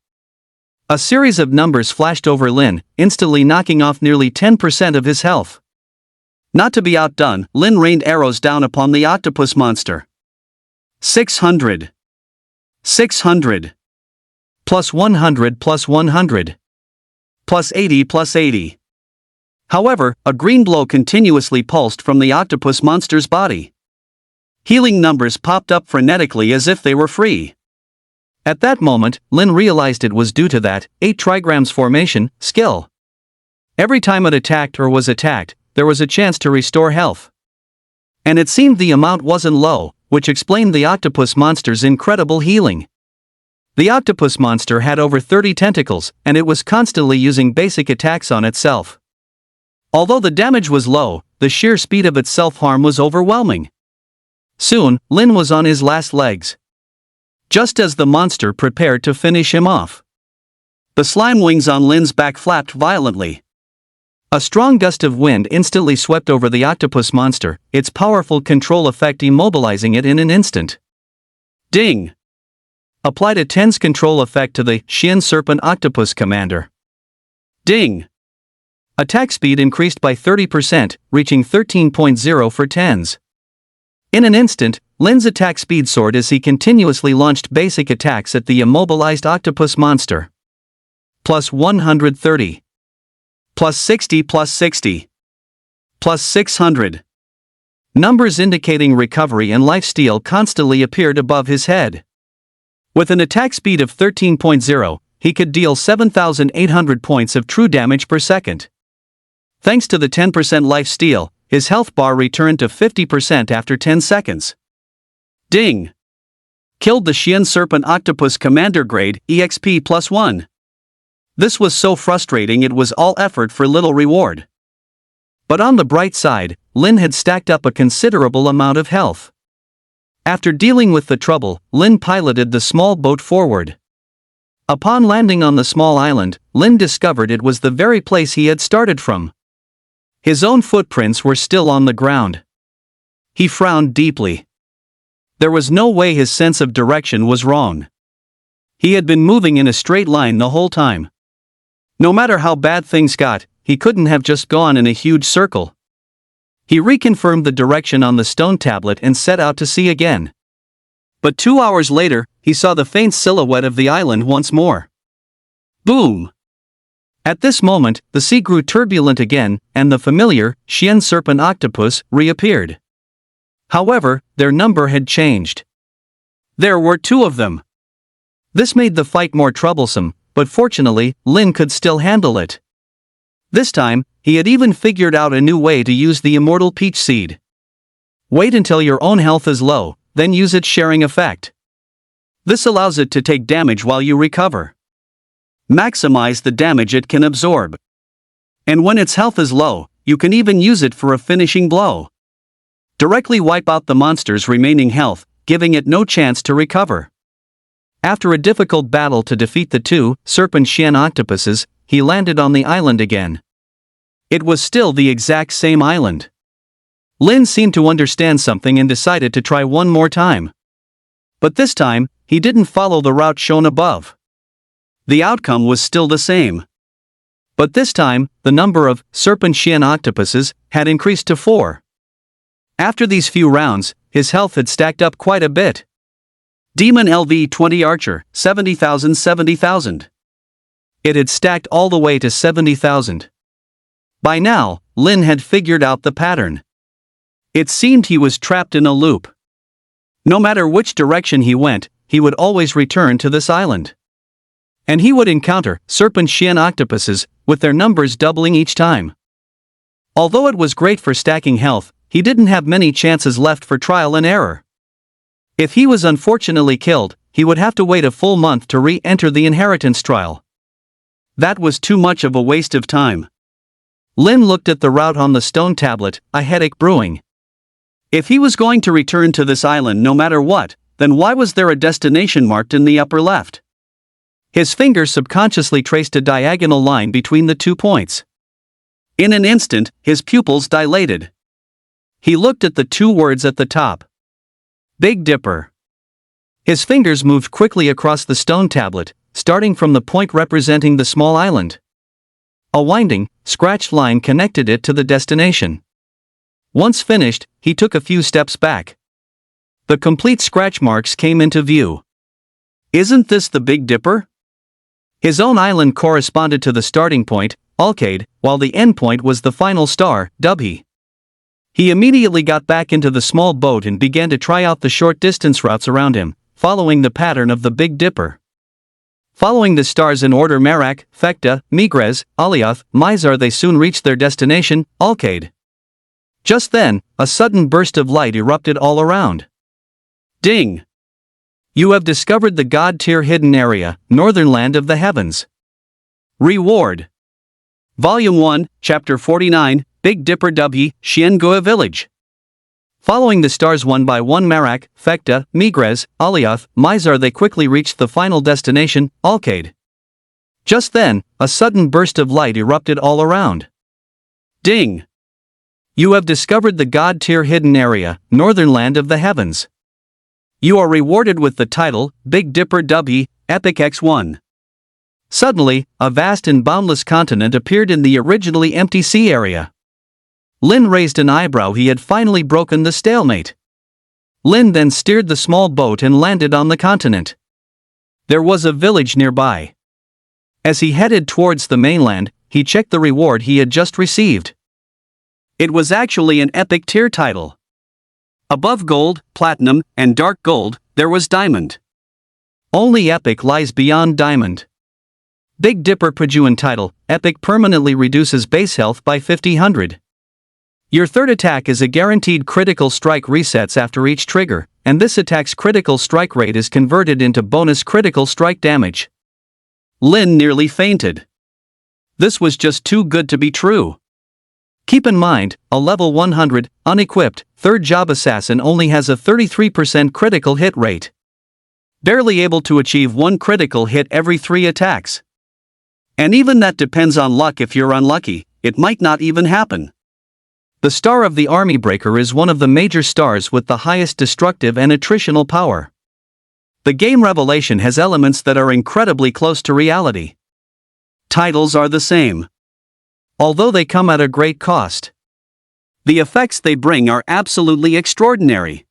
A series of numbers flashed over Lin, instantly knocking off nearly 10% of his health. Not to be outdone, Lin rained arrows down upon the octopus monster. 600. 600. Plus 100 plus 100. Plus 80 plus 80. However, a green glow continuously pulsed from the octopus monster's body. Healing numbers popped up frenetically as if they were free. At that moment, Lin realized it was due to that 8 trigrams formation skill. Every time it attacked or was attacked, there was a chance to restore health. And it seemed the amount wasn't low, which explained the octopus monster's incredible healing. The octopus monster had over 30 tentacles, and it was constantly using basic attacks on itself. Although the damage was low, the sheer speed of its self-harm was overwhelming. Soon, Lin was on his last legs. Just as the monster prepared to finish him off, the slime wings on Lin's back flapped violently. A strong gust of wind instantly swept over the octopus monster, its powerful control effect immobilizing it in an instant. Ding! Applied a tense control effect to the Xian Serpent Octopus Commander. Ding! Attack speed increased by 30%, reaching 13.0 for tens. In an instant, Lin's attack speed soared as he continuously launched basic attacks at the immobilized octopus monster. Plus 130. Plus 60 plus 60. Plus 600. Numbers indicating recovery and lifesteal constantly appeared above his head. With an attack speed of 13.0, he could deal 7,800 points of true damage per second. Thanks to the 10% lifesteal, his health bar returned to 50% after 10 seconds. Ding! Killed the Xian Serpent Octopus Commander grade, EXP plus 1. This was so frustrating it was all effort for little reward. But on the bright side, Lin had stacked up a considerable amount of health. After dealing with the trouble, Lin piloted the small boat forward. Upon landing on the small island, Lin discovered it was the very place he had started from. His own footprints were still on the ground. He frowned deeply. There was no way his sense of direction was wrong. He had been moving in a straight line the whole time. No matter how bad things got, he couldn't have just gone in a huge circle. He reconfirmed the direction on the stone tablet and set out to sea again. But 2 hours later, he saw the faint silhouette of the island once more. Boom! At this moment, the sea grew turbulent again, and the familiar Xian Serpent Octopus reappeared. However, their number had changed. There were 2 of them. This made the fight more troublesome, but fortunately, Lin could still handle it. This time, he had even figured out a new way to use the immortal peach seed. Wait until your own health is low, then use its sharing effect. This allows it to take damage while you recover. Maximize the damage it can absorb. And when its health is low, you can even use it for a finishing blow. Directly wipe out the monster's remaining health, giving it no chance to recover. After a difficult battle to defeat the two serpent Xian octopuses, he landed on the island again. It was still the exact same island. Lin seemed to understand something and decided to try one more time. But this time, he didn't follow the route shown above. The outcome was still the same. But this time, the number of serpent Xian octopuses had increased to 4. After these few rounds, his health had stacked up quite a bit. Demon LV-20 Archer, 70,000 70,000. It had stacked all the way to 70,000. By now, Lin had figured out the pattern. It seemed he was trapped in a loop. No matter which direction he went, he would always return to this island. And he would encounter serpent Xian octopuses, with their numbers doubling each time. Although it was great for stacking health, he didn't have many chances left for trial and error. If he was unfortunately killed, he would have to wait a full month to re-enter the inheritance trial. That was too much of a waste of time. Lin looked at the route on the stone tablet, a headache brewing. If he was going to return to this island no matter what, then why was there a destination marked in the upper left? His finger subconsciously traced a diagonal line between the 2 points. In an instant, his pupils dilated. He looked at the 2 words at the top. Big Dipper. His fingers moved quickly across the stone tablet, starting from the point representing the small island. A winding, scratched line connected it to the destination. Once finished, he took a few steps back. The complete scratch marks came into view. Isn't this the Big Dipper? His own island corresponded to the starting point, Alcade, while the end point was the final star, Dubhe. He immediately got back into the small boat and began to try out the short distance routes around him, following the pattern of the Big Dipper. Following the stars in order Merak, Fekta, Migres, Aliath, Mizar, they soon reached their destination, Alcade. Just then, a sudden burst of light erupted all around. Ding! You have discovered the God-tier hidden area, northern land of the heavens. Reward. Volume 1, Chapter 49, Big Dipper Dubhe, Xiangua Village. Following the stars one by one Merak, Fekta, Migres, Aliath, Mizar, they quickly reached the final destination, Alcade. Just then, a sudden burst of light erupted all around. Ding! You have discovered the God-tier hidden area, northern land of the heavens. You are rewarded with the title, Big Dipper Dubhe, Epic X1. Suddenly, a vast and boundless continent appeared in the originally empty sea area. Lin raised an eyebrow. He had finally broken the stalemate. Lin then steered the small boat and landed on the continent. There was a village nearby. As he headed towards the mainland, he checked the reward he had just received. It was actually an epic tier title. Above gold, platinum, and dark gold, there was diamond. Only epic lies beyond diamond. Big Dipper Pajuan title, epic permanently reduces base health by 50-100. Your third attack is a guaranteed critical strike resets after each trigger, and this attack's critical strike rate is converted into bonus critical strike damage. Lin nearly fainted. This was just too good to be true. Keep in mind, a level 100, unequipped, third job assassin only has a 33% critical hit rate. Barely able to achieve 1 critical hit every 3 attacks. And even that depends on luck. If you're unlucky, it might not even happen. The Star of the Army Breaker is one of the major stars with the highest destructive and attritional power. The game Revelation has elements that are incredibly close to reality. Titles are the same, although they come at a great cost. The effects they bring are absolutely extraordinary.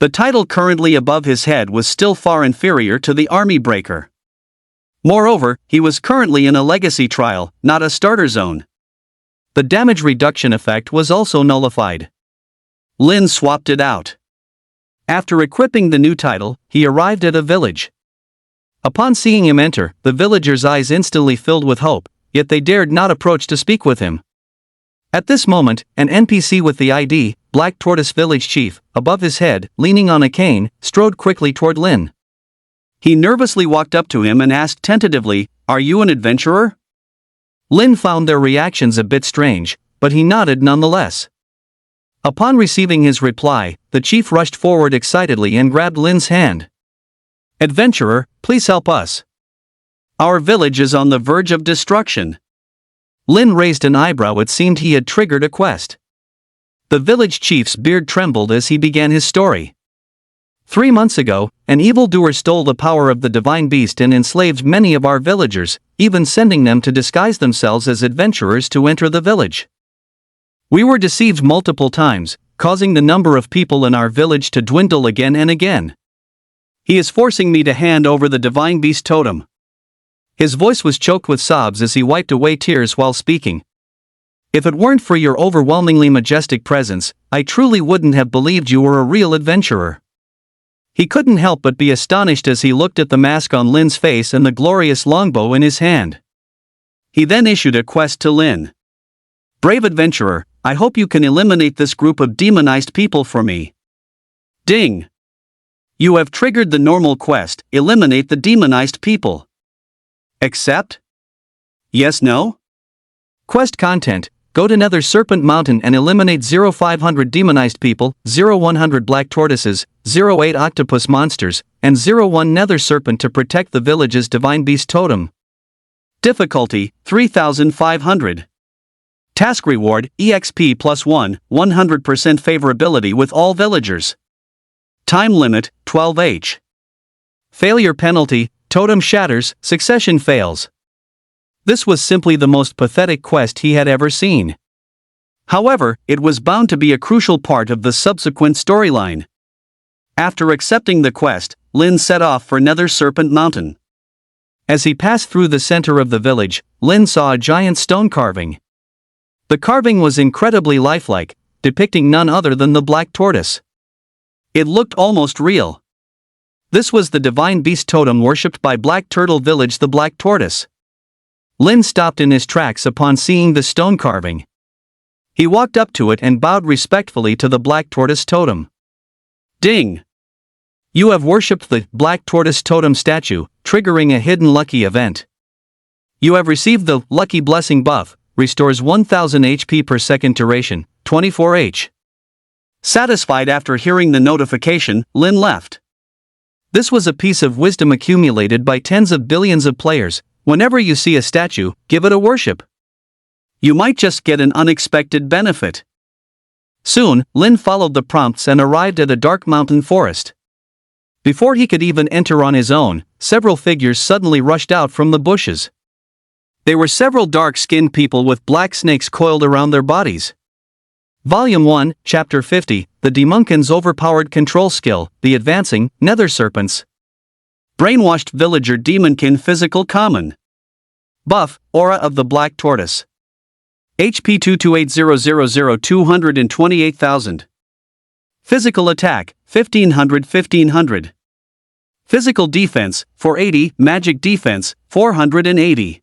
The title currently above his head was still far inferior to the Army Breaker. Moreover, he was currently in a legacy trial, not a starter zone. The damage reduction effect was also nullified. Lin swapped it out. After equipping the new title, he arrived at a village. Upon seeing him enter, the villagers' eyes instantly filled with hope, yet they dared not approach to speak with him. At this moment, an NPC with the ID, Black Tortoise Village Chief, above his head, leaning on a cane, strode quickly toward Lin. He nervously walked up to him and asked tentatively, Are you an adventurer? Lin found their reactions a bit strange, but he nodded nonetheless. Upon receiving his reply, the chief rushed forward excitedly and grabbed Lin's hand. Adventurer, please help us. Our village is on the verge of destruction. Lin raised an eyebrow. It seemed he had triggered a quest. The village chief's beard trembled as he began his story. 3 months ago, an evildoer stole the power of the divine beast and enslaved many of our villagers, even sending them to disguise themselves as adventurers to enter the village. We were deceived multiple times, causing the number of people in our village to dwindle again and again. He is forcing me to hand over the divine beast totem. His voice was choked with sobs as he wiped away tears while speaking. If it weren't for your overwhelmingly majestic presence, I truly wouldn't have believed you were a real adventurer. He couldn't help but be astonished as he looked at the mask on Lin's face and the glorious longbow in his hand. He then issued a quest to Lin. Brave adventurer, I hope you can eliminate this group of demonized people for me. Ding! You have triggered the normal quest, eliminate the demonized people. Accept? Yes, no? Quest content: go to Nether Serpent Mountain and eliminate 0500 demonized people, 0100 black tortoises, 08 octopus monsters, and 01 nether serpent to protect the village's divine beast totem. Difficulty, 3500. Task reward, EXP +1, 100% favorability with all villagers. Time limit, 12h. Failure penalty: totem shatters, succession fails. This was simply the most pathetic quest he had ever seen. However, it was bound to be a crucial part of the subsequent storyline. After accepting the quest, Lin set off for Nether Serpent Mountain. As he passed through the center of the village, Lin saw a giant stone carving. The carving was incredibly lifelike, depicting none other than the black tortoise. It looked almost real. This was the divine beast totem worshipped by Black Turtle Village, the black tortoise. Lin stopped in his tracks upon seeing the stone carving. He walked up to it and bowed respectfully to the black tortoise totem. Ding! You have worshipped the black tortoise totem statue, triggering a hidden lucky event. You have received the lucky blessing buff, restores 1000 HP per second duration, 24h. Satisfied after hearing the notification, Lin left. This was a piece of wisdom accumulated by tens of billions of players. Whenever you see a statue, give it a worship. You might just get an unexpected benefit. Soon, Lin followed the prompts and arrived at a dark mountain forest. Before he could even enter on his own, several figures suddenly rushed out from the bushes. They were several dark-skinned people with black snakes coiled around their bodies. Volume 1, Chapter 50, The Demonkin's Overpowered Control Skill, The Advancing Nether Serpents. Brainwashed Villager Demonkin Physical Common. Buff, Aura of the Black Tortoise. HP 228000 228,000. Physical Attack, 1500. Physical Defense, 480, Magic Defense, 480.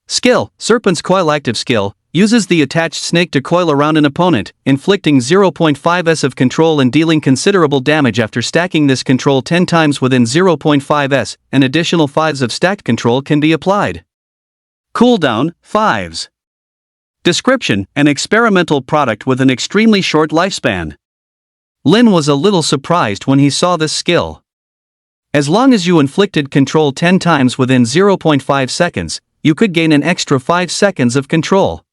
Skill, Serpent's Coil. Active skill, uses the attached snake to coil around an opponent, inflicting 0.5s of control and dealing considerable damage. After stacking this control 10 times within 0.5s, an additional 5s of stacked control can be applied. Cooldown, 5s. Description, an experimental product with an extremely short lifespan. Lin was a little surprised when he saw this skill. As long as you inflicted control 10 times within 0.5 seconds, you could gain an extra 5 seconds of control.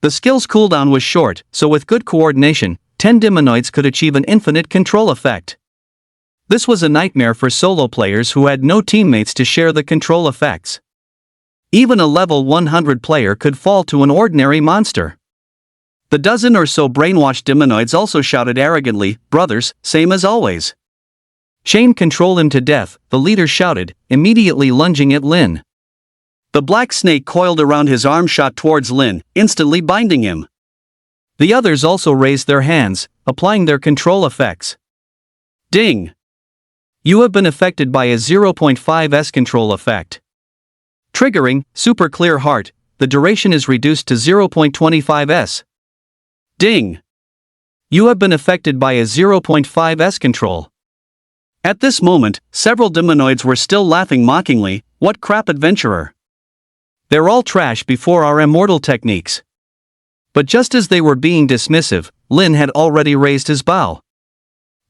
The skill's cooldown was short, so with good coordination, 10 demonoids could achieve an infinite control effect. This was a nightmare for solo players who had no teammates to share the control effects. Even a level 100 player could fall to an ordinary monster. The dozen or so brainwashed demonoids also shouted arrogantly, "Brothers, same as always." "Shame, control him to death," the leader shouted, immediately lunging at Lin. The black snake coiled around his arm shot towards Lin, instantly binding him. The others also raised their hands, applying their control effects. Ding! You have been affected by a 0.5s control effect. Triggering, Super Clear Heart, the duration is reduced to 0.25s. Ding! You have been affected by a 0.5s control. At this moment, several demonoids were still laughing mockingly. What crap, adventurer! They're all trash before our immortal techniques. But just as they were being dismissive, Lin had already raised his bow.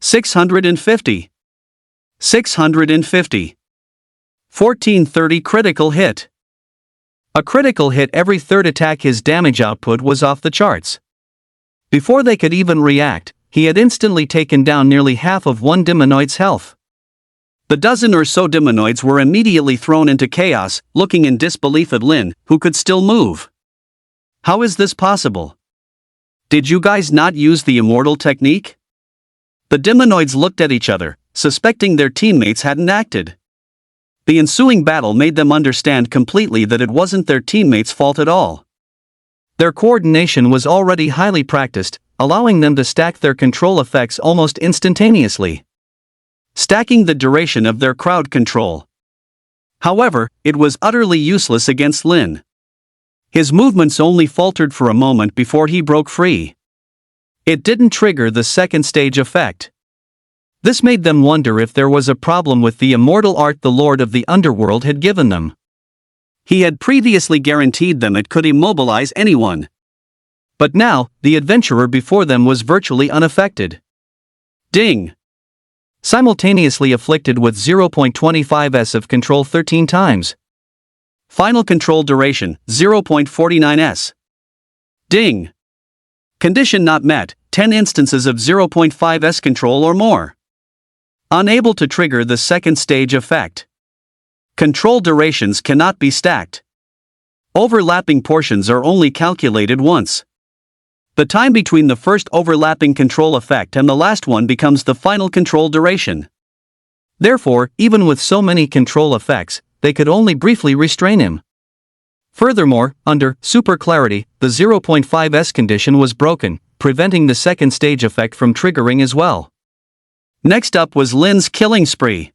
650. 650. 1430 critical hit. A critical hit every third attack. His damage output was off the charts. Before they could even react, he had instantly taken down nearly half of one demonoid's health. The dozen or so demonoids were immediately thrown into chaos, looking in disbelief at Lin, who could still move. How is this possible? Did you guys not use the immortal technique? The demonoids looked at each other, suspecting their teammates hadn't acted. The ensuing battle made them understand completely that it wasn't their teammates' fault at all. Their coordination was already highly practiced, allowing them to stack their control effects almost instantaneously, stacking the duration of their crowd control. However, it was utterly useless against Lin. His movements only faltered for a moment before he broke free. It didn't trigger the second stage effect. This made them wonder if there was a problem with the immortal art the Lord of the Underworld had given them. He had previously guaranteed them it could immobilize anyone. But now, the adventurer before them was virtually unaffected. Ding! Simultaneously afflicted with 0.25s of control 13 times. Final control duration, 0.49s. Ding! Condition not met, 10 instances of 0.5s control or more. Unable to trigger the second stage effect. Control durations cannot be stacked. Overlapping portions are only calculated once. The time between the first overlapping control effect and the last one becomes the final control duration. Therefore, even with so many control effects, they could only briefly restrain him. Furthermore, under super clarity, the 0.5s condition was broken, preventing the second stage effect from triggering as well. Next up was Lin's killing spree.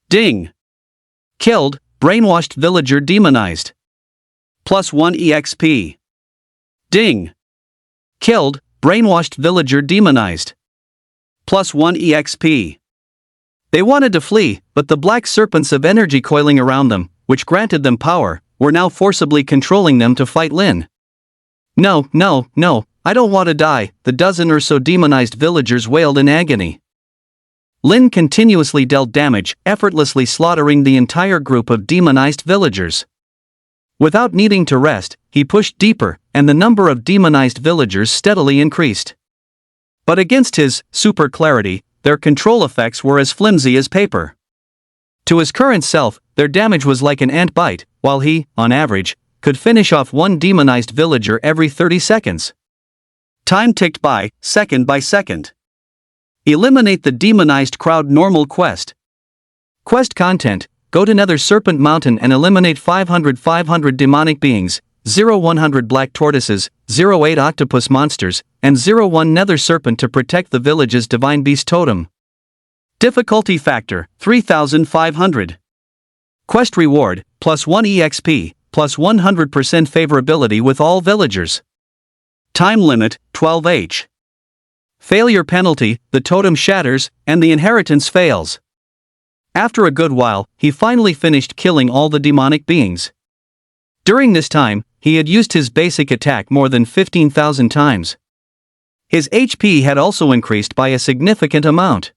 Ding! Killed, brainwashed villager demonized. +1 EXP. Ding! Killed, brainwashed villager demonized. +1 EXP. They wanted to flee, but the black serpents of energy coiling around them, which granted them power, were now forcibly controlling them to fight Lin. No, no, no, I don't want to die, the dozen or so demonized villagers wailed in agony. Lin continuously dealt damage, effortlessly slaughtering the entire group of demonized villagers. Without needing to rest, he pushed deeper, and the number of demonized villagers steadily increased. But against his super clarity, their control effects were as flimsy as paper. To his current self, their damage was like an ant bite, while he, on average, could finish off one demonized villager every 30 seconds. Time ticked by second. Eliminate the demonized crowd. Normal quest. Quest content: go to Nether Serpent Mountain and eliminate 500 demonic beings, 100 black tortoises, 8 octopus monsters, and 1 nether serpent to protect the village's divine beast totem. Difficulty factor, 3500. Quest reward, +1 EXP, +100% favorability with all villagers. Time limit, 12h. Failure penalty: the totem shatters, and the inheritance fails. After a good while, he finally finished killing all the demonic beings. During this time, he had used his basic attack more than 15,000 times. His HP had also increased by a significant amount.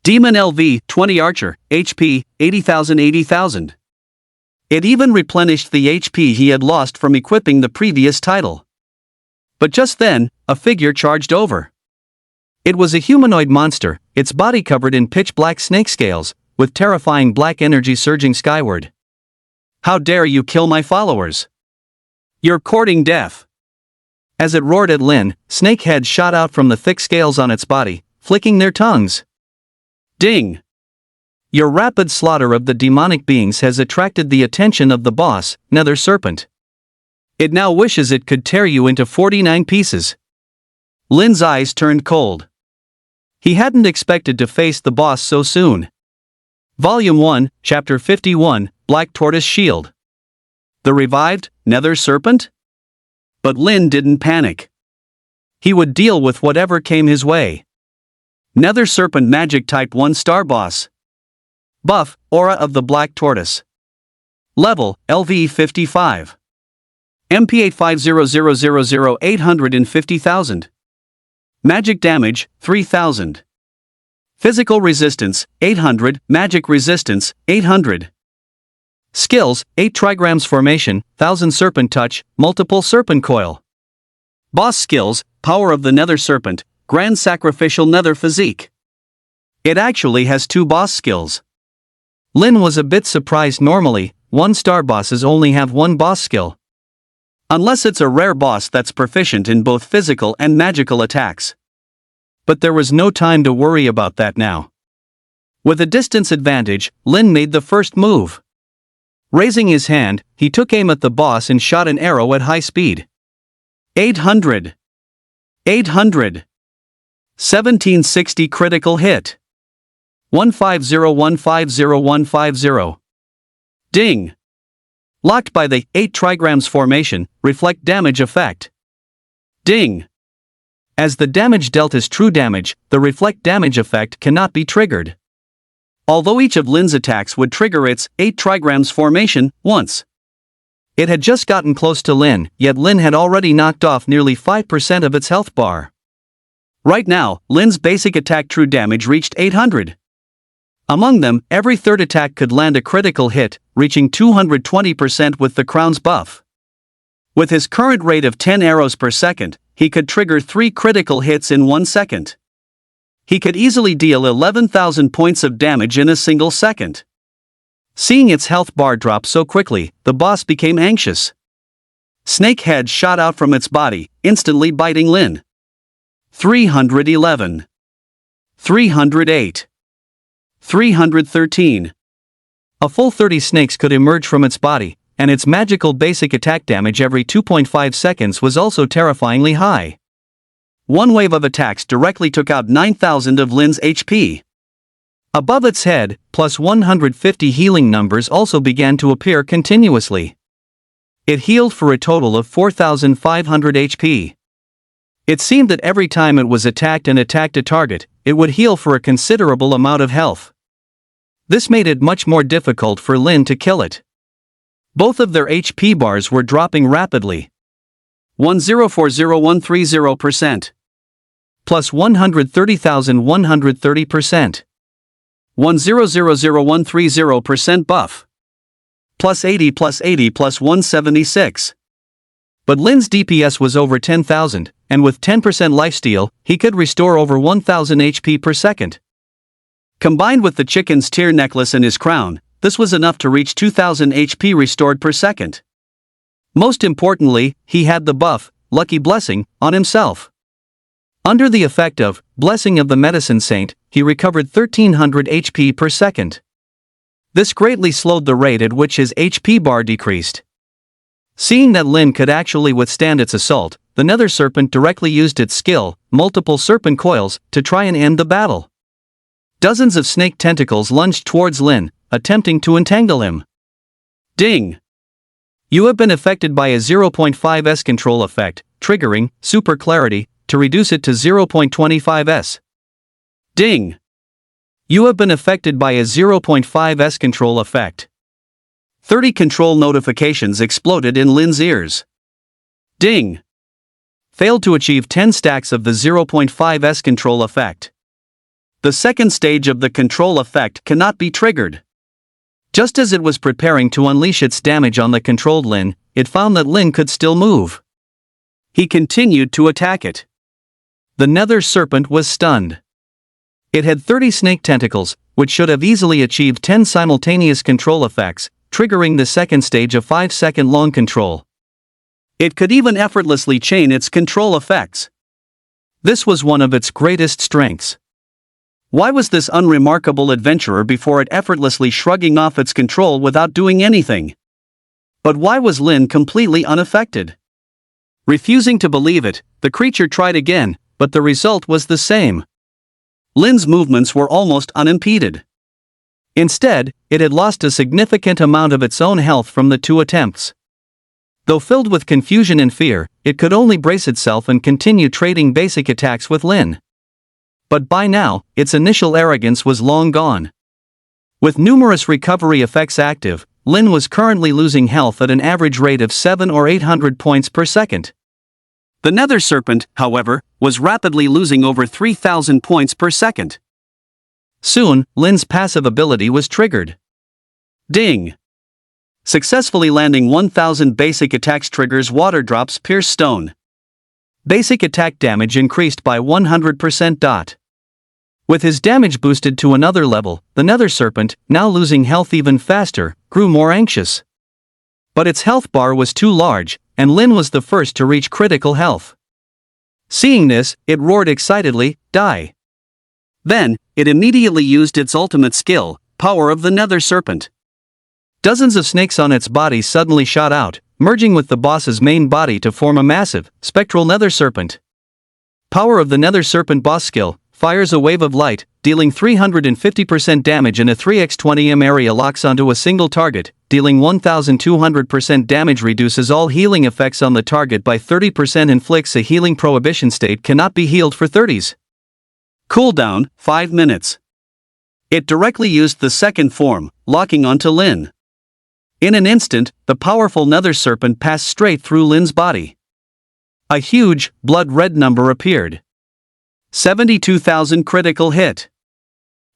Demon LV 20 Archer, HP 80,000. It even replenished the HP he had lost from equipping the previous title. But just then, a figure charged over. It was a humanoid monster, its body covered in pitch-black snake scales, with terrifying black energy surging skyward. How dare you kill my followers? You're courting death. As it roared at Lin, snake heads shot out from the thick scales on its body, flicking their tongues. Ding! Your rapid slaughter of the demonic beings has attracted the attention of the boss, Nether Serpent. It now wishes it could tear you into 49 pieces. Lin's eyes turned cold. He hadn't expected to face the boss so soon. Volume 1, Chapter 51, Black Tortoise Shield. The revived Nether Serpent? But Lin didn't panic. He would deal with whatever came his way. Nether Serpent Magic Type 1 Star Boss. Buff, Aura of the Black Tortoise. Level, LV 55. MP 850,000. Magic damage, 3000. Physical resistance, 800, magic resistance, 800. Skills, 8 trigrams formation, 1000 serpent touch, multiple serpent coil. Boss skills, power of the Nether Serpent, grand sacrificial nether physique. It actually has 2 boss skills. Lin was a bit surprised. Normally, 1-star bosses only have 1 boss skill. Unless it's a rare boss that's proficient in both physical and magical attacks. But there was no time to worry about that now. With a distance advantage, Lin made the first move. Raising his hand, he took aim at the boss and shot an arrow at high speed. 800. 800. 1760 critical hit. 150-150-150. Ding. Locked by the 8 trigrams formation, reflect damage effect. Ding. As the damage dealt is true damage, the reflect damage effect cannot be triggered. Although each of Lin's attacks would trigger its 8 trigrams formation once. It had just gotten close to Lin, yet Lin had already knocked off nearly 5% of its health bar. Right now, Lin's basic attack true damage reached 800. Among them, every third attack could land a critical hit, reaching 220% with the crown's buff. With his current rate of 10 arrows per second, he could trigger 3 critical hits in 1 second. He could easily deal 11,000 points of damage in a single second. Seeing its health bar drop so quickly, the boss became anxious. Snake heads shot out from its body, instantly biting Lin. 311. 308. 313. A full 30 snakes could emerge from its body, and its magical basic attack damage every 2.5 seconds was also terrifyingly high. One wave of attacks directly took out 9,000 of Lin's HP. Above its head, plus 150 healing numbers also began to appear continuously. It healed for a total of 4,500 HP. It seemed that every time it was attacked and attacked a target, it would heal for a considerable amount of health. This made it much more difficult for Lin to kill it. Both of their HP bars were dropping rapidly. 1040-130%. Plus 130,130%. 1000-130% buff. Plus 80 plus 80 plus 176. But Lin's DPS was over 10,000, and with 10% lifesteal, he could restore over 1,000 HP per second. Combined with the chicken's tear necklace and his crown, this was enough to reach 2,000 HP restored per second. Most importantly, he had the buff, Lucky Blessing, on himself. Under the effect of Blessing of the Medicine Saint, he recovered 1,300 HP per second. This greatly slowed the rate at which his HP bar decreased. Seeing that Lin could actually withstand its assault, the Nether Serpent directly used its skill, multiple serpent coils, to try and end the battle. Dozens of snake tentacles lunged towards Lin, attempting to entangle him. Ding! You have been affected by a 0.5s control effect, triggering Super Clarity, to reduce it to 0.25s. Ding! You have been affected by a 0.5s control effect. 30 control notifications exploded in Lin's ears. Ding! Failed to achieve 10 stacks of the 0.5s control effect. The second stage of the control effect cannot be triggered. Just as it was preparing to unleash its damage on the controlled Lin, it found that Lin could still move. He continued to attack it. The Nether Serpent was stunned. It had 30 snake tentacles, which should have easily achieved 10 simultaneous control effects, triggering the second stage of 5-second long control. It could even effortlessly chain its control effects. This was one of its greatest strengths. Why was this unremarkable adventurer before it effortlessly shrugging off its control without doing anything? But why was Lin completely unaffected? Refusing to believe it, the creature tried again, but the result was the same. Lin's movements were almost unimpeded. Instead, it had lost a significant amount of its own health from the 2 attempts. Though filled with confusion and fear, it could only brace itself and continue trading basic attacks with Lin. But by now, its initial arrogance was long gone. With numerous recovery effects active, Lin was currently losing health at an average rate of 700 or 800 points per second. The Nether Serpent, however, was rapidly losing over 3,000 points per second. Soon, Lin's passive ability was triggered. Ding! Successfully landing 1,000 basic attacks triggers Water Drops Pierce Stone. Basic attack damage increased by 100%. With his damage boosted to another level, the Nether Serpent, now losing health even faster, grew more anxious. But its health bar was too large, and Lin was the first to reach critical health. Seeing this, it roared excitedly, "Die!" Then, it immediately used its ultimate skill, Power of the Nether Serpent. Dozens of snakes on its body suddenly shot out, merging with the boss's main body to form a massive, spectral Nether Serpent. Power of the Nether Serpent boss skill, fires a wave of light, dealing 350% damage in a 3x20m area, locks onto a single target, dealing 1200% damage, reduces all healing effects on the target by 30%, inflicts a healing prohibition state, cannot be healed for 30s. Cooldown, 5 minutes. It directly used the second form, locking onto Lin. In an instant, the powerful Nether Serpent passed straight through Lin's body. A huge, blood-red number appeared. 72,000 critical hit.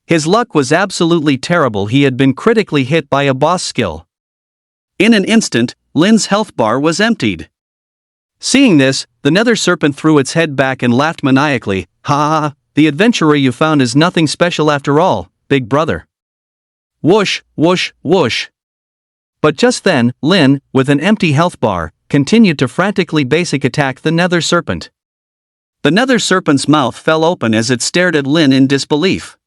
His luck was absolutely terrible. He had been critically hit by a boss skill. In an instant, Lin's health bar was emptied. Seeing this, the Nether Serpent threw its head back and laughed maniacally. "Ha ha ha, the adventurer you found is nothing special after all, big brother." Whoosh, whoosh, whoosh. But just then, Lin, with an empty health bar, continued to frantically basic attack the Nether Serpent. The Nether Serpent's mouth fell open as it stared at Lin in disbelief.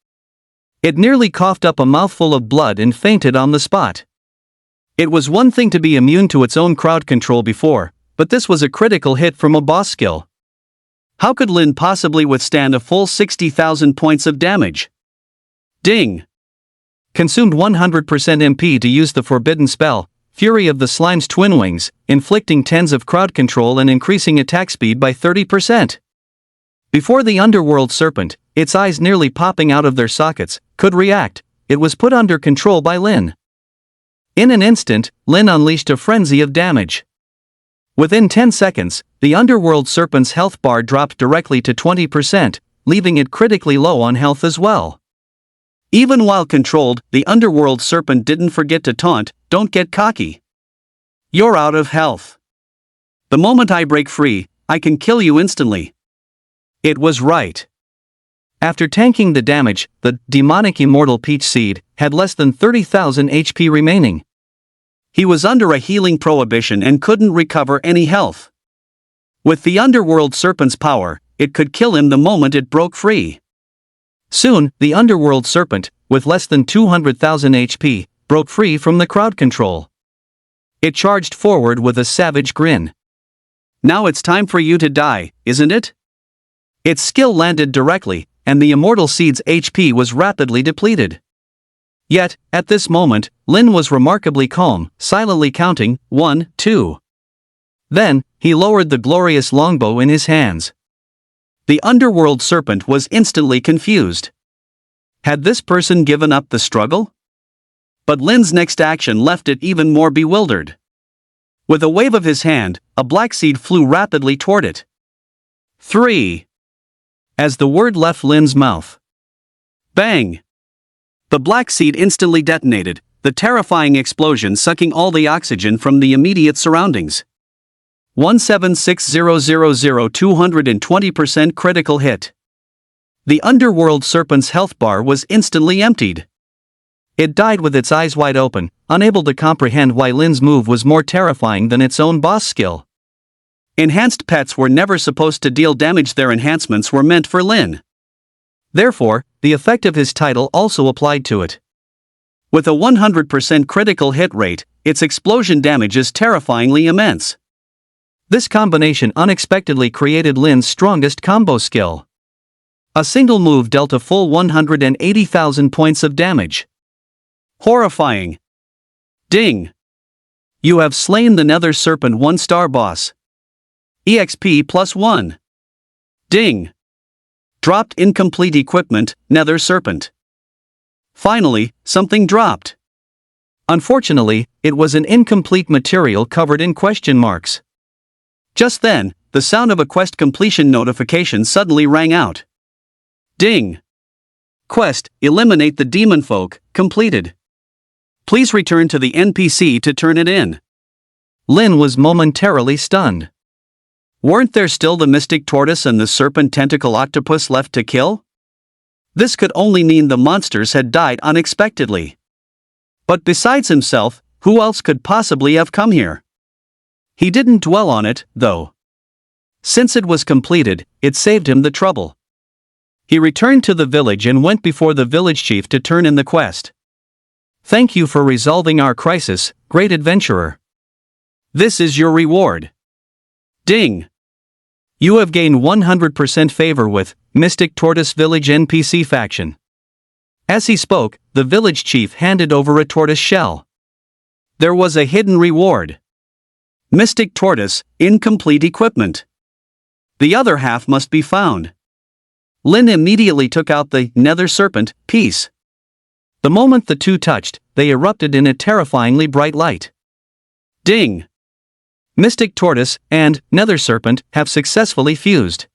It nearly coughed up a mouthful of blood and fainted on the spot. It was one thing to be immune to its own crowd control before, but this was a critical hit from a boss skill. How could Lin possibly withstand a full 60,000 points of damage? Ding! Consumed 100% MP to use the forbidden spell, Fury of the Slime's Twin Wings, inflicting tens of crowd control and increasing attack speed by 30%. Before the Underworld Serpent, its eyes nearly popping out of their sockets, could react, it was put under control by Lin. In an instant, Lin unleashed a frenzy of damage. Within 10 seconds, the Underworld Serpent's health bar dropped directly to 20%, leaving it critically low on health as well. Even while controlled, the Underworld Serpent didn't forget to taunt, "Don't get cocky. You're out of health. The moment I break free, I can kill you instantly." It was right. After tanking the damage, the demonic immortal Peach Seed had less than 30,000 HP remaining. He was under a healing prohibition and couldn't recover any health. With the Underworld Serpent's power, it could kill him the moment it broke free. Soon, the Underworld Serpent, with less than 200,000 HP, broke free from the crowd control. It charged forward with a savage grin. "Now it's time for you to die, isn't it?" Its skill landed directly, and the Immortal Seed's HP was rapidly depleted. Yet, at this moment, Lin was remarkably calm, silently counting, 1, 2. Then, he lowered the glorious longbow in his hands. The Underworld Serpent was instantly confused. Had this person given up the struggle? But Lin's next action left it even more bewildered. With a wave of his hand, a black seed flew rapidly toward it. 3. As the word left Lin's mouth. Bang! The black seed instantly detonated, the terrifying explosion sucking all the oxygen from the immediate surroundings. 176,000 220% critical hit. The Underworld Serpent's health bar was instantly emptied. It died with its eyes wide open, unable to comprehend why Lin's move was more terrifying than its own boss skill. Enhanced pets were never supposed to deal damage, their enhancements were meant for Lin. Therefore, the effect of his title also applied to it. With a 100% critical hit rate, its explosion damage is terrifyingly immense. This combination unexpectedly created Lin's strongest combo skill. A single move dealt a full 180,000 points of damage. Horrifying. Ding! You have slain the Nether Serpent 1-star boss. EXP +1. Ding! Dropped incomplete equipment, Nether Serpent. Finally, something dropped. Unfortunately, it was an incomplete material covered in question marks. Just then, the sound of a quest completion notification suddenly rang out. Ding! Quest, eliminate the demon folk, completed. Please return to the NPC to turn it in. Lin was momentarily stunned. Weren't there still the mystic tortoise and the serpent tentacle octopus left to kill? This could only mean the monsters had died unexpectedly. But besides himself, who else could possibly have come here? He didn't dwell on it, though. Since it was completed, it saved him the trouble. He returned to the village and went before the village chief to turn in the quest. Thank you for resolving our crisis, great adventurer. This is your reward. Ding! You have gained 100% favor with Mystic Tortoise Village NPC faction. As he spoke, the village chief handed over a tortoise shell. There was a hidden reward. Mystic Tortoise, incomplete equipment. The other half must be found. Lin immediately took out the Nether Serpent piece. The moment the two touched, they erupted in a terrifyingly bright light. Ding! Mystic Tortoise and Nether Serpent have successfully fused.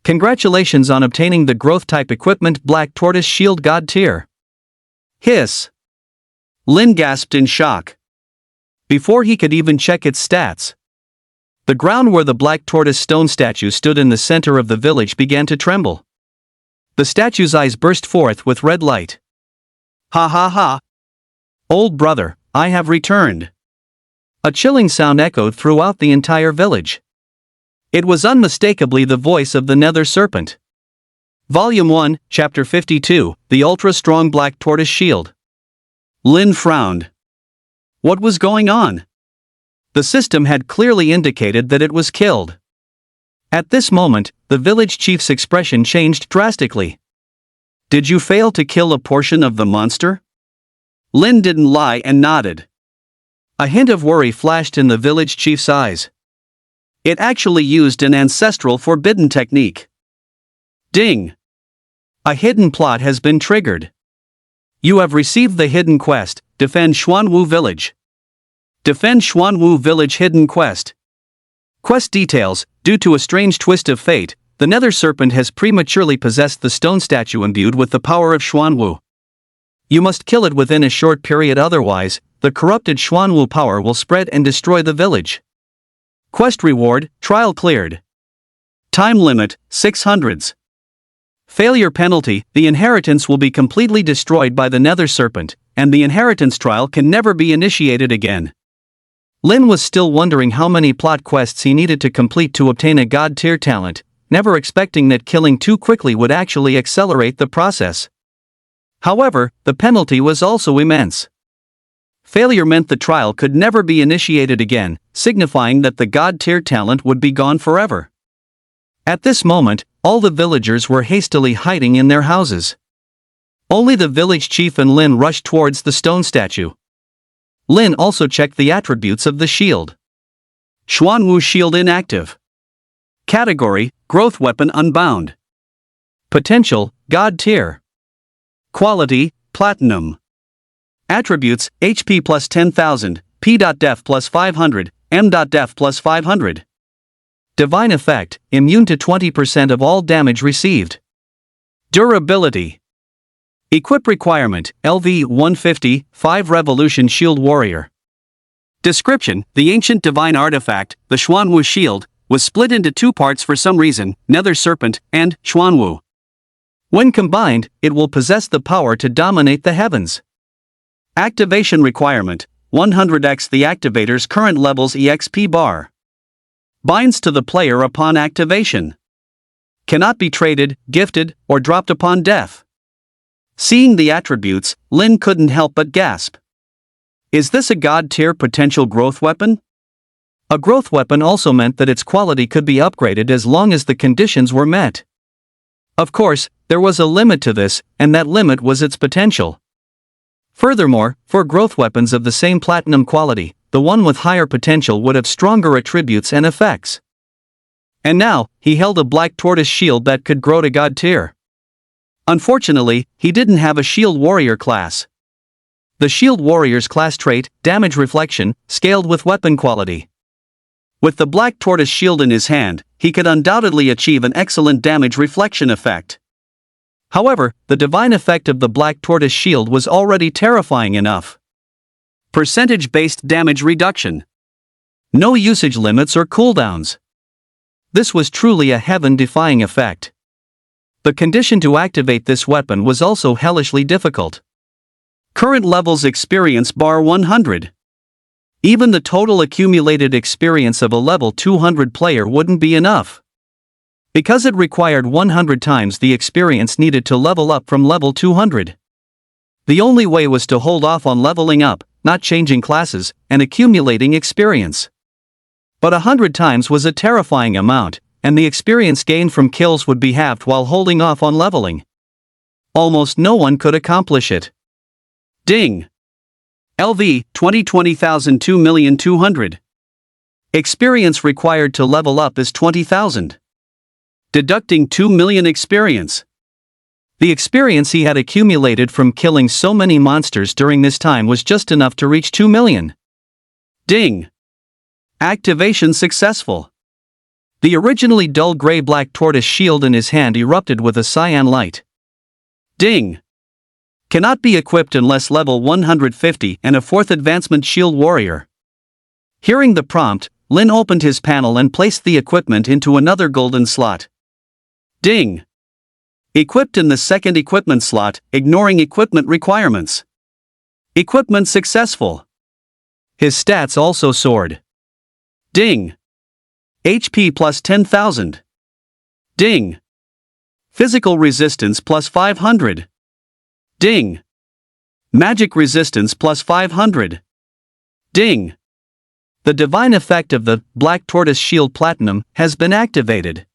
Congratulations on obtaining the growth-type equipment Black Tortoise Shield God tier. Hiss! Lin gasped in shock. Before he could even check its stats, the ground where the Black Tortoise stone statue stood in the center of the village began to tremble. The statue's eyes burst forth with red light. Ha ha ha! Old brother, I have returned. A chilling sound echoed throughout the entire village. It was unmistakably the voice of the Nether Serpent. Volume 1, Chapter 52, The Ultra-Strong Black Tortoise Shield. Lin frowned. What was going on? The system had clearly indicated that it was killed. At this moment, the village chief's expression changed drastically. Did you fail to kill a portion of the monster? Lin didn't lie and nodded. A hint of worry flashed in the village chief's eyes. It actually used an ancestral forbidden technique. Ding! A hidden plot has been triggered. You have received the hidden quest, Defend Xuanwu Village. Defend Xuanwu Village hidden quest. Quest details: due to a strange twist of fate, the Nether Serpent has prematurely possessed the stone statue imbued with the power of Xuanwu. You must kill it within a short period, otherwise, the corrupted Xuanwu power will spread and destroy the village. Quest reward: trial cleared. Time limit: 600s. Failure penalty: the inheritance will be completely destroyed by the Nether Serpent, and the inheritance trial can never be initiated again. Lin was still wondering how many plot quests he needed to complete to obtain a God tier talent, never expecting that killing too quickly would actually accelerate the process. However, the penalty was also immense. Failure meant the trial could never be initiated again, signifying that the God tier talent would be gone forever. At this moment, all the villagers were hastily hiding in their houses. Only the village chief and Lin rushed towards the stone statue. Lin also checked the attributes of the shield. Xuanwu Shield inactive. Category: Growth Weapon Unbound. Potential: God tier. Quality: Platinum. Attributes: HP plus 10,000, P.def plus 500, M.def plus 500. Divine effect: immune to 20% of all damage received. Durability. Equip requirement: LV 150, 5 Revolution Shield Warrior. Description: the ancient divine artifact, the Xuanwu Shield, was split into two parts for some reason: Nether Serpent and Xuanwu. When combined, it will possess the power to dominate the heavens. Activation requirement: 100x the activator's current level's EXP bar. Binds to the player upon activation. Cannot be traded, gifted, or dropped upon death. Seeing the attributes, Lin couldn't help but gasp. Is this a God tier potential growth weapon? A growth weapon also meant that its quality could be upgraded as long as the conditions were met. Of course, there was a limit to this, and that limit was its potential. Furthermore, for growth weapons of the same platinum quality, the one with higher potential would have stronger attributes and effects. And now, he held a black tortoise shield that could grow to god tier. Unfortunately, he didn't have a shield warrior class. The shield warrior's class trait, damage reflection, scaled with weapon quality. With the black tortoise shield in his hand, he could undoubtedly achieve an excellent damage reflection effect. However, the divine effect of the black tortoise shield was already terrifying enough. Percentage-based damage reduction. No usage limits or cooldowns. This was truly a heaven-defying effect. The condition to activate this weapon was also hellishly difficult. Current levels experience bar 100. Even the total accumulated experience of a level 200 player wouldn't be enough. Because it required 100 times the experience needed to level up from level 200. The only way was to hold off on leveling up, not changing classes, and accumulating experience. But 100 times was a terrifying amount, and the experience gained from kills would be halved while holding off on leveling. Almost no one could accomplish it. Ding! LV 20,000 2,200,000. Experience required to level up is 20,000. Deducting 2 million experience. The experience he had accumulated from killing so many monsters during this time was just enough to reach 2 million. Ding! Activation successful. The originally dull gray-black tortoise shield in his hand erupted with a cyan light. Ding! Cannot be equipped unless level 150 and a 4th advancement shield warrior. Hearing the prompt, Lin opened his panel and placed the equipment into another golden slot. Ding! Equipped in the 2nd equipment slot, ignoring equipment requirements. Equipment successful. His stats also soared. Ding! HP plus 10,000. Ding! Physical resistance plus 500. Ding! Magic resistance plus 500. Ding! The divine effect of the Black Tortoise Shield Platinum has been activated.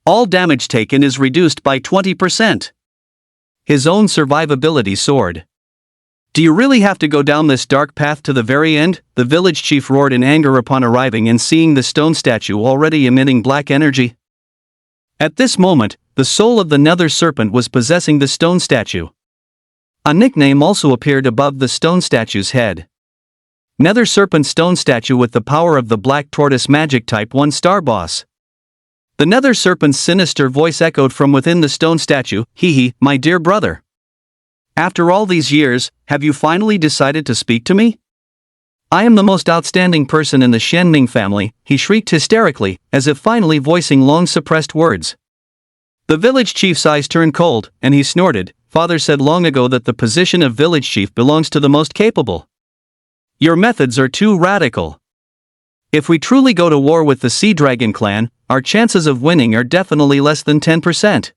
All damage taken is reduced by 20%. His own survivability soared. Do you really have to go down this dark path to the very end? The village chief roared in anger upon arriving and seeing the stone statue already emitting black energy. At this moment, the soul of the nether serpent was possessing the stone statue. A nickname also appeared above the stone statue's head. Nether Serpent Stone Statue with the power of the Black Tortoise Magic Type 1 Star Boss. The Nether Serpent's sinister voice echoed from within the stone statue, "Hee hee, my dear brother. After all these years, have you finally decided to speak to me? I am the most outstanding person in the Xianming family," he shrieked hysterically, as if finally voicing long-suppressed words. The village chief's eyes turned cold, and he snorted. "Father said long ago that the position of village chief belongs to the most capable. Your methods are too radical. If we truly go to war with the Sea Dragon clan, our chances of winning are definitely less than 10%.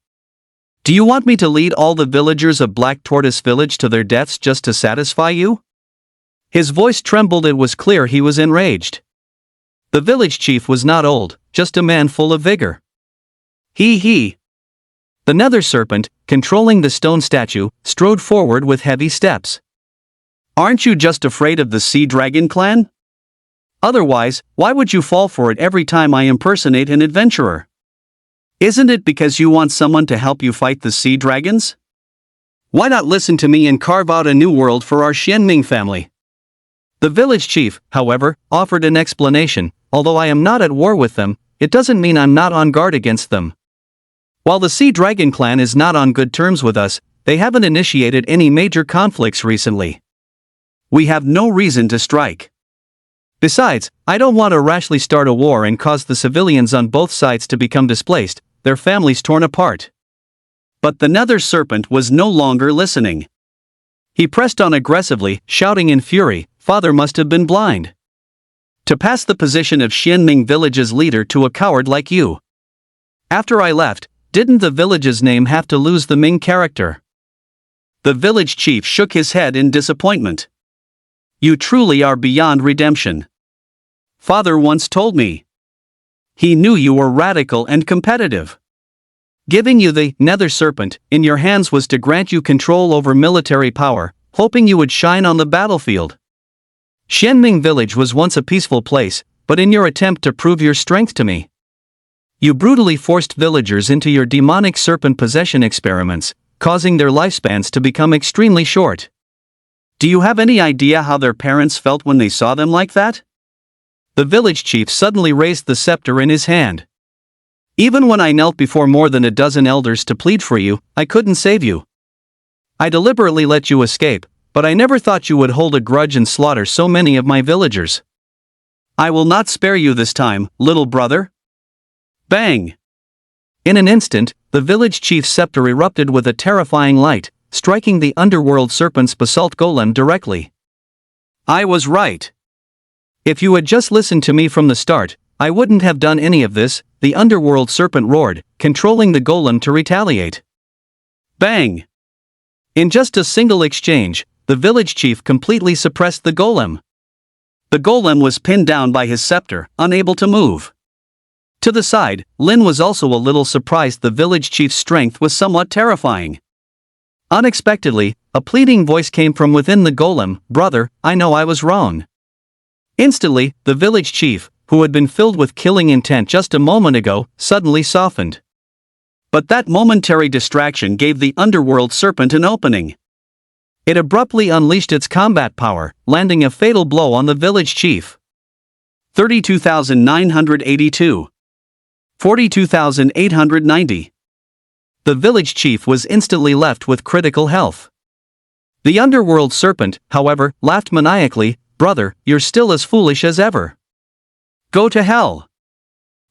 Do you want me to lead all the villagers of Black Tortoise Village to their deaths just to satisfy you?" His voice trembled. It was clear he was enraged. The village chief was not old, just a man full of vigor. He. The Nether Serpent, controlling the stone statue, strode forward with heavy steps. "Aren't you just afraid of the Sea Dragon clan? Otherwise, why would you fall for it every time I impersonate an adventurer? Isn't it because you want someone to help you fight the sea dragons? Why not listen to me and carve out a new world for our Xianming family?" The village chief, however, offered an explanation. "Although I am not at war with them, it doesn't mean I'm not on guard against them. While the Sea Dragon clan is not on good terms with us, they haven't initiated any major conflicts recently. We have no reason to strike. Besides, I don't want to rashly start a war and cause the civilians on both sides to become displaced, their families torn apart." But the Nether Serpent was no longer listening. He pressed on aggressively, shouting in fury, "Father must have been blind. To pass the position of Xianming village's leader to a coward like you. After I left, didn't the village's name have to lose the Ming character?" The village chief shook his head in disappointment. "You truly are beyond redemption. Father once told me. He knew you were radical and competitive. Giving you the Nether Serpent in your hands was to grant you control over military power, hoping you would shine on the battlefield. Xianming village was once a peaceful place, but in your attempt to prove your strength to me, You brutally forced villagers into your demonic serpent possession experiments, causing their lifespans to become extremely short. Do you have any idea how their parents felt when they saw them like that? The village chief suddenly raised the scepter in his hand. Even when I knelt before more than a dozen elders to plead for you, I couldn't save you. I deliberately let you escape, but I never thought you would hold a grudge and slaughter so many of my villagers. I will not spare you this time, little brother. Bang! In an instant, the village chief's scepter erupted with a terrifying light, striking the underworld serpent's basalt golem directly. I was right. If you had just listened to me from the start, I wouldn't have done any of this, the underworld serpent roared, controlling the golem to retaliate. Bang! In just a single exchange, the village chief completely suppressed the golem. The golem was pinned down by his scepter, unable to move. To the side, Lin was also a little surprised the village chief's strength was somewhat terrifying. Unexpectedly, a pleading voice came from within the golem, "Brother, I know I was wrong." Instantly, the village chief, who had been filled with killing intent just a moment ago, suddenly softened. But that momentary distraction gave the underworld serpent an opening. It abruptly unleashed its combat power, landing a fatal blow on the village chief. 32,982. 42,890. The village chief was instantly left with critical health. The underworld serpent, however, laughed maniacally, "Brother, you're still as foolish as ever. Go to hell."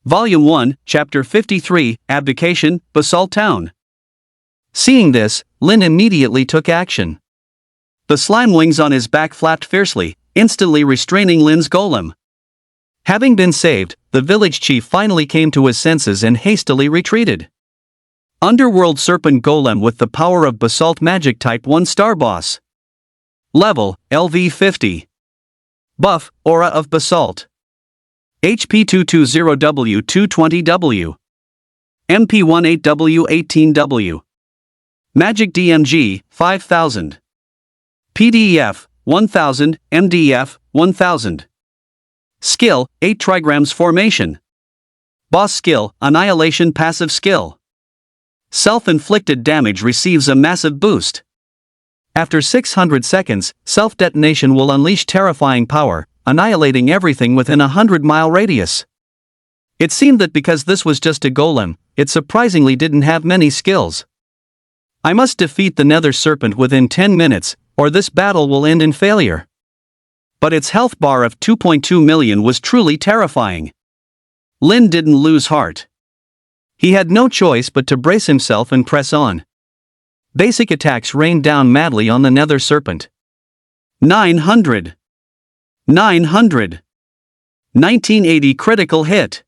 Volume 1, Chapter 53, Abdication, Basalt Town. Seeing this, Lin immediately took action. The slime wings on his back flapped fiercely, instantly restraining Lin's golem. Having been saved, the village chief finally came to his senses and hastily retreated. Underworld Serpent Golem with the power of Basalt Magic Type 1 Star Boss. Level, LV50. Buff, Aura of Basalt. HP 220W220W. MP 18W18W. Magic DMG, 5000. PDF, 1000, MDF, 1000. Skill, 8 trigrams formation. Boss skill, Annihilation passive skill. Self-inflicted damage receives a massive boost. After 600 seconds, self-detonation will unleash terrifying power, annihilating everything within a 100-mile radius. It seemed that because this was just a golem, it surprisingly didn't have many skills. I must defeat the nether serpent within 10 minutes, or this battle will end in failure. But its health bar of 2.2 million was truly terrifying. Lin didn't lose heart. He had no choice but to brace himself and press on. Basic attacks rained down madly on the nether serpent. 900. 900. 1980 critical hit.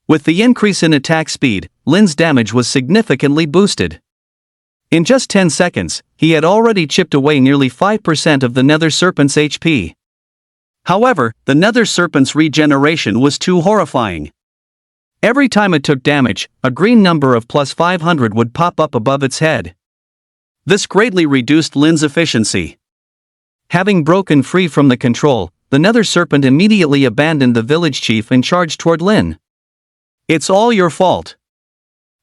With the increase in attack speed, Lin's damage was significantly boosted. In just 10 seconds, he had already chipped away nearly 5% of the nether serpent's HP. However, the nether serpent's regeneration was too horrifying. Every time it took damage, a green number of plus 500 would pop up above its head. This greatly reduced Lin's efficiency. Having broken free from the control, the nether serpent immediately abandoned the village chief and charged toward Lin. "It's all your fault.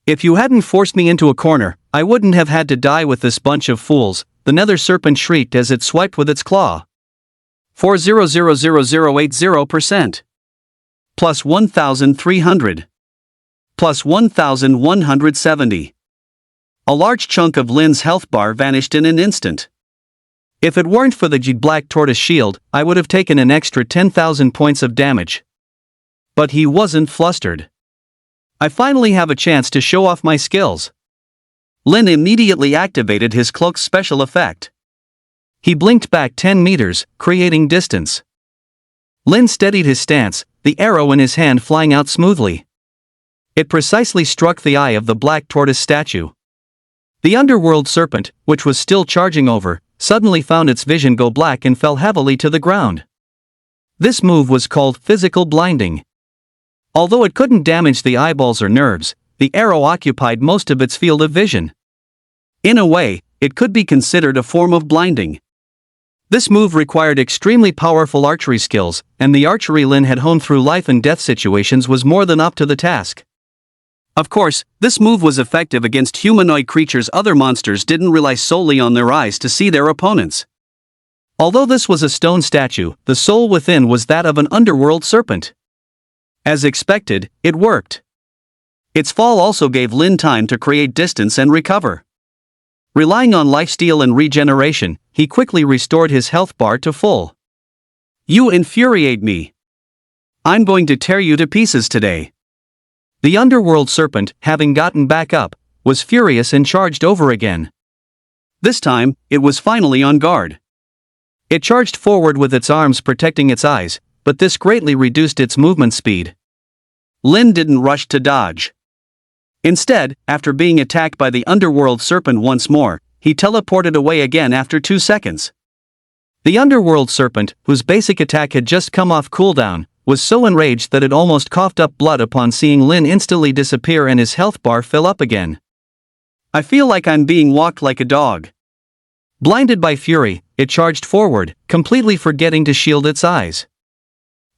If you hadn't forced me into a corner, I wouldn't have had to die with this bunch of fools," the nether serpent shrieked as it swiped with its claw. 4,000,080%. Plus 1,300. Plus 1,170. A large chunk of Lin's health bar vanished in an instant. If it weren't for the Black Tortoise shield, I would have taken an extra 10,000 points of damage. But he wasn't flustered. I finally have a chance to show off my skills. Lin immediately activated his cloak's special effect. He blinked back 10 meters, creating distance. Lin steadied his stance, the arrow in his hand flying out smoothly. It precisely struck the eye of the Black Tortoise statue. The underworld serpent, which was still charging over, suddenly found its vision go black and fell heavily to the ground. This move was called physical blinding. Although it couldn't damage the eyeballs or nerves, the arrow occupied most of its field of vision. In a way, it could be considered a form of blinding. This move required extremely powerful archery skills, and the archery Lin had honed through life and death situations was more than up to the task. Of course, this move was effective against humanoid creatures. Other monsters didn't rely solely on their eyes to see their opponents. Although this was a stone statue, the soul within was that of an underworld serpent. As expected, it worked. Its fall also gave Lin time to create distance and recover. Relying on lifesteal and regeneration, he quickly restored his health bar to full. You infuriate me. I'm going to tear you to pieces today. The underworld serpent, having gotten back up, was furious and charged over again. This time, it was finally on guard. It charged forward with its arms protecting its eyes, but this greatly reduced its movement speed. Lin didn't rush to dodge. Instead, after being attacked by the underworld serpent once more, he teleported away again after 2 seconds. The underworld serpent, whose basic attack had just come off cooldown, was so enraged that it almost coughed up blood upon seeing Lin instantly disappear and his health bar fill up again. I feel like I'm being walked like a dog. Blinded by fury, it charged forward, completely forgetting to shield its eyes.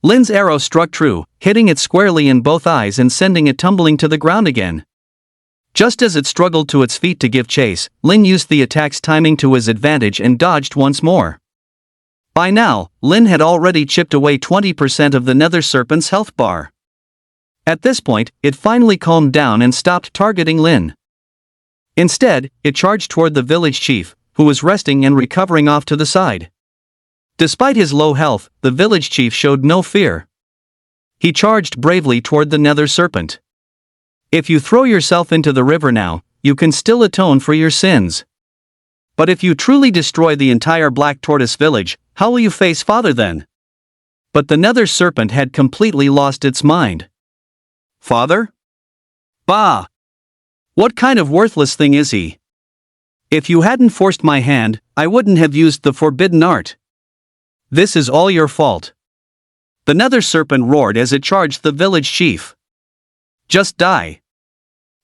Lin's arrow struck true, hitting it squarely in both eyes and sending it tumbling to the ground again. Just as it struggled to its feet to give chase, Lin used the attack's timing to his advantage and dodged once more. By now, Lin had already chipped away 20% of the nether serpent's health bar. At this point, it finally calmed down and stopped targeting Lin. Instead, it charged toward the village chief, who was resting and recovering off to the side. Despite his low health, the village chief showed no fear. He charged bravely toward the nether serpent. If you throw yourself into the river now, you can still atone for your sins. But if you truly destroy the entire Black Tortoise village, how will you face Father then? But the nether serpent had completely lost its mind. Father? Bah! What kind of worthless thing is he? If you hadn't forced my hand, I wouldn't have used the forbidden art. This is all your fault. The nether serpent roared as it charged the village chief. Just die.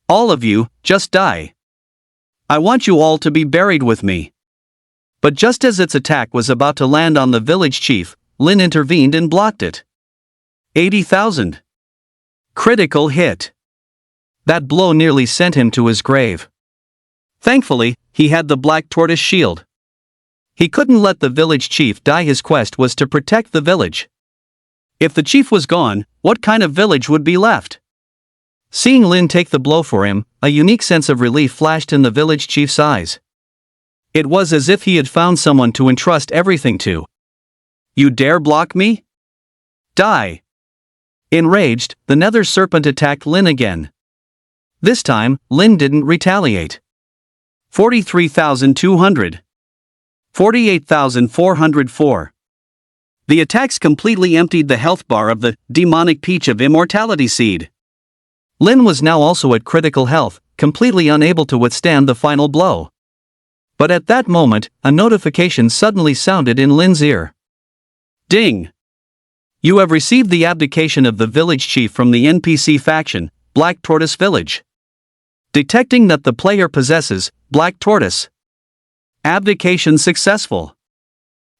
All of you, just die. I want you all to be buried with me. But just as its attack was about to land on the village chief, Lin intervened and blocked it. 80,000. Critical hit. That blow nearly sent him to his grave. Thankfully, he had the Black Tortoise shield. He couldn't let the village chief die. His quest was to protect the village. If the chief was gone, what kind of village would be left? Seeing Lin take the blow for him, a unique sense of relief flashed in the village chief's eyes. It was as if he had found someone to entrust everything to. You dare block me? Die! Enraged, the nether serpent attacked Lin again. This time, Lin didn't retaliate. 43,200. 48,404. The attacks completely emptied the health bar of the demonic peach of immortality seed. Lin was now also at critical health, completely unable to withstand the final blow. But at that moment, a notification suddenly sounded in Lin's ear. Ding! You have received the abdication of the village chief from the NPC faction, Black Tortoise Village. Detecting that the player possesses Black Tortoise. Abdication successful.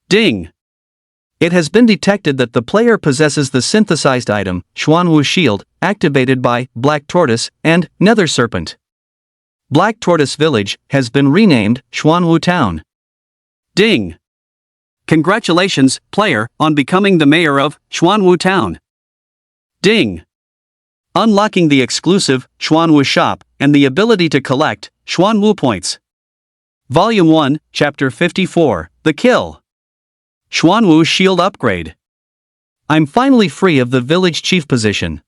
Ding! It has been detected that the player possesses the synthesized item, Xuanwu Shield, activated by Black Tortoise and Nether Serpent. Black Tortoise Village has been renamed Xuanwu Town. Ding! Congratulations, player, on becoming the mayor of Xuanwu Town. Ding! Unlocking the exclusive Xuanwu shop and the ability to collect Xuanwu points. Volume 1, Chapter 54, The Kill. Xuanwu Shield Upgrade. I'm finally free of the village chief position.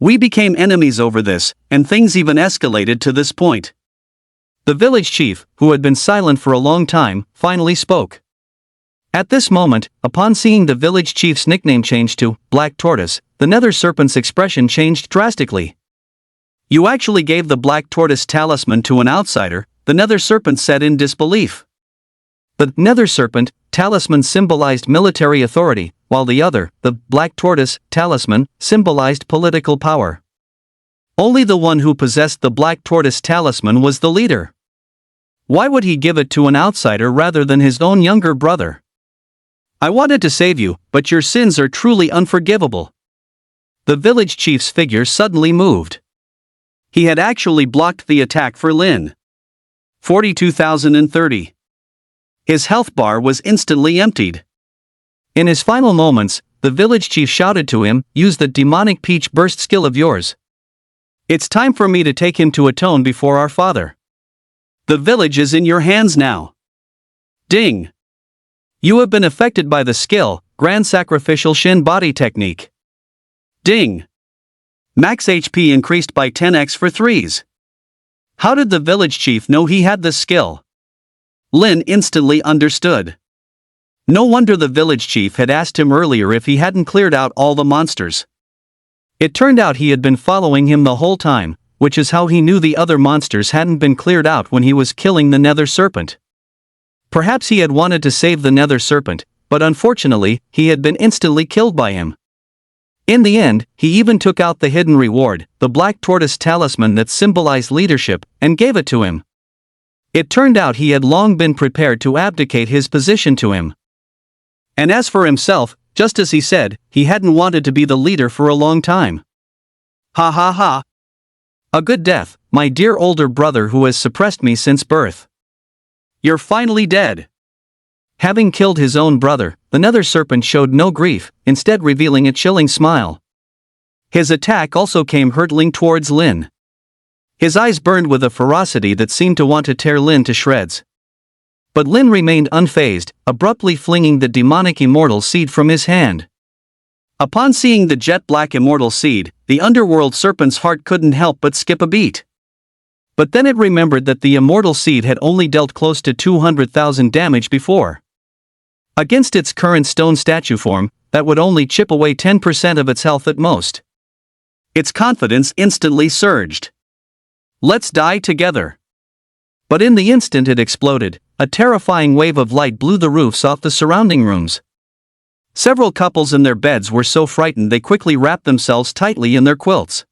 We became enemies over this, and things even escalated to this point. The village chief, who had been silent for a long time, finally spoke. At this moment, upon seeing the village chief's nickname change to Black Tortoise, the Nether Serpent's expression changed drastically. You actually gave the Black Tortoise talisman to an outsider, the Nether Serpent said in disbelief. The Nether Serpent talisman symbolized military authority, while the other, the Black Tortoise talisman, symbolized political power. Only the one who possessed the Black Tortoise talisman was the leader. Why would he give it to an outsider rather than his own younger brother? I wanted to save you, but your sins are truly unforgivable. The village chief's figure suddenly moved. He had actually blocked the attack for Lin. 42,030. His health bar was instantly emptied. In his final moments, the village chief shouted to him, "Use the demonic peach burst skill of yours. It's time for me to take him to atone before our father. The village is in your hands now." Ding. You have been affected by the skill, Grand Sacrificial Shin Body Technique. Ding. Max HP increased by 10x for threes. How did the village chief know he had this skill? Lin instantly understood. No wonder the village chief had asked him earlier if he hadn't cleared out all the monsters. It turned out he had been following him the whole time, which is how he knew the other monsters hadn't been cleared out when he was killing the Nether Serpent. Perhaps he had wanted to save the Nether Serpent, but unfortunately, he had been instantly killed by him. In the end, he even took out the hidden reward, the black tortoise talisman that symbolized leadership, and gave it to him. It turned out he had long been prepared to abdicate his position to him. And as for himself, just as he said, he hadn't wanted to be the leader for a long time. Ha ha ha. A good death, my dear older brother who has suppressed me since birth. You're finally dead. Having killed his own brother, the Nether Serpent showed no grief, instead revealing a chilling smile. His attack also came hurtling towards Lin. His eyes burned with a ferocity that seemed to want to tear Lin to shreds. But Lin remained unfazed, abruptly flinging the demonic immortal seed from his hand. Upon seeing the jet black immortal seed, the underworld serpent's heart couldn't help but skip a beat. But then it remembered that the immortal seed had only dealt close to 200,000 damage before. Against its current stone statue form, that would only chip away 10% of its health at most. Its confidence instantly surged. Let's die together. But in the instant it exploded, a terrifying wave of light blew the roofs off the surrounding rooms. Several couples in their beds were so frightened they quickly wrapped themselves tightly in their quilts.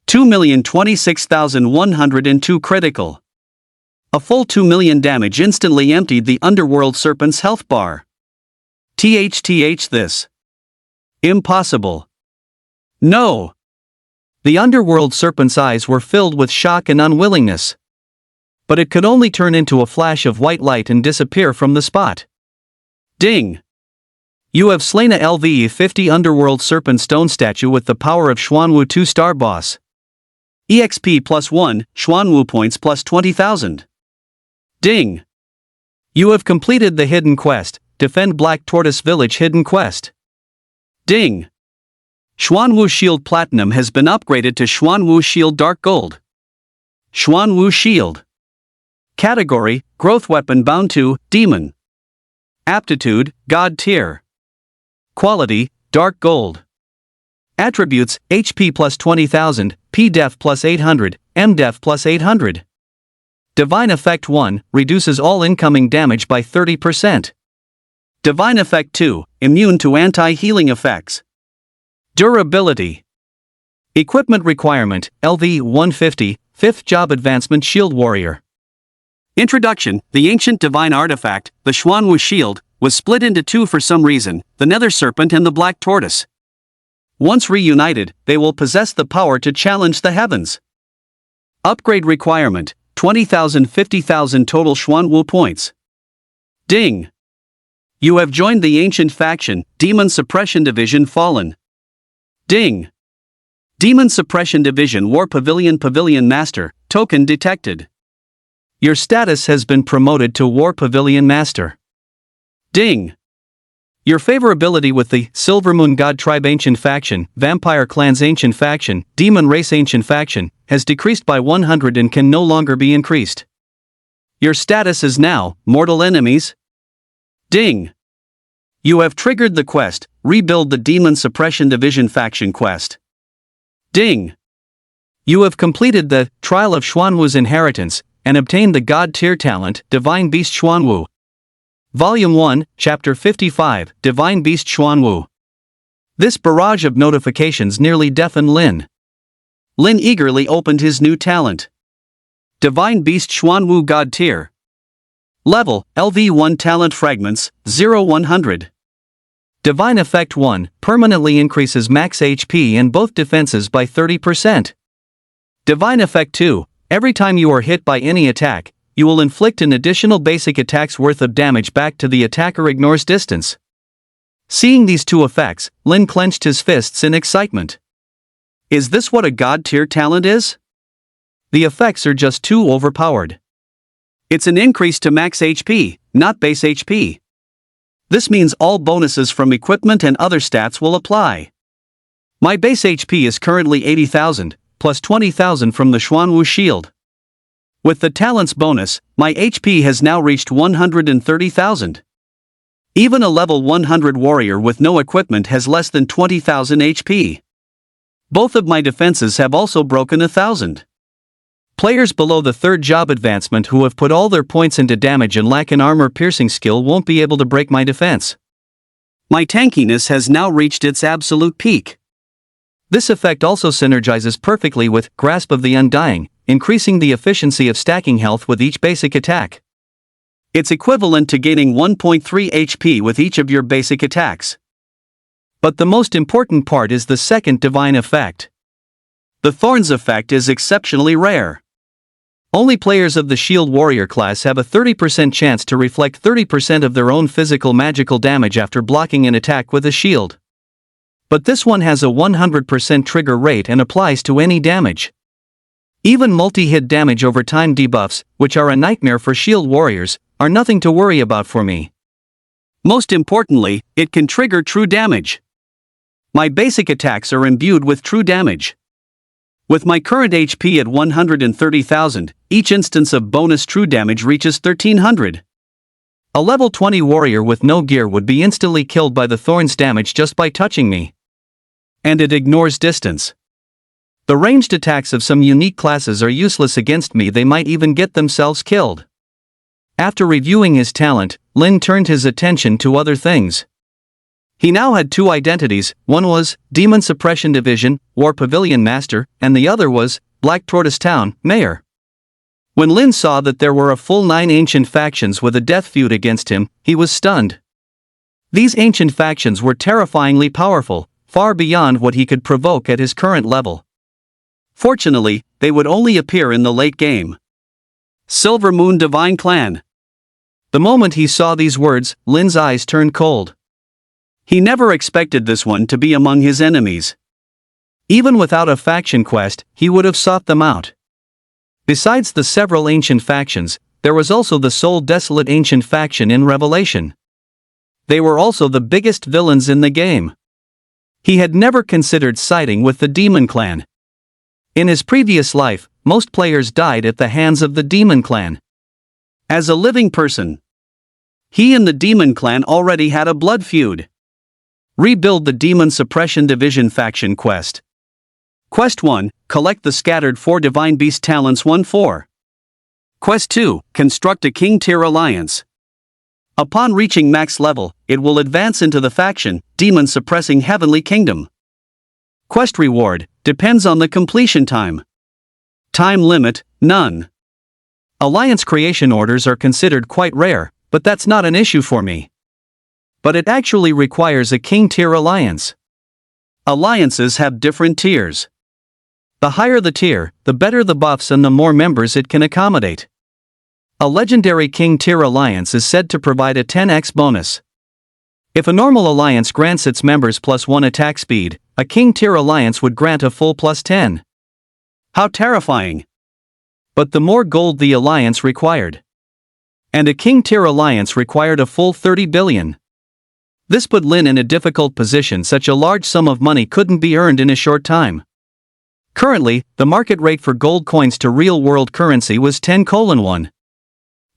2,026,102 critical. A full 2 million damage instantly emptied the underworld serpent's health bar. THTH this. Impossible. No. The underworld serpent's eyes were filled with shock and unwillingness. But it could only turn into a flash of white light and disappear from the spot. Ding. You have slain a LVE-50 underworld serpent stone statue with the power of Xuanwu 2-star boss. EXP +1, Xuanwu points +20,000. Ding. You have completed the hidden quest, Defend Black Tortoise Village hidden quest. Ding. Xuanwu Shield Platinum has been upgraded to Xuanwu Shield Dark Gold. Xuanwu Shield. Category, Growth Weapon bound to, Demon. Aptitude, God tier. Quality, Dark Gold. Attributes, HP +20,000, P-Def +800, M-Def +800. Divine Effect 1, reduces all incoming damage by 30%. Divine Effect 2, immune to anti-healing effects. Durability. Equipment requirement, LV-150, 5th Job Advancement Shield Warrior. Introduction. The ancient divine artifact, the Xuanwu Shield, was split into two for some reason, the Nether Serpent and the Black Tortoise. Once reunited, they will possess the power to challenge the heavens. Upgrade requirement, 20,000 50,000 total Xuanwu points. Ding. You have joined the ancient faction, Demon Suppression Division Fallen. Ding. Demon Suppression Division War Pavilion Master, token detected. Your status has been promoted to War Pavilion Master. Ding. Your favorability with the Silvermoon God Tribe Ancient Faction, Vampire Clans Ancient Faction, Demon Race Ancient Faction, has decreased by 100 and can no longer be increased. Your status is now, Mortal Enemies. Ding. You have triggered the quest, Rebuild the Demon Suppression Division Faction quest. Ding. You have completed the Trial of Xuanwu's Inheritance, and obtained the God tier talent, Divine Beast Xuanwu. Volume 1, Chapter 55, Divine Beast Xuanwu. This barrage of notifications nearly deafened Lin. Lin eagerly opened his new talent. Divine Beast Xuanwu God tier. Level, LV1 Talent Fragments, 0-100. Divine Effect 1, permanently increases max HP and both defenses by 30%. Divine Effect 2. Every time you are hit by any attack, you will inflict an additional basic attack's worth of damage back to the attacker ignores distance. Seeing these two effects, Lin clenched his fists in excitement. Is this what a god-tier talent is? The effects are just too overpowered. It's an increase to max HP, not base HP. This means all bonuses from equipment and other stats will apply. My base HP is currently 80,000, plus 20,000 from the Xuanwu shield. With the talent's bonus, my HP has now reached 130,000. Even a level 100 warrior with no equipment has less than 20,000 HP. Both of my defenses have also broken 1,000. Players below the third job advancement who have put all their points into damage and lack an armor-piercing skill won't be able to break my defense. My tankiness has now reached its absolute peak. This effect also synergizes perfectly with Grasp of the Undying, increasing the efficiency of stacking health with each basic attack. It's equivalent to gaining 1.3 HP with each of your basic attacks. But the most important part is the second divine effect. The Thorns effect is exceptionally rare. Only players of the Shield Warrior class have a 30% chance to reflect 30% of their own physical magical damage after blocking an attack with a shield. But this one has a 100% trigger rate and applies to any damage. Even multi-hit damage over time debuffs, which are a nightmare for Shield Warriors, are nothing to worry about for me. Most importantly, it can trigger true damage. My basic attacks are imbued with true damage. With my current HP at 130,000, each instance of bonus true damage reaches 1,300. A level 20 warrior with no gear would be instantly killed by the Thorns damage just by touching me. And it ignores distance. The ranged attacks of some unique classes are useless against me, they might even get themselves killed. After reviewing his talent, Lin turned his attention to other things. He now had two identities, one was Demon Suppression Division, War Pavilion Master, and the other was Black Tortoise Town, Mayor. When Lin saw that there were a full 9 ancient factions with a death feud against him, he was stunned. These ancient factions were terrifyingly powerful, far beyond what he could provoke at his current level. Fortunately, they would only appear in the late game. Silver Moon Divine Clan. The moment he saw these words, Lin's eyes turned cold. He never expected this one to be among his enemies. Even without a faction quest, he would have sought them out. Besides the several ancient factions, there was also the sole desolate ancient faction in Revelation. They were also the biggest villains in the game. He had never considered siding with the Demon Clan. In his previous life, most players died at the hands of the Demon Clan. As a living person, he and the Demon Clan already had a blood feud. Rebuild the Demon Suppression Division faction quest. Quest 1, collect the scattered 4 Divine Beast Talents 1-4. Quest 2, construct a King Tier Alliance. Upon reaching max level, it will advance into the faction, Demon Suppressing Heavenly Kingdom. Quest reward, depends on the completion time. Time limit, none. Alliance creation orders are considered quite rare, but that's not an issue for me. But it actually requires a King Tier alliance. Alliances have different tiers. The higher the tier, the better the buffs and the more members it can accommodate. A legendary King Tier alliance is said to provide a 10x bonus. If a normal alliance grants its members +1 attack speed, a King Tier alliance would grant a full +10. How terrifying! But the more gold the alliance required. And a King Tier alliance required a full 30 billion. This put Lin in a difficult position. Such a large sum of money couldn't be earned in a short time. Currently, the market rate for gold coins to real-world currency was 10:1.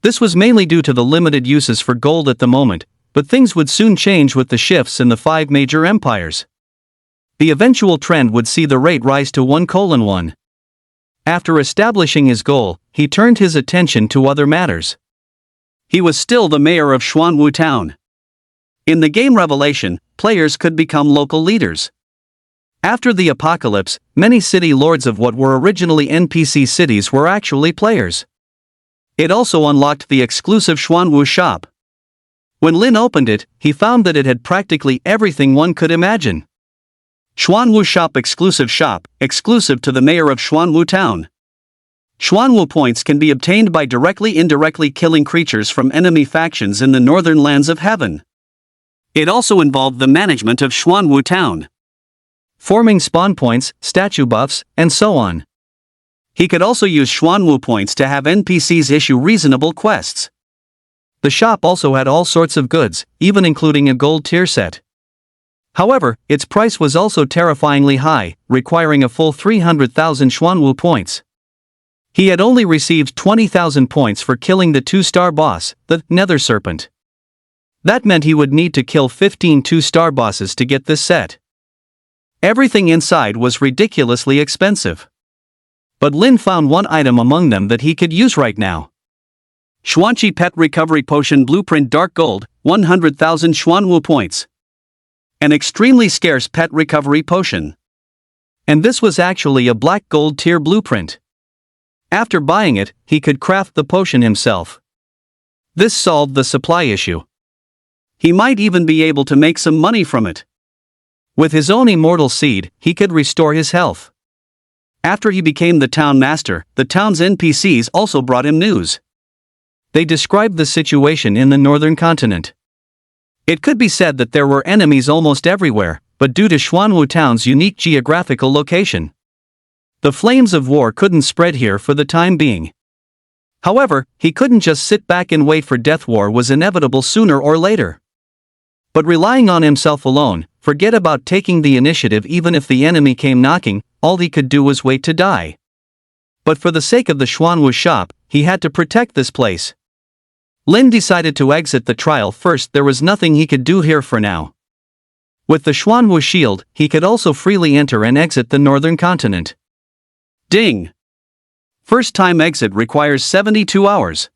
This was mainly due to the limited uses for gold at the moment, but things would soon change with the shifts in the 5 major empires. The eventual trend would see the rate rise to 1:1. After establishing his goal, he turned his attention to other matters. He was still the mayor of Xuanwu Town. In the game Revelation, players could become local leaders. After the apocalypse, many city lords of what were originally NPC cities were actually players. It also unlocked the exclusive Xuanwu shop. When Lin opened it, he found that it had practically everything one could imagine. Xuanwu shop, exclusive to the mayor of Xuanwu town. Xuanwu points can be obtained by indirectly killing creatures from enemy factions in the northern lands of heaven. It also involved the management of Xuanwu town, forming spawn points, statue buffs, and so on. He could also use Xuanwu points to have NPCs issue reasonable quests. The shop also had all sorts of goods, even including a gold tier set. However, its price was also terrifyingly high, requiring a full 300,000 Xuanwu points. He had only received 20,000 points for killing the 2-star boss, the Nether Serpent. That meant he would need to kill 15 2-star bosses to get this set. Everything inside was ridiculously expensive. But Lin found one item among them that he could use right now. Xuanqi Pet Recovery Potion Blueprint Dark Gold, 100,000 Xuanwu points. An extremely scarce pet recovery potion. And this was actually a black gold tier blueprint. After buying it, he could craft the potion himself. This solved the supply issue. He might even be able to make some money from it. With his own immortal seed, he could restore his health. After he became the town master, the town's NPCs also brought him news. They described the situation in the northern continent. It could be said that there were enemies almost everywhere, but due to Xuanwu town's unique geographical location, the flames of war couldn't spread here for the time being. However, he couldn't just sit back and wait, for death war was inevitable sooner or later. But relying on himself alone, forget about taking the initiative. Even if the enemy came knocking, all he could do was wait to die. But for the sake of the Xuanwu shop, he had to protect this place. Lin decided to exit the trial first. There was nothing he could do here for now. With the Xuanwu shield, he could also freely enter and exit the northern continent. Ding! First time exit requires 72 hours.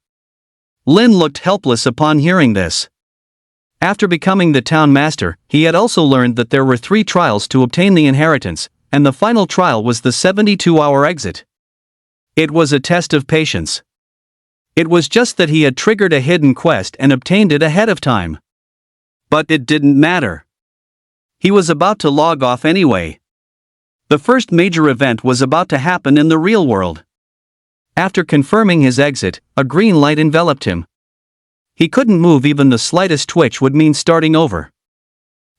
Lin looked helpless upon hearing this. After becoming the town master, he had also learned that there were 3 trials to obtain the inheritance, and the final trial was the 72-hour exit. It was a test of patience. It was just that he had triggered a hidden quest and obtained it ahead of time. But it didn't matter. He was about to log off anyway. The first major event was about to happen in the real world. After confirming his exit, a green light enveloped him. He couldn't move. Even the slightest twitch would mean starting over.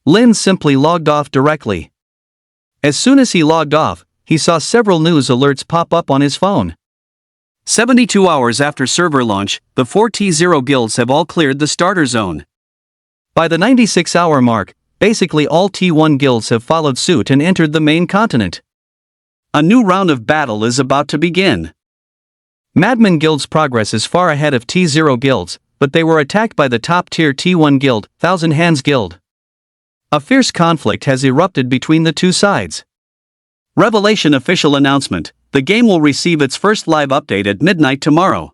Lin simply logged off directly. As soon as he logged off, he saw several news alerts pop up on his phone. 72 hours after server launch, the 4 T0 guilds have all cleared the starter zone. By the 96-hour mark, basically all T1 guilds have followed suit and entered the main continent. A new round of battle is about to begin. Madman Guild's progress is far ahead of T0 guilds, but they were attacked by the top-tier T1 guild, Thousand Hands Guild. A fierce conflict has erupted between the two sides. Revelation official announcement: the game will receive its first live update at midnight tomorrow.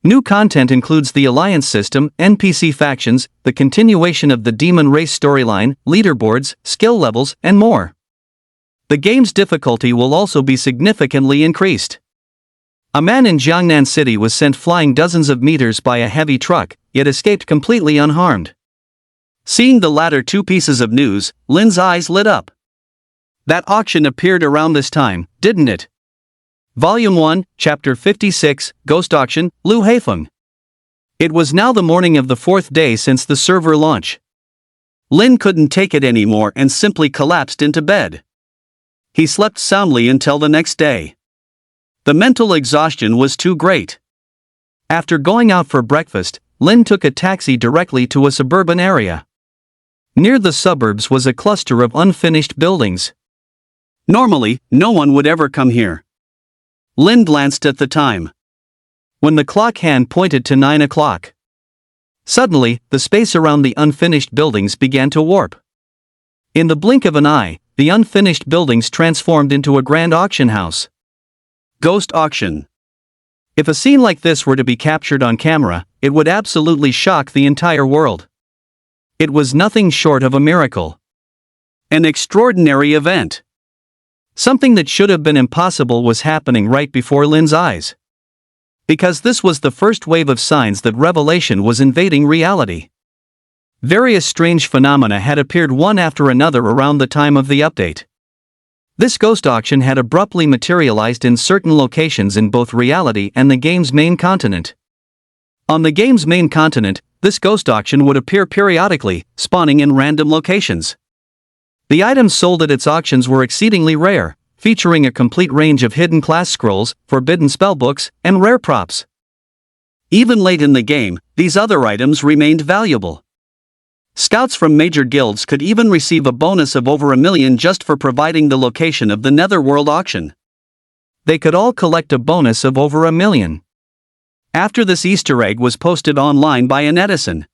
New content includes the alliance system, NPC factions, the continuation of the demon race storyline, leaderboards, skill levels, and more. The game's difficulty will also be significantly increased. A man in Jiangnan City was sent flying dozens of meters by a heavy truck, yet escaped completely unharmed. Seeing the latter 2 pieces of news, Lin's eyes lit up. That auction appeared around this time, didn't it? Volume 1, Chapter 56, Ghost Auction, Lu Heifeng. It was now the morning of the 4th day since the server launch. Lin couldn't take it anymore and simply collapsed into bed. He slept soundly until the next day. The mental exhaustion was too great. After going out for breakfast, Lin took a taxi directly to a suburban area. Near the suburbs was a cluster of unfinished buildings. Normally, no one would ever come here. Lin glanced at the time. When the clock hand pointed to 9 o'clock. Suddenly, the space around the unfinished buildings began to warp. In the blink of an eye, the unfinished buildings transformed into a grand auction house. Ghost auction. If a scene like this were to be captured on camera, it would absolutely shock the entire world. It was nothing short of a miracle. An extraordinary event. Something that should have been impossible was happening right before Lin's eyes. Because this was the first wave of signs that revelation was invading reality. Various strange phenomena had appeared one after another around the time of the update. This ghost auction had abruptly materialized in certain locations in both reality and the game's main continent. On the game's main continent, this ghost auction would appear periodically, spawning in random locations. The items sold at its auctions were exceedingly rare, featuring a complete range of hidden class scrolls, forbidden spellbooks, and rare props. Even late in the game, these other items remained valuable. Scouts from major guilds could even receive a bonus of over 1 million just for providing the location of the Netherworld auction. They could all collect a bonus of over 1 million. After this Easter egg was posted online by an Edison,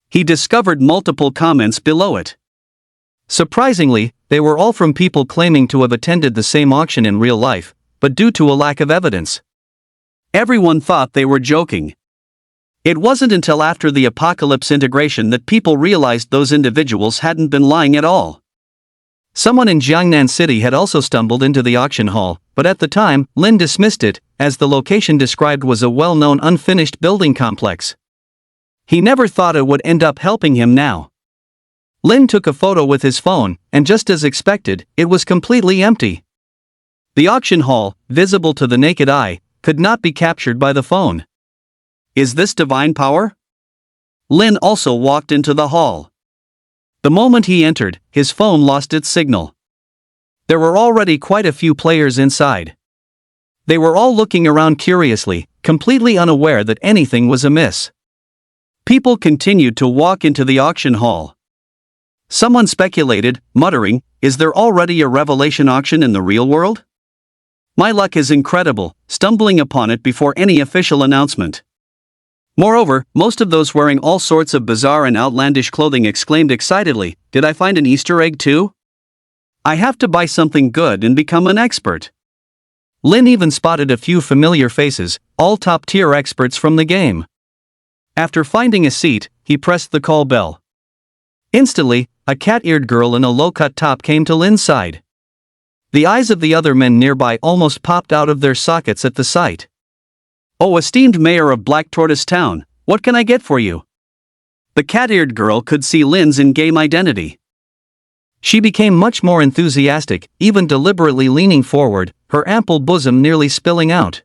he discovered multiple comments below it. Surprisingly, they were all from people claiming to have attended the same auction in real life, but due to a lack of evidence, everyone thought they were joking. It wasn't until after the Apocalypse integration that people realized those individuals hadn't been lying at all. Someone in Jiangnan City had also stumbled into the auction hall, but at the time, Lin dismissed it, as the location described was a well-known unfinished building complex. He never thought it would end up helping him now. Lin took a photo with his phone, and just as expected, it was completely empty. The auction hall, visible to the naked eye, could not be captured by the phone. Is this divine power? Lin also walked into the hall. The moment he entered, his phone lost its signal. There were already quite a few players inside. They were all looking around curiously, completely unaware that anything was amiss. People continued to walk into the auction hall. Someone speculated, muttering, "Is there already a revelation auction in the real world? My luck is incredible, stumbling upon it before any official announcement." Moreover, most of those wearing all sorts of bizarre and outlandish clothing exclaimed excitedly, "Did I find an Easter egg too? I have to buy something good and become an expert." Lin even spotted a few familiar faces, all top-tier experts from the game. After finding a seat, he pressed the call bell. Instantly, a cat-eared girl in a low-cut top came to Lin's side. The eyes of the other men nearby almost popped out of their sockets at the sight. "Oh, esteemed mayor of Black Tortoise Town, what can I get for you?" The cat-eared girl could see Lin's in-game identity. She became much more enthusiastic, even deliberately leaning forward, her ample bosom nearly spilling out.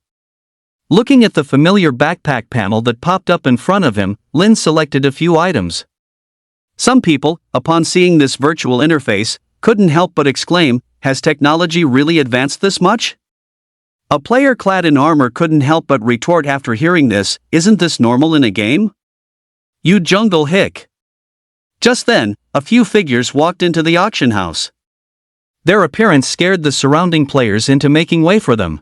Looking at the familiar backpack panel that popped up in front of him, Lin selected a few items. Some people, upon seeing this virtual interface, couldn't help but exclaim, "Has technology really advanced this much?" A player clad in armor couldn't help but retort after hearing this, "Isn't this normal in a game? You jungle hick." Just then, a few figures walked into the auction house. Their appearance scared the surrounding players into making way for them.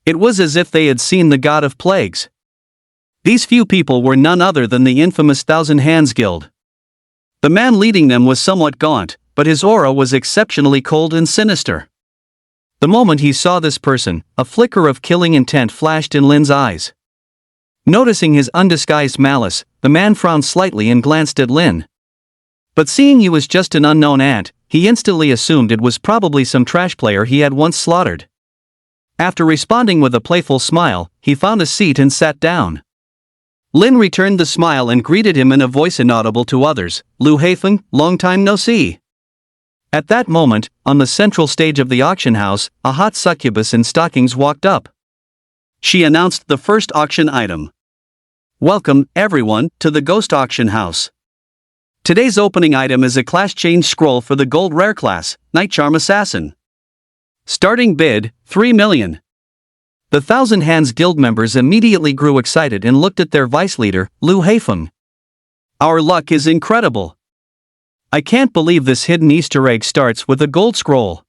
It was as if they had seen the god of plagues. These few people were none other than the infamous Thousand Hands Guild. The man leading them was somewhat gaunt, but his aura was exceptionally cold and sinister. The moment he saw this person, a flicker of killing intent flashed in Lin's eyes. Noticing his undisguised malice, the man frowned slightly and glanced at Lin. But seeing he was just an unknown ant, he instantly assumed it was probably some trash player he had once slaughtered. After responding with a playful smile, he found a seat and sat down. Lin returned the smile and greeted him in a voice inaudible to others, "Lu Haifeng, long time no see." At that moment, on the central stage of the auction house, a hot succubus in stockings walked up. She announced the first auction item. "Welcome, everyone, to the Ghost Auction House. Today's opening item is a class change scroll for the gold rare class, Night Charm Assassin. Starting bid, 3 million. The Thousand Hands Guild members immediately grew excited and looked at their vice leader, Lu Haifeng. "Our luck is incredible. I can't believe this hidden Easter egg starts with a gold scroll.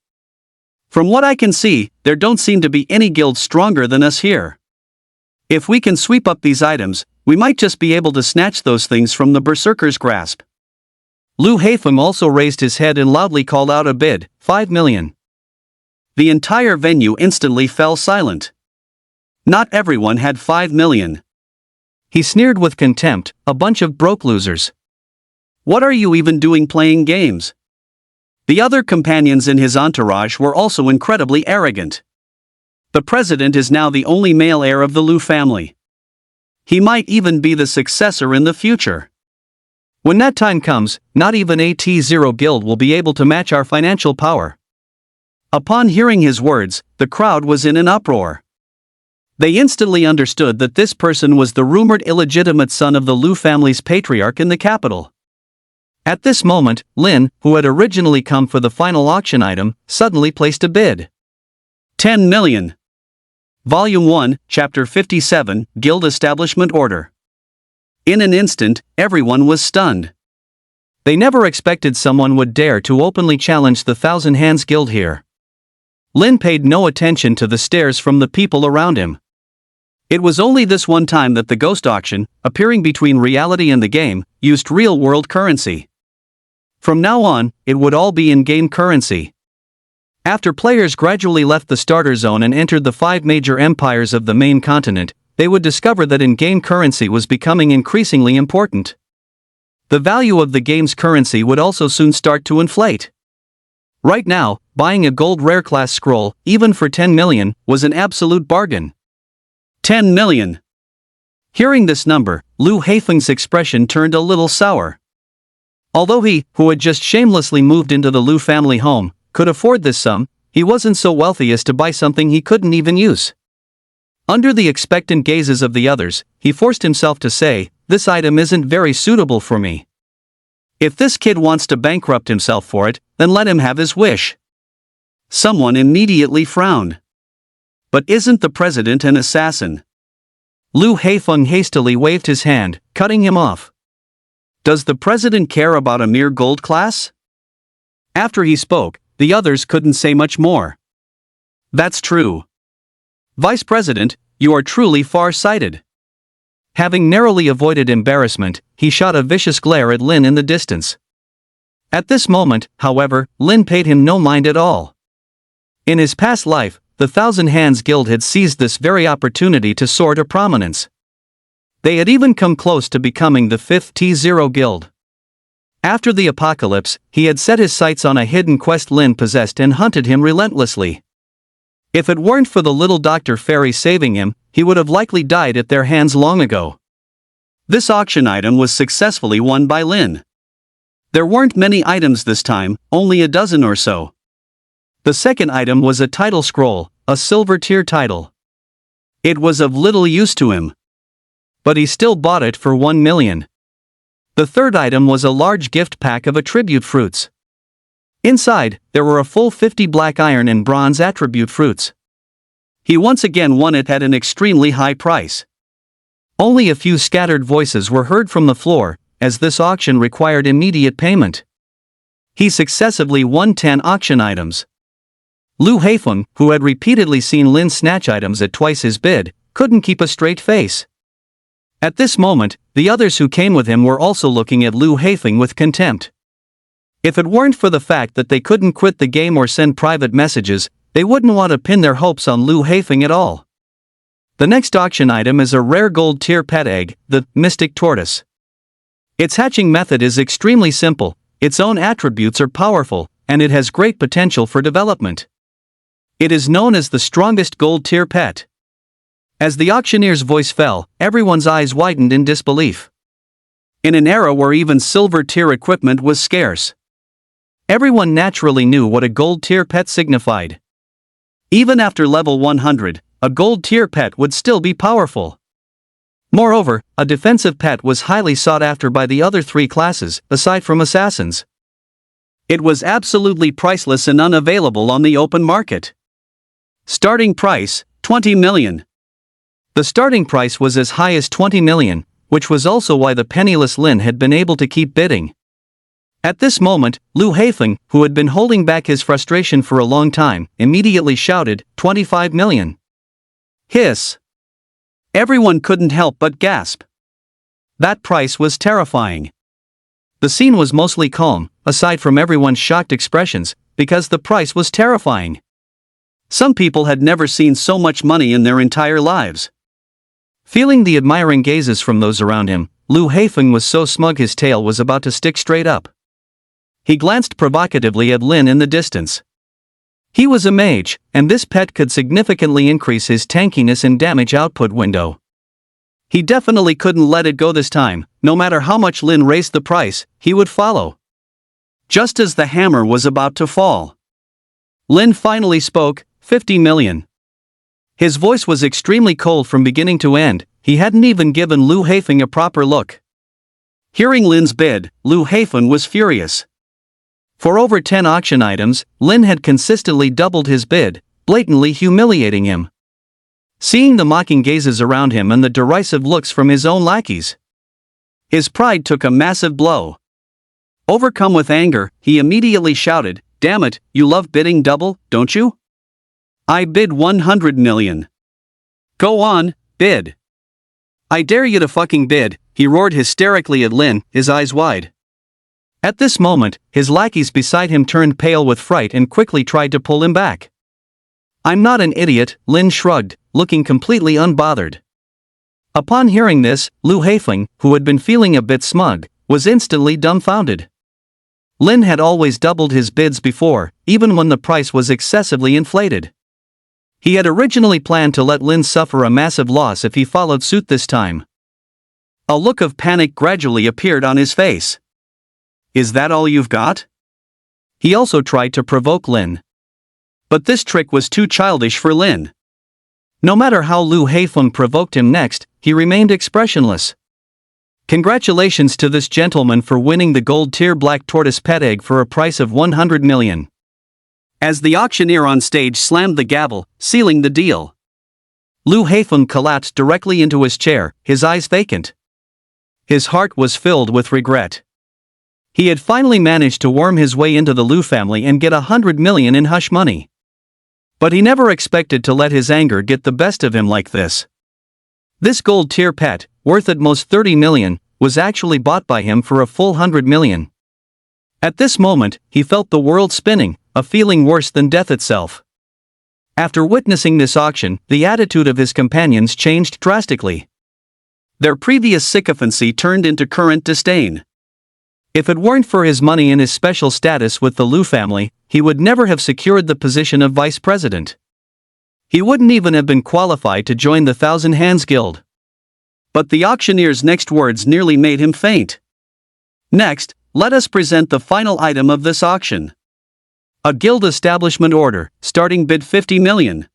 From what I can see, there don't seem to be any guilds stronger than us here. If we can sweep up these items, we might just be able to snatch those things from the berserker's grasp." Lu Haifeng also raised his head and loudly called out a bid, 5 million. The entire venue instantly fell silent. Not everyone had 5 million. He sneered with contempt, "A bunch of broke losers. What are you even doing playing games?" The other companions in his entourage were also incredibly arrogant. The president is now the only male heir of the Lu family. He might even be the successor in the future. When that time comes, not even a T0 guild will be able to match our financial power." Upon hearing his words, the crowd was in an uproar. They instantly understood that this person was the rumored illegitimate son of the Liu family's patriarch in the capital. At this moment, Lin, who had originally come for the final auction item, suddenly placed a bid. 10 million. Volume 1, Chapter 57, Guild Establishment Order. In an instant, everyone was stunned. They never expected someone would dare to openly challenge the Thousand Hands Guild here. Lin paid no attention to the stares from the people around him. It was only this one time that the ghost auction, appearing between reality and the game, used real-world currency. From now on, it would all be in-game currency. After players gradually left the starter zone and entered the 5 major empires of the main continent, they would discover that in-game currency was becoming increasingly important. The value of the game's currency would also soon start to inflate. Right now, buying a gold rare class scroll, even for 10 million, was an absolute bargain. 10 million. Hearing this number, Liu Haifeng's expression turned a little sour. Although he, who had just shamelessly moved into the Liu family home, could afford this sum, he wasn't so wealthy as to buy something he couldn't even use. Under the expectant gazes of the others, he forced himself to say, "This item isn't very suitable for me." If this kid wants to bankrupt himself for it, then let him have his wish. Someone immediately frowned. But isn't the president an assassin? Liu Haifeng hastily waved his hand, cutting him off. Does the president care about a mere gold class? After he spoke, the others couldn't say much more. That's true. Vice President, you are truly far-sighted. Having narrowly avoided embarrassment, he shot a vicious glare at Lin in the distance. At this moment, however, Lin paid him no mind at all. In his past life, the Thousand Hands Guild had seized this very opportunity to soar to prominence. They had even come close to becoming the 5th T0 guild. After the apocalypse, he had set his sights on a hidden quest Lin possessed and hunted him relentlessly. If it weren't for the little Dr. Fairy saving him, he would have likely died at their hands long ago. This auction item was successfully won by Lin. There weren't many items this time, only a dozen or so. The second item was a title scroll, a silver tier title. It was of little use to him. But he still bought it for 1 million. The third item was a large gift pack of attribute fruits. Inside, there were a full 50 black iron and bronze attribute fruits. He once again won it at an extremely high price. Only a few scattered voices were heard from the floor, as this auction required immediate payment. He successively won 10 auction items. Liu Haifeng, who had repeatedly seen Lin snatch items at twice his bid, couldn't keep a straight face. At this moment, the others who came with him were also looking at Liu Haifeng with contempt. If it weren't for the fact that they couldn't quit the game or send private messages, they wouldn't want to pin their hopes on Liu Haifeng at all. The next auction item is a rare gold tier pet egg, the Mystic Tortoise. Its hatching method is extremely simple, its own attributes are powerful, and it has great potential for development. It is known as the strongest gold tier pet. As the auctioneer's voice fell, everyone's eyes widened in disbelief. In an era where even silver tier equipment was scarce, everyone naturally knew what a gold tier pet signified. Even after level 100, a gold tier pet would still be powerful. Moreover, a defensive pet was highly sought after by the other 3 classes, aside from assassins. It was absolutely priceless and unavailable on the open market. Starting price, 20 million. The starting price was as high as 20 million, which was also why the penniless Lin had been able to keep bidding. At this moment, Liu Haifeng, who had been holding back his frustration for a long time, immediately shouted, 25 million. Hiss. Everyone couldn't help but gasp. That price was terrifying. The scene was mostly calm, aside from everyone's shocked expressions, because the price was terrifying. Some people had never seen so much money in their entire lives. Feeling the admiring gazes from those around him, Liu Haifeng was so smug his tail was about to stick straight up. He glanced provocatively at Lin in the distance. He was a mage, and this pet could significantly increase his tankiness and damage output window. He definitely couldn't let it go this time. No matter how much Lin raised the price, he would follow. Just as the hammer was about to fall, Lin finally spoke, 50 million. His voice was extremely cold from beginning to end. He hadn't even given Liu Haifeng a proper look. Hearing Lin's bid, Liu Haifeng was furious. For over 10 auction items, Lin had consistently doubled his bid, blatantly humiliating him. Seeing the mocking gazes around him and the derisive looks from his own lackeys, his pride took a massive blow. Overcome with anger, he immediately shouted, "Damn it, you love bidding double, don't you? I bid 100 million. Go on, bid. I dare you to fucking bid," he roared hysterically at Lin, his eyes wide. At this moment, his lackeys beside him turned pale with fright and quickly tried to pull him back. "I'm not an idiot," Lin shrugged, looking completely unbothered. Upon hearing this, Liu Haifeng, who had been feeling a bit smug, was instantly dumbfounded. Lin had always doubled his bids before, even when the price was excessively inflated. He had originally planned to let Lin suffer a massive loss if he followed suit this time. A look of panic gradually appeared on his face. "Is that all you've got?" He also tried to provoke Lin. But this trick was too childish for Lin. No matter how Liu Haifeng provoked him next, he remained expressionless. "Congratulations to this gentleman for winning the gold tier black tortoise pet egg for a price of 100 million. As the auctioneer on stage slammed the gavel, sealing the deal, Liu Haifeng collapsed directly into his chair, his eyes vacant. His heart was filled with regret. He had finally managed to worm his way into the Liu family and get 100 million in hush money. But he never expected to let his anger get the best of him like this. This gold tier pet, worth at most 30 million, was actually bought by him for a full 100 million. At this moment, he felt the world spinning, a feeling worse than death itself. After witnessing this auction, the attitude of his companions changed drastically. Their previous sycophancy turned into current disdain. If it weren't for his money and his special status with the Liu family, he would never have secured the position of vice president. He wouldn't even have been qualified to join the Thousand Hands Guild. But the auctioneer's next words nearly made him faint. "Next, let us present the final item of this auction. A guild establishment order, starting bid 50 million.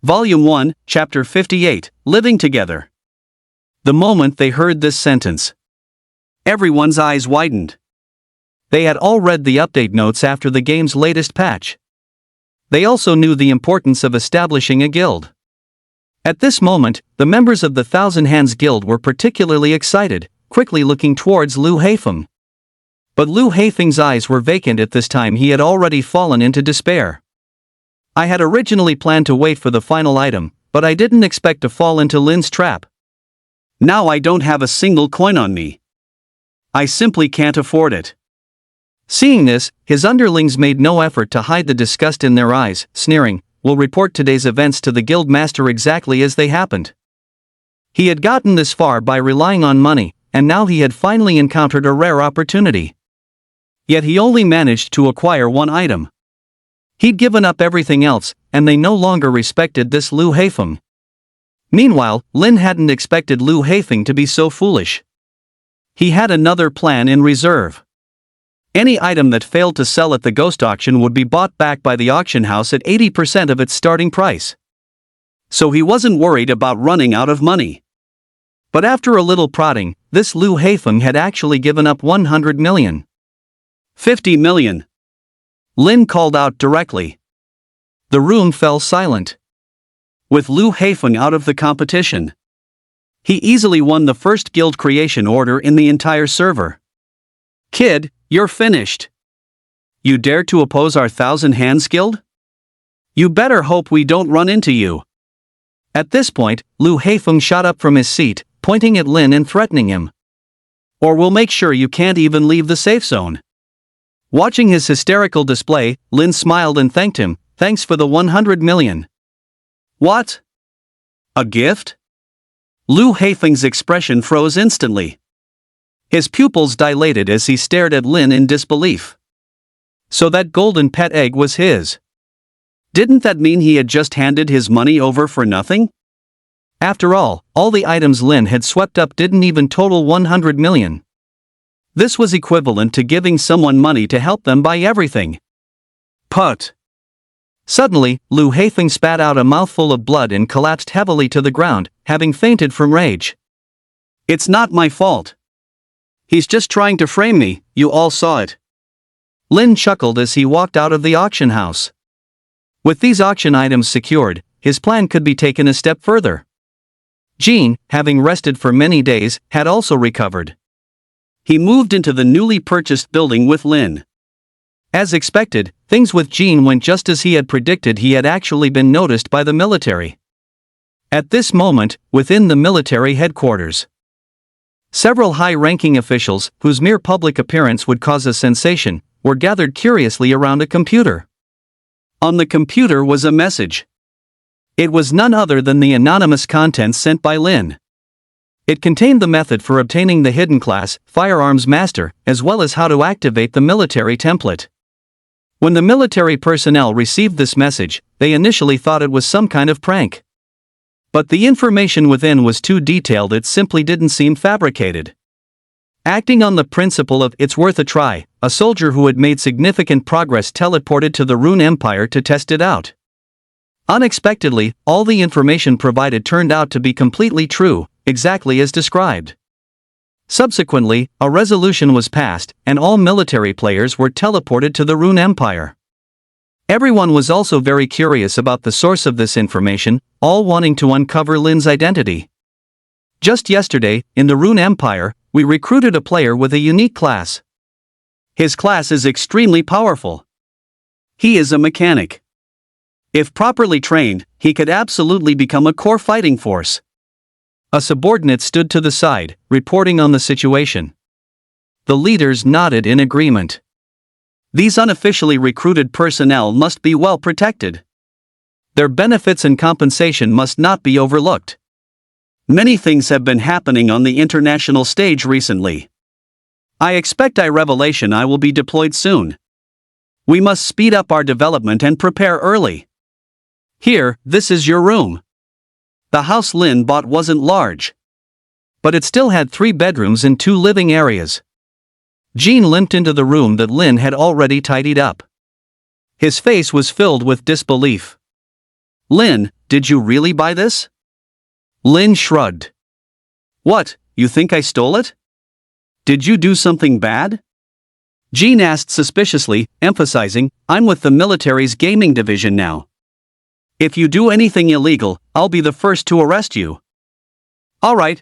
Volume 1, Chapter 58, Living Together." The moment they heard this sentence, everyone's eyes widened. They had all read the update notes after the game's latest patch. They also knew the importance of establishing a guild. At this moment, the members of the Thousand Hands Guild were particularly excited, quickly looking towards Liu Haifeng. But Liu Haifeng's eyes were vacant at this time. He had already fallen into despair. "I had originally planned to wait for the final item, but I didn't expect to fall into Lin's trap. Now I don't have a single coin on me. I simply can't afford it." Seeing this, his underlings made no effort to hide the disgust in their eyes, sneering, "We'll report today's events to the guild master exactly as they happened." He had gotten this far by relying on money, and now he had finally encountered a rare opportunity. Yet he only managed to acquire one item. He'd given up everything else, and they no longer respected this Liu Haifeng. Meanwhile, Lin hadn't expected Liu Haifeng to be so foolish. He had another plan in reserve. Any item that failed to sell at the ghost auction would be bought back by the auction house at 80% of its starting price. So he wasn't worried about running out of money. But after a little prodding, this Liu Haifeng had actually given up 100 million. 50 million. Lin called out directly. The room fell silent. With Liu Haifeng out of the competition, he easily won the first guild creation order in the entire server. "Kid, you're finished. You dare to oppose our Thousand Hands Guild? You better hope we don't run into you." At this point, Liu Haifeng shot up from his seat, pointing at Lin and threatening him. "Or we'll make sure you can't even leave the safe zone." Watching his hysterical display, Lin smiled and thanked him. "Thanks for the 100 million. What? A gift?" Liu Haifeng's expression froze instantly. His pupils dilated as he stared at Lin in disbelief. So that golden pet egg was his. Didn't that mean he had just handed his money over for nothing? After all the items Lin had swept up didn't even total 100 million. This was equivalent to giving someone money to help them buy everything. Put. Suddenly, Lu Haifeng spat out a mouthful of blood and collapsed heavily to the ground, having fainted from rage. It's not my fault. He's just trying to frame me, you all saw it. Lin chuckled as he walked out of the auction house. With these auction items secured, his plan could be taken a step further. Jean, having rested for many days, had also recovered. He moved into the newly purchased building with Lin. As expected, things with Jean went just as he had predicted. He had actually been noticed by the military. At this moment, within the military headquarters, several high-ranking officials, whose mere public appearance would cause a sensation, were gathered curiously around a computer. On the computer was a message. It was none other than the anonymous contents sent by Lin. It contained the method for obtaining the hidden class, Firearms Master, as well as how to activate the military template. When the military personnel received this message, they initially thought it was some kind of prank. But the information within was too detailed. It simply didn't seem fabricated. Acting on the principle of "it's worth a try," a soldier who had made significant progress teleported to the Rune Empire to test it out. Unexpectedly, all the information provided turned out to be completely true, exactly as described. Subsequently, a resolution was passed, and all military players were teleported to the Rune Empire. Everyone was also very curious about the source of this information, all wanting to uncover Lin's identity. Just yesterday, in the Rune Empire, we recruited a player with a unique class. His class is extremely powerful. He is a mechanic. If properly trained, he could absolutely become a core fighting force. A subordinate stood to the side, reporting on the situation. The leaders nodded in agreement. These unofficially recruited personnel must be well protected. Their benefits and compensation must not be overlooked. Many things have been happening on the international stage recently. I expect I will be deployed soon. We must speed up our development and prepare early. Here, this is your room. The house Lin bought wasn't large, but it still had 3 bedrooms and 2 living areas. Jean limped into the room that Lin had already tidied up. His face was filled with disbelief. Lin, did you really buy this? Lin shrugged. What, you think I stole it? Did you do something bad? Jean asked suspiciously, emphasizing, I'm with the military's gaming division now. If you do anything illegal, I'll be the first to arrest you. All right,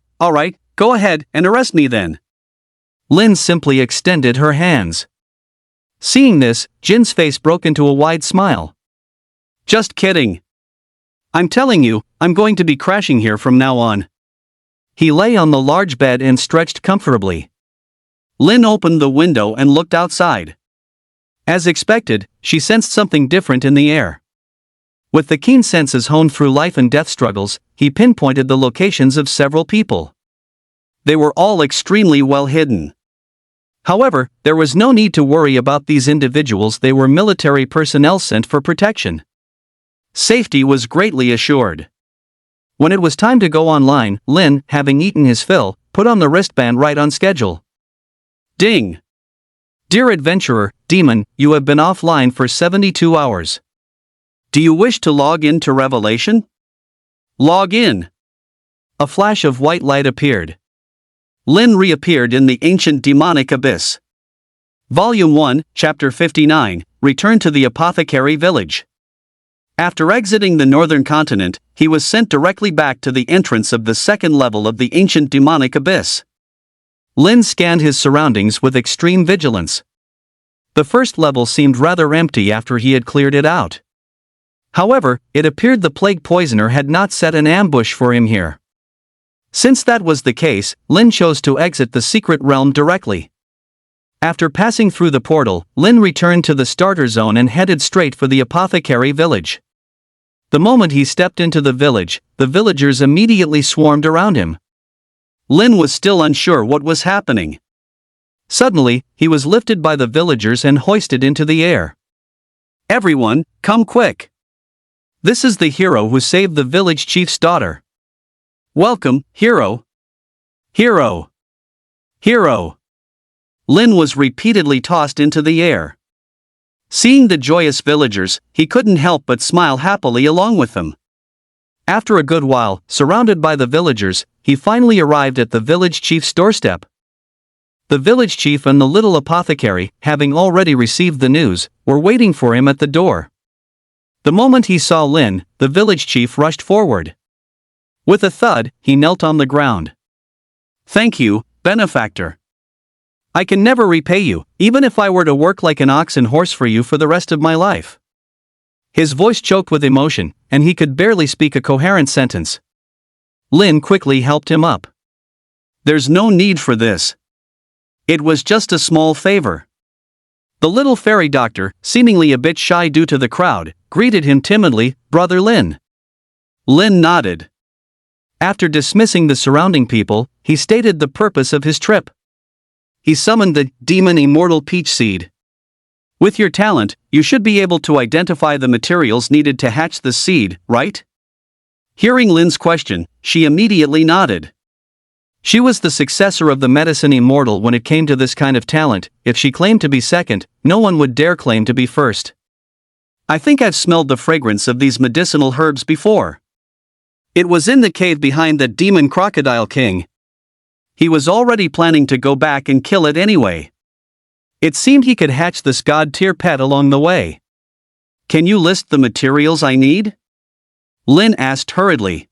go ahead and arrest me then. Lin simply extended her hands. Seeing this, Jin's face broke into a wide smile. Just kidding. I'm telling you, I'm going to be crashing here from now on. He lay on the large bed and stretched comfortably. Lin opened the window and looked outside. As expected, she sensed something different in the air. With the keen senses honed through life and death struggles, he pinpointed the locations of several people. They were all extremely well hidden. However, there was no need to worry about these individuals. They were military personnel sent for protection. Safety was greatly assured. When it was time to go online, Lin, having eaten his fill, put on the wristband right on schedule. Ding! Dear adventurer, demon, you have been offline for 72 hours. Do you wish to log in to Revelation? Log in. A flash of white light appeared. Lin reappeared in the ancient demonic abyss. Volume 1, Chapter 59, Return to the Apothecary Village. After exiting the northern continent, he was sent directly back to the entrance of the second level of the ancient demonic abyss. Lin scanned his surroundings with extreme vigilance. The first level seemed rather empty after he had cleared it out. However, it appeared the plague poisoner had not set an ambush for him here. Since that was the case, Lin chose to exit the secret realm directly. After passing through the portal, Lin returned to the starter zone and headed straight for the apothecary village. The moment he stepped into the village, the villagers immediately swarmed around him. Lin was still unsure what was happening. Suddenly, he was lifted by the villagers and hoisted into the air. Everyone, come quick! This is the hero who saved the village chief's daughter. Welcome, hero. Hero. Hero. Lin was repeatedly tossed into the air. Seeing the joyous villagers, he couldn't help but smile happily along with them. After a good while, surrounded by the villagers, he finally arrived at the village chief's doorstep. The village chief and the little apothecary, having already received the news, were waiting for him at the door. The moment he saw Lin, the village chief rushed forward. With a thud, he knelt on the ground. "Thank you, benefactor. I can never repay you, even if I were to work like an ox and horse for you for the rest of my life." His voice choked with emotion, and he could barely speak a coherent sentence. Lin quickly helped him up. "There's no need for this. It was just a small favor." The little fairy doctor, seemingly a bit shy due to the crowd, greeted him timidly, "Brother Lin." Lin nodded. After dismissing the surrounding people, he stated the purpose of his trip. He summoned the demon immortal peach seed. "With your talent, you should be able to identify the materials needed to hatch the seed, right?" Hearing Lin's question, she immediately nodded. She was the successor of the medicine immortal when it came to this kind of talent. If she claimed to be second, no one would dare claim to be first. "I think I've smelled the fragrance of these medicinal herbs before. It was in the cave behind the demon crocodile king." He was already planning to go back and kill it anyway. It seemed he could hatch this god-tier pet along the way. "Can you list the materials I need?" Lin asked hurriedly.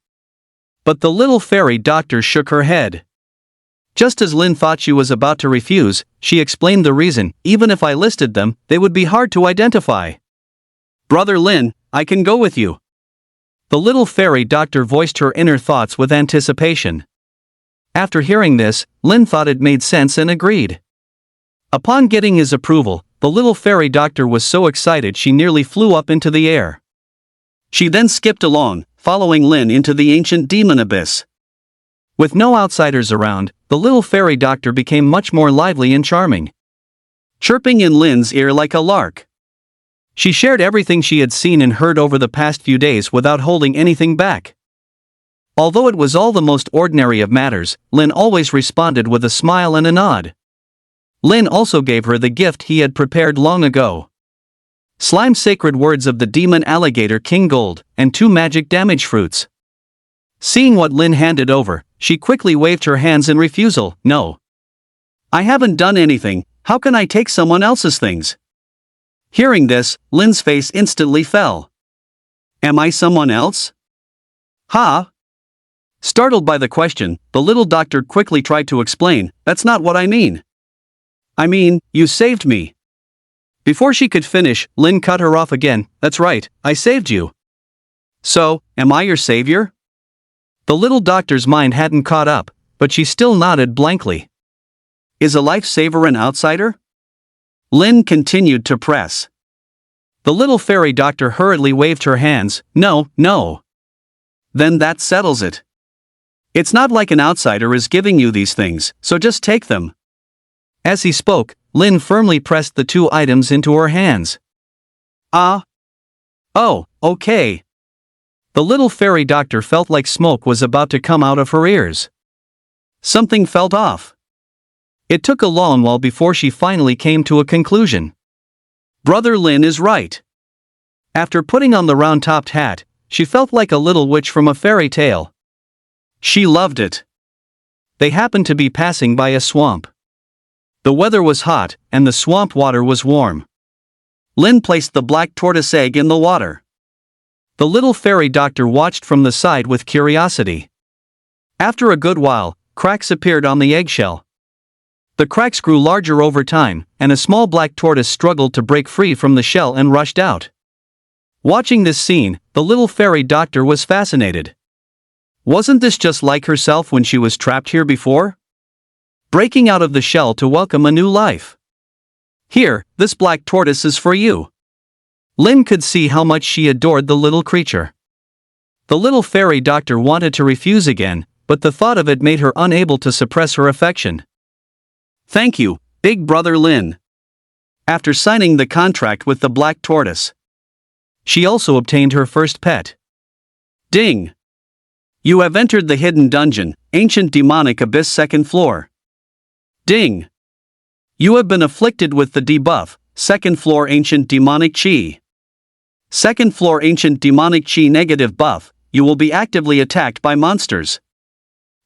But the little fairy doctor shook her head. Just as Lin thought she was about to refuse, she explained the reason. "Even if I listed them, they would be hard to identify." "Brother Lin, I can go with you." The little fairy doctor voiced her inner thoughts with anticipation. After hearing this, Lin thought it made sense and agreed. Upon getting his approval, the little fairy doctor was so excited she nearly flew up into the air. She then skipped along, following Lin into the ancient demon abyss. With no outsiders around, the little fairy doctor became much more lively and charming, chirping in Lin's ear like a lark. She shared everything she had seen and heard over the past few days without holding anything back. Although it was all the most ordinary of matters, Lin always responded with a smile and a nod. Lin also gave her the gift he had prepared long ago. Slime's sacred words of the demon alligator King Gold, and 2 magic damage fruits. Seeing what Lin handed over, she quickly waved her hands in refusal. "No. I haven't done anything, how can I take someone else's things?" Hearing this, Lin's face instantly fell. "Am I someone else?" "Ha?" Startled by the question, the little doctor quickly tried to explain, "That's not what I mean. I mean, you saved me." Before she could finish, Lin cut her off again. "That's right, I saved you. So, am I your savior?" The little doctor's mind hadn't caught up, but she still nodded blankly. "Is a lifesaver an outsider?" Lin continued to press. The little fairy doctor hurriedly waved her hands. "No, no. Then that settles it. It's not like an outsider is giving you these things, so just take them." As he spoke, Lin firmly pressed the 2 items into her hands. "Ah. Oh, okay." The little fairy doctor felt like smoke was about to come out of her ears. Something felt off. It took a long while before she finally came to a conclusion. Brother Lin is right. After putting on the round-topped hat, she felt like a little witch from a fairy tale. She loved it. They happened to be passing by a swamp. The weather was hot, and the swamp water was warm. Lin placed the black tortoise egg in the water. The little fairy doctor watched from the side with curiosity. After a good while, cracks appeared on the eggshell. The cracks grew larger over time, and a small black tortoise struggled to break free from the shell and rushed out. Watching this scene, the little fairy doctor was fascinated. Wasn't this just like herself when she was trapped here before? Breaking out of the shell to welcome a new life. "Here, this black tortoise is for you." Lin could see how much she adored the little creature. The little fairy doctor wanted to refuse again, but the thought of it made her unable to suppress her affection. "Thank you, Big Brother Lin." After signing the contract with the black tortoise, she also obtained her first pet. Ding! You have entered the hidden dungeon, Ancient Demonic Abyss 2nd floor. Ding! You have been afflicted with the debuff, 2nd floor Ancient Demonic Chi. 2nd floor Ancient Demonic Chi negative buff, you will be actively attacked by monsters.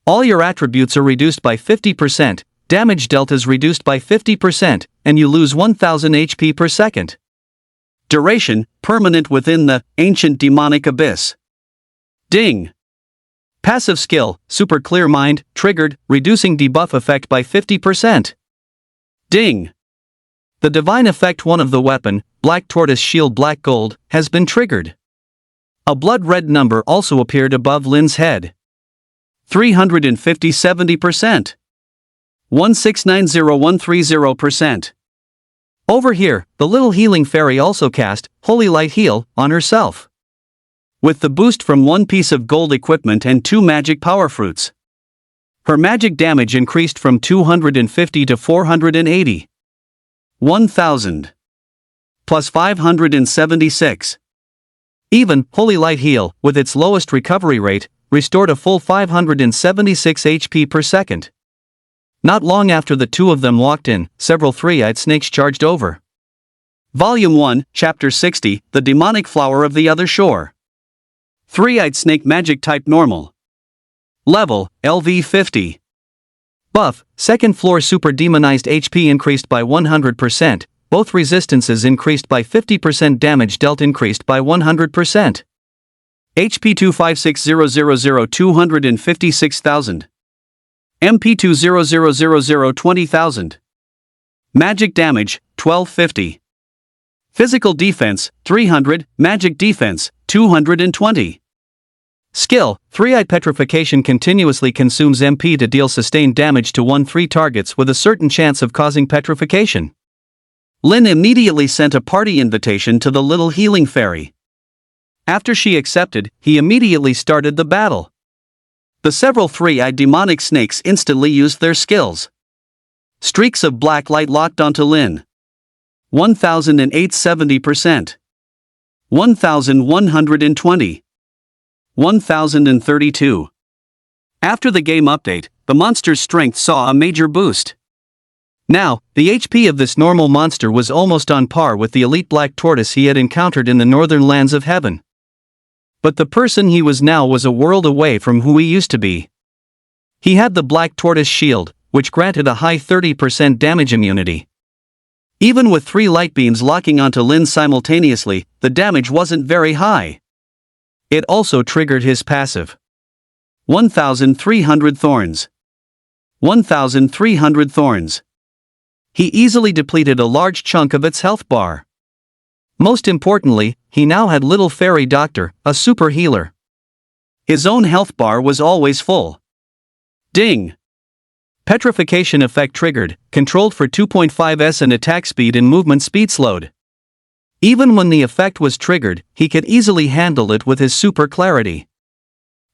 All your attributes are reduced by 50%, damage dealt is reduced by 50%, and you lose 1000 HP per second. Duration, permanent within the Ancient Demonic Abyss. Ding! Passive skill, Super Clear Mind, triggered, reducing debuff effect by 50%. Ding! The divine effect 1 of the weapon, Black Tortoise Shield Black Gold, has been triggered. A blood red number also appeared above Lin's head. 350 70%. 1690130%. Over here, the little healing fairy also cast Holy Light Heal on herself. With the boost from 1 piece of gold equipment and 2 magic power fruits. Her magic damage increased from 250 to 480. 1000. Plus 576. Even Holy Light Heal, with its lowest recovery rate, restored a full 576 HP per second. Not long after the two of them walked in, several three-eyed snakes charged over. Volume 1, Chapter 60, The Demonic Flower of the Other Shore. Three-eyed snake magic type normal. Level, LV 50. Buff, 2nd floor super demonized HP increased by 100%, both resistances increased by 50%, damage dealt increased by 100%. HP 2560000 256,000. MP 20000 20,000. Magic damage, 1250. Physical defense, 300, magic defense, 220. Skill, 3-eyed petrification continuously consumes MP to deal sustained damage to 1-3 targets with a certain chance of causing petrification. Lin immediately sent a party invitation to the little healing fairy. After she accepted, he immediately started the battle. The several 3-eyed demonic snakes instantly used their skills. Streaks of black light locked onto Lin. 1008 70%. 1120. 1032. After the game update, the monster's strength saw a major boost. Now, the HP of this normal monster was almost on par with the elite black tortoise he had encountered in the northern lands of heaven. But the person he was now was a world away from who he used to be. He had the black tortoise shield, which granted a high 30% damage immunity. Even with 3 light beams locking onto Lin simultaneously, the damage wasn't very high. It also triggered his passive. 1,300 thorns. 1,300 thorns. He easily depleted a large chunk of its health bar. Most importantly, he now had Little Fairy Doctor, a super healer. His own health bar was always full. Ding! Petrification effect triggered, controlled for 2.5s and attack speed and movement speed slowed. Even when the effect was triggered, he could easily handle it with his super clarity.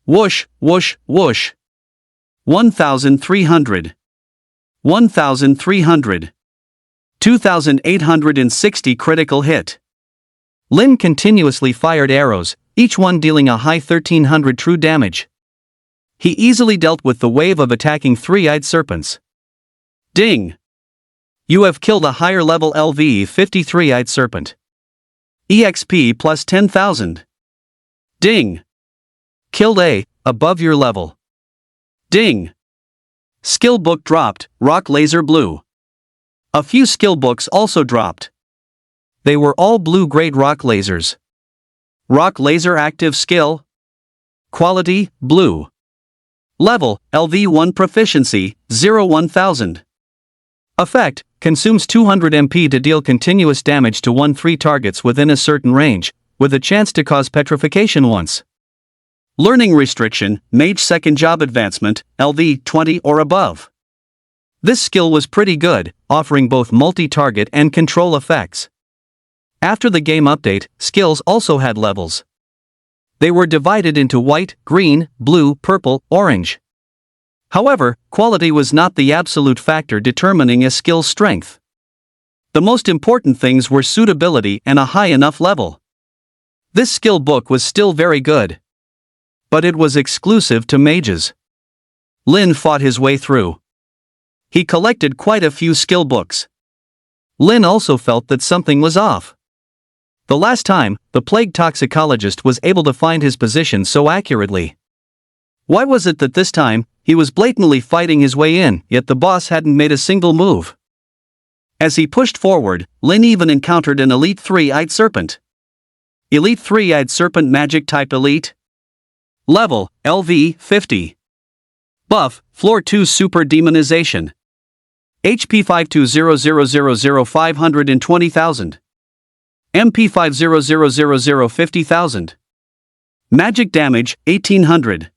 Whoosh, whoosh, whoosh. 1,300. 1,300. 2,860 critical hit. Lin continuously fired arrows, each one dealing a high 1,300 true damage. He easily dealt with the wave of attacking 3-eyed serpents. Ding! You have killed a higher level LV 53-eyed serpent. EXP plus 10,000. Ding! Killed A, above your level. Ding! Skill book dropped, Rock Laser Blue. A few skill books also dropped. They were all blue-grade rock lasers. Rock laser active skill. Quality, blue. Level, LV1 proficiency, 0-1000. Effect, consumes 200 MP to deal continuous damage to 1-3 targets within a certain range, with a chance to cause petrification once. Learning restriction, Mage second job advancement, LV 20 or above. This skill was pretty good, offering both multi-target and control effects. After the game update, skills also had levels. They were divided into white, green, blue, purple, orange. However, quality was not the absolute factor determining a skill's strength. The most important things were suitability and a high enough level. This skill book was still very good. But it was exclusive to mages. Lin fought his way through. He collected quite a few skill books. Lin also felt that something was off. The last time, the plague toxicologist was able to find his position so accurately. Why was it that this time, he was blatantly fighting his way in, yet the boss hadn't made a single move? As he pushed forward, Lin even encountered an Elite 3-eyed serpent. Elite 3-eyed serpent magic type elite. Level, LV, 50. Buff, Floor 2 Super Demonization. HP 520000 520,000. MP 500000 50,000. Magic damage, 1800.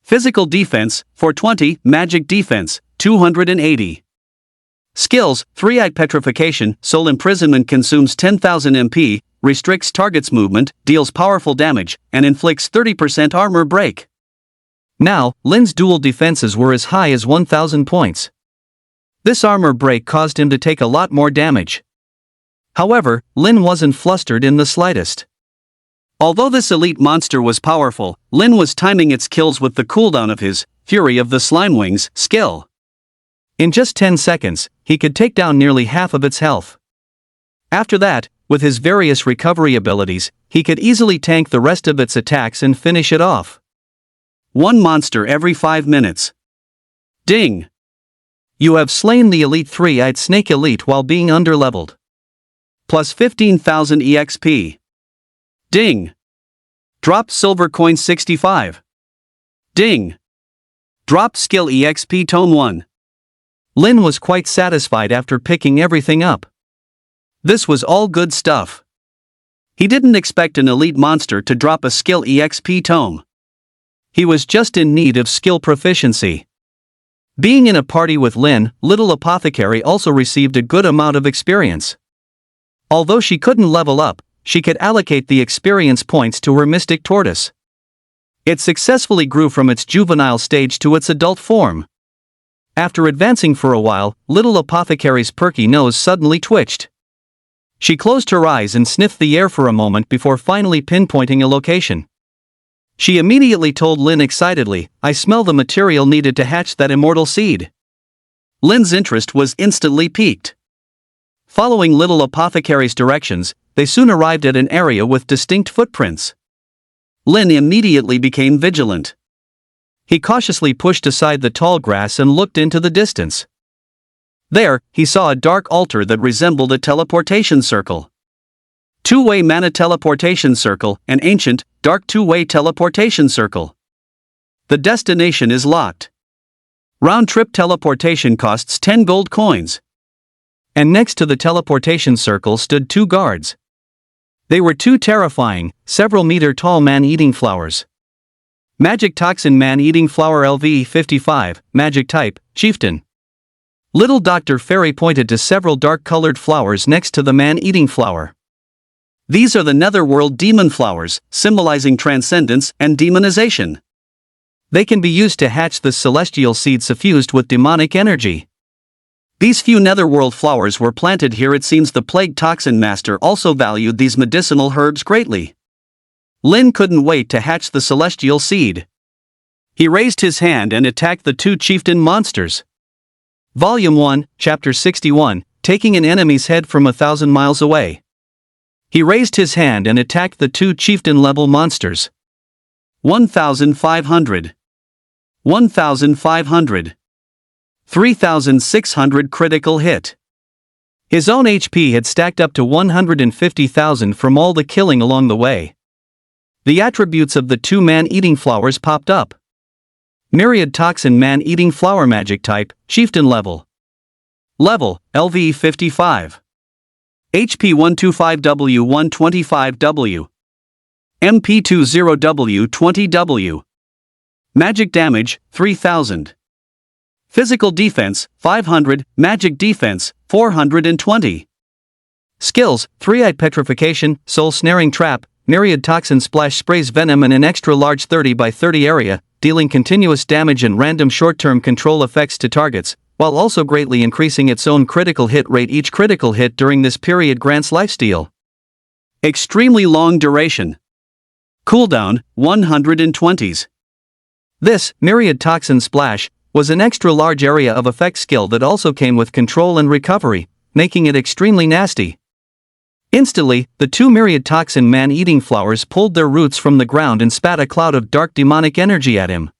Physical defense, 420, magic defense, 280. Skills, 3-eyed petrification, soul imprisonment consumes 10,000 MP, restricts target's movement, deals powerful damage, and inflicts 30% armor break. Now, Lin's dual defenses were as high as 1,000 points. This armor break caused him to take a lot more damage. However, Lin wasn't flustered in the slightest. Although this elite monster was powerful, Lin was timing its kills with the cooldown of his Fury of the Slimewings skill. In just 10 seconds, he could take down nearly half of its health. After that, with his various recovery abilities, he could easily tank the rest of its attacks and finish it off. One monster every 5 minutes. Ding! You have slain the Elite 3-eyed Snake Elite while being underleveled. Plus 15,000 EXP. Ding! Drop Silver Coin 65. Ding! Drop Skill EXP Tone 1. Lin was quite satisfied after picking everything up. This was all good stuff. He didn't expect an elite monster to drop a skill EXP tome. He was just in need of skill proficiency. Being in a party with Lin, Little Apothecary also received a good amount of experience. Although she couldn't level up, she could allocate the experience points to her Mystic Tortoise. It successfully grew from its juvenile stage to its adult form. After advancing for a while, Little Apothecary's perky nose suddenly twitched. She closed her eyes and sniffed the air for a moment before finally pinpointing a location. She immediately told Lin excitedly, "I smell the material needed to hatch that immortal seed." Lin's interest was instantly piqued. Following Little Apothecary's directions, they soon arrived at an area with distinct footprints. Lin immediately became vigilant. He cautiously pushed aside the tall grass and looked into the distance. There, he saw a dark altar that resembled a teleportation circle. Two-way mana teleportation circle, an ancient, dark two-way teleportation circle. The destination is locked. Round-trip teleportation costs 10 gold coins. And next to the teleportation circle stood 2 guards. They were 2 terrifying, several-meter-tall man-eating flowers. Magic Toxin Man-Eating Flower LV 55, Magic Type, Chieftain. Little Dr. Fairy pointed to several dark-colored flowers next to the man-eating flower. These are the Netherworld Demon Flowers, symbolizing transcendence and demonization. They can be used to hatch the celestial seed suffused with demonic energy. These few Netherworld flowers were planted here. It seems the Plague Toxin Master also valued these medicinal herbs greatly. Lin couldn't wait to hatch the celestial seed. He raised his hand and attacked the 2 chieftain monsters. Volume 1, Chapter 61, Taking an Enemy's Head from 1,000 Miles Away. He raised his hand and attacked the 2 chieftain-level monsters. 1,500. 1,500. 3,600 critical hit. His own HP had stacked up to 150,000 from all the killing along the way. The attributes of the 2 man-eating flowers popped up. Myriad Toxin Man-Eating Flower Magic Type, Chieftain Level. Level, LV 55. HP 125W 125W. MP 20W 20W. Magic damage, 3000. Physical defense, 500, magic defense, 420. Skills, 3-eyed petrification, soul snaring trap, myriad toxin splash sprays venom in an extra large 30 by 30 area, dealing continuous damage and random short-term control effects to targets, while also greatly increasing its own critical hit rate. Each critical hit during this period grants lifesteal. Extremely long duration. Cooldown, 120s. This, Myriad Toxin Splash, was an extra large area of effect skill that also came with control and recovery, making it extremely nasty. Instantly, the two Myriad Toxin man-eating flowers pulled their roots from the ground and spat a cloud of dark demonic energy at him.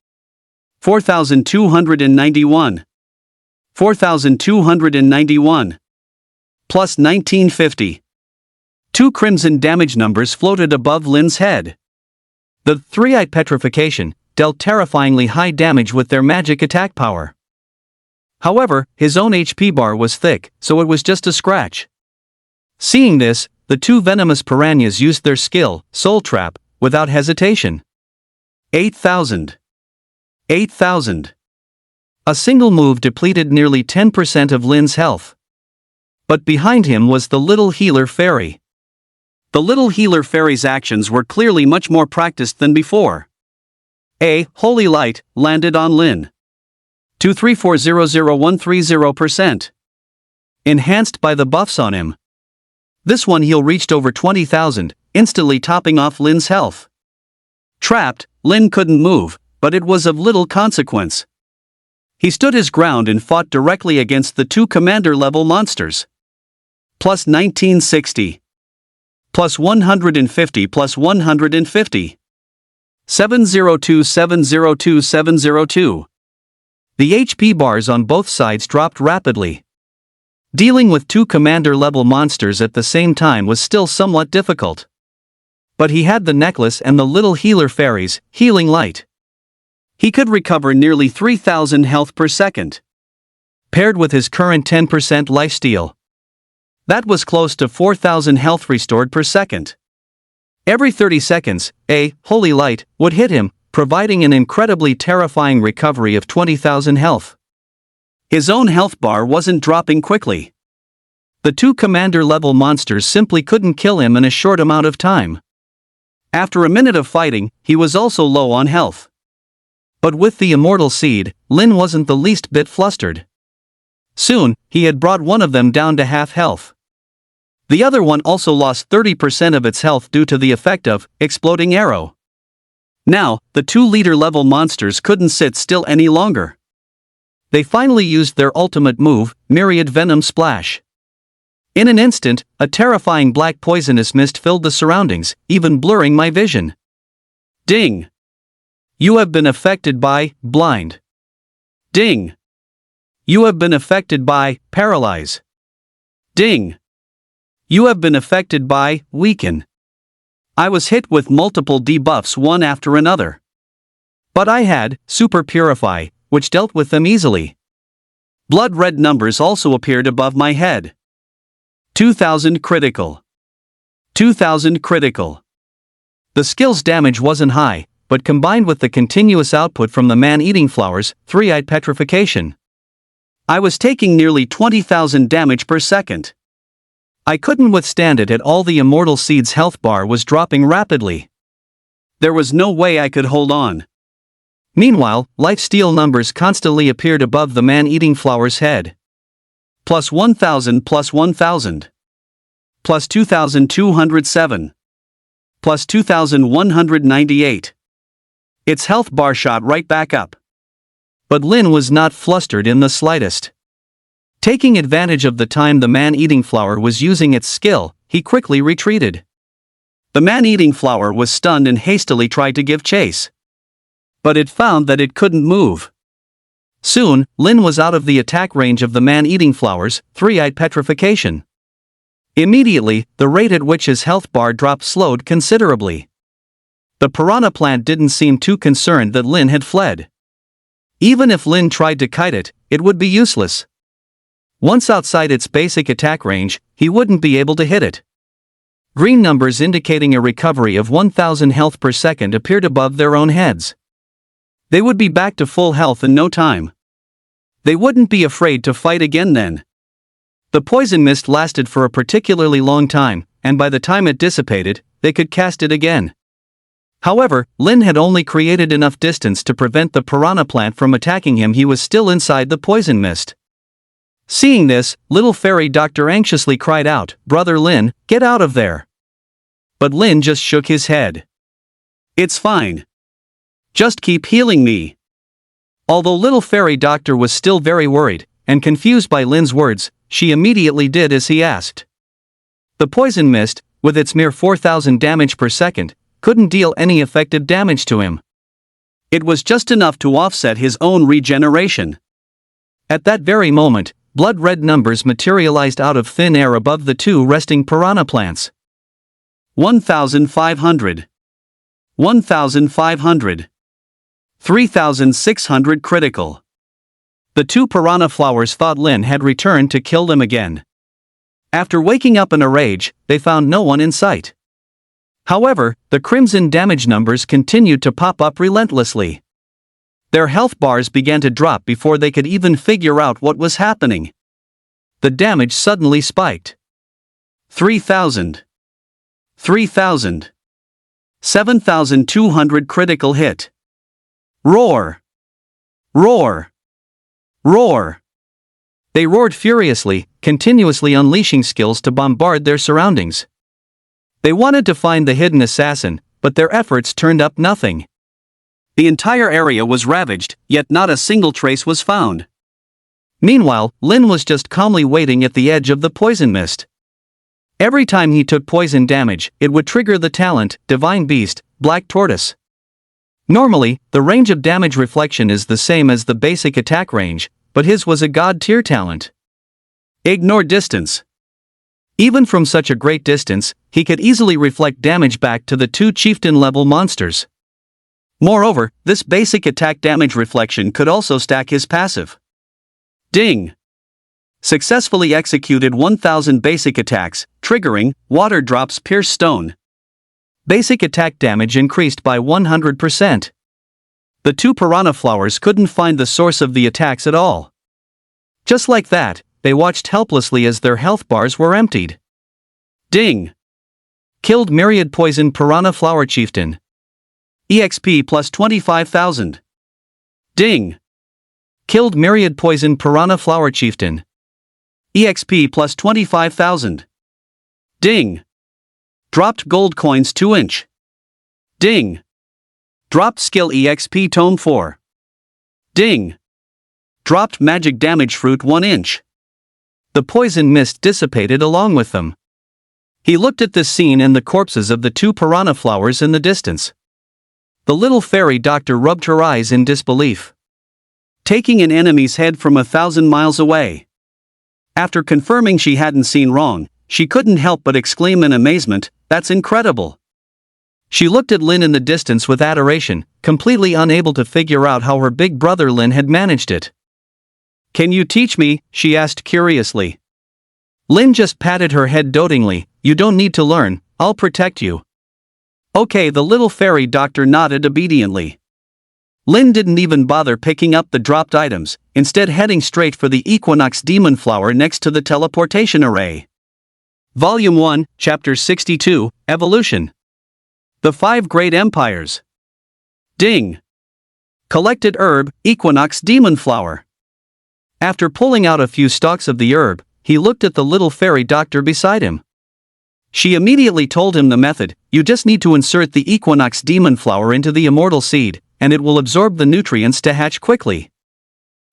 4,291. 4,291. Plus 1950. Two crimson damage numbers floated above Lin's head. The three-eyed petrification dealt terrifyingly high damage with their magic attack power. However, his own HP bar was thick, so it was just a scratch. Seeing this, the two venomous piranhas used their skill, Soul Trap, without hesitation. 8,000. 8,000. A single move depleted nearly 10% of Lin's health. But behind him was the little healer fairy. The little healer fairy's actions were clearly much more practiced than before. A holy light landed on Lin. 234,00130%. Enhanced by the buffs on him. This one heal reached over 20,000, instantly topping off Lin's health. Trapped, Lin couldn't move, but it was of little consequence. He stood his ground and fought directly against the two commander-level monsters. Plus 1960. Plus 150 plus 150. 702 702 702. The HP bars on both sides dropped rapidly. Dealing with two commander-level monsters at the same time was still somewhat difficult. But he had the necklace and the little healer fairy's healing light. He could recover nearly 3,000 health per second. Paired with his current 10% lifesteal. That was close to 4,000 health restored per second. Every 30 seconds, a holy light would hit him, providing an incredibly terrifying recovery of 20,000 health. His own health bar wasn't dropping quickly. The two commander-level monsters simply couldn't kill him in a short amount of time. After a minute of fighting, he was also low on health. But with the immortal seed, Lin wasn't the least bit flustered. Soon, he had brought one of them down to half health. The other one also lost 30% of its health due to the effect of exploding arrow. Now, the two leader-level monsters couldn't sit still any longer. They finally used their ultimate move, Myriad Venom Splash. In an instant, a terrifying black poisonous mist filled the surroundings, even blurring my vision. Ding! You have been affected by blind. Ding! You have been affected by paralyze. Ding! You have been affected by weaken. I was hit with multiple debuffs one after another. But I had Super Purify, which dealt with them easily. Blood red numbers also appeared above my head. 2,000 critical. 2,000 critical. The skill's damage wasn't high, but combined with the continuous output from the man-eating flowers, three-eyed petrification, I was taking nearly 20,000 damage per second. I couldn't withstand it at all. The immortal seed's health bar was dropping rapidly. There was no way I could hold on. Meanwhile, lifesteal numbers constantly appeared above the man-eating flower's head. Plus 1,000 plus 1,000. Plus 2,207. Plus 2,198. Its health bar shot right back up. But Lin was not flustered in the slightest. Taking advantage of the time the man-eating flower was using its skill, he quickly retreated. The man-eating flower was stunned and hastily tried to give chase. But it found that it couldn't move. Soon, Lin was out of the attack range of the man-eating flower's three-eyed petrification. Immediately, the rate at which his health bar dropped slowed considerably. The piranha plant didn't seem too concerned that Lin had fled. Even if Lin tried to kite it, it would be useless. Once outside its basic attack range, he wouldn't be able to hit it. Green numbers indicating a recovery of 1,000 health per second appeared above their own heads. They would be back to full health in no time. They wouldn't be afraid to fight again then. The poison mist lasted for a particularly long time, and by the time it dissipated, they could cast it again. However, Lin had only created enough distance to prevent the piranha plant from attacking him. He was still inside the poison mist. Seeing this, little fairy doctor anxiously cried out, "Brother Lin, get out of there!" But Lin just shook his head. It's fine. Just keep healing me. Although little fairy doctor was still very worried and confused by Lin's words, she immediately did as he asked. The poison mist, with its mere 4,000 damage per second, couldn't deal any effective damage to him. It was just enough to offset his own regeneration. At that very moment, blood-red numbers materialized out of thin air above the two resting piranha plants. 1,500. 1,500. 3,600 critical. The two piranha flowers thought Lin had returned to kill them again. After waking up in a rage, they found no one in sight. However, the crimson damage numbers continued to pop up relentlessly. Their health bars began to drop before they could even figure out what was happening. The damage suddenly spiked. 3,000. 3,000. 7,200 critical hit. Roar! Roar! Roar! They roared furiously, continuously unleashing skills to bombard their surroundings. They wanted to find the hidden assassin, but their efforts turned up nothing. The entire area was ravaged, yet not a single trace was found. Meanwhile, Lin was just calmly waiting at the edge of the poison mist. Every time he took poison damage, it would trigger the talent, Divine Beast, Black Tortoise. Normally, the range of damage reflection is the same as the basic attack range, but his was a god-tier talent. Ignore distance. Even from such a great distance, he could easily reflect damage back to the two chieftain-level monsters. Moreover, this basic attack damage reflection could also stack his passive. Ding! Successfully executed 1,000 basic attacks, triggering, water drops pierce stone. Basic attack damage increased by 100%. The two piranha flowers couldn't find the source of the attacks at all. Just like that, they watched helplessly as their health bars were emptied. Ding! Killed myriad poison piranha flower chieftain. EXP plus 25,000. Ding! Killed myriad poison piranha flower chieftain. EXP plus 25,000. Ding! Dropped gold coins 2-inch. Ding! Dropped skill EXP tome 4. Ding! Dropped magic damage fruit 1-inch. The poison mist dissipated along with them. He looked at this scene and the corpses of the two piranha flowers in the distance. The little fairy doctor rubbed her eyes in disbelief. Taking an enemy's head from 1,000 miles away. After confirming she hadn't seen wrong, she couldn't help but exclaim in amazement, "That's incredible." She looked at Lin in the distance with adoration, completely unable to figure out how her big brother Lin had managed it. "Can you teach me?" she asked curiously. Lin just patted her head dotingly. "You don't need to learn, I'll protect you." Okay, the little fairy doctor nodded obediently. Lin didn't even bother picking up the dropped items, instead heading straight for the Equinox Demon Flower next to the teleportation array. Volume 1, Chapter 62, Evolution. The 5 Great Empires. Ding! Collected herb, Equinox Demon Flower. After pulling out a few stalks of the herb, he looked at the little fairy doctor beside him. She immediately told him the method: you just need to insert the Equinox Demon Flower into the immortal seed, and it will absorb the nutrients to hatch quickly.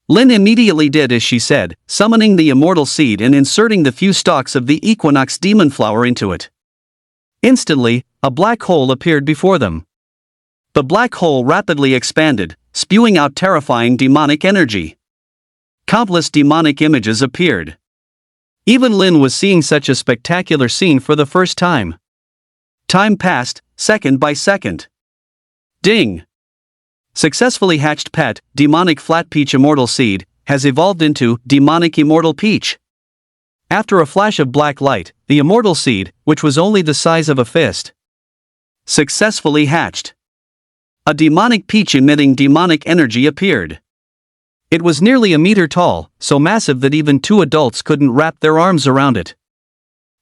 Lin immediately did as she said, summoning the immortal seed and inserting the few stalks of the Equinox Demon Flower into it. Instantly, a black hole appeared before them. The black hole rapidly expanded, spewing out terrifying demonic energy. Countless demonic images appeared. Even Lin was seeing such a spectacular scene for the first time. Time passed, second by second. Ding! Successfully hatched pet, demonic flat peach immortal seed, has evolved into demonic immortal peach. After a flash of black light, the immortal seed, which was only the size of a fist, successfully hatched. A demonic peach emitting demonic energy appeared. It was nearly a meter tall, so massive that even 2 adults couldn't wrap their arms around it.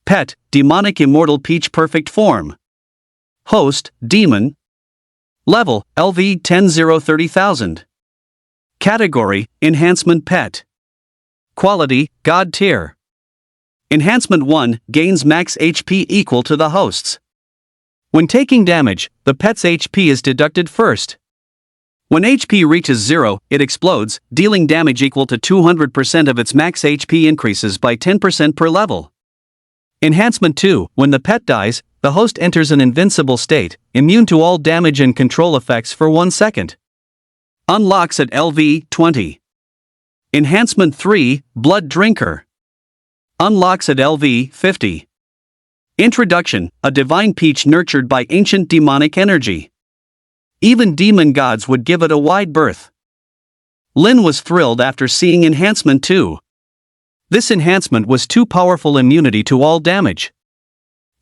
Pet, demonic immortal peach perfect form. Host, demon. Level, LV 10-030,000. Category, enhancement pet. Quality, god tier. Enhancement 1, gains max HP equal to the host's. When taking damage, the pet's HP is deducted first. When HP reaches 0, it explodes, dealing damage equal to 200% of its max HP increases by 10% per level. Enhancement 2. When the pet dies, the host enters an invincible state, immune to all damage and control effects for 1 second. Unlocks at LV 20. Enhancement 3. Blood Drinker. Unlocks at LV 50. Introduction: a divine peach nurtured by ancient demonic energy. Even demon gods would give it a wide berth. Lin was thrilled after seeing Enhancement 2. This enhancement was too powerful immunity to all damage.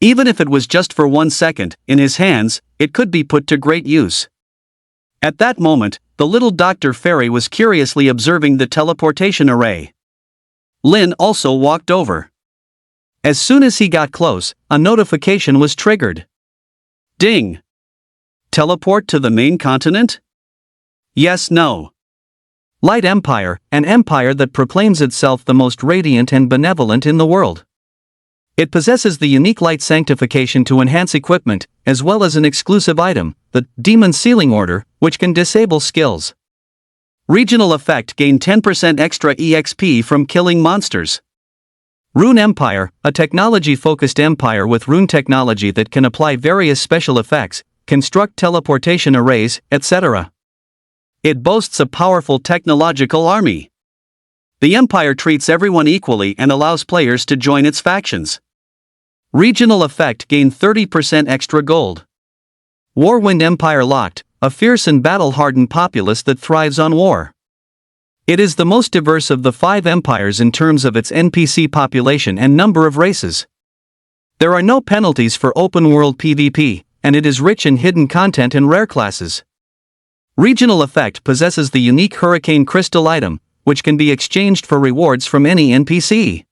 Even if it was just for 1 second, in his hands, it could be put to great use. At that moment, the little Dr. Fairy was curiously observing the teleportation array. Lin also walked over. As soon as he got close, a notification was triggered. Ding! Teleport to the main continent? Yes, no. Light Empire, an empire that proclaims itself the most radiant and benevolent in the world. It possesses the unique light sanctification to enhance equipment, as well as an exclusive item, the Demon Sealing Order, which can disable skills. Regional effect: gain 10% extra EXP from killing monsters. Rune Empire, a technology-focused empire with rune technology that can apply various special effects, construct teleportation arrays, etc. It boasts a powerful technological army. The empire treats everyone equally and allows players to join its factions. Regional effect: gain 30% extra gold. Warwind Empire locked, a fierce and battle-hardened populace that thrives on war. It is the most diverse of the 5 empires in terms of its NPC population and number of races. There are no penalties for open-world PvP, and it is rich in hidden content and rare classes. Regional effect possesses the unique Hurricane Crystal item, which can be exchanged for rewards from any NPC.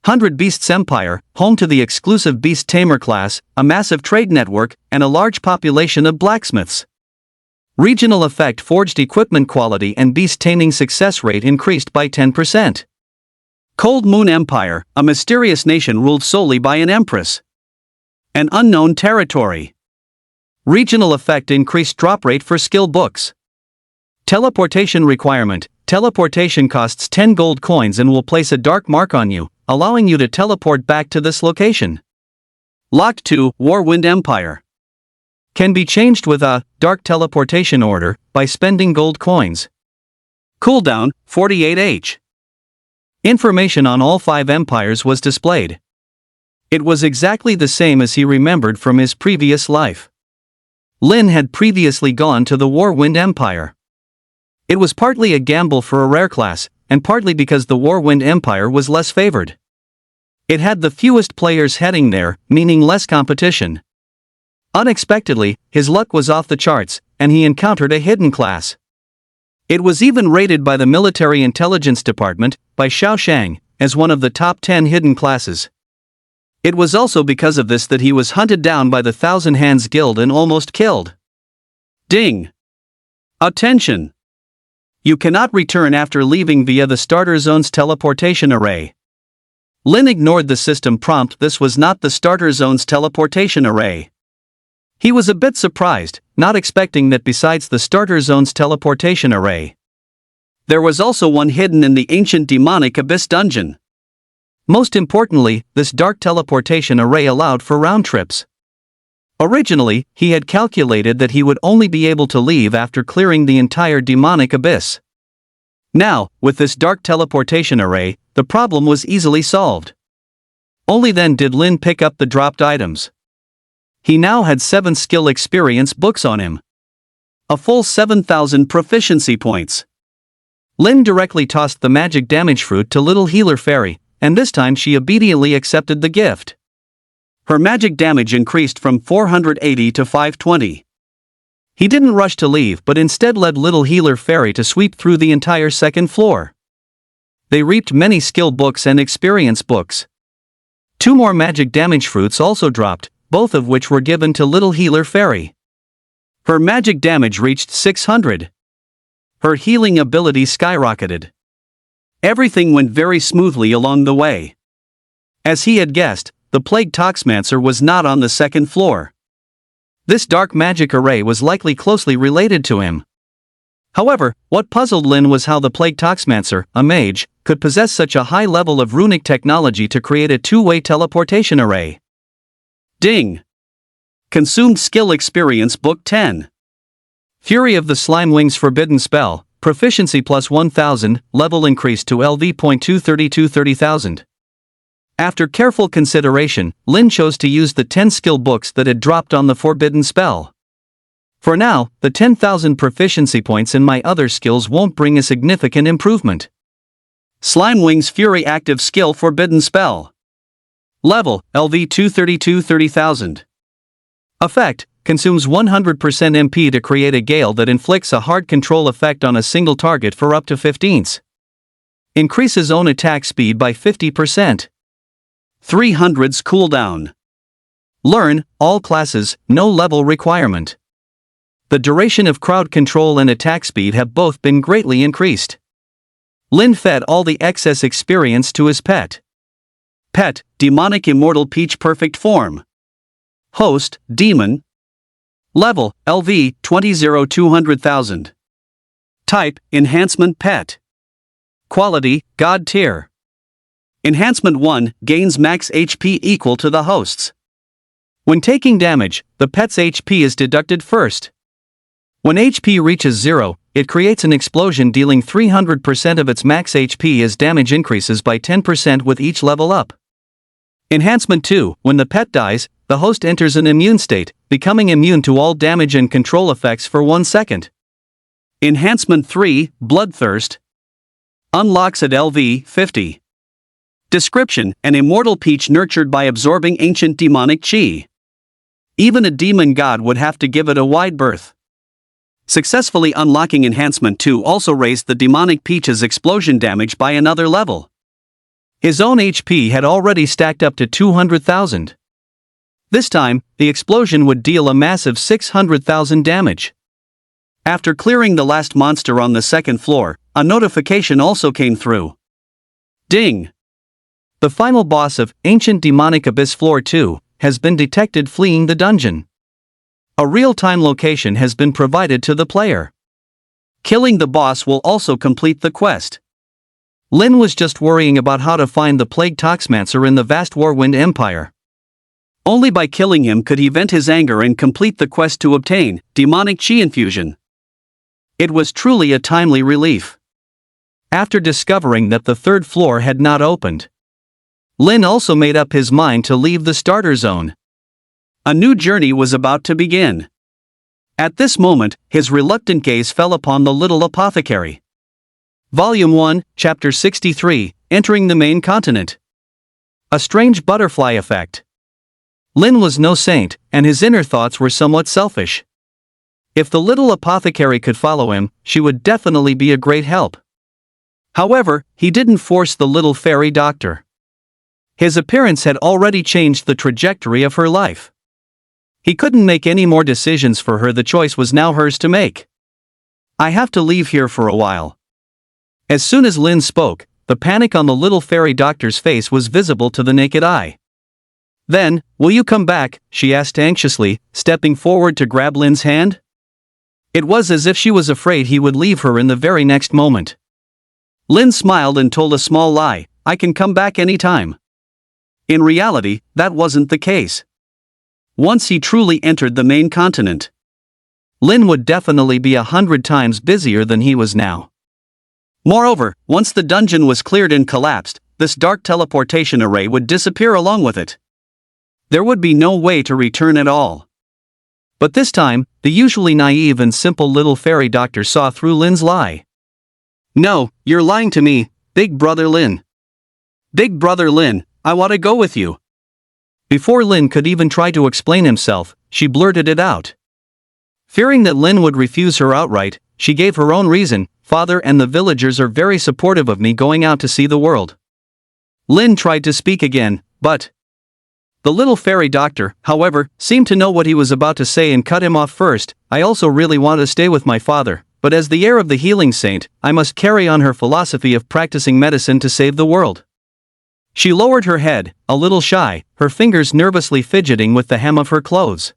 100 Beasts Empire, home to the exclusive Beast Tamer class, a massive trade network, and a large population of blacksmiths. Regional effect: forged equipment quality and beast taming success rate increased by 10%. Cold Moon Empire, a mysterious nation ruled solely by an empress. An unknown territory. Regional effect: increased drop rate for skill books. Teleportation requirement: teleportation costs 10 gold coins and will place a dark mark on you, allowing you to teleport back to this location. Locked to Warwind Empire. Can be changed with a dark teleportation order by spending gold coins. Cooldown 48h. Information on all 5 empires was displayed. It was exactly the same as he remembered from his previous life. Lin had previously gone to the Warwind Empire. It was partly a gamble for a rare class, and partly because the Warwind Empire was less favored. It had the fewest players heading there, meaning less competition. Unexpectedly, his luck was off the charts, and he encountered a hidden class. It was even rated by the Military Intelligence Department, by Xiaoshang, as one of the top 10 hidden classes. It was also because of this that he was hunted down by the Thousand Hands Guild and almost killed. Ding! Attention! You cannot return after leaving via the starter zone's teleportation array. Lin ignored the system prompt. This was not the starter zone's teleportation array. He was a bit surprised, not expecting that besides the starter zone's teleportation array, there was also one hidden in the ancient demonic abyss dungeon. Most importantly, this dark teleportation array allowed for round trips. Originally, he had calculated that he would only be able to leave after clearing the entire demonic abyss. Now, with this dark teleportation array, the problem was easily solved. Only then did Lin pick up the dropped items. He now had 7 skill experience books on him. A full 7,000 proficiency points. Lin directly tossed the magic damage fruit to Little Healer Fairy, and this time she obediently accepted the gift. Her magic damage increased from 480 to 520. He didn't rush to leave but instead led Little Healer Fairy to sweep through the entire second floor. They reaped many skill books and experience books. 2 more magic damage fruits also dropped, both of which were given to Little Healer Fairy. Her magic damage reached 600. Her healing ability skyrocketed. Everything went very smoothly along the way. As he had guessed, the Plague Toxmancer was not on the second floor. This dark magic array was likely closely related to him. However, what puzzled Lin was how the Plague Toxmancer, a mage, could possess such a high level of runic technology to create a two-way teleportation array. Ding! Consumed Skill Experience Book 10. Fury of the Slime Wings Forbidden Spell, Proficiency plus 1000, level increased to LV.232 30,000. After careful consideration, Lin chose to use the 10 skill books that had dropped on the forbidden spell. For now, the 10,000 proficiency points in my other skills won't bring a significant improvement. Slime Wings Fury Active Skill Forbidden Spell. Level, LV.232 30,000. Effect, consumes 100% MP to create a gale that inflicts a hard control effect on a single target for up to 15s. Increases own attack speed by 50%. 300s cooldown. Learn, all classes, no level requirement. The duration of crowd control and attack speed have both been greatly increased. Lin fed all the excess experience to his pet. Pet, Demonic Immortal Peach Perfect Form. Host, Demon. Level, LV, 200,000. Type, Enhancement Pet. Quality, God Tier. Enhancement 1, gains max HP equal to the host's. When taking damage, the pet's HP is deducted first. When HP reaches 0, it creates an explosion dealing 300% of its max HP as damage increases by 10% with each level up. Enhancement 2, when the pet dies, the host enters an immune state, becoming immune to all damage and control effects for 1 second. Enhancement 3, Bloodthirst. Unlocks at LV 50. Description, an immortal peach nurtured by absorbing ancient demonic chi. Even a demon god would have to give it a wide berth. Successfully unlocking Enhancement 2 also raised the demonic peach's explosion damage by another level. His own HP had already stacked up to 200,000. This time, the explosion would deal a massive 600,000 damage. After clearing the last monster on the second floor, a notification also came through. Ding! The final boss of Ancient Demonic Abyss Floor 2 has been detected fleeing the dungeon. A real-time location has been provided to the player. Killing the boss will also complete the quest. Lin was just worrying about how to find the Plague Toxmancer in the vast Warwind Empire. Only by killing him could he vent his anger and complete the quest to obtain Demonic Chi Infusion. It was truly a timely relief. After discovering that the third floor had not opened, Lin also made up his mind to leave the starter zone. A new journey was about to begin. At this moment, his reluctant gaze fell upon the little apothecary. Volume 1, Chapter 63, Entering the Main Continent. A strange butterfly effect. Lin was no saint, and his inner thoughts were somewhat selfish. If the little apothecary could follow him, she would definitely be a great help. However, he didn't force the little fairy doctor. His appearance had already changed the trajectory of her life. He couldn't make any more decisions for her, the choice was now hers to make. I have to leave here for a while. As soon as Lin spoke, the panic on the little fairy doctor's face was visible to the naked eye. Then, will you come back? She asked anxiously, stepping forward to grab Lin's hand. It was as if she was afraid he would leave her in the very next moment. Lin smiled and told a small lie, I can come back anytime. In reality, that wasn't the case. Once he truly entered the main continent, Lin would definitely be 100 times busier than he was now. Moreover, once the dungeon was cleared and collapsed, this dark teleportation array would disappear along with it. There would be no way to return at all. But this time, the usually naive and simple little fairy doctor saw through Lin's lie. No, you're lying to me, Big Brother Lin. Big Brother Lin, I want to go with you. Before Lin could even try to explain himself, she blurted it out. Fearing that Lin would refuse her outright, she gave her own reason, Father and the villagers are very supportive of me going out to see the world. Lin tried to speak again, but the little fairy doctor, however, seemed to know what he was about to say and cut him off first. I also really want to stay with my father, but as the heir of the healing saint, I must carry on her philosophy of practicing medicine to save the world. She lowered her head, a little shy, her fingers nervously fidgeting with the hem of her clothes.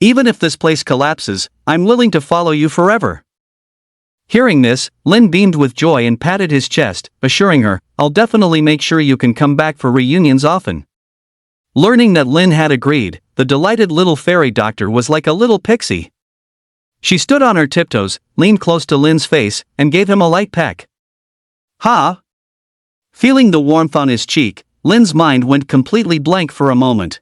Even if this place collapses, I'm willing to follow you forever. Hearing this, Lin beamed with joy and patted his chest, assuring her, I'll definitely make sure you can come back for reunions often. Learning that Lin had agreed, the delighted little fairy doctor was like a little pixie. She stood on her tiptoes, leaned close to Lin's face, and gave him a light peck. Ha! Feeling the warmth on his cheek, Lin's mind went completely blank for a moment.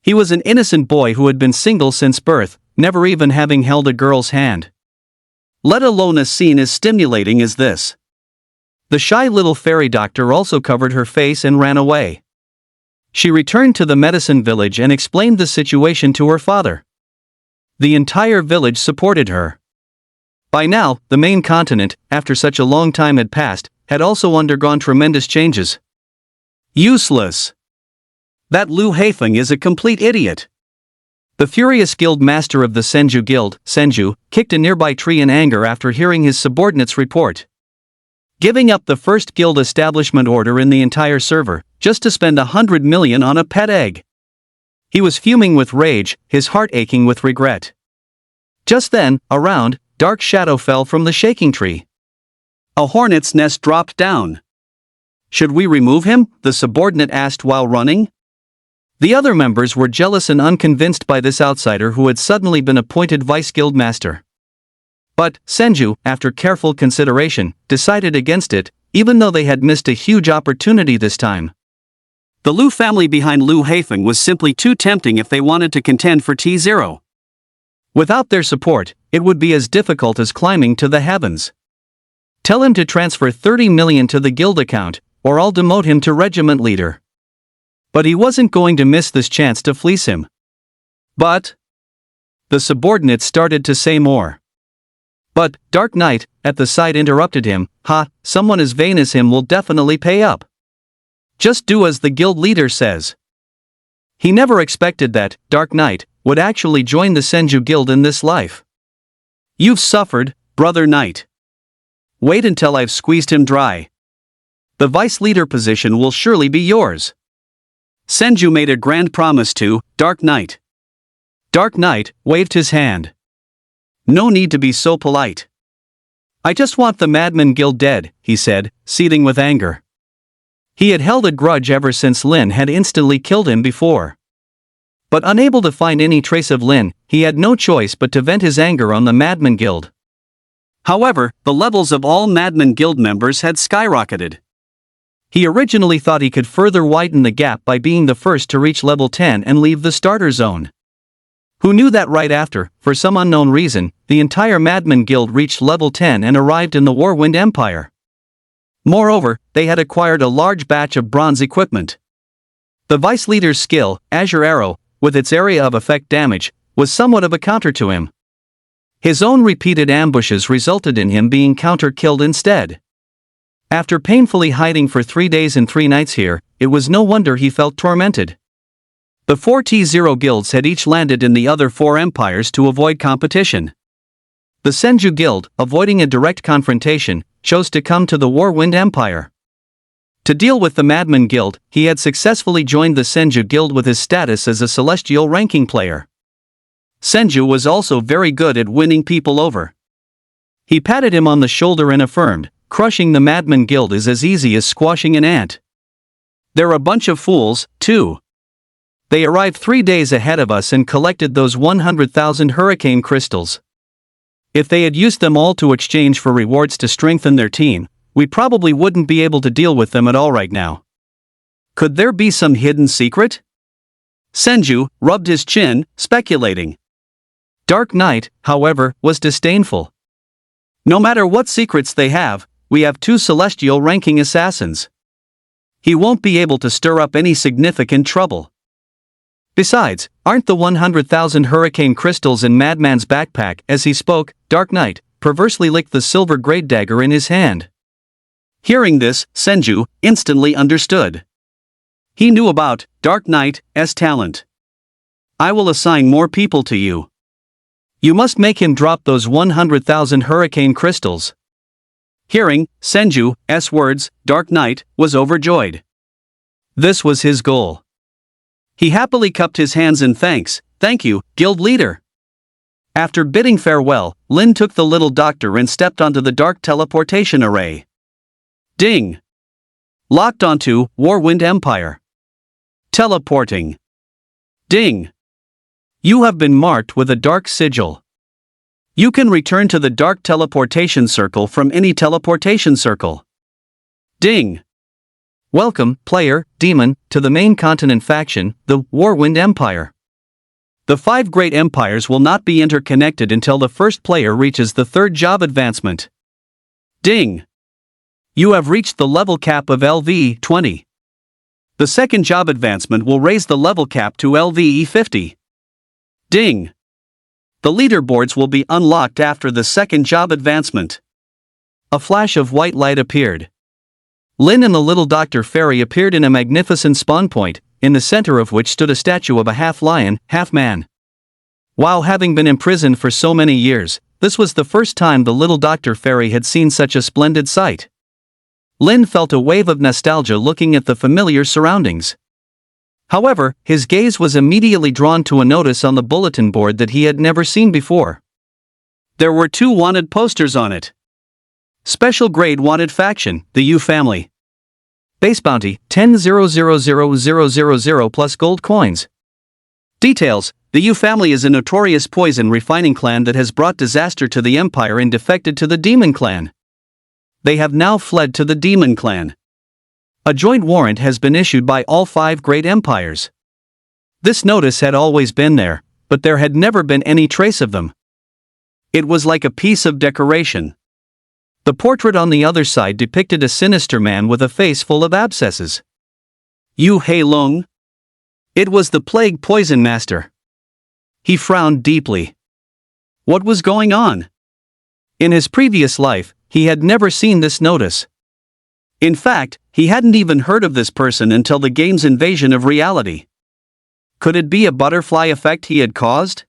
He was an innocent boy who had been single since birth, never even having held a girl's hand. Let alone a scene as stimulating as this. The shy little fairy doctor also covered her face and ran away. She returned to the medicine village and explained the situation to her father. The entire village supported her. By now, the main continent, after such a long time had passed, had also undergone tremendous changes. Useless. That Liu Haifeng is a complete idiot. The furious guild master of the Senju guild, Senju, kicked a nearby tree in anger after hearing his subordinate's report. Giving up the first guild establishment order in the entire server, just to spend 100 million on a pet egg. He was fuming with rage, his heart aching with regret. Just then, a round, dark shadow fell from the shaking tree. A hornet's nest dropped down. Should we remove him? The subordinate asked while running. The other members were jealous and unconvinced by this outsider who had suddenly been appointed vice guild master. But Senju, after careful consideration, decided against it, even though they had missed a huge opportunity this time. The Liu family behind Liu Haifeng was simply too tempting if they wanted to contend for T0. Without their support, it would be as difficult as climbing to the heavens. Tell him to transfer 30 million to the guild account, or I'll demote him to regiment leader. But he wasn't going to miss this chance to fleece him. But the subordinate started to say more. But Dark Knight, at the side, interrupted him. Someone as vain as him will definitely pay up. Just do as the guild leader says. He never expected that Dark Knight would actually join the Senju guild in this life. You've suffered, brother Knight. Wait until I've squeezed him dry. The vice leader position will surely be yours. Senju made a grand promise to Dark Knight. Dark Knight waved his hand. No need to be so polite. I just want the Madman Guild dead, he said, seething with anger. He had held a grudge ever since Lin had instantly killed him before. But unable to find any trace of Lin, he had no choice but to vent his anger on the Madman Guild. However, the levels of all Madman Guild members had skyrocketed. He originally thought he could further widen the gap by being the first to reach level 10 and leave the starter zone. Who knew that right after, for some unknown reason, the entire Madman Guild reached level 10 and arrived in the Warwind Empire. Moreover, they had acquired a large batch of bronze equipment. The vice leader's skill, Azure Arrow, with its area of effect damage, was somewhat of a counter to him. His own repeated ambushes resulted in him being counter-killed instead. After painfully hiding for 3 days and 3 nights here, it was no wonder he felt tormented. The 4 T0 guilds had each landed in the other 4 empires to avoid competition. The Senju Guild, avoiding a direct confrontation, chose to come to the Warwind Empire. To deal with the Madman Guild, he had successfully joined the Senju Guild with his status as a celestial ranking player. Senju was also very good at winning people over. He patted him on the shoulder and affirmed, crushing the Madman Guild is as easy as squashing an ant. They're a bunch of fools, too. They arrived 3 days ahead of us and collected those 100,000 hurricane crystals. If they had used them all to exchange for rewards to strengthen their team, we probably wouldn't be able to deal with them at all right now. Could there be some hidden secret? Senju rubbed his chin, speculating. Dark Knight, however, was disdainful. No matter what secrets they have, we have 2 celestial ranking assassins. He won't be able to stir up any significant trouble. Besides, aren't the 100,000 hurricane crystals in Madman's backpack? As he spoke, Dark Knight perversely licked the silver great dagger in his hand. Hearing this, Senju instantly understood. He knew about Dark Knight's talent. I will assign more people to you. You must make him drop those 100,000 hurricane crystals. Hearing Senju's words, Dark Knight was overjoyed. This was his goal. He happily cupped his hands in thanks, Thank you, guild leader. After bidding farewell, Lin took the little doctor and stepped onto the dark teleportation array. Ding! Locked onto Warwind Empire. Teleporting. Ding! You have been marked with a dark sigil. You can return to the dark teleportation circle from any teleportation circle. Ding! Welcome, player, demon, to the main continent faction, the Warwind Empire. The 5 great empires will not be interconnected until the first player reaches the 3rd job advancement. Ding! You have reached the level cap of LVE 20. The 2nd job advancement will raise the level cap to LVE 50. Ding! The leaderboards will be unlocked after the 2nd job advancement. A flash of white light appeared. Lin and the little Dr. Fairy appeared in a magnificent spawn point, in the center of which stood a statue of a half-lion, half-man. While having been imprisoned for so many years, this was the first time the little Dr. Fairy had seen such a splendid sight. Lin felt a wave of nostalgia looking at the familiar surroundings. However, his gaze was immediately drawn to a notice on the bulletin board that he had never seen before. There were 2 wanted posters on it. Special grade wanted faction, the U family. Base bounty, 10,000,000 plus gold coins. Details: the U family is a notorious poison refining clan that has brought disaster to the empire and defected to the demon clan. They have now fled to the demon clan. A joint warrant has been issued by all 5 great empires. This notice had always been there, but there had never been any trace of them. It was like a piece of decoration. The portrait on the other side depicted a sinister man with a face full of abscesses. Yu Hei Lung? It was the plague poison master. He frowned deeply. What was going on? In his previous life, he had never seen this notice. In fact, he hadn't even heard of this person until the game's invasion of reality. Could it be a butterfly effect he had caused?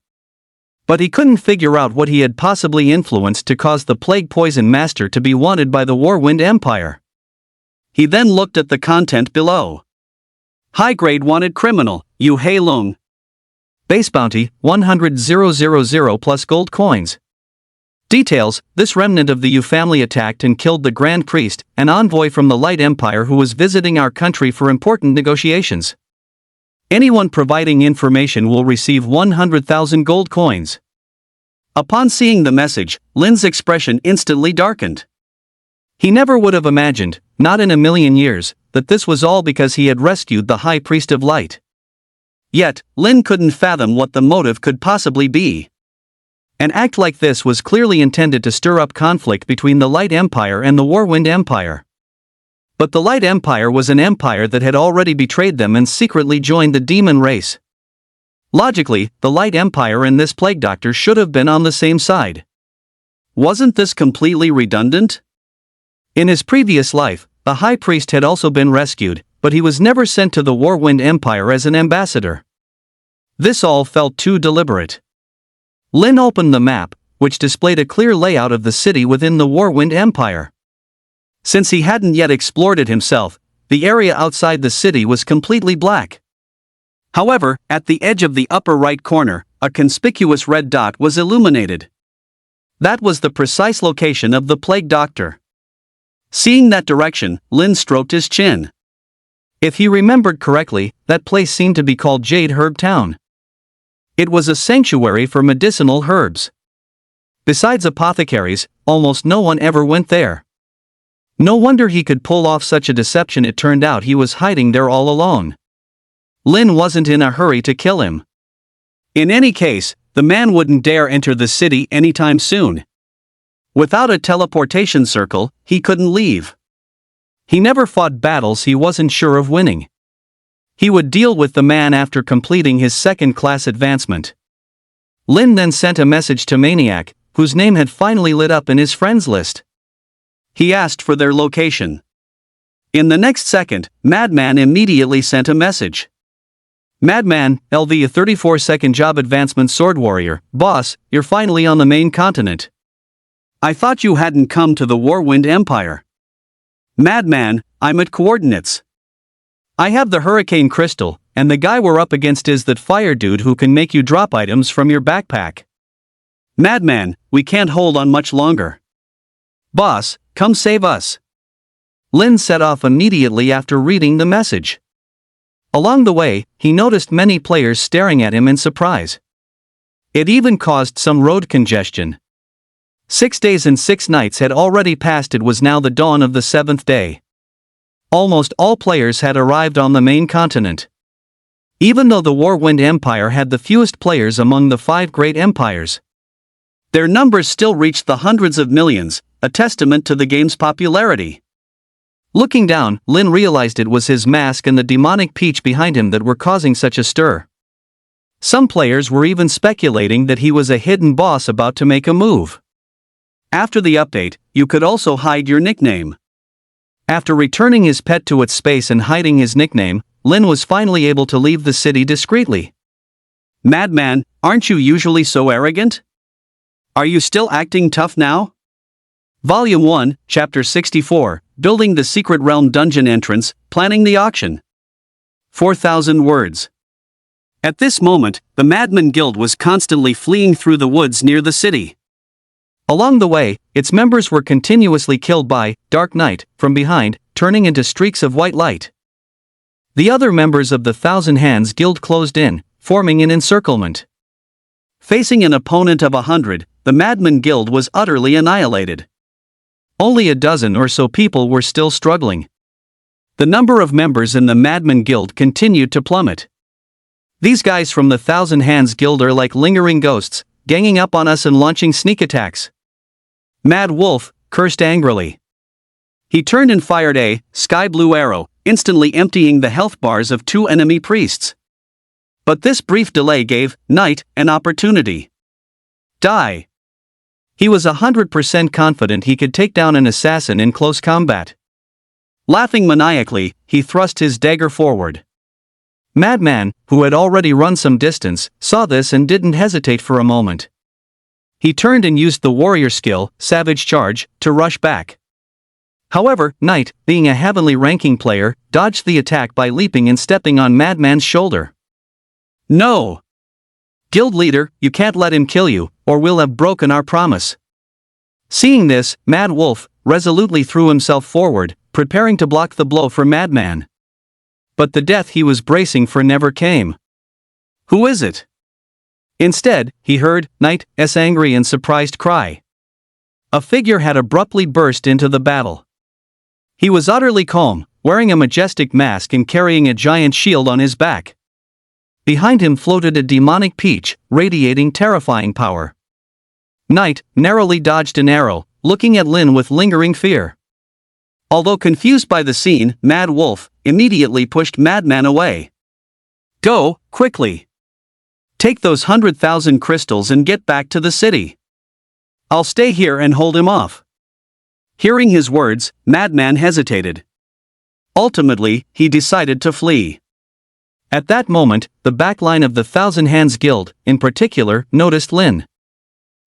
But he couldn't figure out what he had possibly influenced to cause the plague poison master to be wanted by the Warwind Empire. He then looked at the content below. High-grade wanted criminal, Yu Hei Lung. Base bounty, 100,000 plus gold coins. Details: this remnant of the Yu family attacked and killed the Grand Priest, an envoy from the Light Empire who was visiting our country for important negotiations. Anyone providing information will receive 100,000 gold coins. Upon seeing the message, Lin's expression instantly darkened. He never would have imagined, not in a million years, that this was all because he had rescued the High Priest of Light. Yet, Lin couldn't fathom what the motive could possibly be. An act like this was clearly intended to stir up conflict between the Light Empire and the Warwind Empire. But the Light Empire was an empire that had already betrayed them and secretly joined the demon race. Logically, the Light Empire and this plague doctor should have been on the same side. Wasn't this completely redundant? In his previous life, the High Priest had also been rescued, but he was never sent to the Warwind Empire as an ambassador. This all felt too deliberate. Lin opened the map, which displayed a clear layout of the city within the Warwind Empire. Since he hadn't yet explored it himself, the area outside the city was completely black. However, at the edge of the upper right corner, a conspicuous red dot was illuminated. That was the precise location of the plague doctor. Seeing that direction, Lin stroked his chin. If he remembered correctly, that place seemed to be called Jade Herb Town. It was a sanctuary for medicinal herbs. Besides apothecaries, almost no one ever went there. No wonder he could pull off such a deception. It turned out he was hiding there all alone. Lin wasn't in a hurry to kill him. In any case, the man wouldn't dare enter the city anytime soon. Without a teleportation circle, he couldn't leave. He never fought battles he wasn't sure of winning. He would deal with the man after completing his 2nd-class advancement. Lin then sent a message to Maniac, whose name had finally lit up in his friends list. He asked for their location. In the next second, Madman immediately sent a message. Madman, LV a 34-second job advancement sword warrior, boss, you're finally on the main continent. I thought you hadn't come to the Warwind Empire. Madman, I'm at coordinates. I have the Hurricane Crystal, and the guy we're up against is that fire dude who can make you drop items from your backpack. Madman, we can't hold on much longer. Boss, come save us. Lin set off immediately after reading the message. Along the way, he noticed many players staring at him in surprise. It even caused some road congestion. 6 days and 6 nights had already passed. It was now the dawn of the 7th day. Almost all players had arrived on the main continent. Even though the Warwind Empire had the fewest players among the 5 great empires, their numbers still reached the hundreds of millions, a testament to the game's popularity. Looking down, Lin realized it was his mask and the demonic peach behind him that were causing such a stir. Some players were even speculating that he was a hidden boss about to make a move. After the update, you could also hide your nickname. After returning his pet to its space and hiding his nickname, Lin was finally able to leave the city discreetly. Madman, aren't you usually so arrogant? Are you still acting tough now? Volume 1, Chapter 64, Building the Secret Realm Dungeon Entrance, Planning the Auction. 4,000 words. At this moment, the Madman Guild was constantly fleeing through the woods near the city. Along the way, its members were continuously killed by dark night from behind, turning into streaks of white light. The other members of the Thousand Hands Guild closed in, forming an encirclement. Facing an opponent of 100, the Madman Guild was utterly annihilated. Only a dozen or so people were still struggling. The number of members in the Madman Guild continued to plummet. These guys from the Thousand Hands Guild are like lingering ghosts, ganging up on us and launching sneak attacks. Mad Wolf cursed angrily. He turned and fired a sky blue arrow, instantly emptying the health bars of 2 enemy priests. But this brief delay gave Knight an opportunity. Die! He was 100% confident he could take down an assassin in close combat. Laughing maniacally, he thrust his dagger forward. Madman, who had already run some distance, saw this and didn't hesitate for a moment. He turned and used the warrior skill, Savage Charge, to rush back. However, Knight, being a heavenly ranking player, dodged the attack by leaping and stepping on Madman's shoulder. No! Guild leader, you can't let him kill you, or we'll have broken our promise. Seeing this, Mad Wolf resolutely threw himself forward, preparing to block the blow for Madman. But the death he was bracing for never came. Who is it? Instead, he heard Knight's angry and surprised cry. A figure had abruptly burst into the battle. He was utterly calm, wearing a majestic mask and carrying a giant shield on his back. Behind him floated a demonic peach, radiating terrifying power. Knight narrowly dodged an arrow, looking at Lin with lingering fear. Although confused by the scene, Mad Wolf immediately pushed Madman away. Go, quickly! Take those 100,000 crystals and get back to the city. I'll stay here and hold him off. Hearing his words, Madman hesitated. Ultimately, he decided to flee. At that moment, the backline of the Thousand Hands Guild, in particular, noticed Lin.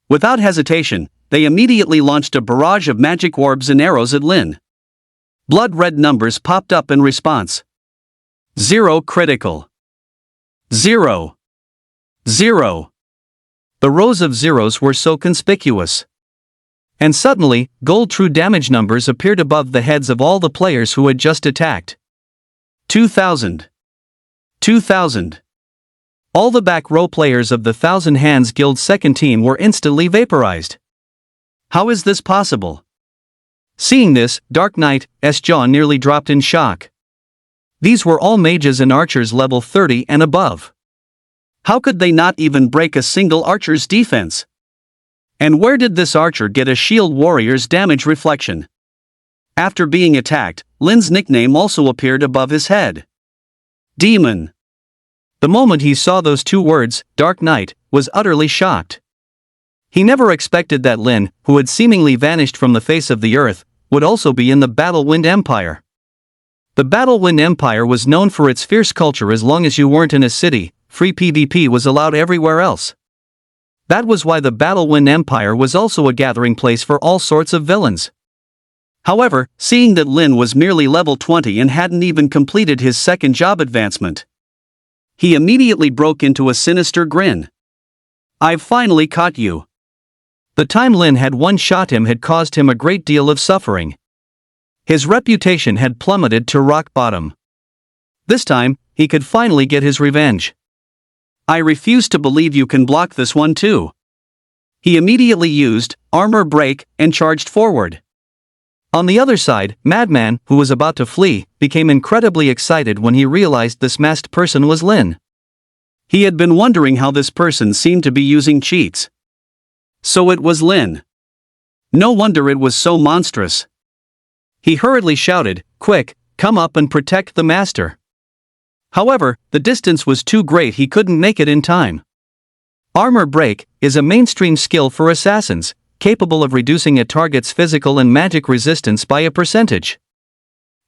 Without hesitation, they immediately launched a barrage of magic orbs and arrows at Lin. Blood-red numbers popped up in response. 0 critical. 0. 0. The rows of zeros were so conspicuous. And suddenly, gold true damage numbers appeared above the heads of all the players who had just attacked. 2,000. 2,000. All the back row players of the Thousand Hands Guild's second team were instantly vaporized. How is this possible? Seeing this, Dark Knight's jaw nearly dropped in shock. These were all mages and archers level 30 and above. How could they not even break a single archer's defense? And where did this archer get a shield warrior's damage reflection? After being attacked, Lin's nickname also appeared above his head. Demon. The moment he saw those 2 words, Dark Knight was utterly shocked. He never expected that Lin, who had seemingly vanished from the face of the earth, would also be in the Battlewind Empire. The Battlewind Empire was known for its fierce culture. As long as you weren't in a city, free PvP was allowed everywhere else. That was why the Battlewind Empire was also a gathering place for all sorts of villains. However, seeing that Lin was merely level 20 and hadn't even completed his second job advancement, He immediately broke into a sinister grin. "I've finally caught you." The time Lin had one-shot him had caused him a great deal of suffering. His reputation had plummeted to rock bottom. This time, he could finally get his revenge. "I refuse to believe you can block this one too." He immediately used armor break and charged forward. On the other side, Madman, who was about to flee, became incredibly excited when he realized this masked person was Lin. He had been wondering how this person seemed to be using cheats. So it was Lin. No wonder it was so monstrous. He hurriedly shouted, "Quick, come up and protect the master." However, the distance was too great, he couldn't make it in time. Armor break is a mainstream skill for assassins, capable of reducing a target's physical and magic resistance by a percentage.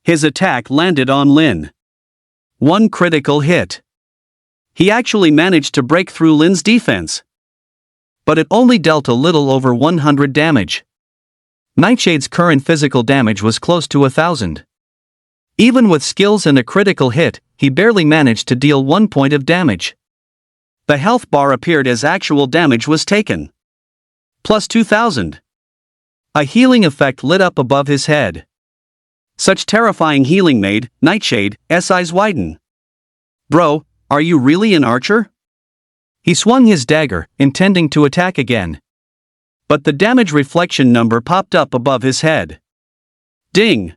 His attack landed on Lin. One critical hit. He actually managed to break through Lin's defense. But it only dealt a little over 100 damage. Nightshade's current physical damage was close to 1,000. Even with skills and a critical hit, he barely managed to deal 1 point of damage. The health bar appeared as actual damage was taken. Plus 2,000. A healing effect lit up above his head. Such terrifying healing made Nightshade's eyes widen. "Bro, are you really an archer?" He swung his dagger, intending to attack again. But the damage reflection number popped up above his head. Ding!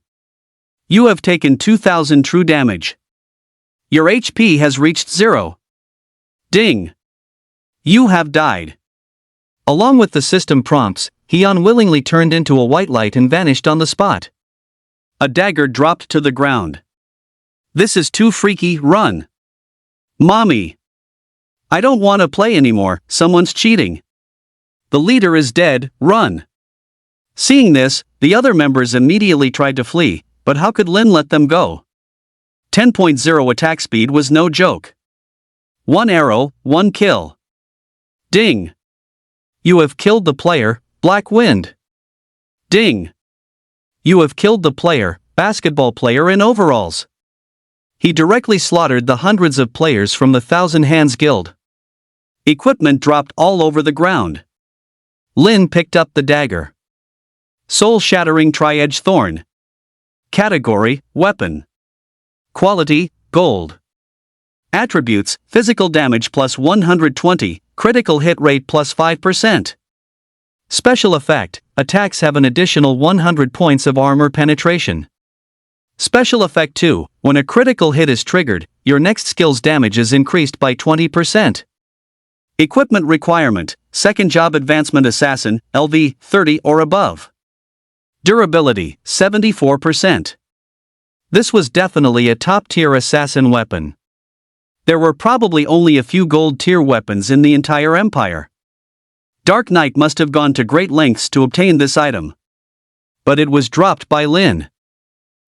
You have taken 2,000 true damage. Your HP has reached 0. Ding! You have died. Along with the system prompts, he unwillingly turned into a white light and vanished on the spot. A dagger dropped to the ground. "This is too freaky, run. Mommy. I don't want to play anymore, someone's cheating. The leader is dead, run." Seeing this, the other members immediately tried to flee, but how could Lin let them go? 10.0 attack speed was no joke. 1 arrow, 1 kill. Ding! You have killed the player, Black Wind. Ding! You have killed the player, basketball player in overalls. He directly slaughtered the hundreds of players from the Thousand Hands Guild. Equipment dropped all over the ground. Lin picked up the dagger. Soul-shattering tri-edged thorn. Category, weapon. Quality, gold. Attributes, physical damage plus 120, critical hit rate plus 5%. Special effect, attacks have an additional 100 points of armor penetration. Special effect 2, when a critical hit is triggered, your next skill's damage is increased by 20%. Equipment requirement, second job advancement assassin, LV 30 or above. Durability, 74%. This was definitely a top-tier assassin weapon. There were probably only a few gold-tier weapons in the entire empire. Dark Knight must have gone to great lengths to obtain this item. But it was dropped by Lin.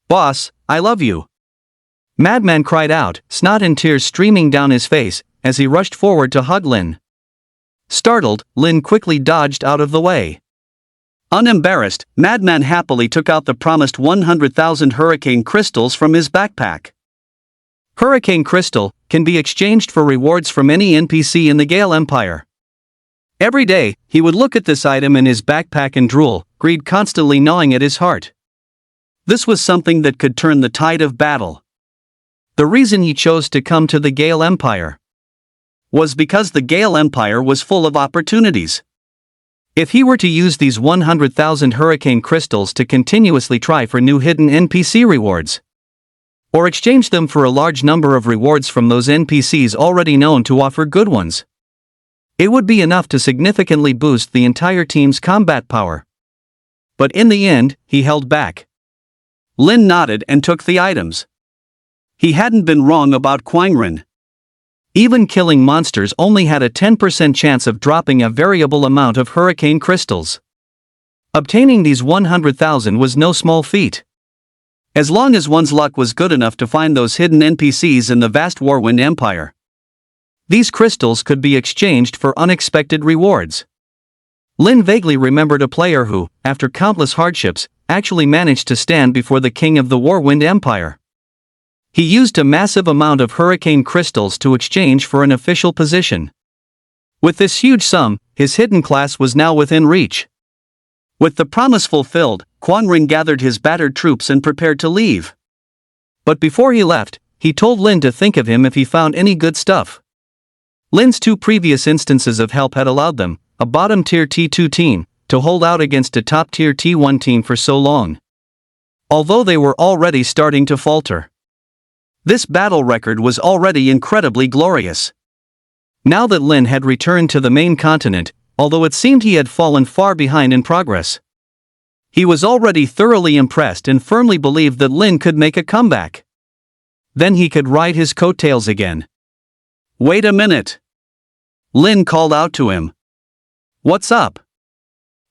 "Boss, I love you." Madman cried out, snot and tears streaming down his face, as he rushed forward to hug Lin. Startled, Lin quickly dodged out of the way. Unembarrassed, Madman happily took out the promised 100,000 hurricane crystals from his backpack. Hurricane crystal can be exchanged for rewards from any NPC in the Gale Empire. Every day, he would look at this item in his backpack and drool, greed constantly gnawing at his heart. This was something that could turn the tide of battle. The reason he chose to come to the Gale Empire was because the Gale Empire was full of opportunities. If he were to use these 100,000 hurricane crystals to continuously try for new hidden NPC rewards, or exchange them for a large number of rewards from those NPCs already known to offer good ones, it would be enough to significantly boost the entire team's combat power. But in the end, he held back. Lin nodded and took the items. He hadn't been wrong about Quangren. Even killing monsters only had a 10% chance of dropping a variable amount of hurricane crystals. Obtaining these 100,000 was no small feat. As long as one's luck was good enough to find those hidden NPCs in the vast Warwind Empire, these crystals could be exchanged for unexpected rewards. Lin vaguely remembered a player who, after countless hardships, actually managed to stand before the king of the Warwind Empire. He used a massive amount of hurricane crystals to exchange for an official position. With this huge sum, his hidden class was now within reach. With the promise fulfilled, Quan Ring gathered his battered troops and prepared to leave. But before he left, he told Lin to think of him if he found any good stuff. Lin's 2 previous instances of help had allowed them, a bottom-tier T2 team, to hold out against a top-tier T1 team for so long. Although they were already starting to falter. This battle record was already incredibly glorious. Now that Lin had returned to the main continent, although it seemed he had fallen far behind in progress, he was already thoroughly impressed and firmly believed that Lin could make a comeback. Then he could ride his coattails again. "Wait a minute." Lin called out to him. "What's up?"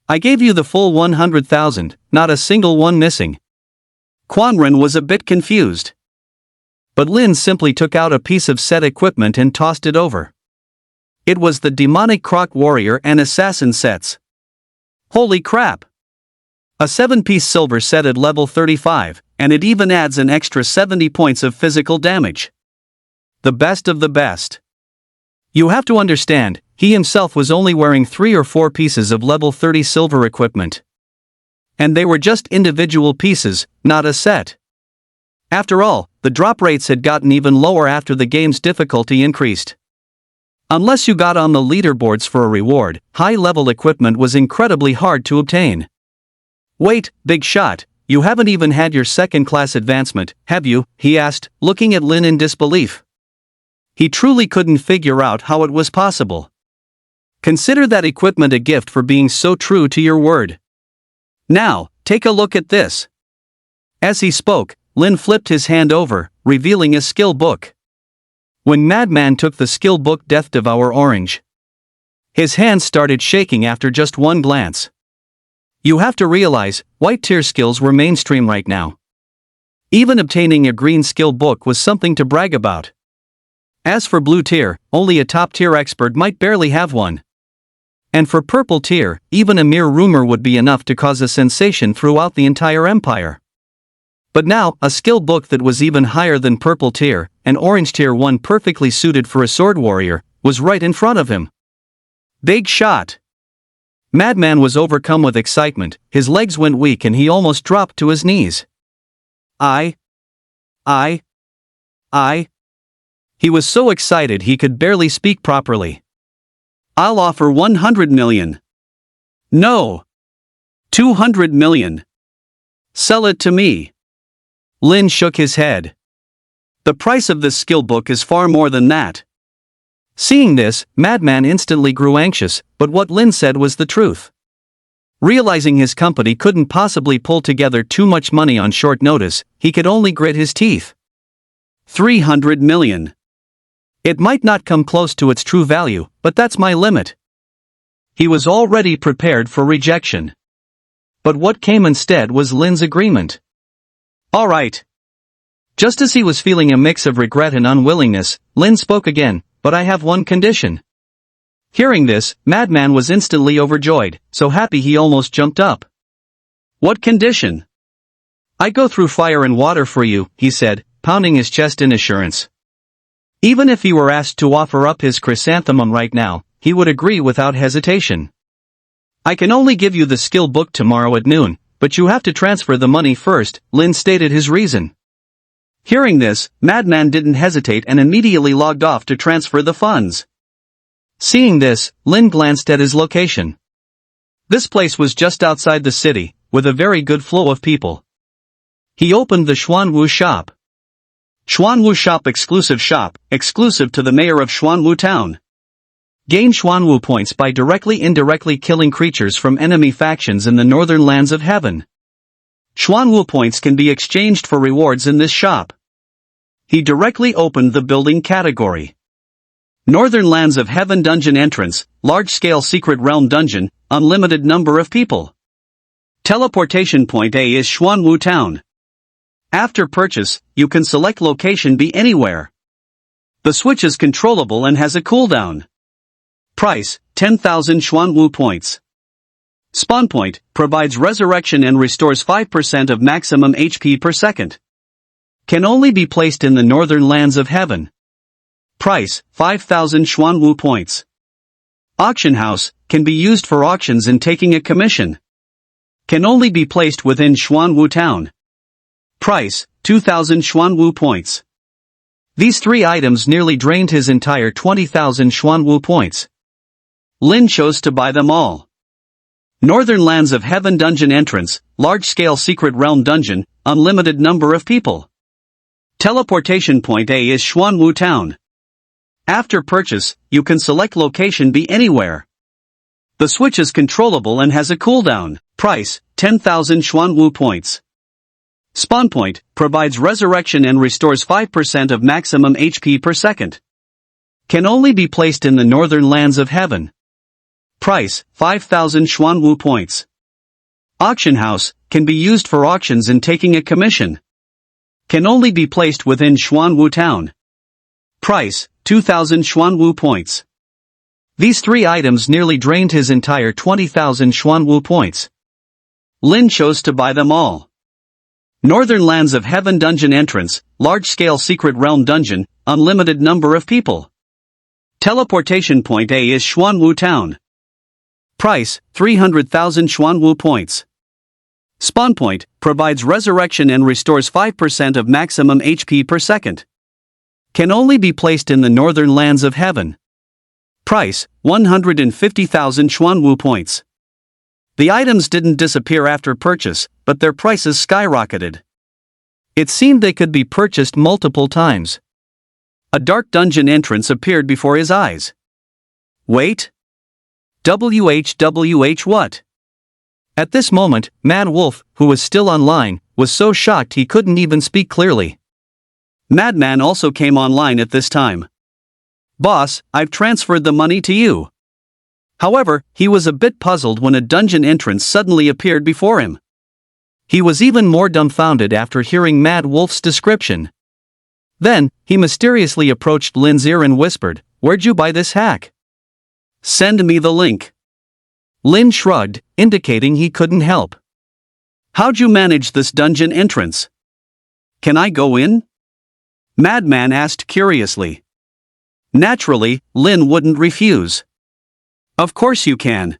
"I gave you the full 100,000, not a single one missing." Quan Ren was a bit confused. But Lin simply took out a piece of set equipment and tossed it over. It was the demonic croc warrior and assassin sets. Holy crap! A 7-piece silver set at level 35, and it even adds an extra 70 points of physical damage. The best of the best. You have to understand, he himself was only wearing 3 or 4 pieces of level 30 silver equipment. And they were just individual pieces, not a set. After all, the drop rates had gotten even lower after the game's difficulty increased. Unless you got on the leaderboards for a reward, high-level equipment was incredibly hard to obtain. "Wait, big shot, you haven't even had your second-class advancement, have you?" he asked, looking at Lin in disbelief. He truly couldn't figure out how it was possible. Consider that equipment a gift for being so true to your word. "Now, take a look at this." As he spoke, Lin flipped his hand over, revealing a skill book. When Madman took the skill book Death Devour Orange, his hands started shaking after just one glance. You have to realize, white tier skills were mainstream right now. Even obtaining a green skill book was something to brag about. As for blue tier, only a top tier expert might barely have one. And for purple tier, even a mere rumor would be enough to cause a sensation throughout the entire empire. But now, a skill book that was even higher than purple tier, an orange tier one perfectly suited for a sword warrior, was right in front of him. Big shot! Madman was overcome with excitement, his legs went weak and he almost dropped to his knees. I. He was so excited he could barely speak properly. "I'll offer 100 million. No. 200 million. Sell it to me." Lin shook his head. "The price of this skill book is far more than that." Seeing this, Madman instantly grew anxious, but what Lin said was the truth. Realizing his company couldn't possibly pull together too much money on short notice, he could only grit his teeth. 300 million. It might not come close to its true value, but that's my limit. He was already prepared for rejection. But what came instead was Lin's agreement. "All right." Just as he was feeling a mix of regret and unwillingness, Lin spoke again, "But I have one condition." Hearing this, Madman was instantly overjoyed, so happy he almost jumped up. "What condition?" "I go through fire and water for you," he said, pounding his chest in assurance. Even if he were asked to offer up his chrysanthemum right now, he would agree without hesitation. "I can only give you the skill book tomorrow at noon, but you have to transfer the money first," Lin stated his reason. Hearing this, Madman didn't hesitate and immediately logged off to transfer the funds. Seeing this, Lin glanced at his location. This place was just outside the city, with a very good flow of people. He opened the Xuanwu shop. Xuanwu shop, exclusive to the mayor of Xuanwu town. Gain Xuanwu points by indirectly killing creatures from enemy factions in the northern lands of heaven. Xuanwu points can be exchanged for rewards in this shop. He directly opened the building category. Northern Lands of Heaven dungeon entrance, large-scale secret realm dungeon, unlimited number of people. Teleportation point A is Xuanwu town. After purchase, you can select location B anywhere. The switch is controllable and has a cooldown. Price, 10,000 Xuanwu points. Spawn point, provides resurrection and restores 5% of maximum HP per second. Can only be placed in the northern lands of heaven. Price, 5,000 Xuanwu points. Auction house, can be used for auctions and taking a commission. Can only be placed within Xuanwu town. Price, 2,000 Xuanwu points. These three items nearly drained his entire 20,000 Xuanwu points. Lin chose to buy them all. Northern Lands of Heaven dungeon entrance, large-scale secret realm dungeon, unlimited number of people. Teleportation point A is Xuanwu town. After purchase, you can select location be anywhere. The switch is controllable and has a cooldown. Price, 10,000 Xuanwu points. Spawn point, provides resurrection and restores 5% of maximum HP per second. Can only be placed in the northern lands of heaven. Price, 5,000 Xuanwu points. Auction house, can be used for auctions and taking a commission. Can only be placed within Xuanwu town. Price, 2,000 Xuanwu points. These three items nearly drained his entire 20,000 Xuanwu points. Lin chose to buy them all. Northern Lands of Heaven dungeon entrance, large-scale secret realm dungeon, unlimited number of people. Teleportation point A is Xuanwu town. Price, 300,000 Xuanwu points. Spawn point, provides resurrection and restores 5% of maximum HP per second. Can only be placed in the northern lands of heaven. Price, 150,000 Xuanwu points. The items didn't disappear after purchase, but their prices skyrocketed. It seemed they could be purchased multiple times. A dark dungeon entrance appeared before his eyes. Wait. WH what? At this moment, Mad Wolf, who was still online, was so shocked he couldn't even speak clearly. Madman also came online at this time. Boss, I've transferred the money to you. However, he was a bit puzzled when a dungeon entrance suddenly appeared before him. He was even more dumbfounded after hearing Mad Wolf's description. Then, he mysteriously approached Lin's ear and whispered, "Where'd you buy this hack? Send me the link." Lin shrugged, indicating he couldn't help. "How'd you manage this dungeon entrance? Can I go in?" Madman asked curiously. Naturally, Lin wouldn't refuse. "Of course you can.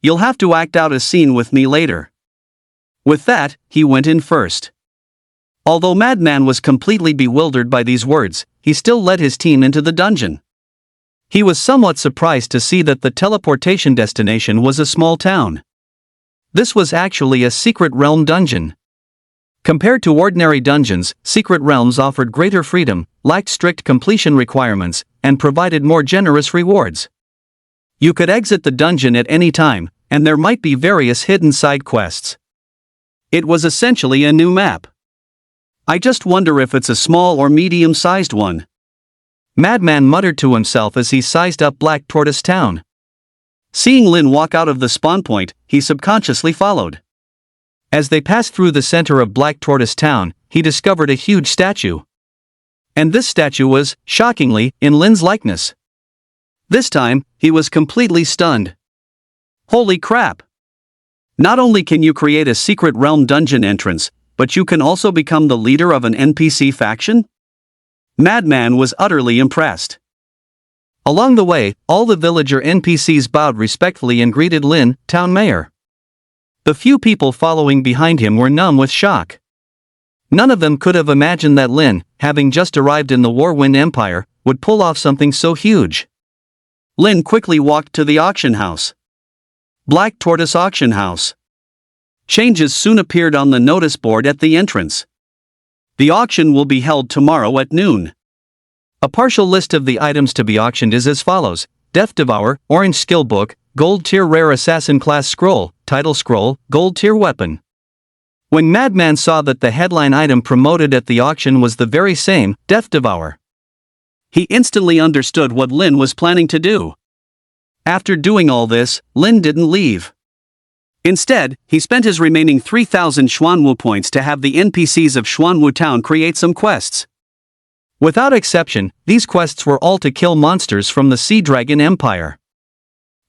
You'll have to act out a scene with me later." With that, he went in first. Although Madman was completely bewildered by these words, he still led his team into the dungeon. He was somewhat surprised to see that the teleportation destination was a small town. This was actually a secret realm dungeon. Compared to ordinary dungeons, secret realms offered greater freedom, lacked strict completion requirements, and provided more generous rewards. You could exit the dungeon at any time, and there might be various hidden side quests. It was essentially a new map. I just wonder if it's a small or medium-sized one. Madman muttered to himself as he sized up Black Tortoise Town. Seeing Lin walk out of the spawn point, he subconsciously followed. As they passed through the center of Black Tortoise Town, he discovered a huge statue. And this statue was, shockingly, in Lin's likeness. This time, he was completely stunned. Holy crap! Not only can you create a secret realm dungeon entrance, but you can also become the leader of an NPC faction? Madman was utterly impressed. Along the way, all the villager NPCs bowed respectfully and greeted Lin, town mayor. The few people following behind him were numb with shock. None of them could have imagined that Lin, having just arrived in the Warwind Empire, would pull off something so huge. Lin quickly walked to the auction house. Black Tortoise Auction House. Changes soon appeared on the notice board at the entrance. The auction will be held tomorrow at noon. A partial list of the items to be auctioned is as follows: Death Devour, Orange Skill Book, Gold Tier Rare Assassin Class Scroll, Title Scroll, Gold Tier Weapon. When Madman saw that the headline item promoted at the auction was the very same, Death Devour, he instantly understood what Lin was planning to do. After doing all this, Lin didn't leave. Instead, he spent his remaining 3,000 Xuanwu points to have the NPCs of Xuanwu Town create some quests. Without exception, these quests were all to kill monsters from the Sea Dragon Empire.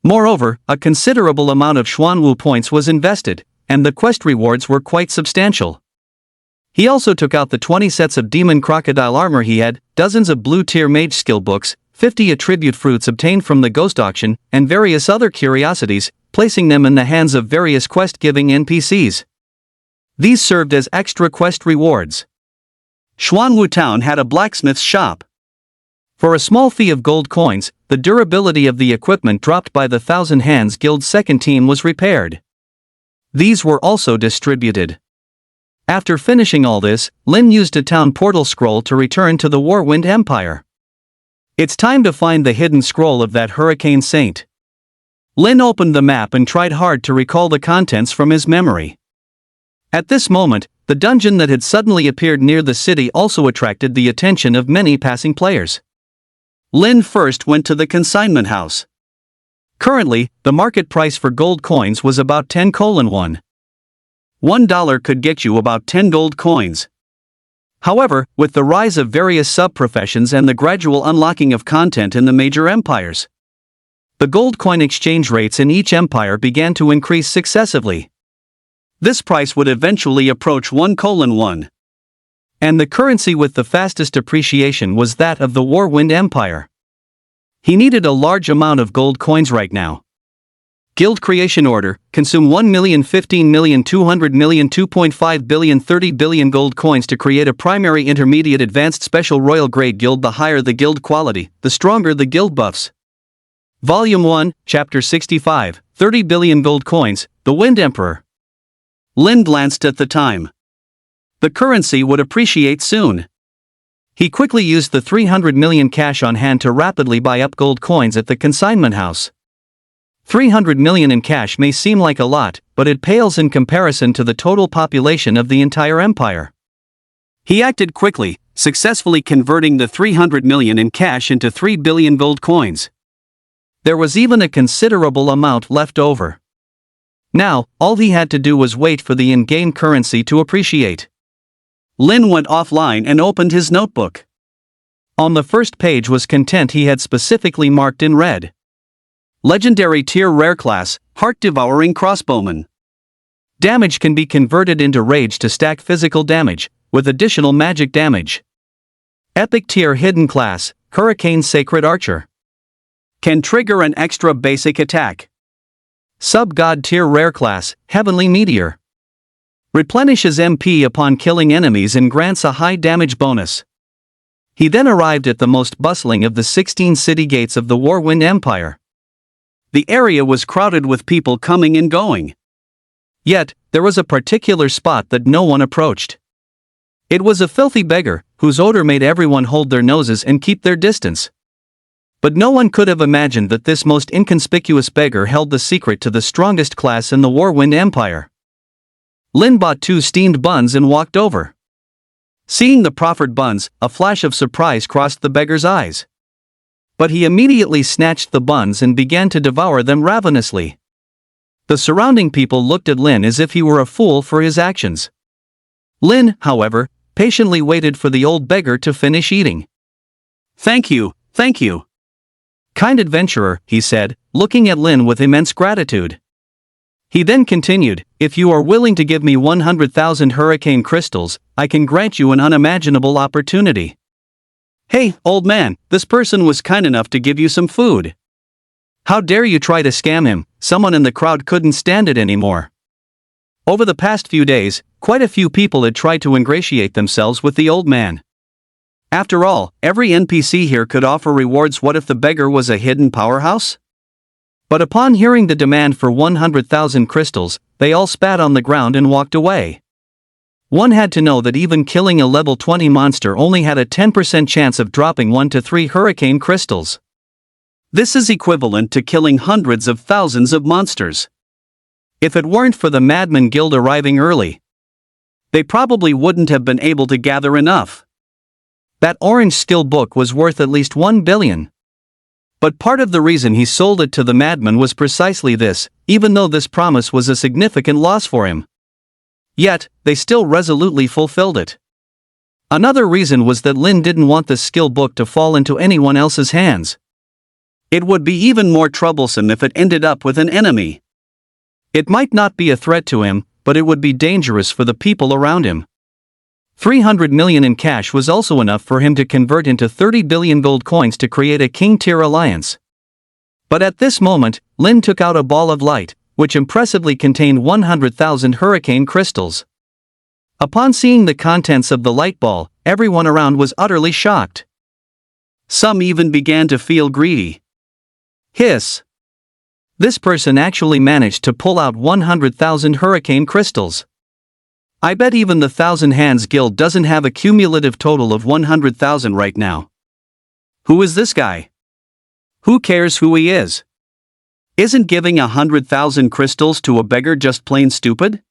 Moreover, a considerable amount of Xuanwu points was invested, and the quest rewards were quite substantial. He also took out the 20 sets of demon crocodile armor he had, dozens of blue-tier mage skill books, 50 attribute fruits obtained from the ghost auction, and various other curiosities, placing them in the hands of various quest-giving NPCs. These served as extra quest rewards. Xuanwu Town had a blacksmith's shop. For a small fee of gold coins, the durability of the equipment dropped by the Thousand Hands Guild's second team was repaired. These were also distributed. After finishing all this, Lin used a town portal scroll to return to the Warwind Empire. It's time to find the hidden scroll of that hurricane saint. Lin opened the map and tried hard to recall the contents from his memory. At this moment, the dungeon that had suddenly appeared near the city also attracted the attention of many passing players. Lin first went to the consignment house. Currently, the market price for gold coins was about 10:1. $1 could get you about 10 gold coins. However, with the rise of various sub-professions and the gradual unlocking of content in the major empires, the gold coin exchange rates in each empire began to increase successively. This price would eventually approach 1:1. And the currency with the fastest appreciation was that of the Warwind Empire. He needed a large amount of gold coins right now. Guild creation order: consume 1,000,000, 15,000,000, 200,000,000, 2.5 billion, 30 billion gold coins to create a primary, intermediate, advanced, special, royal grade guild. The higher the guild quality, the stronger the guild buffs. Volume 1, Chapter 65, 30 billion gold coins, the Wind Emperor. Lin glanced at the time. The currency would appreciate soon. He quickly used the 300 million cash on hand to rapidly buy up gold coins at the consignment house. 300 million in cash may seem like a lot, but it pales in comparison to the total population of the entire empire. He acted quickly, successfully converting the 300 million in cash into 3 billion gold coins. There was even a considerable amount left over. Now, all he had to do was wait for the in-game currency to appreciate. Lin went offline and opened his notebook. On the first page was content he had specifically marked in red. Legendary tier rare class, heart-devouring crossbowman. Damage can be converted into rage to stack physical damage, with additional magic damage. Epic tier hidden class, hurricane sacred archer. Can trigger an extra basic attack. Sub-god tier rare class, heavenly meteor. Replenishes MP upon killing enemies and grants a high damage bonus. He then arrived at the most bustling of the 16 city gates of the Warwind Empire. The area was crowded with people coming and going. Yet, there was a particular spot that no one approached. It was a filthy beggar, whose odor made everyone hold their noses and keep their distance. But no one could have imagined that this most inconspicuous beggar held the secret to the strongest class in the Warwind Empire. Lin bought 2 steamed buns and walked over. Seeing the proffered buns, a flash of surprise crossed the beggar's eyes. But he immediately snatched the buns and began to devour them ravenously. The surrounding people looked at Lin as if he were a fool for his actions. Lin, however, patiently waited for the old beggar to finish eating. Thank you, thank you. Kind adventurer, he said, looking at Lin with immense gratitude. He then continued, if you are willing to give me 100,000 hurricane crystals, I can grant you an unimaginable opportunity. Hey, old man, this person was kind enough to give you some food. How dare you try to scam him? Someone in the crowd couldn't stand it anymore. Over the past few days, quite a few people had tried to ingratiate themselves with the old man. After all, every NPC here could offer rewards. What if the beggar was a hidden powerhouse? But upon hearing the demand for 100,000 crystals, they all spat on the ground and walked away. One had to know that even killing a level 20 monster only had a 10% chance of dropping 1 to 3 hurricane crystals. This is equivalent to killing hundreds of thousands of monsters. If it weren't for the Madman Guild arriving early, they probably wouldn't have been able to gather enough. That orange skill book was worth at least 1 billion. But part of the reason he sold it to the madman was precisely this, even though this promise was a significant loss for him. Yet, they still resolutely fulfilled it. Another reason was that Lin didn't want the skill book to fall into anyone else's hands. It would be even more troublesome if it ended up with an enemy. It might not be a threat to him, but it would be dangerous for the people around him. 300 million in cash was also enough for him to convert into 30 billion gold coins to create a king-tier alliance. But at this moment, Lin took out a ball of light, which impressively contained 100,000 hurricane crystals. Upon seeing the contents of the light ball, everyone around was utterly shocked. Some even began to feel greedy. Hiss! This person actually managed to pull out 100,000 hurricane crystals. I bet even the Thousand Hands Guild doesn't have a cumulative total of 100,000 right now. Who is this guy? Who cares who he is? Isn't giving 100,000 crystals to a beggar just plain stupid?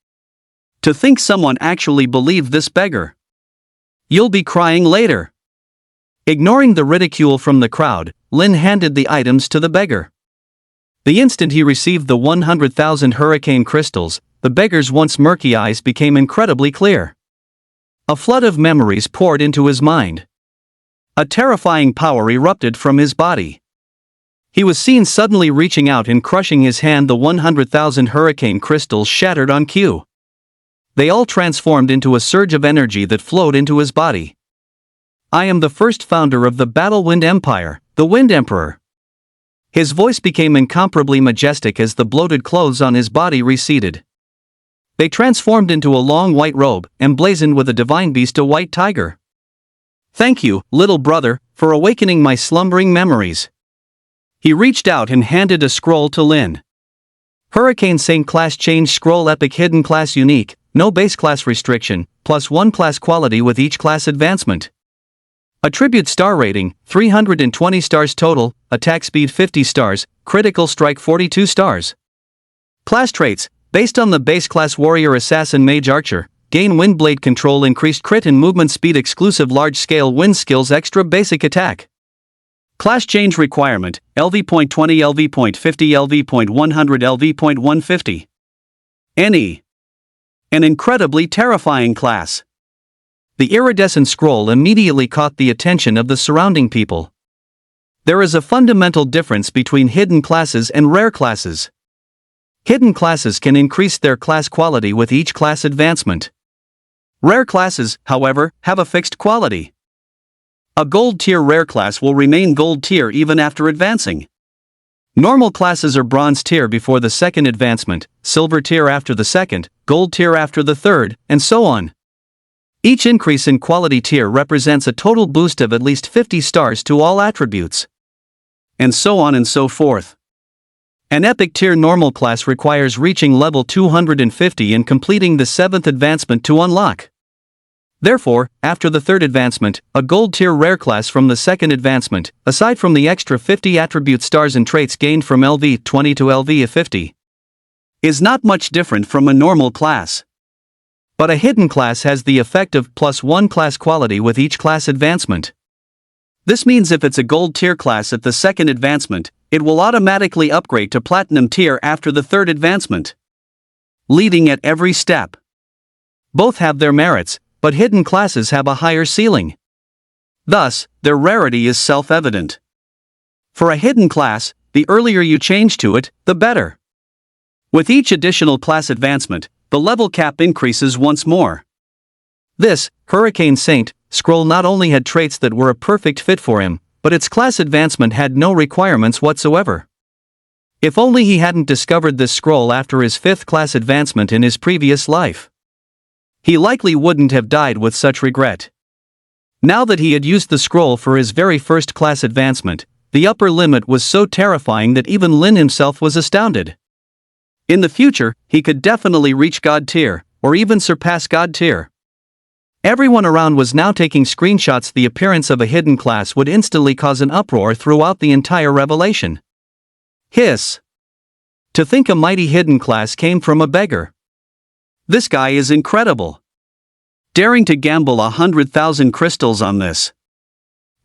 To think someone actually believed this beggar. You'll be crying later. Ignoring the ridicule from the crowd, Lin handed the items to the beggar. The instant he received the 100,000 hurricane crystals, the beggar's once murky eyes became incredibly clear. A flood of memories poured into his mind. A terrifying power erupted from his body. He was seen suddenly reaching out and crushing his hand. The 100,000 hurricane crystals shattered on cue. They all transformed into a surge of energy that flowed into his body. I am the first founder of the Battle Wind Empire, the Wind Emperor. His voice became incomparably majestic as the bloated clothes on his body receded. They transformed into a long white robe, emblazoned with a divine beast, a white tiger. Thank you, little brother, for awakening my slumbering memories. He reached out and handed a scroll to Lin. Hurricane Saint Class Change Scroll Epic Hidden Class Unique, no base class restriction, +1 class quality with each class advancement. Attribute star rating, 320 stars total, attack speed 50 stars, critical strike 42 stars. Class traits, based on the base class warrior assassin mage archer, gain wind blade control, increased crit and movement speed, exclusive large scale wind skills, extra basic attack. Class change requirement, LV.20, LV.50, LV.100, LV.150. NE. An incredibly terrifying class. The iridescent scroll immediately caught the attention of the surrounding people. There is a fundamental difference between hidden classes and rare classes. Hidden classes can increase their class quality with each class advancement. Rare classes, however, have a fixed quality. A gold tier rare class will remain gold tier even after advancing. Normal classes are bronze tier before the second advancement, silver tier after the second, gold tier after the third, and so on. Each increase in quality tier represents a total boost of at least 50 stars to all attributes. And so on and so forth. An epic tier normal class requires reaching level 250 and completing the 7th advancement to unlock. Therefore, after the 3rd advancement, a gold tier rare class from the 2nd advancement, aside from the extra 50 attribute stars and traits gained from LV20 to LV50, is not much different from a normal class. But a hidden class has the effect of +1 class quality with each class advancement. This means if it's a gold tier class at the 2nd advancement, it will automatically upgrade to platinum tier after the 3rd advancement. Leading at every step. Both have their merits, but hidden classes have a higher ceiling. Thus, their rarity is self-evident. For a hidden class, the earlier you change to it, the better. With each additional class advancement, the level cap increases once more. This, Hurricane Saint, scroll not only had traits that were a perfect fit for him, but its class advancement had no requirements whatsoever. If only he hadn't discovered this scroll after his 5th class advancement in his previous life. He likely wouldn't have died with such regret. Now that he had used the scroll for his very first class advancement, the upper limit was so terrifying that even Lin himself was astounded. In the future, he could definitely reach God tier, or even surpass God tier. Everyone around was now taking screenshots. The appearance of a hidden class would instantly cause an uproar throughout the entire revelation. Hiss! To think a mighty hidden class came from a beggar. This guy is incredible. Daring to gamble 100,000 crystals on this.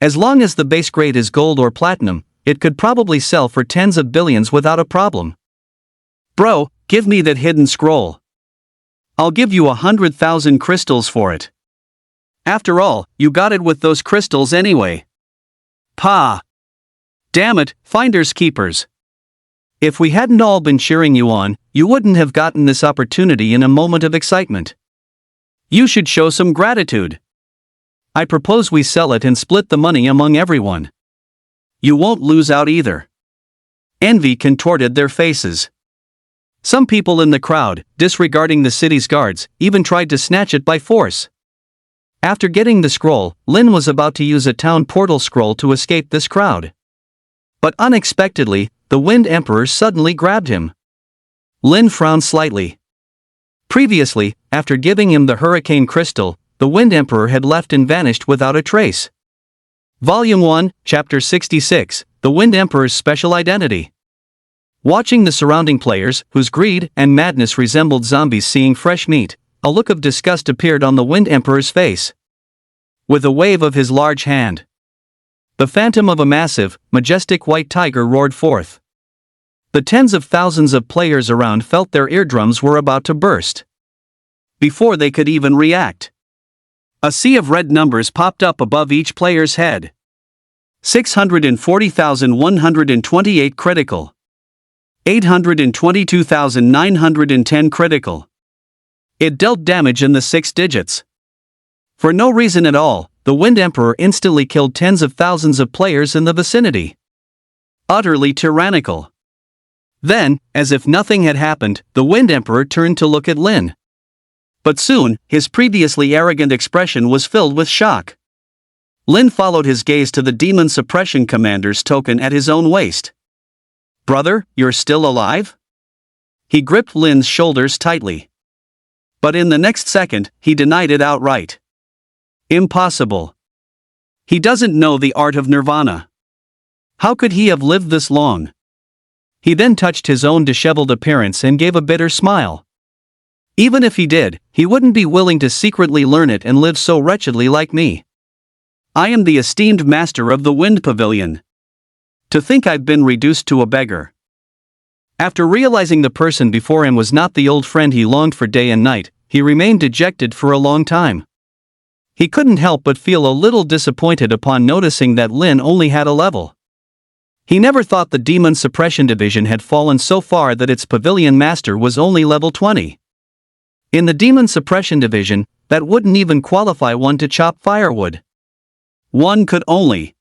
As long as the base grade is gold or platinum, it could probably sell for tens of billions without a problem. Bro, give me that hidden scroll. I'll give you 100,000 crystals for it. After all, you got it with those crystals anyway. Pa! Damn it, finders keepers. If we hadn't all been cheering you on, you wouldn't have gotten this opportunity in a moment of excitement. You should show some gratitude. I propose we sell it and split the money among everyone. You won't lose out either. Envy contorted their faces. Some people in the crowd, disregarding the city's guards, even tried to snatch it by force. After getting the scroll, Lin was about to use a town portal scroll to escape this crowd. But unexpectedly, the Wind Emperor suddenly grabbed him. Lin frowned slightly. Previously, after giving him the Hurricane Crystal, the Wind Emperor had left and vanished without a trace. Volume 1, Chapter 66, The Wind Emperor's Special Identity. Watching the surrounding players, whose greed and madness resembled zombies seeing fresh meat, a look of disgust appeared on the Wind Emperor's face. With a wave of his large hand, the phantom of a massive, majestic white tiger roared forth. The tens of thousands of players around felt their eardrums were about to burst. Before they could even react, a sea of red numbers popped up above each player's head. 640,128 critical. 822,910 critical. It dealt damage in the 6 digits. For no reason at all, the Wind Emperor instantly killed tens of thousands of players in the vicinity. Utterly tyrannical. Then, as if nothing had happened, the Wind Emperor turned to look at Lin. But soon, his previously arrogant expression was filled with shock. Lin followed his gaze to the Demon Suppression Commander's token at his own waist. "Brother, you're still alive?" He gripped Lin's shoulders tightly. But in the next second, he denied it outright. Impossible. He doesn't know the art of nirvana. How could he have lived this long? He then touched his own disheveled appearance and gave a bitter smile. Even if he did, he wouldn't be willing to secretly learn it and live so wretchedly like me. I am the esteemed master of the Wind Pavilion. To think I've been reduced to a beggar. After realizing the person before him was not the old friend he longed for day and night, he remained dejected for a long time. He couldn't help but feel a little disappointed upon noticing that Lin only had a level. He never thought the Demon Suppression Division had fallen so far that its pavilion master was only level 20. In the Demon Suppression Division, that wouldn't even qualify one to chop firewood. One could only.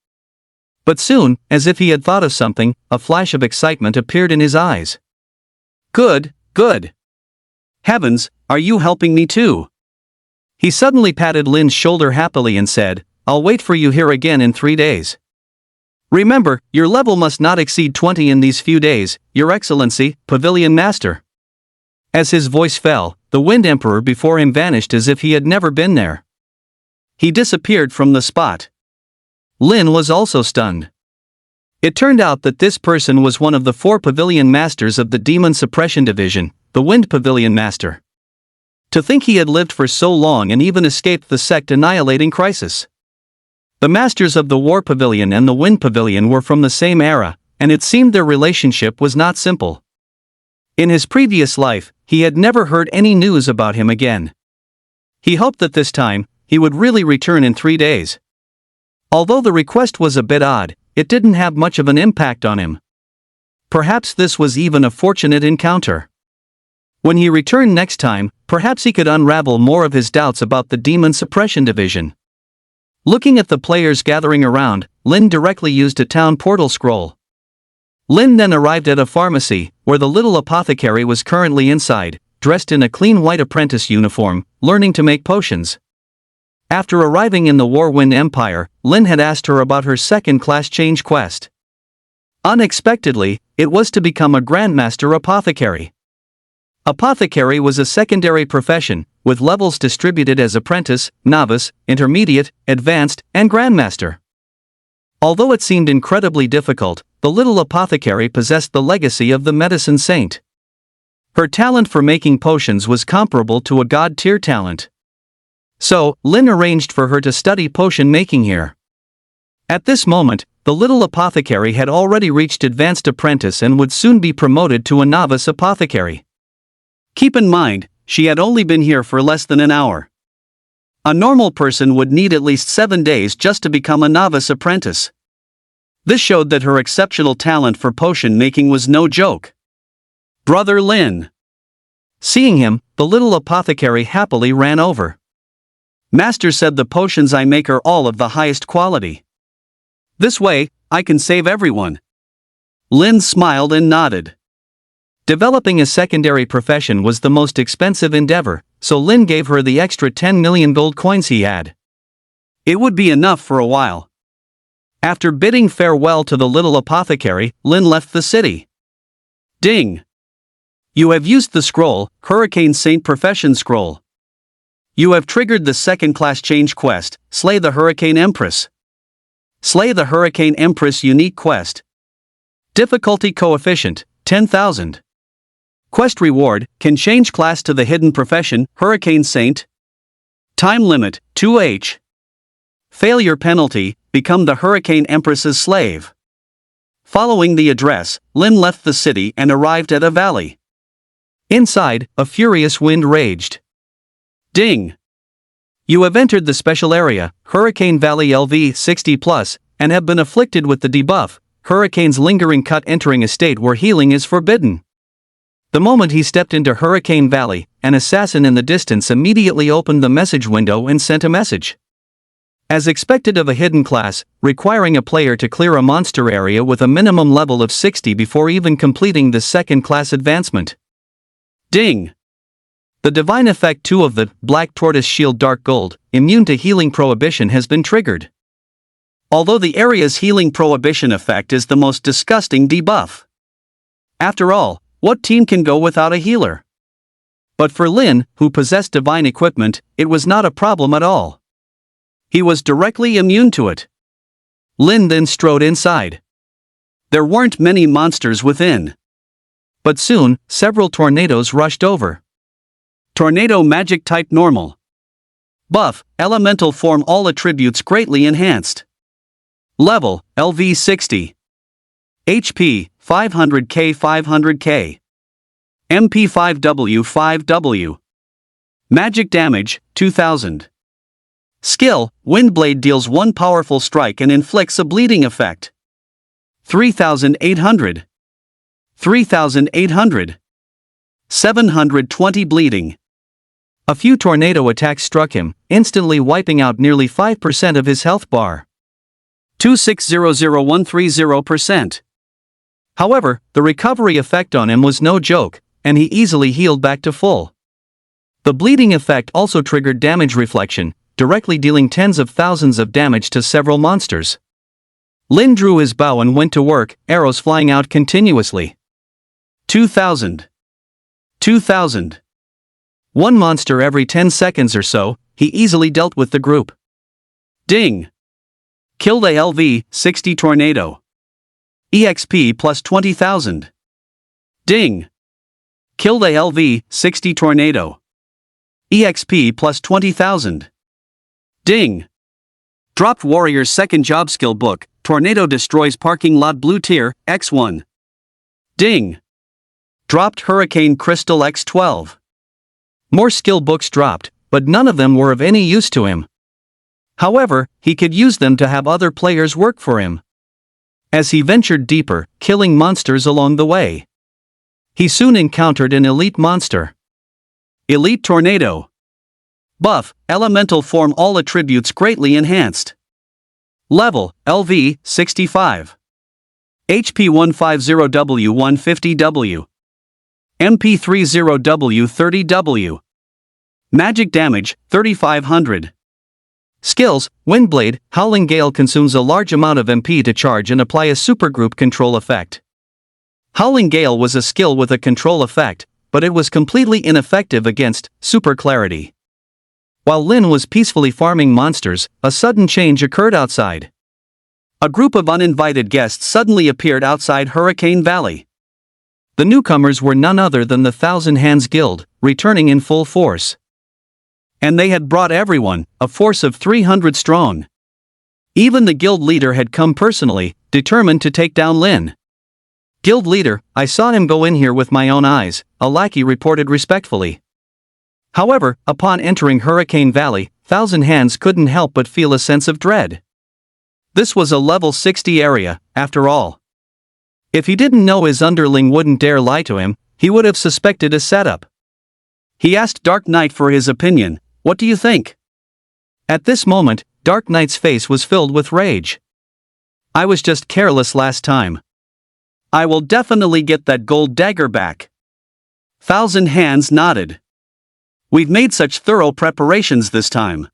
But soon, as if he had thought of something, a flash of excitement appeared in his eyes. Good, good. Heavens, are you helping me too? He suddenly patted Lin's shoulder happily and said, "I'll wait for you here again in 3 days. Remember, your level must not exceed 20 in these few days, Your Excellency, Pavilion Master." As his voice fell, the Wind Emperor before him vanished as if he had never been there. He disappeared from the spot. Lin was also stunned. It turned out that this person was one of the 4 Pavilion Masters of the Demon Suppression Division, the Wind Pavilion Master. To think he had lived for so long and even escaped the sect-annihilating crisis. The Masters of the War Pavilion and the Wind Pavilion were from the same era, and it seemed their relationship was not simple. In his previous life, he had never heard any news about him again. He hoped that this time, he would really return in 3 days. Although the request was a bit odd, it didn't have much of an impact on him. Perhaps this was even a fortunate encounter. When he returned next time, perhaps he could unravel more of his doubts about the Demon Suppression Division. Looking at the players gathering around, Lin directly used a town portal scroll. Lin then arrived at a pharmacy, where the little apothecary was currently inside, dressed in a clean white apprentice uniform, learning to make potions. After arriving in the Warwind Empire, Lin had asked her about her second-class change quest. Unexpectedly, it was to become a Grandmaster Apothecary. Apothecary was a secondary profession, with levels distributed as apprentice, novice, intermediate, advanced, and grandmaster. Although it seemed incredibly difficult, the little apothecary possessed the legacy of the medicine saint. Her talent for making potions was comparable to a god-tier talent. So, Lin arranged for her to study potion making here. At this moment, the little apothecary had already reached advanced apprentice and would soon be promoted to a novice apothecary. Keep in mind, she had only been here for less than an hour. A normal person would need at least 7 days just to become a novice apprentice. This showed that her exceptional talent for potion making was no joke. Brother Lin. Seeing him, the little apothecary happily ran over. Master said the potions I make are all of the highest quality. This way, I can save everyone. Lin smiled and nodded. Developing a secondary profession was the most expensive endeavor, so Lin gave her the extra 10 million gold coins he had. It would be enough for a while. After bidding farewell to the little apothecary, Lin left the city. Ding! You have used the scroll, Hurricane Saint Profession Scroll. You have triggered the second-class change quest, Slay the Hurricane Empress. Slay the Hurricane Empress unique quest. Difficulty coefficient, 10,000. Quest reward, can change class to the hidden profession, Hurricane Saint. Time limit, 2H. Failure penalty, become the Hurricane Empress's slave. Following the address, Lin left the city and arrived at a valley. Inside, a furious wind raged. Ding! You have entered the special area, Hurricane Valley LV 60+, and have been afflicted with the debuff, Hurricane's lingering cut, entering a state where healing is forbidden. The moment he stepped into Hurricane Valley, an assassin in the distance immediately opened the message window and sent a message. As expected of a hidden class, requiring a player to clear a monster area with a minimum level of 60 before even completing the second-class advancement. Ding! The divine effect 2 of the Black Tortoise Shield Dark Gold, immune to healing prohibition, has been triggered. Although the area's healing prohibition effect is the most disgusting debuff. After all, what team can go without a healer? But for Lin, who possessed divine equipment, it was not a problem at all. He was directly immune to it. Lin then strode inside. There weren't many monsters within. But soon, several tornadoes rushed over. Tornado magic type normal. Buff, elemental form, all attributes greatly enhanced. Level, LV 60. HP, 500k 500k. MP 5W 5W. Magic damage, 2000. Skill, Windblade deals one powerful strike and inflicts a bleeding effect. 3800. 3800. 720 bleeding. A few tornado attacks struck him, instantly wiping out nearly 5% of his health bar. 2600130%. However, the recovery effect on him was no joke, and he easily healed back to full. The bleeding effect also triggered damage reflection, directly dealing tens of thousands of damage to several monsters. Lin drew his bow and went to work, arrows flying out continuously. 2000. 2000. One monster every 10 seconds or so, he easily dealt with the group. Ding! Kill the LV 60 tornado. EXP plus 20,000. Ding! Kill the LV 60 tornado. EXP plus 20,000. Ding! Dropped Warrior's second job skill book, Tornado destroys parking lot blue tier, X1. Ding! Dropped Hurricane Crystal X12. More skill books dropped, but none of them were of any use to him. However, he could use them to have other players work for him. As he ventured deeper, killing monsters along the way, he soon encountered an elite monster. Elite Tornado. Buff, elemental form, all attributes greatly enhanced. Level, LV, 65. HP 150W 150W. MP 30W 30W. Magic damage, 3500. Skills, Windblade, Howling Gale consumes a large amount of MP to charge and apply a supergroup control effect. Howling Gale was a skill with a control effect, but it was completely ineffective against Super Clarity. While Lin was peacefully farming monsters, a sudden change occurred outside. A group of uninvited guests suddenly appeared outside Hurricane Valley. The newcomers were none other than the Thousand Hands Guild, returning in full force. And they had brought everyone, a force of 300 strong. Even the guild leader had come personally, determined to take down Lin. Guild leader, I saw him go in here with my own eyes, a lackey reported respectfully. However, upon entering Hurricane Valley, Thousand Hands couldn't help but feel a sense of dread. This was a level 60 area, after all. If he didn't know his underling wouldn't dare lie to him, he would have suspected a setup. He asked Dark Knight for his opinion. What do you think? At this moment, Dark Knight's face was filled with rage. I was just careless last time. I will definitely get that gold dagger back. Thousand Hands nodded. We've made such thorough preparations this time.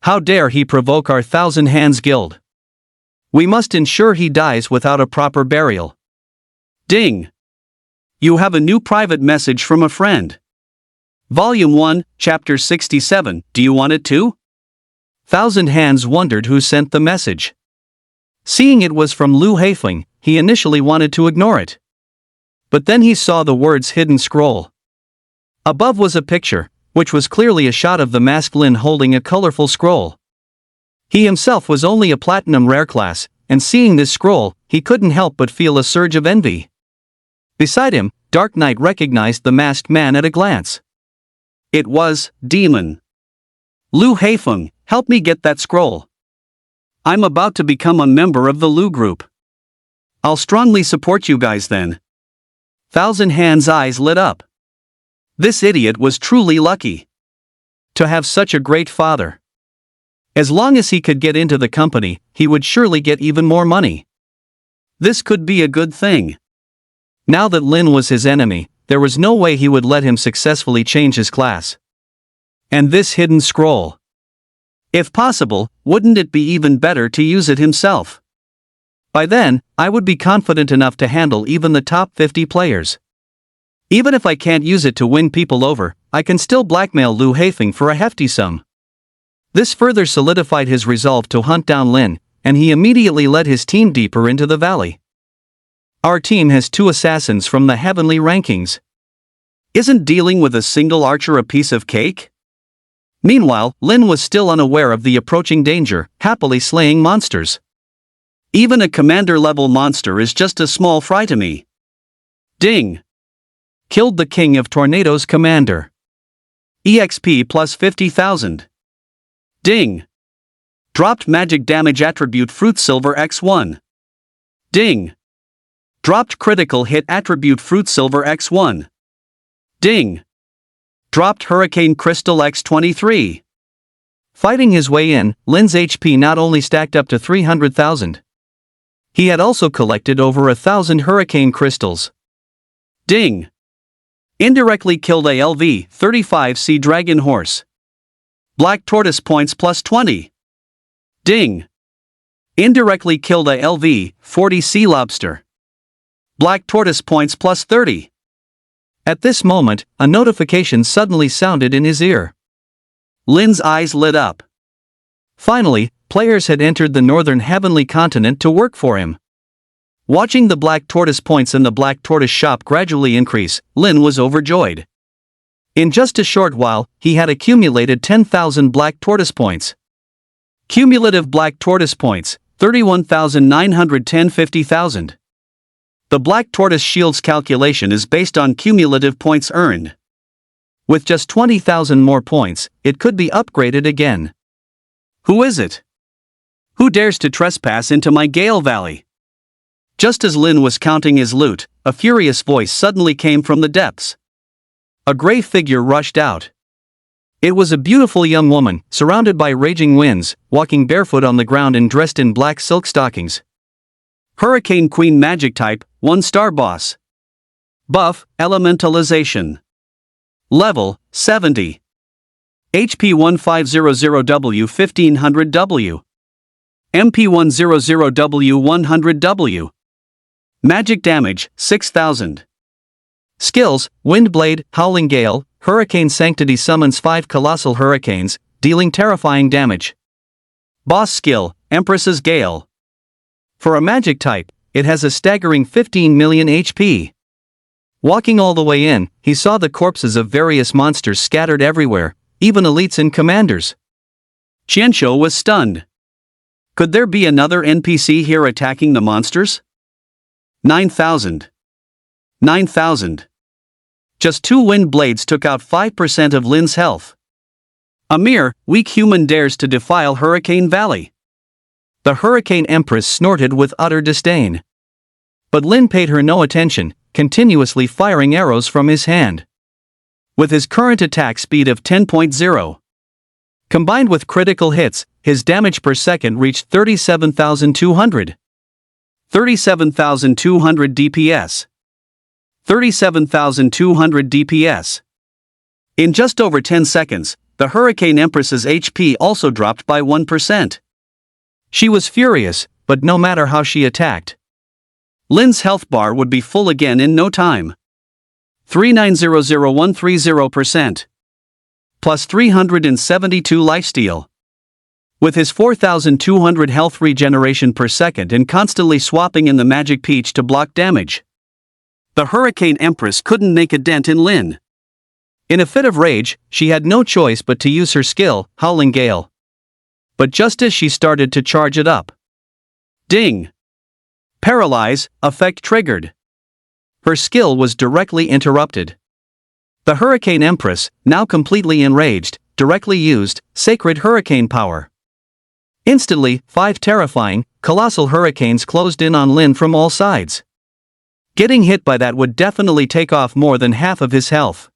How dare he provoke our Thousand Hands Guild? We must ensure he dies without a proper burial. Ding! You have a new private message from a friend. Volume 1, Chapter 67, do you want it too? Thousand Hands wondered who sent the message. Seeing it was from Liu Haifeng, he initially wanted to ignore it. But then he saw the words hidden scroll. Above was a picture, which was clearly a shot of the masked Lin holding a colorful scroll. He himself was only a platinum rare class, and seeing this scroll, he couldn't help but feel a surge of envy. Beside him, Dark Knight recognized the masked man at a glance. It was Demon. Liu Haifeng, help me get that scroll. I'm about to become a member of the Liu group. I'll strongly support you guys then. Thousand Hands' eyes lit up. This idiot was truly lucky to have such a great father. As long as he could get into the company, he would surely get even more money. This could be a good thing. Now that Lin was his enemy, there was no way he would let him successfully change his class. And this hidden scroll. If possible, wouldn't it be even better to use it himself? By then, I would be confident enough to handle even the top 50 players. Even if I can't use it to win people over, I can still blackmail Liu Haifeng for a hefty sum. This further solidified his resolve to hunt down Lin, and he immediately led his team deeper into the valley. Our team has 2 assassins from the heavenly rankings. Isn't dealing with a single archer a piece of cake? Meanwhile, Lin was still unaware of the approaching danger, happily slaying monsters. Even a commander-level monster is just a small fry to me. Ding! Killed the King of Tornadoes commander. EXP plus 50,000. Ding! Dropped magic damage attribute Fruit Silver X1. Ding! Dropped critical hit attribute Fruit Silver X1. Ding! Dropped Hurricane Crystal X23. Fighting his way in, Lin's HP not only stacked up to 300,000. He had also collected over 1,000 Hurricane Crystals. Ding! Indirectly killed a LV-35 Sea Dragon Horse. Black Tortoise points plus 20. Ding! Indirectly killed a LV-40 Sea Lobster. Black Tortoise points plus 30. At this moment, a notification suddenly sounded in his ear. Lin's eyes lit up. Finally, players had entered the northern heavenly continent to work for him. Watching the Black Tortoise points in the Black Tortoise shop gradually increase, Lin was overjoyed. In just a short while, he had accumulated 10,000 Black Tortoise points. Cumulative Black Tortoise points, 31,910 50,000. The Black Tortoise Shield's calculation is based on cumulative points earned. With just 20,000 more points, it could be upgraded again. Who is it? Who dares to trespass into my Gale Valley? Just as Lin was counting his loot, a furious voice suddenly came from the depths. A gray figure rushed out. It was a beautiful young woman, surrounded by raging winds, walking barefoot on the ground and dressed in black silk stockings. Hurricane Queen Magic Type, 1-star boss. Buff, Elementalization. Level, 70. HP 1500W 1500W. MP 100W 100W. Magic damage, 6000. Skills, Windblade, Howling Gale, Hurricane Sanctity summons 5 colossal hurricanes, dealing terrifying damage. Boss skill, Empress's Gale. For a magic type, it has a staggering 15 million HP. Walking all the way in, he saw the corpses of various monsters scattered everywhere, even elites and commanders. Qianqiu was stunned. Could there be another NPC here attacking the monsters? 9,000. 9,000. Just 2 wind blades took out 5% of Lin's health. A mere, weak human dares to defile Hurricane Valley. The Hurricane Empress snorted with utter disdain. But Lin paid her no attention, continuously firing arrows from his hand. With his current attack speed of 10.0, Combined with critical hits, his damage per second reached 37,200. 37,200 DPS. 37,200 DPS. In just over 10 seconds, the Hurricane Empress's HP also dropped by 1%. She was furious, but no matter how she attacked, Lin's health bar would be full again in no time. 39,00130%. Plus 372 lifesteal. With his 4,200 health regeneration per second and constantly swapping in the magic peach to block damage, the Hurricane Empress couldn't make a dent in Lin. In a fit of rage, she had no choice but to use her skill, Howling Gale. But just as she started to charge it up, ding! Paralyze effect triggered. Her skill was directly interrupted. The Hurricane Empress, now completely enraged, directly used Sacred Hurricane Power. Instantly, 5 terrifying, colossal hurricanes closed in on Lin from all sides. Getting hit by that would definitely take off more than half of his health.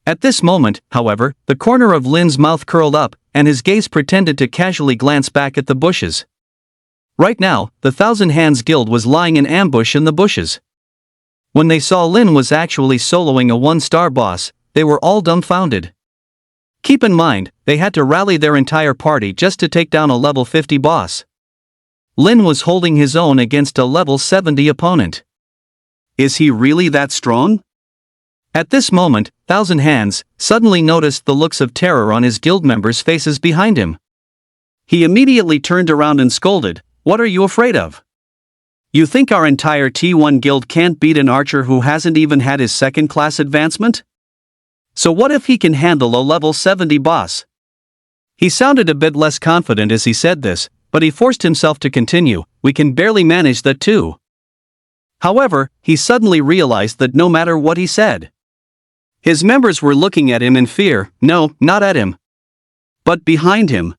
At this moment, however, the corner of Lin's mouth curled up, and his gaze pretended to casually glance back at the bushes. Right now, the Thousand Hands Guild was lying in ambush in the bushes. When they saw Lin was actually soloing a 1-star boss, they were all dumbfounded. Keep in mind, they had to rally their entire party just to take down a level 50 boss. Lin was holding his own against a level 70 opponent. Is he really that strong? At this moment, Thousand Hands suddenly noticed the looks of terror on his guild members' faces behind him. He immediately turned around and scolded, "What are you afraid of? You think our entire T1 guild can't beat an archer who hasn't even had his 2nd class advancement? So what if he can handle a level 70 boss?" He sounded a bit less confident as he said this, but he forced himself to continue, "We can barely manage that too." However, he suddenly realized that no matter what he said, his members were looking at him in fear. No, not at him, but behind him.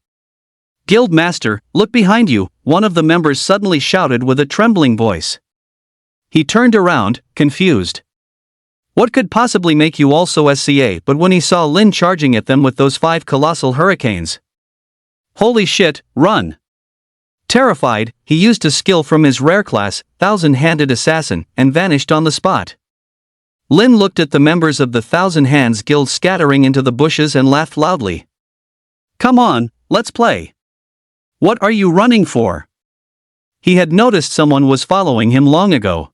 "Guild Master, look behind you," one of the members suddenly shouted with a trembling voice. He turned around, confused. What could possibly make you also SCA? But when he saw Lin charging at them with those 5 colossal hurricanes. Holy shit, run! Terrified, he used a skill from his rare class, Thousand-Handed Assassin, and vanished on the spot. Lin looked at the members of the Thousand Hands Guild scattering into the bushes and laughed loudly. "Come on, let's play. What are you running for?" He had noticed someone was following him long ago.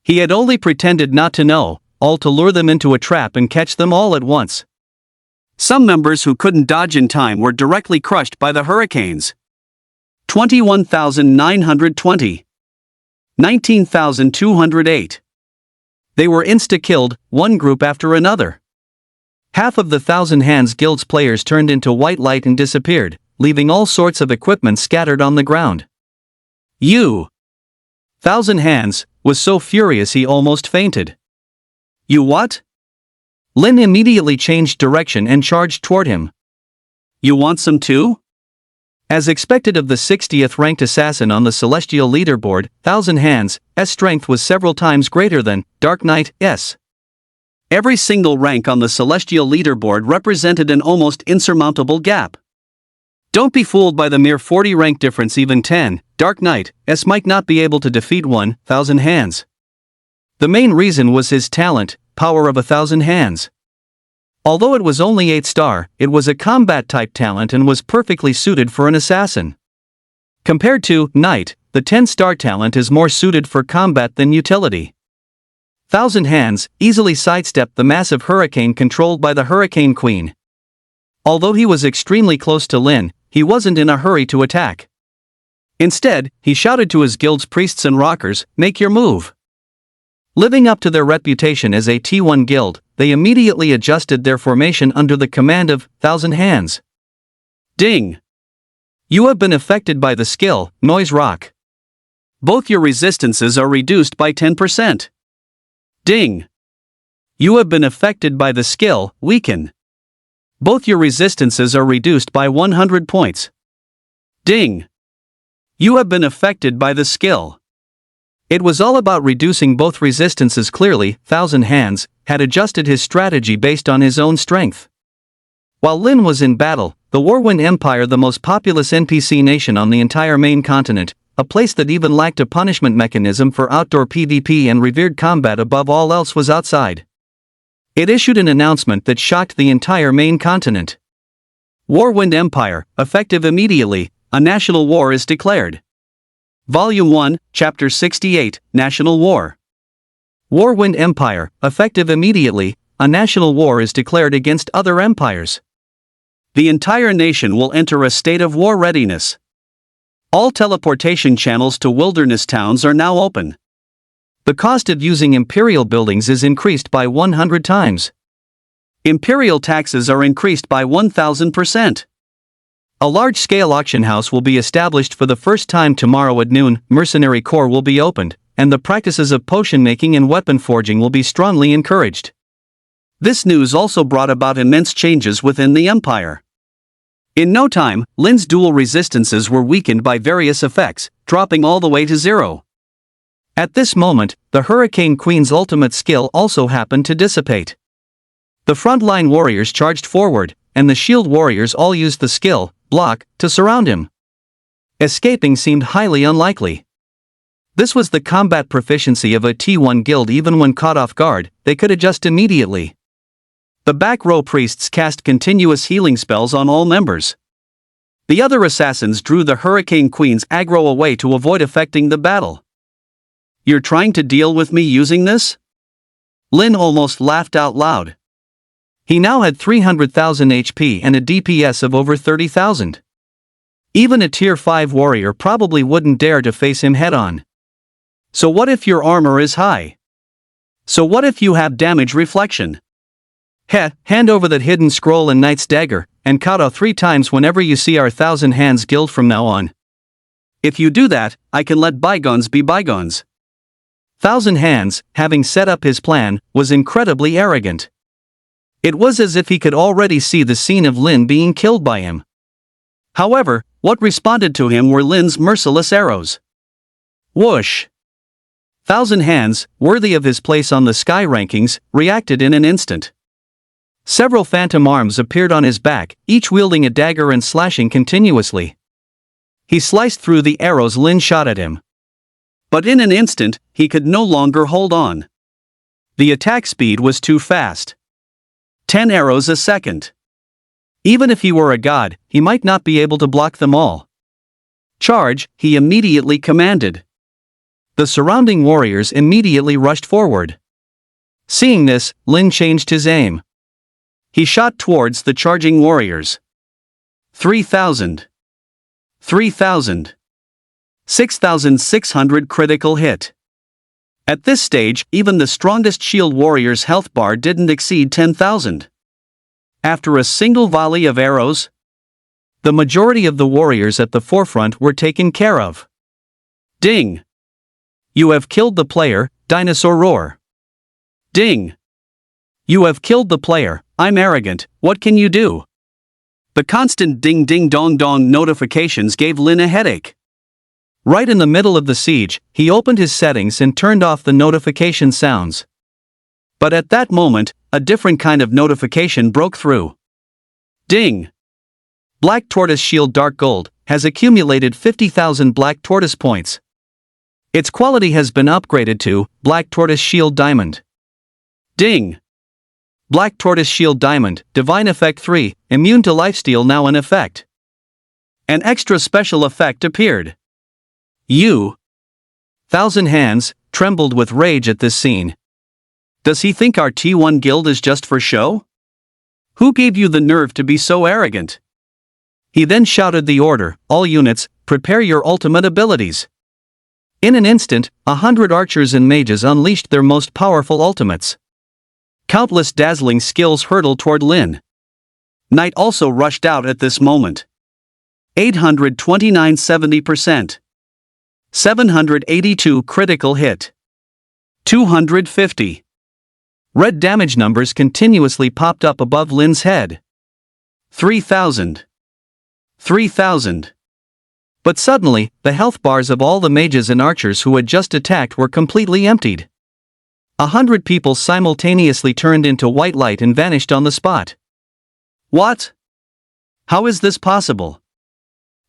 He had only pretended not to know, all to lure them into a trap and catch them all at once. Some members who couldn't dodge in time were directly crushed by the hurricanes. 21,920. 19,208. They were insta-killed, one group after another. Half of the Thousand Hands Guild's players turned into white light and disappeared, leaving all sorts of equipment scattered on the ground. "You!" Thousand Hands was so furious he almost fainted. "You what?" Lin immediately changed direction and charged toward him. "You want some too?" As expected of the 60th ranked assassin on the celestial leaderboard, Thousand Hands' strength was several times greater than Dark Knight's. Every single rank on the celestial leaderboard represented an almost insurmountable gap. Don't be fooled by the mere 40 rank difference. Even 10 Dark Knight's might not be able to defeat 1,000 Hands. The main reason was his talent, Power of 1,000 Hands. Although it was only 8-star, it was a combat-type talent and was perfectly suited for an assassin. Compared to Knight, the 10-star talent is more suited for combat than utility. Thousand Hands easily sidestepped the massive hurricane controlled by the Hurricane Queen. Although he was extremely close to Lin, he wasn't in a hurry to attack. Instead, he shouted to his guild's priests and rockers, "Make your move." Living up to their reputation as a T1 guild, they immediately adjusted their formation under the command of Thousand Hands. Ding! You have been affected by the skill, Noise Rock. Both your resistances are reduced by 10%. Ding! You have been affected by the skill, Weaken. Both your resistances are reduced by 100 points. Ding! You have been affected by the skill. It was all about reducing both resistances. Clearly, Thousand Hands had adjusted his strategy based on his own strength. While Lin was in battle, the Warwind Empire, the most populous NPC nation on the entire main continent, a place that even lacked a punishment mechanism for outdoor PvP and revered combat above all else, was outside. It issued an announcement that shocked the entire main continent. Warwind Empire, effective immediately, a national war is declared. Volume 1, Chapter 68, National War. Warwind Empire, effective immediately, a national war is declared against other empires. The entire nation will enter a state of war readiness. All teleportation channels to wilderness towns are now open. The cost of using imperial buildings is increased by 100 times. Imperial taxes are increased by 1000%. A large-scale auction house will be established for the first time tomorrow at noon, mercenary corps will be opened, and the practices of potion making and weapon forging will be strongly encouraged. This news also brought about immense changes within the empire. In no time, Lin's dual resistances were weakened by various effects, dropping all the way to 0. At this moment, the Hurricane Queen's ultimate skill also happened to dissipate. The frontline warriors charged forward, and the shield warriors all used the skill, block, to surround him. Escaping seemed highly unlikely. This was the combat proficiency of a T1 guild. Even when caught off guard, they could adjust immediately. The back row priests cast continuous healing spells on all members. The other assassins drew the Hurricane Queen's aggro away to avoid affecting the battle. "You're trying to deal with me using this?" Lin almost laughed out loud. He now had 300,000 HP and a DPS of over 30,000. Even a tier 5 warrior probably wouldn't dare to face him head-on. So what if your armor is high? So what if you have damage reflection? Hand over that hidden scroll and Knight's Dagger, and kowtow 3 times whenever you see our Thousand Hands guild from now on. If you do that, I can let bygones be bygones. Thousand Hands, having set up his plan, was incredibly arrogant. It was as if he could already see the scene of Lin being killed by him. However, what responded to him were Lin's merciless arrows. Whoosh! Thousand Hands, worthy of his place on the sky rankings, reacted in an instant. Several phantom arms appeared on his back, each wielding a dagger and slashing continuously. He sliced through the arrows Lin shot at him. But in an instant, he could no longer hold on. The attack speed was too fast. 10 arrows a second. Even if he were a god, he might not be able to block them all. "Charge," he immediately commanded. The surrounding warriors immediately rushed forward. Seeing this, Lin changed his aim. He shot towards the charging warriors. 3,000. 3,000. 6,600 critical hit. At this stage, even the strongest shield warrior's health bar didn't exceed 10,000. After a single volley of arrows, the majority of the warriors at the forefront were taken care of. Ding! You have killed the player, dinosaur roar. Ding! You have killed the player, I'm arrogant, what can you do? The constant ding ding dong dong notifications gave Lin a headache. Right in the middle of the siege, he opened his settings and turned off the notification sounds. But at that moment, a different kind of notification broke through. Ding! Black Tortoise Shield Dark Gold has accumulated 50,000 Black Tortoise points. Its quality has been upgraded to Black Tortoise Shield Diamond. Ding! Black Tortoise Shield Diamond, Divine Effect 3, immune to lifesteal now in effect. An extra special effect appeared. Thousand Hands trembled with rage at this scene. Does he think our T1 guild is just for show? Who gave you the nerve to be so arrogant? He then shouted the order, all units, prepare your ultimate abilities. In an instant, 100 archers and mages unleashed their most powerful ultimates. Countless dazzling skills hurtled toward Lin. Knight also rushed out at this moment. 829 70%. 782 critical hit. 250. Red damage numbers continuously popped up above Lin's head. 3,000. 3,000. But suddenly, the health bars of all the mages and archers who had just attacked were completely emptied. 100 people simultaneously turned into white light and vanished on the spot. What? How is this possible?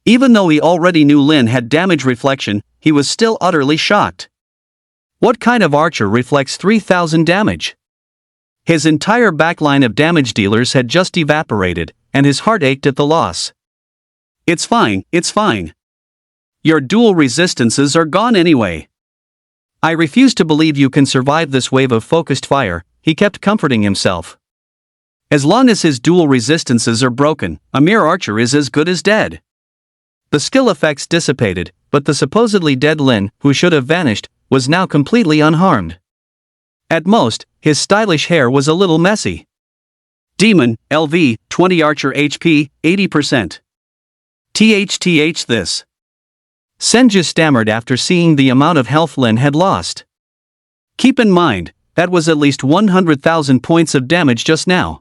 Even though he already knew Lin had damage reflection, he was still utterly shocked. What kind of archer reflects 3,000 damage? His entire backline of damage dealers had just evaporated, and his heart ached at the loss. It's fine, it's fine. Your dual resistances are gone anyway. I refuse to believe you can survive this wave of focused fire, he kept comforting himself. As long as his dual resistances are broken, a mere archer is as good as dead. The skill effects dissipated, but the supposedly dead Lin, who should have vanished, was now completely unharmed. At most, his stylish hair was a little messy. Demon, LV, 20 archer HP, 80%. THTH this. Senju stammered after seeing the amount of health Lin had lost. Keep in mind, that was at least 100,000 points of damage just now.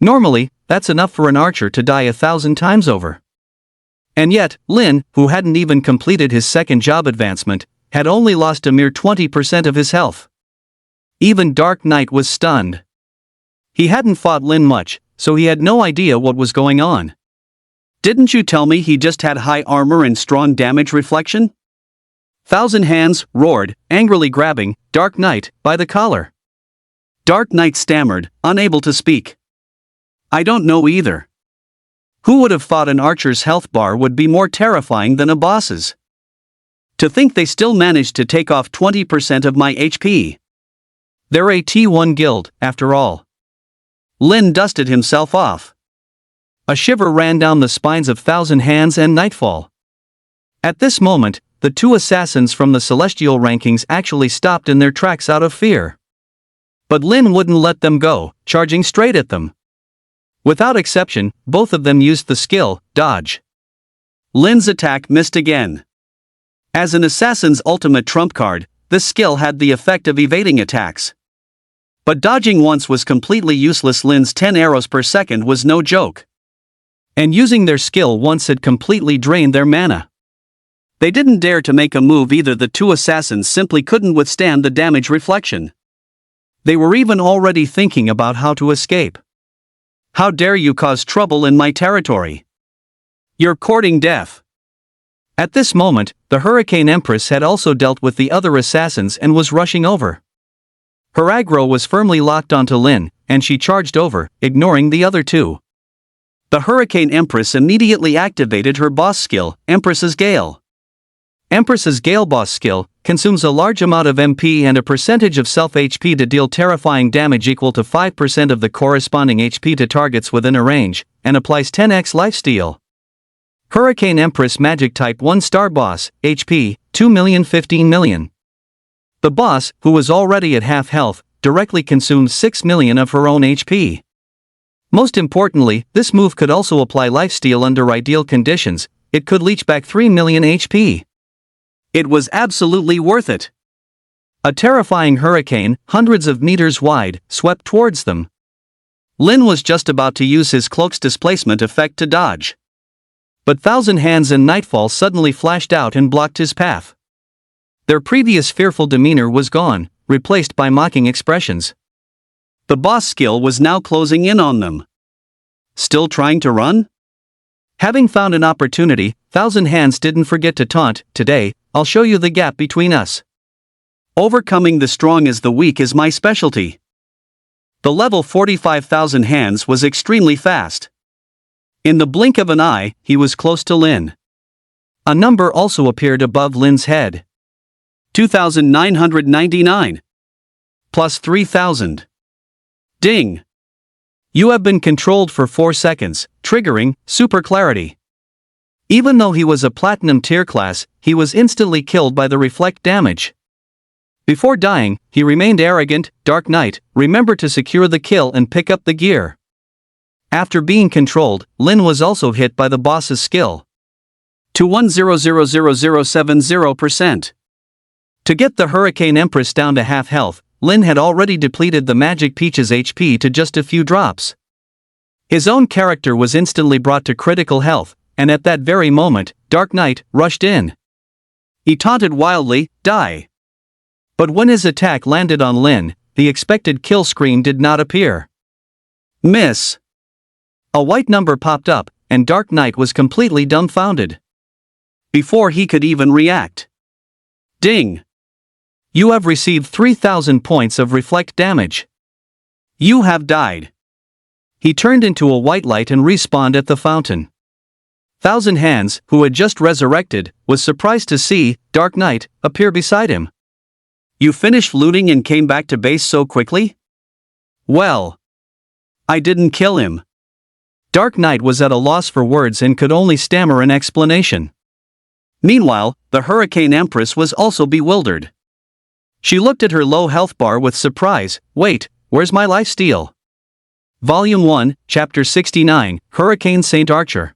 Normally, that's enough for an archer to die 1,000 times over. And yet, Lin, who hadn't even completed his second job advancement, had only lost a mere 20% of his health. Even Dark Knight was stunned. He hadn't fought Lin much, so he had no idea what was going on. Didn't you tell me he just had high armor and strong damage reflection? Thousand Hands roared, angrily grabbing Dark Knight by the collar. Dark Knight stammered, unable to speak. I don't know either. Who would have thought an archer's health bar would be more terrifying than a boss's? To think they still managed to take off 20% of my HP. They're a T1 guild, after all. Lin dusted himself off. A shiver ran down the spines of Thousand Hands and Nightfall. At this moment, the two assassins from the celestial rankings actually stopped in their tracks out of fear. But Lin wouldn't let them go, charging straight at them. Without exception, both of them used the skill, Dodge. Lin's attack missed again. As an assassin's ultimate trump card, this skill had the effect of evading attacks. But dodging once was completely useless. Lin's 10 arrows per second was no joke. And using their skill once had completely drained their mana. They didn't dare to make a move either. The two assassins simply couldn't withstand the damage reflection. They were even already thinking about how to escape. How dare you cause trouble in my territory? You're courting death. At this moment, the Hurricane Empress had also dealt with the other assassins and was rushing over. Her aggro was firmly locked onto Lin, and she charged over, ignoring the other two. The Hurricane Empress immediately activated her boss skill, Empress's Gale. Empress's Gale boss skill consumes a large amount of MP and a percentage of self HP to deal terrifying damage equal to 5% of the corresponding HP to targets within a range, and applies 10x lifesteal. Hurricane Empress Magic Type 1 Star Boss, HP, 2,015,000,000. The boss, who was already at half health, directly consumed 6 million of her own HP. Most importantly, this move could also apply lifesteal under ideal conditions. It could leech back 3 million HP. It was absolutely worth it. A terrifying hurricane, hundreds of meters wide, swept towards them. Lin was just about to use his cloak's displacement effect to dodge. But Thousand Hands and Nightfall suddenly flashed out and blocked his path. Their previous fearful demeanor was gone, replaced by mocking expressions. The boss skill was now closing in on them. Still trying to run? Having found an opportunity, Thousand Hands didn't forget to taunt. Today, I'll show you the gap between us. Overcoming the strong as the weak is my specialty. The level 45,000 Hands was extremely fast. In the blink of an eye, he was close to Lin. A number also appeared above Lin's head. 2,999. Plus 3,000. Ding. You have been controlled for 4 seconds, triggering super clarity. Even though he was a platinum tier class, he was instantly killed by the reflect damage. Before dying, he remained arrogant. Dark Knight, remember to secure the kill and pick up the gear. After being controlled, Lin was also hit by the boss's skill. To 1,000,070%. To get the Hurricane Empress down to half health, Lin had already depleted the Magic Peach's HP to just a few drops. His own character was instantly brought to critical health, and at that very moment, Dark Knight rushed in. He taunted wildly, "Die!" But when his attack landed on Lin, the expected kill screen did not appear. Miss. A white number popped up, and Dark Knight was completely dumbfounded. Before he could even react. Ding! You have received 3,000 points of reflect damage. You have died. He turned into a white light and respawned at the fountain. Thousand Hands, who had just resurrected, was surprised to see Dark Knight appear beside him. You finished looting and came back to base so quickly? Well, I didn't kill him. Dark Knight was at a loss for words and could only stammer an explanation. Meanwhile, the Hurricane Empress was also bewildered. She looked at her low health bar with surprise. Wait, where's my lifesteal? Volume 1, Chapter 69, Hurricane Saint Archer.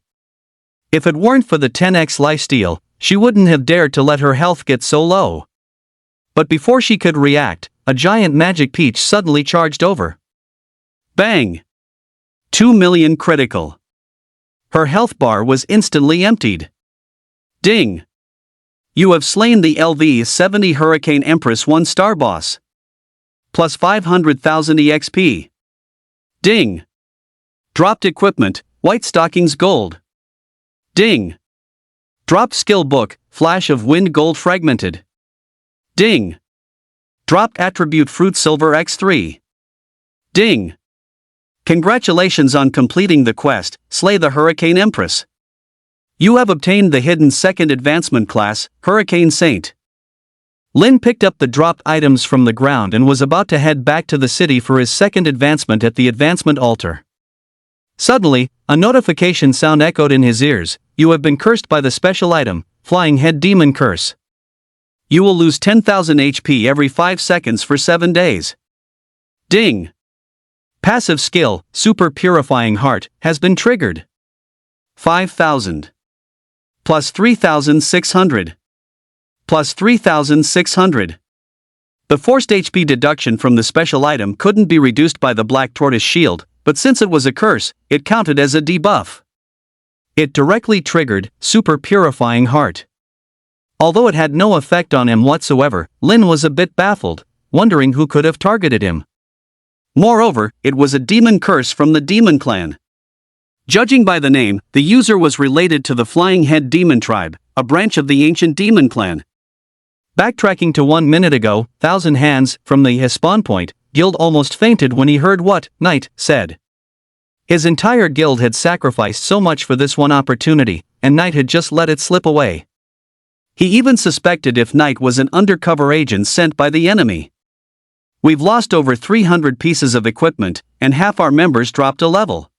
If it weren't for the 10x lifesteal, she wouldn't have dared to let her health get so low. But before she could react, a giant magic peach suddenly charged over. Bang! 2 million critical. Her health bar was instantly emptied. Ding! You have slain the LV-70 Hurricane Empress 1-star boss. Plus 500,000 EXP. Ding! Dropped equipment, White Stockings Gold. Ding! Dropped skill book, Flash of Wind Gold fragmented. Ding! Dropped attribute Fruit Silver X3. Ding! Congratulations on completing the quest, Slay the Hurricane Empress. You have obtained the hidden second advancement class, Hurricane Saint. Lin picked up the dropped items from the ground and was about to head back to the city for his second advancement at the advancement altar. Suddenly, a notification sound echoed in his ears. You have been cursed by the special item, Flying Head Demon Curse. You will lose 10,000 HP every 5 seconds for 7 days. Ding! Passive skill, Super Purifying Heart, has been triggered. 5,000. Plus 3,600. Plus 3,600. The forced HP deduction from the special item couldn't be reduced by the Black Tortoise Shield, but since it was a curse, it counted as a debuff. It directly triggered Super Purifying Heart. Although it had no effect on him whatsoever, Lin was a bit baffled, wondering who could have targeted him. Moreover, it was a demon curse from the Demon Clan. Judging by the name, the user was related to the Flying Head Demon Tribe, a branch of the ancient Demon Clan. Backtracking to 1 minute ago, Thousand Hands, from the spawn point, guild almost fainted when he heard what Knight said. His entire guild had sacrificed so much for this one opportunity, and Knight had just let it slip away. He even suspected if Knight was an undercover agent sent by the enemy. We've lost over 300 pieces of equipment, and half our members dropped a level.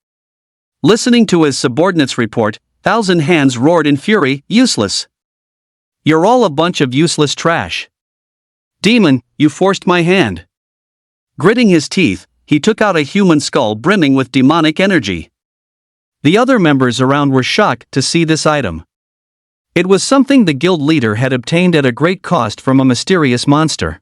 Listening to his subordinates' report, Thousand Hands roared in fury, useless. You're all a bunch of useless trash. Demon, you forced my hand. Gritting his teeth, he took out a human skull brimming with demonic energy. The other members around were shocked to see this item. It was something the guild leader had obtained at a great cost from a mysterious monster.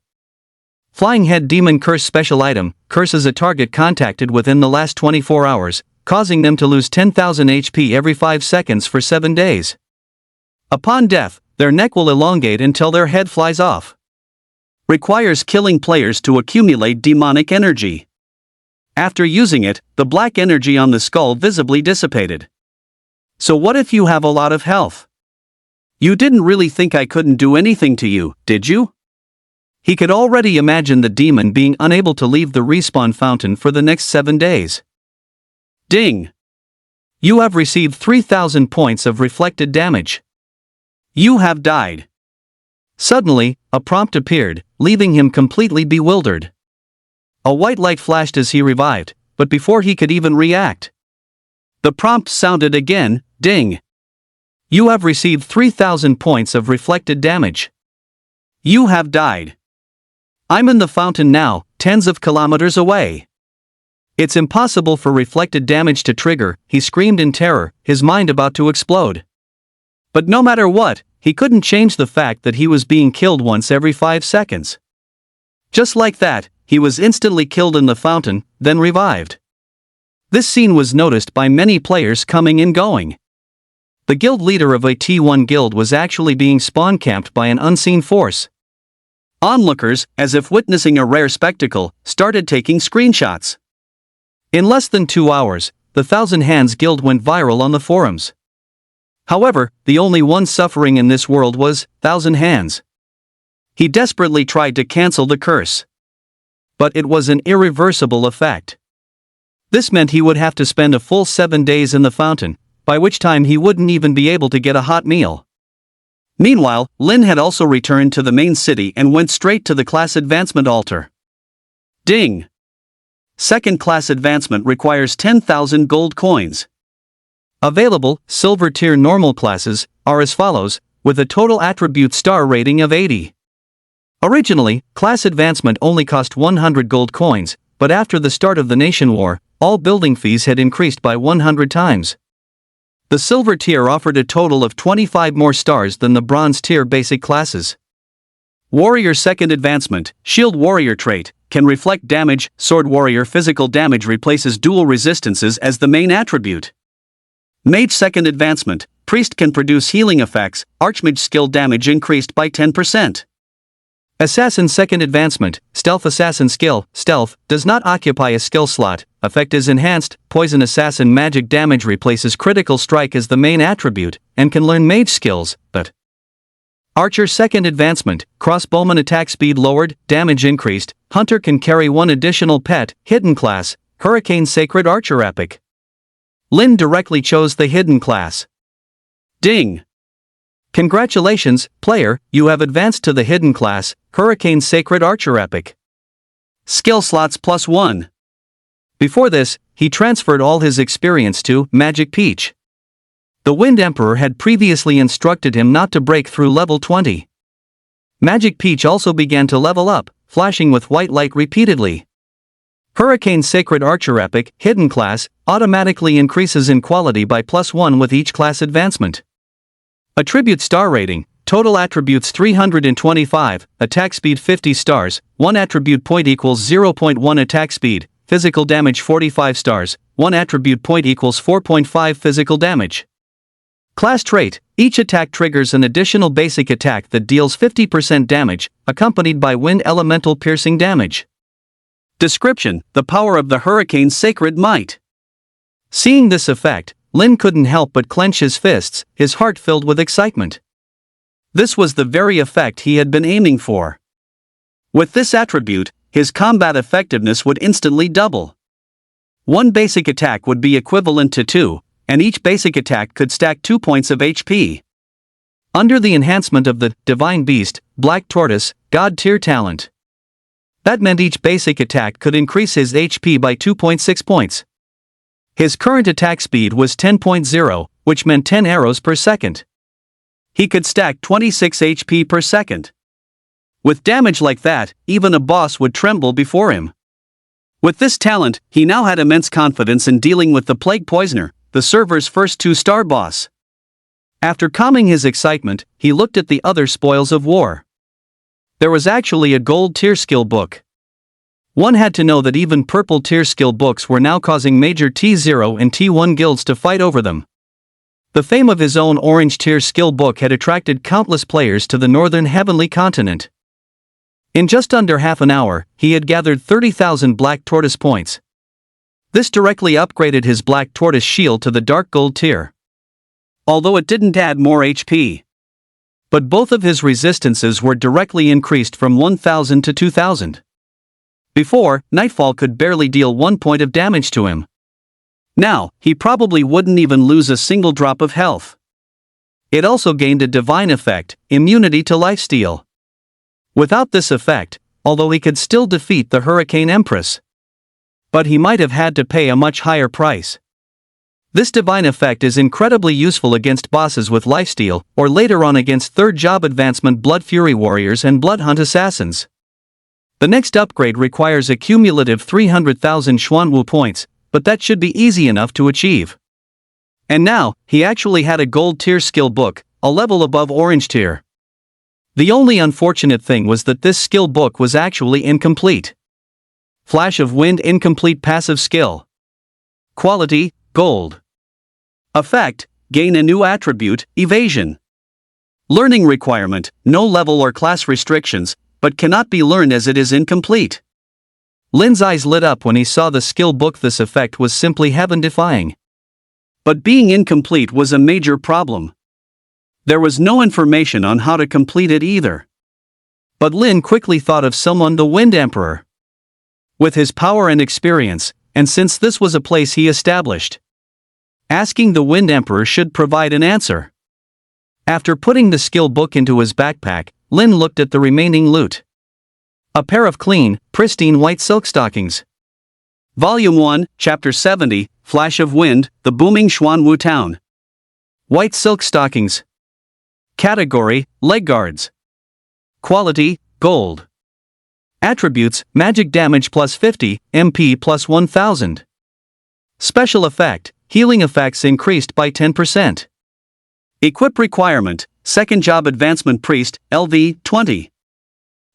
Flying Head Demon Curse special item, curses a target contacted within the last 24 hours, causing them to lose 10,000 HP every 5 seconds for 7 days. Upon death, their neck will elongate until their head flies off. Requires killing players to accumulate demonic energy. After using it, the black energy on the skull visibly dissipated. So what if you have a lot of health? You didn't really think I couldn't do anything to you, did you? He could already imagine the demon being unable to leave the respawn fountain for the next 7 days. Ding! You have received 3,000 points of reflected damage. You have died. Suddenly, a prompt appeared, leaving him completely bewildered. A white light flashed as he revived, but before he could even react, the prompt sounded again, ding! You have received 3,000 points of reflected damage. You have died. I'm in the fountain now, tens of kilometers away. It's impossible for reflected damage to trigger, he screamed in terror, his mind about to explode. But no matter what, he couldn't change the fact that he was being killed once every 5 seconds. Just like that, he was instantly killed in the fountain, then revived. This scene was noticed by many players coming and going. The guild leader of a T1 guild was actually being spawn camped by an unseen force. Onlookers, as if witnessing a rare spectacle, started taking screenshots. In less than 2 hours, the Thousand Hands Guild went viral on the forums. However, the only one suffering in this world was Thousand Hands. He desperately tried to cancel the curse. But it was an irreversible effect. This meant he would have to spend a full 7 days in the fountain, by which time he wouldn't even be able to get a hot meal. Meanwhile, Lin had also returned to the main city and went straight to the class advancement altar. Ding! Second class advancement requires 10,000 gold coins. Available, silver tier normal classes, are as follows, with a total attribute star rating of 80. Originally, class advancement only cost 100 gold coins, but after the start of the Nation War, all building fees had increased by 100 times. The silver tier offered a total of 25 more stars than the bronze tier basic classes. Warrior second advancement, shield warrior trait, can reflect damage, sword warrior physical damage replaces dual resistances as the main attribute. Mage second advancement, priest can produce healing effects, archmage skill damage increased by 10%. Assassin second advancement, stealth assassin skill, stealth, does not occupy a skill slot, effect is enhanced, poison assassin magic damage replaces critical strike as the main attribute, and can learn mage skills, but Archer second advancement, crossbowman attack speed lowered, damage increased, hunter can carry one additional pet, hidden class, Hurricane Sacred Archer epic. Lin directly chose the hidden class. Ding! Congratulations, player, you have advanced to the hidden class, Hurricane Sacred Archer epic. Skill slots +1. Before this, he transferred all his experience to Magic Peach. The Wind Emperor had previously instructed him not to break through level 20. Magic Peach also began to level up, flashing with white light repeatedly. Hurricane Sacred Archer epic, hidden class, automatically increases in quality by +1 with each class advancement. Attribute star rating, total attributes 325, attack speed 50 stars, 1 attribute point equals 0.1 attack speed, physical damage 45 stars, 1 attribute point equals 4.5 physical damage. Class trait, each attack triggers an additional basic attack that deals 50% damage, accompanied by wind elemental piercing damage. Description, the power of the Hurricane's sacred might. Seeing this effect, Lin couldn't help but clench his fists, his heart filled with excitement. This was the very effect he had been aiming for. With this attribute, his combat effectiveness would instantly double. One basic attack would be equivalent to 2, and each basic attack could stack 2 points of HP. Under the enhancement of the Divine Beast, Black Tortoise, God tier talent. That meant each basic attack could increase his HP by 2.6 points. His current attack speed was 10.0, which meant 10 arrows per second. He could stack 26 HP per second. With damage like that, even a boss would tremble before him. With this talent, he now had immense confidence in dealing with the Plague Poisoner, the server's first 2-star boss. After calming his excitement, he looked at the other spoils of war. There was actually a gold tier skill book. One had to know that even purple tier skill books were now causing major T0 and T1 guilds to fight over them. The fame of his own orange tier skill book had attracted countless players to the northern heavenly continent. In just under half an hour, he had gathered 30,000 Black Tortoise points. This directly upgraded his Black Tortoise shield to the dark gold tier. Although it didn't add more HP. But both of his resistances were directly increased from 1,000 to 2,000. Before, Nightfall could barely deal 1 point of damage to him. Now, he probably wouldn't even lose a single drop of health. It also gained a divine effect, immunity to lifesteal. Without this effect, although he could still defeat the Hurricane Empress. But he might have had to pay a much higher price. This divine effect is incredibly useful against bosses with lifesteal, or later on against 3rd job advancement Blood Fury warriors and Bloodhunt assassins. The next upgrade requires a cumulative 300,000 Xuanwu points, but that should be easy enough to achieve. And now, he actually had a gold tier skill book, a level above orange tier. The only unfortunate thing was that this skill book was actually incomplete. Flash of Wind incomplete passive skill. Quality, gold. Effect, gain a new attribute, evasion. Learning requirement, no level or class restrictions, but cannot be learned as it is incomplete. Lin's eyes lit up when he saw the skill book. This effect was simply heaven-defying. But being incomplete was a major problem. There was no information on how to complete it either. But Lin quickly thought of someone, the Wind Emperor. With his power and experience, and since this was a place he established, asking the Wind Emperor should provide an answer. After putting the skill book into his backpack, Lin looked at the remaining loot. A pair of clean, pristine white silk stockings. Volume 1, Chapter 70, Flash of Wind, The Booming Xuanwu Town. White silk stockings. Category, leg guards. Quality, gold. Attributes, magic damage plus 50, MP plus 1000. Special effect, healing effects increased by 10%. Equip requirement, second job advancement priest, LV, 20.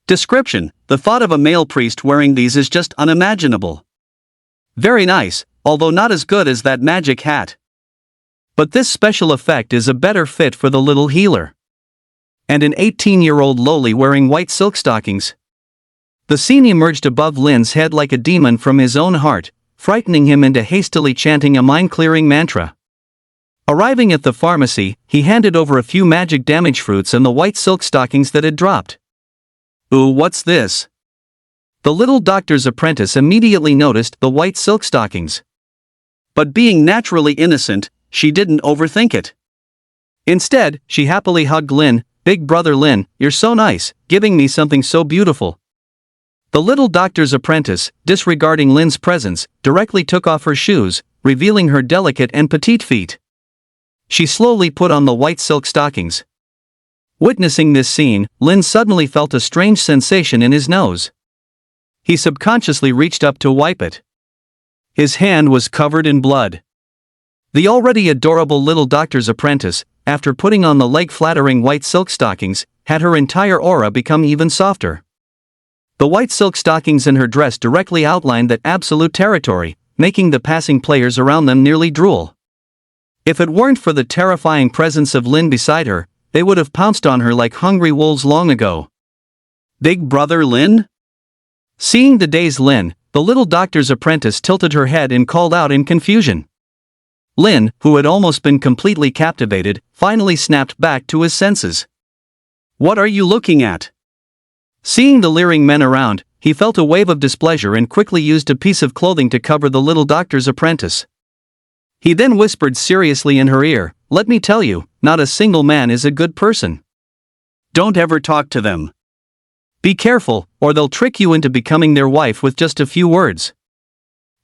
Description, the thought of a male priest wearing these is just unimaginable. Very nice, although not as good as that magic hat. But this special effect is a better fit for the little healer. And an 18-year-old lowly wearing white silk stockings. The scene emerged above Lin's head like a demon from his own heart, frightening him into hastily chanting a mind-clearing mantra. Arriving at the pharmacy, he handed over a few magic damage fruits and the white silk stockings that had dropped. Ooh, what's this? The little doctor's apprentice immediately noticed the white silk stockings. But being naturally innocent, she didn't overthink it. Instead, she happily hugged Lin. "Big brother Lin, you're so nice, giving me something so beautiful." The little doctor's apprentice, disregarding Lin's presence, directly took off her shoes, revealing her delicate and petite feet. She slowly put on the white silk stockings. Witnessing this scene, Lin suddenly felt a strange sensation in his nose. He subconsciously reached up to wipe it. His hand was covered in blood. The already adorable little doctor's apprentice, after putting on the leg-flattering white silk stockings, had her entire aura become even softer. The white silk stockings in her dress directly outlined that absolute territory, making the passing players around them nearly drool. If it weren't for the terrifying presence of Lin beside her, they would have pounced on her like hungry wolves long ago. Big brother Lin? Seeing the dazed Lin, the little doctor's apprentice tilted her head and called out in confusion. Lin, who had almost been completely captivated, finally snapped back to his senses. What are you looking at? Seeing the leering men around, he felt a wave of displeasure and quickly used a piece of clothing to cover the little doctor's apprentice. He then whispered seriously in her ear, "Let me tell you, not a single man is a good person. Don't ever talk to them. Be careful, or they'll trick you into becoming their wife with just a few words."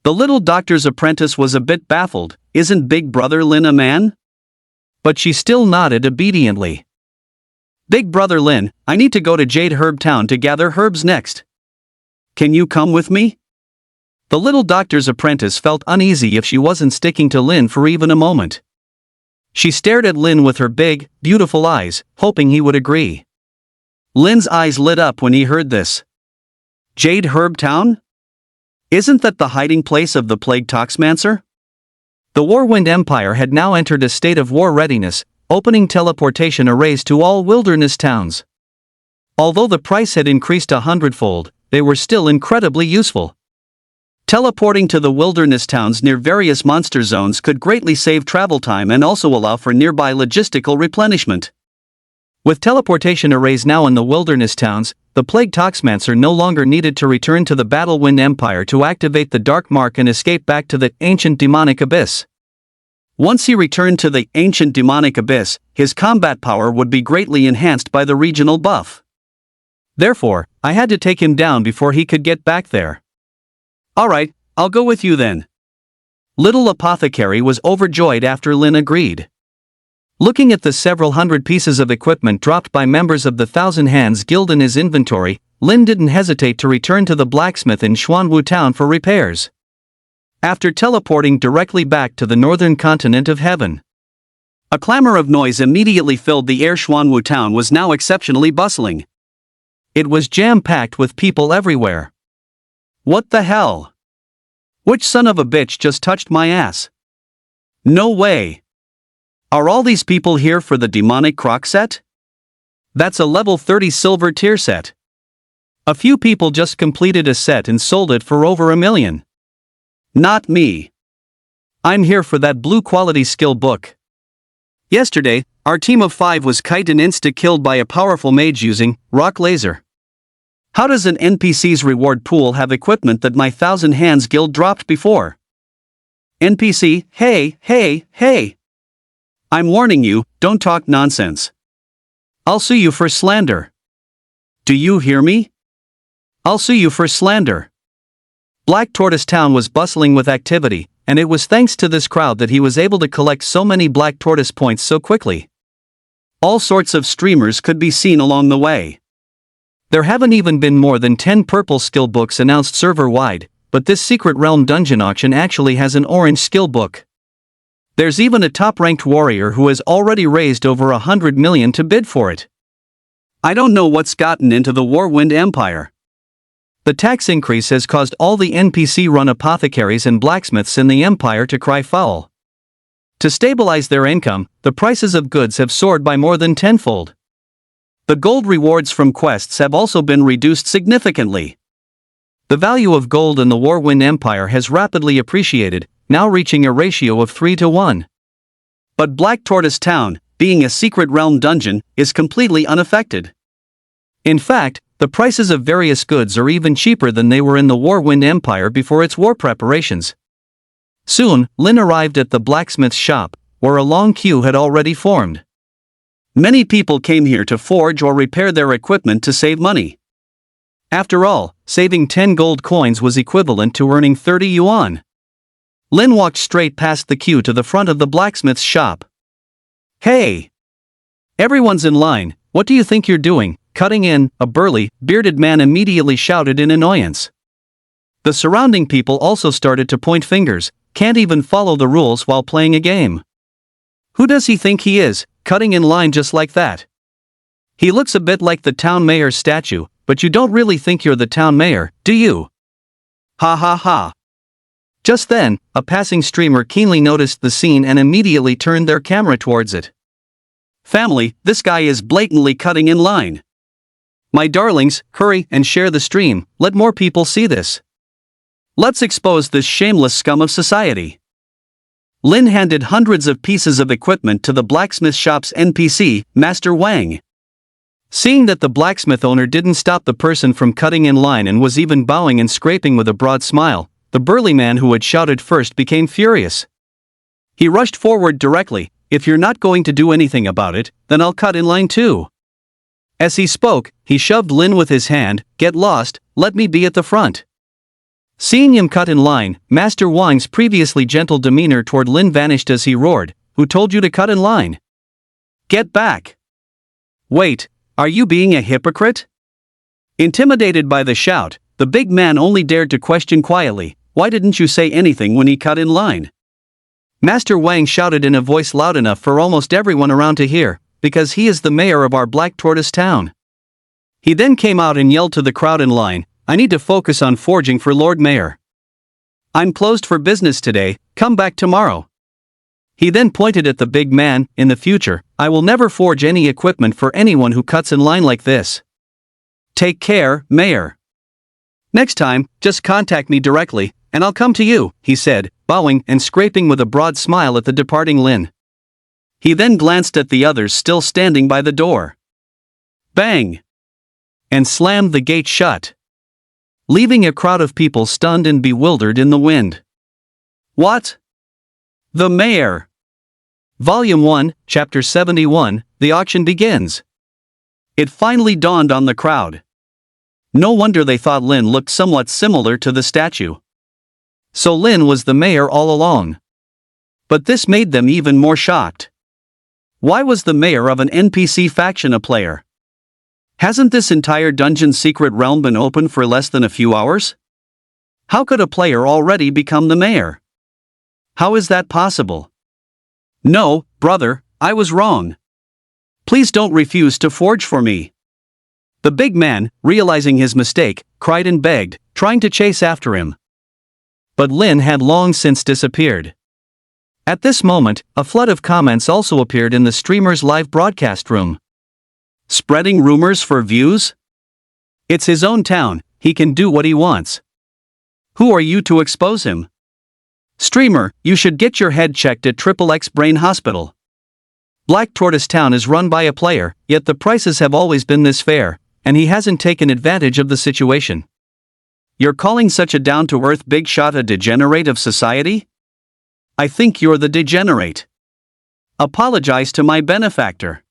The little doctor's apprentice was a bit baffled. Isn't Big Brother Lin a man? But she still nodded obediently. Big Brother Lin, I need to go to Jade Herb Town to gather herbs next. Can you come with me? The little doctor's apprentice felt uneasy if she wasn't sticking to Lin for even a moment. She stared at Lin with her big, beautiful eyes, hoping he would agree. Lin's eyes lit up when he heard this. Jade Herb Town? Isn't that the hiding place of the Plague Toxmancer? The Warwind Empire had now entered a state of war readiness, opening teleportation arrays to all wilderness towns. Although the price had increased 100-fold, they were still incredibly useful. Teleporting to the wilderness towns near various monster zones could greatly save travel time and also allow for nearby logistical replenishment. With teleportation arrays now in the wilderness towns, the Plague Toxmancer no longer needed to return to the Battlewind Empire to activate the Dark Mark and escape back to the ancient demonic abyss. Once he returned to the ancient demonic abyss, his combat power would be greatly enhanced by the regional buff. Therefore, I had to take him down before he could get back there. Alright, I'll go with you then. Little Apothecary was overjoyed after Lin agreed. Looking at the several hundred pieces of equipment dropped by members of the Thousand Hands Guild in his inventory, Lin didn't hesitate to return to the blacksmith in Xuanwu Town for repairs. After teleporting directly back to the northern continent of heaven, a clamor of noise immediately filled the air. Xuanwu Town was now exceptionally bustling. It was jam-packed with people everywhere. What the hell? Which son of a bitch just touched my ass? No way. Are all these people here for the demonic croc set? That's a level 30 silver tier set. A few people just completed a set and sold it for over $1 million. Not me. I'm here for that blue quality skill book. Yesterday, our team of 5 was kite and insta-killed by a powerful mage using rock laser. How does an NPC's reward pool have equipment that my 1,000 Hands guild dropped before? NPC, hey. I'm warning you, don't talk nonsense. I'll sue you for slander. Do you hear me? I'll sue you for slander. Black Tortoise Town was bustling with activity, and it was thanks to this crowd that he was able to collect so many Black Tortoise points so quickly. All sorts of streamers could be seen along the way. There haven't even been more than 10 purple skill books announced server-wide, but this Secret Realm dungeon auction actually has an orange skill book. There's even a top-ranked warrior who has already raised over 100 million to bid for it. I don't know what's gotten into the Warwind Empire. The tax increase has caused all the NPC-run apothecaries and blacksmiths in the Empire to cry foul. To stabilize their income, the prices of goods have soared by more than tenfold. The gold rewards from quests have also been reduced significantly. The value of gold in the Warwind Empire has rapidly appreciated, now reaching a ratio of 3 to 1. But Black Tortoise Town, being a secret realm dungeon, is completely unaffected. In fact, the prices of various goods are even cheaper than they were in the Warwind Empire before its war preparations. Soon, Lin arrived at the blacksmith's shop, where a long queue had already formed. Many people came here to forge or repair their equipment to save money. After all, saving 10 gold coins was equivalent to earning 30 yuan. Lin walked straight past the queue to the front of the blacksmith's shop. Hey! Everyone's in line, what do you think you're doing, cutting in? A burly, bearded man immediately shouted in annoyance. The surrounding people also started to point fingers, can't even follow the rules while playing a game. Who does he think he is, cutting in line just like that? He looks a bit like the town mayor's statue, but you don't really think you're the town mayor, do you? Ha ha ha. Just then, a passing streamer keenly noticed the scene and immediately turned their camera towards it. Family, this guy is blatantly cutting in line. My darlings, hurry and share the stream, let more people see this. Let's expose this shameless scum of society. Lin handed hundreds of pieces of equipment to the blacksmith shop's NPC, Master Wang. Seeing that the blacksmith owner didn't stop the person from cutting in line and was even bowing and scraping with a broad smile, the burly man who had shouted first became furious. He rushed forward directly. If you're not going to do anything about it, then I'll cut in line too. As he spoke, he shoved Lin with his hand. Get lost, let me be at the front. Seeing him cut in line, Master Wang's previously gentle demeanor toward Lin vanished as he roared, who told you to cut in line? Get back! Wait, are you being a hypocrite? Intimidated by the shout, the big man only dared to question quietly, why didn't you say anything when he cut in line? Master Wang shouted in a voice loud enough for almost everyone around to hear, because he is the mayor of our Black Tortoise Town. He then came out and yelled to the crowd in line, I need to focus on forging for Lord Mayor. I'm closed for business today, come back tomorrow. He then pointed at the big man, in the future, I will never forge any equipment for anyone who cuts in line like this. Take care, Mayor. Next time, just contact me directly, and I'll come to you, he said, bowing and scraping with a broad smile at the departing Lin. He then glanced at the others still standing by the door. Bang! And slammed the gate shut, leaving a crowd of people stunned and bewildered in the wind. What? The Mayor! Volume 1, Chapter 71, The Auction Begins. It finally dawned on the crowd. No wonder they thought Lin looked somewhat similar to the statue. So Lin was the mayor all along. But this made them even more shocked. Why was the mayor of an NPC faction a player? Hasn't this entire dungeon secret realm been open for less than a few hours? How could a player already become the mayor? How is that possible? No, brother, I was wrong. Please don't refuse to forge for me. The big man, realizing his mistake, cried and begged, trying to chase after him. But Lin had long since disappeared. At this moment, a flood of comments also appeared in the streamer's live broadcast room. Spreading rumors for views? It's his own town, he can do what he wants. Who are you to expose him? Streamer, you should get your head checked at XXX Brain Hospital. Black Tortoise Town is run by a player, yet the prices have always been this fair, and he hasn't taken advantage of the situation. You're calling such a down-to-earth big shot a degenerate of society? I think you're the degenerate. Apologize to my benefactor.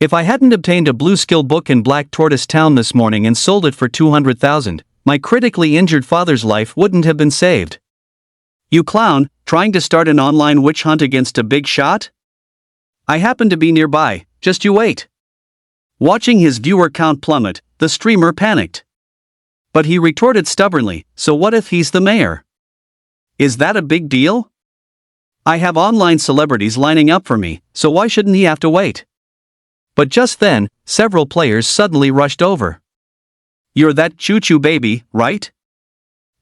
If I hadn't obtained a blue skill book in Black Tortoise Town this morning and sold it for 200,000, my critically injured father's life wouldn't have been saved. You clown, trying to start an online witch hunt against a big shot? I happen to be nearby, just you wait. Watching his viewer count plummet, the streamer panicked. But he retorted stubbornly, so what if he's the mayor? Is that a big deal? I have online celebrities lining up for me, so why shouldn't he have to wait? But just then, several players suddenly rushed over. You're that choo-choo baby, right?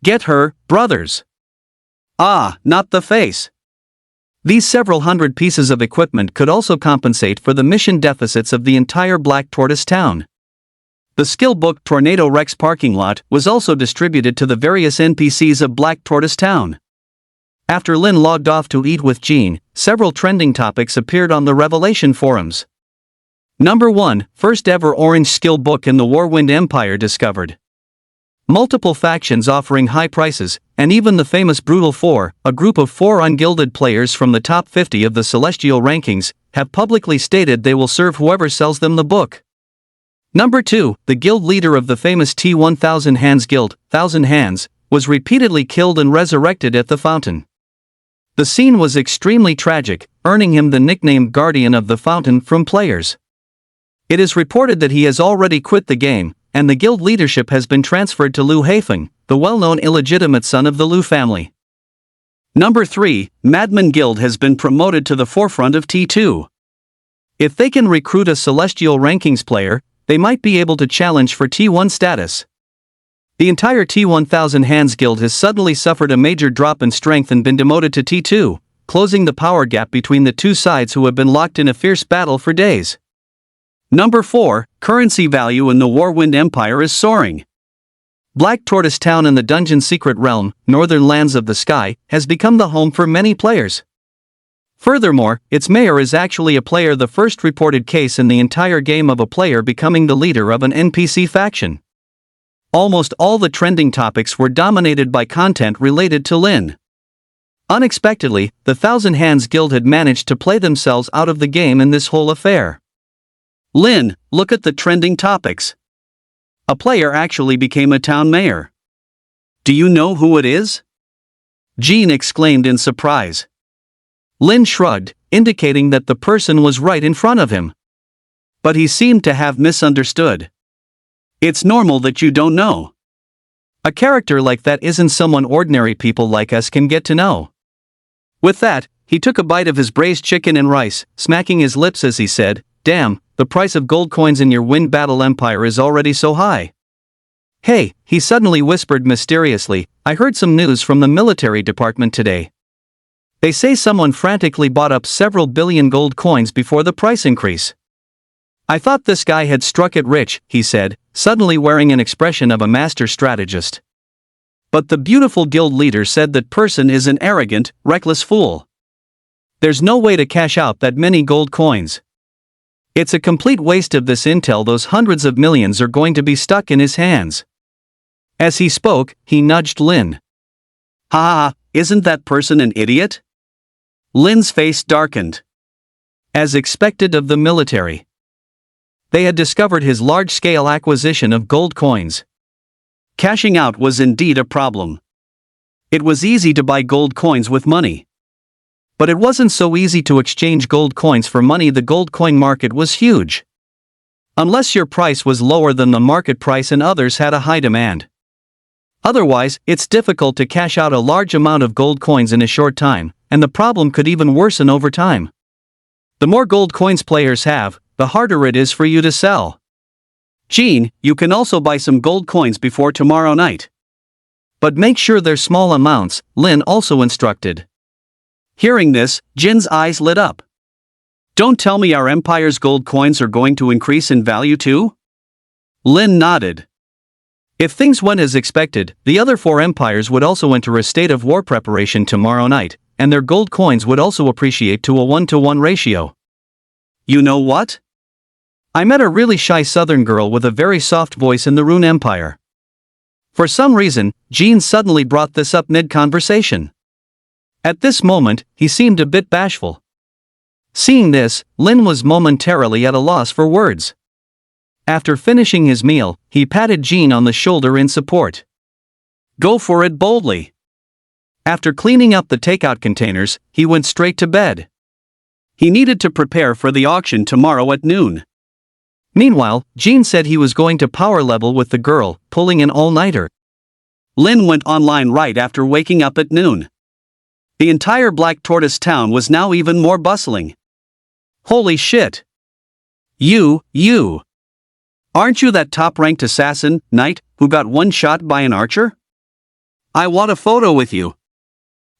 Get her, brothers. Ah, not the face. These several hundred pieces of equipment could also compensate for the mission deficits of the entire Black Tortoise Town. The skill book Tornado Rex parking lot was also distributed to the various NPCs of Black Tortoise Town. After Lin logged off to eat with Jean, several trending topics appeared on the Revelation forums. Number 1, first ever orange skill book in the Warwind Empire discovered. Multiple factions offering high prices, and even the famous Brutal Four, a group of 4 ungilded players from the top 50 of the Celestial rankings, have publicly stated they will serve whoever sells them the book. Number 2, the guild leader of the famous T-1000 Hands Guild, Thousand Hands, was repeatedly killed and resurrected at the fountain. The scene was extremely tragic, earning him the nickname Guardian of the Fountain from players. It is reported that he has already quit the game, and the guild leadership has been transferred to Liu Haifeng, the well-known illegitimate son of the Liu family. Number 3, Madman Guild has been promoted to the forefront of T2. If they can recruit a Celestial Rankings player, they might be able to challenge for T1 status. The entire T-1000 Hands Guild has suddenly suffered a major drop in strength and been demoted to T2, closing the power gap between the two sides who have been locked in a fierce battle for days. Number 4, currency value in the Warwind Empire is soaring. Black Tortoise Town in the Dungeon Secret Realm, Northern Lands of the Sky, has become the home for many players. Furthermore, its mayor is actually a player, the first reported case in the entire game of a player becoming the leader of an NPC faction. Almost all the trending topics were dominated by content related to Lin. Unexpectedly, the Thousand Hands Guild had managed to play themselves out of the game in this whole affair. Lin, look at the trending topics. A player actually became a town mayor. Do you know who it is? Jean exclaimed in surprise. Lin shrugged, indicating that the person was right in front of him. But he seemed to have misunderstood. It's normal that you don't know. A character like that isn't someone ordinary people like us can get to know. With that, he took a bite of his braised chicken and rice, smacking his lips as he said, "Damn, the price of gold coins in your Wind Battle Empire is already so high." Hey, he suddenly whispered mysteriously, I heard some news from the military department today. They say someone frantically bought up several billion gold coins before the price increase. I thought this guy had struck it rich, he said, suddenly wearing an expression of a master strategist. But the beautiful guild leader said that person is an arrogant, reckless fool. There's no way to cash out that many gold coins. It's a complete waste of this intel. Those hundreds of millions are going to be stuck in his hands. As he spoke, he nudged Lin. Ha ha, isn't that person an idiot? Lin's face darkened. As expected of the military. They had discovered his large-scale acquisition of gold coins. Cashing out was indeed a problem. It was easy to buy gold coins with money. But it wasn't so easy to exchange gold coins for money. The gold coin market was huge. Unless your price was lower than the market price and others had a high demand. Otherwise, it's difficult to cash out a large amount of gold coins in a short time, and the problem could even worsen over time. The more gold coins players have, the harder it is for you to sell. Jean, you can also buy some gold coins before tomorrow night. But make sure they're small amounts, Lin also instructed. Hearing this, Jin's eyes lit up. Don't tell me our empire's gold coins are going to increase in value too? Lin nodded. If things went as expected, the other four empires would also enter a state of war preparation tomorrow night, and their gold coins would also appreciate to a 1-to-1 ratio. You know what? I met a really shy southern girl with a very soft voice in the Rune Empire. For some reason, Jean suddenly brought this up mid-conversation. At this moment, he seemed a bit bashful. Seeing this, Lin was momentarily at a loss for words. After finishing his meal, he patted Jean on the shoulder in support. Go for it boldly. After cleaning up the takeout containers, he went straight to bed. He needed to prepare for the auction tomorrow at noon. Meanwhile, Jean said he was going to power level with the girl, pulling an all-nighter. Lin went online right after waking up at noon. The entire Black Tortoise town was now even more bustling. Holy shit! You! Aren't you that top-ranked assassin, knight, who got one shot by an archer? I want a photo with you.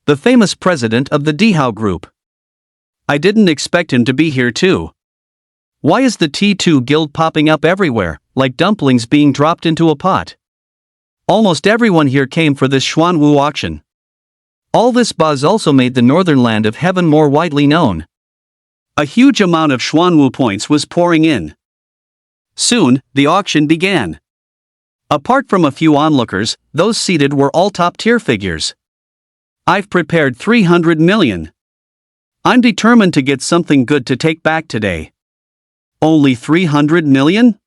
The famous president of the Dihao group. I didn't expect him to be here too. Why is the T2 guild popping up everywhere, like dumplings being dropped into a pot? Almost everyone here came for this Xuanwu auction. All this buzz also made the northern land of heaven more widely known. A huge amount of Xuanwu points was pouring in. Soon, the auction began. Apart from a few onlookers, those seated were all top-tier figures. I've prepared 300 million. I'm determined to get something good to take back today. Only 300 million?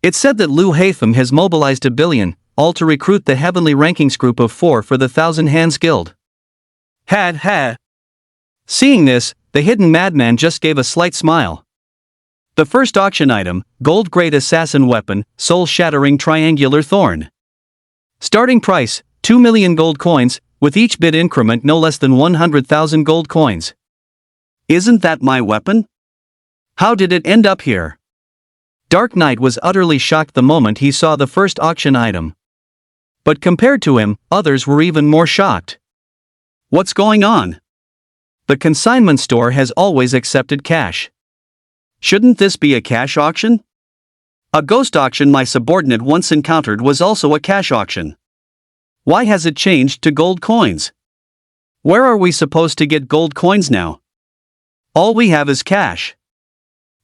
It's said that Liu Haifeng has mobilized 1 billion, all to recruit the heavenly rankings group of 4 for the Thousand Hands Guild. Ha. Seeing this, the hidden madman just gave a slight smile. The first auction item, gold grade assassin weapon, soul-shattering triangular thorn. Starting price, 2 million gold coins, with each bid increment no less than 100,000 gold coins. Isn't that my weapon? How did it end up here? Dark Knight was utterly shocked the moment he saw the first auction item. But compared to him, others were even more shocked. What's going on? The consignment store has always accepted cash. Shouldn't this be a cash auction? A ghost auction my subordinate once encountered was also a cash auction. Why has it changed to gold coins? Where are we supposed to get gold coins now? All we have is cash.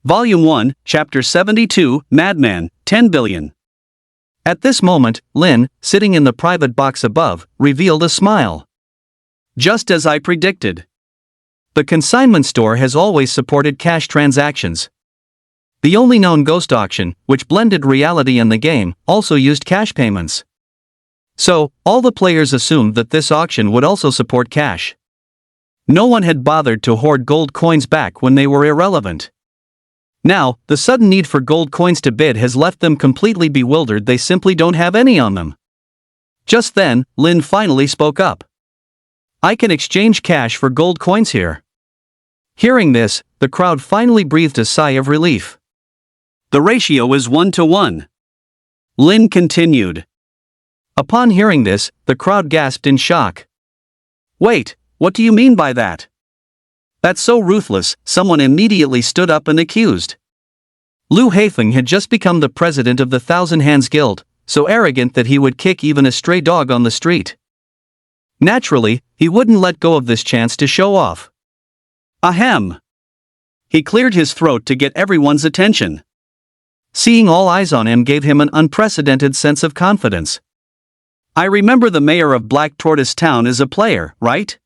Volume 1, Chapter 72, Madman, 10 billion. At this moment, Lin, sitting in the private box above, revealed a smile. Just as I predicted. The consignment store has always supported cash transactions. The only known ghost auction, which blended reality and the game, also used cash payments. So, all the players assumed that this auction would also support cash. No one had bothered to hoard gold coins back when they were irrelevant. Now, the sudden need for gold coins to bid has left them completely bewildered. They simply don't have any on them. Just then, Lin finally spoke up. I can exchange cash for gold coins here. Hearing this, the crowd finally breathed a sigh of relief. The ratio is 1-to-1. Lin continued. Upon hearing this, the crowd gasped in shock. Wait, what do you mean by that? That's so ruthless, someone immediately stood up and accused. Liu Haifeng had just become the president of the Thousand Hands Guild, so arrogant that he would kick even a stray dog on the street. Naturally, he wouldn't let go of this chance to show off. Ahem. He cleared his throat to get everyone's attention. Seeing all eyes on him gave him an unprecedented sense of confidence. I remember the mayor of Black Tortoise Town is a player, right?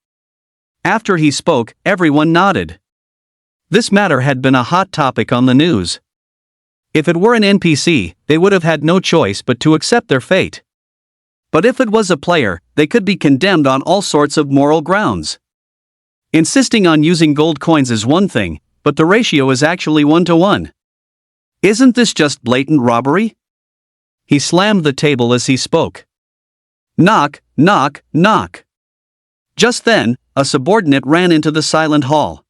After he spoke, everyone nodded. This matter had been a hot topic on the news. If it were an NPC, they would have had no choice but to accept their fate. But if it was a player, they could be condemned on all sorts of moral grounds. Insisting on using gold coins is one thing, but the ratio is actually 1-to-1. Isn't this just blatant robbery? He slammed the table as he spoke. Knock, knock, knock. Just then, a subordinate ran into the silent hall.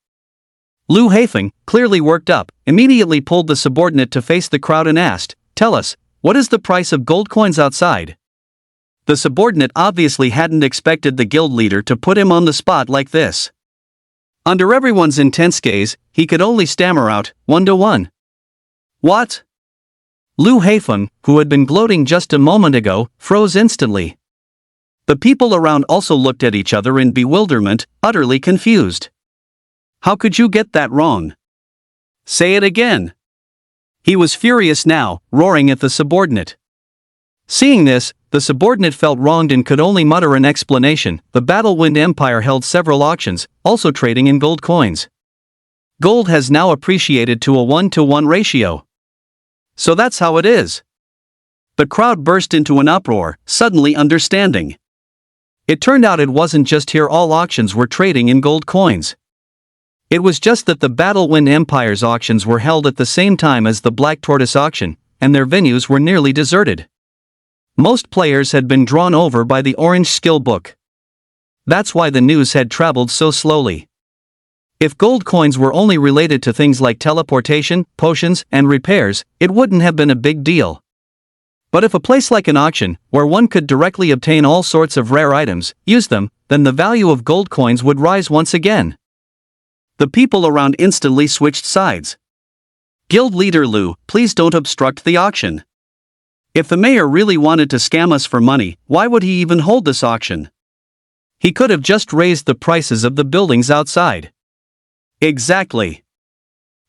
Liu Haifeng, clearly worked up, immediately pulled the subordinate to face the crowd and asked, "Tell us, what is the price of gold coins outside?" The subordinate obviously hadn't expected the guild leader to put him on the spot like this. Under everyone's intense gaze, he could only stammer out, 1-to-1. What? Liu Heifeng, who had been gloating just a moment ago, froze instantly. The people around also looked at each other in bewilderment, utterly confused. How could you get that wrong? Say it again. He was furious now, roaring at the subordinate. Seeing this, the subordinate felt wronged and could only mutter an explanation. The Battlewind Empire held several auctions, also trading in gold coins. Gold has now appreciated to a 1-to-1 ratio. So that's how it is. The crowd burst into an uproar, suddenly understanding. It turned out it wasn't just here all auctions were trading in gold coins. It was just that the Battlewind Empire's auctions were held at the same time as the Black Tortoise auction, and their venues were nearly deserted. Most players had been drawn over by the orange skill book. That's why the news had traveled so slowly. If gold coins were only related to things like teleportation, potions, and repairs, it wouldn't have been a big deal. But if a place like an auction, where one could directly obtain all sorts of rare items, use them, then the value of gold coins would rise once again. The people around instantly switched sides. Guild leader Liu, please don't obstruct the auction. If the mayor really wanted to scam us for money, why would he even hold this auction? He could have just raised the prices of the buildings outside. Exactly.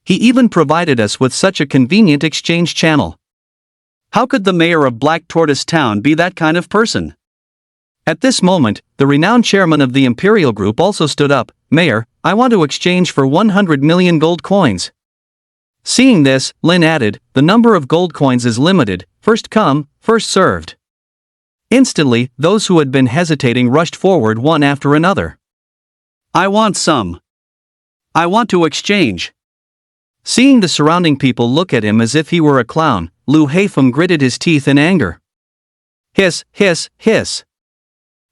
He even provided us with such a convenient exchange channel. How could the mayor of Black Tortoise Town be that kind of person? At this moment, the renowned chairman of the Imperial Group also stood up. Mayor, I want to exchange for 100 million gold coins. Seeing this, Lin added, the number of gold coins is limited, first come, first served. Instantly, those who had been hesitating rushed forward one after another. I want some. I want to exchange. Seeing the surrounding people look at him as if he were a clown, Liu Heifeng gritted his teeth in anger. Hiss, hiss, hiss.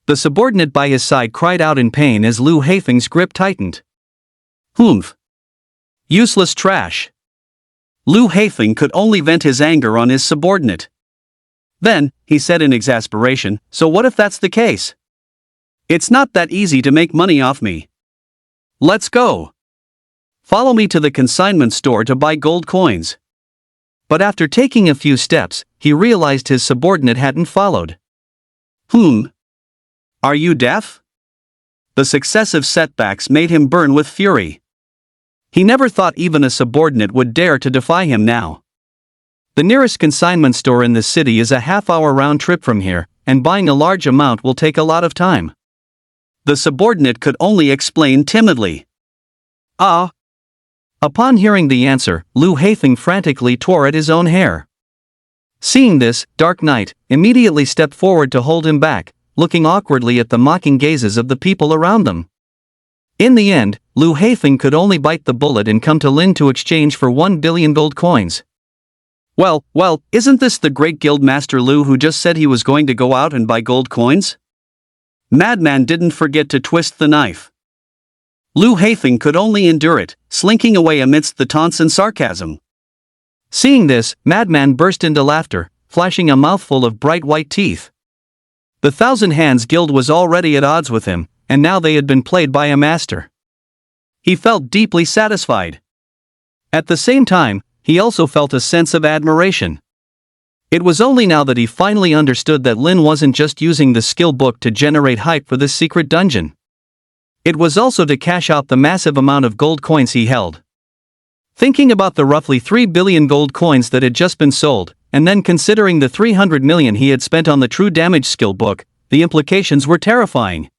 The subordinate by his side cried out in pain as Liu Heifeng's grip tightened. Humph. Useless trash. Liu Heifeng could only vent his anger on his subordinate. Then, he said in exasperation, so what if that's the case? It's not that easy to make money off me. Let's go. Follow me to the consignment store to buy gold coins. But after taking a few steps, he realized his subordinate hadn't followed. Are you deaf? The successive setbacks made him burn with fury. He never thought even a subordinate would dare to defy him now. The nearest consignment store in the city is a half-hour round trip from here, and buying a large amount will take a lot of time. The subordinate could only explain timidly. Upon hearing the answer, Liu Heifeng frantically tore at his own hair. Seeing this, Dark Knight immediately stepped forward to hold him back, looking awkwardly at the mocking gazes of the people around them. In the end, Liu Heifeng could only bite the bullet and come to Lin to exchange for 1 billion gold coins. Well, isn't this the great guild master Liu who just said he was going to go out and buy gold coins? Madman didn't forget to twist the knife. Liu Heifeng could only endure it, slinking away amidst the taunts and sarcasm. Seeing this, Madman burst into laughter, flashing a mouthful of bright white teeth. The Thousand Hands Guild was already at odds with him, and now they had been played by a master. He felt deeply satisfied. At the same time, he also felt a sense of admiration. It was only now that he finally understood that Lin wasn't just using the skill book to generate hype for this secret dungeon. It was also to cash out the massive amount of gold coins he held. Thinking about the roughly 3 billion gold coins that had just been sold, and then considering the 300 million he had spent on the True Damage skill book, the implications were terrifying.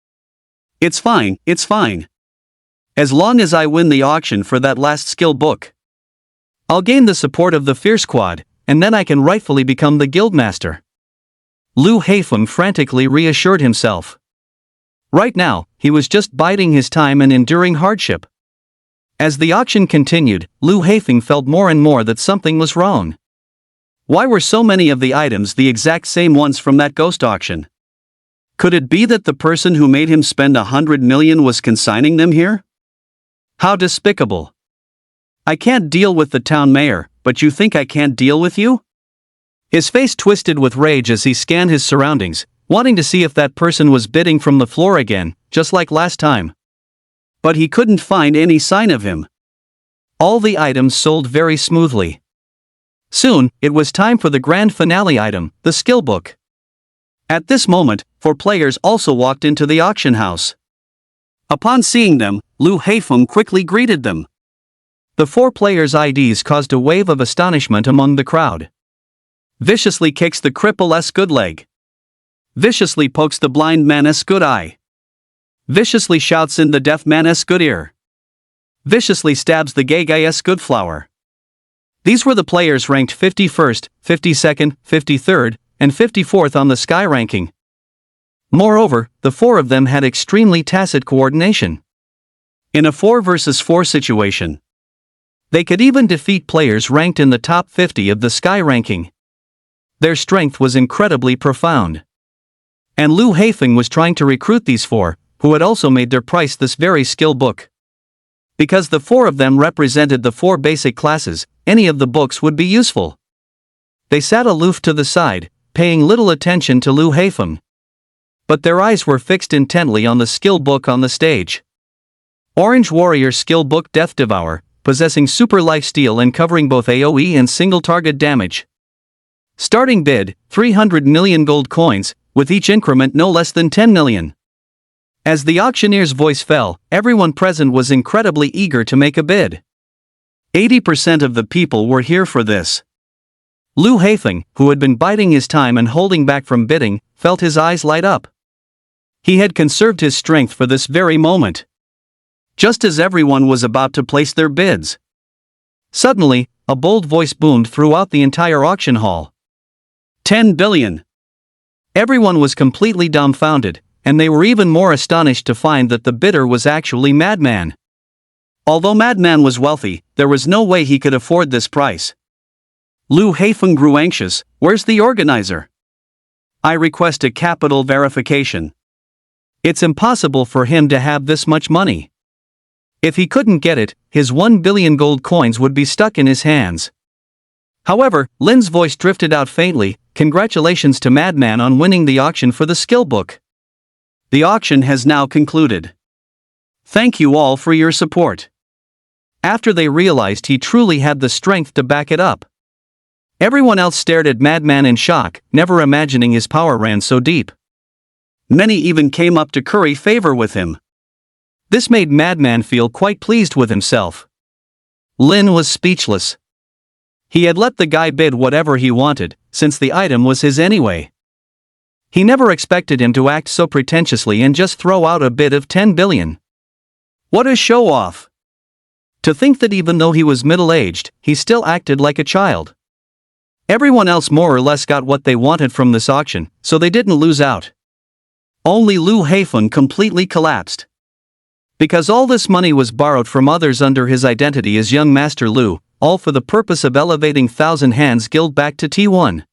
It's fine. As long as I win the auction for that last skill book. I'll gain the support of the Fierce Squad, and then I can rightfully become the guildmaster. Liu Heifeng frantically reassured himself. Right now, he was just biding his time and enduring hardship. As the auction continued, Liu Heifeng felt more and more that something was wrong. Why were so many of the items the exact same ones from that ghost auction? Could it be that the person who made him spend 100 million was consigning them here? How despicable. I can't deal with the town mayor, but you think I can't deal with you? His face twisted with rage as he scanned his surroundings, wanting to see if that person was bidding from the floor again, just like last time. But he couldn't find any sign of him. All the items sold very smoothly. Soon, it was time for the grand finale item, the skill book. At this moment, 4 players also walked into the auction house. Upon seeing them, Lu Haifeng quickly greeted them. The 4 players' IDs caused a wave of astonishment among the crowd. Viciously kicks the cripple's good leg. Viciously pokes the blind man's good eye. Viciously shouts in the deaf man's good ear. Viciously stabs the gay guy's good flower. These were the players ranked 51st, 52nd, 53rd, and 54th on the Sky ranking. Moreover, the 4 of them had extremely tacit coordination. In a 4 versus 4 situation, they could even defeat players ranked in the top 50 of the Sky ranking. Their strength was incredibly profound. And Lu Haifeng was trying to recruit these 4, who had also made their price this very skill book. Because the 4 of them represented the 4 basic classes, any of the books would be useful. They sat aloof to the side, paying little attention to Lu Haifeng. But their eyes were fixed intently on the skill book on the stage. Orange Warrior Skill Book Death Devour, possessing super lifesteal and covering both AoE and single target damage. Starting bid, 300 million gold coins, with each increment no less than 10 million. As the auctioneer's voice fell, everyone present was incredibly eager to make a bid. 80% of the people were here for this. Lu Haifeng, who had been biding his time and holding back from bidding, felt his eyes light up. He had conserved his strength for this very moment. Just as everyone was about to place their bids, suddenly, a bold voice boomed throughout the entire auction hall. 10 billion! Everyone was completely dumbfounded, and they were even more astonished to find that the bidder was actually Madman. Although Madman was wealthy, there was no way he could afford this price. Lu Haifeng grew anxious. Where's the organizer? I request a capital verification. It's impossible for him to have this much money. If he couldn't get it, his 1 billion gold coins would be stuck in his hands. However, Lin's voice drifted out faintly. Congratulations to Madman on winning the auction for the skill book. The auction has now concluded. Thank you all for your support. After they realized he truly had the strength to back it up. Everyone else stared at Madman in shock, never imagining his power ran so deep. Many even came up to curry favor with him. This made Madman feel quite pleased with himself. Lin was speechless. He had let the guy bid whatever he wanted, since the item was his anyway. He never expected him to act so pretentiously and just throw out a bid of 10 billion. What a show-off! To think that even though he was middle-aged, he still acted like a child. Everyone else more or less got what they wanted from this auction, so they didn't lose out. Only Lu Haifeng completely collapsed. Because all this money was borrowed from others under his identity as young Master Lu, all for the purpose of elevating Thousand Hands Guild back to T1.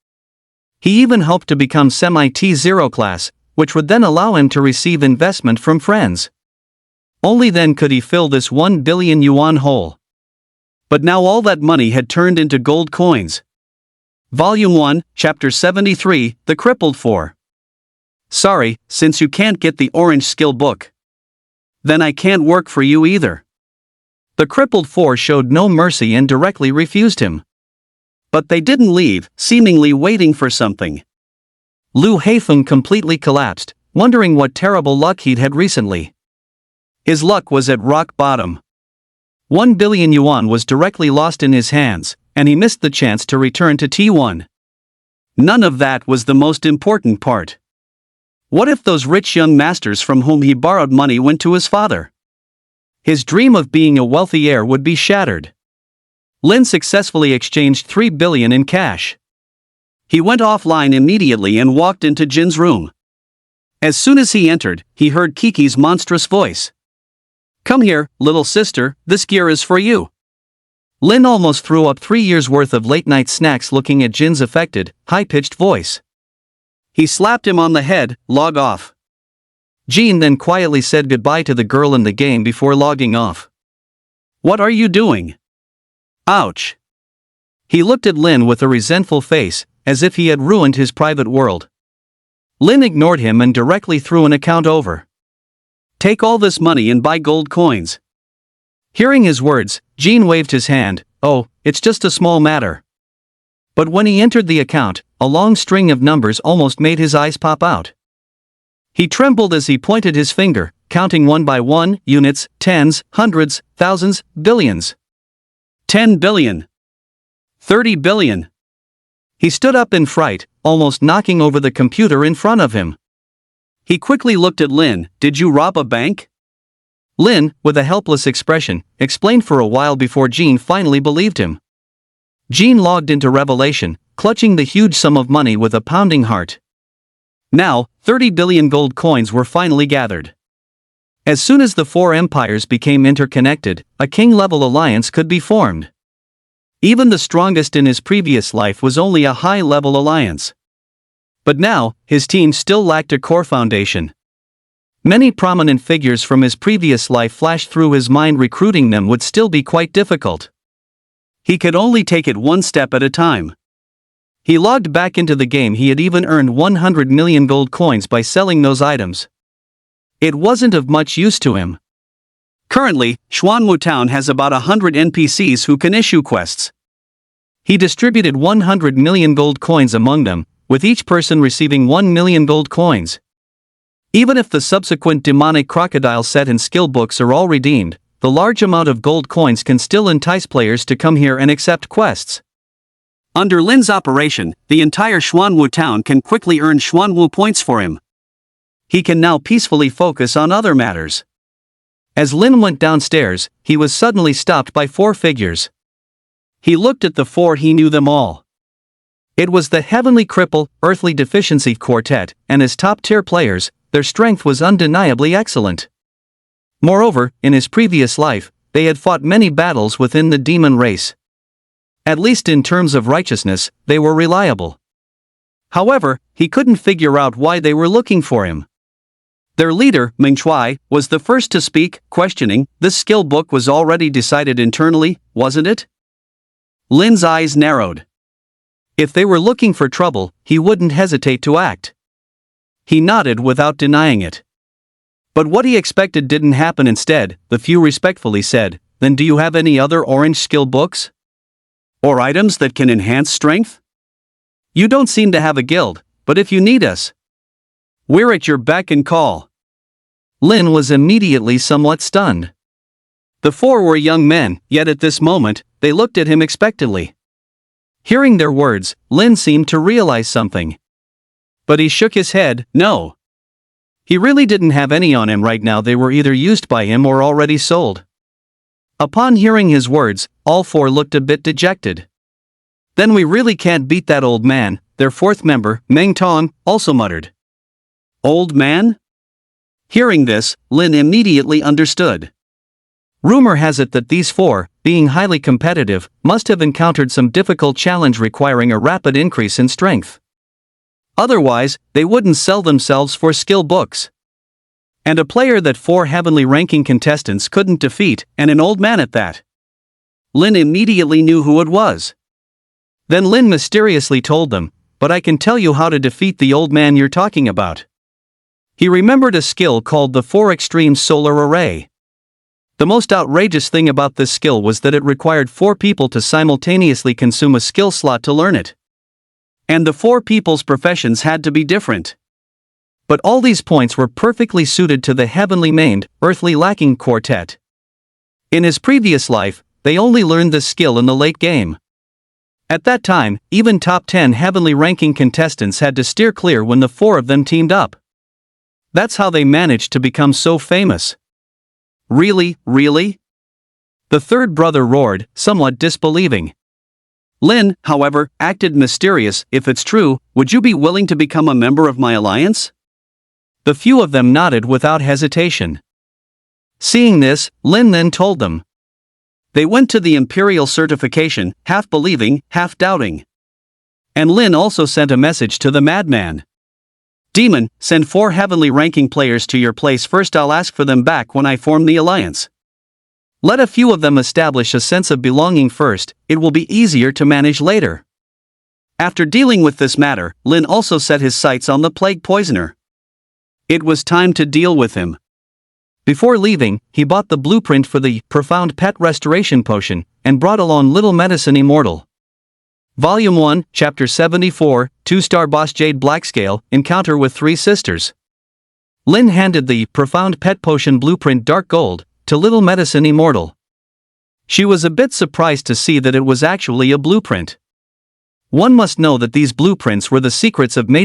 He even hoped to become semi-T0 class, which would then allow him to receive investment from friends. Only then could he fill this 1 billion yuan hole. But now all that money had turned into gold coins. Volume 1, Chapter 73, The Crippled 4. Sorry, since you can't get the orange skill book. Then I can't work for you either. The Crippled 4 showed no mercy and directly refused him. But they didn't leave, seemingly waiting for something. Lu Haifeng completely collapsed, wondering what terrible luck he'd had recently. His luck was at rock bottom. 1 billion yuan was directly lost in his hands, and he missed the chance to return to T1. None of that was the most important part. What if those rich young masters from whom he borrowed money went to his father? His dream of being a wealthy heir would be shattered. Lin successfully exchanged 3 billion in cash. He went offline immediately and walked into Jin's room. As soon as he entered, he heard Kiki's monstrous voice. Come here, little sister, this gear is for you. Lin almost threw up 3 years' worth of late-night snacks looking at Jin's affected, high-pitched voice. He slapped him on the head. Log off. Jin then quietly said goodbye to the girl in the game before logging off. What are you doing? Ouch. He looked at Lin with a resentful face, as if he had ruined his private world. Lin ignored him and directly threw an account over. Take all this money and buy gold coins. Hearing his words, Jin waved his hand. Oh, it's just a small matter. But when he entered the account, a long string of numbers almost made his eyes pop out. He trembled as he pointed his finger, counting one by one: units, tens, hundreds, thousands, billions. 10 billion. 30 billion. He stood up in fright, almost knocking over the computer in front of him. He quickly looked at Lin. Did you rob a bank? Lin, with a helpless expression, explained for a while before Jean finally believed him. Jean logged into Revelation, clutching the huge sum of money with a pounding heart. Now, 30 billion gold coins were finally gathered. As soon as the four empires became interconnected, a king-level alliance could be formed. Even the strongest in his previous life was only a high-level alliance. But now, his team still lacked a core foundation. Many prominent figures from his previous life flashed through his mind. Recruiting them would still be quite difficult. He could only take it one step at a time. He logged back into the game. He had even earned 100 million gold coins by selling those items. It wasn't of much use to him. Currently, Xuanwu Town has about 100 NPCs who can issue quests. He distributed 100 million gold coins among them, with each person receiving 1 million gold coins. Even if the subsequent demonic crocodile set and skill books are all redeemed, the large amount of gold coins can still entice players to come here and accept quests. Under Lin's operation, the entire Xuanwu Town can quickly earn Xuanwu points for him. He can now peacefully focus on other matters. As Lin went downstairs, he was suddenly stopped by four figures. He looked at the four. He knew them all. It was the Heavenly Cripple, Earthly Deficiency Quartet, and as top-tier players, their strength was undeniably excellent. Moreover, in his previous life, they had fought many battles within the demon race. At least in terms of righteousness, they were reliable. However, he couldn't figure out why they were looking for him. Their leader, Ming Chuai, was the first to speak, questioning. This skill book was already decided internally, wasn't it? Lin's eyes narrowed. If they were looking for trouble, he wouldn't hesitate to act. He nodded without denying it. But what he expected didn't happen. Instead, the few respectfully said, "Then do you have any other orange skill books? Or items that can enhance strength? You don't seem to have a guild, but if you need us, we're at your beck and call." Lin was immediately somewhat stunned. The four were young men, yet at this moment, they looked at him expectantly. Hearing their words, Lin seemed to realize something. But he shook his head. No. He really didn't have any on him right now. They were either used by him or already sold. Upon hearing his words, all four looked a bit dejected. Then we really can't beat that old man, their fourth member, Meng Tong, also muttered. Old man? Hearing this, Lin immediately understood. Rumor has it that these four, being highly competitive, must have encountered some difficult challenge requiring a rapid increase in strength. Otherwise, they wouldn't sell themselves for skill books. And a player that four heavenly ranking contestants couldn't defeat, and an old man at that. Lin immediately knew who it was. Then Lin mysteriously told them, "But I can tell you how to defeat the old man you're talking about." He remembered a skill called the Four Extreme Solar Array. The most outrageous thing about this skill was that it required four people to simultaneously consume a skill slot to learn it. And the four people's professions had to be different. But all these points were perfectly suited to the heavenly maimed, earthly lacking quartet. In his previous life, they only learned this skill in the late game. At that time, even top 10 heavenly ranking contestants had to steer clear when the four of them teamed up. That's how they managed to become so famous. Really, really? The third brother roared, somewhat disbelieving. Lin, however, acted mysterious. "If it's true, would you be willing to become a member of my alliance?" The few of them nodded without hesitation. Seeing this, Lin then told them. They went to the Imperial certification, half believing, half doubting. And Lin also sent a message to the madman. "Demon, send 4 heavenly ranking players to your place first. I'll ask for them back when I form the alliance. Let a few of them establish a sense of belonging first, it will be easier to manage later." After dealing with this matter, Lin also set his sights on the plague poisoner. It was time to deal with him. Before leaving, he bought the blueprint for the profound pet restoration potion, and brought along Little Medicine Immortal. Volume 1, Chapter 74, 2-Star Boss Jade Blackscale, Encounter with Three Sisters. Lin handed the Profound Pet Potion Blueprint Dark Gold to Little Medicine Immortal. She was a bit surprised to see that it was actually a blueprint. One must know that these blueprints were the secrets of major